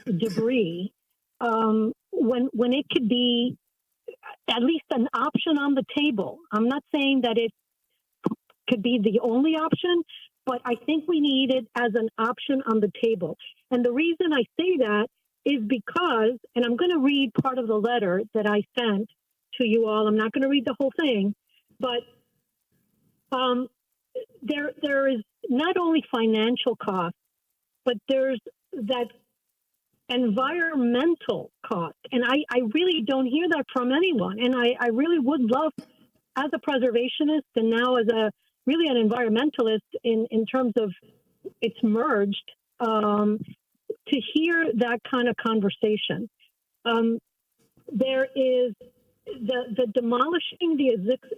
debris when it could be at least an option on the table. I'm not saying that it could be the only option, but I think we need it as an option on the table. And the reason I say that is because, and I'm going to read part of the letter that I sent to you all. I'm not going to read the whole thing, but there is not only financial cost, but there's that environmental cost. And I really don't hear that from anyone. And I really would love, as a preservationist and now as an environmentalist in terms of it's merged, to hear that kind of conversation. There is the demolishing the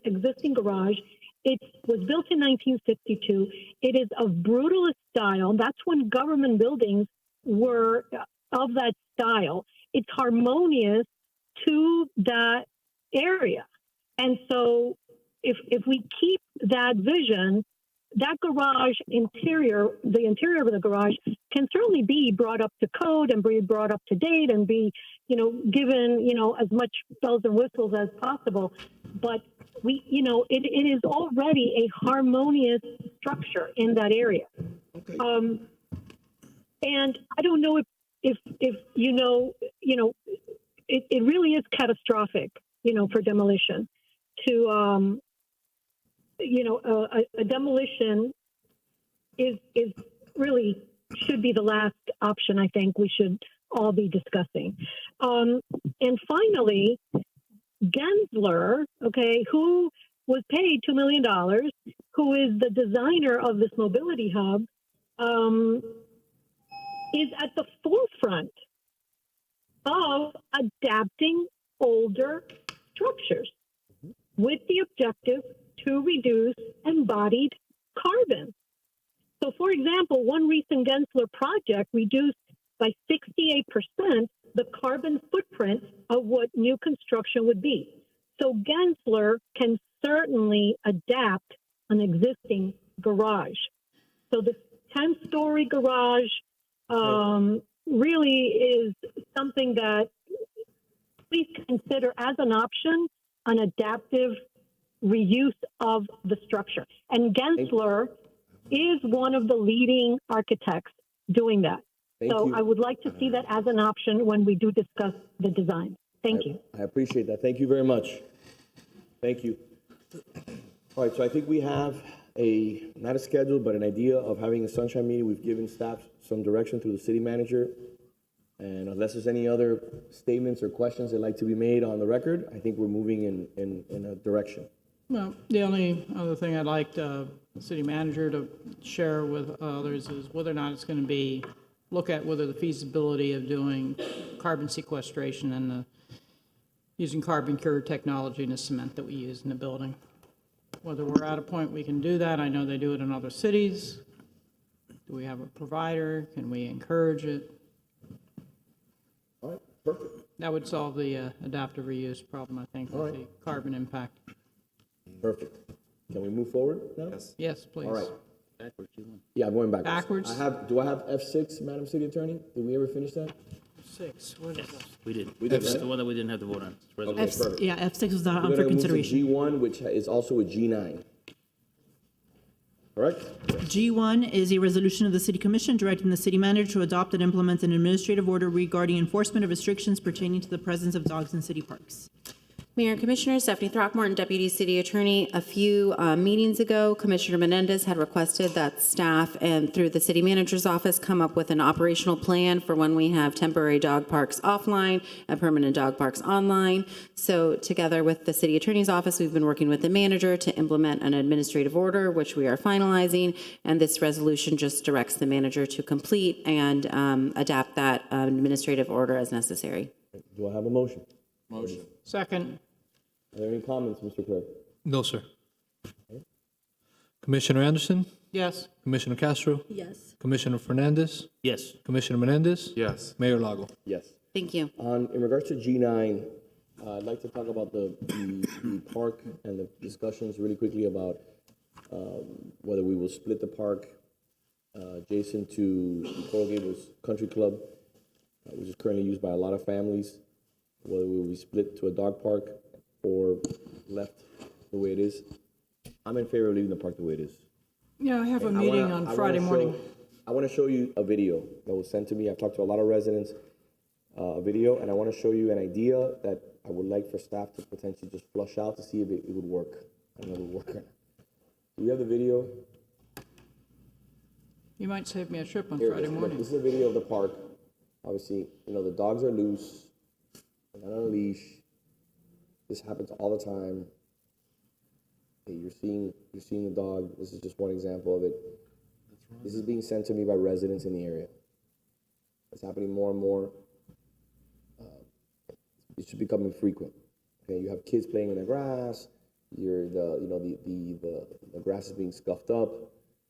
existing garage. It was built in 1962. It is of brutalist style. That's when government buildings were of that style. It's harmonious to that area. And so if we keep that vision, that garage interior, the interior of the garage can certainly be brought up to code and be brought up to date and be, given, as much bells and whistles as possible. But it is already a harmonious structure in that area. Okay. And I don't know if it really is catastrophic, for demolition to, a demolition is really should be the last option. I think we should all be discussing. And finally, Gensler, who was paid $2 million, who is the designer of this mobility hub, is at the forefront of adapting older structures with the objective to reduce embodied carbon. So, for example, one recent Gensler project reduced by 68% the carbon footprint of what new construction would be. So Gensler can certainly adapt an existing garage. So the 10-story garage really is something that please consider as an option, an adaptive reuse of the structure. And Gensler is one of the leading architects doing that. So I would like to see that as an option when we do discuss the design. Thank you. I appreciate that. Thank you very much. Thank you. All right, so I think we have not a schedule, but an idea of having a sunshine meeting. We've given staff some direction through the city manager. And unless there's any other statements or questions that'd like to be made on the record, I think we're moving in a direction. Well, the only other thing I'd like the city manager to share with others is whether or not it's going to look at whether the feasibility of doing carbon sequestration and using carbon cure technology in the cement that we use in the building. Whether we're at a point we can do that. I know they do it in other cities. Do we have a provider? Can we encourage it? All right, perfect. That would solve the adaptive reuse problem, I think, with the carbon impact. Perfect. Can we move forward now? Yes. Yes, please. All right. Yeah, I'm going backwards. Backwards? Do I have F6, Madam City Attorney? Did we ever finish that? 6. What is that? We did. That's the one that we didn't have to vote on. Okay, perfect. Yeah, F6 was on We're for gonna move to consideration. G1, which is also a G9. Correct? G1 is a resolution of the City Commission directing the city manager to adopt and implement an administrative order regarding enforcement of restrictions pertaining to the presence of dogs in city parks. Mayor and Commissioners, Stephanie Throckmorton, Deputy City Attorney. A few meetings ago, Commissioner Menendez had requested that staff and through the City Manager's office come up with an operational plan for when we have temporary dog parks offline and permanent dog parks online. So together with the City Attorney's office, we've been working with the manager to implement an administrative order, which we are finalizing. And this resolution just directs the manager to complete and adapt that administrative order as necessary. Do I have a motion? Motion. Second. Are there any comments, Mr. Clerk? No, sir. Commissioner Anderson? Yes. Commissioner Castro? Yes. Commissioner Fernandez? Yes. Commissioner Menendez? Yes. Mayor Lago? Yes. Thank you. In regards to G9, I'd like to talk about the park and the discussions really quickly about whether we will split the park adjacent to the Coral Gables Country Club, which is currently used by a lot of families, whether it will be split to a dog park or left the way it is. I'm in favor of leaving the park the way it is. Yeah, I have a And meeting I on wanna Friday morning. I want to show you a video that was sent to me. I've talked to a lot of residents, a video, and I want to show you an idea that I would like for staff to potentially just flush out to see if it would work. I don't know if it would work or not. Do we have the video? You might save me a trip on Here it Friday is. Look, morning. this is a video of the park. Obviously, the dogs are loose, they're not on a leash. This happens all the time. Okay, you're seeing the dog. This is just one example of it. This is being sent to me by residents in the area. It's happening more and more. It should be becoming frequent. Okay, you have kids playing in the grass. The grass is being scuffed up.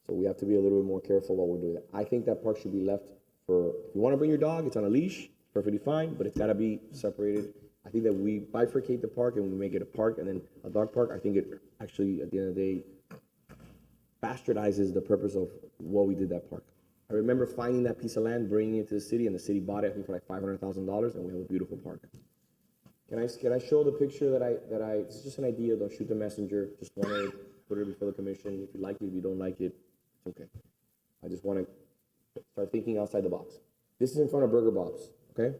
So we have to be a little bit more careful while we're doing that. I think that park should be left for, if you want to bring your dog, it's on a leash, perfectly fine, but it's got to be separated. I think that we bifurcate the park and we make it a park and then a dog park. I think it actually, at the end of the day, bastardizes the purpose of what we did that park. I remember finding that piece of land, bringing it to the city, and the city bought it, I think, for like $500,000, and we have a beautiful park. Can I show the picture that I it's just an idea, don't shoot the messenger, just want to put it before the commission. If you like it, if you don't like it, it's okay. I just want to start thinking outside the box. This is in front of Burger Bob's, okay?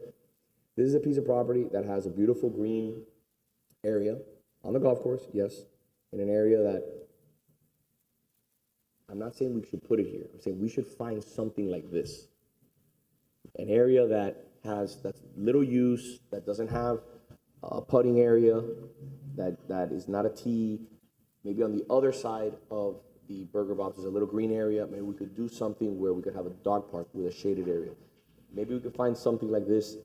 This is a piece of property that has a beautiful green area on the golf course, yes, in an area that, I'm not saying we should put it here. I'm saying we should find something like this. An area that's little use, that doesn't have a putting area, that is not a tee. Maybe on the other side of the Burger Bob's is a little green area. Maybe we could do something where we could have a dog park with a shaded area. Maybe we could find something like this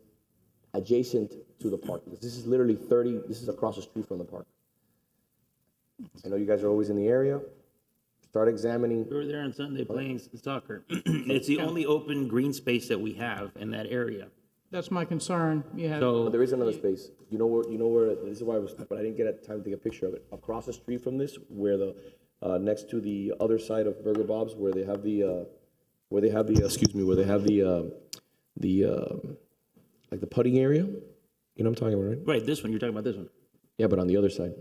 adjacent to the park. This is literally this is across the street from the park. I know you guys are always in the area. Start examining. We were there on Sunday playing soccer. It's the only open green space that we have in that area. That's my concern. You have. So But there is another space. You know where, this is why I was, but I didn't get time to take a picture of it. Across the street from this, where next to the other side of Burger Bob's, where they have the like the putting area. You know what I'm talking about, right? Right, this one, you're talking about this one. Yeah, but on the other side.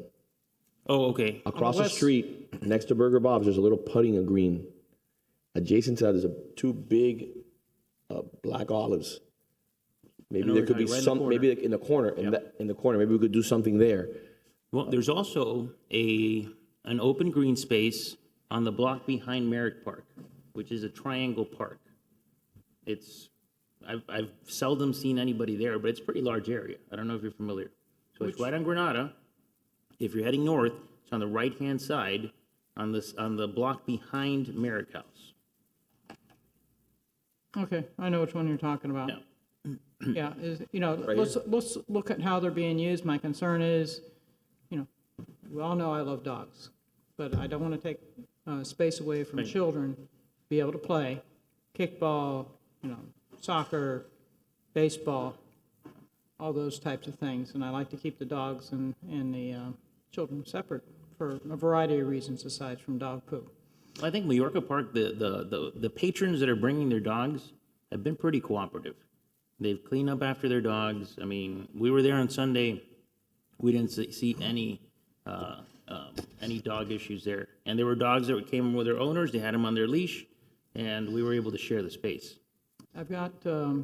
Oh, okay. Across the street, next to Burger Bob's, there's a little putting green. Adjacent to that, there's two big black olives. Maybe there could be right in the some, corner. maybe like in the corner, in the corner, maybe we could do something there. Well, there's also an open green space on the block behind Merrick Park, which is a triangle park. I've seldom seen anybody there, but it's a pretty large area. I don't know if you're familiar. So it's right on Granada. If you're heading north, it's on the right-hand side on the block behind Merrick House. Okay, I know which one you're talking about. Yeah, let's look at how they're being used. My concern is, we all know I love dogs, but I don't want to take space away from children, be able to play kickball, soccer, baseball, all those types of things. And I like to keep the dogs and the children separate for a variety of reasons aside from dog poo. I think Mallorca Park, the patrons that are bringing their dogs have been pretty cooperative. They've cleaned up after their dogs. I mean, we were there on Sunday. We didn't see any dog issues there. And there were dogs that came with their owners. They had them on their leash, and we were able to share the space. I've got a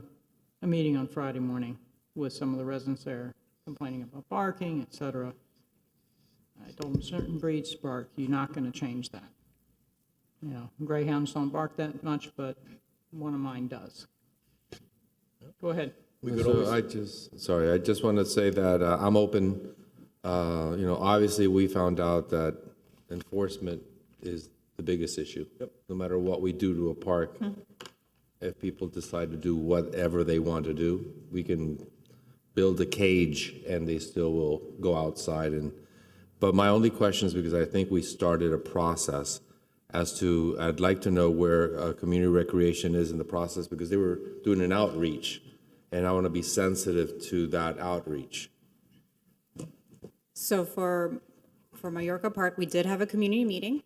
meeting on Friday morning with some of the residents there complaining about barking, et cetera. I told them certain breeds bark. You're not going to change that. Greyhounds don't bark that much, but one of mine does. Go ahead. I just want to say that I'm open. Obviously we found out that enforcement is the biggest issue. No matter what we do to a park, if people decide to do whatever they want to do, we can build a cage and they still will go outside. But my only question is because I think we started a process I'd like to know where community recreation is in the process because they were doing an outreach and I want to be sensitive to that outreach. So for Mallorca Park, we did have a community meeting.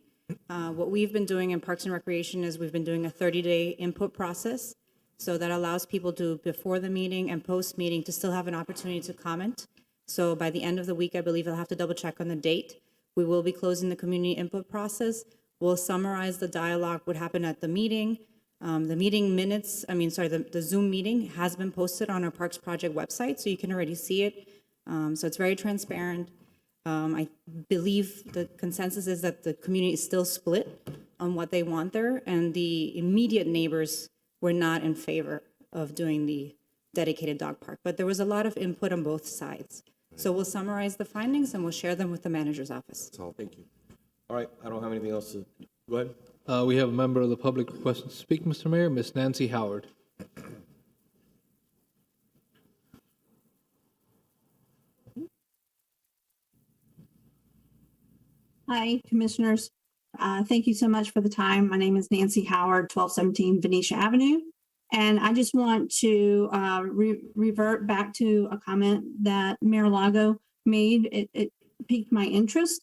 What we've been doing in Parks and Recreation is we've been doing a 30-day input process. So that allows people to, before the meeting and post-meeting, to still have an opportunity to comment. So by the end of the week, I believe I'll have to double check on the date. We will be closing the community input process. We'll summarize the dialogue, what happened at the meeting. The meeting minutes, the Zoom meeting has been posted on our Parks Project website, so you can already see it. So it's very transparent. I believe the consensus is that the community is still split on what they want there, and the immediate neighbors were not in favor of doing the dedicated dog park. But there was a lot of input on both sides. So we'll summarize the findings and we'll share them with the manager's office. That's all. Thank you. All right, I don't have anything else to, go ahead. We have a member of the public requesting to speak, Mr. Mayor, Ms. Nancy Howard. Hi, Commissioners. Thank you so much for the time. My name is Nancy Howard, 1217 Venetia Avenue. And I just want to revert back to a comment that Mayor Lago made. It piqued my interest.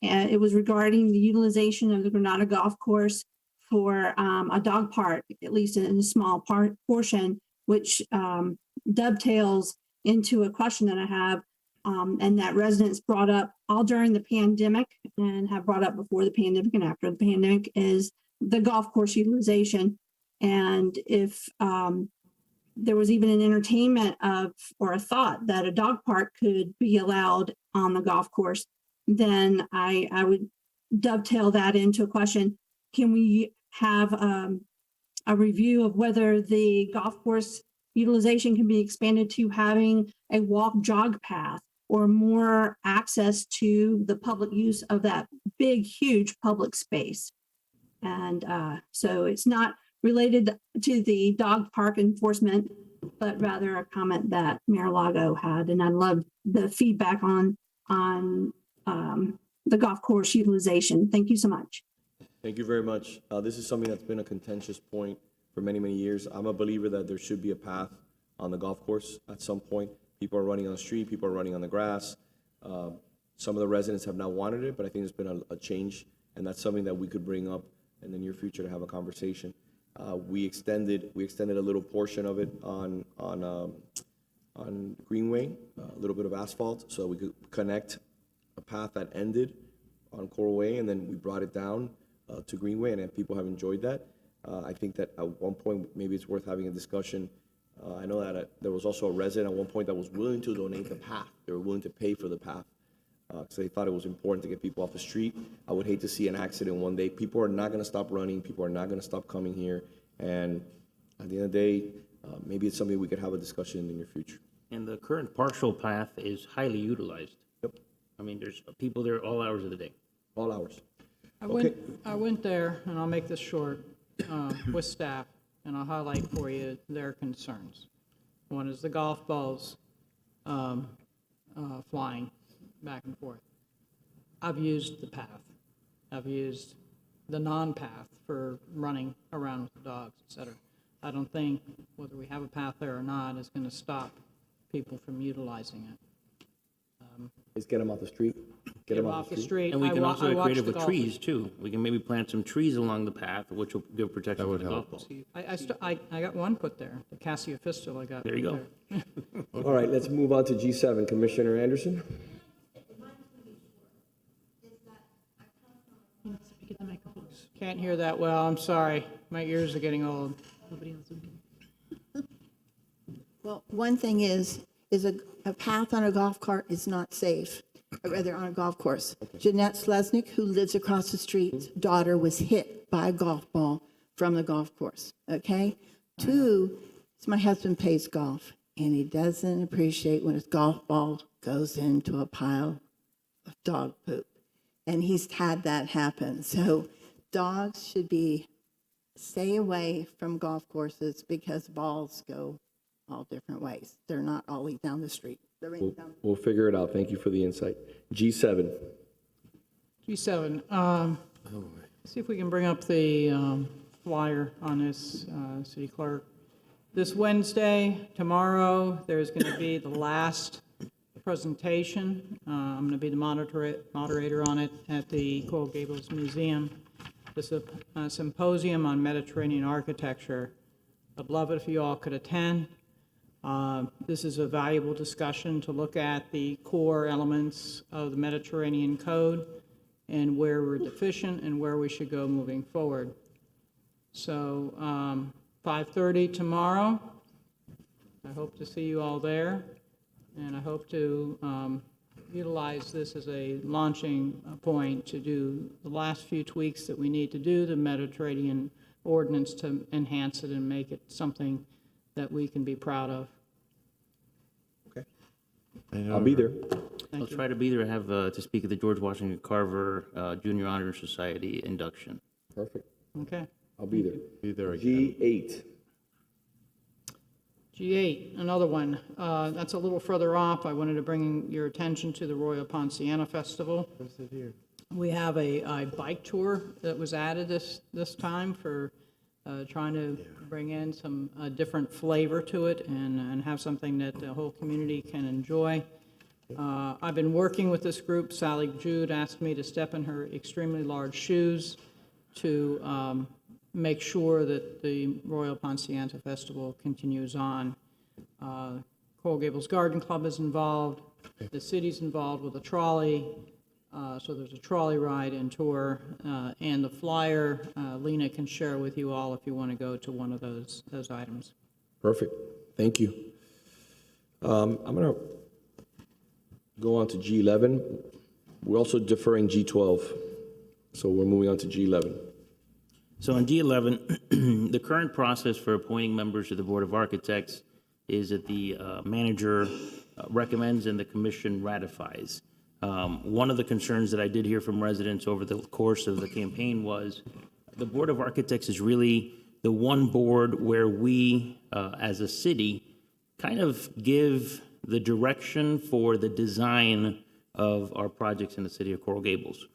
It was regarding the utilization of the Granada Golf Course for a dog park, at least in a small portion, which dovetails into a question that I have and that residents brought up all during the pandemic and have brought up before the pandemic and after the pandemic is the golf course utilization. And if there was even an entertainment of or a thought that a dog park could be allowed on the golf course, then I would dovetail that into a question. Can we have a review of whether the golf course utilization can be expanded to having a walk jog path or more access to the public use of that big, huge public space? And so it's not related to the dog park enforcement, but rather a comment that Mayor Lago had. And I love the feedback on the golf course utilization. Thank you so much. Thank you very much. This is something that's been a contentious point for many, many years. I'm a believer that there should be a path on the golf course at some point. People are running on the street, people are running on the grass. Some of the residents have not wanted it, but I think there's been a change, and that's something that we could bring up in the near future to have a conversation. We extended a little portion of it on Greenway, a little bit of asphalt, so we could connect a path that ended on Coral Way, and then we brought it down to Greenway, and people have enjoyed that. I think that at one point, maybe it's worth having a discussion. I know that there was also a resident at one point that was willing to donate the path. They were willing to pay for the path because they thought it was important to get people off the street. I would hate to see an accident one day. People are not going to stop running. People are not going to stop coming here. And at the end of the day, maybe it's something we could have a discussion in the near future. And the current partial path is highly utilized. Yep. I mean, there's people there all hours of the day. All hours. I went there, and I'll make this short, with staff, and I'll highlight for you their concerns. One is the golf balls flying back and forth. I've used the path. I've used the non-path for running around with the dogs, et cetera. I don't think whether we have a path there or not is going to stop people from utilizing it. Just get them off the street. Get them off the street. And we can also get creative with trees, too. We can maybe plant some trees along the path, which will give protection to the golf ball. I got one put there, the Cassia Fistel I got. There you go. All right, let's move on to G7. Commissioner Anderson. Can't hear that well, I'm sorry. My ears are getting old. Well, one thing is a path on a golf cart is not safe, or rather on a golf course. Jeanette Slesnick, who lives across the street, daughter was hit by a golf ball from the golf course, okay? Two, my husband plays golf, and he doesn't appreciate when his golf ball goes into a pile of dog poop. And he's had that happen. So dogs should stay away from golf courses because balls go all different ways. They're not always down the street. We'll figure it out. Thank you for the insight. G7. G7, see if we can bring up the flyer on this, City Clerk. This Wednesday, tomorrow, there's going to be the last presentation. I'm going to be the moderator on it at the Coral Gables Museum. the symposium on Mediterranean architecture. I'd love it if you all could attend. This is a valuable discussion to look at the core elements of the Mediterranean Code and where we're deficient and where we should go moving forward. So 5:30 tomorrow. I hope to see you all there, and I hope to utilize this as a launching point to do the last few tweaks that we need to do the Mediterranean ordinance to enhance it and make it something that we can be proud of. I'll be there. I'll try to be there. I have to speak at the George Washington Carver Junior Honor Society induction. Perfect. Okay. I'll be there. Be there again. G8. G8, another one. That's a little further off. I wanted to bring your attention to the Royal Ponciana Festival. What's it here? We have a bike tour that was added this time for trying to bring in some different flavor to it and have something that the whole community can enjoy. I've been working with this group. Sally Jude asked me to step in her extremely large shoes to make sure that the Royal Ponciana Festival continues on. Coral Gables Garden Club is involved. The city's involved with a trolley. So there's a trolley ride and tour, and the flyer, Lena can share with you all if you want to go to one of those items. Perfect. Thank you. I'm going to go on to G11. We're also deferring G12. So we're moving on to G11. So on G11, the current process for appointing members to the Board of Architects is that the manager recommends and the commission ratifies. One of the concerns that I did hear from residents over the course of the campaign was the Board of Architects is really the one board where we, as a city, kind of give the direction for the design of our projects in the city of Coral Gables.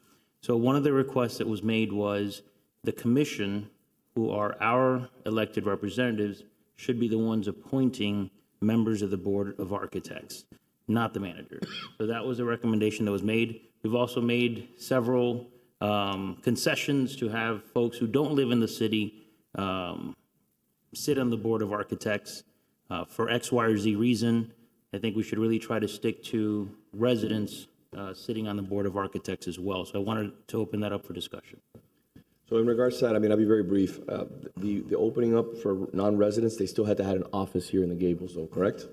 So one of the requests that was made was the commission, who are our elected representatives, should be the ones appointing members of the Board of Architects, not the manager. So that was a recommendation that was made. We've also made several concessions to have folks who don't live in the city sit on the Board of Architects for X, Y, or Z reason. I think we should really try to stick to residents sitting on the Board of Architects as well. So I wanted to open that up for discussion. So in regards to that, I mean, I'll be very brief. The opening up for non-residents, they still had to have an office here in the Gables, though, correct?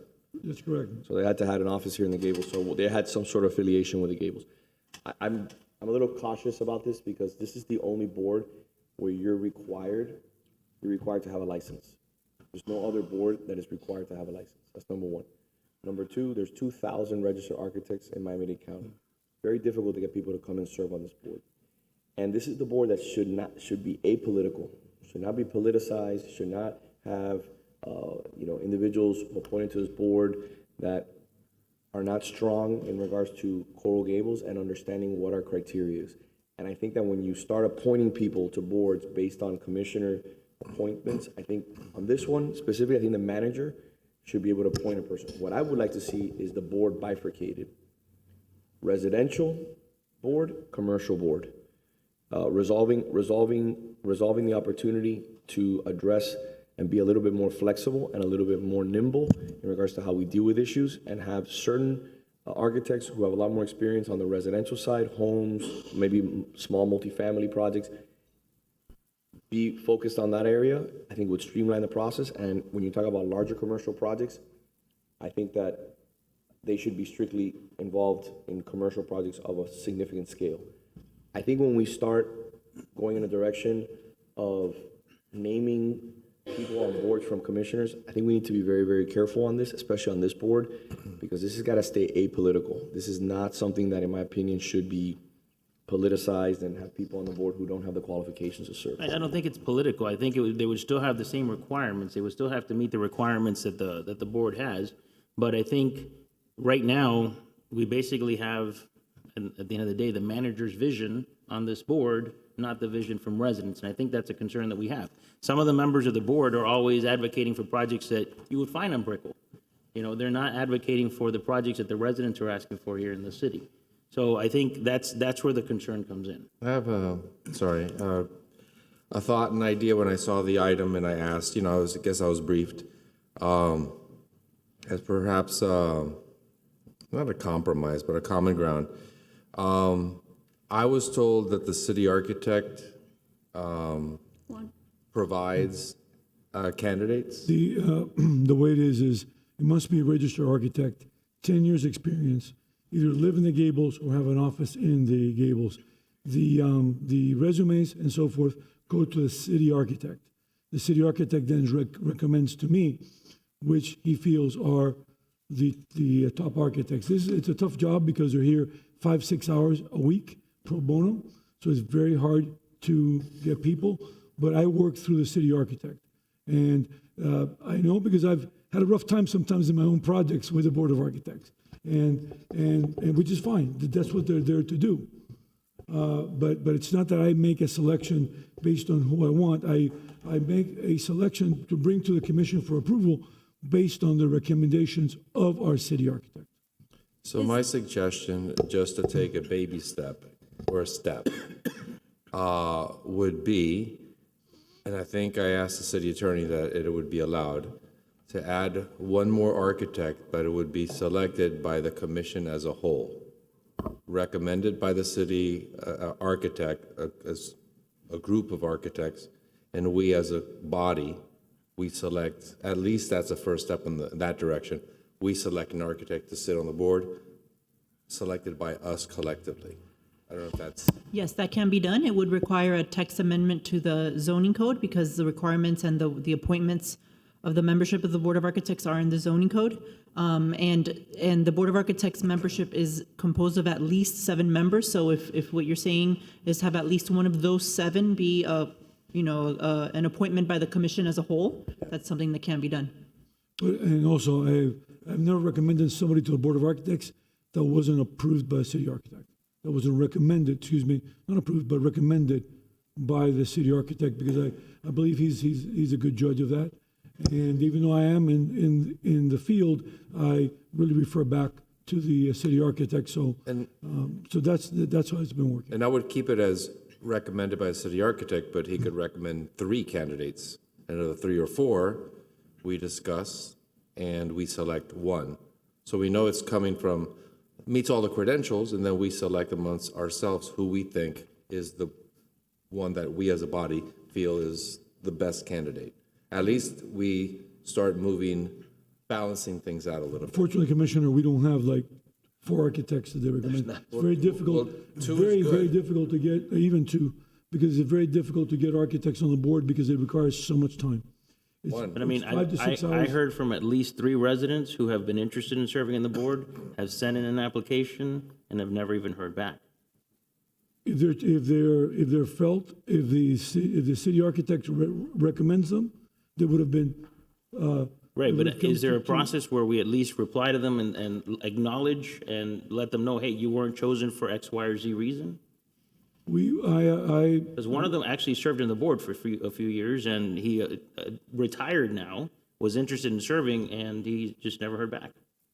That's correct. So they had to have an office here in the Gables, so they had some sort of affiliation with the Gables. I'm a little cautious about this because this is the only board where you're required to have a license. There's no other board that is required to have a license. That's number one. Number two, there's 2,000 registered architects in Miami-Dade County. Very difficult to get people to come and serve on this board. And this is the board that should be apolitical, should not be politicized, should not have individuals appointed to this board that are not strong in regards to Coral Gables and understanding what our criteria is. And I think that when you start appointing people to boards based on commissioner appointments, I think on this one specifically, I think the manager should be able to appoint a person. What I would like to see is the board bifurcated. Residential board, commercial board. Resolving the opportunity to address and be a little bit more flexible and a little bit more nimble in regards to how we deal with issues, and have certain architects who have a lot more experience on the residential side, homes, maybe small multifamily projects, be focused on that area. I think would streamline the process. And when you talk about larger commercial projects, I think that they should be strictly involved in commercial projects of a significant scale. I think when we start going in a direction of naming people on boards from commissioners, I think we need to be very, very careful on this, especially on this board, because this has got to stay apolitical. This is not something that, in my opinion, should be politicized and have people on the board who don't have the qualifications to serve. I don't think it's political. I think they would still have the same requirements. They would still have to meet the requirements that the board has. But I think right now, we basically have, at the end of the day, the manager's vision on this board, not the vision from residents. And I think that's a concern that we have. Some of the members of the board are always advocating for projects that you would find on Brickell. You know, they're not advocating for the projects that the residents are asking for here in the city. So I think that's where the concern comes in. I have a thought and idea when I saw the item, and I asked, you know, I guess I was briefed, as perhaps, not a compromise, but a common ground. I was told that the city architect provides candidates. The way it is it must be a registered architect, 10 years experience, either live in the Gables or have an office in the Gables. The resumes and so forth go to the city architect. The city architect then recommends to me which he feels are the top architects. It's a tough job because they're here 5-6 hours a week pro bono, so it's very hard to get people. But I work through the city architect, and I know because I've had a rough time sometimes in my own projects with the Board of Architects, and which is fine. That's what they're there to do. But it's not that I make a selection based on who I want. I make a selection to bring to the commission for approval based on the recommendations of our city architect. So my suggestion, just to take a baby step or a step, would be, and I think I asked the city attorney that it would be allowed, to add one more architect, but it would be selected by the commission as a whole, recommended by the city architect, as a group of architects, and we as a body, we select, at least that's a first step in that direction. We select an architect to sit on the board, selected by us collectively. I don't know if that's... Yes, that can be done. It would require a text amendment to the zoning code because the requirements and the appointments of the membership of the Board of Architects are in the zoning code. And the Board of Architects membership is composed of at least 7 members. So if what you're saying is have at least one of those 7 be an appointment by the commission as a whole, that's something that can be done. And also, I've never recommended somebody to the Board of Architects that wasn't approved by a city architect. That wasn't recommended, not approved, but recommended by the city architect, because I believe he's a good judge of that. And even though I am in the field, I really refer back to the city architect. So that's how it's been working. And I would keep it as recommended by the city architect, but he could recommend 3 candidates. And of the 3 or 4, we discuss and we select one. So we know it's coming from, meets all the credentials, and then we select amongst ourselves who we think is the one that we as a body feel is the best candidate. At least we start balancing things out a little bit. Fortunately, Commissioner, we don't have like 4 architects that they recommend. It's very difficult, very difficult to get, even 2, because it's very difficult to get architects on the board because it requires so much time. But I mean, 5 to 6 I hours. heard from at least 3 residents who have been interested in serving on the board, have sent in an application, and have never even heard back. If the city architect recommends them, they would have been. Right, but is there a process where we at least reply to them and acknowledge and let them know, hey, you weren't chosen for X, Y, or Z reason? Because one of them actually served on the board for a few years, and he retired now, was interested in serving, and he just never heard back.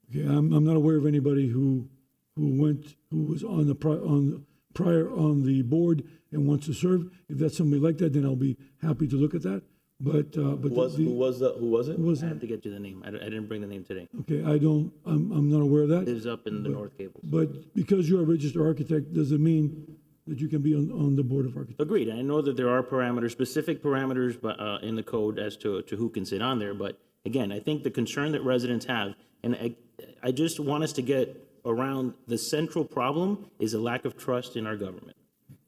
Okay, I'm not aware of anybody who was prior on the board and wants to serve. If that's somebody like that, then I'll be happy to look at that. But who was it? I have to get you the name. I didn't bring the name today. Okay, I'm not aware of that. Lives up in the North Gables. But because you're a registered architect, doesn't mean that you can be on the Board of Architects. Agreed. I know that there are parameters, specific parameters in the code as to who can sit on there. But again, I think the concern that residents have, and I just want us to get around the central problem is a lack of trust in our government.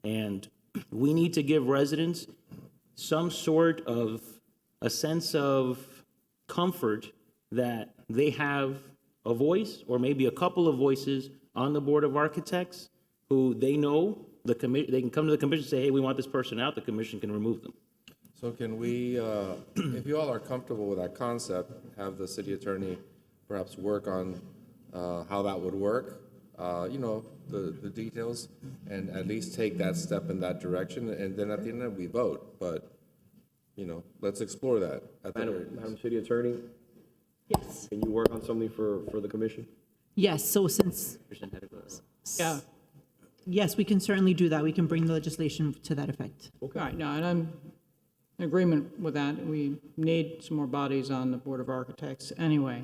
And we need to give residents some sort of a sense of comfort that they have a voice or maybe a couple of voices on the Board of Architects who they know they can come to the commission and say, hey, we want this person out. The commission can remove them. So can we, if you all are comfortable with that concept, have the city attorney perhaps work on how that would work, the details, and at least take that step in that direction, and then at the end we vote. But, let's explore that. Madam City Attorney? Yes. Can you work on something for the commission? Yes, so since, yes, we can certainly do that. We can bring the legislation to that effect. Right, no, and in agreement with that. We need some more bodies on the Board of Architects anyway.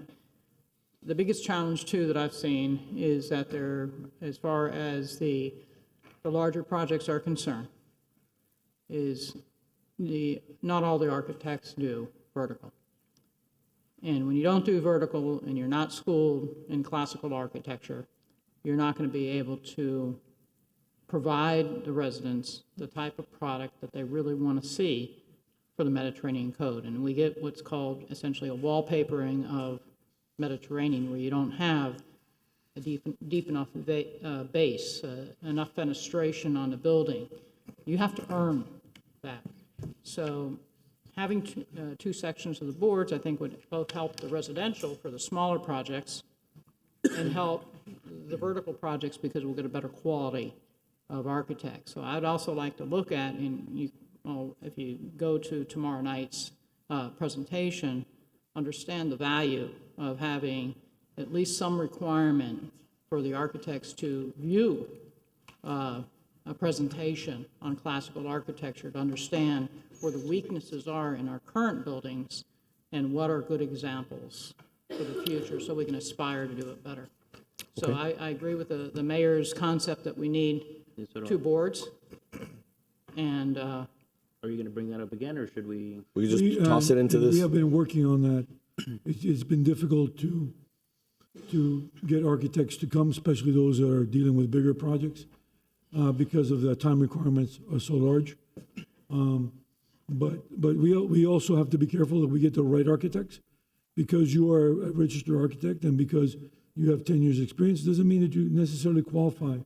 The biggest challenge, too, that I've seen is that there, as far as the larger projects are concerned, is not all the architects do vertical. And when you don't do vertical and you're not schooled in classical architecture, you're not going to be able to provide the residents the type of product that they really want to see for the Mediterranean Code. And we get what's called essentially a wallpapering of Mediterranean, where you don't have a deep enough base, enough fenestration on the building. You have to earn that. So having two sections of the boards, I think, would both help the residential for the smaller projects and help the vertical projects because we'll get a better quality of architects. So I'd also like to look at, and if you go to tomorrow night's presentation, understand the value of having at least some requirement for the architects to view a presentation on classical architecture to understand where the weaknesses are in our current buildings and what are good examples for the future so we can aspire to do it better. So I agree with the mayor's concept that we need two boards. And Are you going to bring that up again, or should we? We just toss it into this? We have been working on that. It's been difficult to get architects to come, especially those that are dealing with bigger projects, because of the time requirements are so large. But we also have to be careful that we get the right architects, because you are a registered architect and because you have 10 years experience doesn't mean that you necessarily qualify,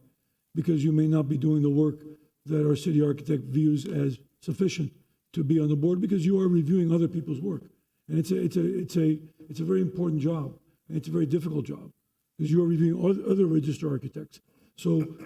because you may not be doing the work that our city architect views as sufficient to be on the board, because you are reviewing other people's work. And it's a very important job, and it's a very difficult job, because you are reviewing other registered architects. So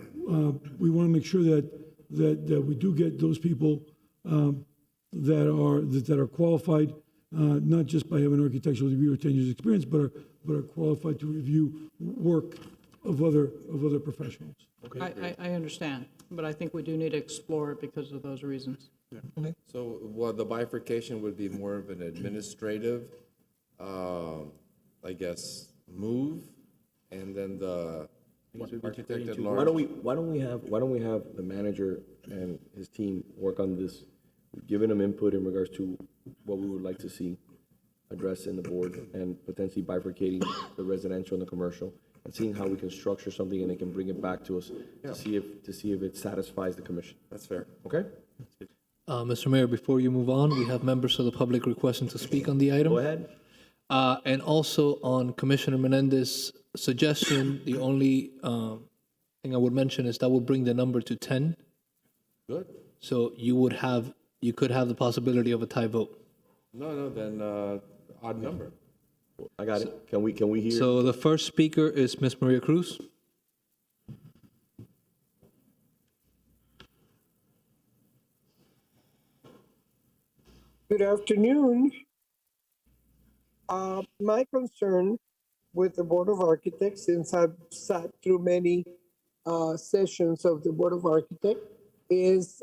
we want to make sure that we do get those people that are qualified, not just by having an architectural degree or 10 years experience, but are qualified to review work of other professionals. I understand, but I think we do need to explore it because of those reasons. Okay. So, the bifurcation would be more of an administrative, I guess, move, and then the architect at large. Why don't we have the manager and his team work on this, giving them input in regards to what we would like to see addressed in the board, and potentially bifurcating the residential and the commercial, and seeing how we can structure something and they can bring it back to us to see if it satisfies the commission. That's fair. Okay? Mr. Mayor, before you move on, we have members of the public requesting to speak on the item. Go ahead. And also on Commissioner Menendez's suggestion, the only thing I would mention is that would bring the number to 10. Good. So you could have the possibility of a tie vote. No, then odd number. I got it. Can we hear? So the first speaker is Ms. Maria Cruz. Good afternoon. My concern with the Board of Architects, since I've sat through many sessions of the Board of Architects, is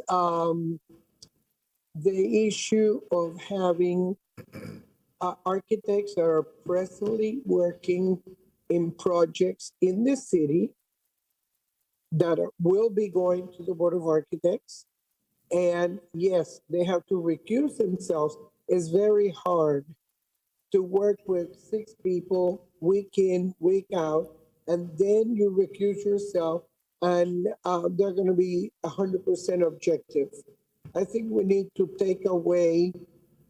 the issue of having architects that are presently working in projects in the city that will be going to the Board of Architects. And yes, they have to recuse themselves. It's very hard to work with 6 people week in, week out, and then you recuse yourself, and they're going to be 100% objective. I think we need to take away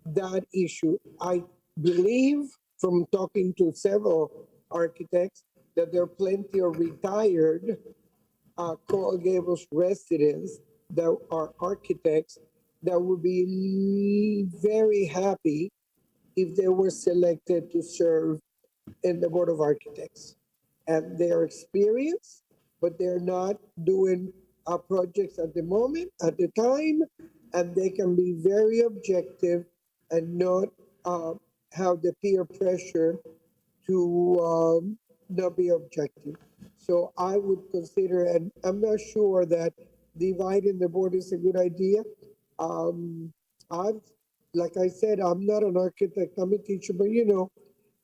that issue. I believe from talking to several architects that there are plenty of retired Coral Gables residents that are architects that would be very happy if they were selected to serve in the Board of Architects. And they're experienced, but they're not doing projects at the moment, at the time, and they can be very objective and not have the peer pressure to not be objective. So I would consider, and I'm not sure that dividing the board is a good idea. I've like I said, I'm not an architect, I'm a teacher, but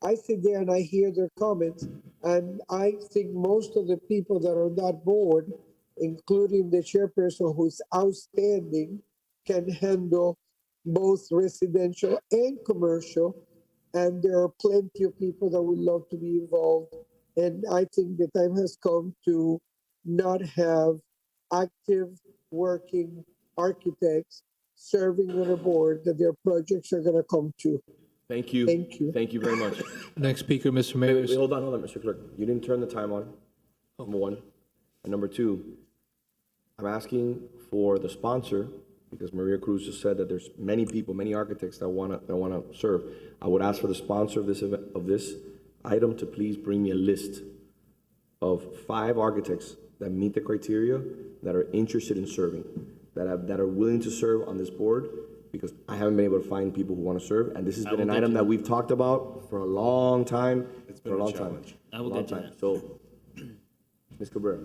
I sit there and I hear their comments, and I think most of the people that are on that board, including the chairperson who's outstanding, can handle both residential and commercial. And there are plenty of people that would love to be involved. And I think the time has come to not have active working architects serving on a board that their projects are going to come to. Thank you. Thank you. Thank you very much. Next speaker, Mr. Wait, Mayor. wait, hold on, Mr. Clerk. You didn't turn the time on, number one. And number two, I'm asking for the sponsor, because Maria Cruz just said that there's many people, many architects that wanna serve. I would ask for the sponsor of this event, of this item, to please bring me a list of 5 architects that meet the criteria, that are interested in serving, that are willing to serve on this board, because I haven't been able to find people who want to serve, and this has been an item that we've talked about for a long time. It's been a challenge. I will get to that. So, Ms. Cabrera.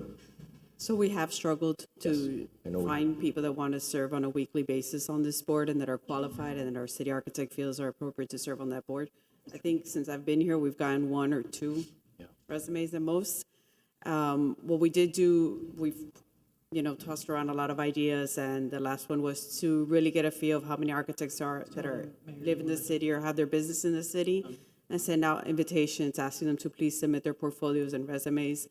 So we have struggled to find people that want to serve on a weekly basis on this board and that are qualified and that our city architect feels are appropriate to serve on that board. I think since I've been here, we've gotten 1 or 2 resumes at most. What we did do, we've tossed around a lot of ideas, and the last one was to really get a feel of how many architects live in the city or have their business in the city, and send out invitations asking them to please submit their portfolios and resumes.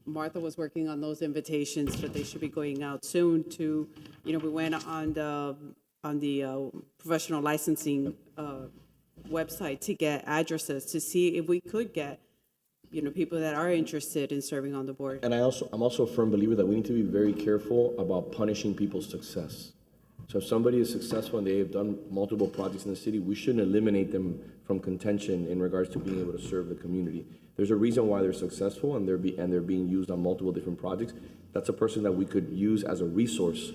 Martha was working on those invitations, but they should be going out soon to, we went on the professional licensing website to get addresses to see if we could get people that are interested in serving on the board. And I'm also a firm believer that we need to be very careful about punishing people's success. So if somebody is successful and they have done multiple projects in the city, we shouldn't eliminate them from contention in regards to being able to serve the community. There's a reason why they're successful and they're being used on multiple different projects. That's a person that we could use as a resource,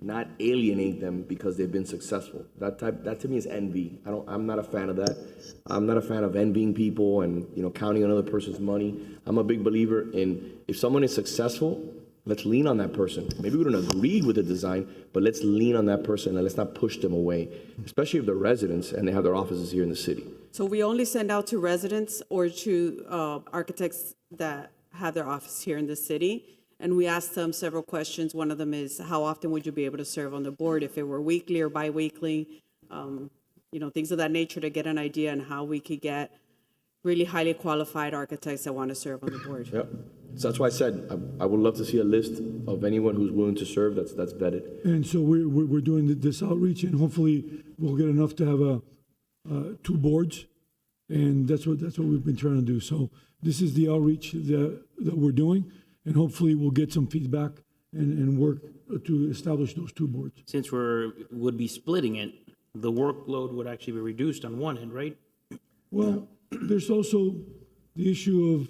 not alienate them because they've been successful. That to me is envy. I'm not a fan of that. I'm not a fan of envying people and counting another person's money. I'm a big believer in, if someone is successful, let's lean on that person. Maybe we don't agree with the design, but let's lean on that person and let's not push them away, especially if they're residents and they have their offices here in the city. So we only send out to residents or to architects that have their office here in the city. And we asked them several questions. One of them is, how often would you be able to serve on the board, if it were weekly or biweekly? Things of that nature, to get an idea on how we could get really highly qualified architects that want to serve on the board. Yep. So that's why I said I would love to see a list of anyone who's willing to serve that's vetted. And so we're doing this outreach, and hopefully we'll get enough to have 2 boards, and that's what we've been trying to do. So this is the outreach that we're doing, and hopefully we'll get some feedback and work to establish those 2 boards. Since would be splitting it, the workload would actually be reduced on one end, right? Well, there's also the issue of,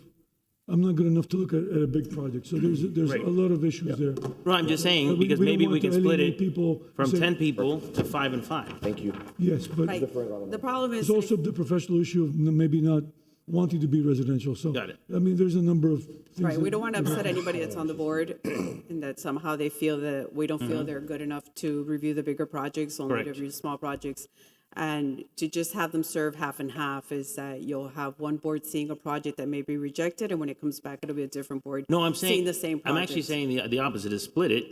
I'm not good enough to look at a big project, so there's Right. a lot of issues there. No, I'm just saying, because don't maybe want we can to split alienate it people, from say- 10 people to 5 and 5. Thank you. Yes, but Right. The problem is, there's also the professional issue of maybe not wanting to be residential, so. Got it. I mean, there's a number of things. right, we that- don't want to upset anybody that's on the board, and that somehow they feel that we don't feel they're good enough to review the bigger projects, only to Correct. review small projects. And to just have them serve half and half is that you'll have one board seeing a project that may be rejected, and when it comes back, it'll be a different board. No, I'm saying, seeing the same I'm actually projects. saying the opposite, is split it.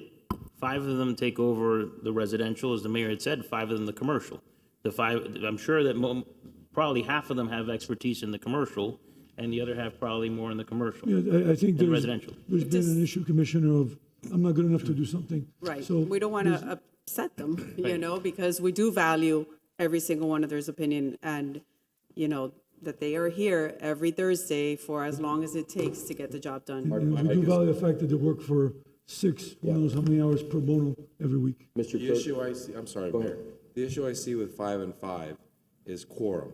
5 of them take over the residential, as the mayor had said, 5 of them the commercial. The 5, I'm sure that probably half of them have expertise in the commercial, and the other half probably more in the commercial. Yeah, I think than there's residential. been an issue, Commissioner, of I'm not good enough to do something. Right, So we don't want to upset them, because we do value every single one of their opinion, and, that they are here every Thursday for as long as it takes to get the job done. And we do value the fact that they work for 6, who knows how many hours pro bono every week. Mr. The Clerk. issue I see, I'm sorry, Mayor. The issue I see with 5 and 5 is quorum.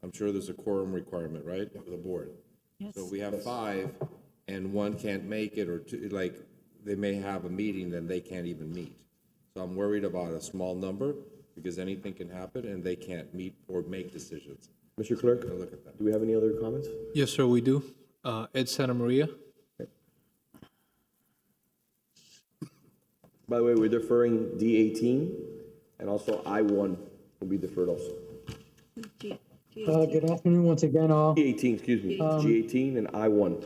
I'm sure there's a quorum requirement, right, for the board? Yes. So if we have 5 and 1 can't make it, or 2, they may have a meeting, then they can't even meet. So I'm worried about a small number, because anything can happen and they can't meet or make decisions. Mr. Clerk, Look at that. do we have any other comments? Yes, sir, we do. Ed Santa Maria. By the way, we're deferring D18 And also I-1 will be deferred also. Good afternoon once again, all. G18, excuse me, G18 and I-1.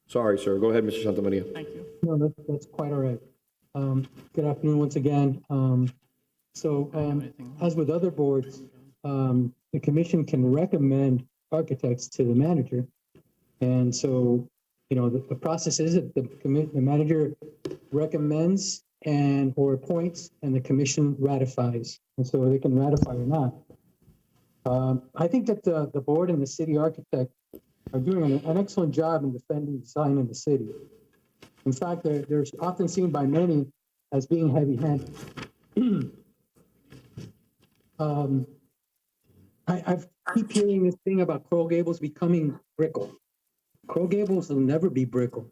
Sorry, sir, go ahead, Mr. Santamaria. Thank you. No, that's quite all right. Good afternoon once again. As with other boards, the commission can recommend architects to the manager. And so, the process is that the manager recommends or appoints, and the commission ratifies. And so they can ratify or not. I think that the board and the city architect are doing an excellent job in defending design in the city. In fact, they're often seen by many as being heavy-handed. I keep hearing this thing about Coral Gables becoming Brickell. Coral Gables will never be Brickell.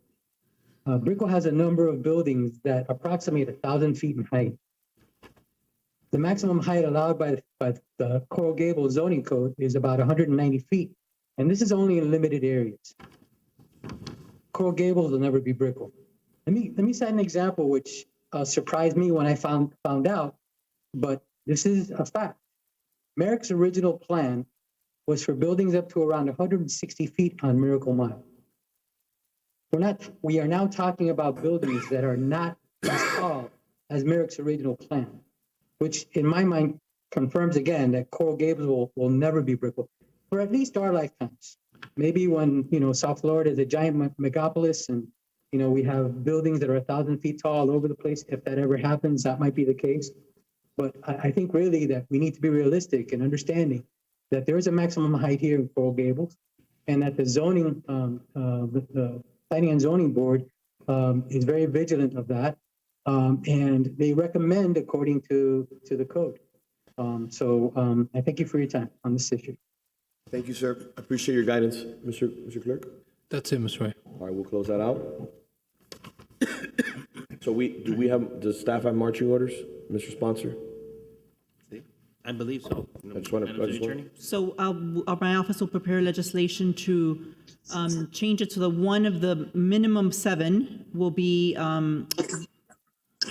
Brickell has a number of buildings that approximate 1,000 feet in height. The maximum height allowed by the Coral Gables zoning code is about 190 feet, and this is only in limited areas. Coral Gables will never be Brickell. Let me cite an example which surprised me when I found out, but this is a fact. Merrick's original plan was for buildings up to around 160 feet on Miracle Mile. We are now talking about buildings that are not as tall as Merrick's original plan, which in my mind confirms again that Coral Gables will never be Brickell for at least our lifetimes. Maybe when, South Florida is a giant megapolis and, we have buildings that are 1,000 feet tall all over the place. If that ever happens, that might be the case. But I think really that we need to be realistic and understanding that there is a maximum height here in Coral Gables, and that the zoning, the Planning and Zoning Board is very vigilant of that, and they recommend according to the code. I thank you for your time on this issue. Thank you, sir. I appreciate your guidance, Mr. Clerk. That's it, Mr. Ray. All right, we'll close that out. So does staff have marching orders, Mr. Sponsor? I believe so. I just want to. So my office will prepare legislation to change it so that one of the minimum 7 will be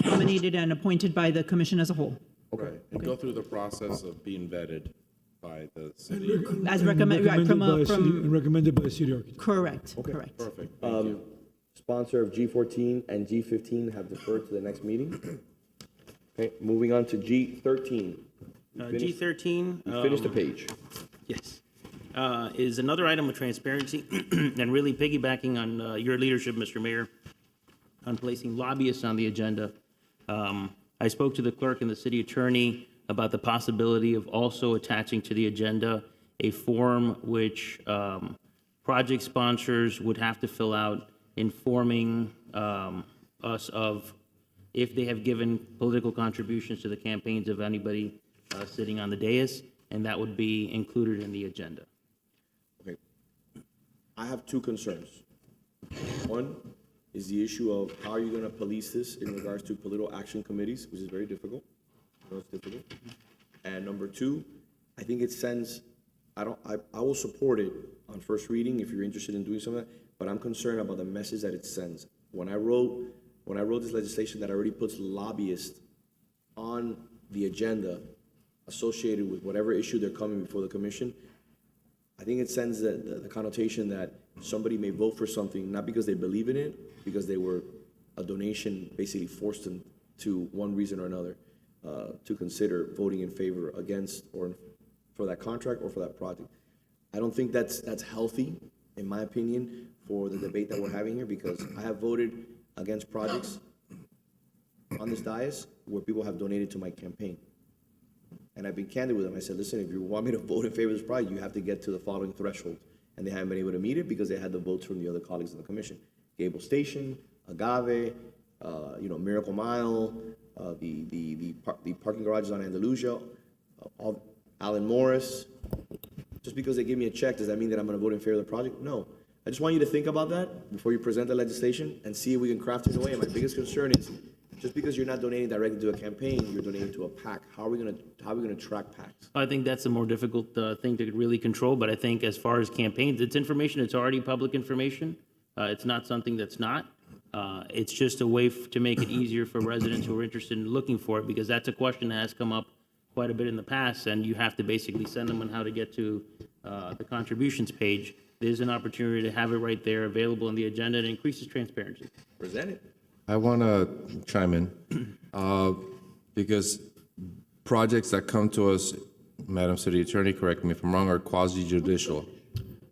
nominated and appointed by the commission as a whole. Okay. And go through the process of being vetted by the city. As recommended, right, recommended by the city architect. Correct, Okay. correct. Perfect. Thank you. Sponsor of G14 and G15 have deferred to the next meeting. Okay, moving on to G13. G13. You finished the page. Yes. Is another item of transparency and really piggybacking on your leadership, Mr. Mayor, on placing lobbyists on the agenda. I spoke to the clerk and the city attorney about the possibility of also attaching to the agenda a form which project sponsors would have to fill out informing us of if they have given political contributions to the campaigns of anybody sitting on the dais, and that would be included in the agenda. Okay. I have 2 concerns. One is the issue of how are you going to police this in regards to political action committees, which is very difficult. It's difficult. And number 2, I think it sends, I will support it on first reading if you're interested in doing some of that, but I'm concerned about the message that it sends. When I wrote this legislation that already puts lobbyists on the agenda associated with whatever issue they're coming before the commission, I think it sends the connotation that somebody may vote for something not because they believe in it, because they were a donation basically forced them to one reason or another to consider voting in favor against or for that contract or for that project. I don't think that's healthy, in my opinion, for the debate that we're having here, because I have voted against projects on this dais where people have donated to my campaign. And I've been candid with them. I said, listen, if you want me to vote in favor of this project, you have to get to the following threshold. And they haven't been able to meet it because they had the votes from the other colleagues in the commission. Gables Station, Agave, Miracle Mile, the parking garages on Andalusia, Alan Morris. Just because they give me a check, does that mean that I'm going to vote in favor of the project? No. I just want you to think about that before you present the legislation and see if we can craft it in a way. And my biggest concern is just because you're not donating directly to a campaign, you're donating to a PAC. How are we going to track PACs? I think that's a more difficult thing to really control, but I think as far as campaigns, it's information, it's already public information. It's not something that's not. It's just a way to make it easier for residents who are interested in looking for it, because that's a question that has come up quite a bit in the past, and you have to basically send them on how to get to the contributions page. There's an opportunity to have it right there available on the agenda. It increases transparency. Present it. I want to chime in because projects that come to us, Madam City Attorney, correct me if I'm wrong, are quasi-judicial.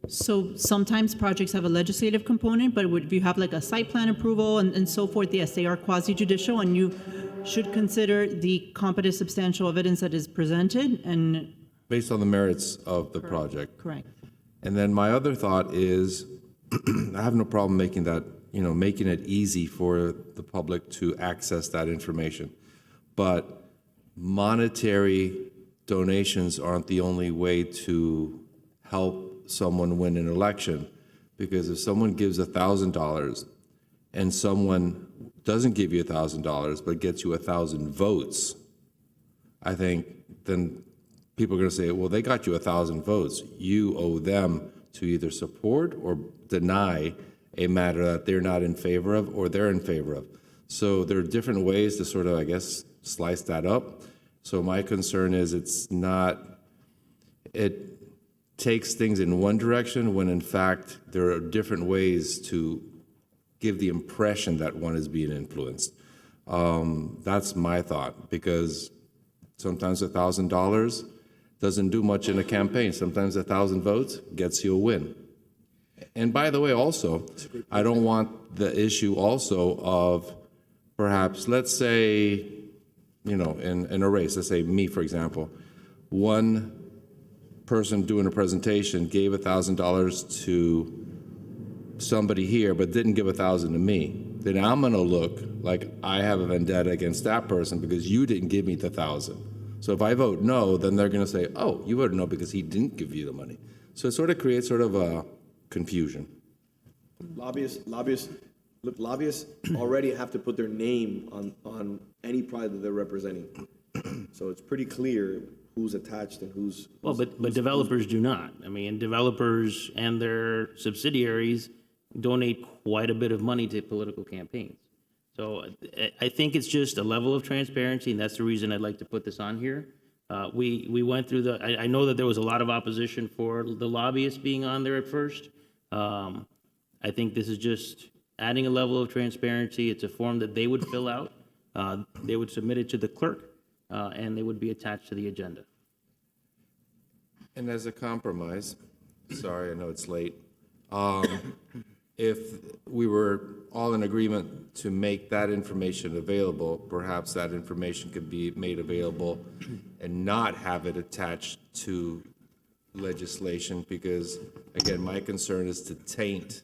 So sometimes projects have a legislative component, but if you have like a site plan approval and so forth, yes, they are quasi-judicial, and you should consider the competent substantial evidence that is presented and. Based on the merits of the project. Correct. And then my other thought is, I have no problem making that, making it easy for the public to access that information. But monetary donations aren't the only way to help someone win an election. Because if someone gives $1,000 and someone doesn't give you $1,000 but gets you 1,000 votes, I think then people are going to say, well, they got you 1,000 votes. You owe them to either support or deny a matter that they're not in favor of or they're in favor of. So there are different ways to sort of, I guess, slice that up. So my concern is it takes things in one direction when in fact there are different ways to give the impression that one is being influenced. That's my thought, because sometimes $1,000 doesn't do much in a campaign. Sometimes 1,000 votes gets you a win. And by the way, also, I don't want the issue also of perhaps, let's say, in a race, let's say me, for example, one person doing a presentation gave $1,000 to somebody here, but didn't give 1,000 to me. Then I'm going to look like I have a vendetta against that person because you didn't give me the 1,000. So if I vote no, then they're going to say, oh, you voted no because he didn't give you the money. So it sort of creates sort of a confusion. Lobbyists already have to put their name on any project that they're representing. So it's pretty clear who's attached and who's. Well, but developers do not. I mean, developers and their subsidiaries donate quite a bit of money to political campaigns. So I think it's just a level of transparency, and that's the reason I'd like to put this on here. We went through I know that there was a lot of opposition for the lobbyist being on there at first. I think this is just adding a level of transparency. It's a form that they would fill out. They would submit it to the clerk, and they would be attached to the agenda. And as a compromise, sorry, I know it's late, if we were all in agreement to make that information available, perhaps that information could be made available and not have it attached to legislation, because, again, my concern is to taint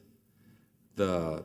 the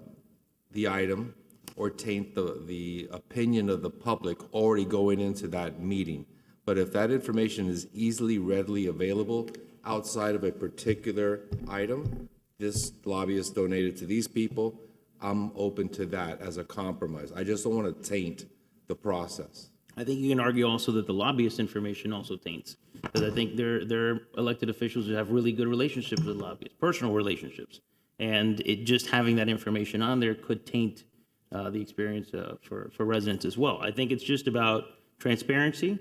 item or taint the opinion of the public already going into that meeting. But if that information is easily, readily available outside of a particular item, this lobbyist donated to these people, I'm open to that as a compromise. I just don't want to taint the process. I think you can argue also that the lobbyist information also taints, because I think they're elected officials who have really good relationships with lobbyists, personal relationships. And it just having that information on there could taint the experience for residents as well. I think it's just about transparency.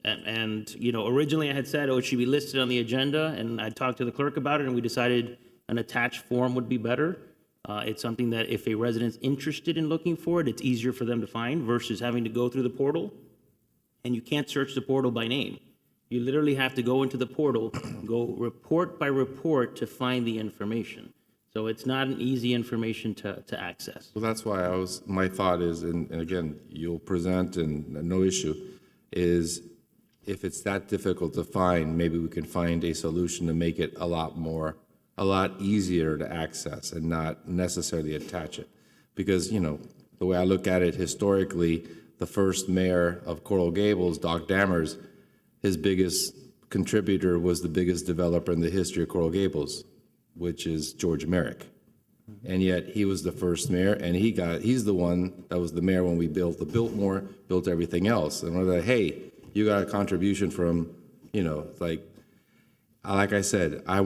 And originally I had said, it should be listed on the agenda, and I talked to the clerk about it, and we decided an attached form would be better. It's something that if a resident's interested in looking for it, it's easier for them to find versus having to go through the portal. And you can't search the portal by name. You literally have to go into the portal, go report by report to find the information. So it's not an easy information to access. Well, that's why my thought is, and again, you'll present and no issue, is if it's that difficult to find, maybe we can find a solution to make it a lot easier to access and not necessarily attach it. Because, the way I look at it historically, the first mayor of Coral Gables, Doc Dammers, his biggest contributor was the biggest developer in the history of Coral Gables, which is George Merrick. And yet he was the first mayor, and he's the one that was the mayor when we built the Biltmore, built everything else. And we're like, hey, you got a contribution from, Like I said, I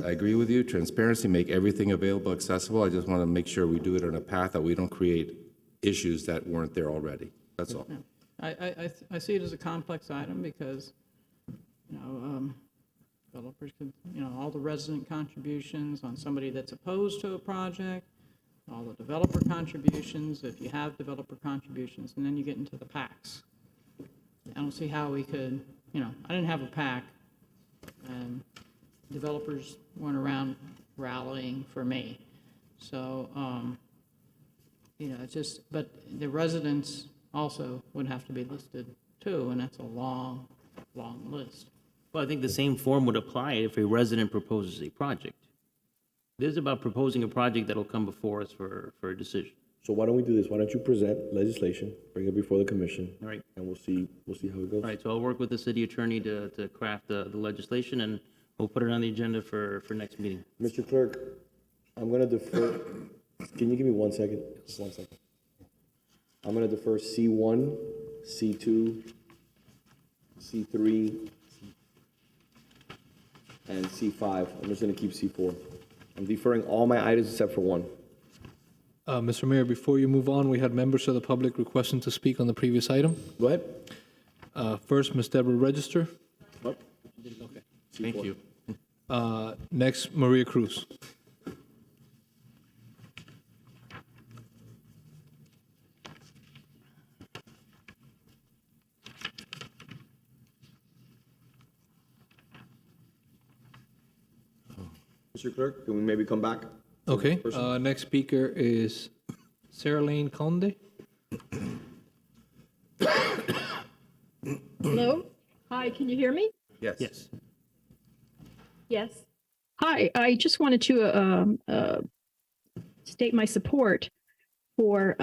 agree with you, transparency, make everything available, accessible. I just want to make sure we do it on a path that we don't create issues that weren't there already. That's all. I see it as a complex item because, developers could, all the resident contributions on somebody that's opposed to a project, all the developer contributions, if you have developer contributions, and then you get into the PACs. I don't see how we could, I didn't have a PAC, and developers went around rallying for me. So, it's just, but the residents also would have to be listed too, and that's a long, long list. Well, I think the same form would apply if a resident proposes a project. This is about proposing a project that'll come before us for a decision. So why don't we do this? Why don't you present legislation, bring it before the commission? All right. And we'll see how it goes. All right, so I'll work with the city attorney to craft the legislation, and we'll put it on the agenda for next meeting. Mr. Clerk, I'm gonna defer, can you give me 1 second? 1 second. I'm gonna defer C1, C2, C3, and C5. I'm just gonna keep C4. I'm deferring all my items except for one. Mr. Mayor, before you move on, we had members of the public requesting to speak on the previous item. Go ahead. First, Ms. Deborah Register. Okay. Thank you. Next, Maria Cruz. Mr. Clerk, can we maybe come back? Okay, next speaker is Sarah Lane Conde. Hello? Hi, can you hear me? Yes. Yes. Yes. Hi, I just wanted to state my support for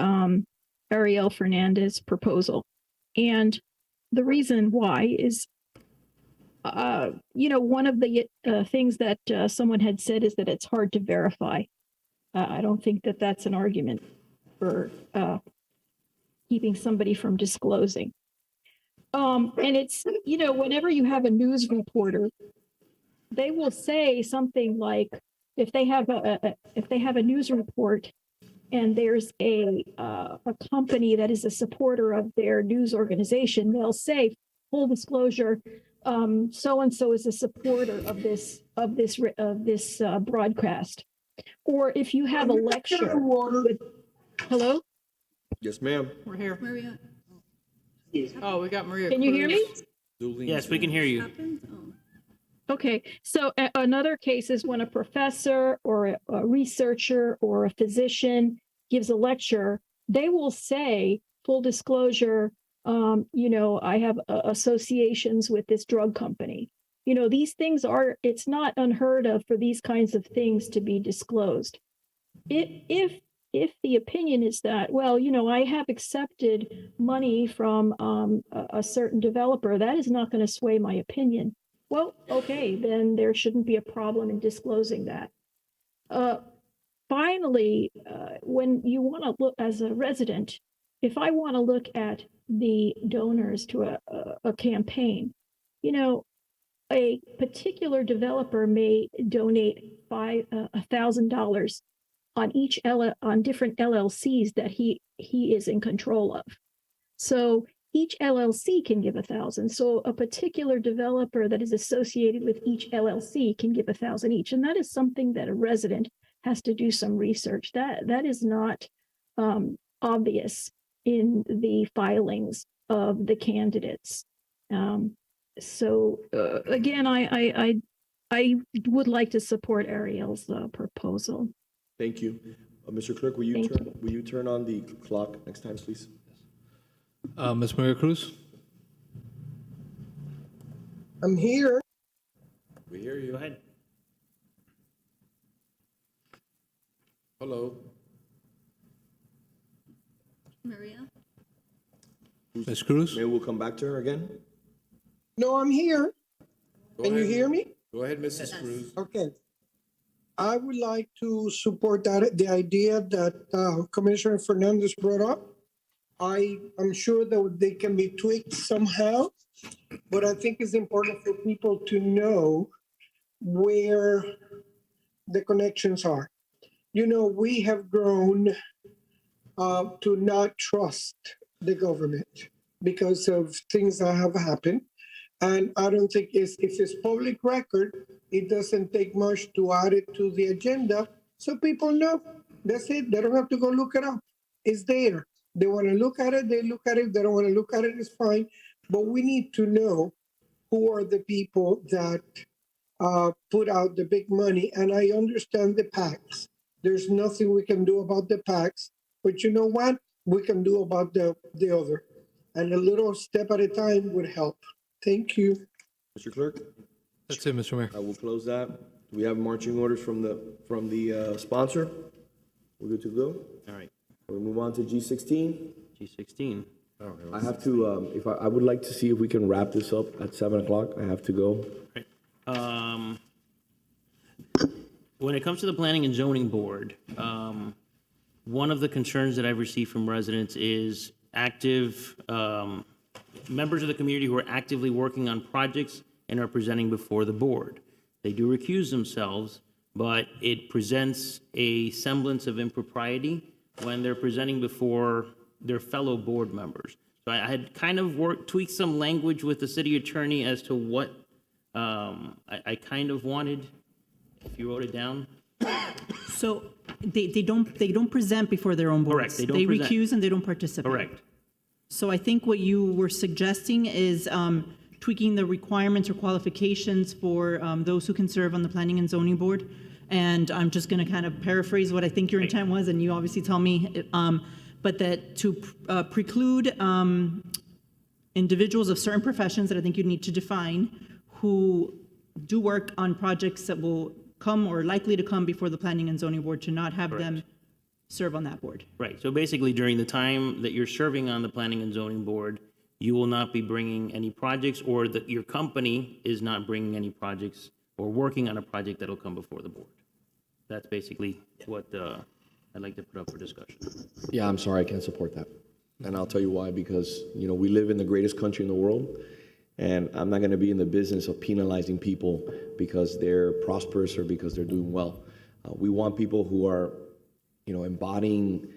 Ariel Fernandez's proposal. And the reason why is, one of the things that someone had said is that it's hard to verify. I don't think that that's an argument for keeping somebody from disclosing. And it's, whenever you have a news reporter, they will say something like, if they have a news report and there's a company that is a supporter of their news organization, they'll say, full disclosure, so and so is a supporter of this broadcast. Or if you have a lecture. Hello? Yes, ma'am. We're here. Maria. Oh, we got Maria. Can you hear me? Yes, we can hear you. Okay, so another case is when a professor or a researcher or a physician gives a lecture, they will say, full disclosure, I have associations with this drug company. These things it's not unheard of for these kinds of things to be disclosed. If the opinion is that, well, I have accepted money from a certain developer, that is not going to sway my opinion. Well, okay, then there shouldn't be a problem in disclosing that. Finally, when you want to look as a resident, if I want to look at the donors to a campaign, a particular developer may donate $1,000 on different LLCs that he is in control of. So each LLC can give 1,000. So a particular developer that is associated with each LLC can give 1,000 each. And that is something that a resident has to do some research. That is not obvious in the filings of the candidates. Again, I would like to support Ariel's proposal. Thank you. Mr. Clerk, will you turn on the clock next time, please? Ms. Maria Cruz. I'm here. We hear you. Go ahead. Hello. Maria. Ms. Cruz. Maybe we'll come back to her again. No, I'm here. Can you hear me? Go ahead, Mrs. Cruz. Okay. I would like to support the idea that Commissioner Fernandez brought up. I'm sure that they can be tweaked somehow, but I think it's important for people to know where the connections are. You know, we have grown to not trust the government because of things that have happened. And I don't think if it's public record, it doesn't take much to add it to the agenda so people know. That's it. They don't have to go look it up. It's there. They want to look at it, they look at it. If they don't want to look at it, it's fine. But we need to know who are the people that put out the big money. And I understand the PACs. There's nothing we can do about the PACs. But you know what? We can do about the other. And a little step at a time would help. Thank you. Mr. Clerk? That's it, Mr. Mayor. I will close that. Do we have marching orders from the sponsor? We're good to go? All right, We move on to G16. G16. I have to, I would like to see if we can wrap this up at 7 o'clock. I have to go. When it comes to the Planning and Zoning Board, one of the concerns that I've received from residents is active members of the community who are actively working on projects and are presenting before the board. They do recuse themselves, but it presents a semblance of impropriety when they're presenting before their fellow board members. So I had kind of tweaked some language with the city attorney as to what I kind of wanted, if you wrote it down. So they don't present before their own boards. Correct, they don't present. Recuse and they don't participate. Correct. So I think what you were suggesting is tweaking the requirements or qualifications for those who can serve on the Planning and Zoning Board. And I'm just going to kind of paraphrase what I think your intent was, and you obviously tell me, but that to preclude individuals of certain professions that I think you need to define who do work on projects that will come or likely to come before the Planning and Zoning Board to not have them serve on that board. Right, so basically during the time that you're serving on the Planning and Zoning Board, you will not be bringing any projects, or that your company is not bringing any projects or working on a project that'll come before the board. That's basically what I'd like to put up for discussion. Yeah, I'm sorry, I can't support that. And I'll tell you why, because, you know, we live in the greatest country in the world, and I'm not going to be in the business of penalizing people because they're prosperous or because they're doing well. We want people who are, you know, embodying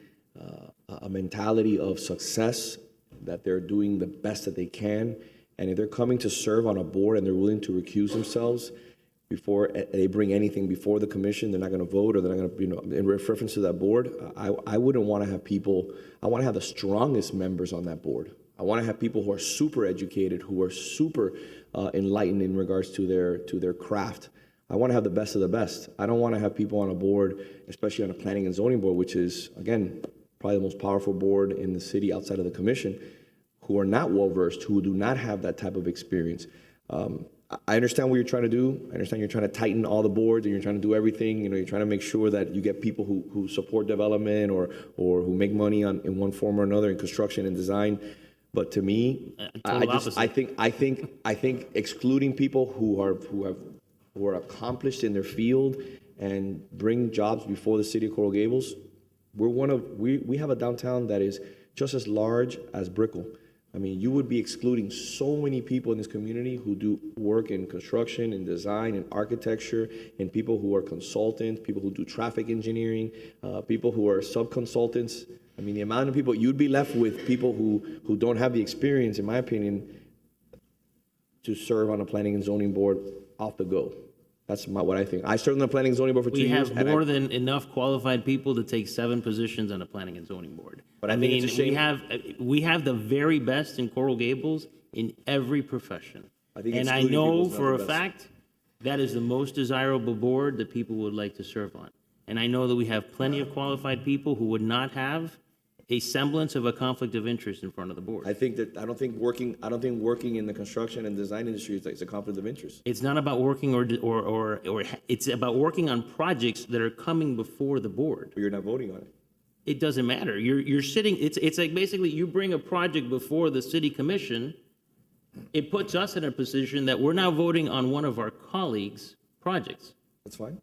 a mentality of success, that they're doing the best that they can. And if they're coming to serve on a board and they're willing to recuse themselves before they bring anything before the commission, they're not going to vote, or they're not going to, you know, in reference to that board, I wouldn't want to have people, I want to have the strongest members on that board. I want to have people who are super educated, who are super enlightened in regards to their craft. I want to have the best of the best. I don't want to have people on a board, especially on a planning and zoning board, which is, again, probably the most powerful board in the city outside of the commission, who are not well-versed, who do not have that type of experience. I understand what you're trying to do. I understand you're trying to tighten all the boards, and you're trying to do everything. You know, you're trying to make sure that you get people who support development or who make money in one form or another in construction and design. But to me, I think excluding people who are accomplished in their field and bring jobs before the city of Coral Gables, we have a downtown that is just as large as Brickell. I mean, you would be excluding so many people in this community who do work in construction and design and architecture, and people who are consultants, people who do traffic engineering, people who are sub-consultants. I mean, the amount of people, you'd be left with people who don't have the experience, in my opinion, to serve on a planning and zoning board off the go. That's what I think. I served on the planning and zoning board for 2 years. We have more than enough qualified people to take 7 positions on the planning and zoning board. But I think it's a shame. We have the very best in Coral Gables in every profession. And I know for a fact that is the most desirable board that people would like to serve on. And I know that we have plenty of qualified people who would not have a semblance of a conflict of interest in front of the board. I don't think working in the construction and design industry is a conflict of interest. It's not about working or it's about working on projects that are coming before the board. But you're not voting on it. It doesn't matter. You're sitting, it's like basically you bring a project before the city commission, it puts us in a position that we're now voting on one of our colleagues' projects. That's fine.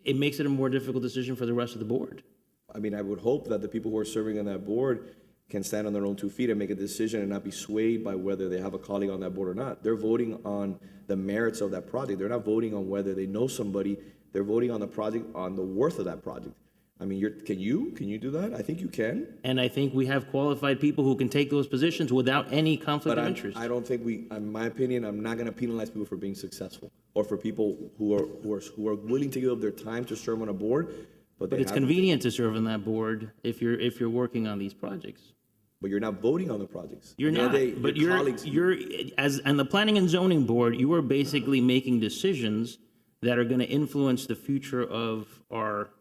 It makes it a more difficult decision for the rest of the board. I mean, I would hope that the people who are serving on that board can stand on their own 2 feet and make a decision and not be swayed by whether they have a colleague on that board or not. They're voting on the merits of that project. They're not voting on whether they know somebody. They're voting on the project, on the worth of that project. I mean, can you do that? I think you can. And I think we have qualified people who can take those positions without any conflict But of interest. I don't think in my opinion, I'm not going to penalize people for being successful or for people who are willing to give up their time to serve on a board. But But it's convenient to serve on that board if you're working on these projects. But you're not voting on the projects. You're not, but you're, as, and the Planning and Zoning Board, you are basically making decisions that are going to influence the future of our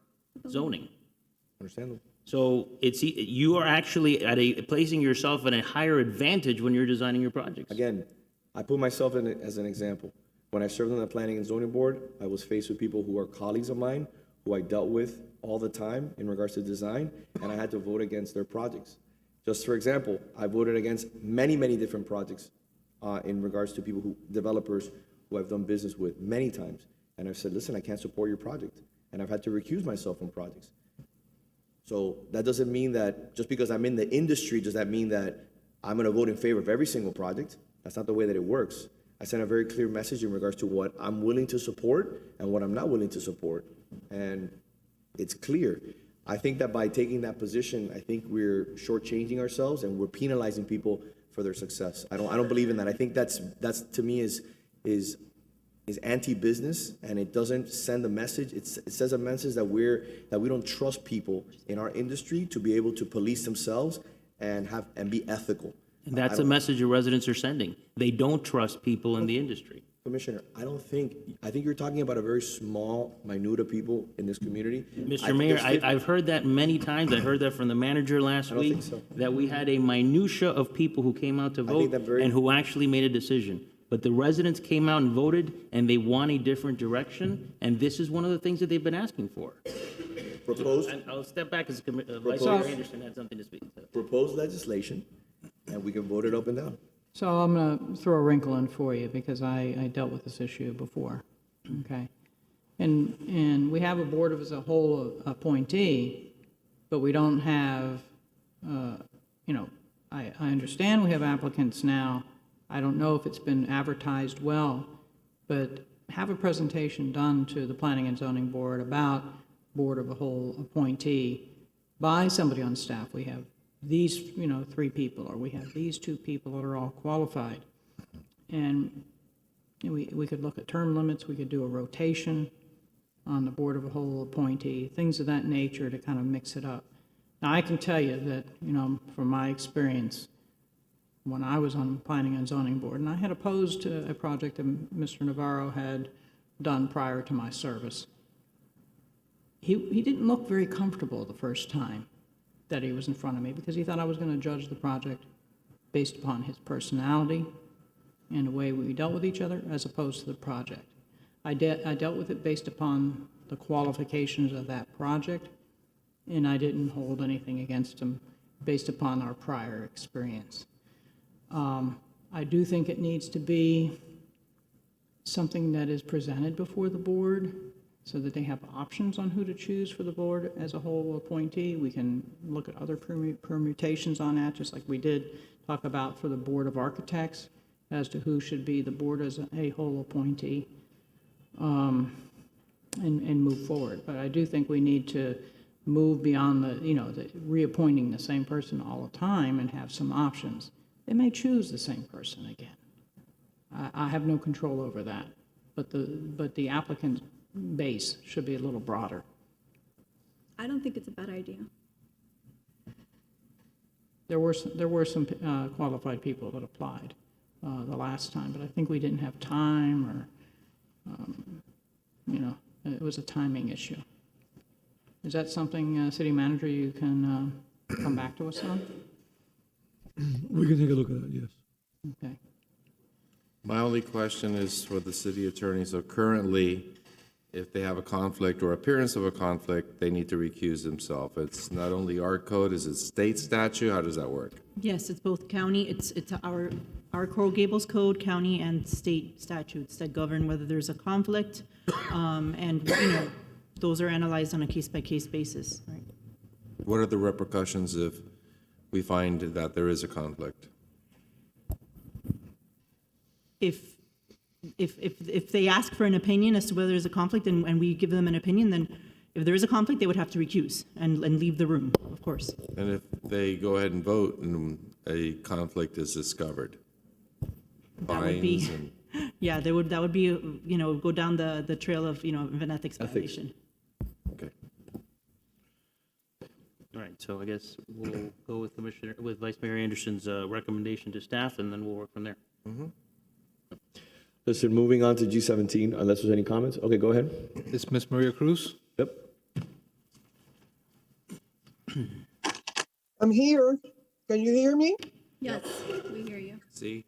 zoning. Understandable. So you are actually placing yourself in a higher advantage when you're designing your projects. Again, I put myself in it as an example. When I served on the Planning and Zoning Board, I was faced with people who are colleagues of mine, who I dealt with all the time in regards to design, and I had to vote against their projects. Just for example, I voted against many, many different projects in regards to developers who I've done business with many times. And I've said, listen, I can't support your project. And I've had to recuse myself from projects. So that doesn't mean that just because I'm in the industry, does that mean that I'm going to vote in favor of every single project? That's not the way that it works. I sent a very clear message in regards to what I'm willing to support and what I'm not willing to support. And it's clear. I think that by taking that position, I think we're shortchanging ourselves and we're penalizing people for their success. I don't believe in that. I think that's to me is anti-business, and it doesn't send a message. It says a message that we don't trust people in our industry to be able to police themselves and be ethical. And that's the message your residents are sending. They don't trust people in the industry. Commissioner, I think you're talking about a very small, minute of people in this community. Mr. Mayor, I've heard that many times. I heard that from the manager last week, that we had a minutia of people who came out to vote and who actually made a decision. But the residents came out and voted, and they want a different direction, and this is one of the things that they've been asking for. Proposed. I'll step back as Vice Mayor Anderson had something to speak to. Proposed legislation, and we can vote it up and down. So I'm going to throw a wrinkle in for you because I dealt with this issue before, okay? And we have a board as a whole appointee, but we don't have, I understand we have applicants now. I don't know if it's been advertised well, but have a presentation done to the Planning and Zoning Board about board of a whole appointee by somebody on staff. We have these, 3 people, or we have these 2 people that are all qualified. And we could look at term limits, we could do a rotation on the board of a whole appointee, things of that nature to kind of mix it up. Now, I can tell you that, from my experience, when I was on the Planning and Zoning Board, and I had opposed a project that Mr. Navarro had done prior to my service, he didn't look very comfortable the first time that he was in front of me because he thought I was going to judge the project based upon his personality and the way we dealt with each other as opposed to the project. I dealt with it based upon the qualifications of that project, and I didn't hold anything against him based upon our prior experience. I do think it needs to be something that is presented before the board so that they have options on who to choose for the board as a whole appointee. We can look at other permutations on that, just like we did talk about for the Board of Architects as to who should be the board as a whole appointee, and move forward. But I do think we need to move beyond the reappointing the same person all the time and have some options. They may choose the same person again. I have no control over that, but the applicant base should be a little broader. I don't think it's a bad idea. There were some qualified people that applied the last time, but I think we didn't have time, or it was a timing issue. Is that something, City Manager, you can come back to us on? We can take a look at that, yes. Okay. My only question is for the city attorney. So currently, if they have a conflict or appearance of a conflict, they need to recuse themselves. It's not only our code, is it state statute? How does that work? Yes, it's both county, it's our Gables code, county and state statutes that govern whether there's a conflict, and those are analyzed on a case-by-case basis. Right. What are the repercussions if we find that there is a conflict. If they ask for an opinion as to whether there's a conflict and we give them an opinion, then if there is a conflict, they would have to recuse and leave the room, of course. And if they go ahead and vote and a conflict is discovered, That would be, fines and, yeah, that would be, go down the trail of, an ethics violation. okay. All right, so I guess we'll go with Vice Mayor Anderson's recommendation to staff, and then we'll work from there. Listen, moving on to G17, unless there's any comments. Okay, go ahead. It's Ms. Maria Cruz. Yep. I'm here. Can you hear me? Yes, we hear you. See?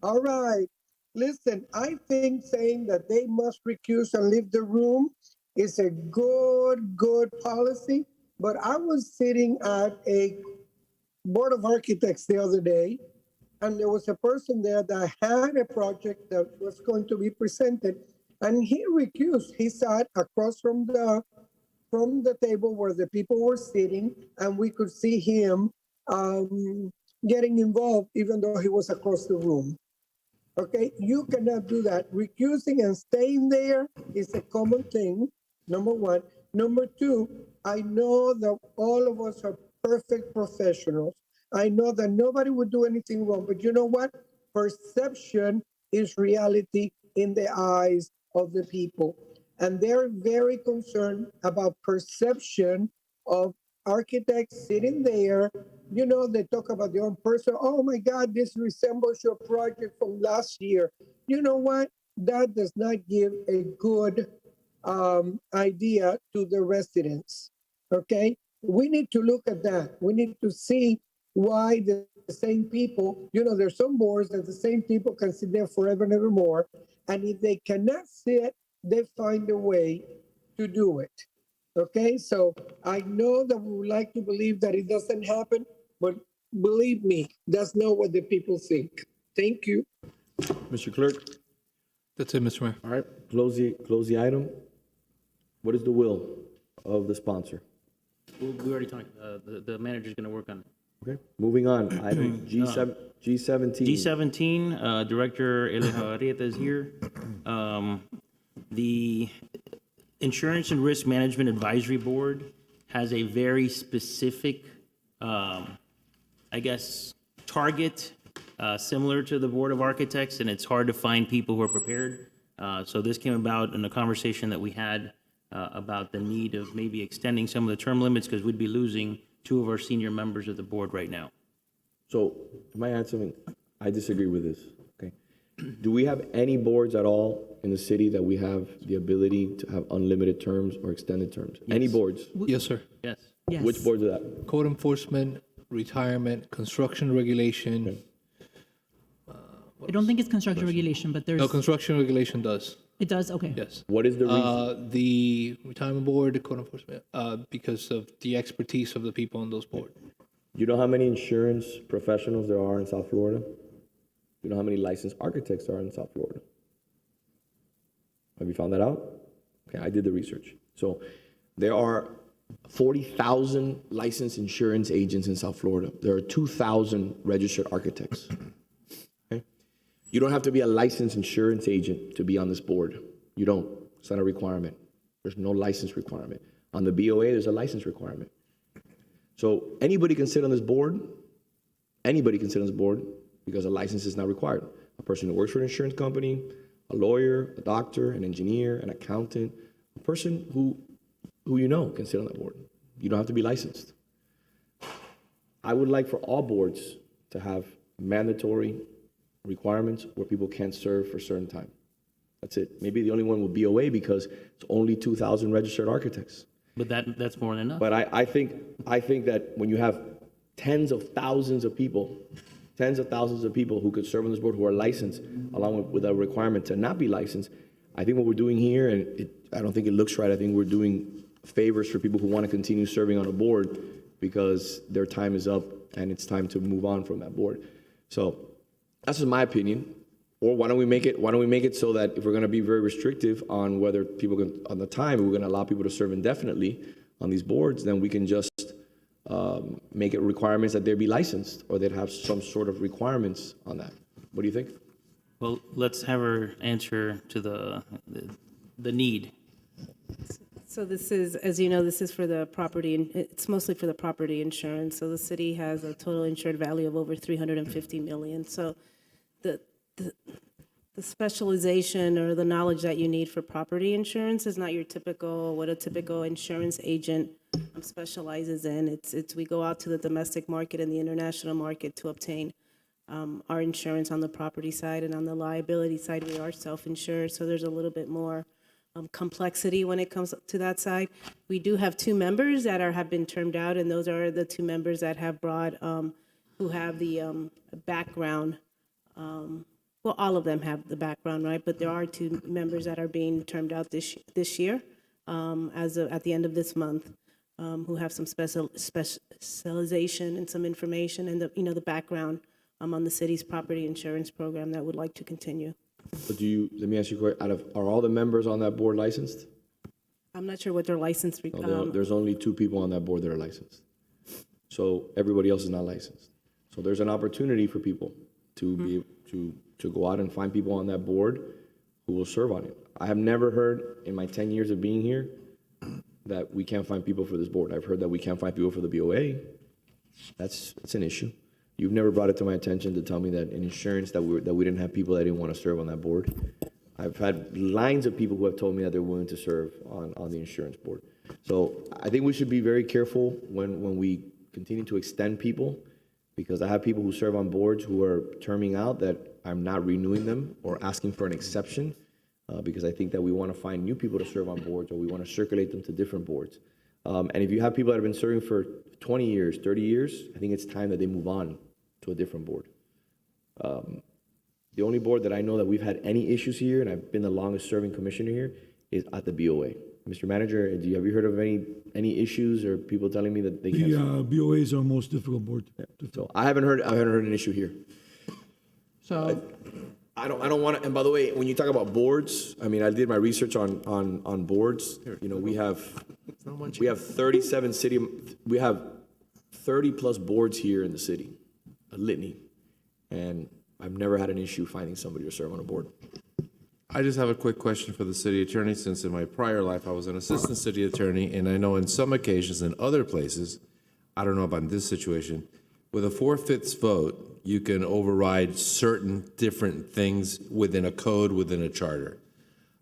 All right. Listen, I think saying that they must recuse and leave the room is a good policy. But I was sitting at a board of architects the other day, and there was a person there that had a project that was going to be presented, and he recused. He sat across from the table where the people were sitting, and we could see him getting involved, even though he was across the room. Okay, you cannot do that. Recusing and staying there is a common thing, number one. Number two, I know that all of us are perfect professionals. I know that nobody would do anything wrong, but you know what? Perception is reality in the eyes of the people. And they're very concerned about perception of architects sitting there. They talk about their own person. Oh my God, this resembles your project from last year. You know what? That does not give a good idea to the residents. Okay? We need to look at that. We need to see why the same people, there's some boards that the same people can sit there forever and ever more. And if they cannot sit, they find a way to do it. Okay, so I know that we would like to believe that it doesn't happen, but believe me, that's not what the people think. Thank you. Mr. Clerk? That's it, Mr. Mayor. All right, close the item. What is the will of the sponsor? We already talked, the manager's going to work on it. Okay, moving on, item G17. G17, Director Eleja Arrieta is here. The Insurance and Risk Management Advisory Board has a very specific, target similar to the Board of Architects, and it's hard to find people who are prepared. So this came about in a conversation that we had about the need of maybe extending some of the term limits because we'd be losing two of our senior members of the board right now. So, am I add something? I disagree with this, okay? Do we have any boards at all in the city that we have the ability to have unlimited terms or extended terms? Yes. Any boards? Yes, sir. Yes. Yes. Which boards are that? Code enforcement, retirement, construction regulation. Okay. I don't think it's construction regulation, but there's, No, construction regulation does. it does, okay. Yes. What is the reason? The retirement board, the code enforcement, because of the expertise of the people on those boards. You know how many insurance professionals there are in South Florida? You know how many licensed architects there are in South Florida? Have you found that out? Okay, I did the research. So there are 40,000 licensed insurance agents in South Florida. There are 2,000 registered architects. Okay? You don't have to be a licensed insurance agent to be on this board. You don't. It's not a requirement. There's no license requirement. On the BOA, there's a license requirement. So anybody can sit on this board. Anybody can sit on this board because a license is not required. A person who works for an insurance company, a lawyer, a doctor, an engineer, an accountant, a person who can sit on that board. You don't have to be licensed. I would like for all boards to have mandatory requirements where people can't serve for a certain time. That's it. Maybe the only one will be BOA because it's only 2,000 registered architects. But that's more than enough. But I think that when you have tens of thousands of people who could serve on this board who are licensed, along with a requirement to not be licensed, I think what we're doing here, and I don't think it looks right, I think we're doing favors for people who want to continue serving on a board because their time is up and it's time to move on from that board. So that's just my opinion. Or why don't we make it so that if we're going to be very restrictive on whether people can, on the time, we're going to allow people to serve indefinitely on these boards, then we can just make it requirements that they be licensed, or they'd have some sort of requirements on that. What do you think? Well, let's have her answer to the need. So this is, as you know, this is for the property, and it's mostly for the property insurance. So the city has a total insured value of over 350 million. So the specialization or the knowledge that you need for property insurance is not your typical, what a typical insurance agent specializes in. It's we go out to the domestic market and the international market to obtain our insurance on the property side, and on the liability side, we are self-insured. So there's a little bit more complexity when it comes to that side. We do have 2 members that have been termed out, and those are the 2 members that have brought, who have the background. Well, all of them have the background, right? But there are 2 members that are being termed out this year, at the end of this month, who have some specialization and some information and the background on the city's property insurance program that would like to continue. But let me ask you a question, are all the members on that board licensed? I'm not sure what their license. There's only 2 people on that board that are licensed. So everybody else is not licensed. So there's an opportunity for people to be to go out and find people on that board who will serve on it. I have never heard in my 10 years of being here that we can't find people for this board. I've heard that we can't find people for the BOA. It's an issue. You've never brought it to my attention to tell me that in insurance that we didn't have people that didn't want to serve on that board. I've had lines of people who have told me that they're willing to serve on the insurance board. So I think we should be very careful when we continue to extend people, because I have people who serve on boards who are terming out that I'm not renewing them or asking for an exception, because I think that we want to find new people to serve on boards, or we want to circulate them to different boards. And if you have people that have been serving for 20 years, 30 years, I think it's time that they move on to a different board. The only board that I know that we've had any issues here, and I've been the longest serving commissioner here, is at the BOA. Mr. Manager, have you heard of any issues or people telling me that they can't? The BOA is our most difficult board. Yeah. So I haven't heard an issue here. So I don't want to. And by the way, when you talk about boards, I mean, I did my research on boards. You know, we have 37 city. We have 30 plus boards here in the city, a litany, and I've never had an issue finding somebody to serve on a board. I just have a quick question for the city attorney, since in my prior life I was an assistant city attorney, and I know in some occasions in other places, I don't know about this situation, with a 4/5 vote, you can override certain different things within a code, within a charter.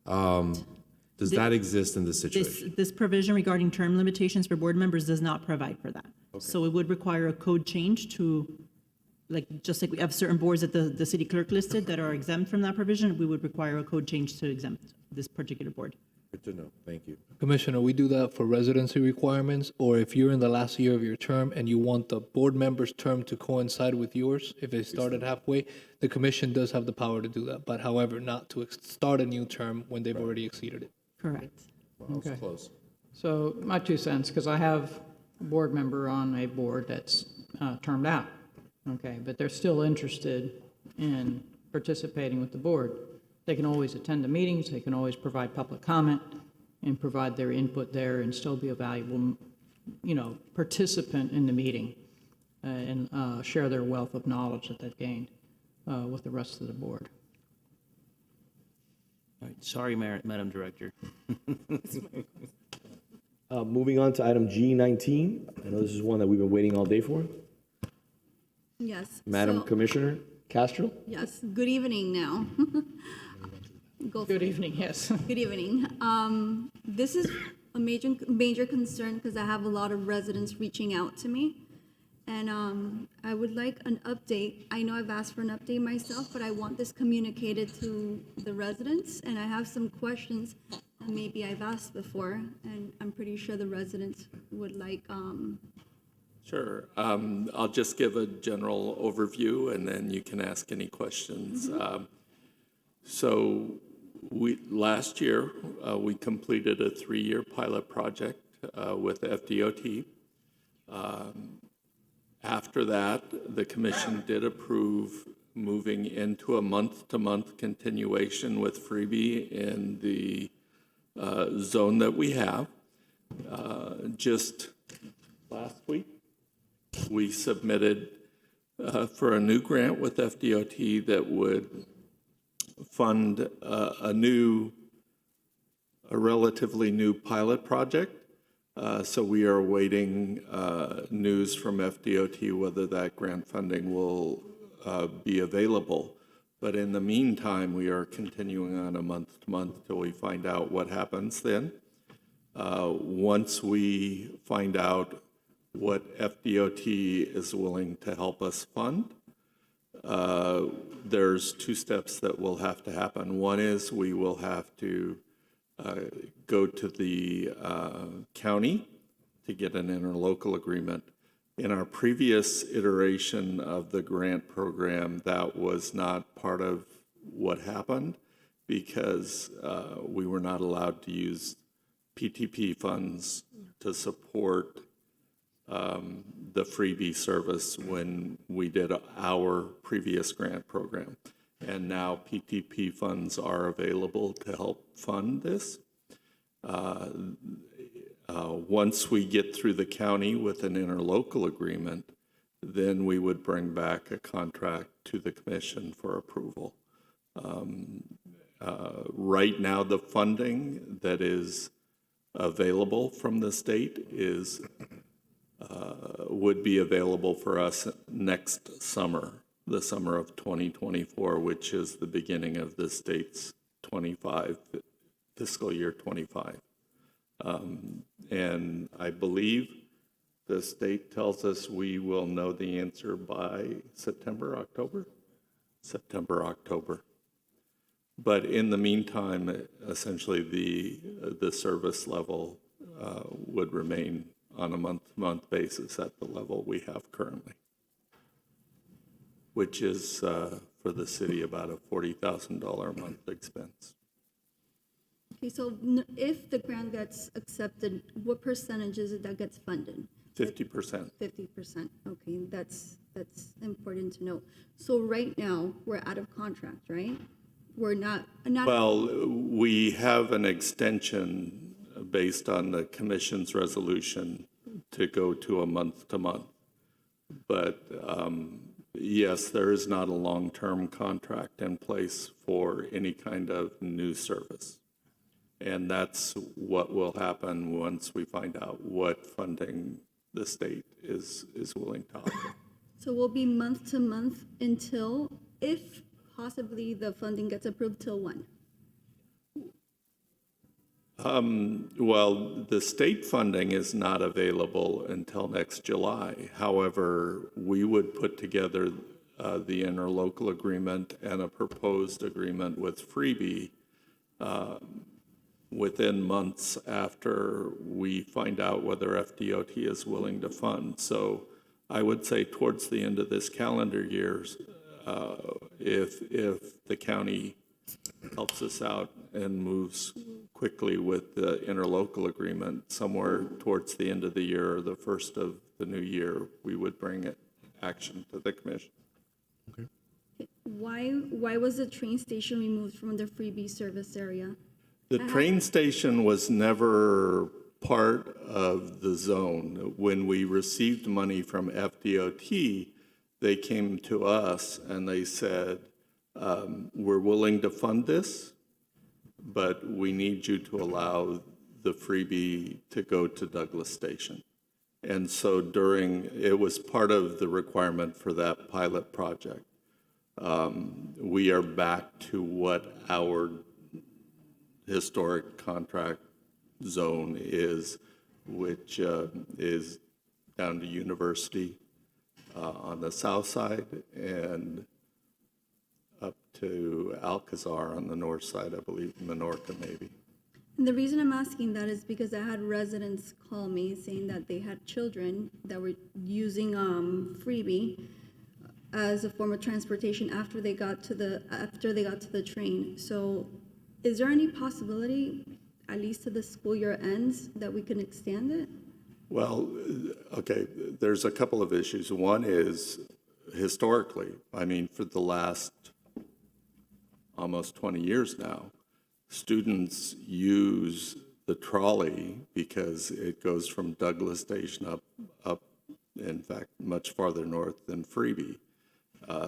Does that exist in this situation? This provision regarding term limitations for board members does not provide for that. So it would require a code change to, just like we have certain boards that the city clerk listed that are exempt from that provision, we would require a code change to exempt this particular board. Good to know. Thank you. Commissioner, we do that for residency requirements, or if you're in the last year of your term and you want the board member's term to coincide with yours, if they started halfway, the commission does have the power to do that, but however, not to start a new term when they've already exceeded it. Correct. Okay. Close. So my 2 cents, because I have a board member on a board that's termed out, okay, but they're still interested in participating with the board. They can always attend the meetings, they can always provide public comment and provide their input there and still be a valuable, participant in the meeting and share their wealth of knowledge that they've gained with the rest of the board. All right. Sorry, Madam Director. Moving on to item G19. I know this is one that we've been waiting all day for. Yes. Madam so- Commissioner Castro? Yes, good evening now. Good evening, yes. Good evening. This is a major concern because I have a lot of residents reaching out to me. And I would like an update. I know I've asked for an update myself, but I want this communicated to the residents. And I have some questions that maybe I've asked before, and I'm pretty sure the residents would like. Sure. I'll just give a general overview, and then you can ask any questions. So last year, we completed a 3-year pilot project with FDOT. After that, the commission did approve moving into a month-to-month continuation with Freebie in the zone that we have. Just last week, we submitted for a new grant with FDOT that would fund a relatively new pilot project. So we are awaiting news from FDOT whether that grant funding will be available. But in the meantime, we are continuing on a month-to-month till we find out what happens then. Once we find out what FDOT is willing to help us fund, there's two steps that will have to happen. One is we will have to go to the county to get an interlocal agreement. In our previous iteration of the grant program, that was not part of what happened because we were not allowed to use PTP funds to support the Freebie service when we did our previous grant program. And now PTP funds are available to help fund this. Once we get through the county with an interlocal agreement, then we would bring back a contract to the commission for approval. Right now, the funding that is available from the state is would be available for us next summer, the summer of 2024, which is the beginning of the state's fiscal year 25. And I believe the state tells us we will know the answer by September, October. But in the meantime, essentially the service level would remain on a month-to-month basis at the level we have currently, which is for the city about a $40,000 a month expense. Okay, so if the grant gets accepted, what percentage is it that gets funded? 50%. 50%. Okay, that's important to know. So right now we're out of contract, right? We're not. Well, we have an extension based on the commission's resolution to go to a month-to-month. But yes, there is not a long-term contract in place for any kind of new service. And that's what will happen once we find out what funding the state is willing to offer. So we'll be month to month until, if possibly the funding gets approved, till when? Well, the state funding is not available until next July. However, we would put together the interlocal agreement and a proposed agreement with Freebie within months after we find out whether FDOT is willing to fund. So I would say towards the end of this calendar year, if the county helps us out and moves quickly with the interlocal agreement, somewhere towards the end of the year or the first of the new year, we would bring it action to the commission. Okay. Why was the train station removed from the Freebie service area? The train station was never part of the zone. When we received money from FDOT, they came to us and they said, we're willing to fund this, but we need you to allow the Freebie to go to Douglas Station. And so it was part of the requirement for that pilot project. We are back to what our historic contract zone is, which is down to University on the south side and up to Alcazar on the north side, I believe, Menorca maybe. And the reason I'm asking that is because I had residents call me saying that they had children that were using Freebie as a form of transportation after they got to the train. So is there any possibility, at least to the school year ends, that we can extend it? Well, okay, there's a couple of issues. One is historically, I mean, for the last almost 20 years now, students use the trolley because it goes from Douglas Station up in fact, much farther north than Freebie.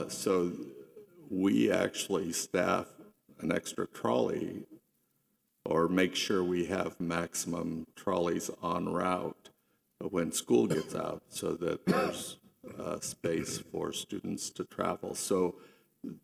So we actually staff an extra trolley or make sure we have maximum trolleys en route when school gets out so that there's space for students to travel. So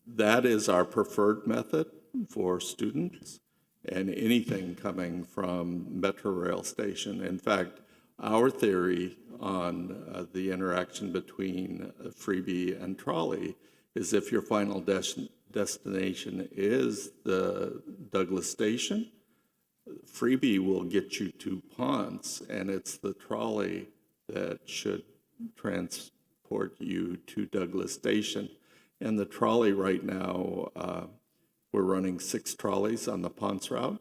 that is our preferred method for students, and anything coming from Metro Rail Station. In fact, our theory on the interaction between Freebie and trolley is if your final destination is the Douglas Station, Freebie will get you to Ponce, and it's the trolley that should transport you to Douglas Station. And the trolley right now, we're running 6 trolleys on the Ponce route,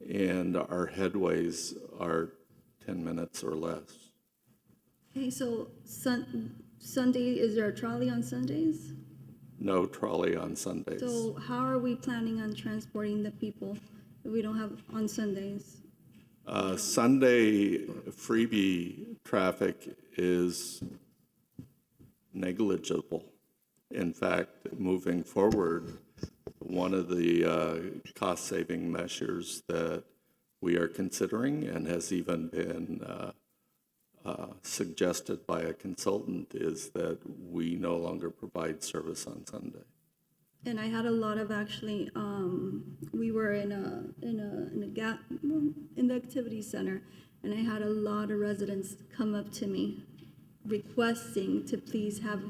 and our headways are 10 minutes or less. Okay, so Sunday, is there a trolley on Sundays? No trolley on Sundays. So how are we planning on transporting the people if we don't have on Sundays? Sunday Freebie traffic is negligible. In fact, moving forward, one of the cost-saving measures that we are considering and has even been suggested by a consultant is that we no longer provide service on Sunday. And I had a lot of actually, we were in the activity center, and I had a lot of residents come up to me requesting to please have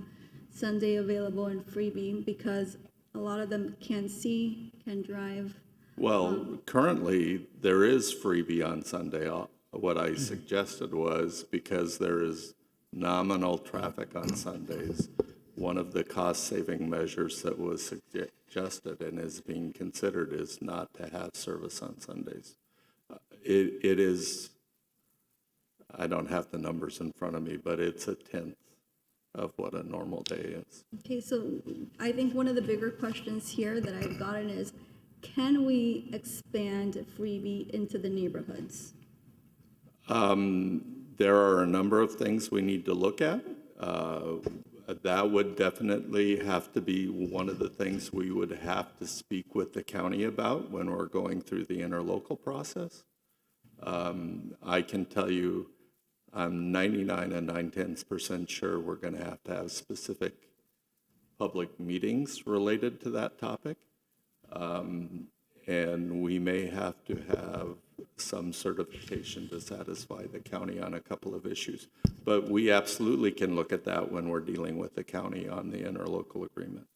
Sunday available in Freebie because a lot of them can't see, can drive. Well, currently there is Freebie on Sunday. What I suggested was because there is nominal traffic on Sundays, one of the cost-saving measures that was suggested and is being considered is not to have service on Sundays. It is, I don't have the numbers in front of me, but it's a tenth of what a normal day is. Okay, so I think one of the bigger questions here that I've gotten is, can we expand Freebie into the neighborhoods? There are a number of things we need to look at. That would definitely have to be one of the things we would have to speak with the county about when we're going through the interlocal process. I can tell you I'm 99 and 9/10% sure we're going to have specific public meetings related to that topic. And we may have to have some certification to satisfy the county on a couple of issues. But we absolutely can look at that when we're dealing with the county on the interlocal agreement.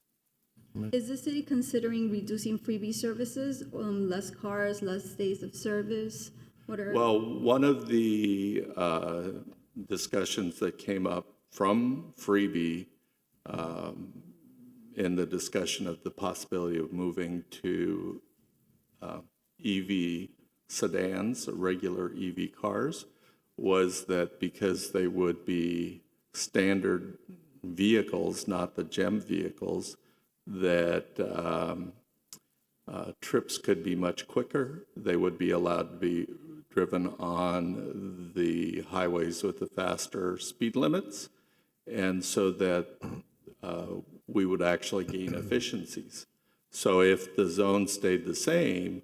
Is the city considering reducing Freebie services, less cars, less days of service? Well, one of the discussions that came up from Freebie in the discussion of the possibility of moving to EV sedans, regular EV cars, was that because they would be standard vehicles, not the GEM vehicles, that trips could be much quicker. They would be allowed to be driven on the highways with the faster speed limits, and so that we would actually gain efficiencies. So if the zone stayed the same,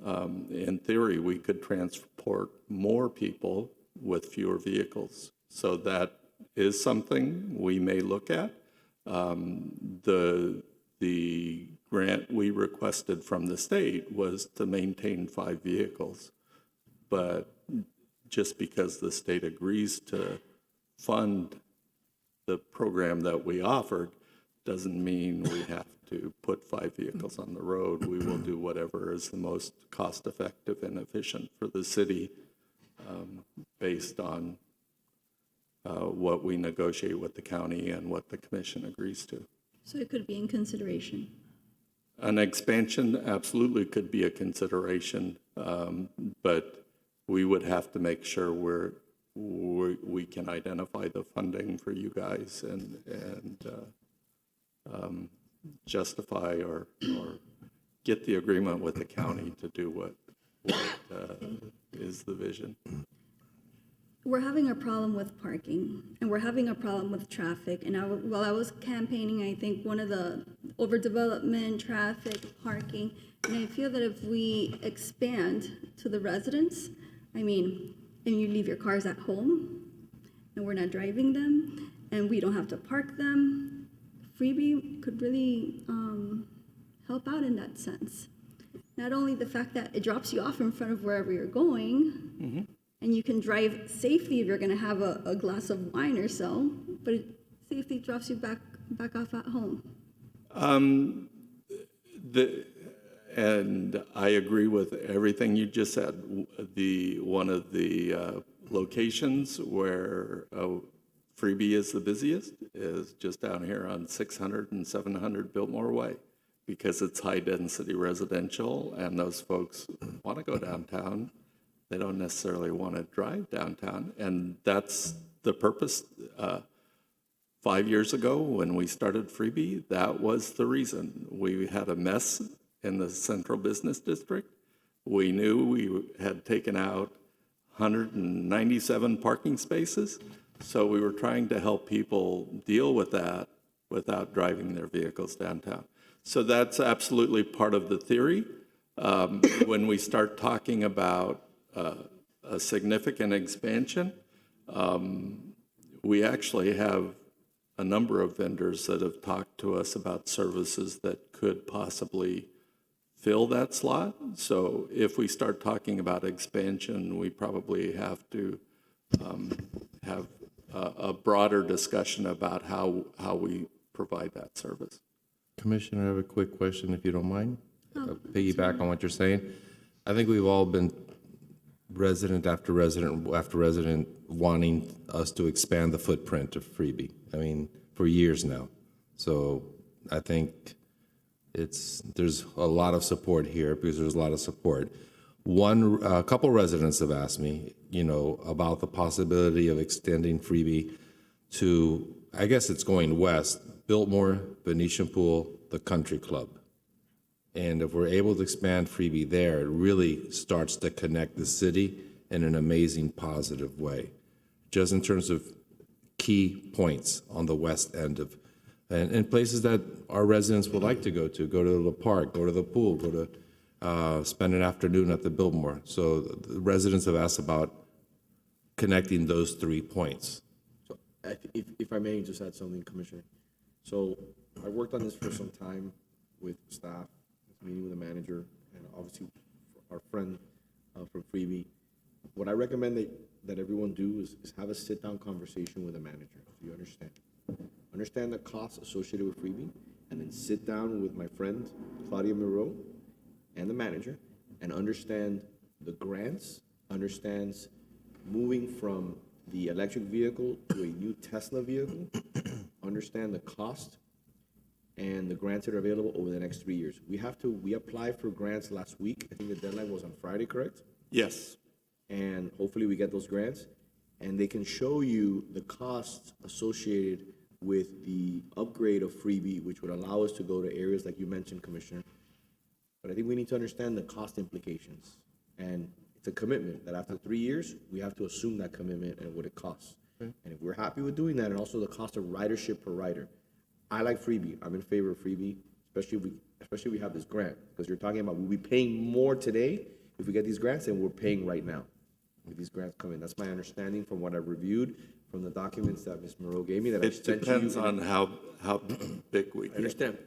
in theory, we could transport more people with fewer vehicles. So that is something we may look at. The grant we requested from the state was to maintain 5 vehicles. But just because the state agrees to fund the program that we offered doesn't mean we have to put 5 vehicles on the road. We will do whatever is the most cost-effective and efficient for the city based on what we negotiate with the county and what the commission agrees to. So it could be in consideration. An expansion absolutely could be a consideration, but we would have to make sure we can identify the funding for you guys and justify or get the agreement with the county to do what is the vision. we're having a problem with parking, and we're having a problem with traffic. And while I was campaigning, I think one of the overdevelopment, traffic, parking, and I feel that if we expand to the residents, I mean, and you leave your cars at home, and we're not driving them, and we don't have to park them, Freebie could really help out in that sense. Not only the fact that it drops you off in front of wherever you're going, and you can drive safely if you're going to have a glass of wine or so, but it safely drops you back off at home. And I agree with everything you just said. One of the locations where Freebie is the busiest is just down here on 600 and 700 Biltmore Way, because it's high-density residential, and those folks want to go downtown. They don't necessarily want to drive downtown, and that's the purpose. 5 years ago, when we started Freebie, that was the reason. We had a mess in the central business district. We knew we had taken out 197 parking spaces, so we were trying to help people deal with that without driving their vehicles downtown. So that's absolutely part of the theory. When we start talking about a significant expansion, we actually have a number of vendors that have talked to us about services that could possibly fill that slot. So if we start talking about expansion, we probably have to have a broader discussion about how we provide that service. Commissioner, I have a quick question, if you don't mind. Piggyback on what you're saying. I think we've all been resident after resident after resident wanting us to expand the footprint of Freebie. I mean, for years now. So I think there's a lot of support here, because there's a lot of support. A couple residents have asked me, about the possibility of extending Freebie to, I guess it's going west, Biltmore, Venetian Pool, the Country Club. And if we're able to expand Freebie there, it really starts to connect the city in an amazing, positive way, just in terms of key points on the west end of, and places that our residents would like to go to the park, go to the pool, go to spend an afternoon at the Biltmore. So the residents have asked about connecting those 3 points. So if I may just add something, Commissioner. So I worked on this for some time with staff, meeting with the manager, and obviously our friend from Freebie. What I recommend that everyone do is have a sit-down conversation with the manager, so you understand the costs associated with Freebie, and then sit down with my friend Claudia Moreau and the manager and understand the grants, understands moving from the electric vehicle to a new Tesla vehicle, understand the cost and the grants that are available over the next 3 years. We applied for grants last week. I think the deadline was on Friday, correct? Yes. And hopefully we get those grants, and they can show you the costs associated with the upgrade of Freebie, which would allow us to go to areas like you mentioned, Commissioner. But I think we need to understand the cost implications. And it's a commitment that after 3 years, we have to assume that commitment and what it costs. Okay. And if we're happy with doing that, and also the cost of ridership per rider. I like Freebie. I'm in favor of Freebie, especially if we have this grant, because you're talking about we'll be paying more today if we get these grants than we're paying right now if these grants come in. That's my understanding from what I've reviewed from the documents that Ms. Moreau gave me. That it depends on how big we get. I understand.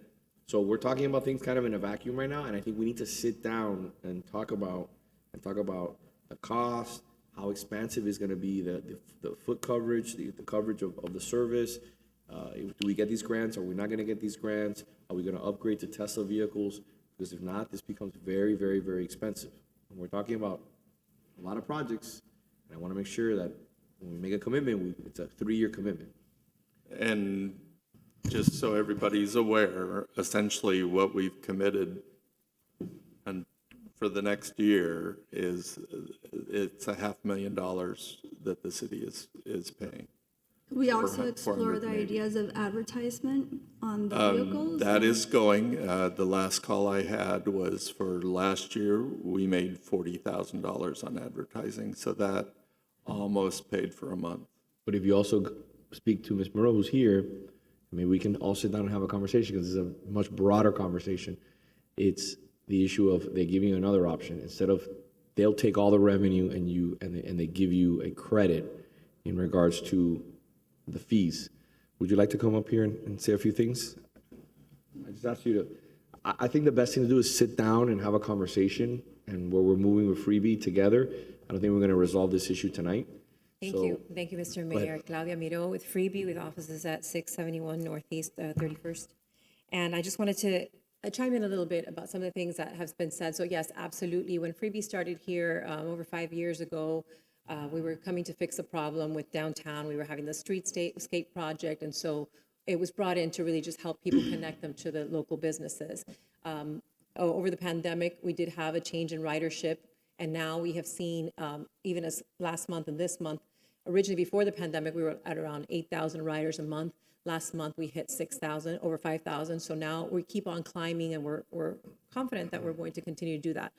So we're talking about things kind of in a vacuum right now, and I think we need to sit down and talk about the cost, how expansive is going to be the foot coverage, the coverage of the service. Do we get these grants? Are we not going to get these grants? Are we going to upgrade to Tesla vehicles? Because if not, this becomes very, very, very expensive. And we're talking about a lot of projects, and I want to make sure that when we make a commitment, it's a 3-year commitment. And just so everybody's aware, essentially what we've committed and for the next year is it's $500,000 that the city is paying. We also explore the ideas of advertisement on the vehicles. That is going. The last call I had was for last year, we made $40,000 on advertising. So that almost paid for a month. But if you also speak to Ms. Moreau, who's here, maybe we can all sit down and have a conversation, because it's a much broader conversation. It's the issue of they're giving you another option. Instead of, they'll take all the revenue and they give you a credit in regards to the fees. Would you like to come up here and say a few things? I just asked you to, I think the best thing to do is sit down and have a conversation, and where we're moving with Freebie together. I don't think we're going to resolve this issue tonight. Thank you, Mr. Mayor. Claudia Miro with Freebie, with offices at 671 Northeast 31st. And I just wanted to chime in a little bit about some of the things that have been said. So yes, absolutely. When Freebie started here over 5 years ago, we were coming to fix a problem with downtown. We were having the streetscape project, and so it was brought in to really just help people connect them to the local businesses. Over the pandemic, we did have a change in ridership, and now we have seen, even as last month and this month, originally before the pandemic, we were at around 8,000 riders a month. Last month, we hit 6,000, over 5,000. So now we keep on climbing, and we're confident that we're going to continue to do that.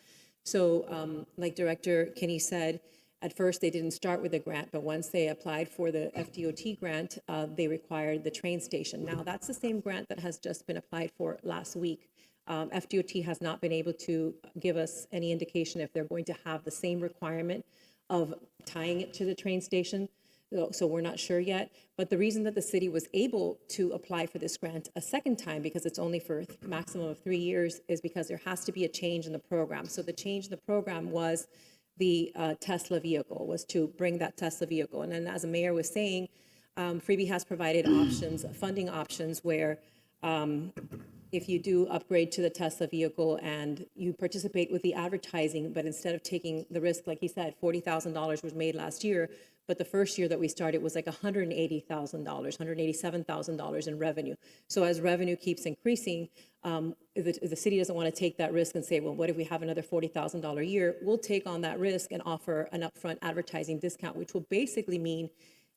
So like Director Kinney said, at first they didn't start with a grant, but once they applied for the FDOT grant, they required the train station. Now that's the same grant that has just been applied for last week. FDOT has not been able to give us any indication if they're going to have the same requirement of tying it to the train station. So we're not sure yet. But the reason that the city was able to apply for this grant a second time, because it's only for a maximum of 3 years, is because there has to be a change in the program. So the change in the program was the Tesla vehicle, was to bring that Tesla vehicle. And then as the mayor was saying, Freebie has provided options, funding options, where if you do upgrade to the Tesla vehicle and you participate with the advertising, but instead of taking the risk, like he said, $40,000 was made last year, but the first year that we started was like $180,000, $187,000 in revenue. So as revenue keeps increasing, if the city doesn't want to take that risk and say, well, what if we have another $40,000 a year? We'll take on that risk and offer an upfront advertising discount, which will basically mean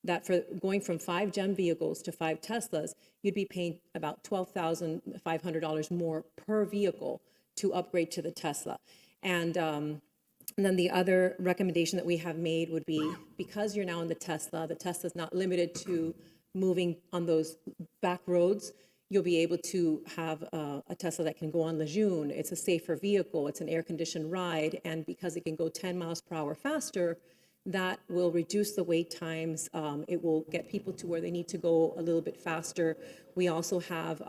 that for going from 5 GEM vehicles to 5 Teslas, you'd be paying about $12,500 more per vehicle to upgrade to the Tesla. And then the other recommendation that we have made would be, because you're now in the Tesla's not limited to moving on those back roads. You'll be able to have a Tesla that can go on Lejeune. It's a safer vehicle. It's an air-conditioned ride. And because it can go 10 miles per hour faster, that will reduce the wait times. It will get people to where they need to go a little bit faster. We also have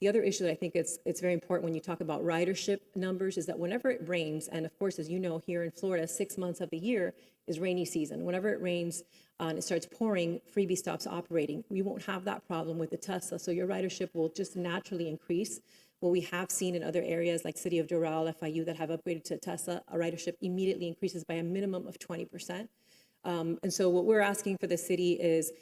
the other issue that I think it's very important when you talk about ridership numbers is that whenever it rains, and of course, as you know, here in Florida, 6 months of the year is rainy season. Whenever it rains and it starts pouring, Freebie stops operating. We won't have that problem with the Tesla, so your ridership will just naturally increase. What we have seen in other areas like City of Doral, FIU, that have upgraded to Tesla, a ridership immediately increases by a minimum of 20%. And so what we're asking for the city is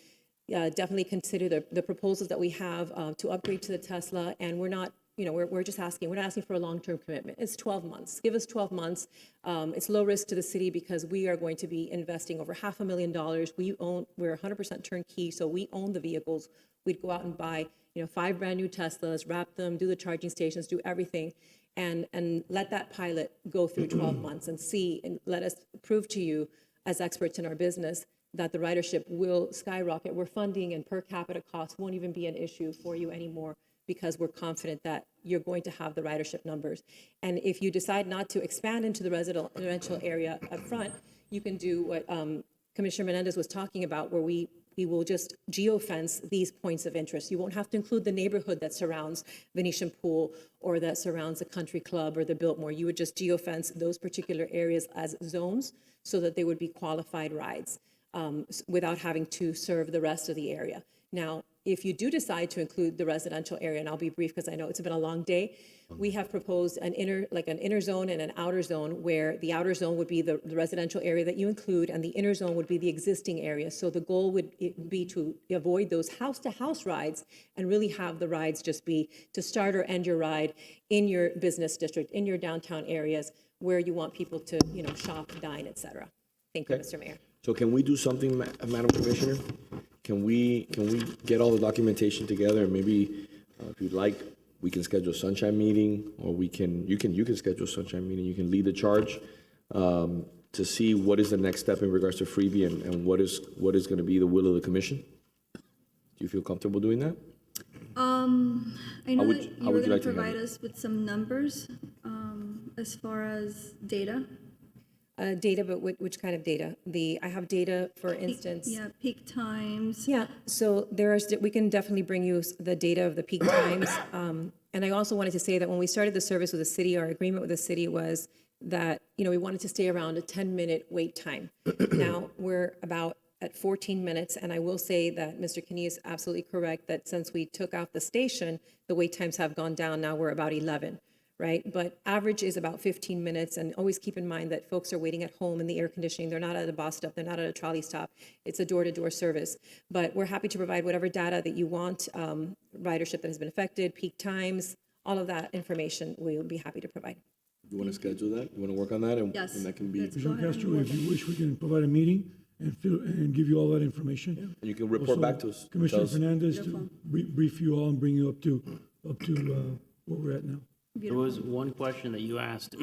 definitely consider the proposals that we have to upgrade to the Tesla. And we're not, we're just asking, we're not asking for a long-term commitment. It's 12 months. Give us 12 months. It's low risk to the city because we are going to be investing over $500,000. We're 100% turnkey, so we own the vehicles. We'd go out and buy 5 brand new Teslas, wrap them, do the charging stations, do everything, and let that pilot go through 12 months and see, and let us prove to you as experts in our business that the ridership will skyrocket. We're funding, and per capita costs won't even be an issue for you anymore because we're confident that you're going to have the ridership numbers. And if you decide not to expand into the residential area up front, you can do what Commissioner Menendez was talking about, where we will just geofence these points of interest. You won't have to include the neighborhood that surrounds Venetian Pool or that surrounds the Country Club or the Biltmore. You would just geofence those particular areas as zones so that they would be qualified rides without having to serve the rest of the area. Now, if you do decide to include the residential area, and I'll be brief because I know it's been a long day, we have proposed an inner zone and an outer zone, where the outer zone would be the residential area that you include, and the inner zone would be the existing area. So the goal would be to avoid those house-to-house rides and really have the rides just be to start or end your ride in your business district, in your downtown areas where you want people to, shop, dine, et cetera. Thank you, Mr. Mayor. So can we do something, Madam Commissioner? Can we get all the documentation together, and maybe if you'd like, we can schedule a sunshine meeting, or you can schedule a sunshine meeting. You can lead the charge, to see what is the next step in regards to Freebie and what is going to be the will of the commission? Do you feel comfortable doing that? I know that you were would you going like to to provide handle us with some numbers as far as data. Data, but which kind of data? I have data, for instance. Yeah, peak times. Yeah, so we can definitely bring you the data of the peak times. And I also wanted to say that when we started the service with the city, our agreement with the city was that, we wanted to stay around a 10-minute wait time. Now, we're about at 14 minutes, and I will say that Mr. Kinney is absolutely correct that since we took out the station, the wait times have gone down. Now we're about 11. Right? But average is about 15 minutes. And always keep in mind that folks are waiting at home in the air conditioning. They're not at a bus stop. They're not at a trolley stop. It's a door-to-door service. But we're happy to provide whatever data that you want, ridership that has been affected, peak times, all of that information we'll be happy to provide. You want to schedule that? You want to work on that? Yes. And that can be, Commissioner Castro, if you wish, we can provide a meeting and give you all that information. and you can report back to us. Commissioner Tell us. Fernandez to brief you all and bring you up to where we're at now. There was one question that you asked,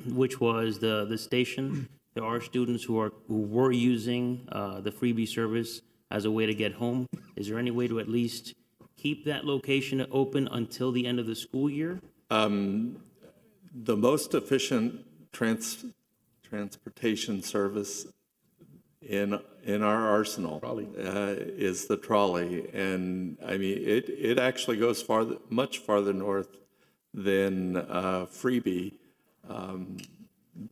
which was the station. There are students who were using the Freebie service as a way to get home. Is there any way to at least keep that location open until the end of the school year? The most efficient transportation service in our arsenal is the trolley, and I mean it actually goes much farther north than Freebie.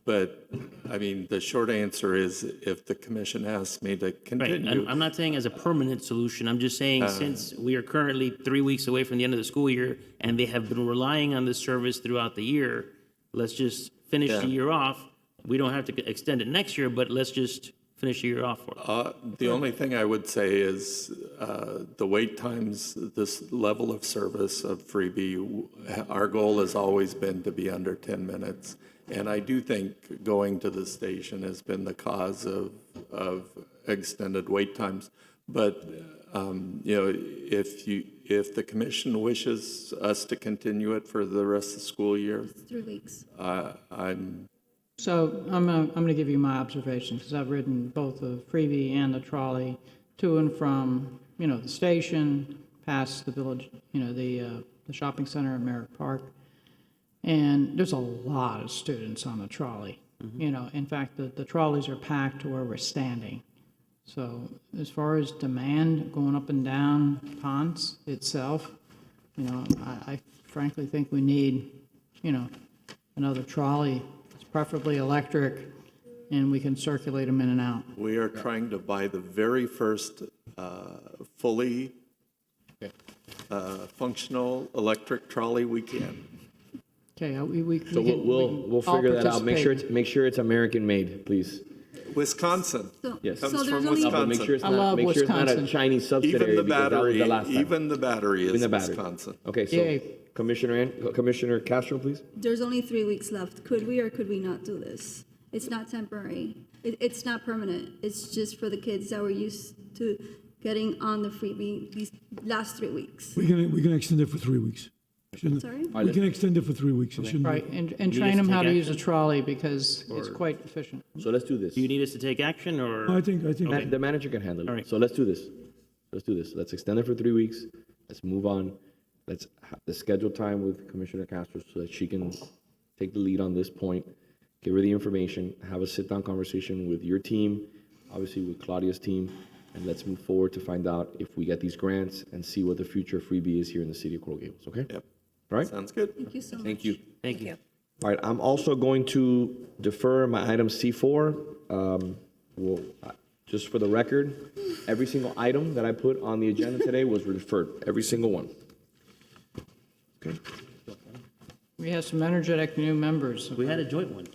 But I mean, the short answer is if the commission asks me to continue. Right. I'm not saying as a permanent solution. I'm just saying since we are currently 3 weeks away from the end of the school year and they have been relying on this service throughout the year, let's just finish the year off. We don't have to extend it next year, but let's just finish the year off for it. The only thing I would say is the wait times, this level of service of Freebie, our goal has always been to be under 10 minutes. And I do think going to the station has been the cause of extended wait times. But, if the commission wishes us to continue it for the rest of the school year. 3 weeks. So I'm going to give you my observation, because I've ridden both the Freebie and the trolley to and from, the station, past the village, the shopping center in Merritt Park. And there's a lot of students on the trolley. In fact, the trolleys are packed to where we're standing. So as far as demand going up and down Ponce itself, I frankly think we need, another trolley. Preferably electric, and we can circulate them in and out. We are trying to buy the very first fully functional electric trolley we can. Okay, So we'll figure that out. Make sure it's American made, please. Wisconsin. Yes. Comes So from there's only- Wisconsin. Make sure it's I love not a Wisconsin. Chinese subsidiary. Even the because that was battery, the last time. even the battery is Wisconsin. Okay, so Yay. Commissioner Castro, please. There's only 3 weeks left. Could we or could we not do this? It's not temporary. It's not permanent. It's just for the kids that were used to getting on the Freebie these last 3 weeks. We can extend it for 3 weeks. Sorry? We can extend it for 3 weeks. It shouldn't be- Right, and train them how to use a trolley, because it's quite efficient. So let's do this. Do you need us to take action or? I think. The manager can handle it. All right. So let's do this. Let's extend it for 3 weeks. Let's move on. Let's have the scheduled time with Commissioner Castro so that she can take the lead on this point, give her the information, have a sit-down conversation with your team, obviously with Claudia's team, and let's move forward to find out if we get these grants and see what the future Freebie is here in the city of Coral Gables, okay? Yep. All right? Sounds good. Thank you so much. Thank you. Thank you. All right, I'm also going to defer my item C4. Just for the record, every single item that I put on the agenda today was referred, every single one. Okay. We have some energetic new members. We had a joint one.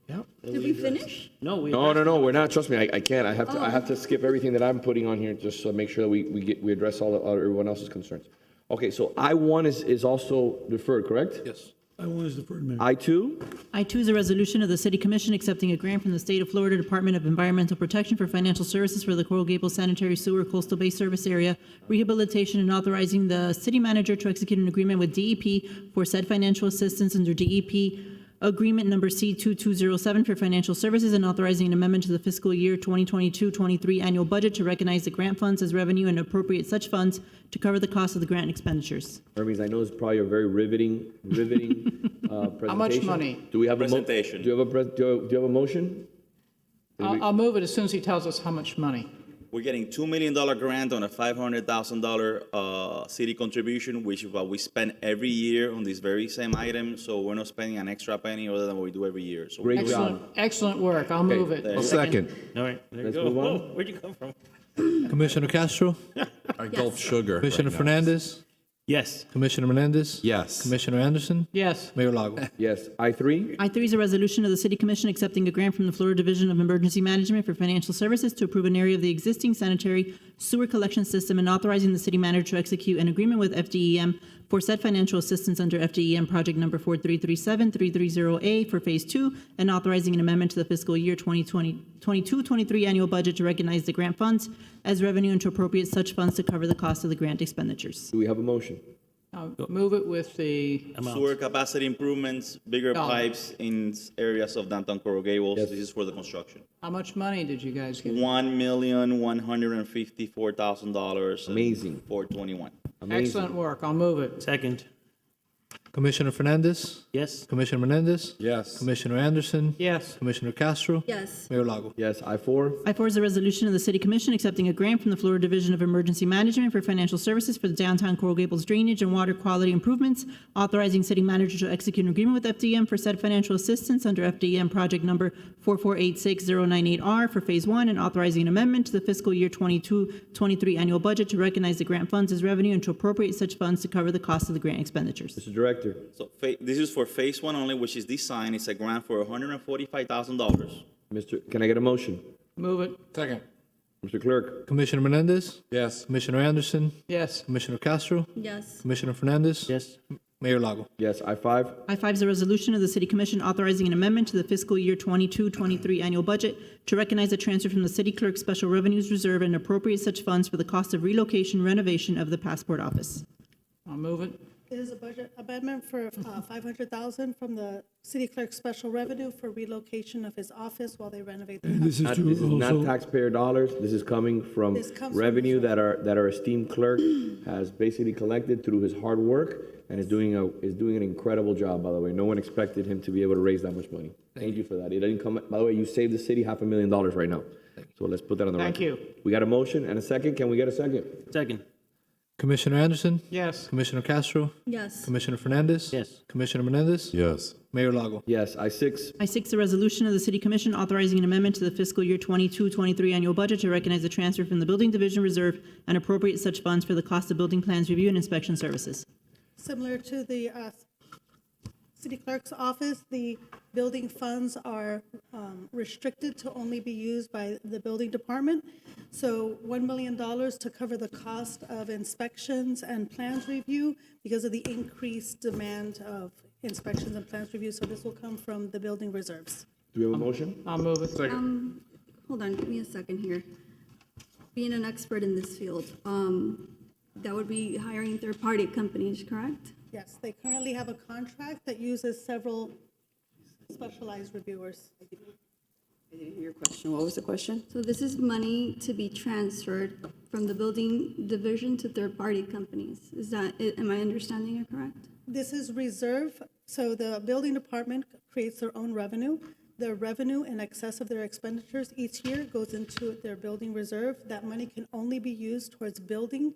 Yeah. Did we finish? No, No, we're not. Trust me, I can't. I have to skip everything that I'm putting on here just to make sure that we address everyone else's concerns. Okay, so I1 is also deferred, correct? Yes. I1 is deferred, Mayor. I2? I2 is a resolution of the City Commission accepting a grant from the State of Florida Department of Environmental Protection for financial services for the Coral Gables Sanitary Sewer Coastal Bay Service Area rehabilitation and authorizing the city manager to execute an agreement with DEP for said financial assistance under DEP Agreement Number C2207 for financial services and authorizing an amendment to the fiscal year 2022-23 annual budget to recognize the grant funds as revenue and appropriate such funds to cover the cost of the grant expenditures. Hermes, I know it's probably a very riveting presentation. How much money? Do we have Presentation. Do you have a motion? I'll move it as soon as he tells us how much money. We're getting $2 million grant on a $500,000 city contribution, which is what we spend every year on this very same item. So we're not spending an extra penny other than what we do every year. So Great Excellent, job. excellent work. I'll move it. I'll second. All right, there you Let's go. move on. Oh, where'd you come from? Commissioner Castro, I gulp sugar. Commissioner right now. Fernandez, Yes. Commissioner Menendez, Yes. Commissioner Anderson, Yes. Mayor Lago. Yes. I3? I3 is a resolution of the City Commission accepting a grant from the Florida Division of Emergency Management for financial services to approve an area of the existing sanitary sewer collection system and authorizing the city manager to execute an agreement with FDEM for said financial assistance under FDEM project number 4337330A for Phase 2 and authorizing an amendment to the fiscal year 2022-23 annual budget to recognize the grant funds as revenue and to appropriate such funds to cover the cost of the grant expenditures. Do we have a motion? I'll move it with the sewer capacity improvements, bigger Dollar. pipes in areas of downtown Coral Gables. Yes. This is for the construction. How much money did you guys get? $1,154,000. Amazing. 421. Excellent work. I'll move it. Second. Commissioner Fernandez, Yes. Commissioner Menendez, Yes. Commissioner Anderson, Yes. Commissioner Castro, Yes. Mayor Lago. Yes. I4? I4 is a resolution of the City Commission accepting a grant from the Florida Division of Emergency Management for financial services for the downtown Coral Gables drainage and water quality improvements, authorizing city manager to execute an agreement with FDM for said financial assistance under FDM project number 4486098R for Phase 1 and authorizing an amendment to the fiscal year 22-23 annual budget to recognize the grant funds as revenue and to appropriate such funds to cover the cost of the grant expenditures. Mr. Director? So this is for Phase 1 only, which is this sign. It's a grant for $145,000. Can I get a motion? Move it. Second. Mr. Clerk? Commissioner Menendez, Yes. Commissioner Anderson, Yes. Commissioner Castro, Yes. Commissioner Fernandez, Yes. Mayor Lago. Yes. I5? I5 is a resolution of the City Commission authorizing an amendment to the fiscal year 22-23 annual budget to recognize a transfer from the City Clerk's Special Revenues Reserve and appropriate such funds for the cost of relocation renovation of the Passport Office. I'll move it. It is a budget amendment for $500,000 from the city clerk's special revenue for relocation of his office while they renovate the house. This is This to is not also, taxpayer dollars. This is coming from This comes from revenue reserve. that our esteemed clerk has basically collected through his hard work and is doing an incredible job, by the way. No one expected him to be able to raise that much money. Thank you for that. It didn't come, by the way, you saved the city $500,000 right now. So let's put that on the record. Thank you. We got a motion and a second. Can we get a second? Second. Commissioner Anderson, Yes. Commissioner Castro, Yes. Commissioner Fernandez, Yes. Commissioner Menendez, Yes. Mayor Lago. Yes. I6? I6, a resolution of the City Commission authorizing an amendment to the fiscal year 22-23 annual budget to recognize the transfer from the Building Division Reserve and appropriate such funds for the cost of building plans review and inspection services. Similar to the city clerk's office, the building funds are restricted to only be used by the building department. So $1 million to cover the cost of inspections and plans review because of the increased demand of inspections and plans review. So this will come from the building reserves. Do we have a motion? I'll move it. Hold on, give me a second here. Being an expert in this field, that would be hiring third-party companies, correct? Yes, they currently have a contract that uses several specialized reviewers. I didn't hear your question. What was the question? So this is money to be transferred from the building division to third-party companies. Is that, am I understanding it correct? This is reserve, so the building department creates their own revenue. Their revenue in excess of their expenditures each year goes into their building reserve. That money can only be used towards building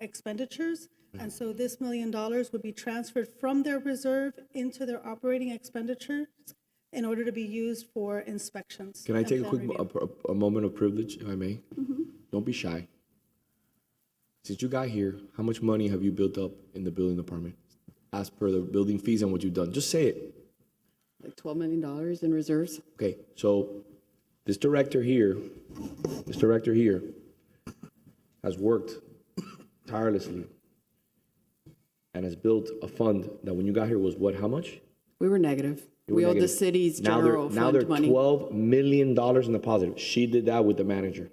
expenditures. And so this $1 million would be transferred from their reserve into their operating expenditures in order to be used for inspections. Can I and take a plan quick, review. a moment of privilege, if I may? Don't be shy. Since you got here, how much money have you built up in the building department? As per the building fees and what you've done, just say it. Like $12 million in reserves? Okay, so this director here has worked tirelessly and has built a fund that when you got here was what, how much? We were negative. You were We owed the negative. city's Now they're- general Now they're fund money. $12 million in the positive. She did that with the manager.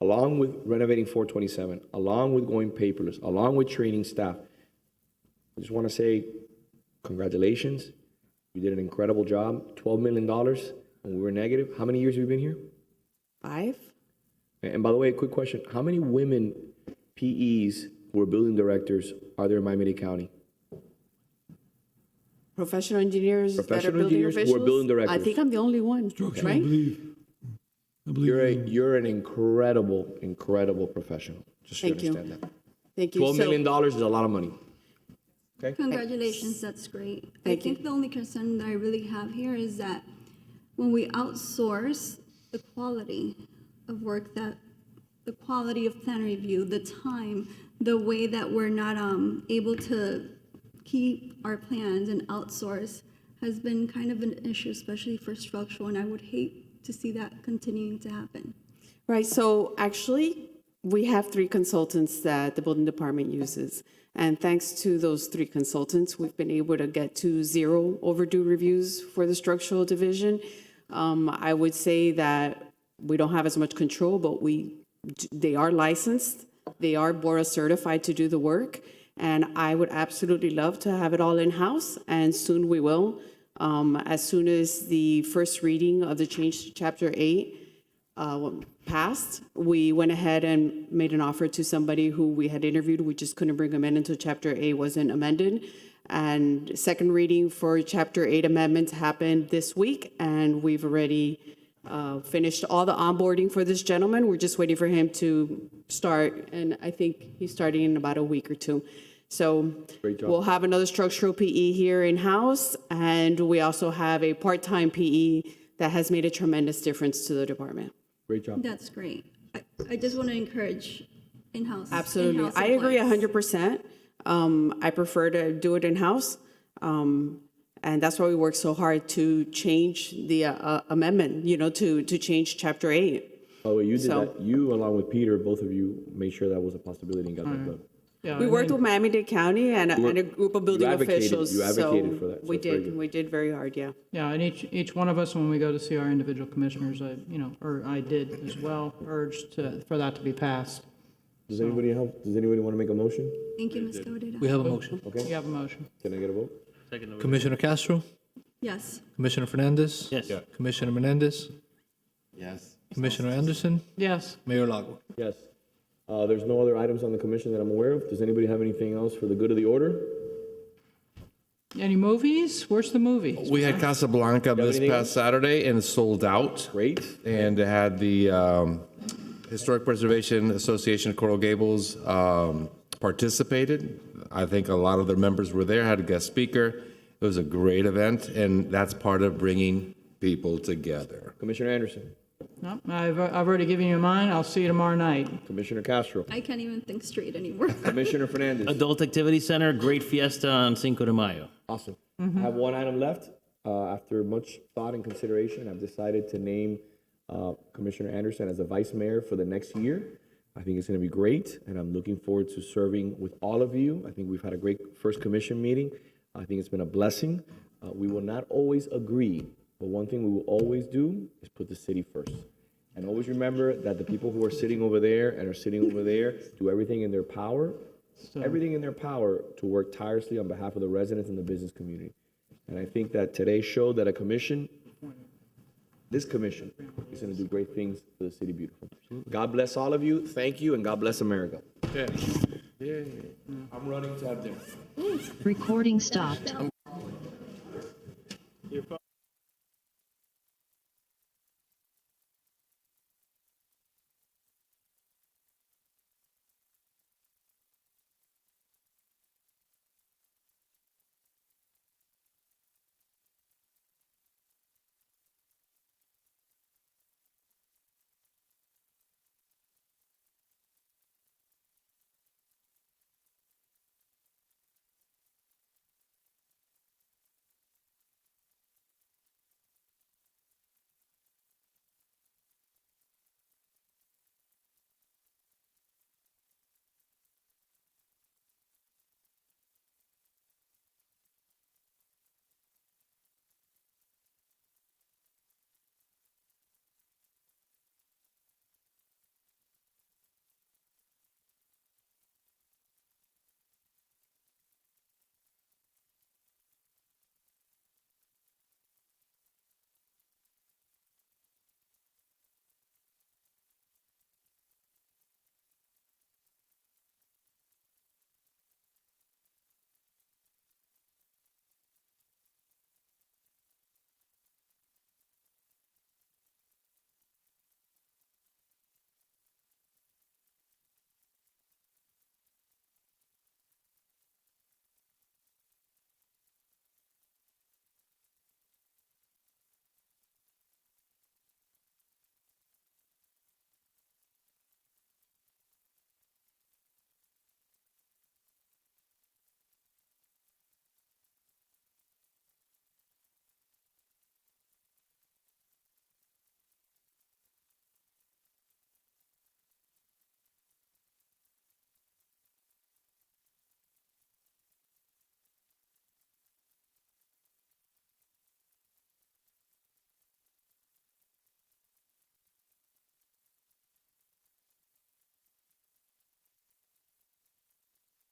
Along with renovating 427, along with going paperless, along with training staff. I just want to say congratulations. You did an incredible job. $12 million, and we were negative. How many years have you been here? 5? And by the way, a quick question. How many women PEs who are building directors are there in Miami-Dade County? Professional engineers that are Professional building engineers who are officials? building directors. I think I'm the only one, right? You're an incredible professional. Just so you Thank you. understand that. Thank you. $12 So- million is a lot of money. Okay? Congratulations, that's great. I Thank you. think the only concern that I really have here is that when we outsource the quality of work, that the quality of plan review, the time, the way that we're not able to keep our plans and outsource has been kind of an issue, especially for structural, and I would hate to see that continuing to happen. Right, so actually, we have 3 consultants that the building department uses. And thanks to those 3 consultants, we've been able to get to 0 overdue reviews for the structural division. I would say that we don't have as much control, but they are licensed. They are BORA certified to do the work. And I would absolutely love to have it all in-house, and soon we will. As soon as the first reading of the change to Chapter 8 passed, we went ahead and made an offer to somebody who we had interviewed. We just couldn't bring them in until Chapter 8 wasn't amended. And second reading for Chapter 8 amendments happened this week, and we've already finished all the onboarding for this gentleman. We're just waiting for him to start, and I think he's starting in about a week or 2. So we'll have another structural PE here in-house, and we also have a part-time PE that has made a tremendous difference to the department. Great job. That's great. I just want to encourage in-house. Absolutely. in-house I agree employees. 100%. I prefer to do it in-house. And that's why we work so hard to change the amendment, to change Chapter 8. Oh, you did So- that. You, along with Peter, both of you made sure that was a possibility and got that done. We worked with Miami-Dade County and a group of building officials. You advocated so for that, so We it's very did. good. We did very hard, yeah. Yeah, and each one of us, when we go to see our individual commissioners, I did as well, urged for that to be passed. Does anybody want to make a motion? Thank you, Ms. Cabrera. We have a motion. Okay. You have a motion. Can I get a vote? Commissioner Castro? Yes. Commissioner Fernandez? Yes. Yeah. Commissioner Menendez? Yes. Commissioner Anderson? Yes. Mayor Lago? Yes. There's no other items on the commission that I'm aware of. Does anybody have anything else for the good of the order? Any movies? Where's the movie? We had Casablanca this anything past else? Saturday and it sold out. Great. And it had the Historic Preservation Association of Coral Gables participated. I think a lot of their members were there, had a guest speaker. It was a great event, and that's part of bringing people together. Commissioner Anderson. No, I've already given you mine. I'll see you tomorrow night. Commissioner Castro. I can't even think straight anymore. Commissioner Fernandez. Adult Activity Center, great fiesta on Cinco de Mayo. Awesome. I have one item left. After much thought and consideration, I've decided to name Commissioner Anderson as the vice mayor for the next year. I think it's going to be great, and I'm looking forward to serving with all of you. I think we've had a great first commission meeting. I think it's been a blessing. We will not always agree, but one thing we will always do is put the city first. And always remember that the people who are sitting over there and are sitting over there do everything in their power, to work tirelessly on behalf of the residents and the business community. And I think that today showed that this commission is going to do great things for the city beautiful. God bless all of you. Thank you, and God bless America. Yeah. I'm running to have dinner. Recording stopped.